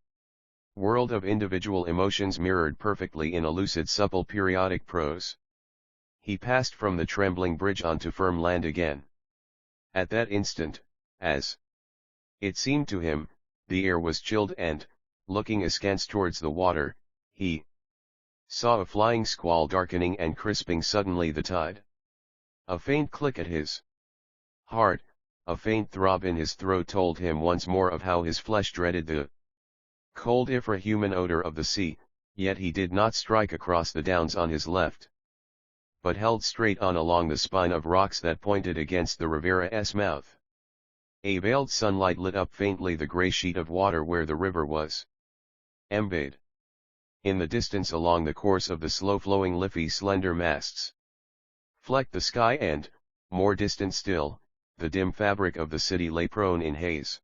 world of individual emotions mirrored perfectly in a lucid supple periodic prose? He passed from the trembling bridge onto firm land again. At that instant, as it seemed to him, the air was chilled and, looking askance towards the water, he saw a flying squall darkening and crisping suddenly the tide. A faint click at his heart, a faint throb in his throat told him once more of how his flesh dreaded the cold infrahuman odor of the sea, yet he did not strike across the downs on his left, but held straight on along the spine of rocks that pointed against the Riviera's mouth. A veiled sunlight lit up faintly the grey sheet of water where the river was embayed in the distance along the course of the slow-flowing Liffey slender masts flecked the sky and, more distant still, the dim fabric of the city lay prone in haze.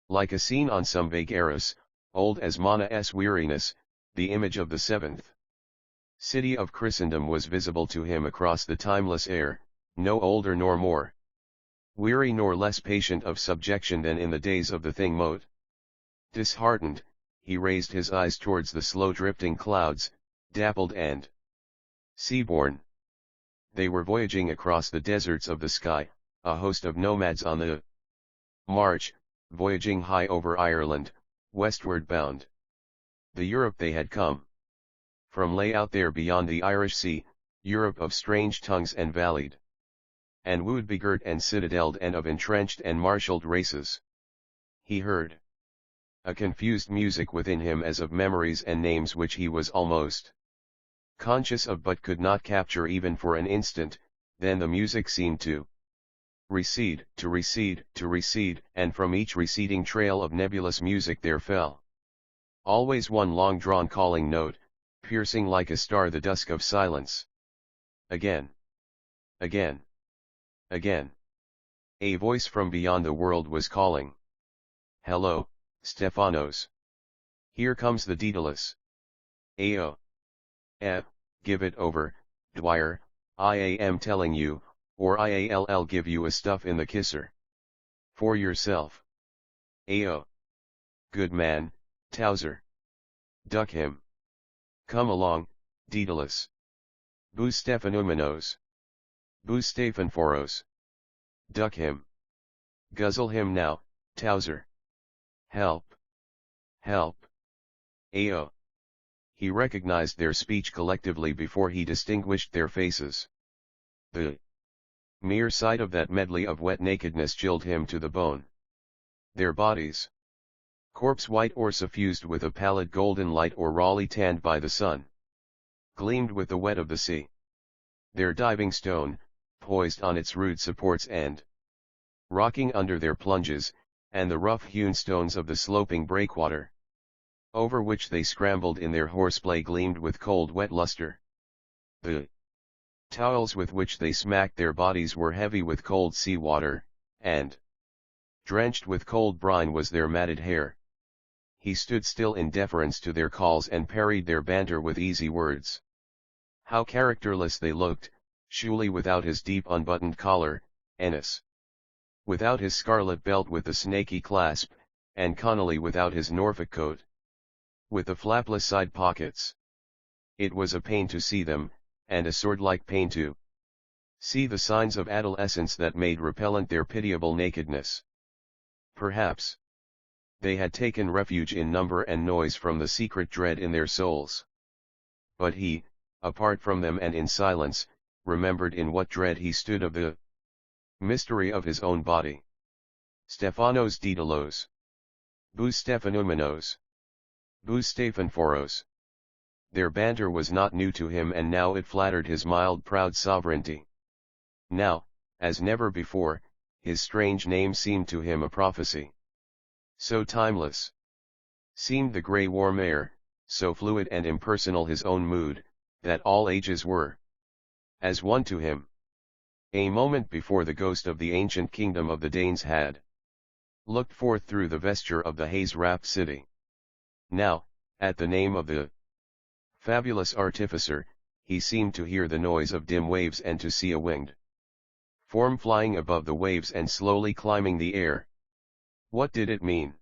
Like a scene on some vague eros, old as Mana's weariness, the image of the seventh city of Christendom was visible to him across the timeless air, no older nor more weary nor less patient of subjection than in the days of the thing mote. Disheartened, he raised his eyes towards the slow drifting clouds, dappled and sea-born. They were voyaging across the deserts of the sky, a host of nomads on the march, voyaging high over Ireland, westward bound. The Europe they had come from lay out there beyond the Irish Sea, Europe of strange tongues and valleyed and wood begirt and citadeled and of entrenched and marshalled races. He heard a confused music within him as of memories and names which he was almost conscious of but could not capture even for an instant. Then the music seemed to recede, to recede, to recede, and from each receding trail of nebulous music there fell always one long-drawn calling note, piercing like a star the dusk of silence. Again. Again. Again. A voice from beyond the world was calling. Hello, Stephanos. Here comes the Daedalus. Ayo. Give it over, Dwyer, I am telling you, or I'll give you a stuff in the kisser. For yourself. Ayo. Good man, Towser. Duck him. Come along, Daedalus. Bou Stephanoumenos. Bou Stephanforos. Duck him. Guzzle him now, Towser. Help. Help. Ayo. He recognized their speech collectively before he distinguished their faces. The mere sight of that medley of wet nakedness chilled him to the bone. Their bodies, corpse white or suffused with a pallid golden light or rawly tanned by the sun, gleamed with the wet of the sea. Their diving stone, poised on its rude supports and rocking under their plunges, and the rough-hewn stones of the sloping breakwater, over which they scrambled in their horseplay, gleamed with cold wet luster. The towels with which they smacked their bodies were heavy with cold sea water, and drenched with cold brine was their matted hair. He stood still in deference to their calls and parried their banter with easy words. How characterless they looked, Shuley without his deep unbuttoned collar, Ennis without his scarlet belt with the snaky clasp, and Connolly without his Norfolk coat, with the flapless side pockets. It was a pain to see them, and a sword-like pain to see the signs of adolescence that made repellent their pitiable nakedness. Perhaps they had taken refuge in number and noise from the secret dread in their souls. But he, apart from them and in silence, remembered in what dread he stood of the mystery of his own body. Stephanos Daedalos. Bou Stephanoumenos. Bou Stephanforos. Their banter was not new to him, and now it flattered his mild proud sovereignty. Now, as never before, his strange name seemed to him a prophecy. So timeless seemed the grey warm air, so fluid and impersonal his own mood, that all ages were as one to him. A moment before the ghost of the ancient kingdom of the Danes had looked forth through the vesture of the haze-wrapped city. Now, at the name of the fabulous artificer, he seemed to hear the noise of dim waves and to see a winged form flying above the waves and slowly climbing the air. What did it mean?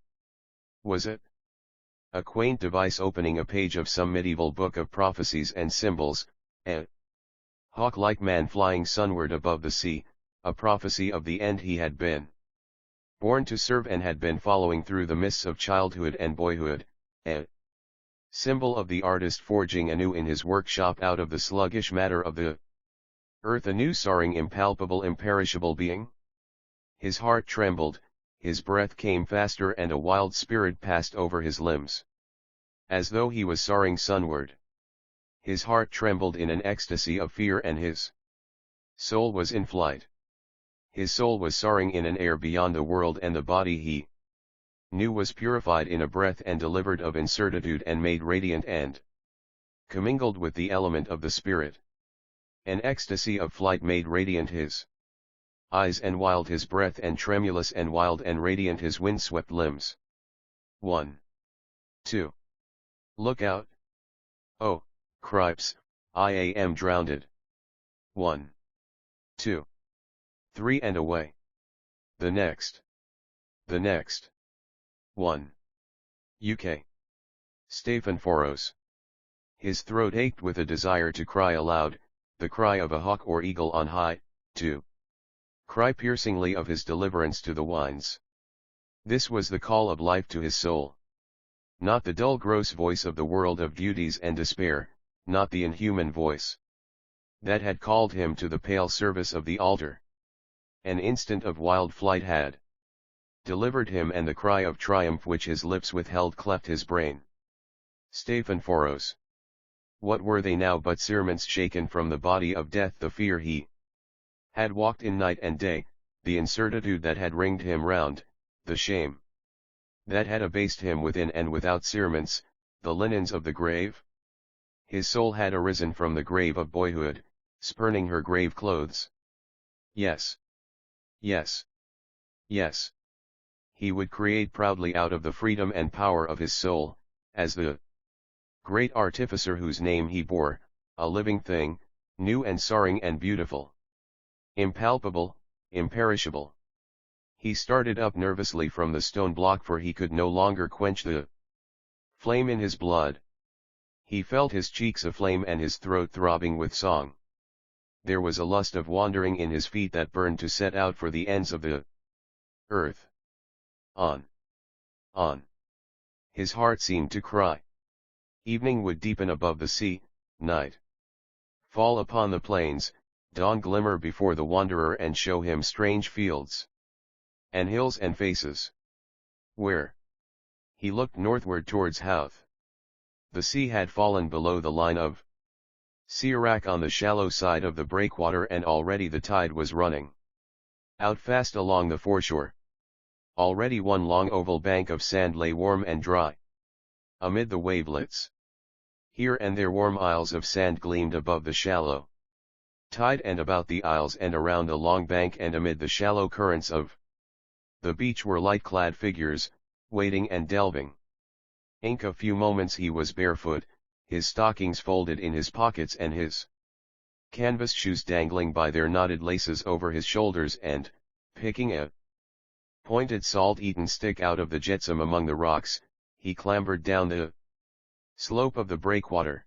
Was it a quaint device opening a page of some medieval book of prophecies and symbols, a hawk-like man flying sunward above the sea, a prophecy of the end he had been born to serve and had been following through the mists of childhood and boyhood, a symbol of the artist forging anew in his workshop out of the sluggish matter of the earth a new soaring impalpable imperishable being? His heart trembled, his breath came faster, and a wild spirit passed over his limbs, as though he was soaring sunward. His heart trembled in an ecstasy of fear, and his soul was in flight. His soul was soaring in an air beyond the world, and the body he knew was purified in a breath and delivered of incertitude and made radiant and commingled with the element of the spirit. An ecstasy of flight made radiant his eyes and wild his breath, and tremulous and wild and radiant his windswept limbs. 1. 2. Look out! Oh, cripes, I am drowned. 1. 2. 3 and away. The next. The next. 1. UK. Stephanforos. His throat ached with a desire to cry aloud, the cry of a hawk or eagle on high, to cry piercingly of his deliverance to the winds. This was the call of life to his soul. Not the dull gross voice of the world of duties and despair, not the inhuman voice that had called him to the pale service of the altar. An instant of wild flight had delivered him, and the cry of triumph which his lips withheld cleft his brain. Stephanforos. What were they now but cerements shaken from the body of death? The fear he had walked in night and day, the incertitude that had ringed him round, the shame that had abased him within and without cerements, the linens of the grave? His soul had arisen from the grave of boyhood, spurning her grave clothes. Yes. Yes. Yes. He would create proudly out of the freedom and power of his soul, as the great artificer whose name he bore, a living thing, new and soaring and beautiful. Impalpable, imperishable. He started up nervously from the stone block, for he could no longer quench the flame in his blood. He felt his cheeks aflame and his throat throbbing with song. There was a lust of wandering in his feet that burned to set out for the ends of the earth. On. On. His heart seemed to cry. Evening would deepen above the sea, night fall upon the plains, dawn glimmer before the wanderer and show him strange fields and hills and faces. Where? He looked northward towards Houth. The sea had fallen below the line of Sirak on the shallow side of the breakwater, and already the tide was running out fast along the foreshore. Already one long oval bank of sand lay warm and dry amid the wavelets. Here and there warm isles of sand gleamed above the shallow tide, and about the isles and around the long bank and amid the shallow currents of the beach were light-clad figures, wading and delving. In a few moments he was barefoot, his stockings folded in his pockets and his canvas shoes dangling by their knotted laces over his shoulders, and, picking a pointed salt-eaten stick out of the jetsam among the rocks, he clambered down the slope of the breakwater.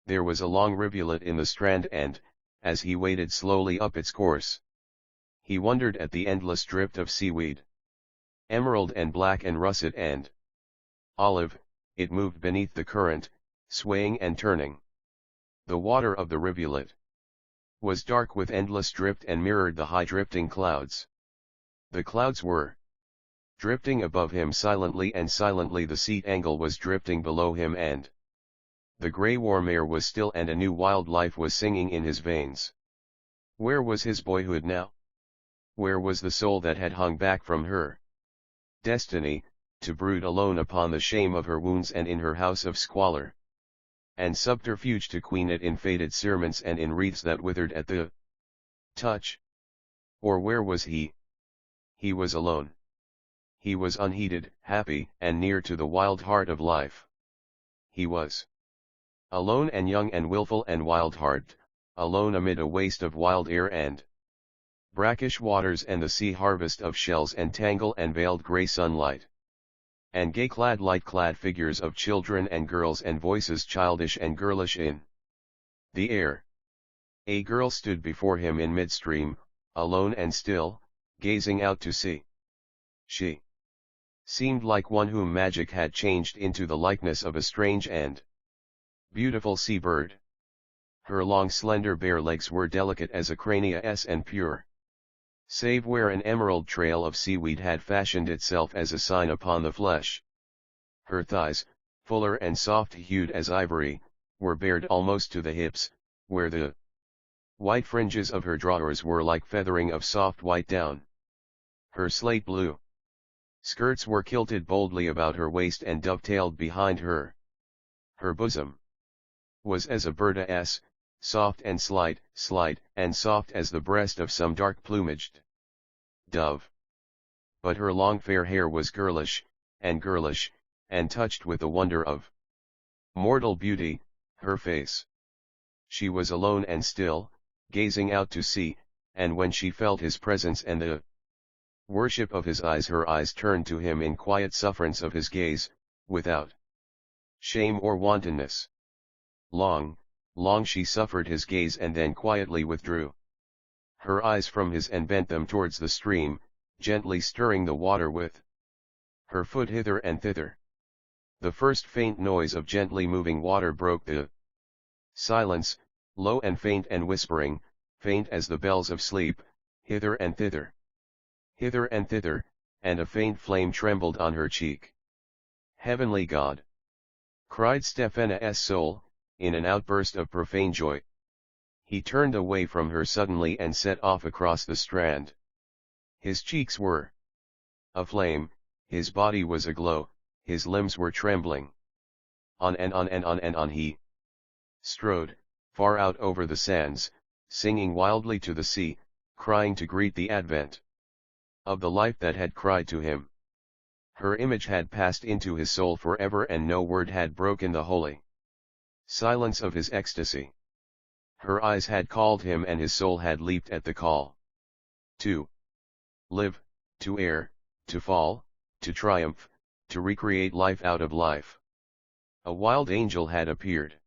There was a long rivulet in the strand, and, as he waded slowly up its course, he wondered at the endless drift of seaweed. Emerald and black and russet and olive, it moved beneath the current, swaying and turning. The water of the rivulet was dark with endless drift and mirrored the high drifting clouds. The clouds were drifting above him silently, and silently the sea angle was drifting below him, and the grey warm air was still, and a new wild life was singing in his veins. Where was his boyhood now? Where was the soul that had hung back from her destiny, to brood alone upon the shame of her wounds, and in her house of squalor and subterfuge to queen it in faded cerements and in wreaths that withered at the touch? Or where was he? He was alone. He was unheeded, happy, and near to the wild heart of life. He was alone and young and wilful and wild-hearted, alone amid a waste of wild air and brackish waters and the sea harvest of shells and tangle and veiled grey sunlight, and gay-clad light-clad figures of children and girls and voices childish and girlish in the air. A girl stood before him in midstream, alone and still, gazing out to sea. She seemed like one whom magic had changed into the likeness of a strange and beautiful sea bird. Her long slender bare legs were delicate as a crania's and pure, save where an emerald trail of seaweed had fashioned itself as a sign upon the flesh. Her thighs, fuller and soft-hued as ivory, were bared almost to the hips, where the white fringes of her drawers were like feathering of soft white down. Her slate blue skirts were kilted boldly about her waist and dovetailed behind her. Her bosom was as a bird's, soft and slight and soft as the breast of some dark-plumaged dove. But her long fair hair was girlish, and touched with the wonder of mortal beauty, her face. She was alone and still, gazing out to sea, and when she felt his presence and the worship of his eyes, her eyes turned to him in quiet sufferance of his gaze, without shame or wantonness. Long she suffered his gaze and then quietly withdrew her eyes from his and bent them towards the stream, gently stirring the water with her foot hither and thither. The first faint noise of gently moving water broke the silence, low and faint and whispering, faint as the bells of sleep, hither and thither, and a faint flame trembled on her cheek. Heavenly God! Cried Stephana's soul, in an outburst of profane joy. He turned away from her suddenly and set off across the strand. His cheeks were aflame, his body was aglow, his limbs were trembling. On and on and on and on he strode, far out over the sands, singing wildly to the sea, crying to greet the advent of the life that had cried to him. Her image had passed into his soul forever, and no word had broken the holy silence of his ecstasy. Her eyes had called him, and his soul had leaped at the call. To live, to err, to fall, to triumph, to recreate life out of life. A wild angel had appeared.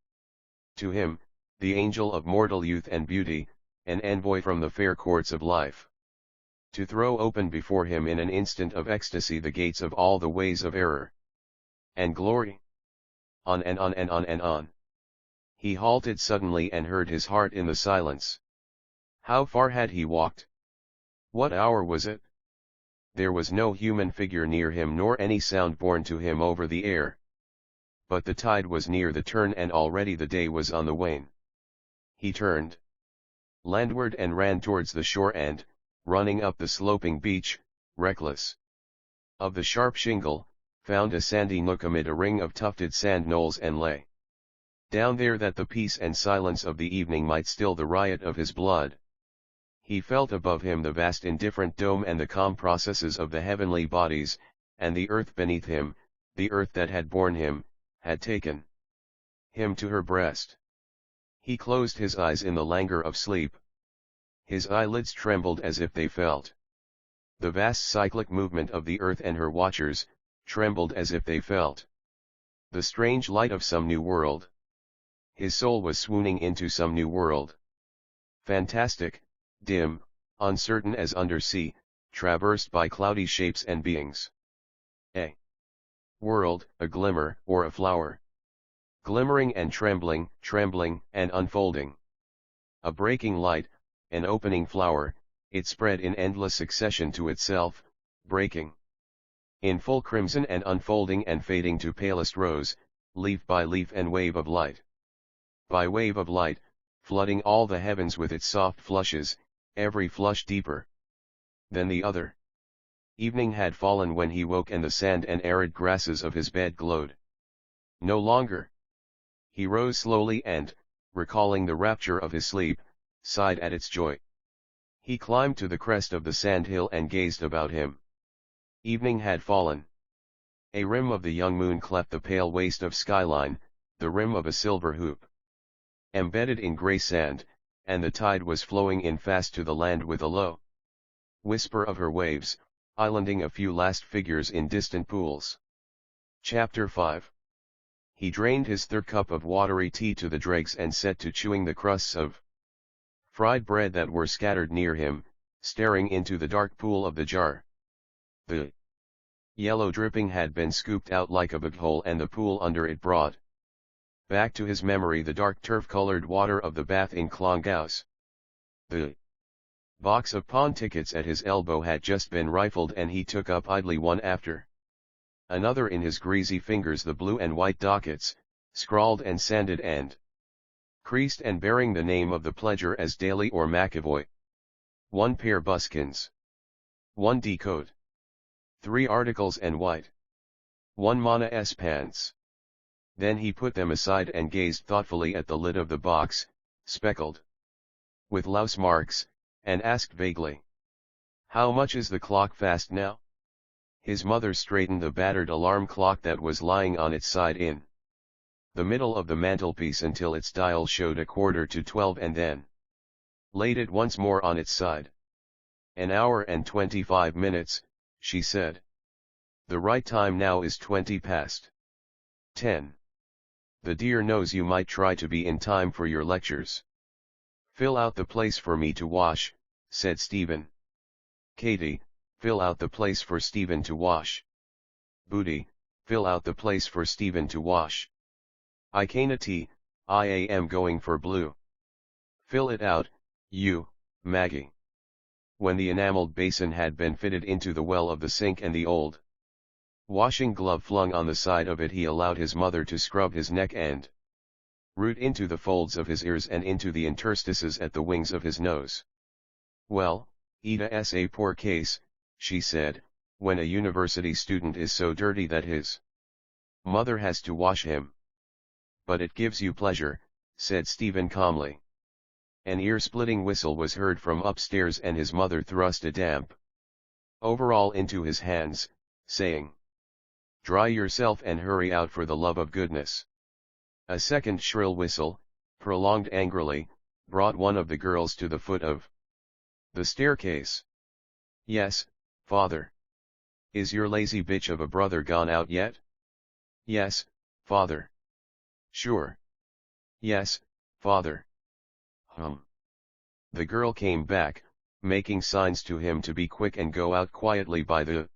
To him, the angel of mortal youth and beauty, an envoy from the fair courts of life. To throw open before him in an instant of ecstasy the gates of all the ways of error and glory. On and on and on and on. He halted suddenly and heard his heart in the silence. How far had he walked? What hour was it? There was no human figure near him nor any sound borne to him over the air. But the tide was near the turn and already the day was on the wane. He turned landward and ran towards the shore and, running up the sloping beach, reckless of the sharp shingle, found a sandy nook amid a ring of tufted sand knolls and lay down there that the peace and silence of the evening might still the riot of his blood. He felt above him the vast indifferent dome and the calm processes of the heavenly bodies, and the earth beneath him, the earth that had borne him, had taken him to her breast. He closed his eyes in the languor of sleep. His eyelids trembled as if they felt the vast cyclic movement of the earth, and her watchers trembled as if they felt the strange light of some new world. His soul was swooning into some new world. Fantastic, dim, uncertain as undersea, traversed by cloudy shapes and beings. A world, a glimmer, or a flower. Glimmering and trembling, trembling and unfolding. A breaking light, an opening flower, it spread in endless succession to itself, breaking in full crimson and unfolding and fading to palest rose, leaf by leaf and wave of light by wave of light, flooding all the heavens with its soft flushes, every flush deeper than the other. Evening had fallen when he woke and the sand and arid grasses of his bed glowed no longer. He rose slowly and, recalling the rapture of his sleep, sighed at its joy. He climbed to the crest of the sand hill and gazed about him. Evening had fallen. A rim of the young moon cleft the pale waste of skyline, the rim of a silver hoop embedded in grey sand, and the tide was flowing in fast to the land with a low whisper of her waves, islanding a few last figures in distant pools. Chapter 5. He drained his third cup of watery tea to the dregs and set to chewing the crusts of fried bread that were scattered near him, staring into the dark pool of the jar. The yellow dripping had been scooped out like a big hole, and the pool under it brought back to his memory the dark turf-colored water of the bath in Clongowes. The box of pawn tickets at his elbow had just been rifled, and he took up idly one after another in his greasy fingers the blue and white dockets, scrawled and sanded and creased and bearing the name of the pledger as Daly or McAvoy. 1 pair buskins. 1 D-coat. 3 articles and white. 1 Mana S pants. Then he put them aside and gazed thoughtfully at the lid of the box, speckled with louse marks, and asked vaguely, "How much is the clock fast now?" His mother straightened the battered alarm clock that was lying on its side in the middle of the mantelpiece until its dial showed 11:45 and then laid it once more on its side. "An hour and 25 minutes, she said. "The right time now is 20 past 10. The dear knows you might try to be in time for your lectures." "Fill out the place for me to wash," said Stephen. "Katie, fill out the place for Stephen to wash." "Booty, fill out the place for Stephen to wash." "I am going for blue." "Fill it out, you, Maggie." When the enameled basin had been fitted into the well of the sink and the old washing glove flung on the side of it, he allowed his mother to scrub his neck and root into the folds of his ears and into the interstices at the wings of his nose. "Well, Ida's a poor case," she said, "when a university student is so dirty that his mother has to wash him." "But it gives you pleasure," said Stephen calmly. An ear-splitting whistle was heard from upstairs, and his mother thrust a damp overall into his hands, saying, "Dry yourself and hurry out for the love of goodness." A second shrill whistle, prolonged angrily, brought one of the girls to the foot of the staircase. "Yes, father." "Is your lazy bitch of a brother gone out yet?" "Yes, father." Sure. Yes, father. The girl came back, making signs to him to be quick and go out quietly by the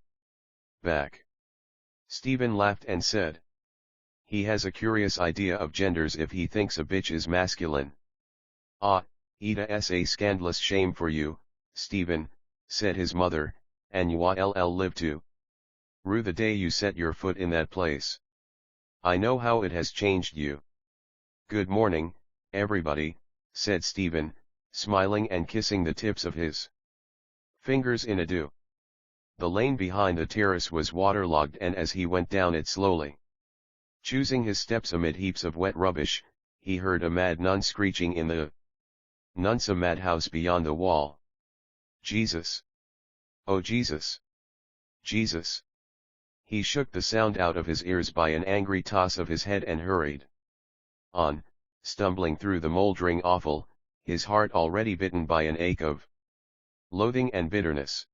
back. Stephen laughed and said, "He has a curious idea of genders if he thinks a bitch is masculine." "Ah, it's a scandalous shame for you, Stephen," said his mother, "and you'll live to rue the day you set your foot in that place. I know how it has changed you." "Good morning, everybody," said Stephen, smiling and kissing the tips of his fingers in adieu. The lane behind the terrace was waterlogged, and as he went down it slowly, choosing his steps amid heaps of wet rubbish, he heard a mad nun screeching in the nun's madhouse beyond the wall. "Jesus! Oh Jesus! Jesus!" He shook the sound out of his ears by an angry toss of his head and hurried on, stumbling through the mouldering offal, his heart already bitten by an ache of loathing and bitterness.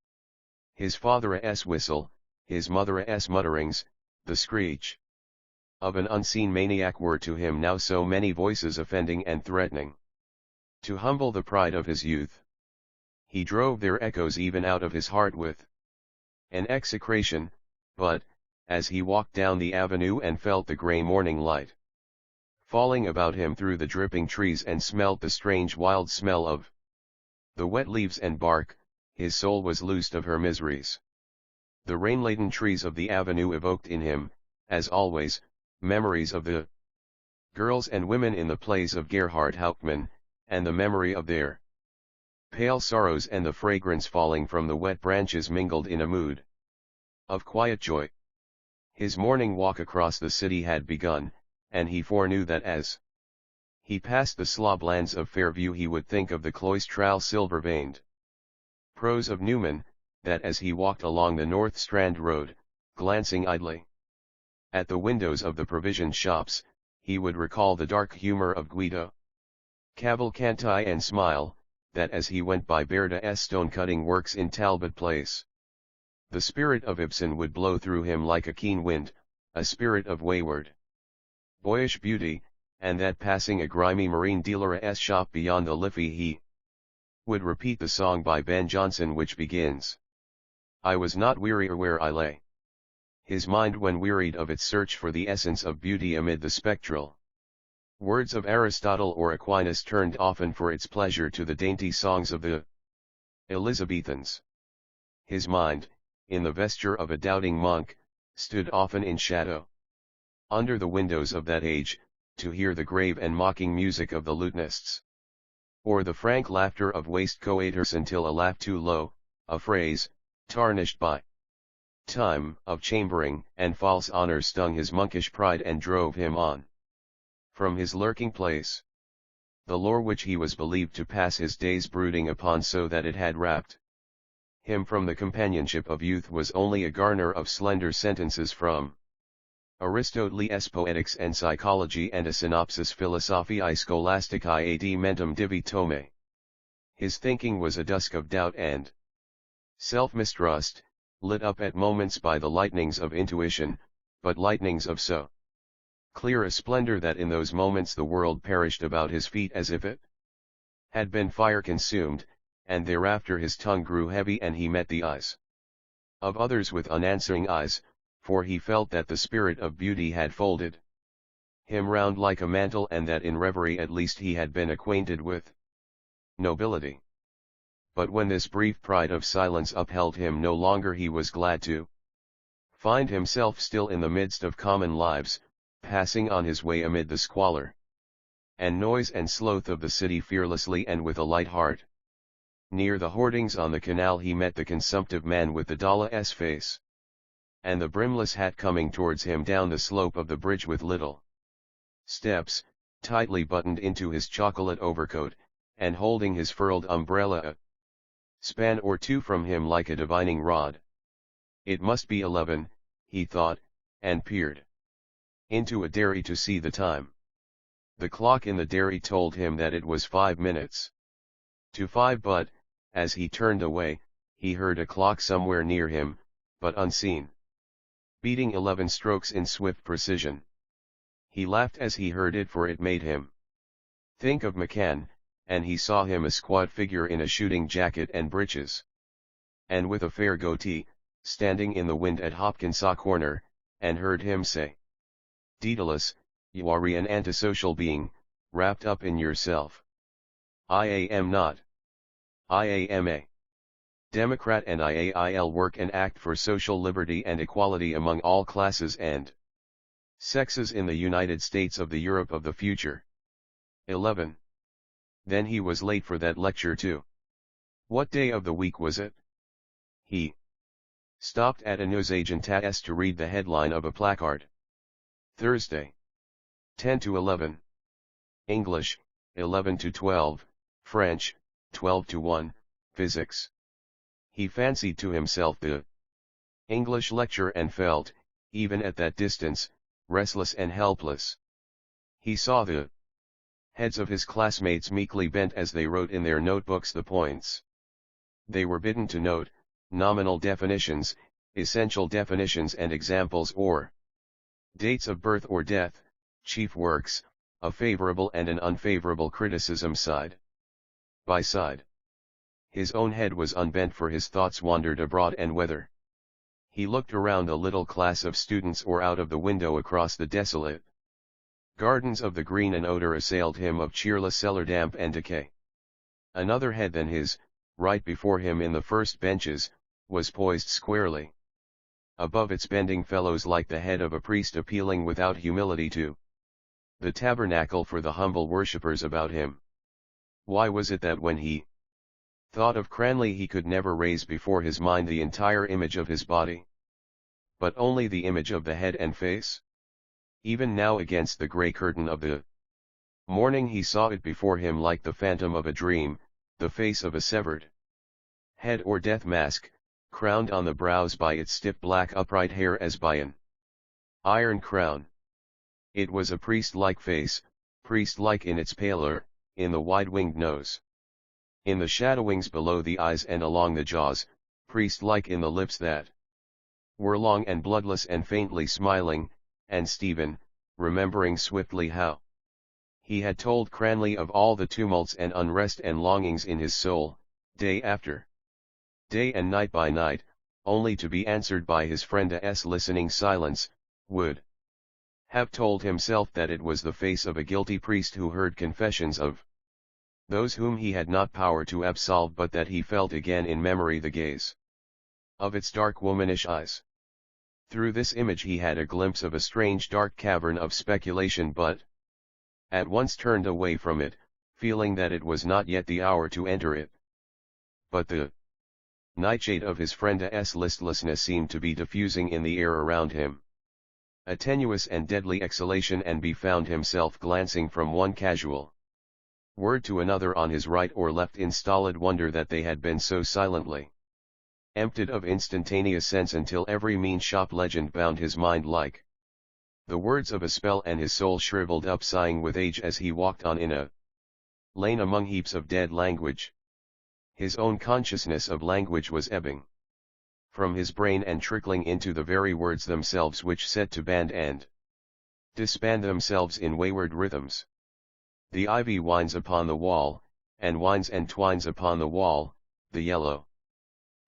His father's whistle, his mother's mutterings, the screech of an unseen maniac were to him now so many voices offending and threatening to humble the pride of his youth. He drove their echoes even out of his heart with an execration, but, as he walked down the avenue and felt the grey morning light falling about him through the dripping trees and smelt the strange wild smell of the wet leaves and bark, his soul was loosed of her miseries. The rain-laden trees of the avenue evoked in him, as always, memories of the girls and women in the plays of Gerhard Hauptmann, and the memory of their pale sorrows and the fragrance falling from the wet branches mingled in a mood of quiet joy. His morning walk across the city had begun, and he foreknew that as he passed the slob lands of Fairview he would think of the cloistral silver-veined prose of Newman, that as he walked along the North Strand Road, glancing idly at the windows of the provision shops, he would recall the dark humor of Guido Cavalcanti and smile, that as he went by Berda's stone-cutting works in Talbot Place, the spirit of Ibsen would blow through him like a keen wind, a spirit of wayward, boyish beauty, and that passing a grimy marine dealer's shop beyond the Liffey he would repeat the song by Ben Jonson which begins, "I was not weary where I lay." His mind when wearied of its search for the essence of beauty amid the spectral words of Aristotle or Aquinas turned often for its pleasure to the dainty songs of the Elizabethans. His mind, in the vesture of a doubting monk, stood often in shadow under the windows of that age, to hear the grave and mocking music of the lutenists, or the frank laughter of waistcoaters until a laugh too low, a phrase, tarnished by time, of chambering and false honor stung his monkish pride and drove him on from his lurking place. The lore which he was believed to pass his days brooding upon so that it had wrapped him from the companionship of youth was only a garner of slender sentences from Aristotle's Poetics and Psychology and a synopsis Philosophiae Scholasticae ad mentum divi tome. His thinking was a dusk of doubt and self-mistrust, lit up at moments by the lightnings of intuition, but lightnings of so clear a splendor that in those moments the world perished about his feet as if it had been fire-consumed, and thereafter his tongue grew heavy and he met the eyes of others with unanswering eyes, for he felt that the spirit of beauty had folded him round like a mantle and that in reverie at least he had been acquainted with nobility. But when this brief pride of silence upheld him no longer he was glad to find himself still in the midst of common lives, passing on his way amid the squalor and noise and sloth of the city fearlessly and with a light heart. Near the hoardings on the canal he met the consumptive man with the dolla's face and the brimless hat coming towards him down the slope of the bridge with little steps, tightly buttoned into his chocolate overcoat, and holding his furled umbrella a span or two from him like a divining rod. It must be 11, he thought, and peered into a dairy to see the time. The clock in the dairy told him that it was 5 minutes to 5, but, as he turned away, he heard a clock somewhere near him, but unseen, beating 11 strokes in swift precision. He laughed as he heard it, for it made him think of McCann, and he saw him a squat figure in a shooting jacket and breeches, and with a fair goatee, standing in the wind at Hopkinsaw Corner, and heard him say, "Daedalus, you are an antisocial being, wrapped up in yourself. I am not. I am a Democrat, and I'll work and act for social liberty and equality among all classes and sexes in the United States of the Europe of the future." 11. Then he was late for that lecture too. What day of the week was it? He stopped at a newsagent's to read the headline of a placard. Thursday. 10 to 11. English, 11 to 12, French, 12 to 1, Physics. He fancied to himself the English lecture and felt, even at that distance, restless and helpless. He saw the heads of his classmates meekly bent as they wrote in their notebooks the points they were bidden to note, nominal definitions, essential definitions and examples, or dates of birth or death, chief works, a favorable and an unfavorable criticism side by side. His own head was unbent, for his thoughts wandered abroad, and whether he looked around the little class of students or out of the window across the desolate gardens of the green, an odor assailed him of cheerless cellar damp and decay. Another head than his, right before him in the first benches, was poised squarely above its bending fellows, like the head of a priest appealing without humility to the tabernacle for the humble worshippers about him. Why was it that when he thought of Cranley he could never raise before his mind the entire image of his body, but only the image of the head and face? Even now, against the grey curtain of the morning, he saw it before him like the phantom of a dream, the face of a severed head or death mask, crowned on the brows by its stiff black upright hair as by an iron crown. It was a priest-like face, priest-like in its pallor, in the wide-winged nose, in the shadowings below the eyes and along the jaws, priest-like in the lips that were long and bloodless and faintly smiling. And Stephen, remembering swiftly how he had told Cranley of all the tumults and unrest and longings in his soul, day after day and night by night, only to be answered by his friend's listening silence, would have told himself that it was the face of a guilty priest who heard confessions of those whom he had not power to absolve, but that he felt again in memory the gaze of its dark womanish eyes. Through this image he had a glimpse of a strange dark cavern of speculation, but at once turned away from it, feeling that it was not yet the hour to enter it. But the nightshade of his friend's listlessness seemed to be diffusing in the air around him a tenuous and deadly exhalation, and he found himself glancing from one casual word to another on his right or left in stolid wonder that they had been so silently emptied of instantaneous sense, until every mean shop legend bound his mind like the words of a spell, and his soul shriveled up sighing with age as he walked on in a lane among heaps of dead language. His own consciousness of language was ebbing from his brain and trickling into the very words themselves, which set to band and disband themselves in wayward rhythms. The ivy winds upon the wall, and winds and twines upon the wall, the yellow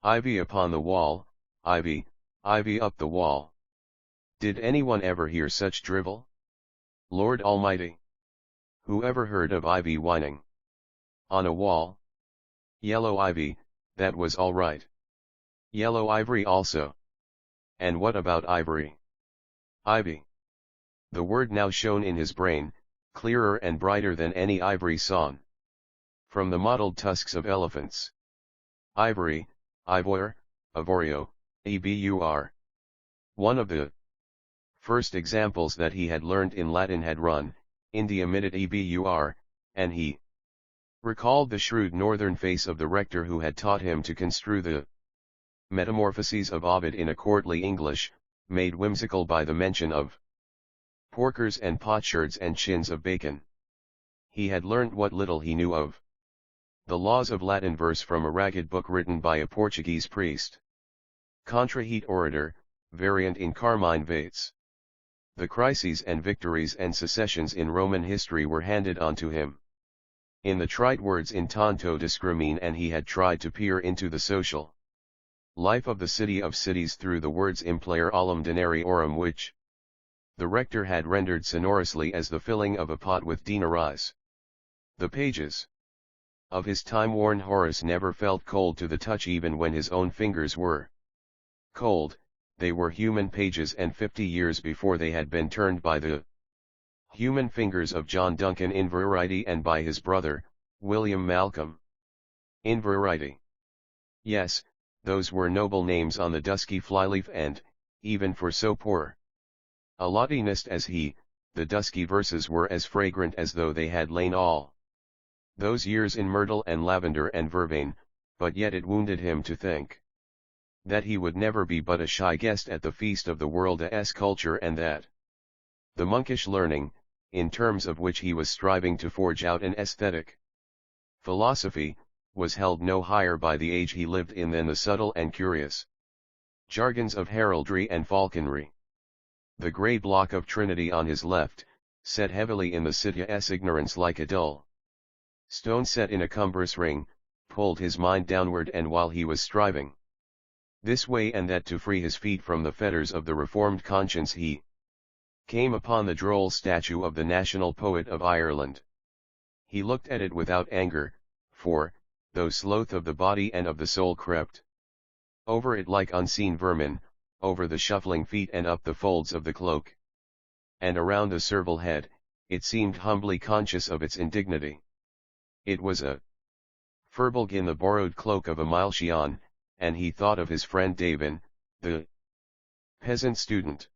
ivy upon the wall, ivy, ivy up the wall. Did anyone ever hear such drivel? Lord Almighty! Who ever heard of ivy whining on a wall? Yellow ivy, that was all right. Yellow ivory also. And what about ivory? Ivy. The word now shone in his brain, clearer and brighter than any ivory sawn from the mottled tusks of elephants. Ivory, ivoire, avorio, abur. One of the first examples that he had learned in Latin had run, India mitted ebur, and he recalled the shrewd northern face of the rector who had taught him to construe the metamorphoses of Ovid in a courtly English, made whimsical by the mention of porkers and potsherds and chins of bacon. He had learnt what little he knew of the laws of Latin verse from a ragged book written by a Portuguese priest. Contrahete orator, variant in carmine vates. The crises and victories and secessions in Roman history were handed on to him. In the trite words in tanto discrimine, and he had tried to peer into the social life of the city of cities through the words implere allum denariorum, which the rector had rendered sonorously as the filling of a pot with denaries. The pages of his time-worn Horace never felt cold to the touch, even when his own fingers were cold. They were human pages, and 50 years before they had been turned by the human fingers of John Duncan Inverarity and by his brother, William Malcolm Inverarity. Yes, those were noble names on the dusky flyleaf, and, even for so poor a Latinist as he, the dusky verses were as fragrant as though they had lain all those years in myrtle and lavender and vervain. But yet it wounded him to think that he would never be but a shy guest at the feast of the world's culture, and that the monkish learning, in terms of which he was striving to forge out an aesthetic philosophy, was held no higher by the age he lived in than the subtle and curious jargons of heraldry and falconry. The grey block of Trinity on his left, set heavily in the city's ignorance like a dull stone set in a cumbrous ring, pulled his mind downward, and while he was striving this way and that to free his feet from the fetters of the reformed conscience, he came upon the droll statue of the national poet of Ireland. He looked at it without anger, for, though sloth of the body and of the soul crept over it like unseen vermin, over the shuffling feet and up the folds of the cloak, and around the servile head, it seemed humbly conscious of its indignity. It was a furbolg in the borrowed cloak of a Milesian, and he thought of his friend Davin, the peasant student.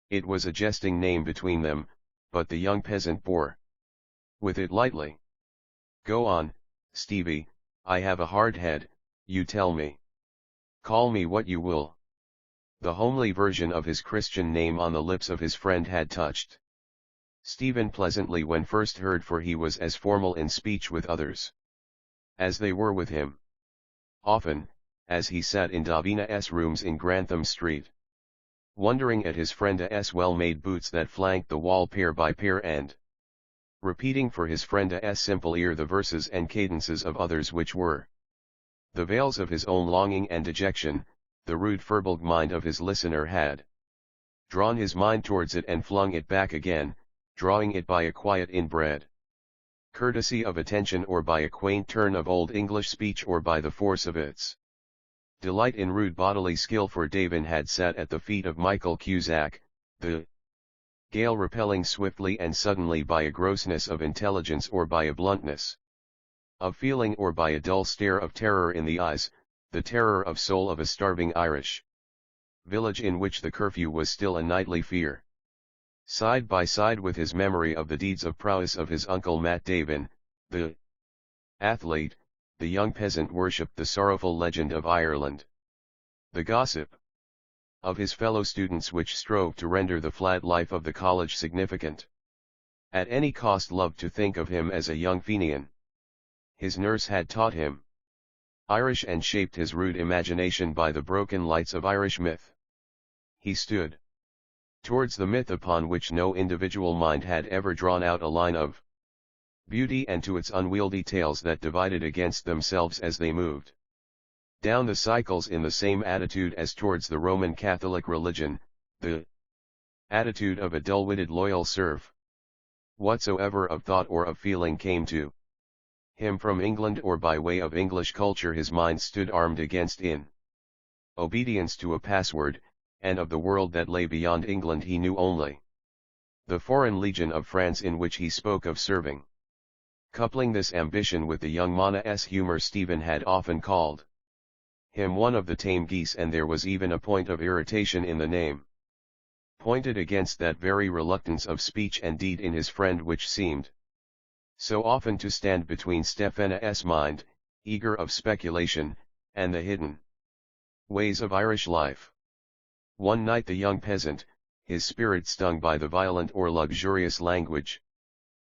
It was a jesting name between them, but the young peasant bore with it lightly. "Go on, Stevie, I have a hard head, you tell me. Call me what you will." The homely version of his Christian name on the lips of his friend had touched Stephen pleasantly when first heard, for he was as formal in speech with others as they were with him. Often, as he sat in Davina's rooms in Grantham Street, wondering at his friend's well-made boots that flanked the wall pair by pair, and repeating for his friend's simple ear the verses and cadences of others which were the veils of his own longing and dejection, the rude furbolg mind of his listener had drawn his mind towards it and flung it back again, drawing it by a quiet inbred courtesy of attention, or by a quaint turn of old English speech, or by the force of its delight in rude bodily skill, for Davin had sat at the feet of Michael Cusack, the gale repelling swiftly and suddenly by a grossness of intelligence, or by a bluntness of feeling, or by a dull stare of terror in the eyes, the terror of soul of a starving Irish village in which the curfew was still a nightly fear. Side by side with his memory of the deeds of prowess of his uncle Matt Davin, the athlete, the young peasant worshipped the sorrowful legend of Ireland. The gossip of his fellow students which strove to render the flat life of the college significant. At any cost loved to think of him as a young Fenian. His nurse had taught him Irish and shaped his rude imagination by the broken lights of Irish myth. He stood towards the myth upon which no individual mind had ever drawn out a line of beauty, and to its unwieldy tales that divided against themselves as they moved down the cycles in the same attitude as towards the Roman Catholic religion, the attitude of a dull-witted loyal serf. Whatsoever of thought or of feeling came to him from England or by way of English culture, his mind stood armed against in obedience to a password, and of the world that lay beyond England he knew only the Foreign Legion of France, in which he spoke of serving. Coupling this ambition with the young Mana's humour, Stephen had often called him one of the tame geese, and there was even a point of irritation in the name, pointed against that very reluctance of speech and deed in his friend which seemed so often to stand between Stephena's mind, eager of speculation, and the hidden ways of Irish life. One night the young peasant, his spirit stung by the violent or luxurious language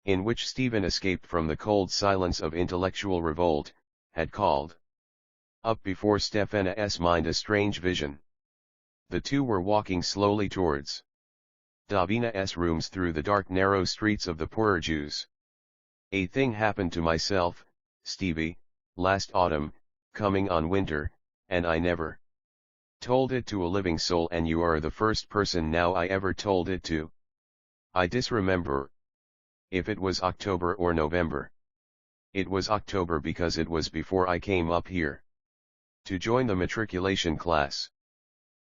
in which Stephen escaped from the cold silence of intellectual revolt, had called up before Stephena's mind a strange vision. The two were walking slowly towards Davina's rooms through the dark narrow streets of the poorer Jews. A thing happened to myself, Stevie, last autumn, coming on winter, and I never told it to a living soul, and you are the first person now I ever told it to. I disremember if it was October or November. It was October because it was before I came up here to join the matriculation class.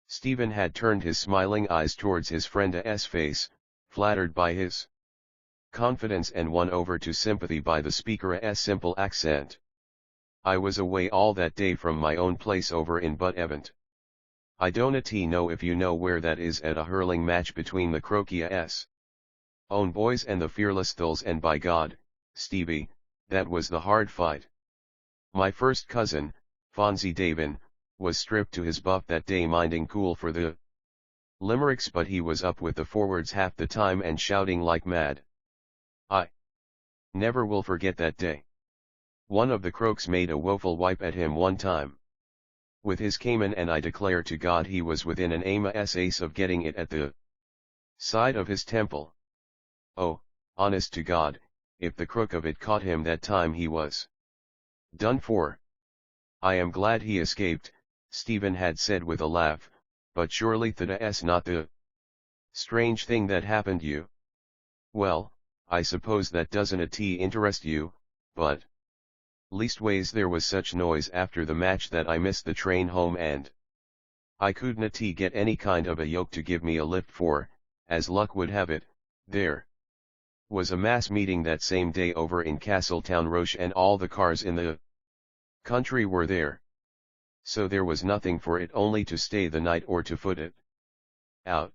Stephen had turned his smiling eyes towards his friend's face, flattered by his confidence and won over to sympathy by the speaker's simple accent. I was away all that day from my own place over in Butt Evant. I don't know if you know where that is, at a hurling match between the Croquia own boys and the Fearless Thulls, and by God, Stevie, that was the hard fight. My first cousin, Fonzie Davin, was stripped to his buff that day minding cool for the Limericks, but he was up with the forwards half the time and shouting like mad. I never will forget that day. One of the Croaks made a woeful wipe at him one time with his Cayman, and I declare to God he was within an ace of getting it at the side of his temple. Oh, honest to God, if the crook of it caught him that time he was done for. I am glad he escaped, Stephen had said with a laugh, but surely that's not the strange thing that happened you. Well, I suppose that doesn't interest you, but leastways there was such noise after the match that I missed the train home, and I couldn't get any kind of a yoke to give me a lift, for, as luck would have it, there was a mass meeting that same day over in Castletown Roche, and all the cars in the country were there. So there was nothing for it only to stay the night or to foot it out.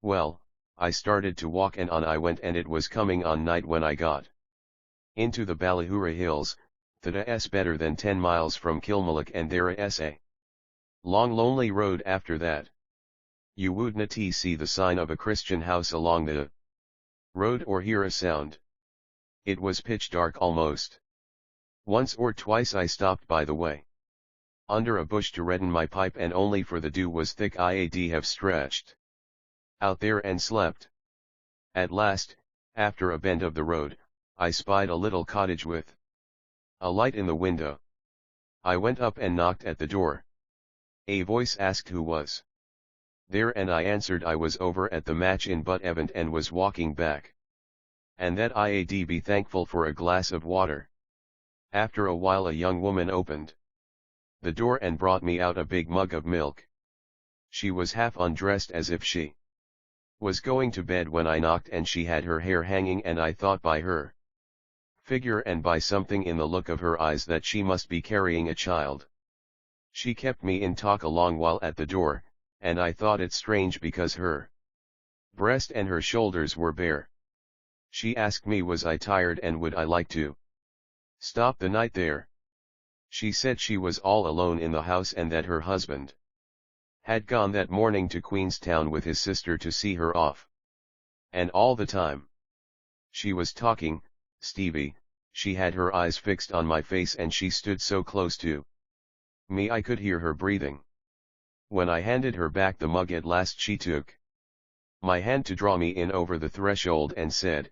Well, I started to walk, and on I went, and it was coming on night when I got into the Ballahura Hills. That's better than 10 miles from Kilmallock, and there's a long lonely road after that. You wouldn't see the sign of a Christian house along the road or hear a sound. It was pitch dark almost. Once or twice I stopped by the way under a bush to redden my pipe, and only for the dew was thick I'd have stretched out there and slept. At last, after a bend of the road, I spied a little cottage with a light in the window. I went up and knocked at the door. A voice asked who was there, and I answered I was over at the match in Butt Evant and was walking back, and that I'd be thankful for a glass of water. After a while a young woman opened the door and brought me out a big mug of milk. She was half undressed as if she was going to bed when I knocked, and she had her hair hanging, and I thought by her figure and by something in the look of her eyes that she must be carrying a child. She kept me in talk a long while at the door, and I thought it strange because her breast and her shoulders were bare. She asked me was I tired and would I like to stop the night there. She said she was all alone in the house, and that her husband had gone that morning to Queenstown with his sister to see her off. And all the time she was talking, Stevie, she had her eyes fixed on my face, and she stood so close to me I could hear her breathing. When I handed her back the mug at last, she took my hand to draw me in over the threshold and said,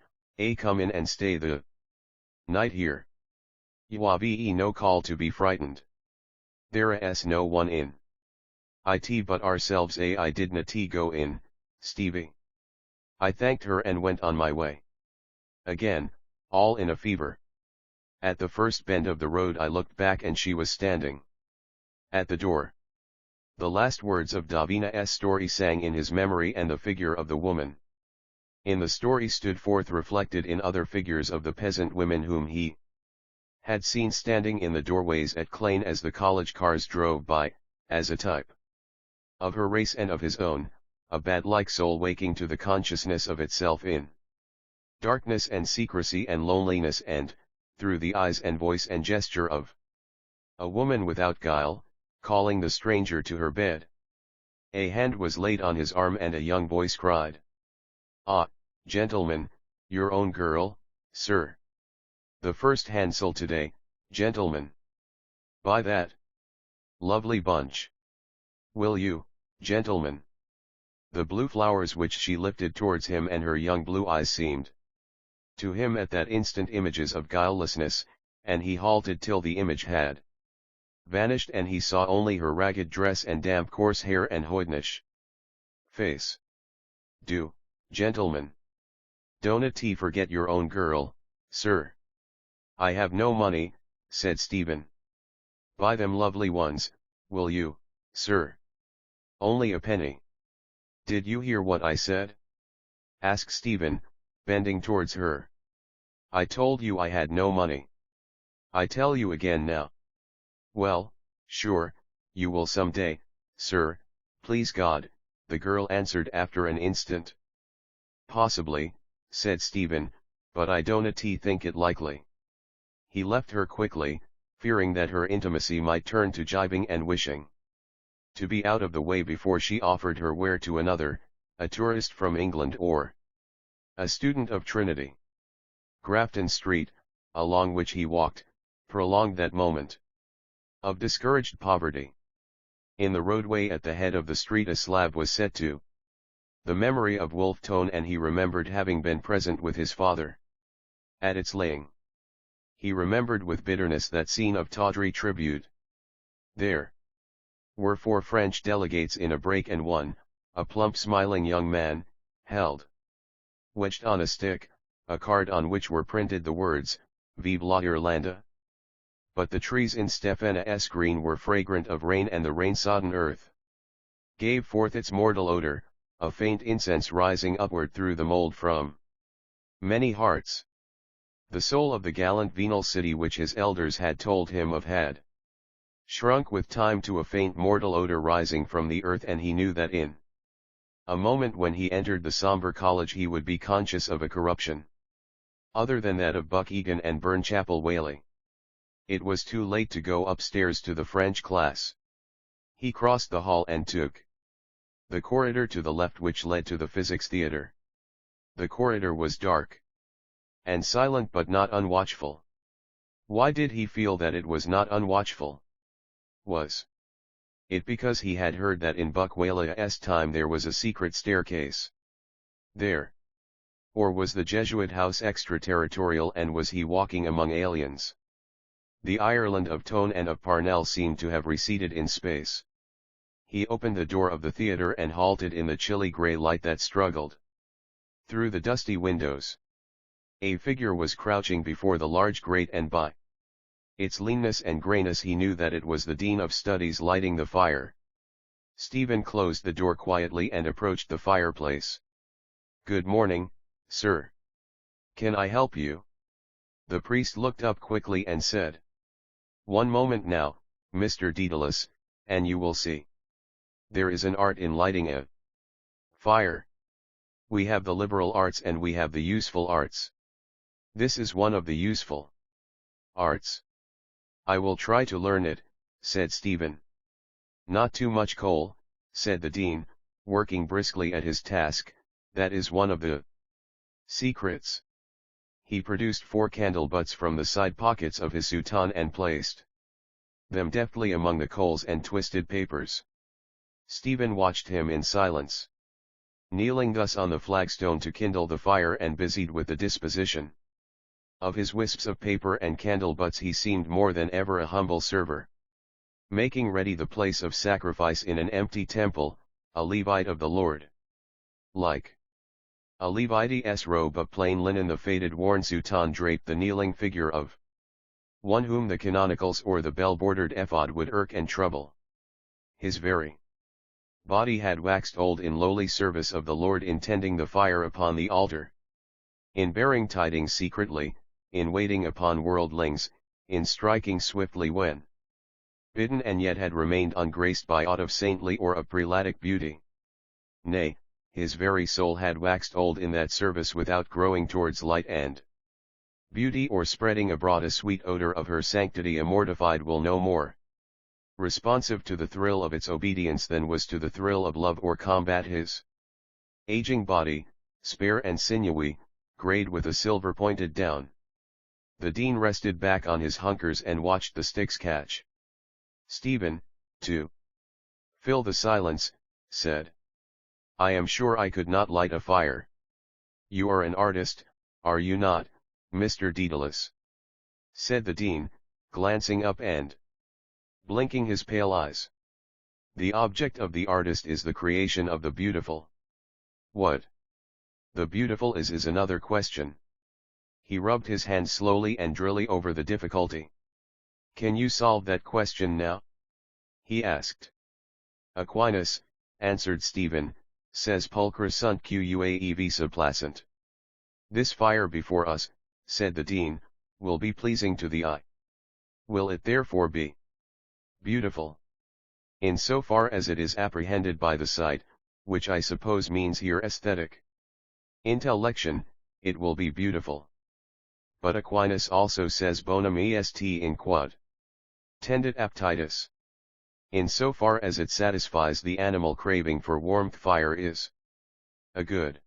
come in and stay the night here. You've no call to be frightened. There's no one in it but ourselves. I didn't go in, Stevie. I thanked her and went on my way. Again, all in a fever. At the first bend of the road I looked back, and she was standing at the door. The last words of Davina's story sang in his memory, and the figure of the woman in the story stood forth reflected in other figures of the peasant women whom he had seen standing in the doorways at Clane as the college cars drove by, as a type of her race and of his own, a bat-like soul waking to the consciousness of itself in darkness and secrecy and loneliness, and, through the eyes and voice and gesture of a woman without guile, calling the stranger to her bed. A hand was laid on his arm, and a young voice cried, "Ah, gentlemen, your own girl, sir. The first handsel today, gentlemen. Buy that lovely bunch. Will you, gentlemen?" the blue flowers which she lifted towards him, and her young blue eyes seemed to him at that instant images of guilelessness, and he halted till the image had vanished and he saw only her ragged dress and damp coarse hair and hoydenish face. Do, gentlemen, don't forget your own girl, sir. I have no money, said Stephen. Buy them lovely ones, will you, sir? Only a penny. Did you hear what I said? Asked Stephen, bending towards her. I told you I had no money. I tell you again now. Well, sure, you will some day, sir, please God, the girl answered after an instant. Possibly, said Stephen, but I don't think it likely. He left her quickly, fearing that her intimacy might turn to jibing and wishing to be out of the way before she offered her ware to another, a tourist from England or a student of Trinity. Grafton Street, along which he walked, prolonged that moment of discouraged poverty. In the roadway at the head of the street a slab was set to the memory of Wolfe Tone, and he remembered having been present with his father at its laying. He remembered with bitterness that scene of tawdry tribute. There were 4 French delegates in a brake, and one, a plump smiling young man, held wedged on a stick, a card on which were printed the words, Vive l'Irlande. But the trees in Stephena's Green were fragrant of rain, and the rain-sodden earth gave forth its mortal odor, a faint incense rising upward through the mold from many hearts. The soul of the gallant venal city which his elders had told him of had shrunk with time to a faint mortal odor rising from the earth, and he knew that in a moment when he entered the sombre college he would be conscious of a corruption other than that of Buck Egan and Burnchapel Whaley. It was too late to go upstairs to the French class. He crossed the hall and took the corridor to the left which led to the physics theatre. The corridor was dark and silent but not unwatchful. Why did he feel that it was not unwatchful? Was it because he had heard that in Buck Whaley's time there was a secret staircase there? Or was the Jesuit house extraterritorial, and was he walking among aliens? The Ireland of Tone and of Parnell seemed to have receded in space. He opened the door of the theatre and halted in the chilly grey light that struggled through the dusty windows. A figure was crouching before the large grate, and by its leanness and greyness he knew that it was the Dean of Studies lighting the fire. Stephen closed the door quietly and approached the fireplace. Good morning, sir. Can I help you? The priest looked up quickly and said, One moment now, Mr. Daedalus, and you will see. There is an art in lighting a fire. We have the liberal arts and we have the useful arts. This is one of the useful arts. I will try to learn it, said Stephen. Not too much coal, said the dean, working briskly at his task, that is one of the secrets. He produced 4 candle butts from the side pockets of his soutane and placed them deftly among the coals and twisted papers. Stephen watched him in silence. Kneeling thus on the flagstone to kindle the fire and busied with the disposition of his wisps of paper and candle butts, he seemed more than ever a humble server, making ready the place of sacrifice in an empty temple, a Levite of the Lord. Like a Levite's robe of plain linen, the faded worn soutane draped the kneeling figure of one whom the canonicals or the bell-bordered ephod would irk and trouble. His very body had waxed old in lowly service of the Lord, in tending the fire upon the altar, in bearing tidings secretly, in waiting upon worldlings, in striking swiftly when bidden, and yet had remained ungraced by aught of saintly or of prelatic beauty. Nay, his very soul had waxed old in that service without growing towards light and beauty, or spreading abroad a sweet odor of her sanctity. A mortified will no more responsive to the thrill of its obedience than was to the thrill of love or combat. His aging body, spare and sinewy, grayed with a silver pointed down. The dean rested back on his hunkers and watched the sticks catch. Stephen, to fill the silence, said, I am sure I could not light a fire. You are an artist, are you not, Mr. Daedalus? Said the dean, glancing up and blinking his pale eyes. The object of the artist is the creation of the beautiful. What the beautiful is another question. He rubbed his hands slowly and drearily over the difficulty. Can you solve that question now? He asked. Aquinas, answered Stephen, says pulchra sunt quae visa placent. This fire before us, said the dean, will be pleasing to the eye. Will it therefore be beautiful? In so far as it is apprehended by the sight, which I suppose means here aesthetic intellection, it will be beautiful. But Aquinas also says bonum est in quod tendit aptitus. In so far as it satisfies the animal craving for warmth, fire is a good.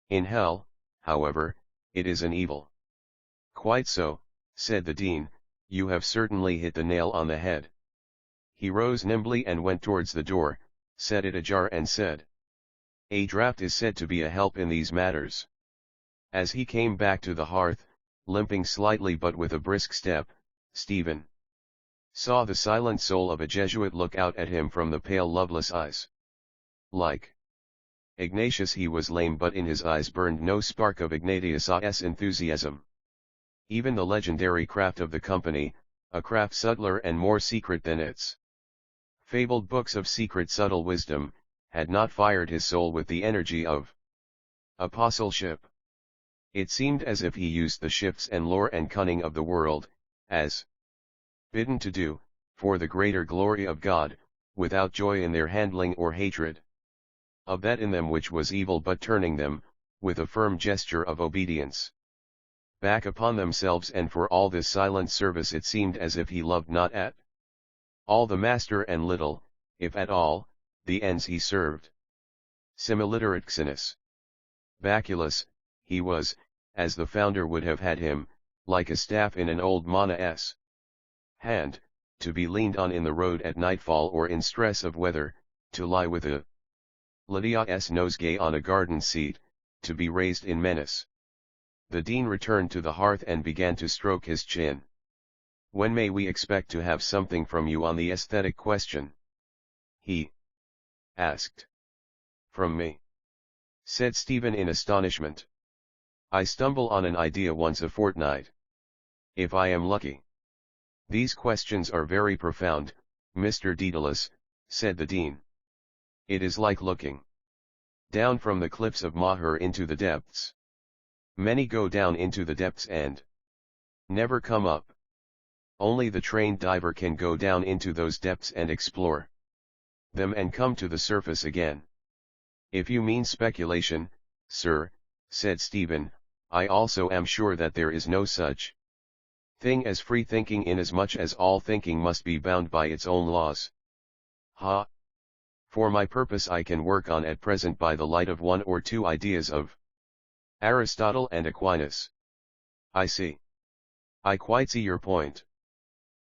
In hell, however, it is an evil. Quite so, said the dean, you have certainly hit the nail on the head. He rose nimbly and went towards the door, set it ajar and said, a draught is said to be a help in these matters. As he came back to the hearth, limping slightly but with a brisk step, Stephen saw the silent soul of a Jesuit look out at him from the pale loveless eyes. Like Ignatius he was lame, but in his eyes burned no spark of Ignatius' enthusiasm. Even the legendary craft of the company, a craft subtler and more secret than its fabled books of secret subtle wisdom, had not fired his soul with the energy of apostleship. It seemed as if he used the shifts and lore and cunning of the world, as bidden to do, for the greater glory of God, without joy in their handling or hatred of that in them which was evil, but turning them, with a firm gesture of obedience, back upon themselves. And for all this silent service it seemed as if he loved not at all the master, and little, if at all, the ends he served. Similiterit xenis baculus, he was, as the founder would have had him, like a staff in an old manna's hand, to be leaned on in the road at nightfall or in stress of weather, to lie with a Lydia's nosegay on a garden seat, to be raised in menace. The dean returned to the hearth and began to stroke his chin. When may we expect to have something from you on the aesthetic question? He asked. From me? Said Stephen in astonishment. I stumble on an idea once a fortnight. If I am lucky. These questions are very profound, Mr. Daedalus, said the dean. It is like looking down from the cliffs of Maher into the depths. Many go down into the depths and never come up. Only the trained diver can go down into those depths and explore them and come to the surface again. If you mean speculation, sir, said Stephen, I also am sure that there is no such thing as free thinking, inasmuch as all thinking must be bound by its own laws. Ha! For my purpose I can work on at present by the light of one or two ideas of Aristotle and Aquinas. I see. I quite see your point.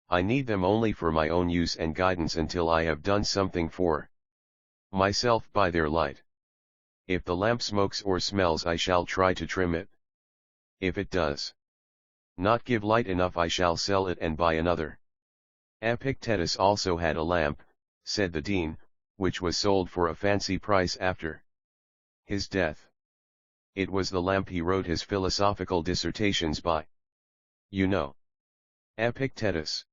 I need them only for my own use and guidance until I have done something for myself by their light. If the lamp smokes or smells, I shall try to trim it. If it does not give light enough, I shall sell it and buy another. Epictetus also had a lamp, said the dean, which was sold for a fancy price after his death. It was the lamp he wrote his philosophical dissertations by. You know Epictetus.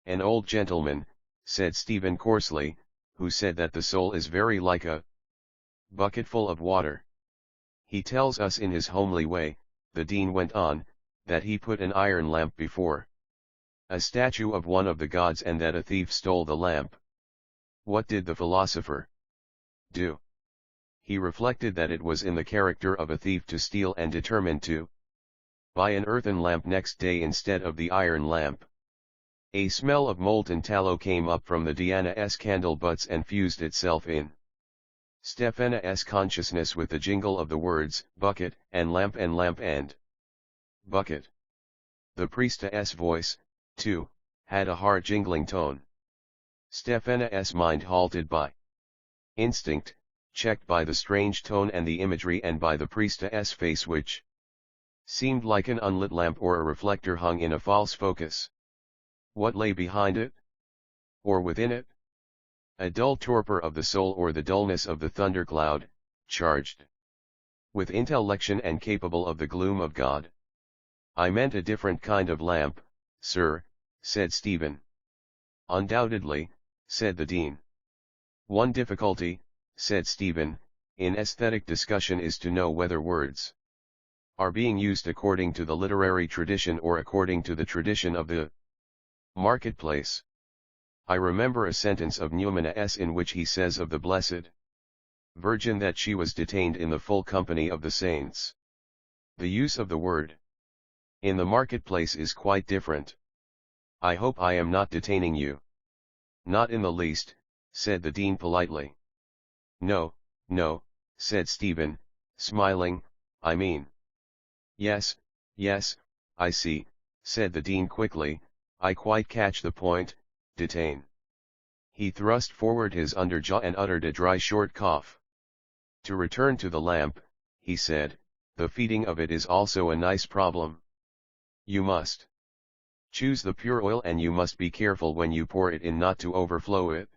An old gentleman, said Stephen coarsely, who said that the soul is very like a bucketful of water. He tells us in his homely way, the dean went on, that he put an iron lamp before a statue of one of the gods and that a thief stole the lamp. What did the philosopher do? He reflected that it was in the character of a thief to steal and determined to buy an earthen lamp next day instead of the iron lamp. A smell of molten tallow came up from the Diana's candle butts and fused itself in Stephanas' consciousness with the jingle of the words bucket and lamp and bucket. The priestess' voice, too, had a hard jingling tone. Stephanas' mind, halted by instinct, checked by the strange tone and the imagery and by the priestess' face which seemed like an unlit lamp or a reflector hung in a false focus. What lay behind it? Or within it? A dull torpor of the soul or the dullness of the thundercloud, charged with intellection and capable of the gloom of God? I meant a different kind of lamp, sir, said Stephen. Undoubtedly, said the dean. One difficulty, said Stephen, in aesthetic discussion is to know whether words are being used according to the literary tradition or according to the tradition of the marketplace. I remember a sentence of Newman's in which he says of the Blessed Virgin that she was detained in the full company of the saints. The use of the word in the marketplace is quite different. I hope I am not detaining you. Not in the least, said the dean politely. No, no, said Stephen, smiling, I mean. Yes, yes, I see, said the dean quickly, I quite catch the point, detain. He thrust forward his underjaw and uttered a dry short cough. To return to the lamp, he said, the feeding of it is also a nice problem. You must choose the pure oil and you must be careful when you pour it in not to overflow it.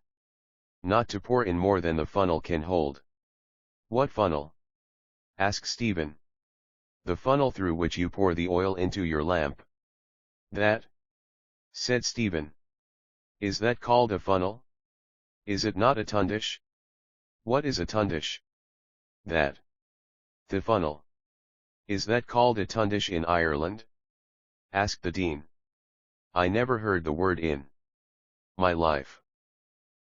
Not to pour in more than the funnel can hold. What funnel? Asked Stephen. The funnel through which you pour the oil into your lamp. That? Said Stephen. Is that called a funnel? Is it not a tundish? What is a tundish? That. The funnel. Is that called a tundish in Ireland? Asked the dean. I never heard the word in my life.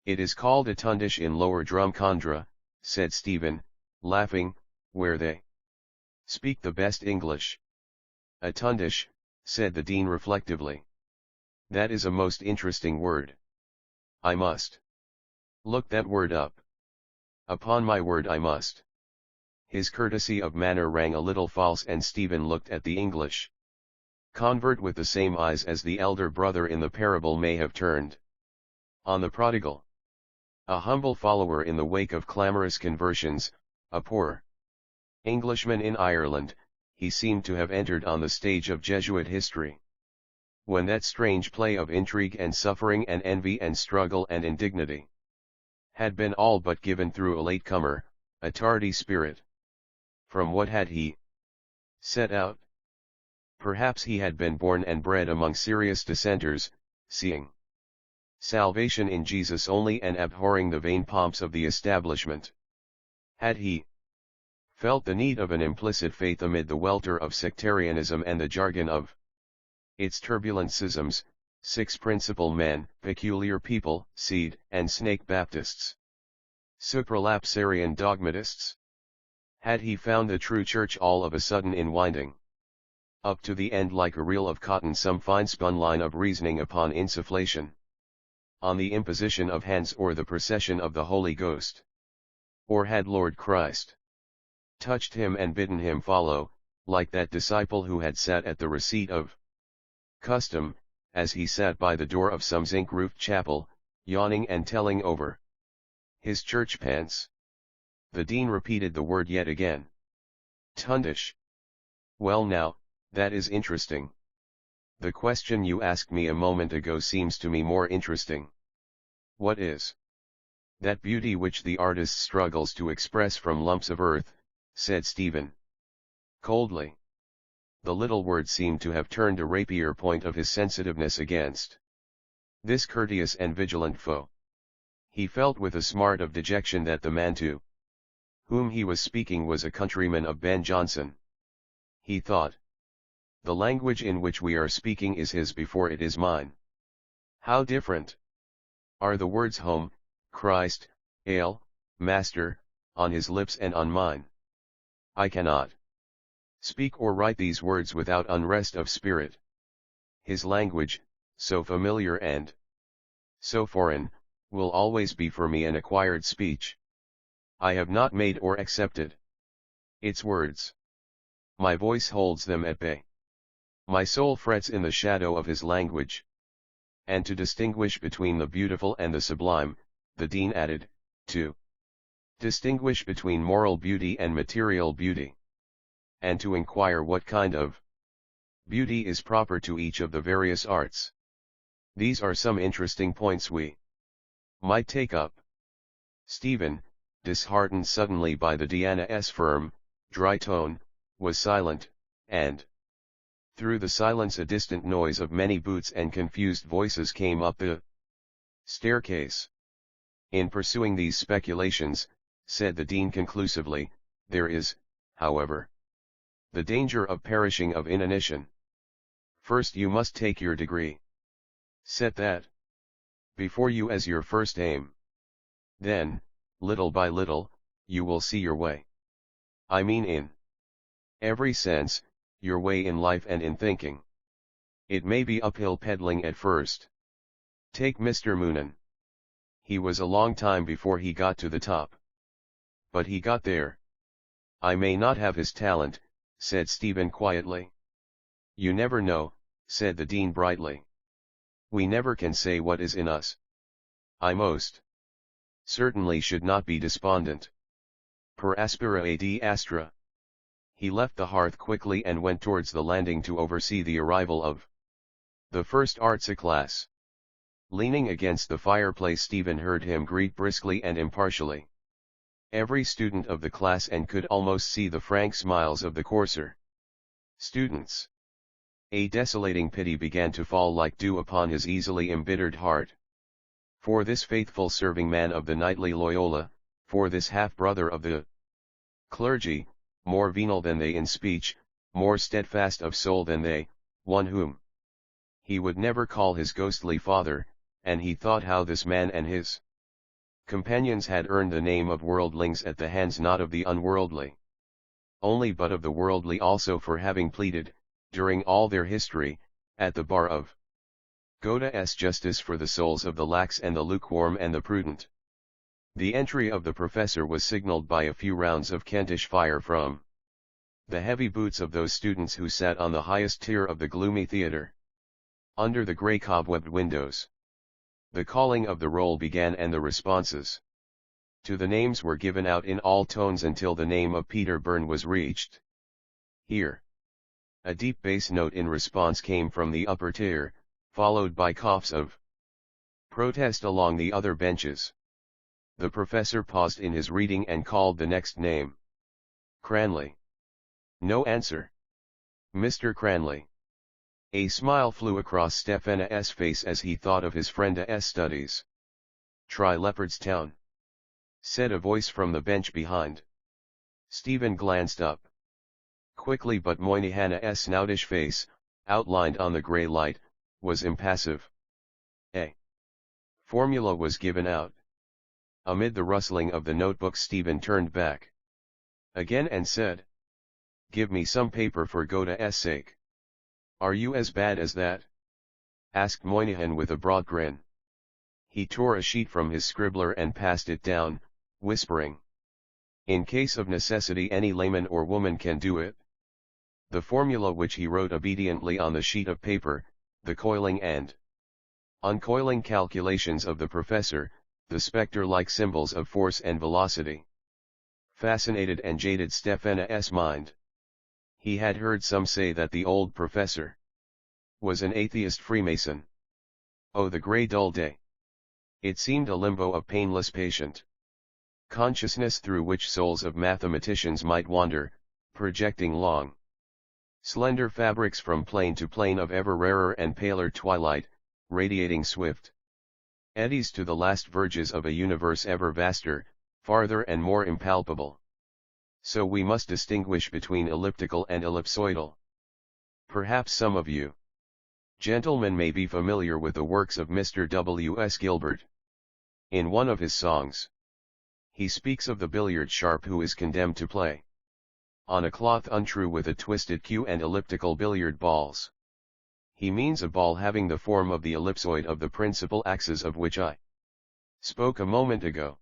It is called a tundish in Lower Drumcondra, said Stephen, laughing, where they speak the best English. A tundish, said the dean reflectively. That is a most interesting word. I must look that word up. Upon my word I must. His courtesy of manner rang a little false and Stephen looked at the English convert with the same eyes as the elder brother in the parable may have turned on the prodigal. A humble follower in the wake of clamorous conversions, a poor Englishman in Ireland, he seemed to have entered on the stage of Jesuit history. When that strange play of intrigue and suffering and envy and struggle and indignity had been all but given through a latecomer, a tardy spirit. From what had he set out? Perhaps he had been born and bred among serious dissenters, seeing salvation in Jesus only and abhorring the vain pomps of the establishment. Had he felt the need of an implicit faith amid the welter of sectarianism and the jargon of its turbulent schisms, six principal men, peculiar people, seed and snake Baptists, supralapsarian dogmatists? Had he found the true church all of a sudden in winding up to the end like a reel of cotton some fine-spun line of reasoning upon insufflation, on the imposition of hands or the procession of the Holy Ghost? Or had Lord Christ touched him and bidden him follow, like that disciple who had sat at the receipt of custom, as he sat by the door of some zinc-roofed chapel, yawning and telling over his church pants? The dean repeated the word yet again. Tundish. Well now, that is interesting. The question you asked me a moment ago seems to me more interesting. What is that beauty which the artist struggles to express from lumps of earth? Said Stephen coldly. The little word seemed to have turned a rapier point of his sensitiveness against this courteous and vigilant foe. He felt with a smart of dejection that the man to whom he was speaking was a countryman of Ben Jonson. He thought, the language in which we are speaking is his before it is mine. How different are the words home, Christ, ale, master, on his lips and on mine. I cannot speak or write these words without unrest of spirit. His language, so familiar and so foreign, will always be for me an acquired speech. I have not made or accepted its words. My voice holds them at bay. My soul frets in the shadow of his language. And to distinguish between the beautiful and the sublime, the dean added, to distinguish between moral beauty and material beauty, and to inquire what kind of beauty is proper to each of the various arts. These are some interesting points we might take up. Stephen, disheartened suddenly by the Diana's firm, dry tone, was silent, and through the silence a distant noise of many boots and confused voices came up the staircase. In pursuing these speculations, said the dean conclusively, there is, however, the danger of perishing of inanition. First you must take your degree. Set that before you as your first aim. Then, little by little, you will see your way. I mean in every sense, your way in life and in thinking. It may be uphill peddling at first. Take Mr. Moonan. He was a long time before he got to the top. But he got there. I may not have his talent, said Stephen quietly. You never know, said the dean brightly. We never can say what is in us. I most certainly should not be despondent. Per aspera ad astra. He left the hearth quickly and went towards the landing to oversee the arrival of the first arts class. Leaning against the fireplace, Stephen heard him greet briskly and impartially every student of the class and could almost see the frank smiles of the coarser students. A desolating pity began to fall like dew upon his easily embittered heart. For this faithful serving man of the knightly Loyola, for this half-brother of the clergy, more venal than they in speech, more steadfast of soul than they, one whom he would never call his ghostly father, and he thought how this man and his companions had earned the name of worldlings at the hands not of the unworldly only but of the worldly also, for having pleaded, during all their history, at the bar of God's justice for the souls of the lax and the lukewarm and the prudent. The entry of the professor was signalled by a few rounds of Kentish fire from the heavy boots of those students who sat on the highest tier of the gloomy theatre, under the grey cobwebbed windows. The calling of the roll began and the responses to the names were given out in all tones until the name of Peter Byrne was reached. Here, a deep bass note in response came from the upper tier, followed by coughs of protest along the other benches. The professor paused in his reading and called the next name. Cranley. No answer. Mr. Cranley. A smile flew across Stephen's face as he thought of his friend's studies. Try Leopardstown, said a voice from the bench behind. Stephen glanced up quickly, but Moynihan's snoutish face, outlined on the grey light, was impassive. A formula was given out. Amid the rustling of the notebook, Stephen turned back again and said, "Give me some paper for God's sake." "Are you as bad as that?" asked Moynihan with a broad grin. He tore a sheet from his scribbler and passed it down, whispering, "In case of necessity any layman or woman can do it." The formula which he wrote obediently on the sheet of paper, the coiling and uncoiling calculations of the professor, the spectre-like symbols of force and velocity, fascinated and jaded Stephen's mind. He had heard some say that the old professor was an atheist Freemason. Oh, the grey dull day! It seemed a limbo of painless patient consciousness through which souls of mathematicians might wander, projecting long, slender fabrics from plane to plane of ever rarer and paler twilight, radiating swift eddies to the last verges of a universe ever vaster, farther and more impalpable. So we must distinguish between elliptical and ellipsoidal. Perhaps some of you gentlemen may be familiar with the works of Mr. W. S. Gilbert. In one of his songs, he speaks of the billiard sharp who is condemned to play on a cloth untrue with a twisted cue and elliptical billiard balls. He means a ball having the form of the ellipsoid of the principal axis of which I spoke a moment ago.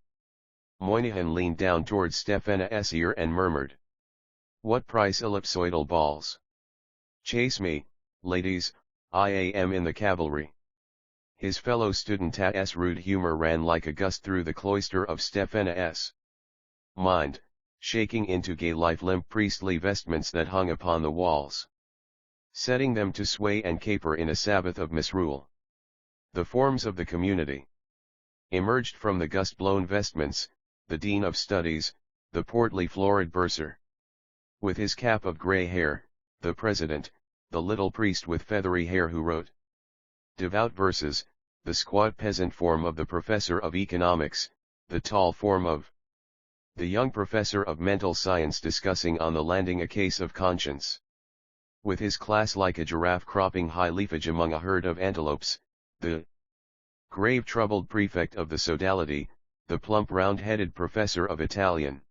Moynihan leaned down towards Stephen's ear and murmured, "What price ellipsoidal balls? Chase me, ladies, I am in the cavalry." His fellow student's rude humor ran like a gust through the cloister of Stephen's mind, shaking into gay life limp priestly vestments that hung upon the walls, setting them to sway and caper in a Sabbath of misrule. The forms of the community emerged from the gust-blown vestments, the dean of studies, the portly florid bursar, with his cap of grey hair, the president, the little priest with feathery hair who wrote devout verses, the squat peasant form of the professor of economics, the tall form of the young professor of mental science discussing on the landing a case of conscience, with his class like a giraffe cropping high leafage among a herd of antelopes, the grave troubled prefect of the sodality, the plump round-headed professor of Italian,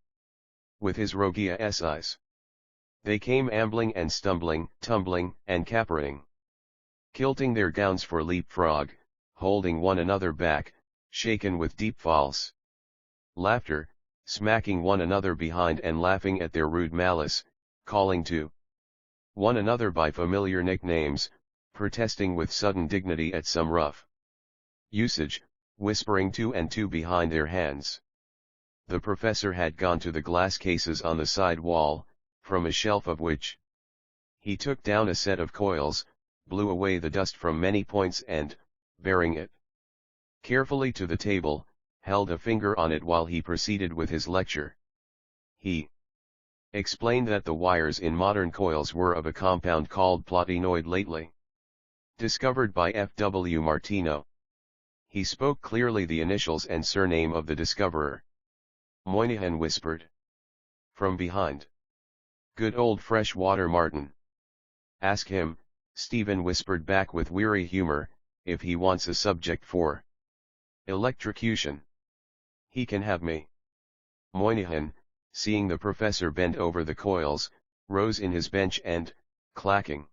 with his roguea eyes. They came ambling and stumbling, tumbling, and capering, kilting their gowns for leapfrog, holding one another back, shaken with deep false laughter, smacking one another behind and laughing at their rude malice, calling to one another by familiar nicknames, protesting with sudden dignity at some rough usage, whispering two and two behind their hands. The professor had gone to the glass cases on the side wall, from a shelf of which he took down a set of coils, blew away the dust from many points and, bearing it carefully to the table, held a finger on it while he proceeded with his lecture. He explained that the wires in modern coils were of a compound called platinoid lately discovered by F. W. Martino. He spoke clearly the initials and surname of the discoverer. Moynihan whispered from behind. Good old Freshwater Martin. Ask him, Stephen whispered back with weary humor, if he wants a subject for electrocution. He can have me. Moynihan, seeing the professor bend over the coils, rose in his bench and, clacking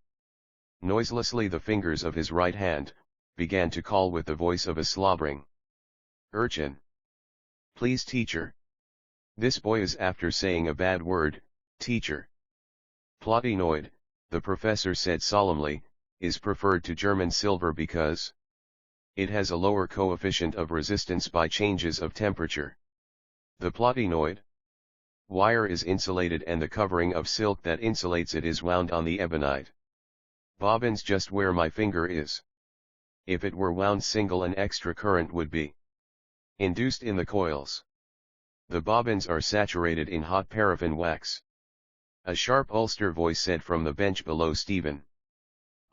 noiselessly the fingers of his right hand, began to call with the voice of a slobbering urchin. Please, teacher. This boy is after saying a bad word, teacher. Platinoid, the professor said solemnly, is preferred to German silver because it has a lower coefficient of resistance by changes of temperature. The platinoid wire is insulated and the covering of silk that insulates it is wound on the ebonite bobbins just where my finger is. If it were wound single, an extra current would be induced in the coils. The bobbins are saturated in hot paraffin wax. A sharp Ulster voice said from the bench below Stephen.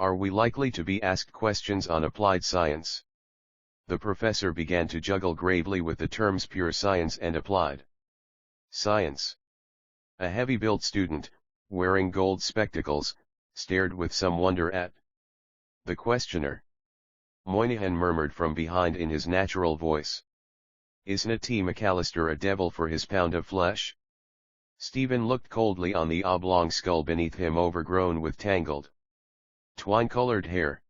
Are we likely to be asked questions on applied science? The professor began to juggle gravely with the terms pure science and applied science. A heavy-built student, wearing gold spectacles, stared with some wonder at the questioner. Moynihan murmured from behind in his natural voice. Isn't T. McAllister a devil for his pound of flesh? Stephen looked coldly on the oblong skull beneath him, overgrown with tangled twine-colored hair.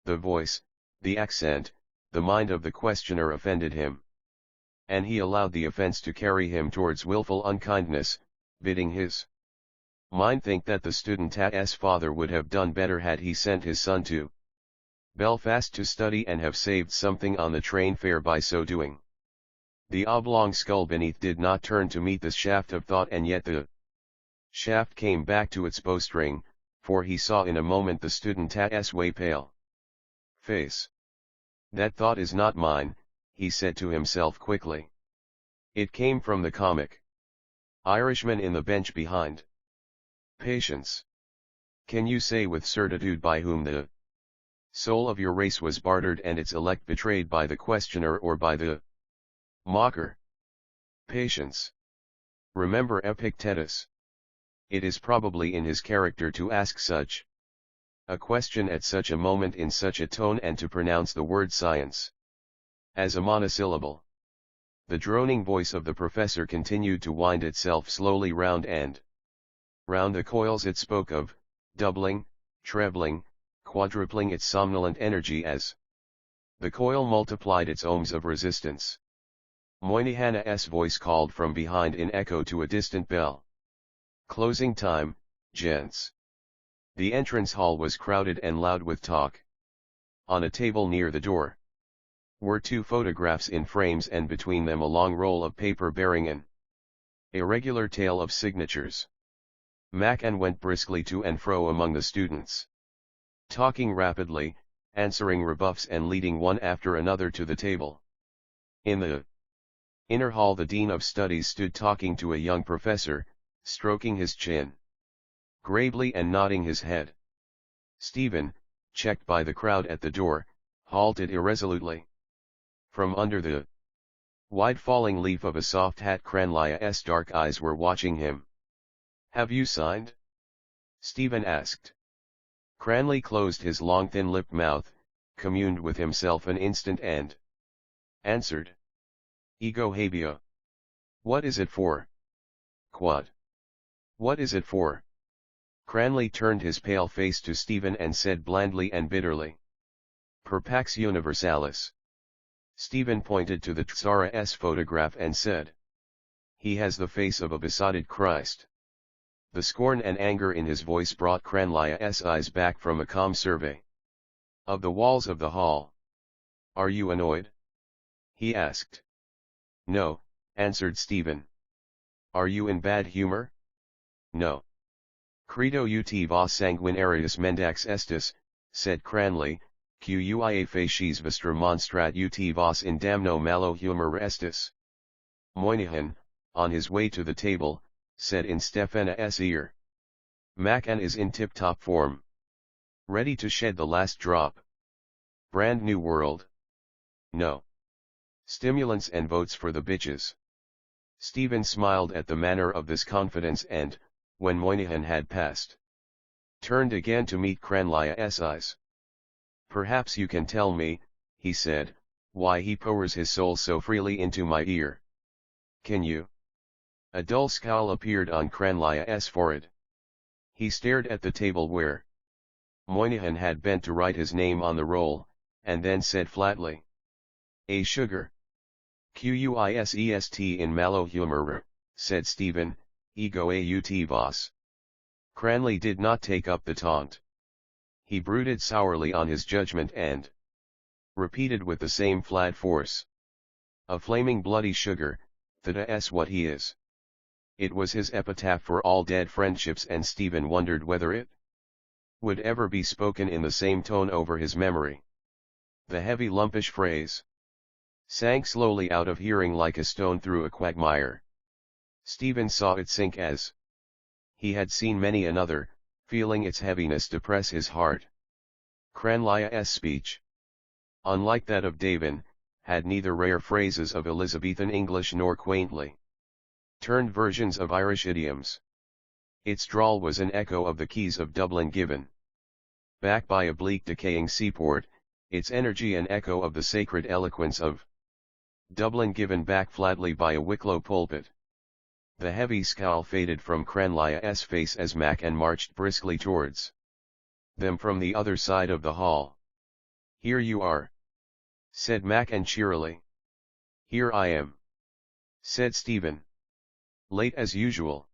The voice, the accent, the mind of the questioner offended him. And he allowed the offense to carry him towards willful unkindness, bidding his mind think that the student's father would have done better had he sent his son to Belfast to study and have saved something on the train fare by so doing. The oblong skull beneath did not turn to meet the shaft of thought, and yet the shaft came back to its bowstring, for he saw in a moment the student's way pale face. That thought is not mine, he said to himself quickly. It came from the comic Irishman in the bench behind. Patience. Can you say with certitude by whom the soul of your race was bartered and its elect betrayed, by the questioner or by the mocker? Patience. Remember Epictetus. It is probably in his character to ask such a question at such a moment in such a tone, and to pronounce the word science as a monosyllable. The droning voice of the professor continued to wind itself slowly round and round the coils it spoke of, doubling, trebling, quadrupling its somnolent energy as the coil multiplied its ohms of resistance. Moynihan's voice called from behind in echo to a distant bell. Closing time, gents. The entrance hall was crowded and loud with talk. On a table near the door were two photographs in frames, and between them a long roll of paper bearing an A regular tale of signatures. Macan went briskly to and fro among the students, talking rapidly, answering rebuffs and leading one after another to the table. In the inner hall the Dean of Studies stood talking to a young professor, stroking his chin gravely and nodding his head. Stephen, checked by the crowd at the door, halted irresolutely. From under the wide falling leaf of a soft hat Cranlia's dark eyes were watching him. "Have you signed?" Stephen asked. Cranley closed his long thin-lipped mouth, communed with himself an instant and answered. "Ego habeo." "What is it for?" "Quod. What is it for?" Cranley turned his pale face to Stephen and said blandly and bitterly. "Per pax universalis." Stephen pointed to the Tsar's photograph and said. "He has the face of a besotted Christ." The scorn and anger in his voice brought Cranlia's eyes back from a calm survey of the walls of the hall. "Are you annoyed?" he asked. "No," answered Stephen. "Are you in bad humor?" "No." "Credo ut vos sanguinarius mendax estis," said Cranley, "quia facies vestra monstrat ut vos in damno malo humor estis." Moynihan, on his way to the table, said in Stefana's ear. "Macan is in tip-top form. Ready to shed the last drop. Brand new world. No stimulants and votes for the bitches." Stephen smiled at the manner of this confidence and, when Moynihan had passed, turned again to meet Cranlia's eyes. "Perhaps you can tell me," he said, "why he pours his soul so freely into my ear. Can you?" A dull scowl appeared on Cranlia's forehead. He stared at the table where Moynihan had bent to write his name on the roll, and then said flatly, "A sugar." "Quisest in malo humor," said Stephen, "ego aut vos." Cranley did not take up the taunt. He brooded sourly on his judgment and repeated with the same flat force, "A flaming bloody sugar, that's what he is." It was his epitaph for all dead friendships, and Stephen wondered whether it would ever be spoken in the same tone over his memory. The heavy lumpish phrase sank slowly out of hearing like a stone through a quagmire. Stephen saw it sink as he had seen many another, feeling its heaviness depress his heart. Cranlia's speech, unlike that of Davin, had neither rare phrases of Elizabethan English nor quaintly turned versions of Irish idioms. Its drawl was an echo of the quays of Dublin given back by a bleak decaying seaport, its energy an echo of the sacred eloquence of Dublin given back flatly by a Wicklow pulpit. The heavy scowl faded from Cranlia's face as Macan marched briskly towards them from the other side of the hall. "Here you are," said Macan cheerily. "Here I am," said Stephen. "Late as usual.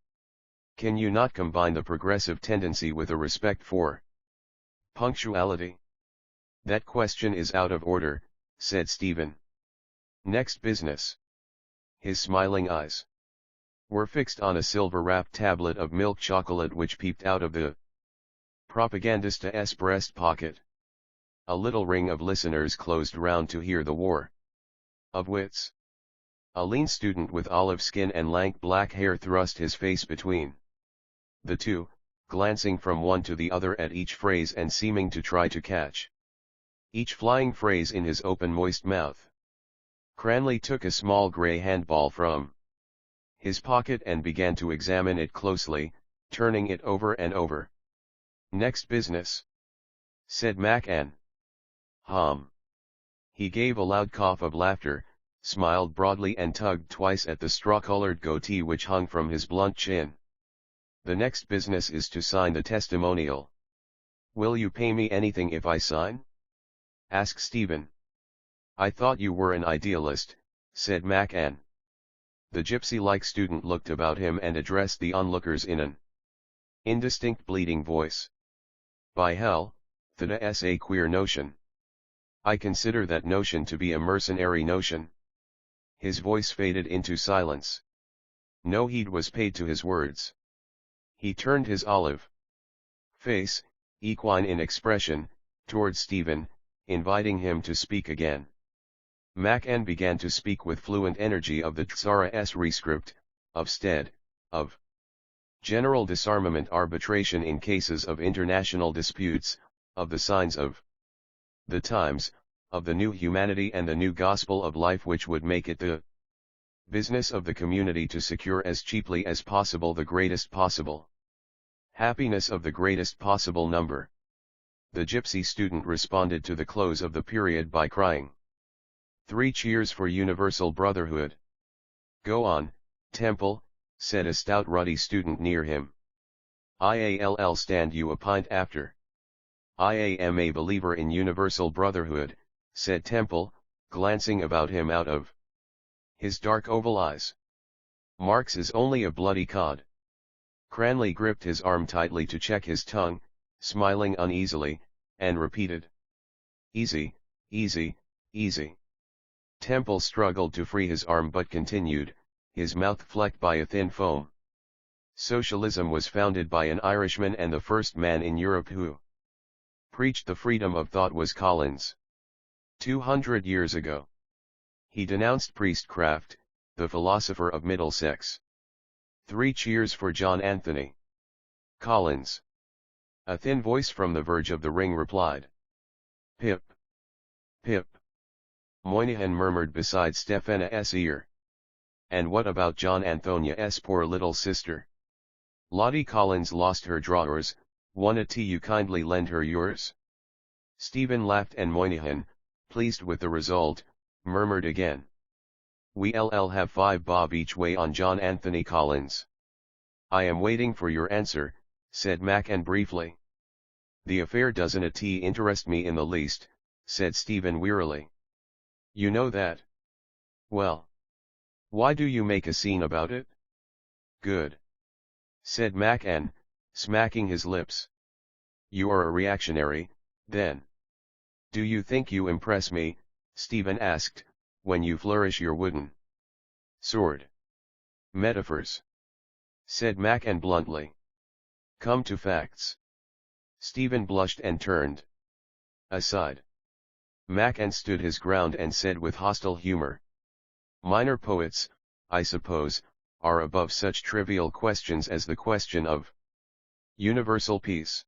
Can you not combine the progressive tendency with a respect for punctuality?" "That question is out of order," said Stephen. "Next business." His smiling eyes were fixed on a silver-wrapped tablet of milk chocolate which peeped out of the propagandista's breast pocket. A little ring of listeners closed round to hear the war of wits. A lean student with olive skin and lank black hair thrust his face between the two, glancing from one to the other at each phrase and seeming to try to catch each flying phrase in his open moist mouth. Cranley took a small grey handball from his pocket and began to examine it closely, turning it over and over. "Next business," said Macan. "Hum." He gave a loud cough of laughter, smiled broadly and tugged twice at the straw-colored goatee which hung from his blunt chin. "The next business is to sign the testimonial." "Will you pay me anything if I sign?" asked Stephen. "I thought you were an idealist," said Macan. The gypsy-like student looked about him and addressed the onlookers in an indistinct bleating voice. "By hell, that's a queer notion. I consider that notion to be a mercenary notion." His voice faded into silence. No heed was paid to his words. He turned his olive face, equine in expression, towards Stephen, inviting him to speak again. Mac N began to speak with fluent energy of the Tsara's rescript, of stead, of general disarmament arbitration in cases of international disputes, of the signs of the times, of the new humanity and the new gospel of life which would make it the business of the community to secure as cheaply as possible the greatest possible happiness of the greatest possible number. The gypsy student responded to the close of the period by crying, "3 cheers for universal brotherhood." "Go on, Temple," said a stout ruddy student near him. "I'll stand you a pint after." "I am a believer in universal brotherhood," said Temple, glancing about him out of his dark oval eyes. "Marx is only a bloody cod." Cranley gripped his arm tightly to check his tongue, smiling uneasily, and repeated, "Easy, easy, easy." Temple struggled to free his arm but continued, his mouth flecked by a thin foam. Socialism was founded by an Irishman, and the first man in Europe who preached the freedom of thought was Collins. 200 years ago. He denounced priestcraft, the philosopher of Middlesex. 3 cheers for John Anthony Collins. A thin voice from the verge of the ring replied. "Pip. Pip." Moynihan murmured beside Stephena's ear. "And what about John Anthonia's poor little sister? Lottie Collins lost her drawers, wanna you kindly lend her yours?" Stephen laughed, and Moynihan, pleased with the result, murmured again. "We'll have 5 bob each way on John Anthony Collins." "I am waiting for your answer," said Mac N briefly. "The affair doesn't interest me in the least," said Stephen wearily. "You know that." "Well, why do you make a scene about it?" "Good," said Mac N, smacking his lips. "You are a reactionary, then." "Do you think you impress me," Stephen asked, "when you flourish your wooden sword?" "Metaphors," said Mac N bluntly. "Come to facts." Stephen blushed and turned aside. Mac N stood his ground and said with hostile humor, "Minor poets, I suppose, are above such trivial questions as the question of universal peace."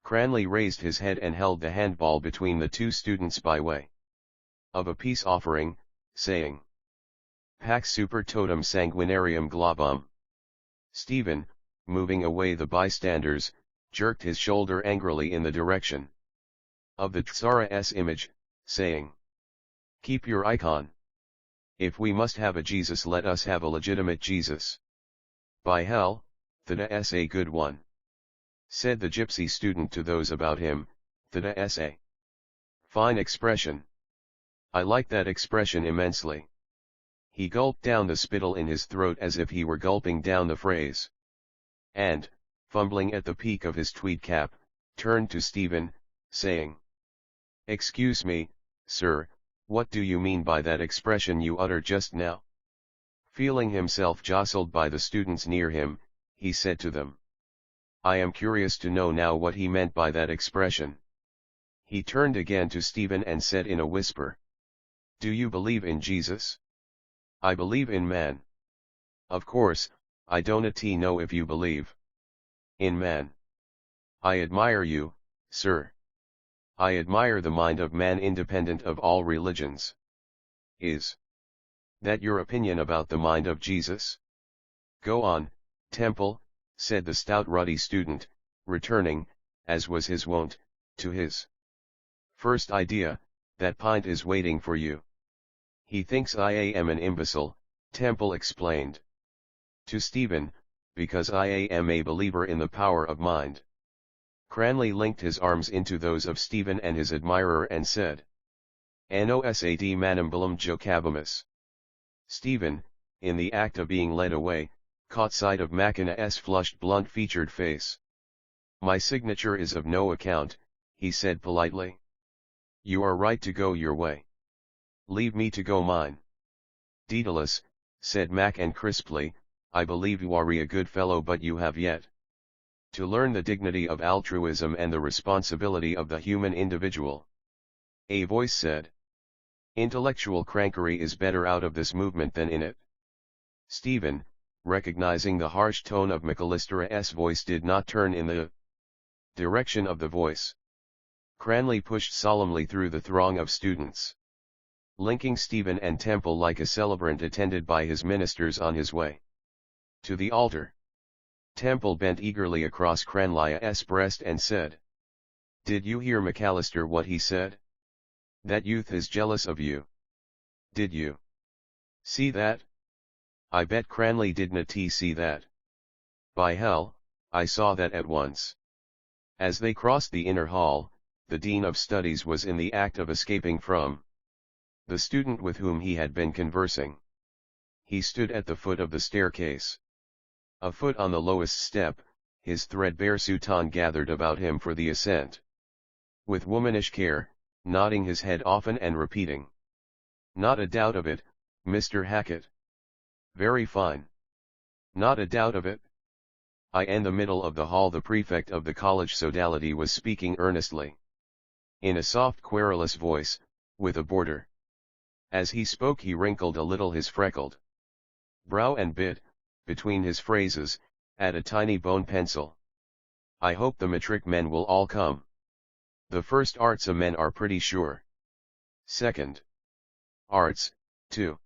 Cranley raised his head and held the handball between the two students by way of a peace offering, saying, "Pax super totem sanguinarium globum." Stephen, moving away the bystanders, jerked his shoulder angrily in the direction of the Tsara's image, saying, "Keep your icon. If we must have a Jesus, let us have a legitimate Jesus." "By hell, that's a good one," said the gypsy student to those about him. "That's a fine expression. I like that expression immensely." He gulped down the spittle in his throat as if he were gulping down the phrase. And, fumbling at the peak of his tweed cap, turned to Stephen, saying, "Excuse me, sir, what do you mean by that expression you uttered just now?" Feeling himself jostled by the students near him, he said to them, "I am curious to know now what he meant by that expression." He turned again to Stephen and said in a whisper, "Do you believe in Jesus?" "I believe in man." "Of course, I don't know if you believe in man." "I admire you, sir. I admire the mind of man independent of all religions." "Is that your opinion about the mind of Jesus?" "Go on, Temple," said the stout ruddy student, returning, as was his wont, to his first idea. "That pint is waiting for you." "He thinks I am an imbecile," Temple explained to Stephen, "because I am a believer in the power of mind." Cranley linked his arms into those of Stephen and his admirer and said, "Nos ad manimbalum jocabimus." Stephen, in the act of being led away, caught sight of Mackina's flushed blunt-featured face. "My signature is of no account," he said politely. "You are right to go your way. Leave me to go mine." "Daedalus," said Mac N crisply, I believe you are a good fellow, but you have yet to learn the dignity of altruism and the responsibility of the human individual. A voice said. Intellectual crankery is better out of this movement than in it. Stephen, recognizing the harsh tone of McAllister's voice, did not turn in the direction of the voice. Cranley pushed solemnly through the throng of students, linking Stephen and Temple like a celebrant attended by his ministers on his way to the altar. Temple bent eagerly across Cranley's breast and said, "Did you hear McAllister what he said? That youth is jealous of you. Did you see that?" "I bet Cranley didn't see that. By hell, I saw that at once." As they crossed the inner hall, the Dean of Studies was in the act of escaping from the student with whom he had been conversing. He stood at the foot of the staircase. A foot on the lowest step, his threadbare soutane gathered about him for the ascent. With womanish care, nodding his head often and repeating, "Not a doubt of it, Mr. Hackett. Very fine. Not a doubt of it." In the middle of the hall the prefect of the college sodality was speaking earnestly, in a soft querulous voice, with a border. As he spoke he wrinkled a little his freckled brow and bit, between his phrases, at a tiny bone pencil. "I hope the matric men will all come. The first arts men are pretty sure. Second arts, too.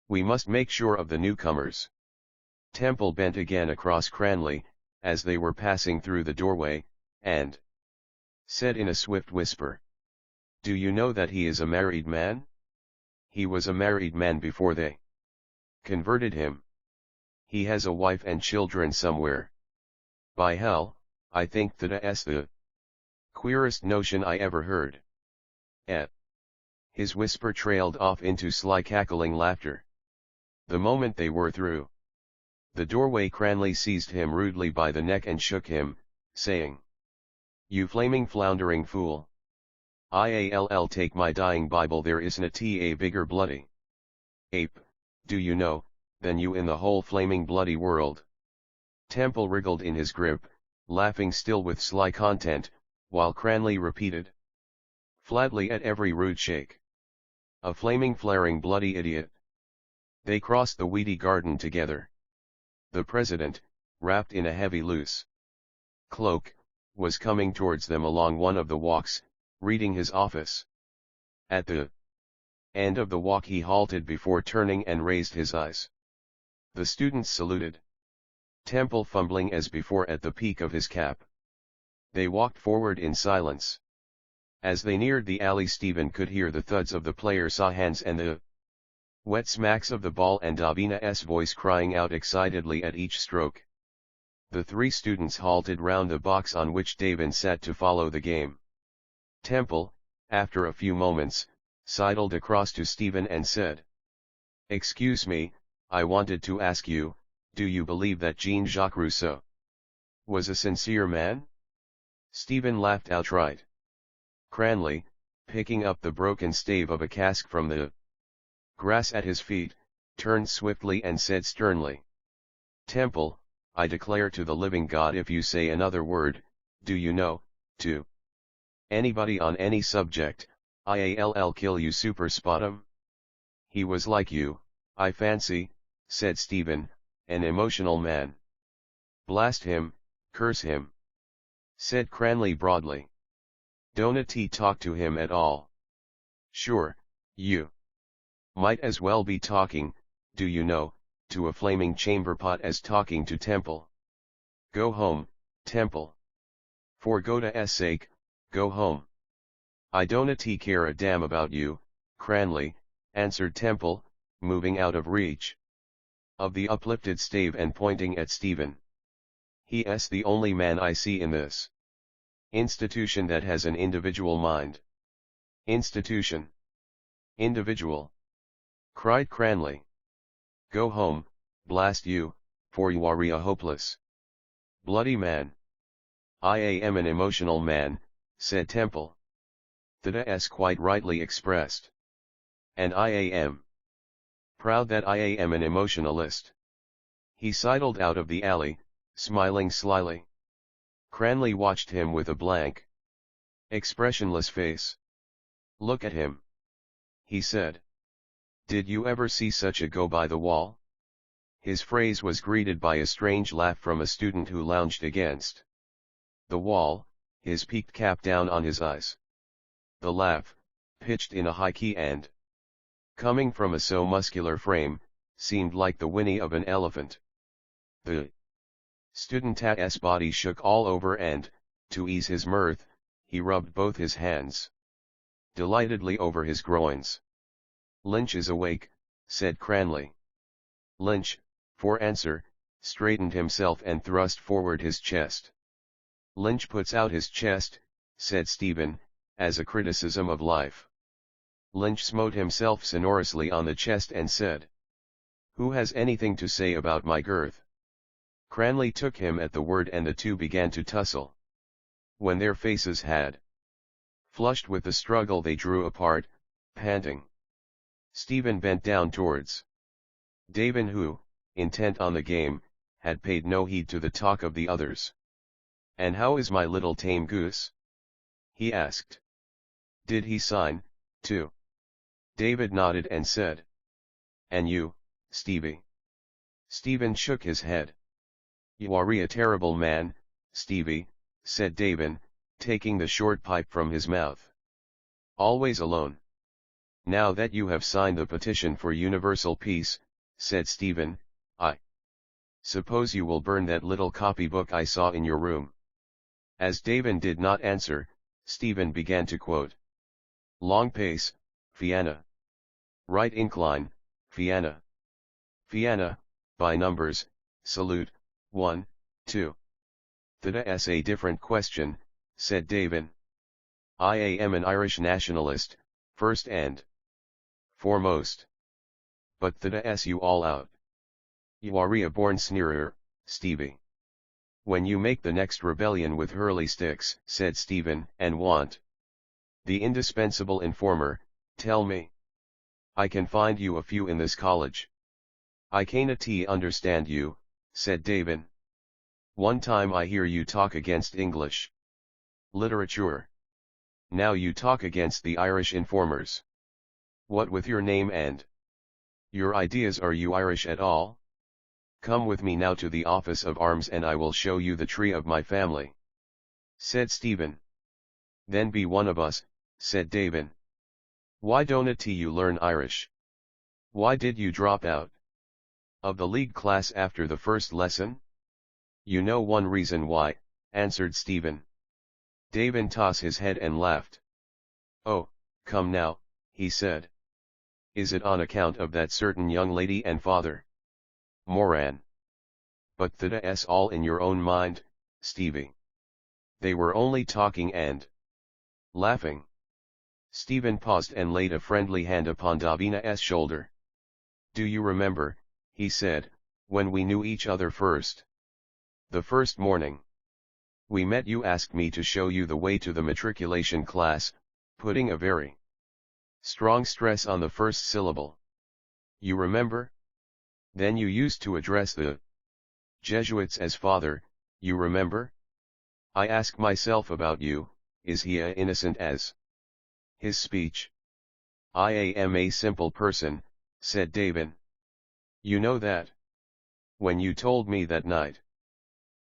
We must make sure of the newcomers." Temple bent again across Cranley, as they were passing through the doorway, and said in a swift whisper, "Do you know that he is a married man? He was a married man before they converted him. He has a wife and children somewhere. By hell, I think that's the queerest notion I ever heard." His whisper trailed off into sly cackling laughter. The moment they were through the doorway Cranley seized him rudely by the neck and shook him, saying, "You flaming floundering fool. I'll take my dying Bible there isn't a bigger bloody ape, do you know, than you in the whole flaming bloody world." Temple wriggled in his grip, laughing still with sly content, while Cranley repeated flatly at every rude shake, "A flaming flaring bloody idiot." They crossed the weedy garden together. The president, wrapped in a heavy loose cloak, was coming towards them along one of the walks, reading his office. At the end of the walk he halted before turning and raised his eyes. The students saluted, Temple fumbling as before at the peak of his cap. They walked forward in silence. As they neared the alley Stephen could hear the thuds of the players' hands and the wet smacks of the ball and Davina's voice crying out excitedly at each stroke. The three students halted round the box on which Davin sat to follow the game. Temple, after a few moments, sidled across to Stephen and said, "Excuse me, I wanted to ask you, do you believe that Jean-Jacques Rousseau was a sincere man?" Stephen laughed outright. Cranley, picking up the broken stave of a cask from the grass at his feet, turned swiftly and said sternly, "Temple, I declare to the living God if you say another word, do you know, to anybody on any subject, I'll kill you super spottum." "He was like you, I fancy," said Stephen, "an emotional man." "Blast him, curse him," said Cranley broadly. "Don't talk to him at all. Sure, you might as well be talking, do you know, to a flaming chamberpot as talking to Temple. Go home, Temple. For God's sake, go home." "I don't care a damn about you, Cranley," answered Temple, moving out of reach of the uplifted stave and pointing at Stephen. "He's the only man I see in this institution that has an individual mind." "Institution? Individual?" cried Cranley. "Go home, blast you, for you are a hopeless bloody man." "I am an emotional man," said Temple. "That's quite rightly expressed. And I am proud that I am an emotionalist." He sidled out of the alley, smiling slyly. Cranley watched him with a blank, expressionless face. "Look at him," he said. "Did you ever see such a go-by-the-wall?" His phrase was greeted by a strange laugh from a student who lounged against the wall, his peaked cap down on his eyes. The laugh, pitched in a high key and coming from a so muscular frame, seemed like the whinny of an elephant. The student's body shook all over and, to ease his mirth, he rubbed both his hands delightedly over his groins. "Lynch is awake," said Cranley. Lynch, for answer, straightened himself and thrust forward his chest. "Lynch puts out his chest," said Stephen, as a criticism of life. Lynch smote himself sonorously on the chest and said, "Who has anything to say about my girth?" Cranley took him at the word and the two began to tussle. When their faces had flushed with the struggle they drew apart, panting. Stephen bent down towards David who, intent on the game, had paid no heed to the talk of the others. "And how is my little tame goose?" he asked. "Did he sign, too?" David nodded and said, "And you, Stevie?" Stephen shook his head. "You are a terrible man, Stevie," said David, taking the short pipe from his mouth. "Always alone." "Now that you have signed the petition for universal peace," said Stephen, "I suppose you will burn that little copybook I saw in your room." As David did not answer, Stephen began to quote. "Long pace, Fianna. Right incline, Fianna. Fianna, by numbers, salute, 1, 2. That's a different question," said David. "I am an Irish nationalist, first and foremost. But that's you all out. You are a born sneerer, Stevie. When you make the next rebellion with hurley sticks," said Stephen, "and want the indispensable informer, tell me. I can find you a few in this college." "I can't understand you," said David. "One time I hear you talk against English literature. Now you talk against the Irish informers. What with your name and your ideas, are you Irish at all? Come with me now to the office of arms and I will show you the tree of my family," said Stephen. "Then be one of us," said David. "Why don't you learn Irish? Why did you drop out of the league class after the first lesson?" "You know one reason why," answered Stephen. David tossed his head and laughed. "Oh, come now," he said. "Is it on account of that certain young lady and father? Moran. But that's all in your own mind, Stevie. They were only talking and laughing." Stephen paused and laid a friendly hand upon Davina's shoulder. "Do you remember," he said, "when we knew each other first? The first morning we met you asked me to show you the way to the matriculation class, putting a very strong stress on the first syllable. You remember? Then you used to address the Jesuits as Father, you remember? I ask myself about you, is he as innocent as his speech?" "I am a simple person," said David. "You know that. When you told me that night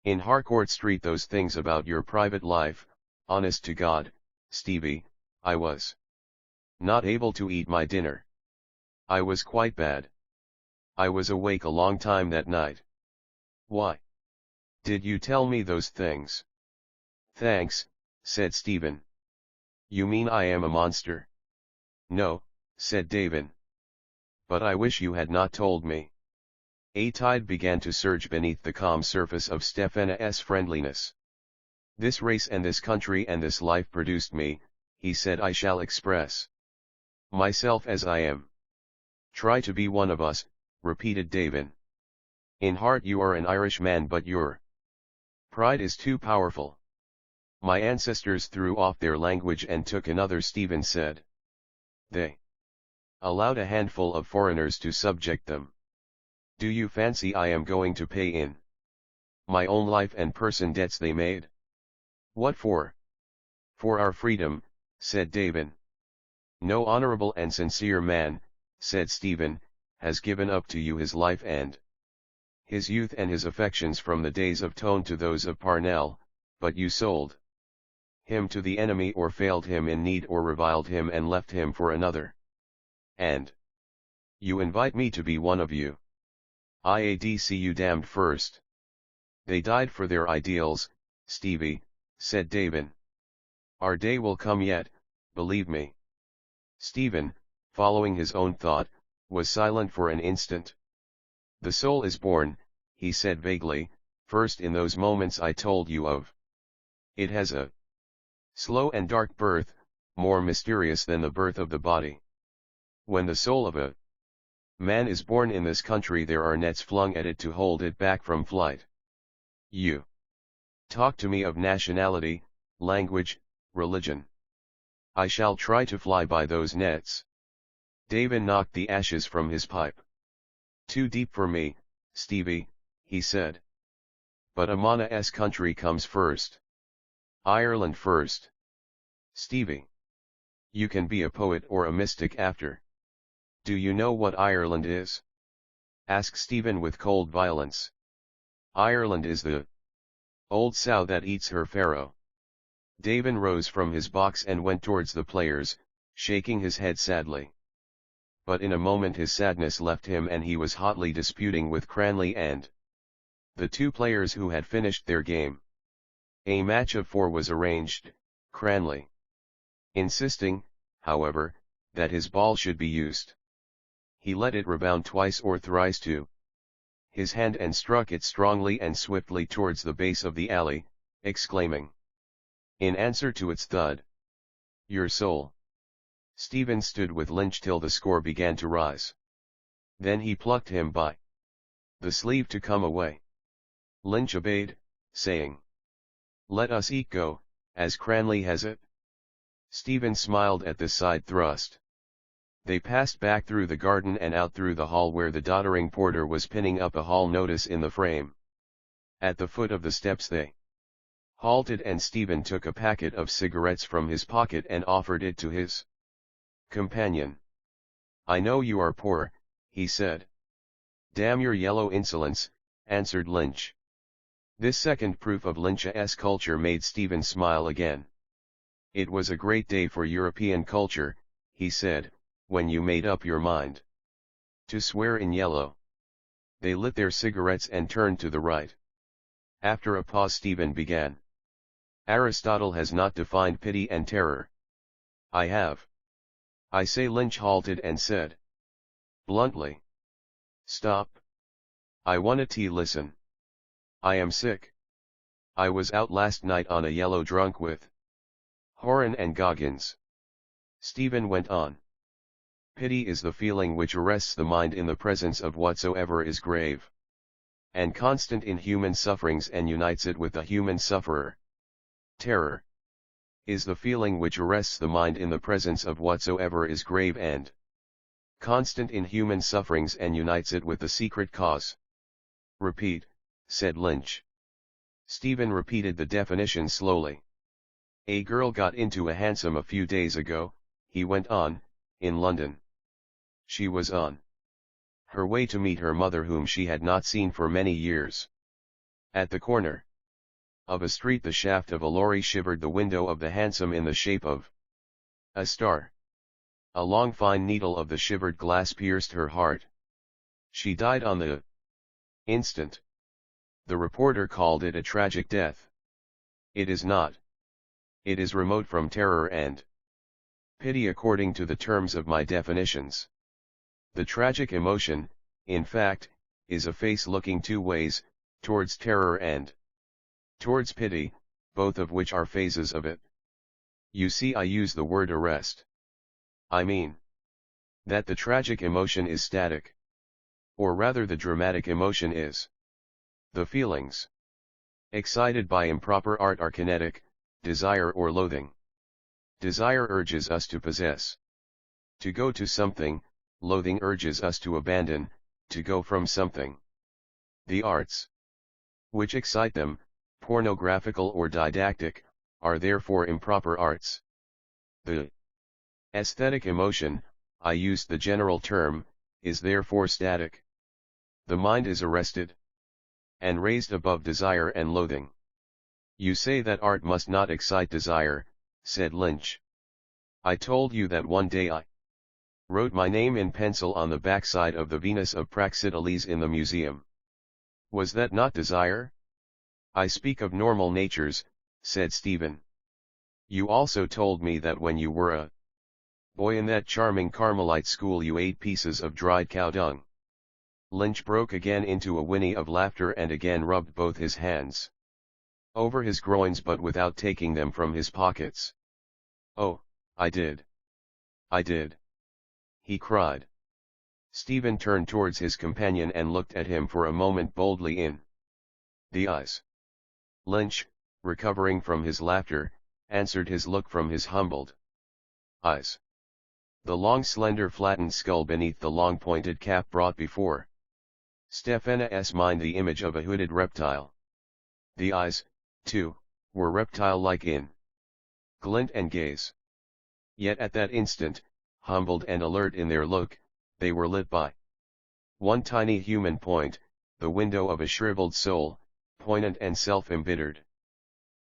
in Harcourt Street those things about your private life, honest to God, Stevie, I was not able to eat my dinner. I was quite bad. I was awake a long time that night." "Why did you tell me those things?" "Thanks," said Stephen. "You mean I am a monster?" "No," said David. "But I wish you had not told me." A tide began to surge beneath the calm surface of Stefana's friendliness. "This race and this country and this life produced me," he said. "I shall express myself as I am." "Try to be one of us," repeated David. "In heart you are an Irishman, but your pride is too powerful. My ancestors threw off their language and took another," Stephen said. "They allowed a handful of foreigners to subject them. Do you fancy I am going to pay in my own life and person debts they made? What for? For our freedom, said David. No honorable and sincere man, said Stephen, has given up to you his life and his youth and his affections from the days of Tone to those of Parnell, but you sold him to the enemy or failed him in need or reviled him and left him for another. And you invite me to be one of you. IADC you damned first. They died for their ideals, Stevie, said David. Our day will come yet, believe me. Stephen, following his own thought, was silent for an instant. The soul is born, he said vaguely, first in those moments I told you of. It has a slow and dark birth, more mysterious than the birth of the body. When the soul of a man is born in this country there are nets flung at it to hold it back from flight. You talk to me of nationality, language, religion. I shall try to fly by those nets. David knocked the ashes from his pipe. Too deep for me, Stevie, he said. But Amana's country comes first. Ireland first. Stevie. You can be a poet or a mystic after. Do you know what Ireland is? Asked Stephen with cold violence. Ireland is the old sow that eats her farrow. David rose from his box and went towards the players, shaking his head sadly. But in a moment his sadness left him and he was hotly disputing with Cranley and the two players who had finished their game. A match of 4 was arranged, Cranley insisting, however, that his ball should be used. He let it rebound twice or thrice to his hand and struck it strongly and swiftly towards the base of the alley, exclaiming, in answer to its thud, your soul. Stephen stood with Lynch till the score began to rise. Then he plucked him by the sleeve to come away. Lynch obeyed, saying, let us eke go, as Cranley has it. Stephen smiled at this side thrust. They passed back through the garden and out through the hall where the doddering porter was pinning up a hall notice in the frame. At the foot of the steps they halted and Stephen took a packet of cigarettes from his pocket and offered it to his companion. I know you are poor, he said. Damn your yellow insolence, answered Lynch. This second proof of Lynch's culture made Stephen smile again. It was a great day for European culture, he said, when you made up your mind to swear in yellow. They lit their cigarettes and turned to the right. After a pause Stephen began. Aristotle has not defined pity and terror. I have. I say. Lynch halted and said bluntly. Stop. I wanna listen. I am sick. I was out last night on a yellow drunk with Horan and Goggins. Stephen went on. Pity is the feeling which arrests the mind in the presence of whatsoever is grave and constant in human sufferings and unites it with the human sufferer. Terror is the feeling which arrests the mind in the presence of whatsoever is grave and constant in human sufferings and unites it with the secret cause. Repeat, said Lynch. Stephen repeated the definition slowly. A girl got into a hansom a few days ago, he went on, in London. She was on her way to meet her mother whom she had not seen for many years. At the corner of a street the shaft of a lorry shivered the window of the hansom in the shape of a star. A long fine needle of the shivered glass pierced her heart. She died on the instant. The reporter called it a tragic death. It is not. It is remote from terror and pity according to the terms of my definitions. The tragic emotion, in fact, is a face looking two ways, towards terror and towards pity, both of which are phases of it. You see, I use the word arrest. I mean that the tragic emotion is static. Or rather the dramatic emotion is. The feelings excited by improper art are kinetic, desire or loathing. Desire urges us to possess, to go to something, loathing urges us to abandon, to go from something. The arts, which excite them, pornographical or didactic, are therefore improper arts. The aesthetic emotion, I use the general term, is therefore static. The mind is arrested and raised above desire and loathing. You say that art must not excite desire, said Lynch. I told you that one day I wrote my name in pencil on the backside of the Venus of Praxiteles in the museum. Was that not desire? I speak of normal natures, said Stephen. You also told me that when you were a boy in that charming Carmelite school you ate pieces of dried cow dung. Lynch broke again into a whinny of laughter and again rubbed both his hands over his groins but without taking them from his pockets. Oh, I did. I did. He cried. Stephen turned towards his companion and looked at him for a moment boldly in the eyes. Lynch, recovering from his laughter, answered his look from his humbled eyes. The long slender flattened skull beneath the long pointed cap brought before Stephena's mind the image of a hooded reptile. The eyes, too, were reptile-like in glint and gaze. Yet at that instant, humbled and alert in their look, they were lit by one tiny human point, the window of a shriveled soul, poignant and self-embittered.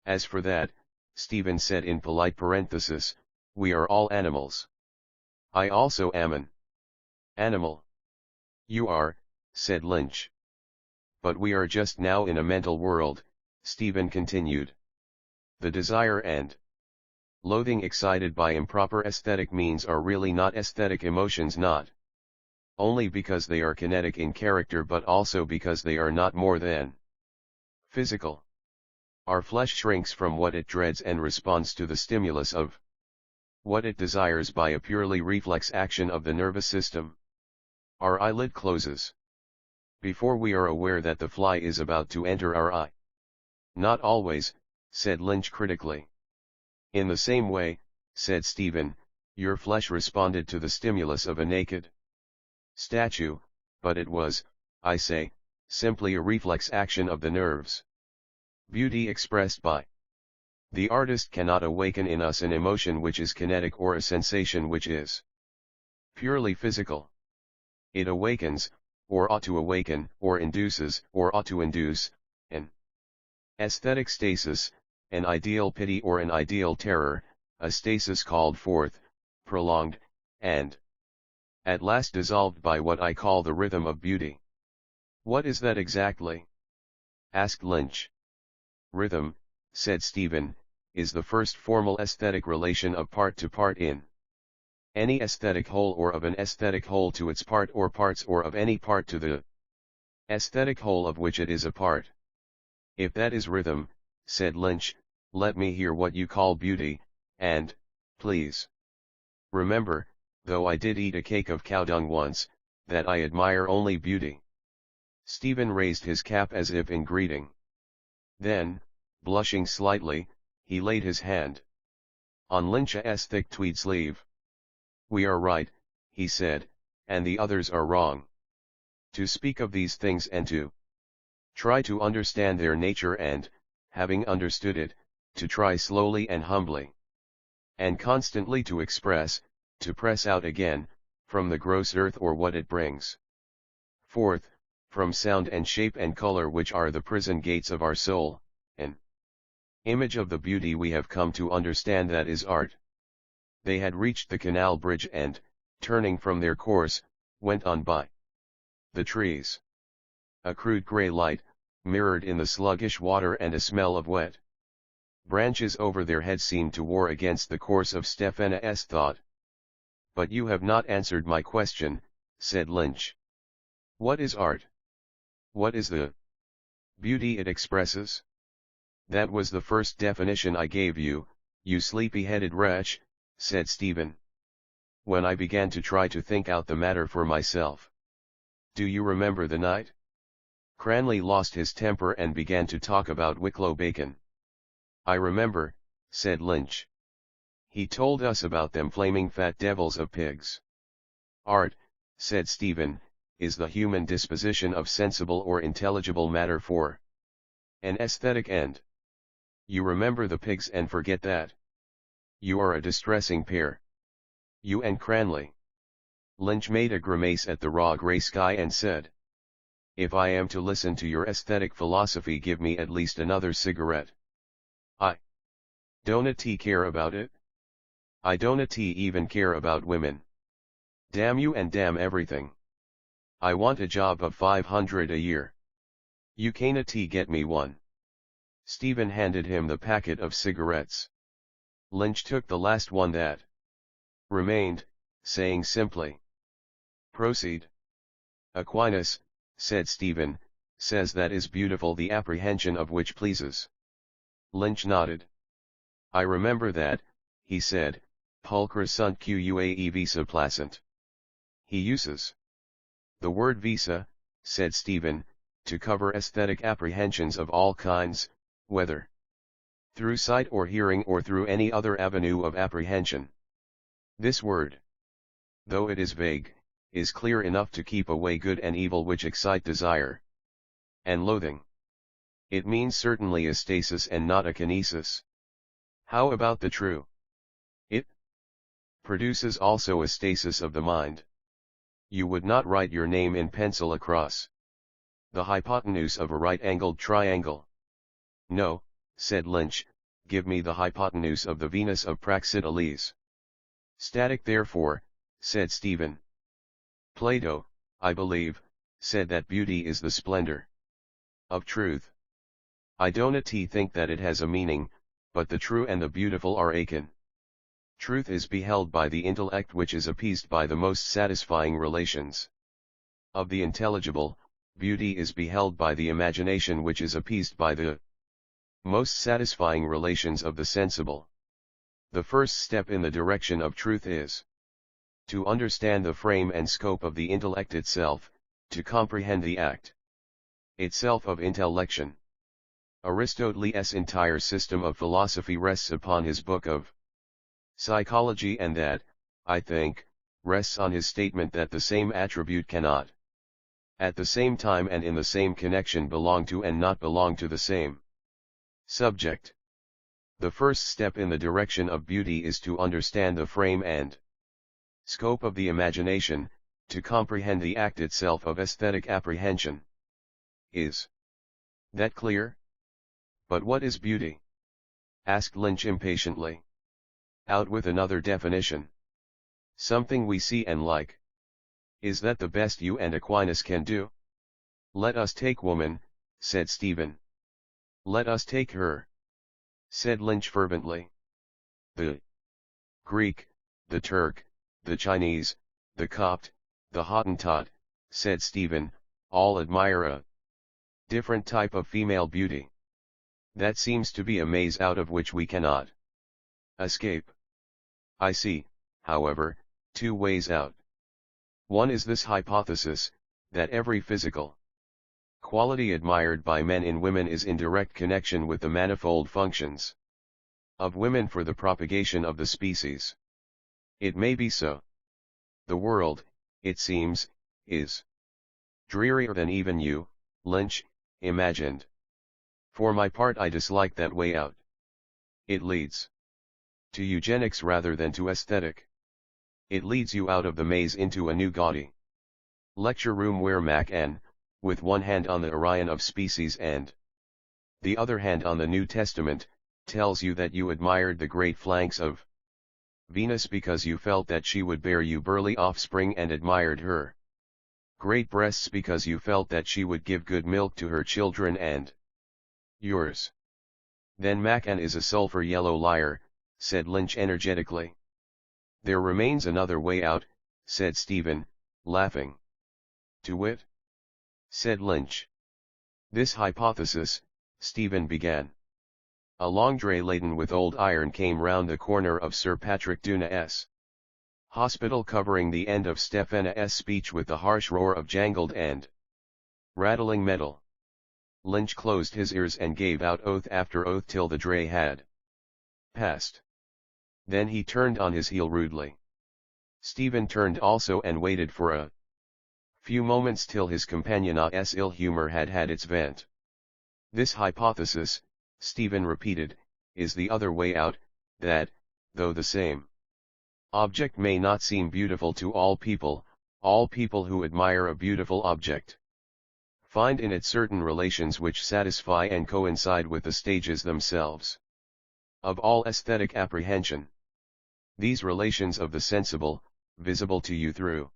As for that, Stephen said in polite parenthesis, we are all animals. I also am an animal. You are, said Lynch. But we are just now in a mental world, Stephen continued. The desire and loathing excited by improper aesthetic means are really not aesthetic emotions, not only because they are kinetic in character but also because they are not more than physical. Our flesh shrinks from what it dreads and responds to the stimulus of what it desires by a purely reflex action of the nervous system. Our eyelid closes before we are aware that the fly is about to enter our eye. Not always, said Lynch critically. In the same way, said Stephen, your flesh responded to the stimulus of a naked statue, but it was, I say, simply a reflex action of the nerves. Beauty expressed by the artist cannot awaken in us an emotion which is kinetic or a sensation which is purely physical. It awakens, or ought to awaken, or induces, or ought to induce, an aesthetic stasis, an ideal pity or an ideal terror, a stasis called forth, prolonged, and at last dissolved by what I call the rhythm of beauty. What is that exactly? Asked Lynch. Rhythm, said Stephen, is the first formal aesthetic relation of part to part in any aesthetic whole or of an aesthetic whole to its part or parts or of any part to the aesthetic whole of which it is a part. If that is rhythm, said Lynch, let me hear what you call beauty, and, please, remember, though I did eat a cake of cow dung once, that I admire only beauty. Stephen raised his cap as if in greeting. Then, blushing slightly, he laid his hand on Lynch's thick tweed sleeve. We are right, he said, and the others are wrong. To speak of these things and to try to understand their nature and, having understood it, to try slowly and humbly and constantly to express, to press out again, from the gross earth or what it brings forth, from sound and shape and color which are the prison gates of our soul, an image of the beauty we have come to understand that is art. They had reached the canal bridge and, turning from their course, went on by the trees. A crude grey light, mirrored in the sluggish water and a smell of wet branches over their heads seemed to war against the course of Stephena's thought. But you have not answered my question, said Lynch. What is art? What is the beauty it expresses? That was the first definition I gave you, you sleepy-headed wretch, said Stephen. When I began to try to think out the matter for myself. Do you remember the night? Cranley lost his temper and began to talk about Wicklow bacon. I remember, said Lynch. He told us about them flaming fat devils of pigs. Art, said Stephen, is the human disposition of sensible or intelligible matter for an aesthetic end. You remember the pigs and forget that. You are a distressing pair. You and Cranley. Lynch made a grimace at the raw grey sky and said, "If I am to listen to your aesthetic philosophy, give me at least another cigarette. I don't care about it. I don't even care about women. Damn you and damn everything. I want a job of 500 a year. You can't get me one." Stephen handed him the packet of cigarettes. Lynch took the last one that remained, saying simply, "Proceed." "Aquinas," said Stephen, "says that is beautiful, the apprehension of which pleases." Lynch nodded. "I remember that," he said, "pulchra sunt quae visa placent." He uses the word visa, said Stephen, to cover aesthetic apprehensions of all kinds, whether through sight or hearing or through any other avenue of apprehension. This word, though it is vague, is clear enough to keep away good and evil which excite desire and loathing. It means certainly a stasis and not a kinesis. How about the true? It produces also a stasis of the mind. You would not write your name in pencil across the hypotenuse of a right-angled triangle. "No," said Lynch, "give me the hypotenuse of the Venus of Praxiteles." "Static therefore," said Stephen. "Plato, I believe, said that beauty is the splendor of truth. I don't think that it has a meaning, but the true and the beautiful are akin. Truth is beheld by the intellect, which is appeased by the most satisfying relations of the intelligible. Beauty is beheld by the imagination, which is appeased by the most satisfying relations of the sensible. The first step in the direction of truth is to understand the frame and scope of the intellect itself, to comprehend the act itself of intellection. Aristotle's entire system of philosophy rests upon his book of psychology, and that, I think, rests on his statement that the same attribute cannot, at the same time and in the same connection, belong to and not belong to the same subject. The first step in the direction of beauty is to understand the frame and scope of the imagination, to comprehend the act itself of aesthetic apprehension. Is that clear? "But what is beauty?" asked Lynch impatiently. "Out with another definition." "Something we see and like." "Is that the best you and Aquinas can do?" "Let us take woman," said Stephen. "Let us take her," said Lynch fervently. "The Greek, the Turk, the Chinese, the Copt, the Hottentot," said Stephen, "all admire a different type of female beauty. That seems to be a maze out of which we cannot escape. I see, however, two ways out. One is this hypothesis, that every physical quality admired by men in women is in direct connection with the manifold functions of women for the propagation of the species. It may be so. The world, it seems, is drearier than even you, Lynch, imagined. For my part, I dislike that way out. It leads to eugenics rather than to aesthetic. It leads you out of the maze into a new gaudy lecture room where Mac-An, with one hand on the Orion of species and the other hand on the New Testament, tells you that you admired the great flanks of Venus because you felt that she would bear you burly offspring, and admired her great breasts because you felt that she would give good milk to her children and yours. Then Mac-An is a sulphur yellow liar," said Lynch energetically. "There remains another way out," said Stephen, laughing. "To wit?" said Lynch. "This hypothesis," Stephen began. A long dray laden with old iron came round the corner of Sir Patrick Duna's hospital, covering the end of Stephana's speech with the harsh roar of jangled and rattling metal. Lynch closed his ears and gave out oath after oath till the dray had passed. Then he turned on his heel rudely. Stephen turned also and waited for a Few moments till his companion's ill humor had had its vent. This hypothesis, Stephen repeated, is the other way out, that, though the same object may not seem beautiful to all people who admire a beautiful object find in it certain relations which satisfy and coincide with the stages themselves of all aesthetic apprehension. These relations of the sensible, visible to you through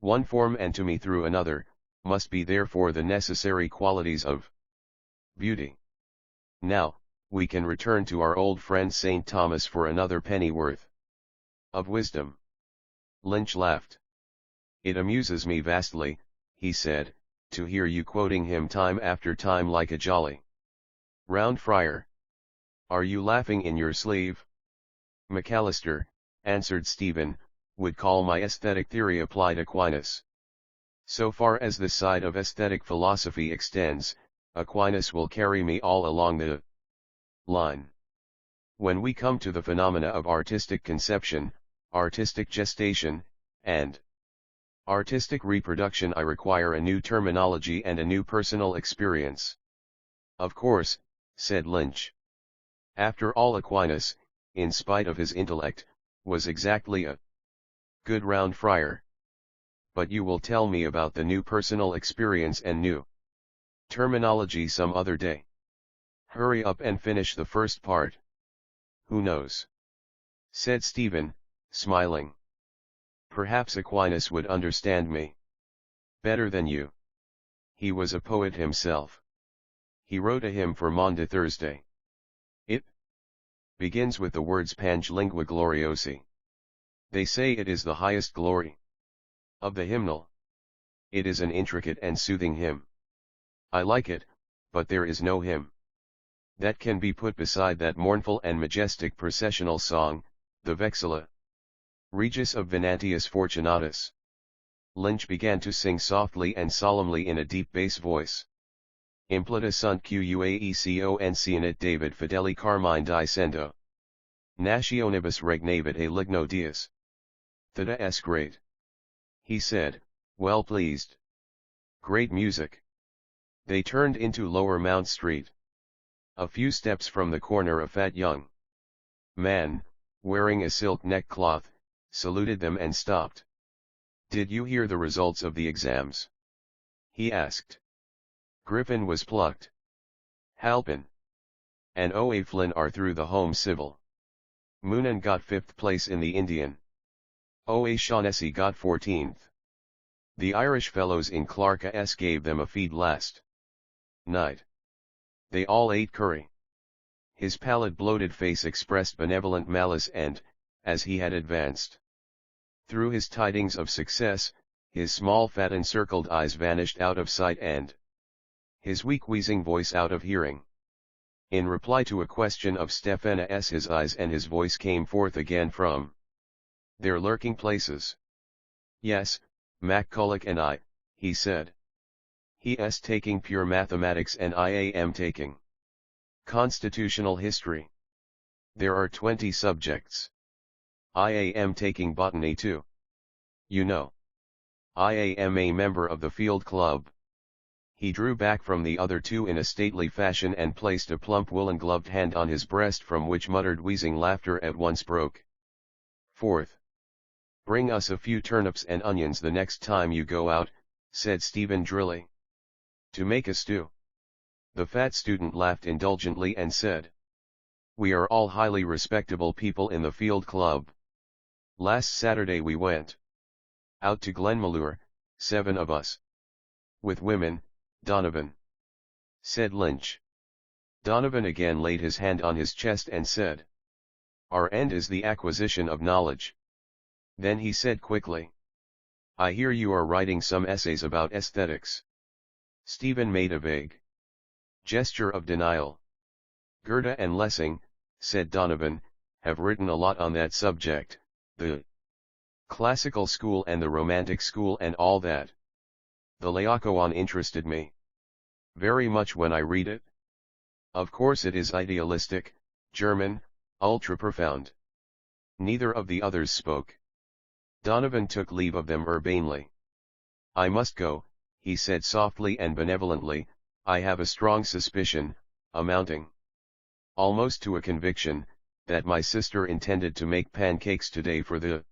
one form and to me through another, must be therefore the necessary qualities of beauty. Now, we can return to our old friend St. Thomas for another pennyworth of wisdom. Lynch laughed. It amuses me vastly, he said, to hear you quoting him time after time like a jolly round friar. Are you laughing in your sleeve? McAllister, answered Stephen, would call my aesthetic theory applied Aquinas. So far as this side of aesthetic philosophy extends, Aquinas will carry me all along the line. When we come to the phenomena of artistic conception, artistic gestation, and artistic reproduction, I require a new terminology and a new personal experience. Of course, said Lynch. After all, Aquinas, in spite of his intellect, was exactly a good round friar. But you will tell me about the new personal experience and new terminology some other day. Hurry up and finish the first part. Who knows? Said Stephen, smiling. Perhaps Aquinas would understand me better than you. He was a poet himself. He wrote a hymn for Maundy Thursday. It begins with the words Pange lingua gloriosi. They say it is the highest glory of the hymnal. It is an intricate and soothing hymn. I like it, but there is no hymn that can be put beside that mournful and majestic processional song, the Vexilla Regis of Venantius Fortunatus. Lynch began to sing softly and solemnly in a deep bass voice. Impleta sunt quaeconcionet David fideli carmine dicendo. Nationibus regnavit a ligno dies. Theta es great. He said, well pleased. Great music. They turned into Lower Mount Street. A few steps from the corner, a fat young man, wearing a silk neckcloth, saluted them and stopped. Did you hear the results of the exams? He asked. Griffin was plucked. Halpin and O.A. Flynn are through the Home Civil. Moonan got 5th place in the Indian. O.A. Shaughnessy got 14th. The Irish fellows in Clark's gave them a feed last night. They all ate curry. His pallid bloated face expressed benevolent malice and, as he had advanced through his tidings of success, his small fat encircled eyes vanished out of sight and his weak wheezing voice out of hearing. In reply to a question of Stephanas, his eyes and his voice came forth again from their lurking places. Yes, MacCulloch and I, he said. He is taking pure mathematics and I am taking constitutional history. There are 20 subjects. I am taking botany too. You know. I am a member of the field club. He drew back from the other two in a stately fashion and placed a plump woolen-gloved hand on his breast from which muttered wheezing laughter at once broke forth. Bring us a few turnips and onions the next time you go out, said Stephen drily. To make a stew. The fat student laughed indulgently and said, we are all highly respectable people in the field club. Last Saturday we went out to Glenmalure, 7 of us. With women, Donovan, said Lynch. Donovan again laid his hand on his chest and said, our end is the acquisition of knowledge. Then he said quickly, I hear you are writing some essays about aesthetics. Stephen made a vague gesture of denial. Goethe and Lessing, said Donovan, have written a lot on that subject, the classical school and the romantic school and all that. The Laocoon interested me very much when I read it. Of course it is idealistic, German, ultra-profound. Neither of the others spoke. Donovan took leave of them urbanely. I must go, he said softly and benevolently. I have a strong suspicion, amounting almost to a conviction, that my sister intended to make pancakes today for the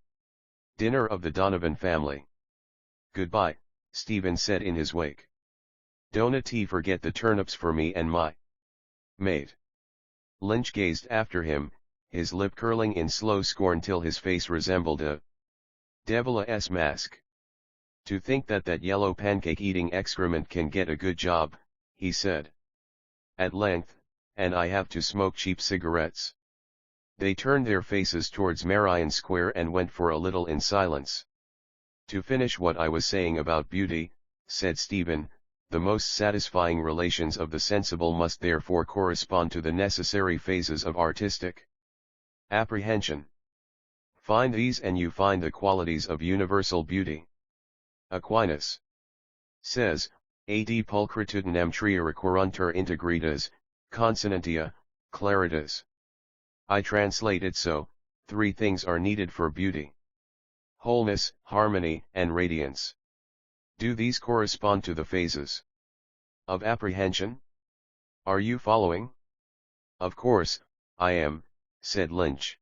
dinner of the Donovan family. Goodbye, Stephen said in his wake. Don't forget the turnips for me and my maid. Lynch gazed after him, his lip curling in slow scorn till his face resembled a devil's mask. To think that yellow pancake-eating excrement can get a good job, he said. At length, and I have to smoke cheap cigarettes. They turned their faces towards Marion Square and went for a little in silence. To finish what I was saying about beauty, said Stephen, the most satisfying relations of the sensible must therefore correspond to the necessary phases of artistic apprehension. Find these and you find the qualities of universal beauty. Aquinas says, ad pulchritudinem tria requiruntur integritas, consonantia, claritas. I translate it so, three things are needed for beauty: wholeness, harmony, and radiance. Do these correspond to the phases of apprehension? Are you following? Of course, I am, said Lynch.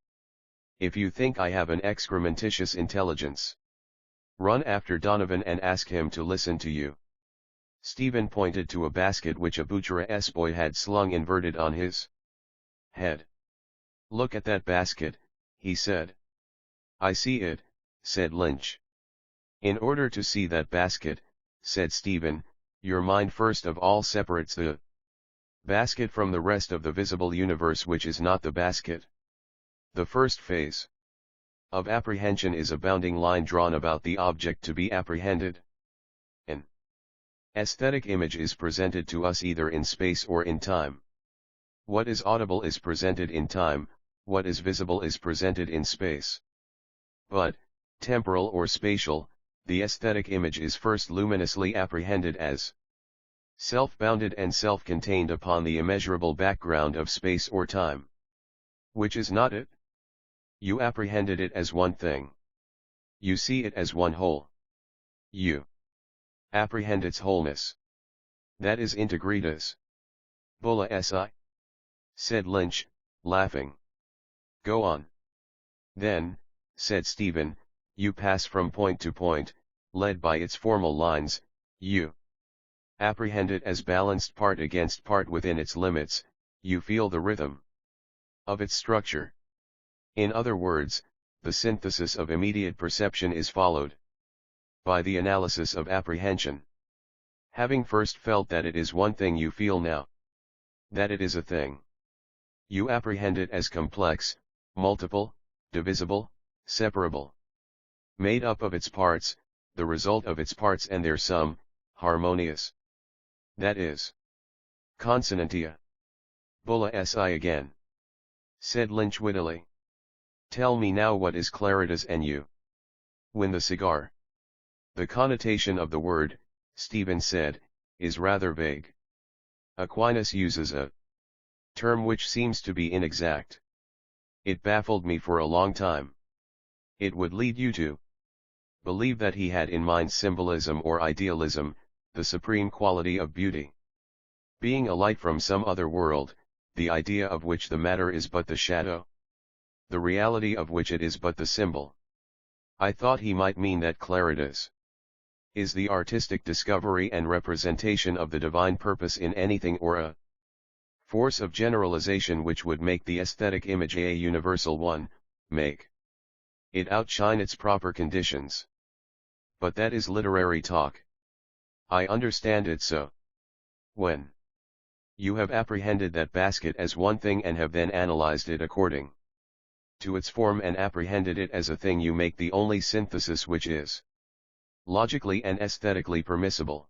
If you think I have an excrementitious intelligence, run after Donovan and ask him to listen to you. Stephen pointed to a basket which a butcher's boy had slung inverted on his head. Look at that basket, he said. I see it, said Lynch. In order to see that basket, said Stephen, your mind first of all separates the basket from the rest of the visible universe which is not the basket. The first phase of apprehension is a bounding line drawn about the object to be apprehended. An aesthetic image is presented to us either in space or in time. What is audible is presented in time, what is visible is presented in space. But, temporal or spatial, the aesthetic image is first luminously apprehended as self-bounded and self-contained upon the immeasurable background of space or time. Which is not it? You apprehended it as one thing. You see it as one whole. You apprehend its wholeness. That is integritas. Bulla si? Said Lynch, laughing. Go on. Then, said Stephen, you pass from point to point, led by its formal lines, you apprehend it as balanced part against part within its limits, you feel the rhythm of its structure. In other words, the synthesis of immediate perception is followed by the analysis of apprehension. Having first felt that it is one thing, you feel now that it is a thing. You apprehend it as complex, multiple, divisible, separable, made up of its parts, the result of its parts and their sum, harmonious. That is consonantia. Bulla si again, said Lynch wittily. Tell me now what is claritas and you win the cigar. The connotation of the word, Stephen said, is rather vague. Aquinas uses a term which seems to be inexact. It baffled me for a long time. It would lead you to believe that he had in mind symbolism or idealism, the supreme quality of beauty. Being a light from some other world, the idea of which the matter is but the shadow, the reality of which it is but the symbol. I thought he might mean that claritas is the artistic discovery and representation of the divine purpose in anything, or a force of generalization which would make the aesthetic image a universal one, make it outshine its proper conditions. But that is literary talk. I understand it so. When you have apprehended that basket as one thing and have then analyzed it according to its form and apprehended it as a thing, you make the only synthesis which is logically and aesthetically permissible.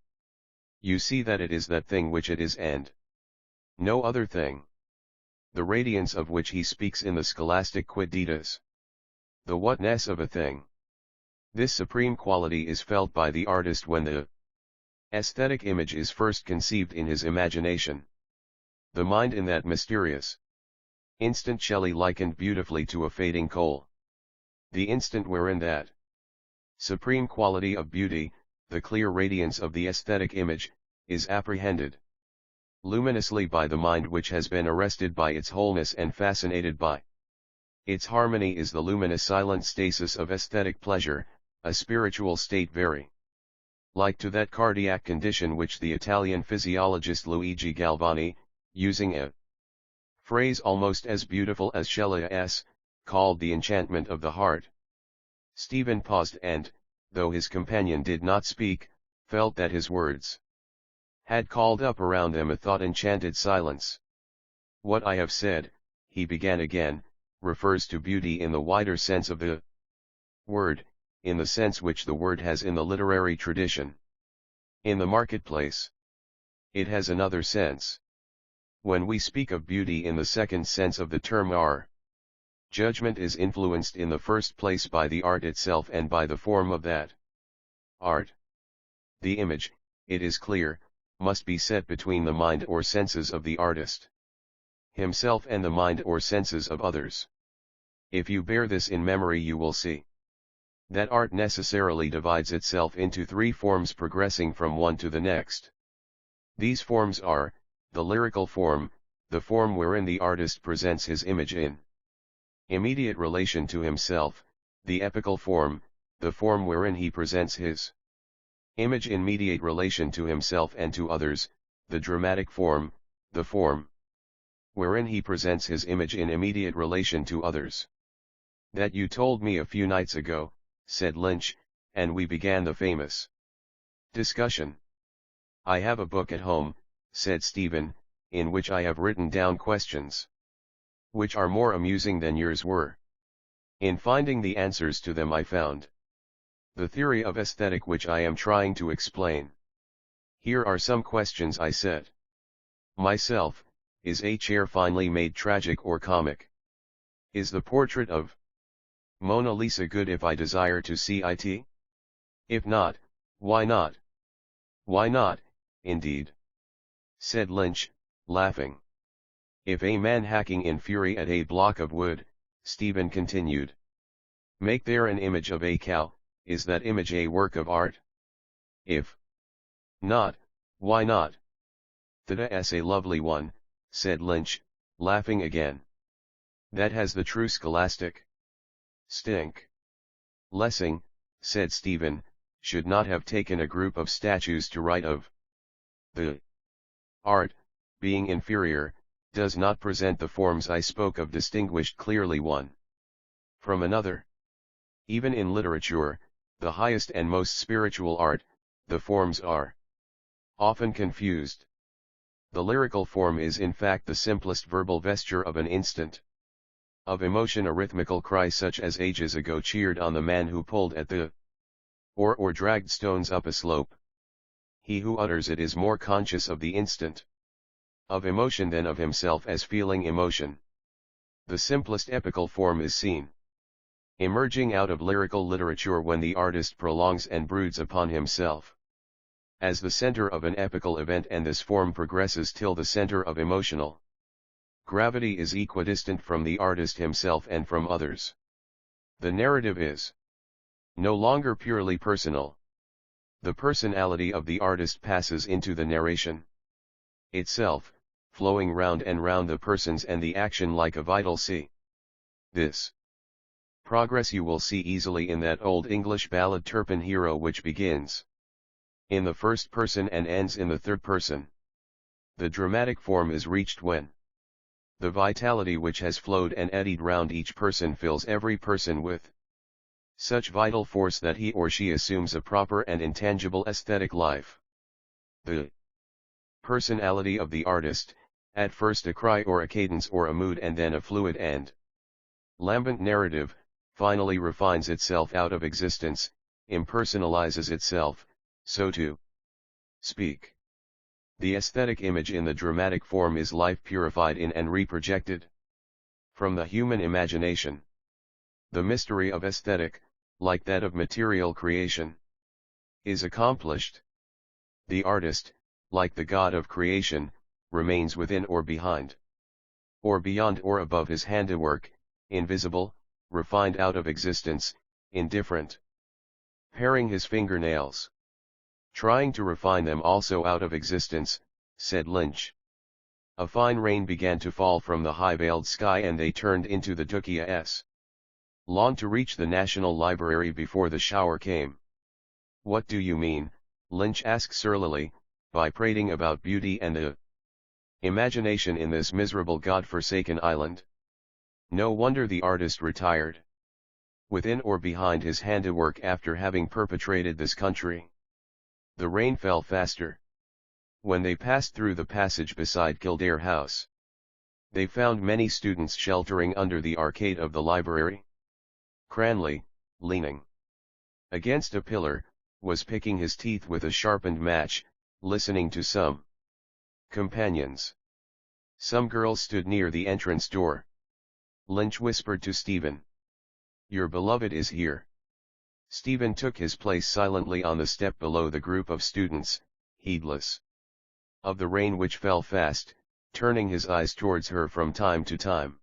You see that it is that thing which it is and no other thing. The radiance of which he speaks in the scholastic Quidditas. The whatness of a thing. This supreme quality is felt by the artist when the aesthetic image is first conceived in his imagination. The mind in that mysterious instant Shelley likened beautifully to a fading coal. The instant wherein that supreme quality of beauty, the clear radiance of the aesthetic image, is apprehended luminously by the mind which has been arrested by its wholeness and fascinated by its harmony is the luminous silent stasis of aesthetic pleasure, a spiritual state very like to that cardiac condition which the Italian physiologist Luigi Galvani, using a phrase almost as beautiful as Shelley's, called the enchantment of the heart. Stephen paused and, though his companion did not speak, felt that his words had called up around them a thought-enchanted silence. What I have said, he began again, refers to beauty in the wider sense of the word, in the sense which the word has in the literary tradition. In the marketplace, it has another sense. When we speak of beauty in the second sense of the term, our judgment is influenced in the first place by the art itself and by the form of that art. The image, it is clear, must be set between the mind or senses of the artist himself and the mind or senses of others. If you bear this in memory, you will see that art necessarily divides itself into three forms progressing from one to the next. These forms are, the lyrical form, the form wherein the artist presents his image in immediate relation to himself; the epical form, the form wherein he presents his image in mediate relation to himself and to others; the dramatic form, the form wherein he presents his image in immediate relation to others. That you told me a few nights ago, said Lynch, and we began the famous discussion. I have a book at home, said Stephen, in which I have written down questions which are more amusing than yours were. In finding the answers to them I found the theory of aesthetic which I am trying to explain. Here are some questions I set myself. Is a chair finely made tragic or comic? Is the portrait of Mona Lisa good if I desire to see it? If not, why not? Why not, indeed? Said Lynch, laughing. If a man hacking in fury at a block of wood, Stephen continued, make there an image of a cow, is that image a work of art? If not, why not? That's a lovely one, said Lynch, laughing again. That has the true scholastic stink. Lessing, said Stephen, should not have taken a group of statues to write of. The art, being inferior, does not present the forms I spoke of distinguished clearly one from another. Even in literature, the highest and most spiritual art, the forms are often confused. The lyrical form is in fact the simplest verbal vesture of an instant of emotion, a rhythmical cry such as ages ago cheered on the man who pulled at the oar or dragged stones up a slope. He who utters it is more conscious of the instant of emotion than of himself as feeling emotion. The simplest epical form is seen emerging out of lyrical literature when the artist prolongs and broods upon himself as the center of an epical event, and this form progresses till the center of emotional gravity is equidistant from the artist himself and from others. The narrative is no longer purely personal. The personality of the artist passes into the narration itself, flowing round and round the persons and the action like a vital sea. This progress you will see easily in that old English ballad Turpin Hero, which begins in the first person and ends in the third person. The dramatic form is reached when the vitality which has flowed and eddied round each person fills every person with such vital force that he or she assumes a proper and intangible aesthetic life. The personality of the artist, at first a cry or a cadence or a mood and then a fluid and lambent narrative, finally refines itself out of existence, impersonalizes itself, so to speak. The aesthetic image in the dramatic form is life purified in and reprojected from the human imagination. The mystery of aesthetic, like that of material creation, is accomplished. The artist, like the God of creation, remains within or behind, or beyond or above his handiwork, invisible, refined out of existence, indifferent. Paring his fingernails. Trying to refine them also out of existence, said Lynch. A fine rain began to fall from the high-veiled sky and they turned into the Dukia's lawn to reach the National Library before the shower came. What do you mean, Lynch asked surlily, by prating about beauty and the imagination in this miserable god-forsaken island? No wonder the artist retired within or behind his handiwork after having perpetrated this country. The rain fell faster. When they passed through the passage beside Kildare House, they found many students sheltering under the arcade of the library. Cranley, leaning against a pillar, was picking his teeth with a sharpened match, listening to some companions. Some girls stood near the entrance door. Lynch whispered to Stephen, "Your beloved is here." Stephen took his place silently on the step below the group of students, heedless of the rain which fell fast, turning his eyes towards her from time to time.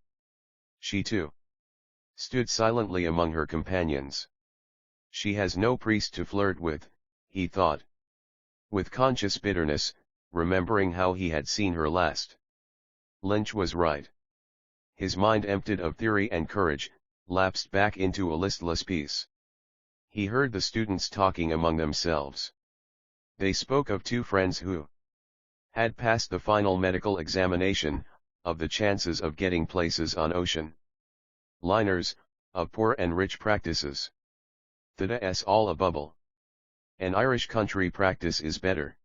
She too stood silently among her companions. She has no priest to flirt with, he thought, with conscious bitterness, remembering how he had seen her last. Lynch was right. His mind, emptied of theory and courage, lapsed back into a listless peace. He heard the students talking among themselves. They spoke of two friends who had passed the final medical examination, of the chances of getting places on ocean liners, of poor and rich practices. That's all a bubble. An Irish country practice is better.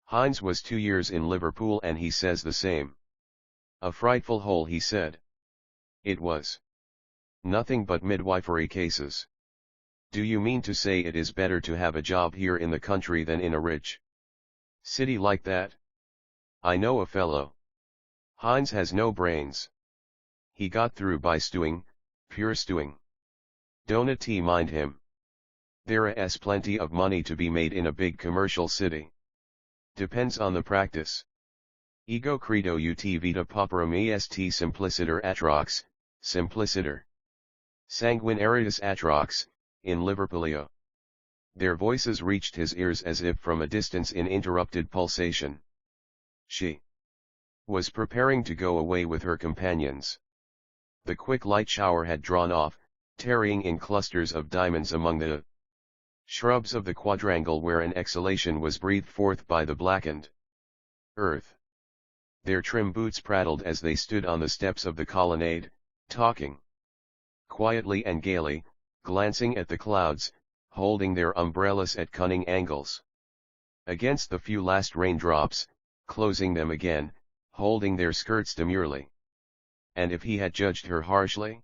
Hines was 2 years in Liverpool and he says the same. A frightful hole, he said. It was nothing but midwifery cases. Do you mean to say it is better to have a job here in the country than in a rich city like that? I know a fellow. Hines has no brains. He got through by stewing, pure stewing. Don't mind him. There's plenty of money to be made in a big commercial city. Depends on the practice. Ego credo ut vita pauperum est simpliciter atrox, simpliciter sanguinarius atrox, in Liverpoolio. Their voices reached his ears as if from a distance in interrupted pulsation. She was preparing to go away with her companions. The quick light shower had drawn off, tarrying in clusters of diamonds among the shrubs of the quadrangle where an exhalation was breathed forth by the blackened earth. Their trim boots prattled as they stood on the steps of the colonnade, talking quietly and gaily, glancing at the clouds, holding their umbrellas at cunning angles against the few last raindrops, closing them again, holding their skirts demurely. And if he had judged her harshly?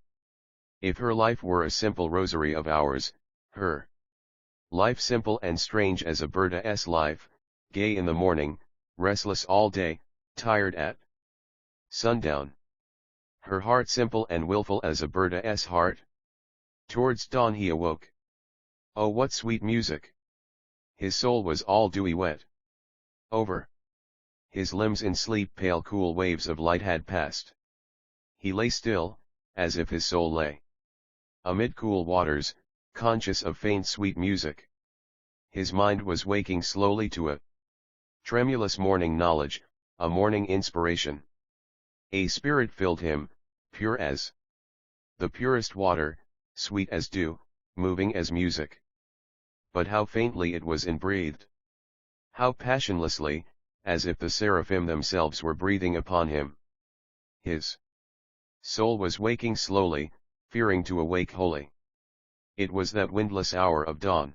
If her life were a simple rosary of hours, her life simple and strange as a bird's life, gay in the morning, restless all day, tired at sundown. Her heart simple and willful as a bird's heart? Towards dawn he awoke. Oh, what sweet music! His soul was all dewy wet. Over his limbs in sleep pale cool waves of light had passed. He lay still, as if his soul lay amid cool waters, conscious of faint sweet music. His mind was waking slowly to a tremulous morning knowledge, a morning inspiration. A spirit filled him, pure as the purest water, sweet as dew, moving as music. But how faintly it was inbreathed! How passionlessly, as if the seraphim themselves were breathing upon him. His soul was waking slowly, fearing to awake wholly. It was that windless hour of dawn,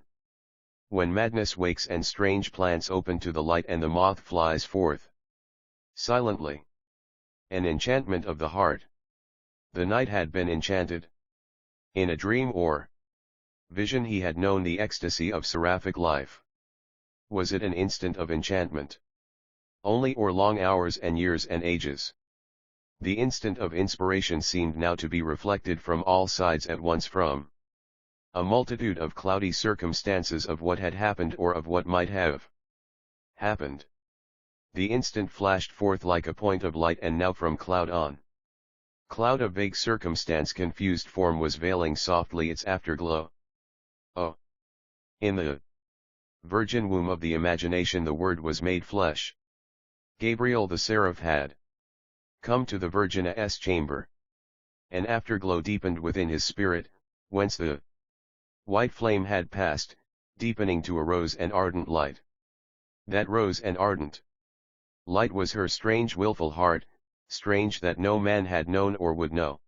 when madness wakes and strange plants open to the light and the moth flies forth silently. An enchantment of the heart. The night had been enchanted. In a dream or vision he had known the ecstasy of seraphic life. Was it an instant of enchantment only, or long hours and years and ages? The instant of inspiration seemed now to be reflected from all sides at once, from a multitude of cloudy circumstances of what had happened or of what might have happened. The instant flashed forth like a point of light, and now from cloud on cloud of vague circumstance confused form was veiling softly its afterglow. Oh! In the virgin womb of the imagination the Word was made flesh. Gabriel the seraph had come to the Virgin's chamber. An afterglow deepened within his spirit, whence the white flame had passed, deepening to a rose and ardent light. That rose and ardent light was her strange wilful heart, strange that no man had known or would know.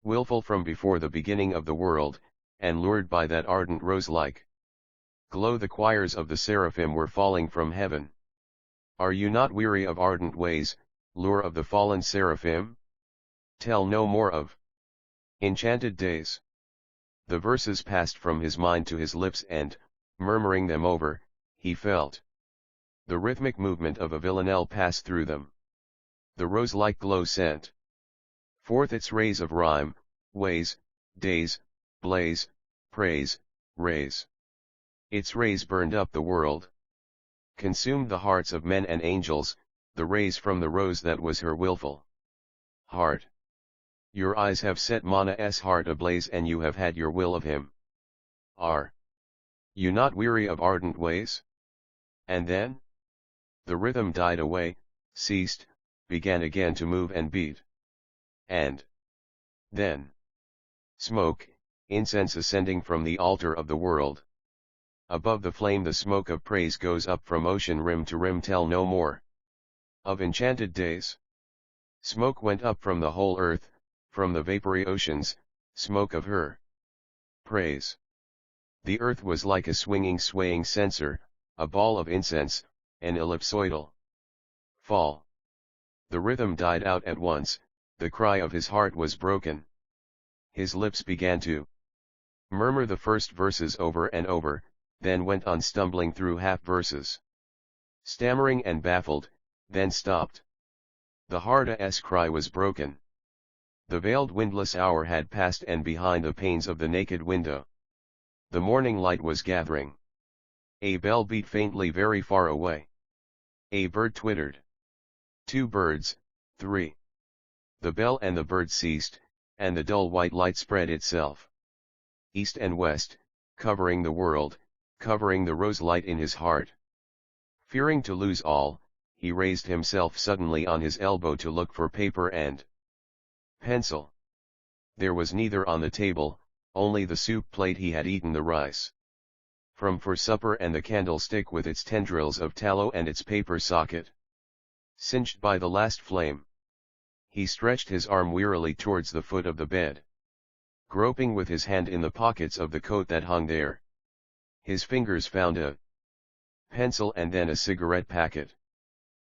Wilful from before the beginning of the world, and lured by that ardent rose-like glow the choirs of the seraphim were falling from heaven. Are you not weary of ardent ways, lure of the fallen seraphim? Tell no more of enchanted days. The verses passed from his mind to his lips and, murmuring them over, he felt the rhythmic movement of a villanelle pass through them. The rose-like glow sent forth its rays of rhyme, ways, days, blaze, praise, rays. Its rays burned up the world, consumed the hearts of men and angels, the rays from the rose that was her wilful heart. Your eyes have set Mana's heart ablaze and you have had your will of him. Are you not weary of ardent ways? And then? The rhythm died away, ceased, began again to move and beat. And then smoke, incense ascending from the altar of the world. Above the flame the smoke of praise goes up from ocean rim to rim. Tell no more of enchanted days. Smoke went up from the whole earth, from the vapory oceans, smoke of her praise. The earth was like a swaying censer, a ball of incense, an ellipsoidal fall. The rhythm died out at once, the cry of his heart was broken. His lips began to murmur the first verses over and over, then went on stumbling through half verses, stammering and baffled, then stopped. The heart's cry was broken. The veiled windless hour had passed and behind the panes of the naked window the morning light was gathering. A bell beat faintly very far away. A bird twittered. 2 birds, 3. The bell and the bird ceased, and the dull white light spread itself east and west, covering the world, covering the rose light in his heart. Fearing to lose all, he raised himself suddenly on his elbow to look for paper and pencil. There was neither on the table, only the soup plate he had eaten the rice from for supper and the candlestick with its tendrils of tallow and its paper socket singed by the last flame. He stretched his arm wearily towards the foot of the bed, groping with his hand in the pockets of the coat that hung there. His fingers found a pencil and then a cigarette packet.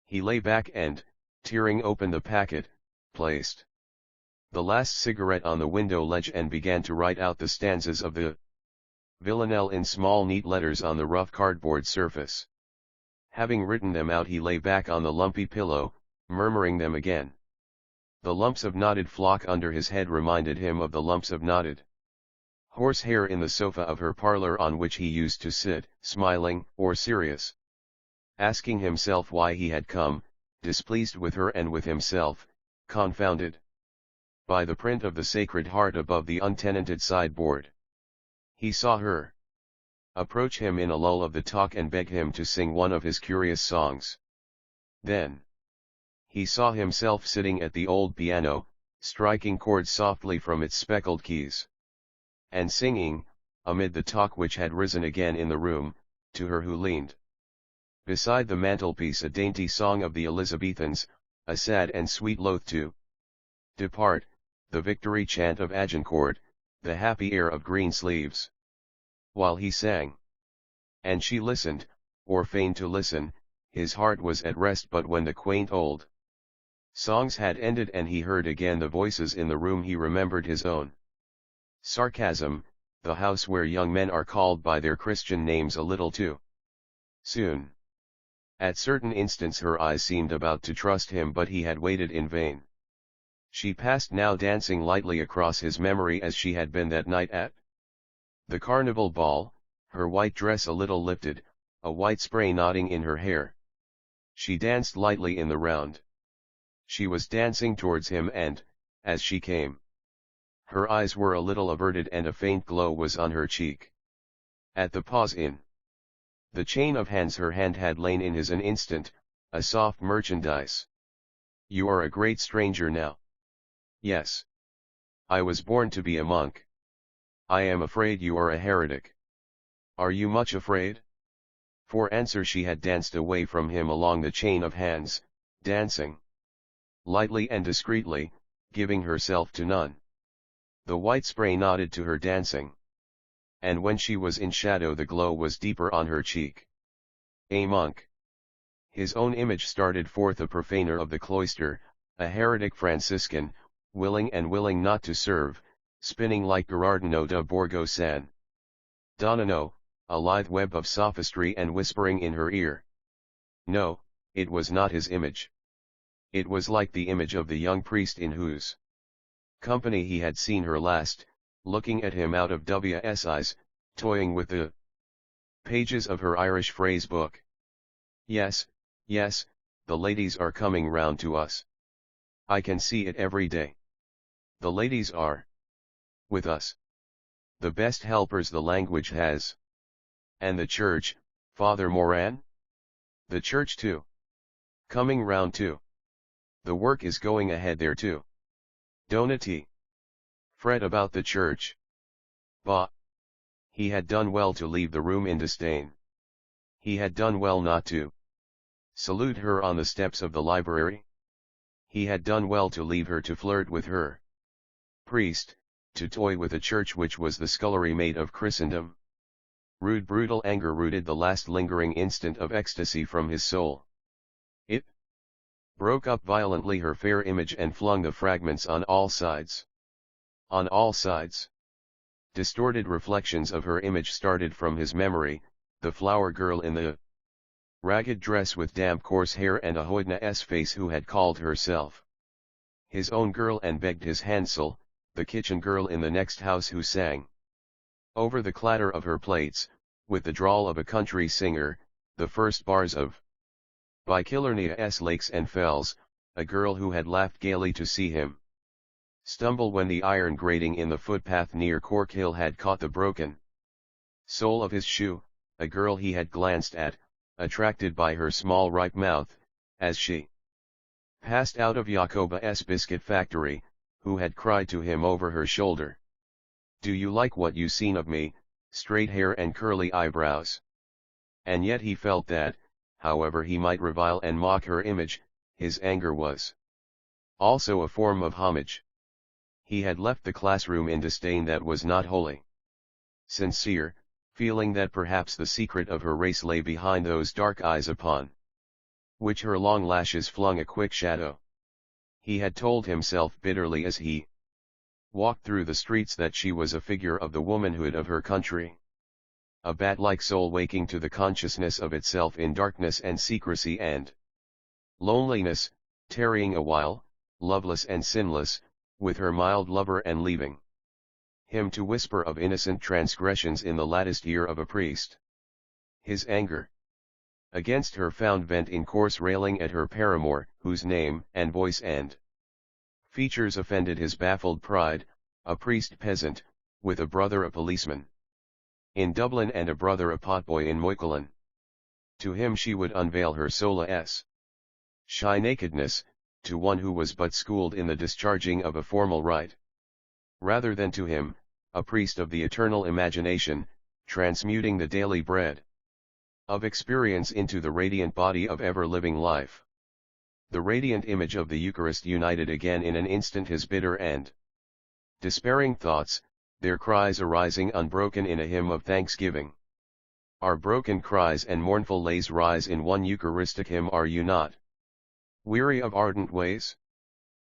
He lay back and, tearing open the packet, placed the last cigarette on the window ledge and began to write out the stanzas of the villanelle in small neat letters on the rough cardboard surface. Having written them out he lay back on the lumpy pillow, murmuring them again. The lumps of knotted flock under his head reminded him of the lumps of knotted horsehair in the sofa of her parlor on which he used to sit, smiling or serious, asking himself why he had come, displeased with her and with himself, confounded by the print of the Sacred Heart above the untenanted sideboard. He saw her approach him in a lull of the talk and beg him to sing one of his curious songs. Then he saw himself sitting at the old piano, striking chords softly from its speckled keys, and singing, amid the talk which had risen again in the room, to her who leaned beside the mantelpiece a dainty song of the Elizabethans, a sad and sweet loath to depart, the victory chant of Agincourt, the happy air of Greensleeves. While he sang, and she listened, or feigned to listen, his heart was at rest. But when the quaint old songs had ended and he heard again the voices in the room, he remembered his own sarcasm, the house where young men are called by their Christian names a little too soon. At certain instants her eyes seemed about to trust him, but he had waited in vain. She passed now, dancing lightly across his memory as she had been that night at the carnival ball, her white dress a little lifted, a white spray nodding in her hair. She danced lightly in the round. She was dancing towards him and, as she came, her eyes were a little averted and a faint glow was on her cheek. At the pause in The chain of hands her hand had lain in his an instant, a soft merchandise. You are a great stranger now. Yes. I was born to be a monk. I am afraid you are a heretic. Are you much afraid? For answer she had danced away from him along the chain of hands, dancing lightly and discreetly, giving herself to none. The white spray nodded to her dancing. And when she was in shadow the glow was deeper on her cheek. A monk. His own image started forth a profaner of the cloister, a heretic Franciscan, willing not to serve, spinning like Gerardino da Borgo-San Donano, a lithe web of sophistry and whispering in her ear. No, it was not his image. It was like the image of the young priest in whose company he had seen her last, looking at him out of W's eyes, toying with the pages of her Irish phrase book. Yes, yes, the ladies are coming round to us. I can see it every day. The ladies are with us. The best helpers the language has. And the church, Father Moran? The church too. Coming round too. The work is going ahead there too. Donati. Fret about the church. Bah. He had done well to leave the room in disdain. He had done well not to salute her on the steps of the library. He had done well to leave her to flirt with her priest, to toy with a church which was the scullery maid of Christendom. Rude brutal anger rooted the last lingering instant of ecstasy from his soul. It broke up violently her fair image and flung the fragments on all sides. On all sides. Distorted reflections of her image started from his memory, the flower girl in the ragged dress with damp coarse hair and a hoydenish face who had called herself his own girl and begged his Hansel, the kitchen girl in the next house who sang over the clatter of her plates, with the drawl of a country singer, the first bars of By Killarney's Lakes and Fells, a girl who had laughed gaily to see him stumble when the iron grating in the footpath near Cork Hill had caught the broken sole of his shoe, a girl he had glanced at, attracted by her small ripe mouth, as she passed out of Jacoba's biscuit factory, who had cried to him over her shoulder, "Do you like what you seen of me, straight hair and curly eyebrows?" And yet he felt that, however he might revile and mock her image, his anger was also a form of homage. He had left the classroom in disdain that was not wholly sincere, feeling that perhaps the secret of her race lay behind those dark eyes upon which her long lashes flung a quick shadow. He had told himself bitterly as he walked through the streets that she was a figure of the womanhood of her country. A bat-like soul waking to the consciousness of itself in darkness and secrecy and loneliness, tarrying a while, loveless and sinless, with her mild lover and leaving him to whisper of innocent transgressions in the latticed ear of a priest. His anger against her found vent in coarse railing at her paramour, whose name and voice and features offended his baffled pride, a priest peasant, with a brother a policeman in Dublin and a brother a potboy in Moycullen. To him she would unveil her sola shy nakedness, to one who was but schooled in the discharging of a formal rite. Rather than to him, a priest of the eternal imagination, transmuting the daily bread of experience into the radiant body of ever-living life. The radiant image of the Eucharist united again in an instant his bitter and despairing thoughts, their cries arising unbroken in a hymn of thanksgiving. Our broken cries and mournful lays rise in one Eucharistic hymn, are you not weary of ardent ways?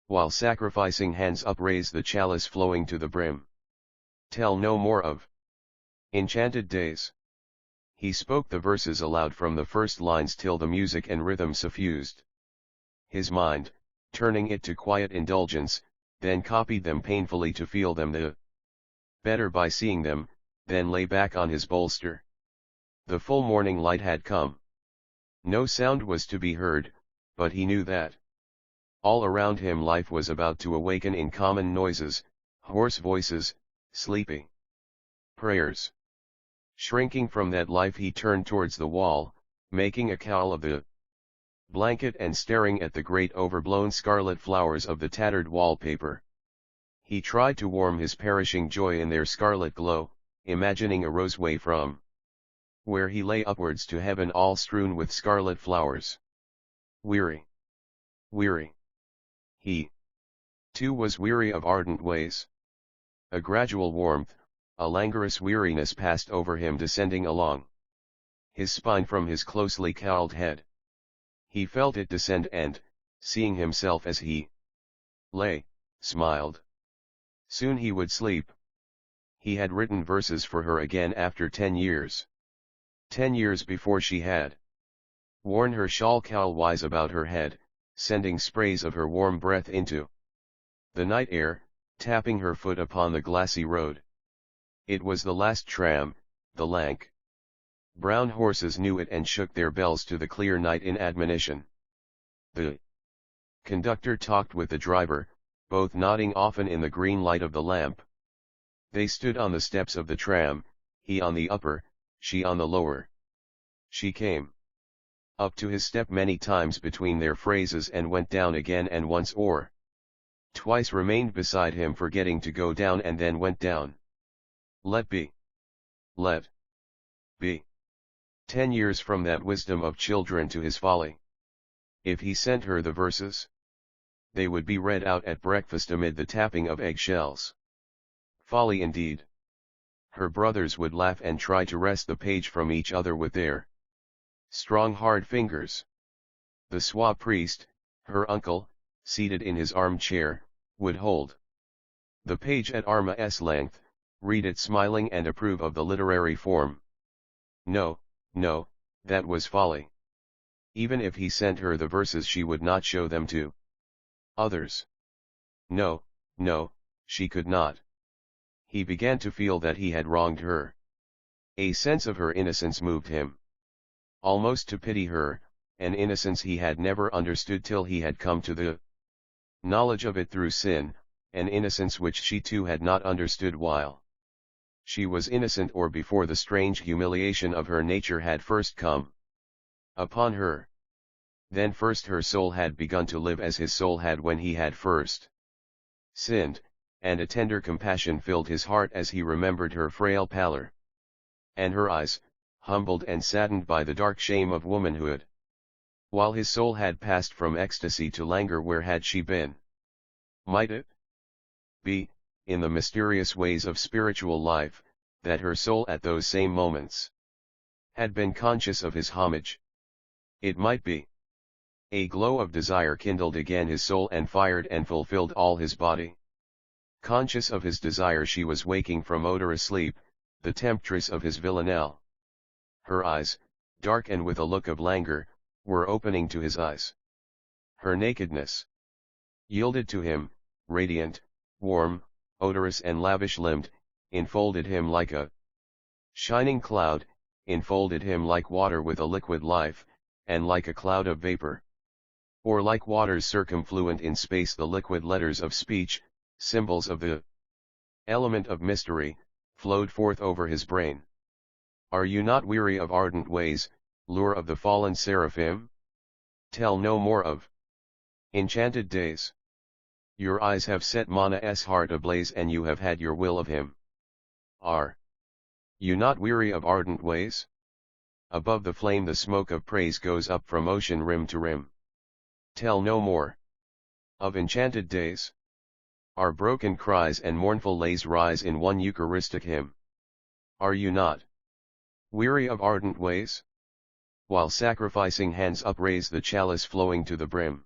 While sacrificing hands upraise the chalice flowing to the brim. Tell no more of enchanted days. He spoke the verses aloud from the first lines till the music and rhythm suffused his mind, turning it to quiet indulgence, then copied them painfully to feel them the better by seeing them, then lay back on his bolster. The full morning light had come. No sound was to be heard, but he knew that all around him life was about to awaken in common noises, hoarse voices, sleepy prayers, Shrinking from that life, he turned towards the wall, making a cowl of the blanket and staring at the great overblown scarlet flowers of the tattered wallpaper. He tried to warm his perishing joy in their scarlet glow, imagining a roseway from where he lay upwards to heaven, all strewn with scarlet flowers. Weary. Weary. He, too, was weary of ardent ways. A gradual warmth, a languorous weariness passed over him, descending along his spine from his closely cowled head. He felt it descend and, seeing himself as he lay, smiled. Soon he would sleep. He had written verses for her again after 10 years. 10 years before she had worn her shawl cowl-wise about her head, sending sprays of her warm breath into the night air, tapping her foot upon the glassy road. It was the last tram. The lank brown horses knew it and shook their bells to the clear night in admonition. The conductor talked with the driver, both nodding often in the green light of the lamp. They stood on the steps of the tram, he on the upper, she on the lower. She came up to his step many times between their phrases and went down again, and once or twice remained beside him, forgetting to go down, and then went down. Let be. Let be. 10 years from that wisdom of children to his folly. If he sent her the verses, they would be read out at breakfast amid the tapping of eggshells. Folly indeed. Her brothers would laugh and try to wrest the page from each other with their strong hard fingers. The suave priest, her uncle, seated in his armchair, would hold the page at arm's length, read it smiling, and approve of the literary form. No, no, that was folly. Even if he sent her the verses, she would not show them to others. No, no, she could not. He began to feel that he had wronged her. A sense of her innocence moved him almost to pity her, an innocence he had never understood till he had come to the knowledge of it through sin, an innocence which she too had not understood while she was innocent, or before the strange humiliation of her nature had first come upon her. Then first her soul had begun to live as his soul had when he had first sinned, and a tender compassion filled his heart as he remembered her frail pallor, and her eyes, humbled and saddened by the dark shame of womanhood. While his soul had passed from ecstasy to languor, where had she been? Might it be, in the mysterious ways of spiritual life, that her soul at those same moments had been conscious of his homage? It might be. A glow of desire kindled again his soul and fired and fulfilled all his body. Conscious of his desire, she was waking from odorous sleep, the temptress of his villanelle. Her eyes, dark and with a look of languor, were opening to his eyes. Her nakedness yielded to him, radiant, warm, odorous and lavish-limbed, enfolded him like a shining cloud, enfolded him like water with a liquid life, and like a cloud of vapor, or like waters circumfluent in space, the liquid letters of speech, symbols of the element of mystery, flowed forth over his brain. Are you not weary of ardent ways, lure of the fallen seraphim? Tell no more of enchanted days. Your eyes have set Mana's heart ablaze, and you have had your will of him. Are you not weary of ardent ways? Above the flame the smoke of praise goes up from ocean rim to rim. Tell no more of enchanted days. Our broken cries and mournful lays rise in one Eucharistic hymn. Are you not weary of ardent ways? While sacrificing hands upraise the chalice flowing to the brim.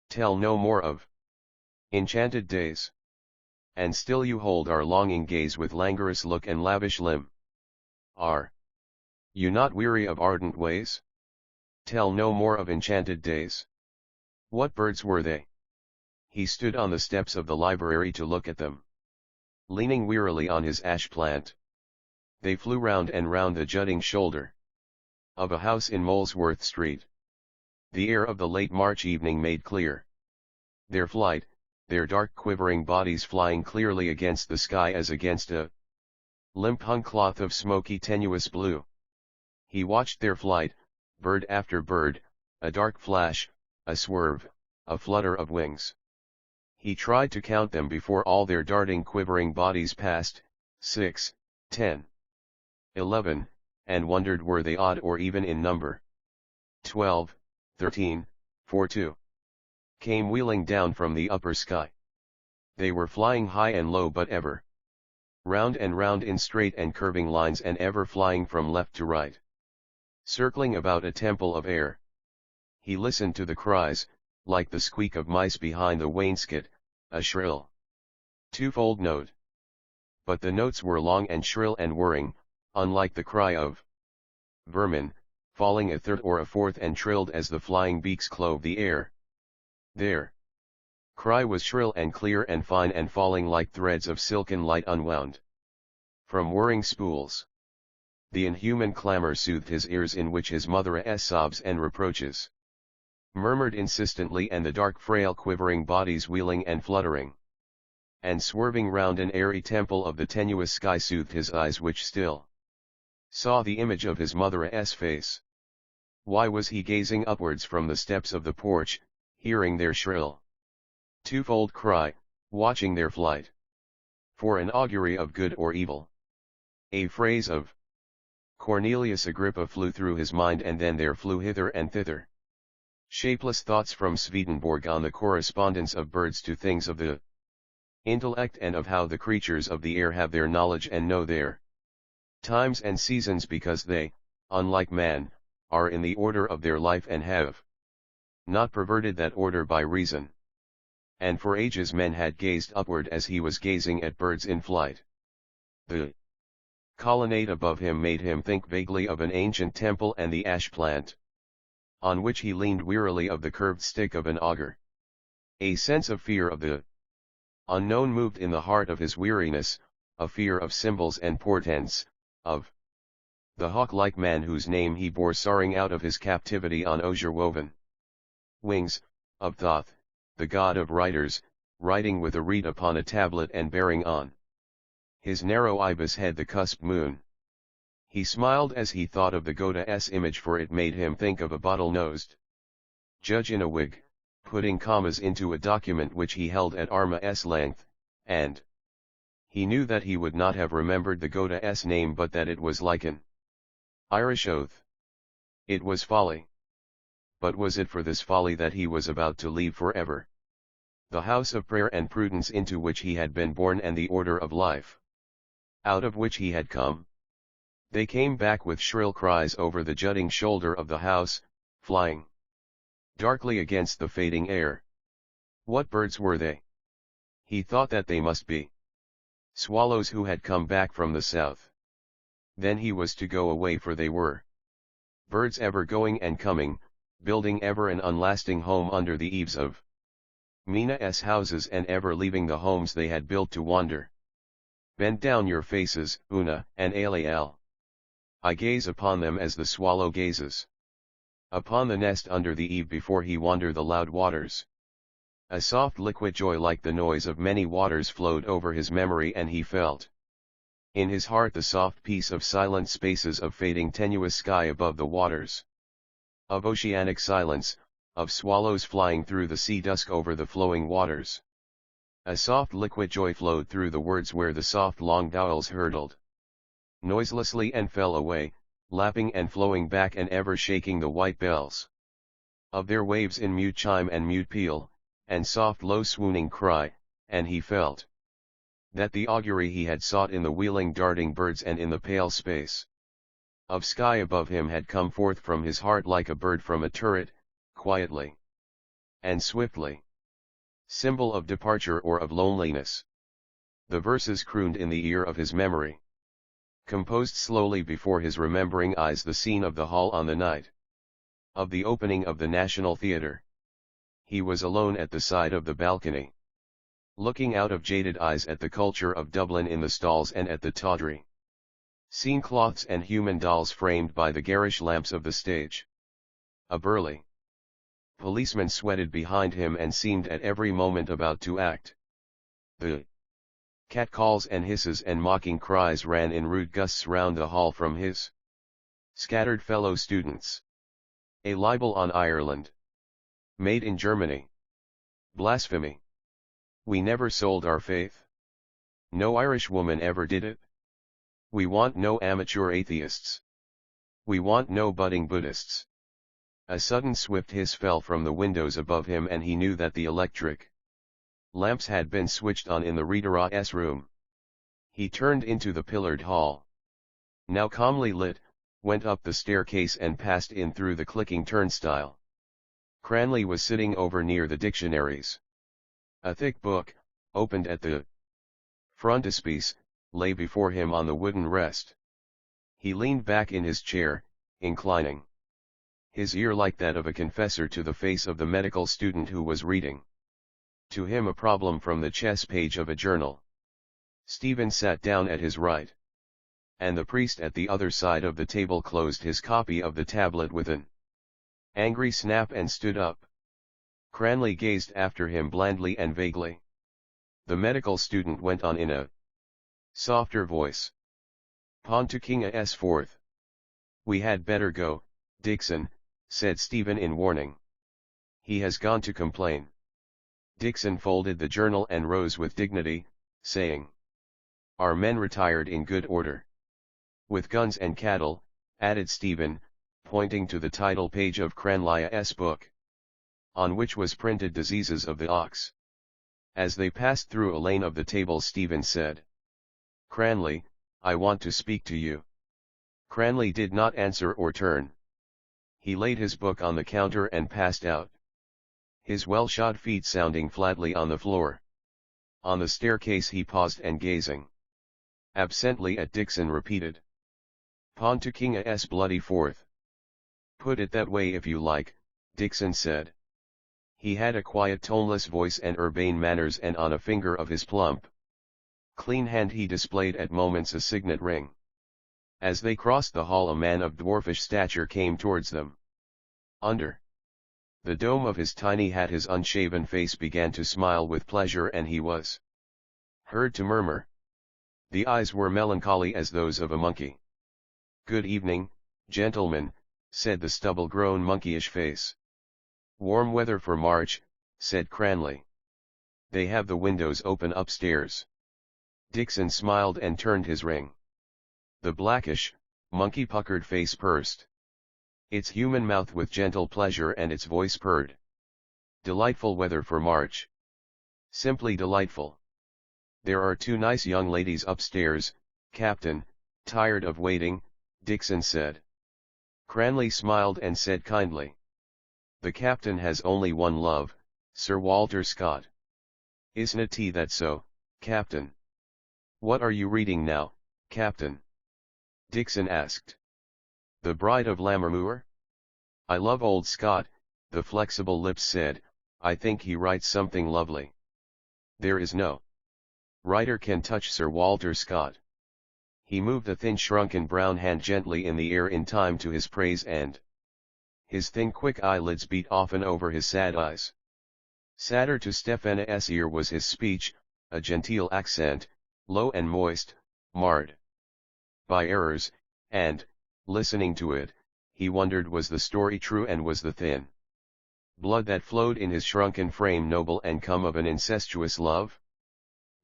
Tell no more of enchanted days. And still you hold our longing gaze with languorous look and lavish limb. Are you not weary of ardent ways? Tell no more of enchanted days. What birds were they? He stood on the steps of the library to look at them, leaning wearily on his ash plant. They flew round and round the jutting shoulder of a house in Molesworth Street. The air of the late March evening made clear their flight, their dark quivering bodies flying clearly against the sky as against a limp hung cloth of smoky tenuous blue. He watched their flight, bird after bird, a dark flash, a swerve, a flutter of wings. He tried to count them before all their darting quivering bodies passed, 6, 10, 11, and wondered were they odd or even in number. 12, 13, 42. Came wheeling down from the upper sky. They were flying high and low but ever round and round in straight and curving lines and ever flying from left to right. Circling about a temple of air. He listened to the cries, like the squeak of mice behind the wainscot, a shrill, twofold note. But the notes were long and shrill and whirring, unlike the cry of vermin, falling a third or a fourth and trilled as the flying beaks clove the air. Their cry was shrill and clear and fine and falling like threads of silken light unwound from whirring spools. The inhuman clamor soothed his ears, in which his mother's sobs and reproaches murmured insistently, and the dark frail quivering bodies wheeling and fluttering and swerving round an airy temple of the tenuous sky soothed his eyes, which still saw the image of his mother's face. Why was he gazing upwards from the steps of the porch, hearing their shrill, twofold cry, watching their flight? For an augury of good or evil. A phrase of Cornelius Agrippa flew through his mind, and then there flew hither and thither shapeless thoughts from Swedenborg on the correspondence of birds to things of the intellect, and of how the creatures of the air have their knowledge and know their times and seasons, because they, unlike man, are in the order of their life and have not perverted that order by reason. And for ages men had gazed upward as he was gazing at birds in flight. The colonnade above him made him think vaguely of an ancient temple and the ash plant on which he leaned wearily, of the curved stick of an augur. A sense of fear of the unknown moved in the heart of his weariness, a fear of symbols and portents, of the hawk-like man whose name he bore soaring out of his captivity on osier-woven wings, of Thoth, the god of writers, writing with a reed upon a tablet and bearing on his narrow ibis head the cusped moon. He smiled as he thought of the goddess image, for it made him think of a bottle-nosed judge in a wig, putting commas into a document which he held at arm's length, and he knew that he would not have remembered the goddess name, but that it was like an Irish oath. It was folly. But was it for this folly that he was about to leave forever the house of prayer and prudence into which he had been born, and the order of life out of which he had come? They came back with shrill cries over the jutting shoulder of the house, flying darkly against the fading air. What birds were they? He thought that they must be swallows who had come back from the south. Then he was to go away, for they were birds ever going and coming, building ever an unlasting home under the eaves of Mina's houses, and ever leaving the homes they had built to wander. Bend down your faces, Una and Aliel. I gaze upon them as the swallow gazes upon the nest under the eave before he wander the loud waters. A soft liquid joy like the noise of many waters flowed over his memory, and he felt in his heart the soft peace of silent spaces of fading tenuous sky above the waters, of oceanic silence, of swallows flying through the sea dusk over the flowing waters. A soft liquid joy flowed through the words where the soft long vowels hurtled noiselessly and fell away, lapping and flowing back and ever shaking the white bells of their waves in mute chime and mute peal, and soft low swooning cry, and he felt that the augury he had sought in the wheeling darting birds and in the pale space of sky above him had come forth from his heart like a bird from a turret, quietly and swiftly. Symbol of departure or of loneliness. The verses crooned in the ear of his memory. Composed slowly before his remembering eyes the scene of the hall on the night of the opening of the National Theatre. He was alone at the side of the balcony, looking out of jaded eyes at the culture of Dublin in the stalls and at the tawdry scene cloths and human dolls framed by the garish lamps of the stage. A burly policeman sweated behind him and seemed at every moment about to act the Catcalls and hisses and mocking cries ran in rude gusts round the hall from his scattered fellow students. A libel on Ireland. Made in Germany. Blasphemy. We never sold our faith. No Irish woman ever did it. We want no amateur atheists. We want no budding Buddhists. A sudden swift hiss fell from the windows above him, and he knew that the electric lamps had been switched on in the reader's room. He turned into the pillared hall, now calmly lit, went up the staircase and passed in through the clicking turnstile. Cranley was sitting over near the dictionaries. A thick book, opened at the frontispiece, lay before him on the wooden rest. He leaned back in his chair, inclining his ear like that of a confessor to the face of the medical student who was reading to him a problem from the chess page of a journal. Stephen sat down at his right, and the priest at the other side of the table closed his copy of the tablet with an angry snap and stood up. Cranley gazed after him blandly and vaguely. The medical student went on in a softer voice. Pontukinga s forth. We had better go, Dixon, said Stephen in warning. He has gone to complain. Dixon folded the journal and rose with dignity, saying, Our men retired in good order. With guns and cattle, added Stephen, pointing to the title page of Cranley's book, on which was printed Diseases of the Ox. As they passed through a lane of the table, Stephen said, Cranley, I want to speak to you. Cranley did not answer or turn. He laid his book on the counter and passed out, his well-shod feet sounding flatly on the floor. On the staircase he paused and, gazing absently at Dixon, repeated, Pontukinga s bloody forth. Put it that way if you like, Dixon said. He had a quiet, toneless voice and urbane manners, and on a finger of his plump, clean hand he displayed at moments a signet ring. As they crossed the hall, a man of dwarfish stature came towards them. Under the dome of his tiny hat his unshaven face began to smile with pleasure, and he was heard to murmur. The eyes were melancholy as those of a monkey. Good evening, gentlemen, said the stubble-grown monkeyish face. Warm weather for March, said Cranley. They have the windows open upstairs. Dixon smiled and turned his ring. The blackish, monkey-puckered face pursed its human mouth with gentle pleasure, and its voice purred. Delightful weather for March. Simply delightful. There are two nice young ladies upstairs, Captain. Tired of waiting, Dixon said. Cranley smiled and said kindly, The captain has only one love, Sir Walter Scott. Isn't that so, Captain? What are you reading now, Captain? Dixon asked. The Bride of Lammermoor? I love old Scott, the flexible lips said. I think he writes something lovely. There is no writer can touch Sir Walter Scott. He moved a thin shrunken brown hand gently in the air in time to his praise, and his thin quick eyelids beat often over his sad eyes. Sadder to Stephena's ear was his speech, a genteel accent, low and moist, marred by errors, and, listening to it, he wondered, was the story true, and was the thin blood that flowed in his shrunken frame noble and come of an incestuous love?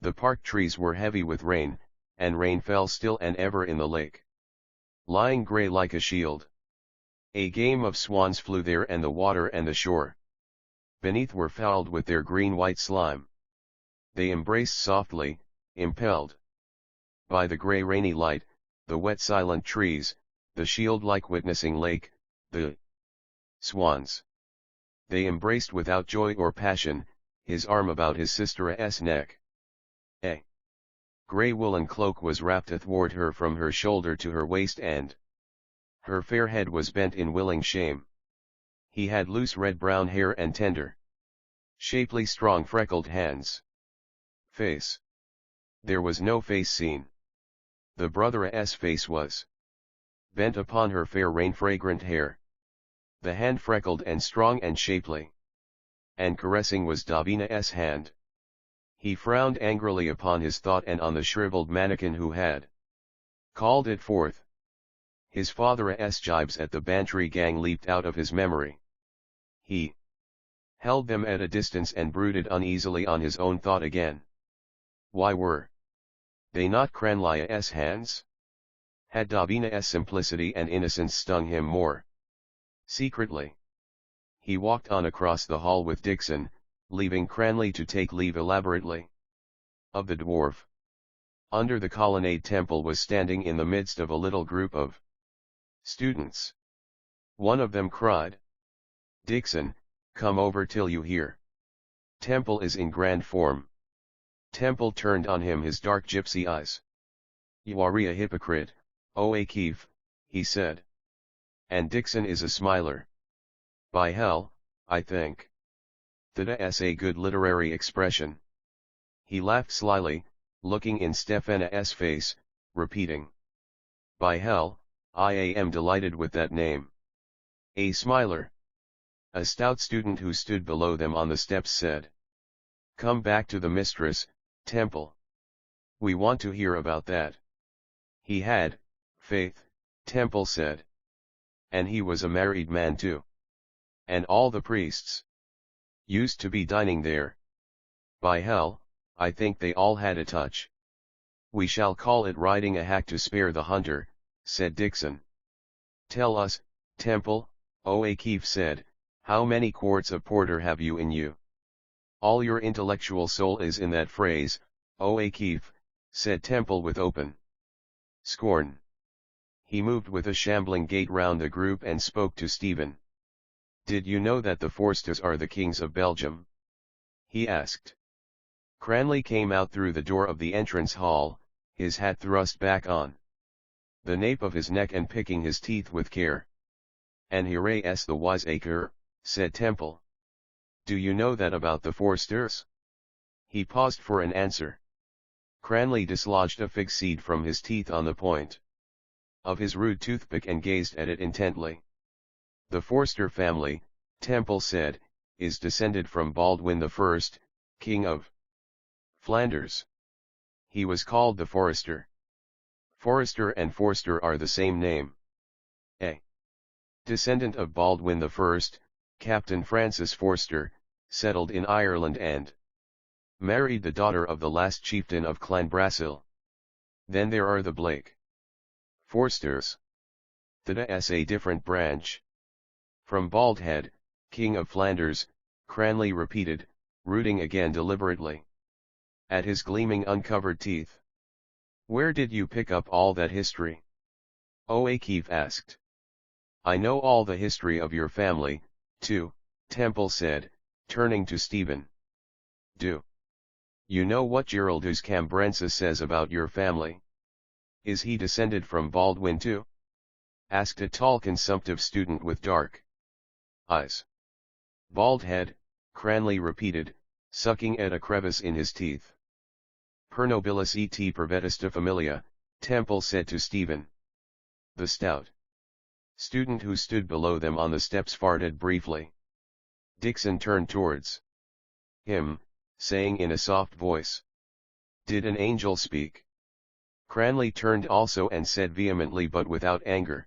The park trees were heavy with rain, and rain fell still and ever in the lake, lying grey like a shield. A game of swans flew there, and the water and the shore beneath were fouled with their green-white slime. They embraced softly, impelled by the grey rainy light, the wet silent trees, the shield-like witnessing lake, the swans. They embraced without joy or passion, his arm about his sister's neck. A grey woolen cloak was wrapped athwart her from her shoulder to her waist, and her fair head was bent in willing shame. He had loose red-brown hair and tender, shapely, strong, freckled hands. Face. There was no face seen. The brother's face was bent upon her fair rain-fragrant hair. The hand freckled and strong and shapely, and caressing was Davina's hand. He frowned angrily upon his thought and on the shriveled mannequin who had called it forth. His father's jibes at the Bantry gang leaped out of his memory. He held them at a distance and brooded uneasily on his own thought again. Why were they not Cranlia's hands? Had Davina's simplicity and innocence stung him more? Secretly, he walked on across the hall with Dixon, leaving Cranley to take leave elaborately of the dwarf. Under the colonnade, Temple was standing in the midst of a little group of students. One of them cried, "Dixon, come over till you hear. Temple is in grand form." Temple turned on him his dark gypsy eyes. "You are a hypocrite, O'Keefe," he said. "And Dixon is a smiler. By hell, I think that's a good literary expression." He laughed slyly, looking in Stefana's face, repeating, "By hell, I am delighted with that name. A smiler." A stout student who stood below them on the steps said, "Come back to the mistress, Temple. We want to hear about that." He had, faith, Temple said. And he was a married man too. And all the priests used to be dining there. By hell, I think they all had a touch. "We shall call it riding a hack to spare the hunter," said Dixon. "Tell us, Temple," O'Keefe said, "how many quarts of porter have you in you?" "All your intellectual soul is in that phrase, O'Keefe," said Temple with open scorn. He moved with a shambling gait round the group and spoke to Stephen. "Did you know that the Forsters are the kings of Belgium?" he asked. Cranley came out through the door of the entrance hall, his hat thrust back on the nape of his neck and picking his teeth with care. "And here's the wiseacre," said Temple. "Do you know that about the Forsters?" He paused for an answer. Cranley dislodged a fig seed from his teeth on the point of his rude toothpick and gazed at it intently. "The Forster family," Temple said, "is descended from Baldwin I, King of Flanders. He was called the Forester. Forester and Forster are the same name. A descendant of Baldwin I, Captain Francis Forster, settled in Ireland and married the daughter of the last chieftain of Clanbrassil. Then there are the Blake Forsters. That's a different branch. From Baldhead, King of Flanders," Cranley repeated, rooting again deliberately at his gleaming uncovered teeth. "Where did you pick up all that history?" O'Keefe asked. "I know all the history of your family, too," Temple said, turning to Stephen. "Do you know what Giraldus Cambrensis says about your family? Is he descended from Baldwin too?" asked a tall consumptive student with dark eyes. "Bald head," Cranley repeated, sucking at a crevice in his teeth. "Per nobilis et per vetista familia," Temple said to Stephen. The stout student who stood below them on the steps farted briefly. Dixon turned towards him, saying in a soft voice, "Did an angel speak?" Cranley turned also and said vehemently but without anger,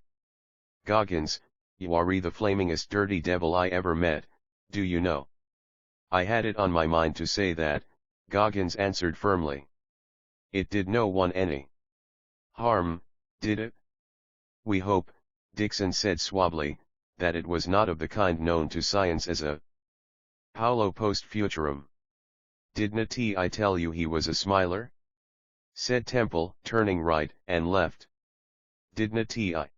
"Goggins, you are the flamingest dirty devil I ever met, do you know?" "I had it on my mind to say that," Goggins answered firmly. "It did no one any harm, did it?" "We hope," Dixon said suavely, "that it was not of the kind known to science as a paulo post futurum." "Didn't I tell you he was a smiler?" said Temple, turning right and left. "Didn't I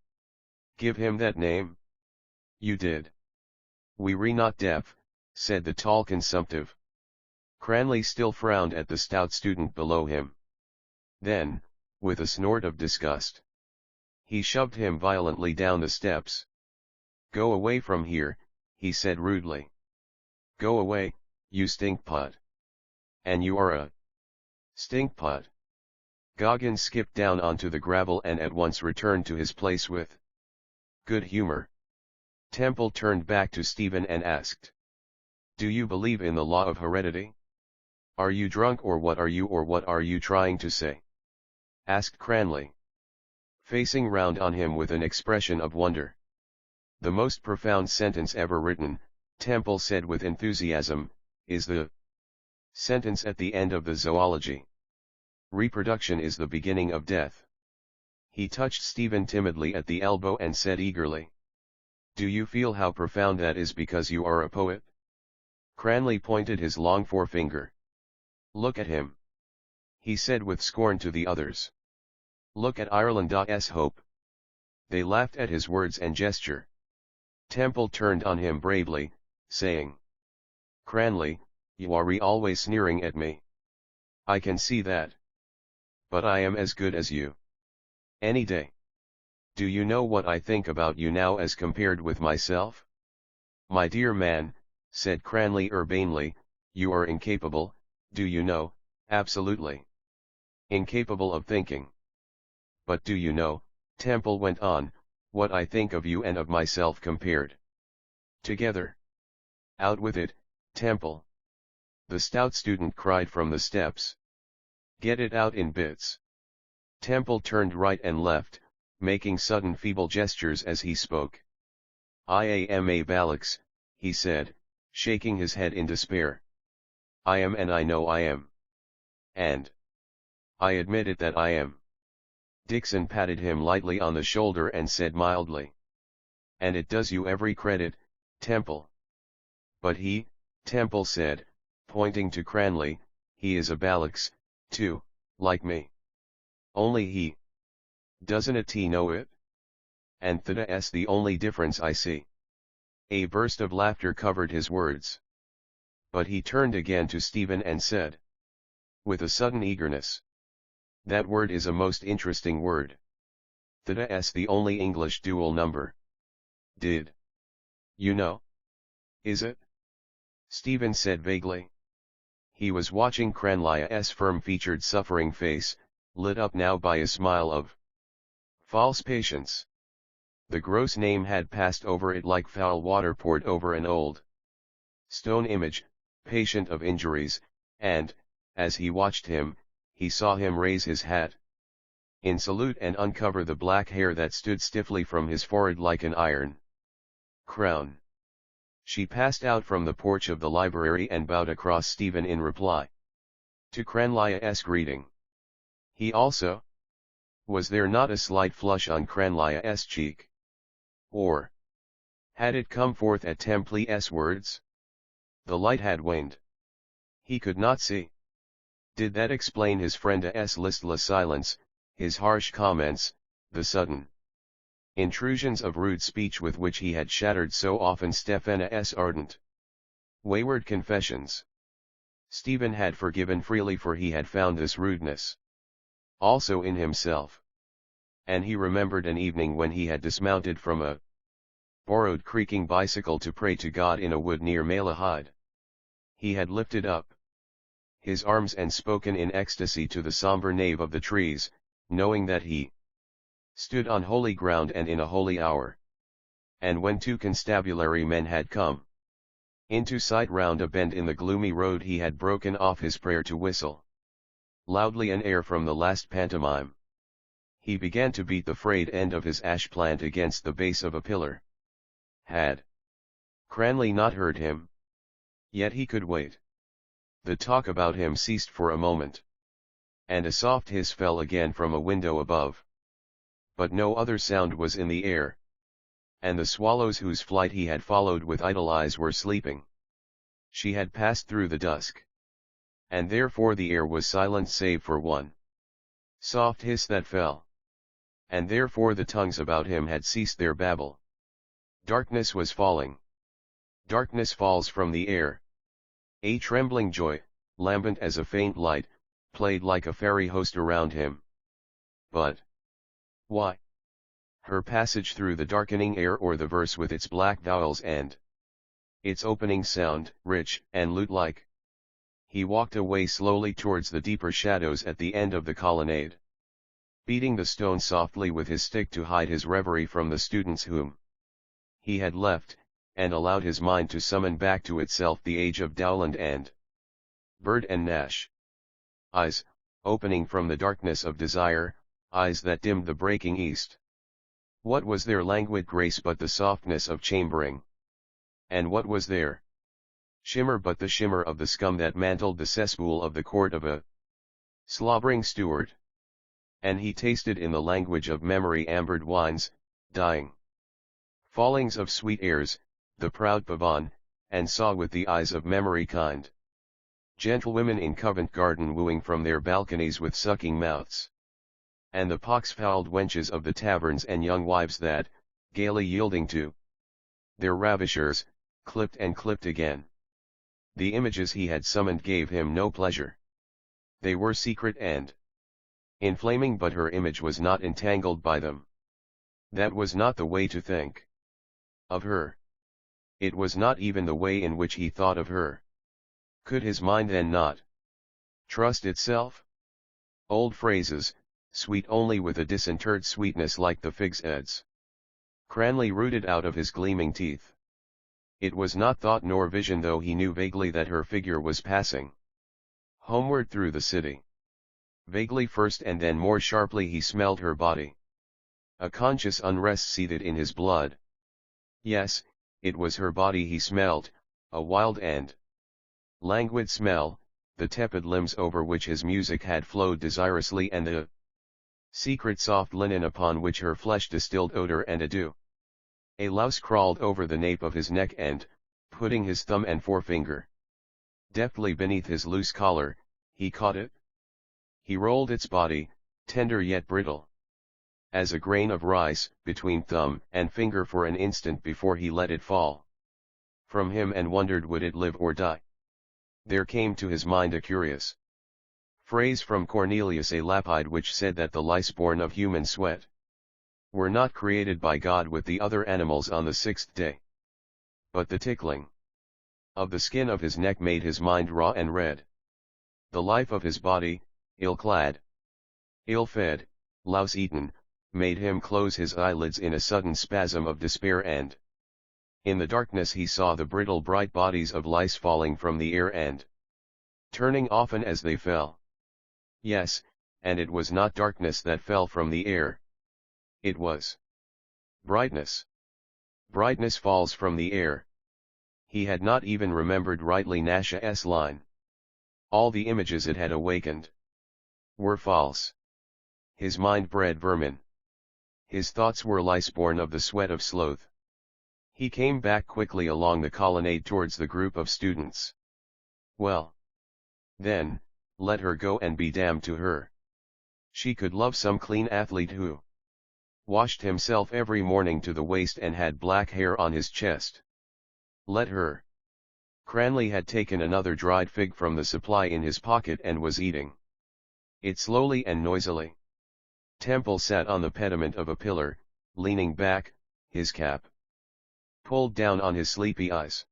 give him that name?" "You did." "We re not deaf," said the tall consumptive. Cranley still frowned at the stout student below him. Then, with a snort of disgust, he shoved him violently down the steps. "Go away from here," he said rudely. "Go away, you stinkpot. And you are a stinkpot." Goggins skipped down onto the gravel and at once returned to his place with good humor. Temple turned back to Stephen and asked, "Do you believe in the law of heredity?" Are you drunk or what are you trying to say? Asked Cranley, facing round on him with an expression of wonder. The most profound sentence ever written, Temple said with enthusiasm, is the sentence at the end of the zoology. Reproduction is the beginning of death. He touched Stephen timidly at the elbow and said eagerly, "Do you feel how profound that is because you are a poet?" Cranley pointed his long forefinger. "Look at him," he said with scorn to the others. "Look at Ireland's hope." They laughed at his words and gesture. Temple turned on him bravely, saying, "Cranley, you are always sneering at me. I can see that. But I am as good as you. Any day. Do you know what I think about you now as compared with myself?" "My dear man," said Cranley urbanely, "you are incapable, do you know, absolutely incapable of thinking." "But do you know," Temple went on, "what I think of you and of myself compared together?" "Out with it, Temple," the stout student cried from the steps. "Get it out in bits." Temple turned right and left, making sudden feeble gestures as he spoke. "I am a Balix," he said, shaking his head in despair. "I am, and I know I am. And I admit it that I am." Dixon patted him lightly on the shoulder and said mildly, "And it does you every credit, Temple." "But he," Temple said, pointing to Cranley, "he is a Balix, too, like me. Only he doesn't know it? And that's the only difference I see." A burst of laughter covered his words. But he turned again to Stephen and said, with a sudden eagerness, "That word is a most interesting word. That's the only English dual number. Did you know? Is it?" Stephen said vaguely. He was watching Cranley's firm-featured suffering face, lit up now by a smile of false patience. The gross name had passed over it like foul water poured over an old stone image, patient of injuries, and, as he watched him, he saw him raise his hat in salute and uncover the black hair that stood stiffly from his forehead like an iron crown. She passed out from the porch of the library and bowed across Stephen in reply to Cranley's greeting. He also? Was there not a slight flush on Cranley's cheek? Or had it come forth at Temple's words? The light had waned. He could not see. Did that explain his friend's listless silence, his harsh comments, the sudden intrusions of rude speech with which he had shattered so often Stephen's ardent, wayward confessions? Stephen had forgiven freely, for he had found this rudeness also in himself. And he remembered an evening when he had dismounted from a borrowed creaking bicycle to pray to God in a wood near Malahide. He had lifted up his arms and spoken in ecstasy to the somber nave of the trees, knowing that he stood on holy ground and in a holy hour. And when two constabulary men had come into sight round a bend in the gloomy road, he had broken off his prayer to whistle loudly an air from the last pantomime. He began to beat the frayed end of his ash plant against the base of a pillar. Had Cranley not heard him? Yet he could wait. The talk about him ceased for a moment, and a soft hiss fell again from a window above. But no other sound was in the air, and the swallows whose flight he had followed with idle eyes were sleeping. She had passed through the dusk, and therefore the air was silent save for one soft hiss that fell, and therefore the tongues about him had ceased their babble. Darkness was falling. Darkness falls from the air. A trembling joy, lambent as a faint light, played like a fairy host around him. But why? Her passage through the darkening air, or the verse with its black vowels and its opening sound, rich and lute-like? He walked away slowly towards the deeper shadows at the end of the colonnade, beating the stone softly with his stick to hide his reverie from the students whom he had left, and allowed his mind to summon back to itself the age of Dowland and Bird and Nash. Eyes, opening from the darkness of desire, eyes that dimmed the breaking east. What was their languid grace but the softness of chambering? And what was their shimmer but the shimmer of the scum that mantled the cesspool of the court of a slobbering steward? And he tasted in the language of memory ambered wines, dying fallings of sweet airs, the proud pavon, and saw with the eyes of memory kind gentlewomen in Covent Garden wooing from their balconies with sucking mouths. And the pox-fouled wenches of the taverns and young wives that, gaily yielding to their ravishers, clipped and clipped again. The images he had summoned gave him no pleasure. They were secret and inflaming, but her image was not entangled by them. That was not the way to think of her. It was not even the way in which he thought of her. Could his mind then not trust itself? Old phrases, sweet only with a disinterred sweetness like the fig's heads. Cranly rooted out of his gleaming teeth. It was not thought nor vision, though he knew vaguely that her figure was passing homeward through the city. Vaguely first, and then more sharply he smelled her body. A conscious unrest seethed in his blood. Yes, it was her body he smelled, a wild and languid smell, the tepid limbs over which his music had flowed desirously, and the secret soft linen upon which her flesh distilled odor and a dew. A louse crawled over the nape of his neck and, putting his thumb and forefinger deftly beneath his loose collar, he caught it. He rolled its body, tender yet brittle as a grain of rice, between thumb and finger for an instant before he let it fall from him and wondered would it live or die. There came to his mind a curious phrase from Cornelius a Lapide which said that the lice born of human sweat were not created by God with the other animals on the sixth day. But the tickling of the skin of his neck made his mind raw and red. The life of his body, ill-clad, ill-fed, louse-eaten, made him close his eyelids in a sudden spasm of despair, and in the darkness he saw the brittle bright bodies of lice falling from the air and turning often as they fell. Yes, and it was not darkness that fell from the air. It was brightness. Brightness falls from the air. He had not even remembered rightly Nash's line. All the images it had awakened were false. His mind bred vermin. His thoughts were lice born of the sweat of sloth. He came back quickly along the colonnade towards the group of students. Well, then, let her go and be damned to her. She could love some clean athlete who washed himself every morning to the waist and had black hair on his chest. Let her. Cranly had taken another dried fig from the supply in his pocket and was eating it slowly and noisily. Temple sat on the pediment of a pillar, leaning back, his cap pulled down on his sleepy eyes.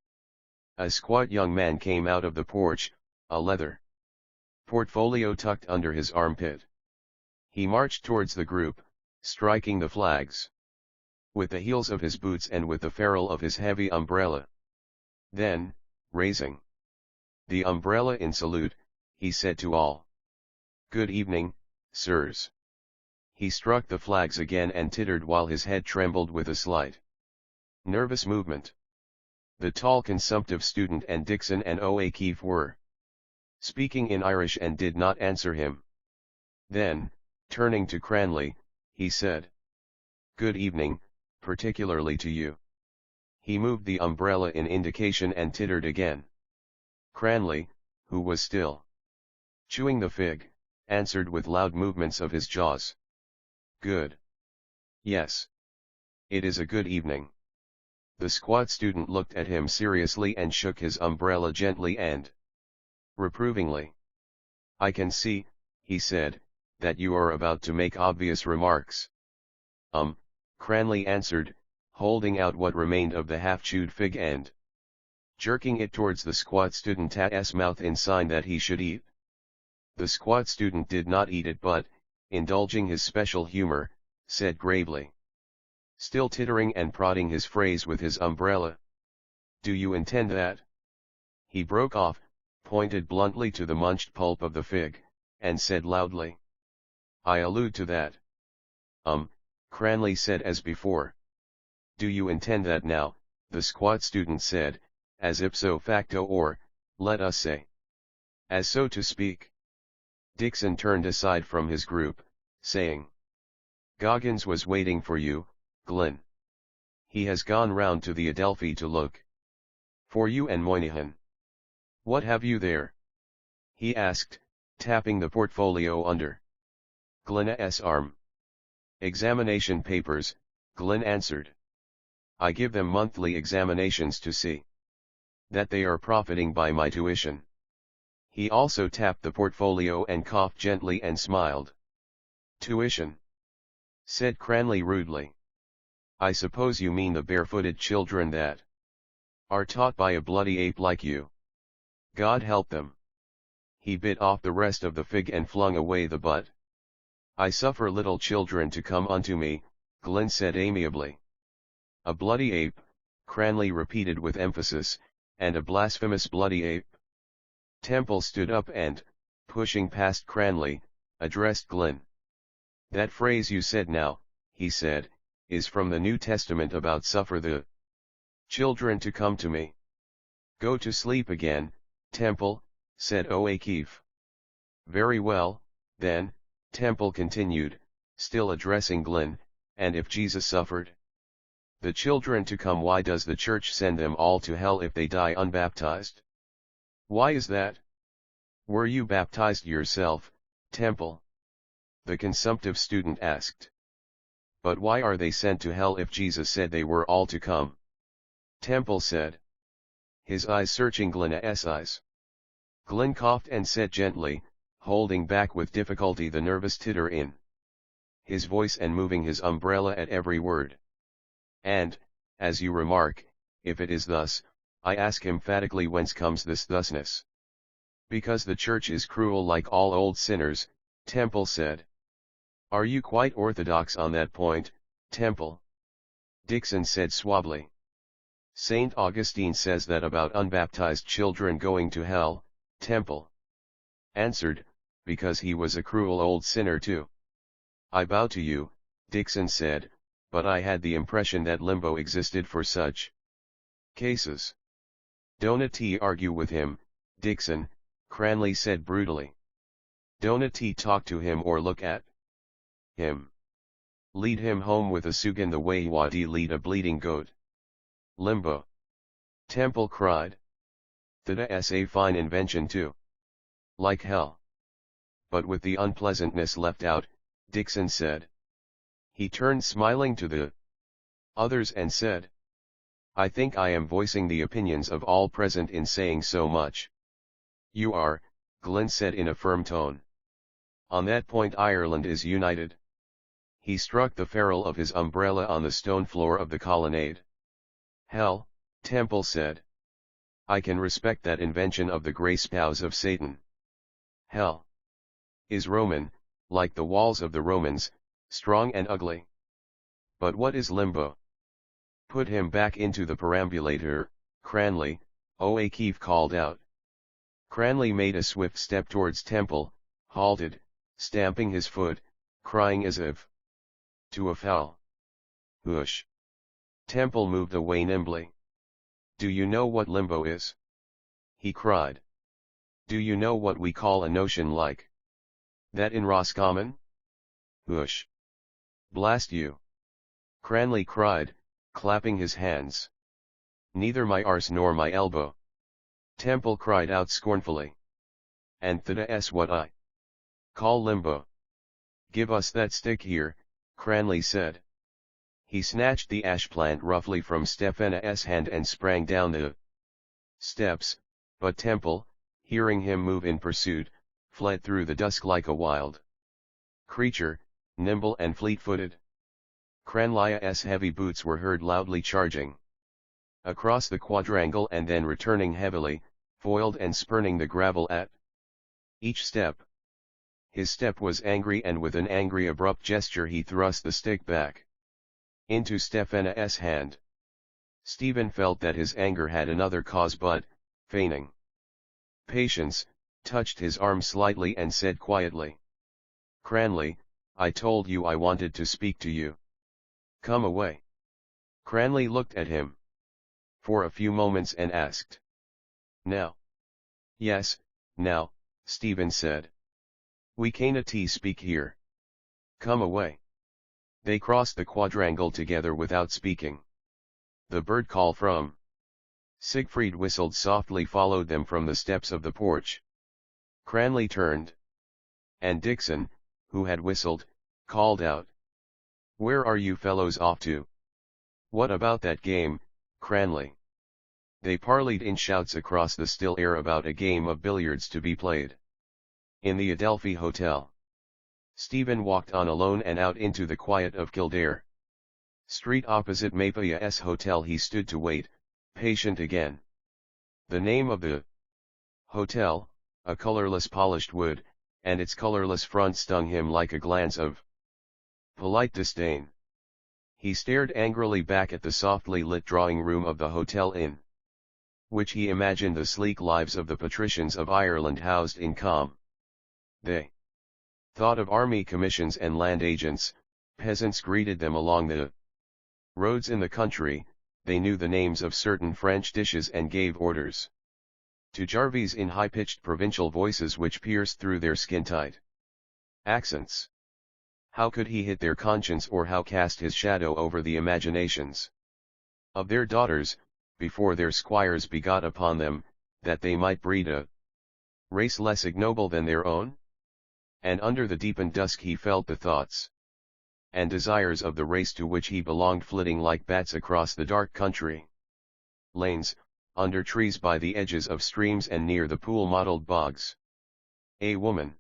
A squat young man came out of the porch, a leather portfolio tucked under his armpit. He marched towards the group, striking the flags with the heels of his boots and with the ferrule of his heavy umbrella. Then, raising the umbrella in salute, he said to all, "Good evening, sirs." He struck the flags again and tittered while his head trembled with a slight nervous movement. The tall consumptive student and Dixon and O'Keefe were speaking in Irish and did not answer him. Then, turning to Cranly, he said, "Good evening, particularly to you." He moved the umbrella in indication and tittered again. Cranly, who was still chewing the fig, answered with loud movements of his jaws. "Good. Yes. It is a good evening." The squat student looked at him seriously and shook his umbrella gently and reprovingly. "I can see," he said, "that you are about to make obvious remarks." Cranly answered, holding out what remained of the half-chewed fig and jerking it towards the squat student's mouth in sign that he should eat. The squat student did not eat it but, indulging his special humor, said gravely, still tittering and prodding his phrase with his umbrella, "Do you intend that?" He broke off, pointed bluntly to the munched pulp of the fig, and said loudly, "I allude to that." Cranley said as before. "Do you intend that now?" the squat student said, as ipso facto or, let us say, as so to speak. Dixon turned aside from his group, saying, "Goggins was waiting for you, Glyn. He has gone round to the Adelphi to look for you and Moynihan. What have you there?" he asked, tapping the portfolio under Glen's arm. "Examination papers," Glyn answered. "I give them monthly examinations to see that they are profiting by my tuition." He also tapped the portfolio and coughed gently and smiled. "Tuition?" said Cranley rudely. "I suppose you mean the barefooted children that are taught by a bloody ape like you. God help them." He bit off the rest of the fig and flung away the butt. "I suffer little children to come unto me," Glyn said amiably. "A bloody ape," Cranley repeated with emphasis, "and a blasphemous bloody ape." Temple stood up and, pushing past Cranley, addressed Glyn. "That phrase you said now," he said, "is from the New Testament about suffer the children to come to me." "Go to sleep again, Temple," said O'Keefe. "Very well, then," Temple continued, still addressing Glyn, "and if Jesus suffered the children to come, why does the church send them all to hell if they die unbaptized? Why is that? Were you baptized yourself, Temple?" the consumptive student asked. "But why are they sent to hell if Jesus said they were all to come?" Temple said, his eyes searching Glyn's eyes. Glyn coughed and said gently, holding back with difficulty the nervous titter in his voice and moving his umbrella at every word, "And, as you remark, if it is thus, I ask emphatically whence comes this thusness?" "Because the church is cruel like all old sinners," Temple said. "Are you quite orthodox on that point, Temple?" Dixon said suavely. "Saint Augustine says that about unbaptized children going to hell," Temple answered, "because he was a cruel old sinner too." "I bow to you," Dixon said, "but I had the impression that limbo existed for such cases." "Don't argue with him, Dixon," Cranley said brutally. "Don't talk to him or look at him. Lead him home with a sugan the way wadi lead a bleeding goat." "Limbo!" Temple cried. "That's a fine invention too. Like hell." "But with the unpleasantness left out," Dixon said. He turned smiling to the others and said, "I think I am voicing the opinions of all present in saying so much." "You are," Glyn said in a firm tone. "On that point Ireland is united." He struck the ferrule of his umbrella on the stone floor of the colonnade. "Hell," Temple said. "I can respect that invention of the grey spouse of Satan. Hell is Roman, like the walls of the Romans, strong and ugly. But what is limbo?" "Put him back into the perambulator, Cranley," O'Keefe called out. Cranley made a swift step towards Temple, halted, stamping his foot, crying as if to a fowl. "Hush!" Temple moved away nimbly. "Do you know what limbo is?" he cried. "Do you know what we call a notion like that in Roscommon?" "Hush! Blast you!" Cranley cried, clapping his hands. "Neither my arse nor my elbow!" Temple cried out scornfully. "And that's what I call limbo." "Give us that stick here," Cranley said. He snatched the ash plant roughly from Stephena's hand and sprang down the steps, but Temple, hearing him move in pursuit, fled through the dusk like a wild creature, nimble and fleet-footed. Cranley's heavy boots were heard loudly charging across the quadrangle and then returning heavily, foiled and spurning the gravel at each step. His step was angry, and with an angry abrupt gesture he thrust the stick back into Stephena's hand. Stephen felt that his anger had another cause, but, feigning Patience, touched his arm slightly and said quietly. Cranley, I told you I wanted to speak to you. Come away. Cranley looked at him for a few moments and asked. Now? Yes, now, Stephen said. We can't speak here. Come away. They crossed the quadrangle together without speaking. The bird call from Siegfried whistled softly followed them from the steps of the porch. Cranley turned. And Dixon, who had whistled, called out. Where are you fellows off to? What about that game, Cranley? They parleyed in shouts across the still air about a game of billiards to be played in the Adelphi Hotel. Stephen walked on alone and out into the quiet of Kildare Street opposite Mapia's hotel. He stood to wait, patient again. The name of the hotel, a colorless polished wood, and its colorless front stung him like a glance of polite disdain. He stared angrily back at the softly lit drawing room of the Hotel Inn, which he imagined the sleek lives of the patricians of Ireland housed in calm. They thought of army commissions and land agents. Peasants greeted them along the roads in the country. They knew the names of certain French dishes and gave orders to Jarvies in high-pitched provincial voices which pierced through their skin-tight accents. How could he hit their conscience or how cast his shadow over the imaginations of their daughters, before their squires begot upon them, that they might breed a race less ignoble than their own? And under the deepened dusk he felt the thoughts and desires of the race to which he belonged flitting like bats across the dark country lanes, under trees by the edges of streams and near the pool-mottled bogs. A woman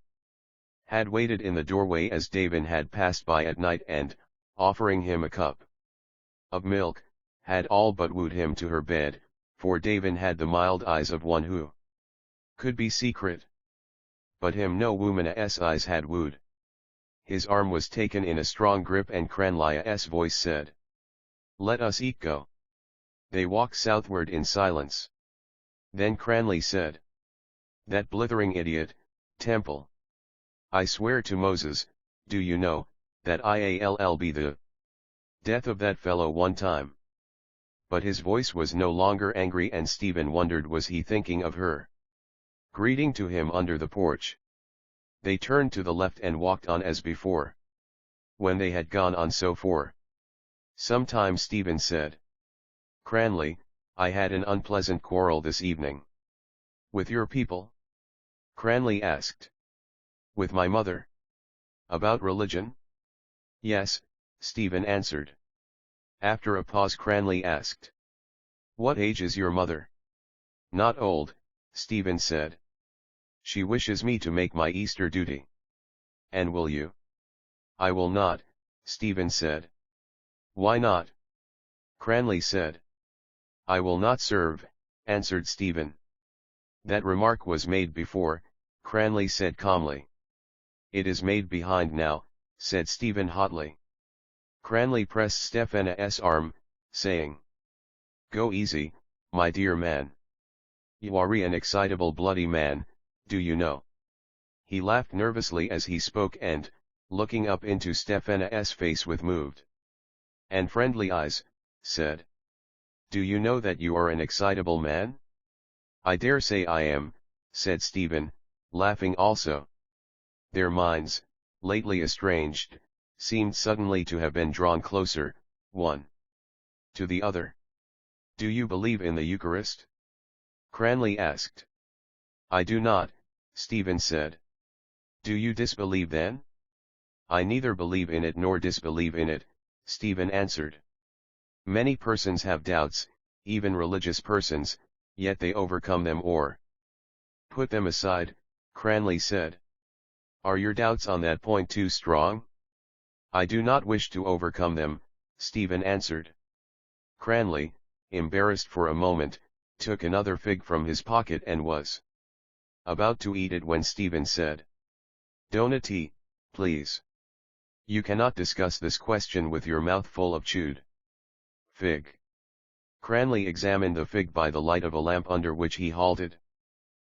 had waited in the doorway as Davin had passed by at night and, offering him a cup of milk, had all but wooed him to her bed, for Davin had the mild eyes of one who could be secret. But him no woman's eyes had wooed. His arm was taken in a strong grip and Cranley's voice said, Let us eat go. They walked southward in silence. Then Cranley said, That blithering idiot, Temple. I swear to Moses, do you know, that I'll be the death of that fellow one time. But his voice was no longer angry and Stephen wondered was he thinking of her greeting to him under the porch. They turned to the left and walked on as before. When they had gone on so for some time Stephen said, Cranley, I had an unpleasant quarrel this evening. With your people? Cranley asked. With my mother? About religion? Yes, Stephen answered. After a pause Cranley asked. What age is your mother? Not old, Stephen said. She wishes me to make my Easter duty. And will you? I will not, Stephen said. Why not? Cranley said. I will not serve, answered Stephen. That remark was made before, Cranley said calmly. It is made behind now, said Stephen hotly. Cranley pressed Stephen's arm, saying, Go easy, my dear man. You are an excitable bloody man, do you know? He laughed nervously as he spoke and, looking up into Stephen's face with moved and friendly eyes, said, Do you know that you are an excitable man? I dare say I am, said Stephen, laughing also. Their minds, lately estranged, seemed suddenly to have been drawn closer, one to the other. Do you believe in the Eucharist? Cranley asked. I do not, Stephen said. Do you disbelieve then? I neither believe in it nor disbelieve in it, Stephen answered. Many persons have doubts, even religious persons, yet they overcome them or put them aside, Cranley said. Are your doubts on that point too strong? I do not wish to overcome them, Stephen answered. Cranley, embarrassed for a moment, took another fig from his pocket and was about to eat it when Stephen said, Donati, please. You cannot discuss this question with your mouth full of chewed fig. Cranley examined the fig by the light of a lamp under which he halted.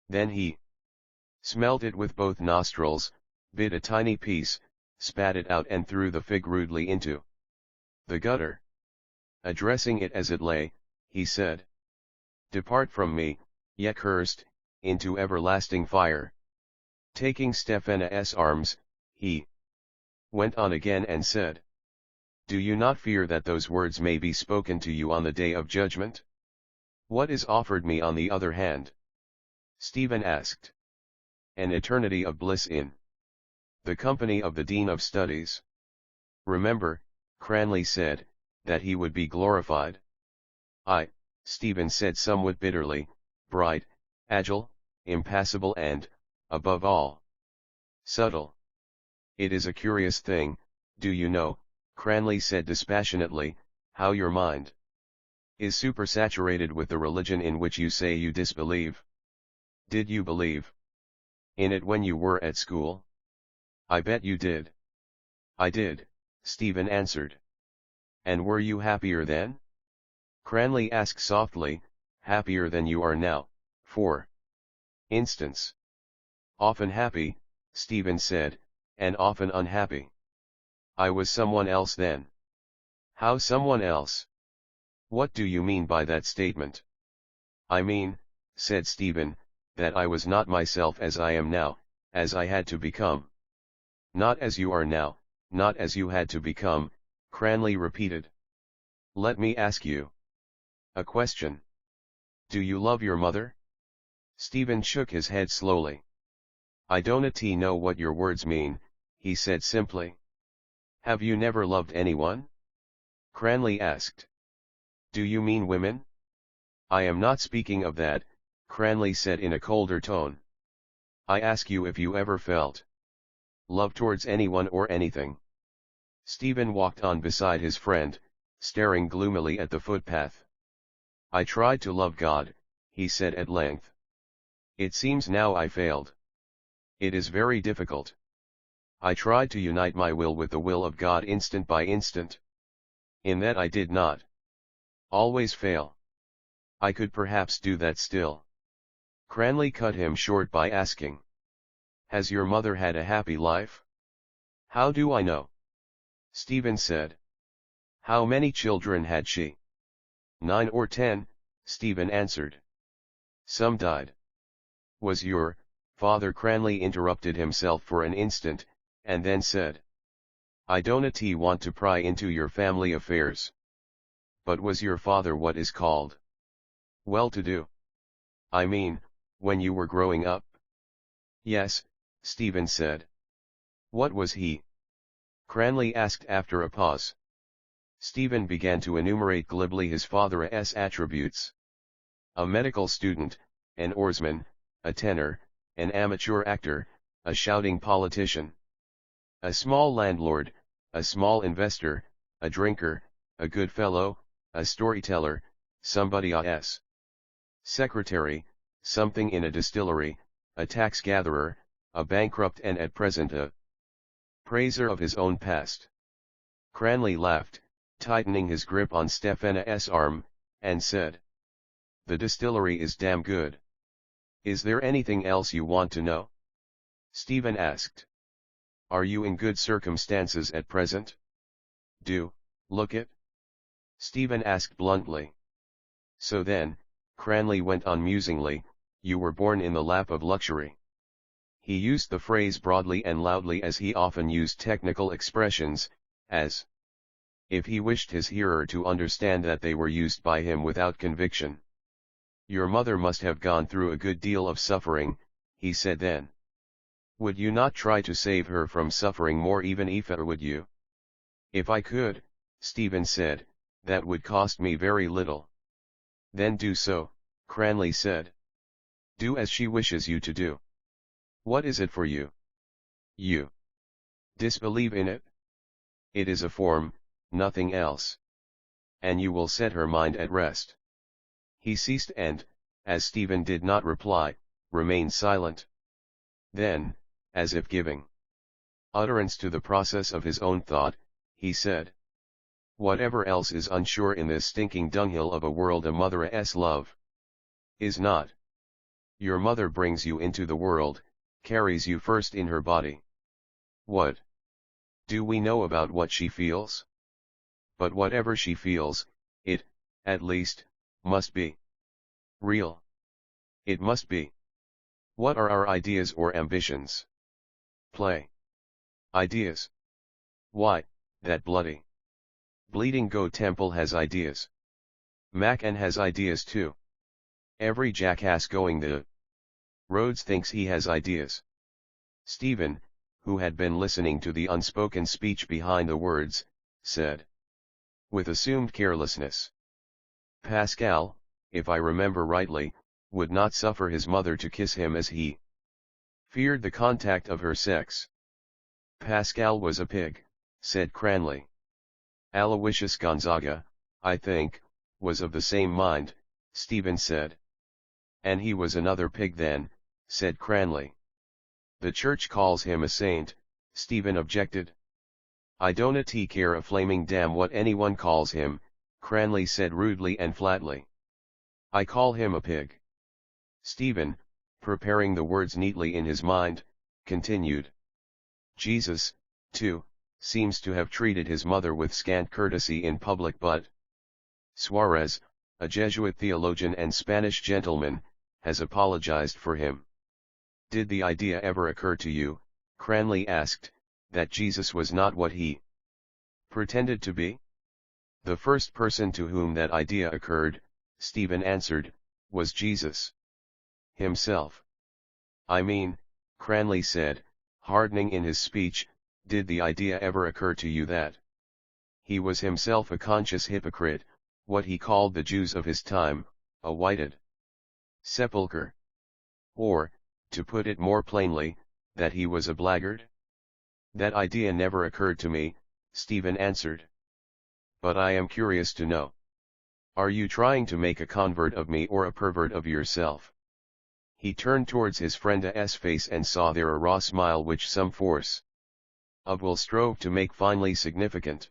Then he smelled it with both nostrils, bit a tiny piece, spat it out and threw the fig rudely into the gutter. Addressing it as it lay, he said, "Depart from me, ye cursed, into everlasting fire." Taking Stephanas' arms, he went on again and said, "Do you not fear that those words may be spoken to you on the day of judgment? What is offered me on the other hand?" Stephen asked. "An eternity of bliss in the company of the Dean of Studies." "Remember," Cranley said, "that he would be glorified." Stephen said somewhat bitterly, "bright, agile, impassible and, above all, subtle." "It is a curious thing, do you know," Cranley said dispassionately, "how your mind is supersaturated with the religion in which you say you disbelieve. Did you believe in it when you were at school?" "I bet you did." "I did," Stephen answered. "And were you happier then?" Cranley asked softly, "Happier than you are now, for instance?" "Often happy," Stephen said, "and often unhappy." "I was someone else then." "How someone else? What do you mean by that statement?" "I mean," said Stephen, "that I was not myself as I am now, as I had to become." "Not as you are now, not as you had to become," Cranley repeated. "Let me ask you a question. Do you love your mother?" Stephen shook his head slowly. "I don't know what your words mean," he said simply. "Have you never loved anyone?" Cranley asked. "Do you mean women?" "I am not speaking of that," Cranley said in a colder tone. "I ask you if you ever felt love towards anyone or anything." Stephen walked on beside his friend, staring gloomily at the footpath. "I tried to love God," he said at length. "It seems now I failed. It is very difficult. I tried to unite my will with the will of God instant by instant. In that I did not always fail. I could perhaps do that still." Cranley cut him short by asking, "Has your mother had a happy life?" "How do I know?" Stephen said. "How many children had she?" 9 or 10, Stephen answered. "Some died." "Was your father?" Cranley interrupted himself for an instant, and then said, "I don't want to pry into your family affairs. But was your father what is called well-to-do? I mean, when you were growing up?" "Yes," Stephen said. "What was he?" Cranley asked after a pause. Stephen began to enumerate glibly his father's attributes. A medical student, an oarsman, a tenor, an amateur actor, a shouting politician. A small landlord, a small investor, a drinker, a good fellow, a storyteller, somebody's secretary, something in a distillery, a tax gatherer, a bankrupt and at present a praiser of his own past. Cranley laughed, tightening his grip on Stephanas' arm, and said, "The distillery is damn good. Is there anything else you want to know?" Stephen asked. "Are you in good circumstances at present? Do look it?" Stephen asked bluntly. "So then," Cranley went on musingly, "you were born in the lap of luxury." He used the phrase broadly and loudly, as he often used technical expressions, as if he wished his hearer to understand that they were used by him without conviction. "Your mother must have gone through a good deal of suffering," he said then. "Would you not try to save her from suffering more, even if would you?" "If I could," Stephen said, "that would cost me very little." "Then do so," Cranley said. "Do as she wishes you to do." "What is it for you?" "You disbelieve in it? It is a form, nothing else. And you will set her mind at rest." He ceased and, as Stephen did not reply, remained silent. Then, as if giving utterance to the process of his own thought, he said, "Whatever else is unsure in this stinking dunghill of a world, a mother's love is not." Your mother brings you into the world, carries you first in her body. What do we know about what she feels? But whatever she feels, it, at least, must be real. It must be. What are our ideas or ambitions? Play. Ideas. Why, that bloody, bleeding goat temple has ideas. Macan has ideas too. Every jackass going the roads thinks he has ideas. Stephen, who had been listening to the unspoken speech behind the words, said, with assumed carelessness, Pascal, if I remember rightly, would not suffer his mother to kiss him as he feared the contact of her sex. Pascal was a pig, said Cranley. Aloysius Gonzaga, I think, was of the same mind, Stephen said. And he was another pig then, said Cranley. The church calls him a saint, Stephen objected. I don't care a flaming damn what anyone calls him, Cranley said rudely and flatly. I call him a pig. Stephen, preparing the words neatly in his mind, continued. Jesus, too, seems to have treated his mother with scant courtesy in public, but Suarez, a Jesuit theologian and Spanish gentleman, has apologized for him. Did the idea ever occur to you, Cranley asked, that Jesus was not what he pretended to be? The first person to whom that idea occurred, Stephen answered, was Jesus himself. I mean, Cranley said, hardening in his speech, did the idea ever occur to you that he was himself a conscious hypocrite, what he called the Jews of his time, a whited sepulchre? Or, to put it more plainly, that he was a blackguard? That idea never occurred to me, Stephen answered. But I am curious to know. Are you trying to make a convert of me or a pervert of yourself? He turned towards his friend A.'s face and saw there a raw smile which some force of will strove to make finely significant.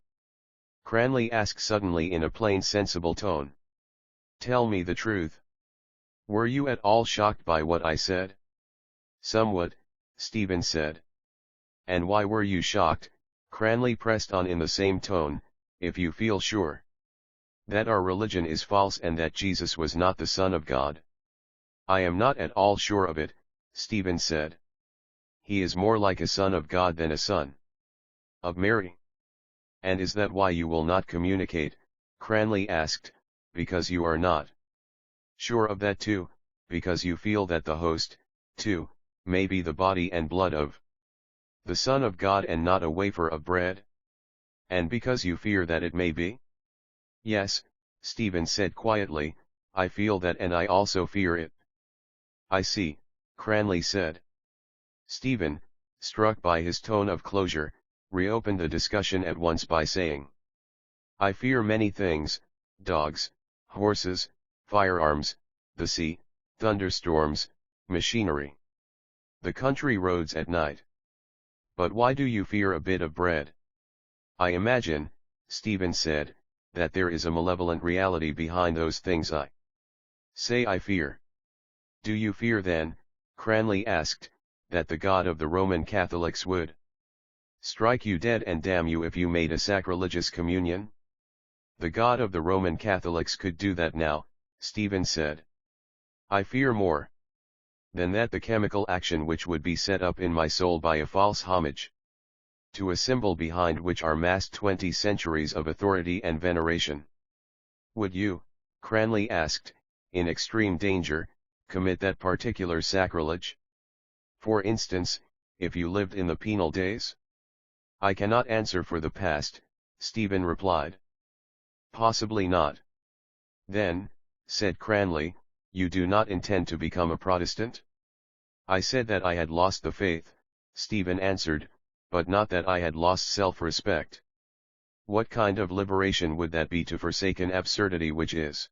Cranley asked suddenly in a plain sensible tone. Tell me the truth. Were you at all shocked by what I said? Somewhat, Stephen said. And why were you shocked? Cranley pressed on in the same tone, if you feel sure that our religion is false and that Jesus was not the Son of God. I am not at all sure of it, Stephen said. He is more like a son of God than a son of Mary. And is that why you will not communicate? Cranley asked, because you are not sure of that too, because you feel that the host, too, may be the body and blood of the Son of God and not a wafer of bread? And because you fear that it may be? Yes, Stephen said quietly, I feel that and I also fear it. I see, Cranley said. Stephen, struck by his tone of closure, reopened the discussion at once by saying, I fear many things, dogs, horses, firearms, the sea, thunderstorms, machinery, the country roads at night. But why do you fear a bit of bread? I imagine, Stephen said, that there is a malevolent reality behind those things I say I fear. Do you fear then, Cranley asked, that the God of the Roman Catholics would strike you dead and damn you if you made a sacrilegious communion? The God of the Roman Catholics could do that now, Stephen said. I fear more than that the chemical action which would be set up in my soul by a false homage to a symbol behind which are massed 20 centuries of authority and veneration. Would you, Cranley asked, in extreme danger, commit that particular sacrilege? For instance, if you lived in the penal days? I cannot answer for the past, Stephen replied. Possibly not. Then, said Cranley, you do not intend to become a Protestant? I said that I had lost the faith, Stephen answered, but not that I had lost self-respect. What kind of liberation would that be to forsake an absurdity which is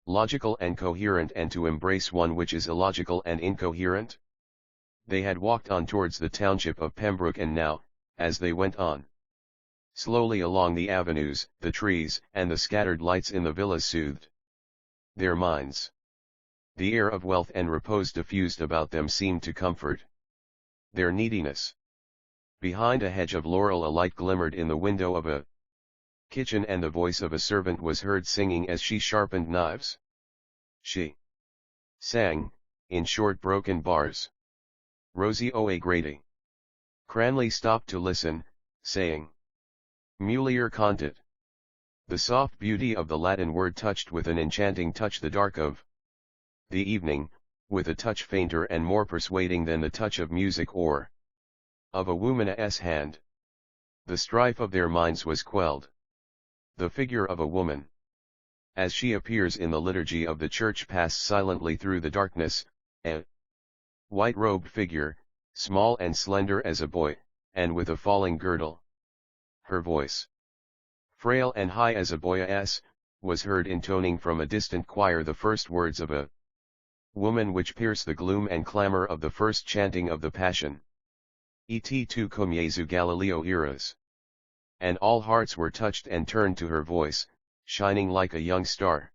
logical and coherent and to embrace one which is illogical and incoherent? They had walked on towards the township of Pembroke and now, as they went on slowly along the avenues, the trees and the scattered lights in the villas soothed their minds. The air of wealth and repose diffused about them seemed to comfort their neediness. Behind a hedge of laurel a light glimmered in the window of a kitchen, and the voice of a servant was heard singing as she sharpened knives. She sang, in short broken bars, "Rosie O'Grady." Cranley stopped to listen, saying, "Mulier contit." The soft beauty of the Latin word touched with an enchanting touch the dark of the evening, with a touch fainter and more persuading than the touch of music or of a woman's hand. The strife of their minds was quelled. The figure of a woman, as she appears in the liturgy of the church, passed silently through the darkness, a white-robed figure, small and slender as a boy, and with a falling girdle. Her voice, frail and high as a boy's, was heard intoning from a distant choir the first words of a woman which pierce the gloom and clamor of the first chanting of the Passion. Et tu cum Jesu Galileo iras. And all hearts were touched and turned to her voice, shining like a young star.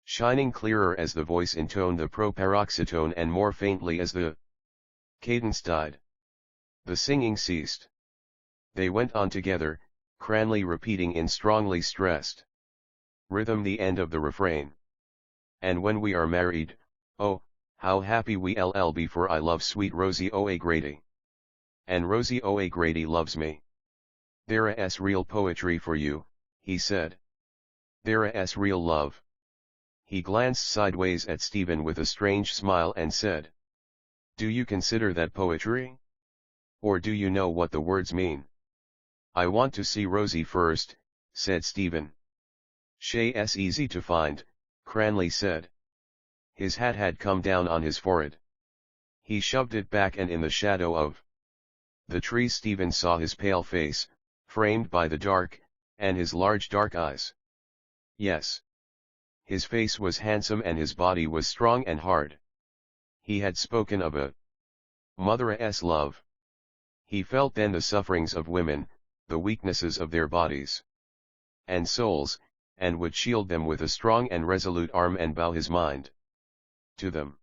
Shining clearer as the voice intoned the proparoxytone and more faintly as the cadence died. The singing ceased. They went on together, Cranley repeating in strongly stressed rhythm the end of the refrain. "And when we are married, oh, how happy we'll be, for I love sweet Rosie O'Grady. And Rosie O'Grady loves me. There's real poetry for you," he said. "There's real love." He glanced sideways at Stephen with a strange smile and said, "Do you consider that poetry? Or do you know what the words mean?" "I want to see Rosie first," said Stephen. "She's easy to find," Cranley said. His hat had come down on his forehead. He shoved it back, and in the shadow of the trees Stephen saw his pale face, framed by the dark, and his large dark eyes. Yes. His face was handsome and his body was strong and hard. He had spoken of a mother's love. He felt then the sufferings of women, the weaknesses of their bodies and souls, and would shield them with a strong and resolute arm and bow his mind to them.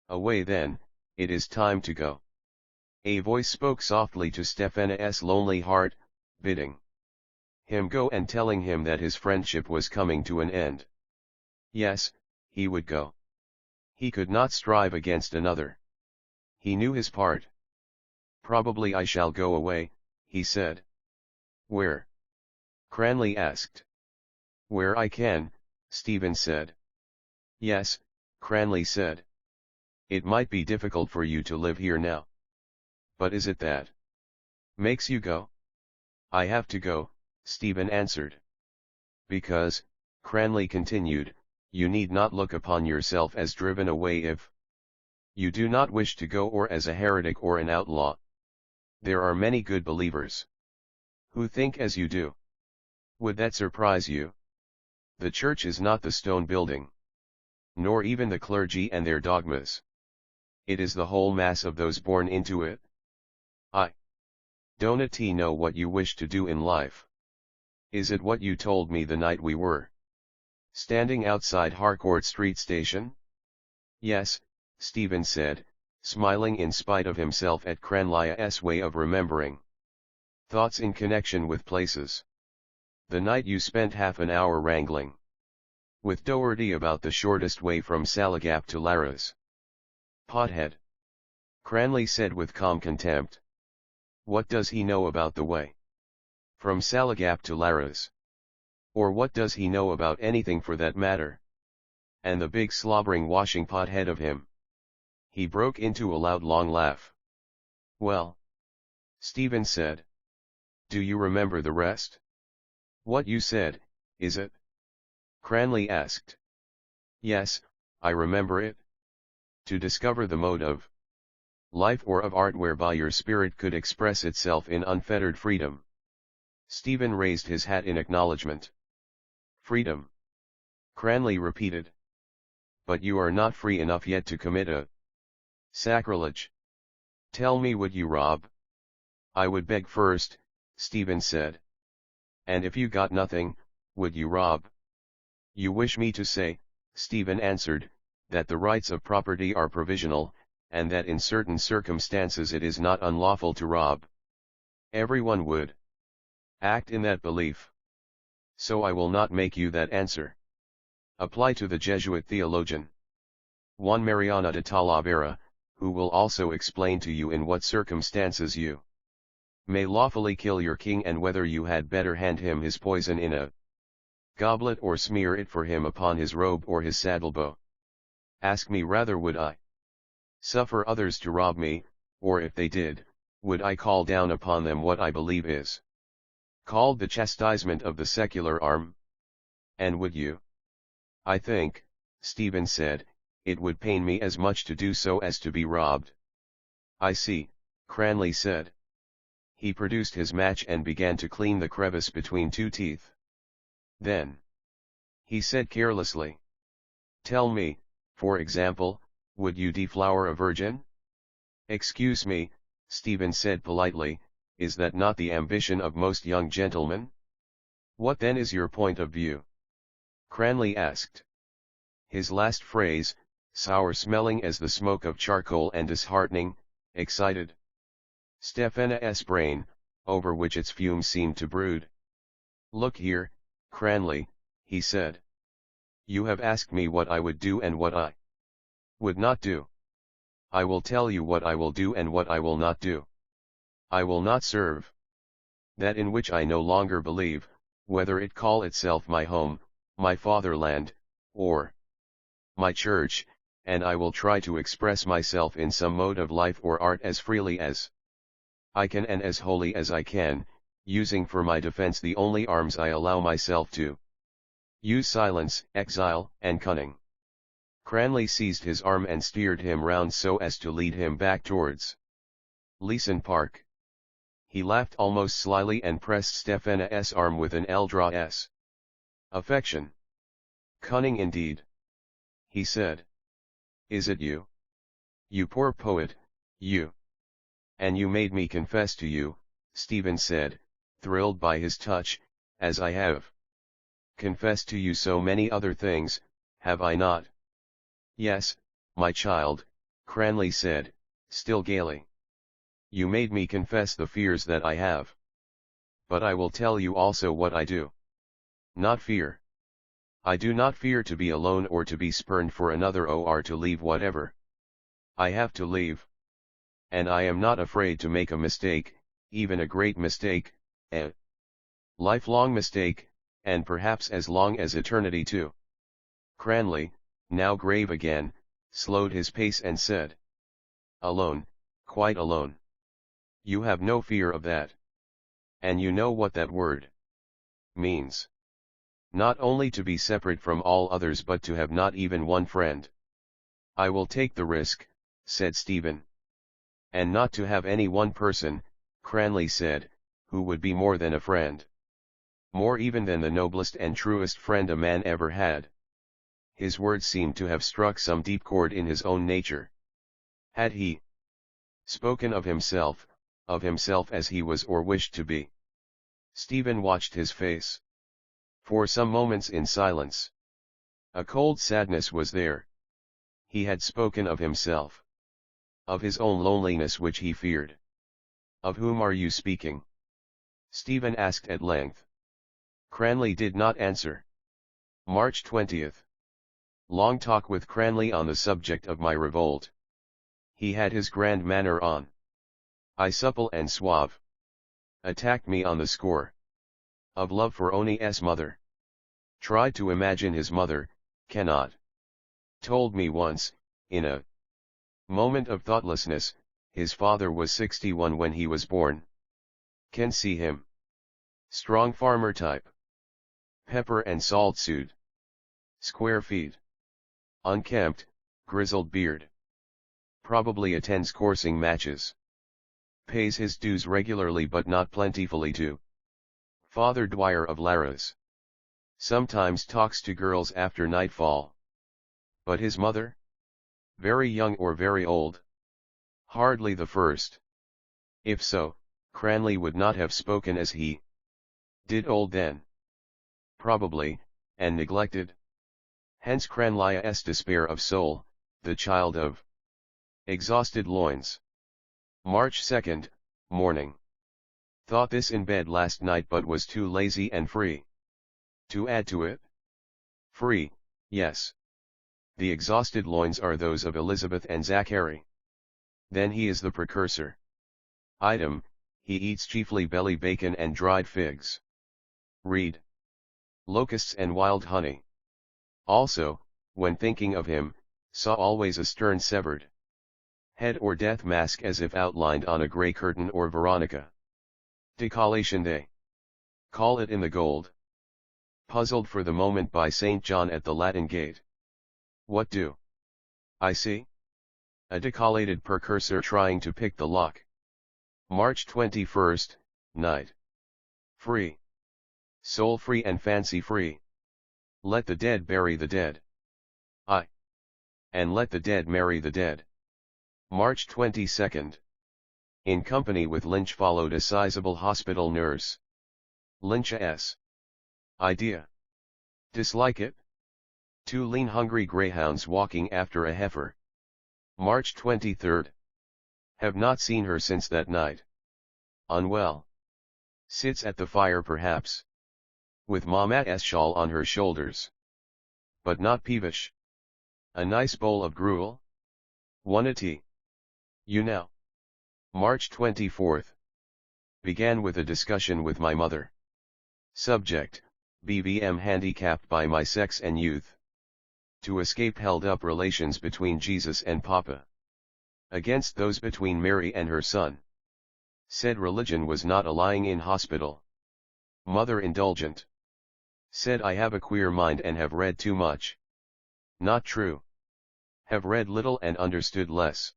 "Away then, it is time to go." A voice spoke softly to Stephen's lonely heart, bidding him go and telling him that his friendship was coming to an end. Yes, he would go. He could not strive against another. He knew his part. "Probably I shall go away," he said. "Where?" Cranley asked. "Where I can," Stephen said. "Yes," Cranley said. "It might be difficult for you to live here now. But is it that makes you go?" "I have to go," Stephen answered. "Because," Cranley continued, "you need not look upon yourself as driven away if you do not wish to go, or as a heretic or an outlaw. There are many good believers who think as you do. Would that surprise you? The church is not the stone building, nor even the clergy and their dogmas. It is the whole mass of those born into it. I don't know what you wish to do in life. Is it what you told me the night we were standing outside Harcourt Street Station?" "Yes," Stephen said, smiling in spite of himself at Cranley's way of remembering thoughts in connection with places. "The night you spent half an hour wrangling with Doherty about the shortest way from Salagap to Lara's." "Pothead," Cranley said with calm contempt. "What does he know about the way from Salagap to Lara's? Or what does he know about anything for that matter? And the big slobbering washing pot head of him." He broke into a loud long laugh. "Well," Stephen said, "do you remember the rest?" "What you said, is it?" Cranley asked. "Yes, I remember it. To discover the mode of life or of art whereby your spirit could express itself in unfettered freedom." Stephen raised his hat in acknowledgement. "Freedom," Cranley repeated. "But you are not free enough yet to commit a sacrilege. Tell me, would you rob?" "I would beg first," Stephen said. "And if you got nothing, would you rob?" "You wish me to say," Stephen answered, that the rights of property are provisional, and that in certain circumstances it is not unlawful to rob. Everyone would act in that belief. So I will not make you that answer. Apply to the Jesuit theologian Juan Mariana de Talavera, who will also explain to you in what circumstances you may lawfully kill your king, and whether you had better hand him his poison in a goblet or smear it for him upon his robe or his saddlebow. Ask me rather, would I suffer others to rob me, or if they did, would I call down upon them what I believe is called the chastisement of the secular arm? And would you? I think, Stephen said, it would pain me as much to do so as to be robbed. I see, Cranley said. He produced his match and began to clean the crevice between two teeth. Then he said carelessly, tell me, for example, would you deflower a virgin? Excuse me, Stephen said politely, is that not the ambition of most young gentlemen? What then is your point of view? Cranley asked. His last phrase, sour-smelling as the smoke of charcoal and disheartening, excited Stephena's brain, over which its fumes seemed to brood. Look here, Cranley, he said. You have asked me what I would do and what I would not do. I will tell you what I will do and what I will not do. I will not serve that in which I no longer believe, whether it call itself my home, my fatherland, or my church, and I will try to express myself in some mode of life or art as freely as I can and as wholly as I can, using for my defense the only arms I allow myself to use: silence, exile, and cunning. Cranley seized his arm and steered him round so as to lead him back towards Leeson Park. He laughed almost slyly and pressed Stephena's arm with an Eldra's affection. Cunning indeed, he said. Is it you? You poor poet, you. And you made me confess to you, Stephen said, thrilled by his touch, as I have confessed to you so many other things, have I not? Yes, my child, Cranley said, still gaily. You made me confess the fears that I have. But I will tell you also what I do not fear. I do not fear to be alone or to be spurned for another, or to leave whatever I have to leave. And I am not afraid to make a mistake, even a great mistake, a lifelong mistake, and perhaps as long as eternity too. Cranley, now grave again, slowed his pace and said, alone, quite alone. You have no fear of that. And you know what that word means. Not only to be separate from all others, but to have not even one friend. I will take the risk, said Stephen. And not to have any one person, Cranley said, who would be more than a friend. More even than the noblest and truest friend a man ever had. His words seemed to have struck some deep chord in his own nature. Had he spoken of himself as he was or wished to be? Stephen watched his face for some moments in silence. A cold sadness was there. He had spoken of himself. Of his own loneliness which he feared. Of whom are you speaking? Stephen asked at length. Cranley did not answer. March 20th. Long talk with Cranley on the subject of my revolt. He had his grand manner on. I supple and suave. Attacked me on the score of love for Oni's mother. Tried to imagine his mother, cannot. Told me once, in a moment of thoughtlessness, his father was 61 when he was born. Can see him. Strong farmer type. Pepper and salt suit. Square feet. Unkempt, grizzled beard. Probably attends coursing matches. Pays his dues regularly but not plentifully too. Father Dwyer of Laras. Sometimes talks to girls after nightfall. But his mother? Very young or very old? Hardly the first. If so, Cranley would not have spoken as he did. Old then? Probably, and neglected? Hence Cranlia's despair of soul, the child of exhausted loins. March 2nd, morning. Thought this in bed last night but was too lazy and free to add to it. Free, yes. The exhausted loins are those of Elizabeth and Zachary. Then he is the precursor. Item, he eats chiefly belly bacon and dried figs. Read. Locusts and wild honey. Also, when thinking of him, saw always a stern severed head or death mask as if outlined on a grey curtain or veronica. Decollation day. Call it in the gold. Puzzled for the moment by St. John at the Latin Gate. What do I see? A decollated precursor trying to pick the lock. March 21st, night. Free. Soul free and fancy free. Let the dead bury the dead. Aye. And let the dead marry the dead. March 22nd. In company with Lynch followed a sizable hospital nurse. Lynch's idea. Dislike it? Two lean hungry greyhounds walking after a heifer. March 23rd. Have not seen her since that night. Unwell. Sits at the fire perhaps. With Mama's shawl on her shoulders. But not peevish. A nice bowl of gruel? One a tea. You know. March 24th. Began with a discussion with my mother. Subject, BVM handicapped by my sex and youth. To escape held-up relations between Jesus and Papa. Against those between Mary and her son. Said religion was not a lying-in hospital. Mother indulgent. Said I have a queer mind and have read too much. Not true. Have read little and understood less.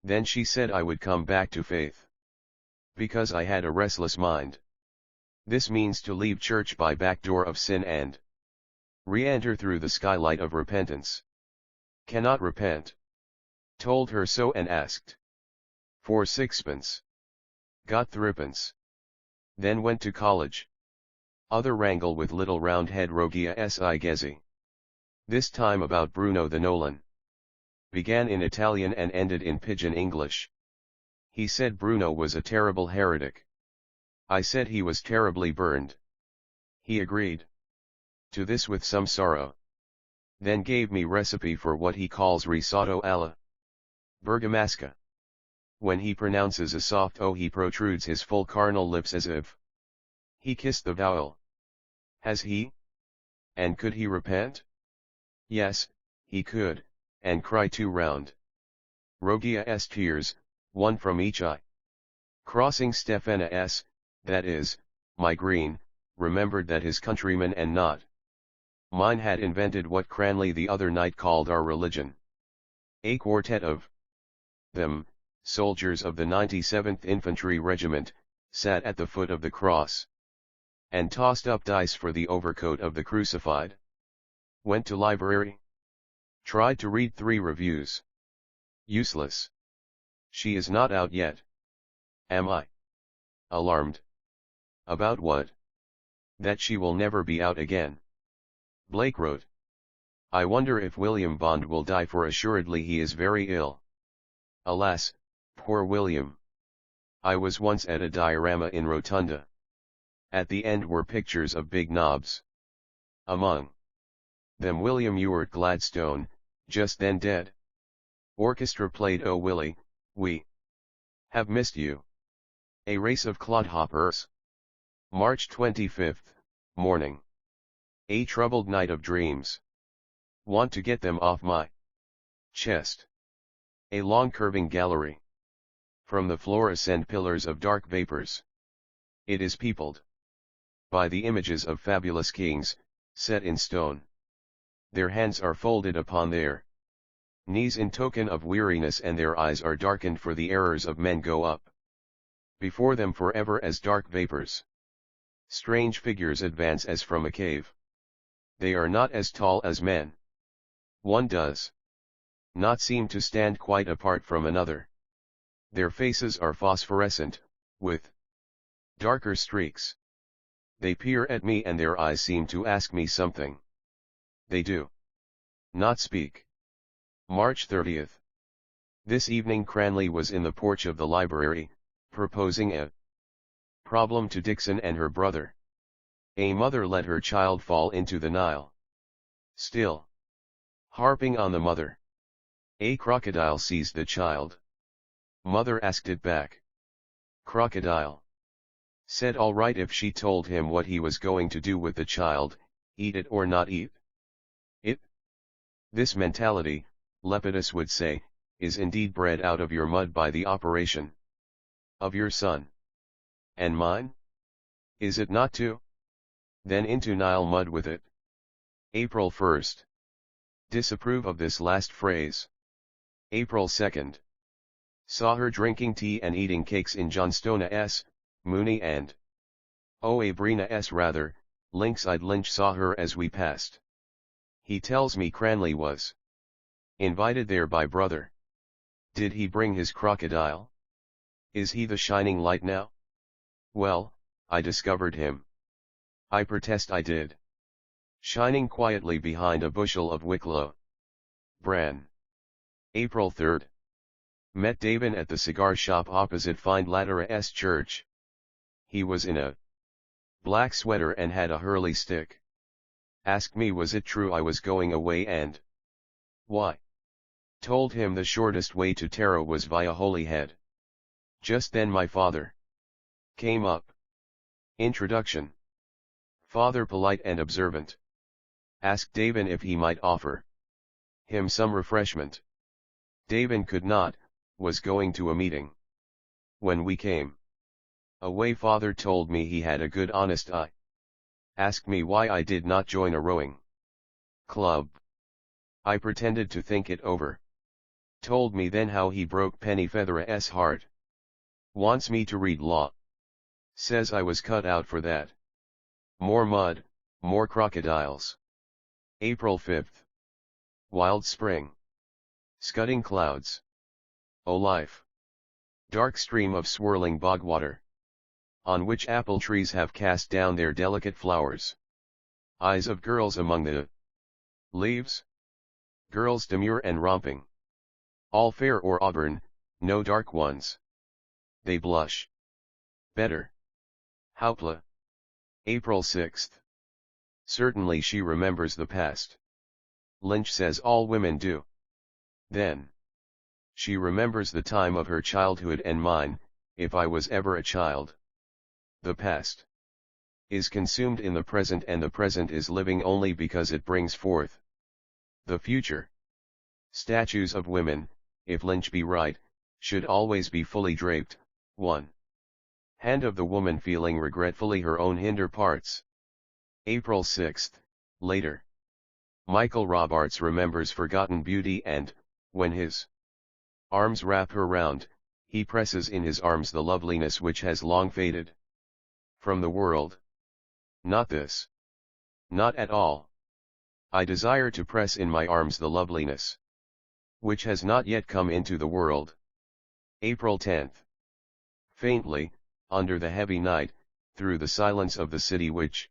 Then she said I would come back to faith. Because I had a restless mind. This means to leave church by back door of sin and re-enter through the skylight of repentance. Cannot repent. Told her so and asked for sixpence. Got threepence. Then went to college. Other wrangle with little round-head Rogia si Gezi. This time about Bruno the Nolan. Began in Italian and ended in pidgin English. He said Bruno was a terrible heretic. I said he was terribly burned. He agreed to this with some sorrow. Then gave me recipe for what he calls risotto alla bergamasca. When he pronounces a soft O he protrudes his full carnal lips as if he kissed the vowel. Has he? And could he repent? Yes, he could, and cry two round. Rogia's tears, one from each eye. Crossing Stephanas, that is, my green, remembered that his countrymen and not mine had invented what Cranley the other night called our religion. A quartet of them, soldiers of the 97th Infantry Regiment, sat at the foot of the cross. And tossed up dice for the overcoat of the crucified. Went to library. Tried to read 3 reviews. Useless. She is not out yet. Am I alarmed? About what? That she will never be out again. Blake wrote. I wonder if William Bond will die, for assuredly he is very ill. Alas, poor William. I was once at a diorama in Rotunda. At the end were pictures of big knobs. Among them William Ewart Gladstone, just then dead. Orchestra played Oh Willie, we have missed you. A race of clodhoppers. March 25th, morning. A troubled night of dreams. Want to get them off my chest. A long curving gallery. From the floor ascend pillars of dark vapors. It is peopled by the images of fabulous kings, set in stone. Their hands are folded upon their knees in token of weariness, and their eyes are darkened, for the errors of men go up before them forever as dark vapors. Strange figures advance as from a cave. They are not as tall as men. One does not seem to stand quite apart from another. Their faces are phosphorescent, with darker streaks. They peer at me and their eyes seem to ask me something. They do. Not speak. March 30th. This evening Cranley was in the porch of the library, proposing a problem to Dixon and her brother. A mother let her child fall into the Nile. Still harping on the mother. A crocodile seized the child. Mother asked it back. Crocodile said all right if she told him what he was going to do with the child, eat it or not eat it. This mentality, Lepidus would say, is indeed bred out of your mud by the operation of your son. And mine? Is it not too? Then into Nile mud with it. April 1st. Disapprove of this last phrase. April 2nd. Saw her drinking tea and eating cakes in Johnstone S, Mooney and Oabrina S rather, Linkside Lynch saw her as we passed. He tells me Cranley was invited there by brother. Did he bring his crocodile? Is he the shining light now? Well, I discovered him. I protest I did. Shining quietly behind a bushel of Wicklow bran. April 3rd. Met Davin at the cigar shop opposite Find Latera S Church. He was in a black sweater and had a hurley stick. Asked me was it true I was going away and why? Told him the shortest way to Tara was via Holyhead. Just then my father came up. Introduction. Father polite and observant. Asked Davin if he might offer him some refreshment. Davin could not, was going to a meeting. When we came away father told me he had a good honest eye. Asked me why I did not join a rowing club. I pretended to think it over. Told me then how he broke Pennyfeather's heart. Wants me to read law. Says I was cut out for that. More mud, more crocodiles. April 5th. Wild spring. Scudding clouds. O life. Dark stream of swirling bog water, on which apple trees have cast down their delicate flowers. Eyes of girls among the leaves. Girls demure and romping. All fair or auburn, no dark ones. They blush better. Hauptla. April 6th. Certainly she remembers the past. Lynch says all women do. Then she remembers the time of her childhood and mine, if I was ever a child. The past is consumed in the present and the present is living only because it brings forth the future. Statues of women, if Lynch be right, should always be fully draped, one hand of the woman feeling regretfully her own hinder parts. April 6th, later. Michael Robarts remembers forgotten beauty and, when his arms wrap her round, he presses in his arms the loveliness which has long faded from the world. Not this. Not at all. I desire to press in my arms the loveliness which has not yet come into the world. April 10th. Faintly, under the heavy night, through the silence of the city which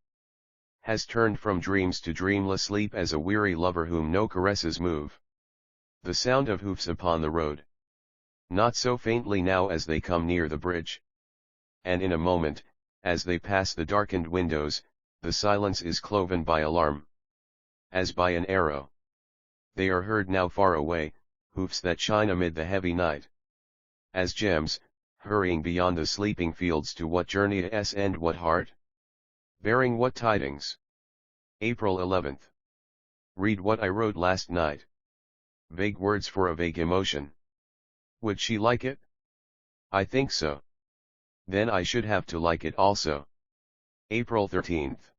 has turned from dreams to dreamless sleep as a weary lover whom no caresses move. The sound of hoofs upon the road. Not so faintly now as they come near the bridge. And in a moment, as they pass the darkened windows, the silence is cloven by alarm. As by an arrow. They are heard now far away, hoofs that shine amid the heavy night. As gems, hurrying beyond the sleeping fields to what journey's end what heart? Bearing what tidings? April 11th. Read what I wrote last night. Vague words for a vague emotion. Would she like it? I think so. Then I should have to like it also. April 13th.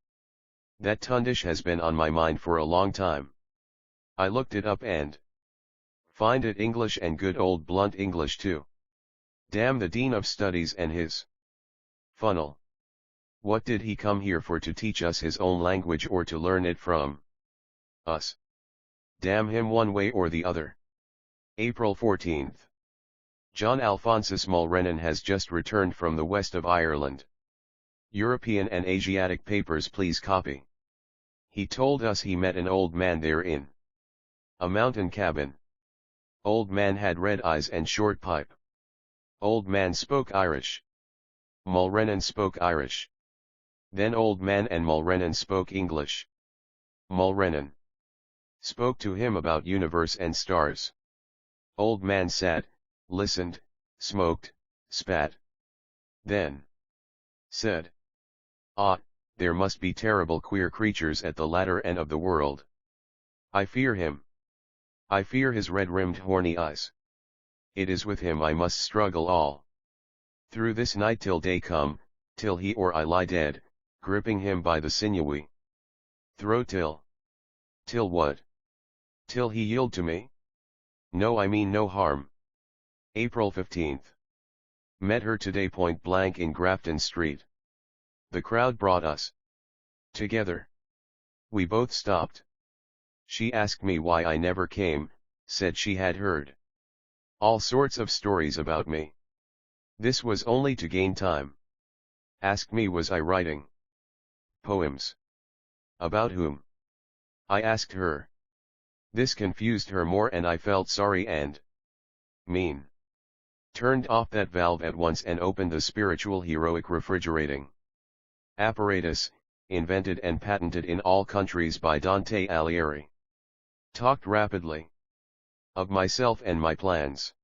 That tundish has been on my mind for a long time. I looked it up and find it English and good old blunt English too. Damn the Dean of Studies and his funnel. What did he come here for, to teach us his own language or to learn it from us? Damn him one way or the other. April 14th. John Alphonsus Mulrennan has just returned from the west of Ireland. European and Asiatic papers please copy. He told us he met an old man there in A mountain cabin. Old man had red eyes and short pipe. Old man spoke Irish. Mulrennan spoke Irish. Then old man and Mulrennan spoke English. Mulrennan spoke to him about universe and stars. Old man sat, listened, smoked, spat. Then said, "Ah, there must be terrible queer creatures at the latter end of the world. I fear him. I fear his red-rimmed horny eyes. It is with him I must struggle all through this night till day come, till he or I lie dead, gripping him by the sinewy throat till what? Till he yield to me? No, I mean no harm." April 15th. Met her today point blank in Grafton Street. The crowd brought us together. We both stopped. She asked me why I never came, said she had heard all sorts of stories about me. This was only to gain time. Asked me was I writing poems. About whom? I asked her. This confused her more and I felt sorry and mean. Turned off that valve at once and opened the spiritual heroic refrigerating apparatus, invented and patented in all countries by Dante Alighieri. Talked rapidly of myself and my plans.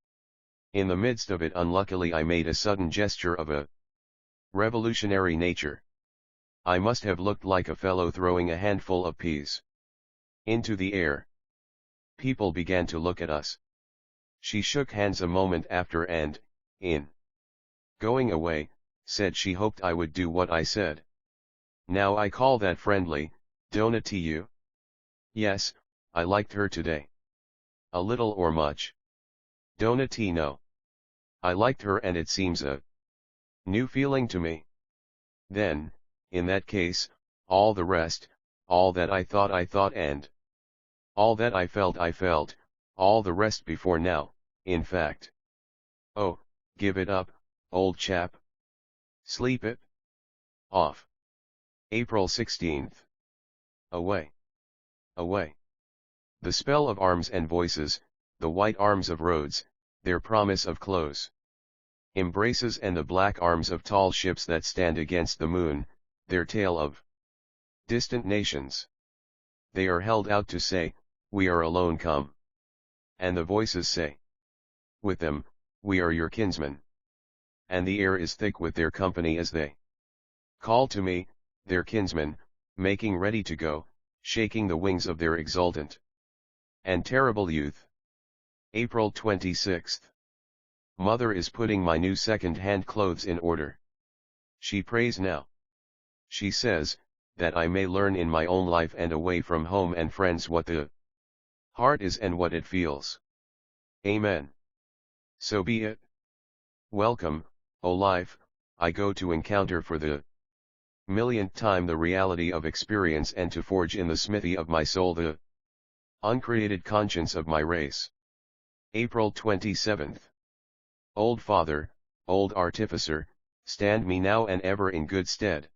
In the midst of it unluckily I made a sudden gesture of a revolutionary nature. I must have looked like a fellow throwing a handful of peas into the air. People began to look at us. She shook hands a moment after and, in going away, said she hoped I would do what I said. Now I call that friendly, don't it to you? Yes, I liked her today. A little or much? Don't it no. I liked her and it seems a new feeling to me. Then, in that case, all the rest, all that I thought and all that I felt, all the rest before now, in fact. Oh, give it up, old chap. Sleep it off. April 16th. Away. Away. The spell of arms and voices, the white arms of roads, their promise of close embraces and the black arms of tall ships that stand against the moon, their tale of distant nations. They are held out to say, we are alone come. And the voices say, with them, we are your kinsmen. And the air is thick with their company as they call to me, their kinsmen, making ready to go, shaking the wings of their exultant and terrible youth. April 26th. Mother is putting my new second-hand clothes in order. She prays now. She says, that I may learn in my own life and away from home and friends what the heart is and what it feels. Amen. So be it. Welcome, O life, I go to encounter for the millionth time the reality of experience and to forge in the smithy of my soul the uncreated conscience of my race. April 27th. Old Father, old Artificer, stand me now and ever in good stead.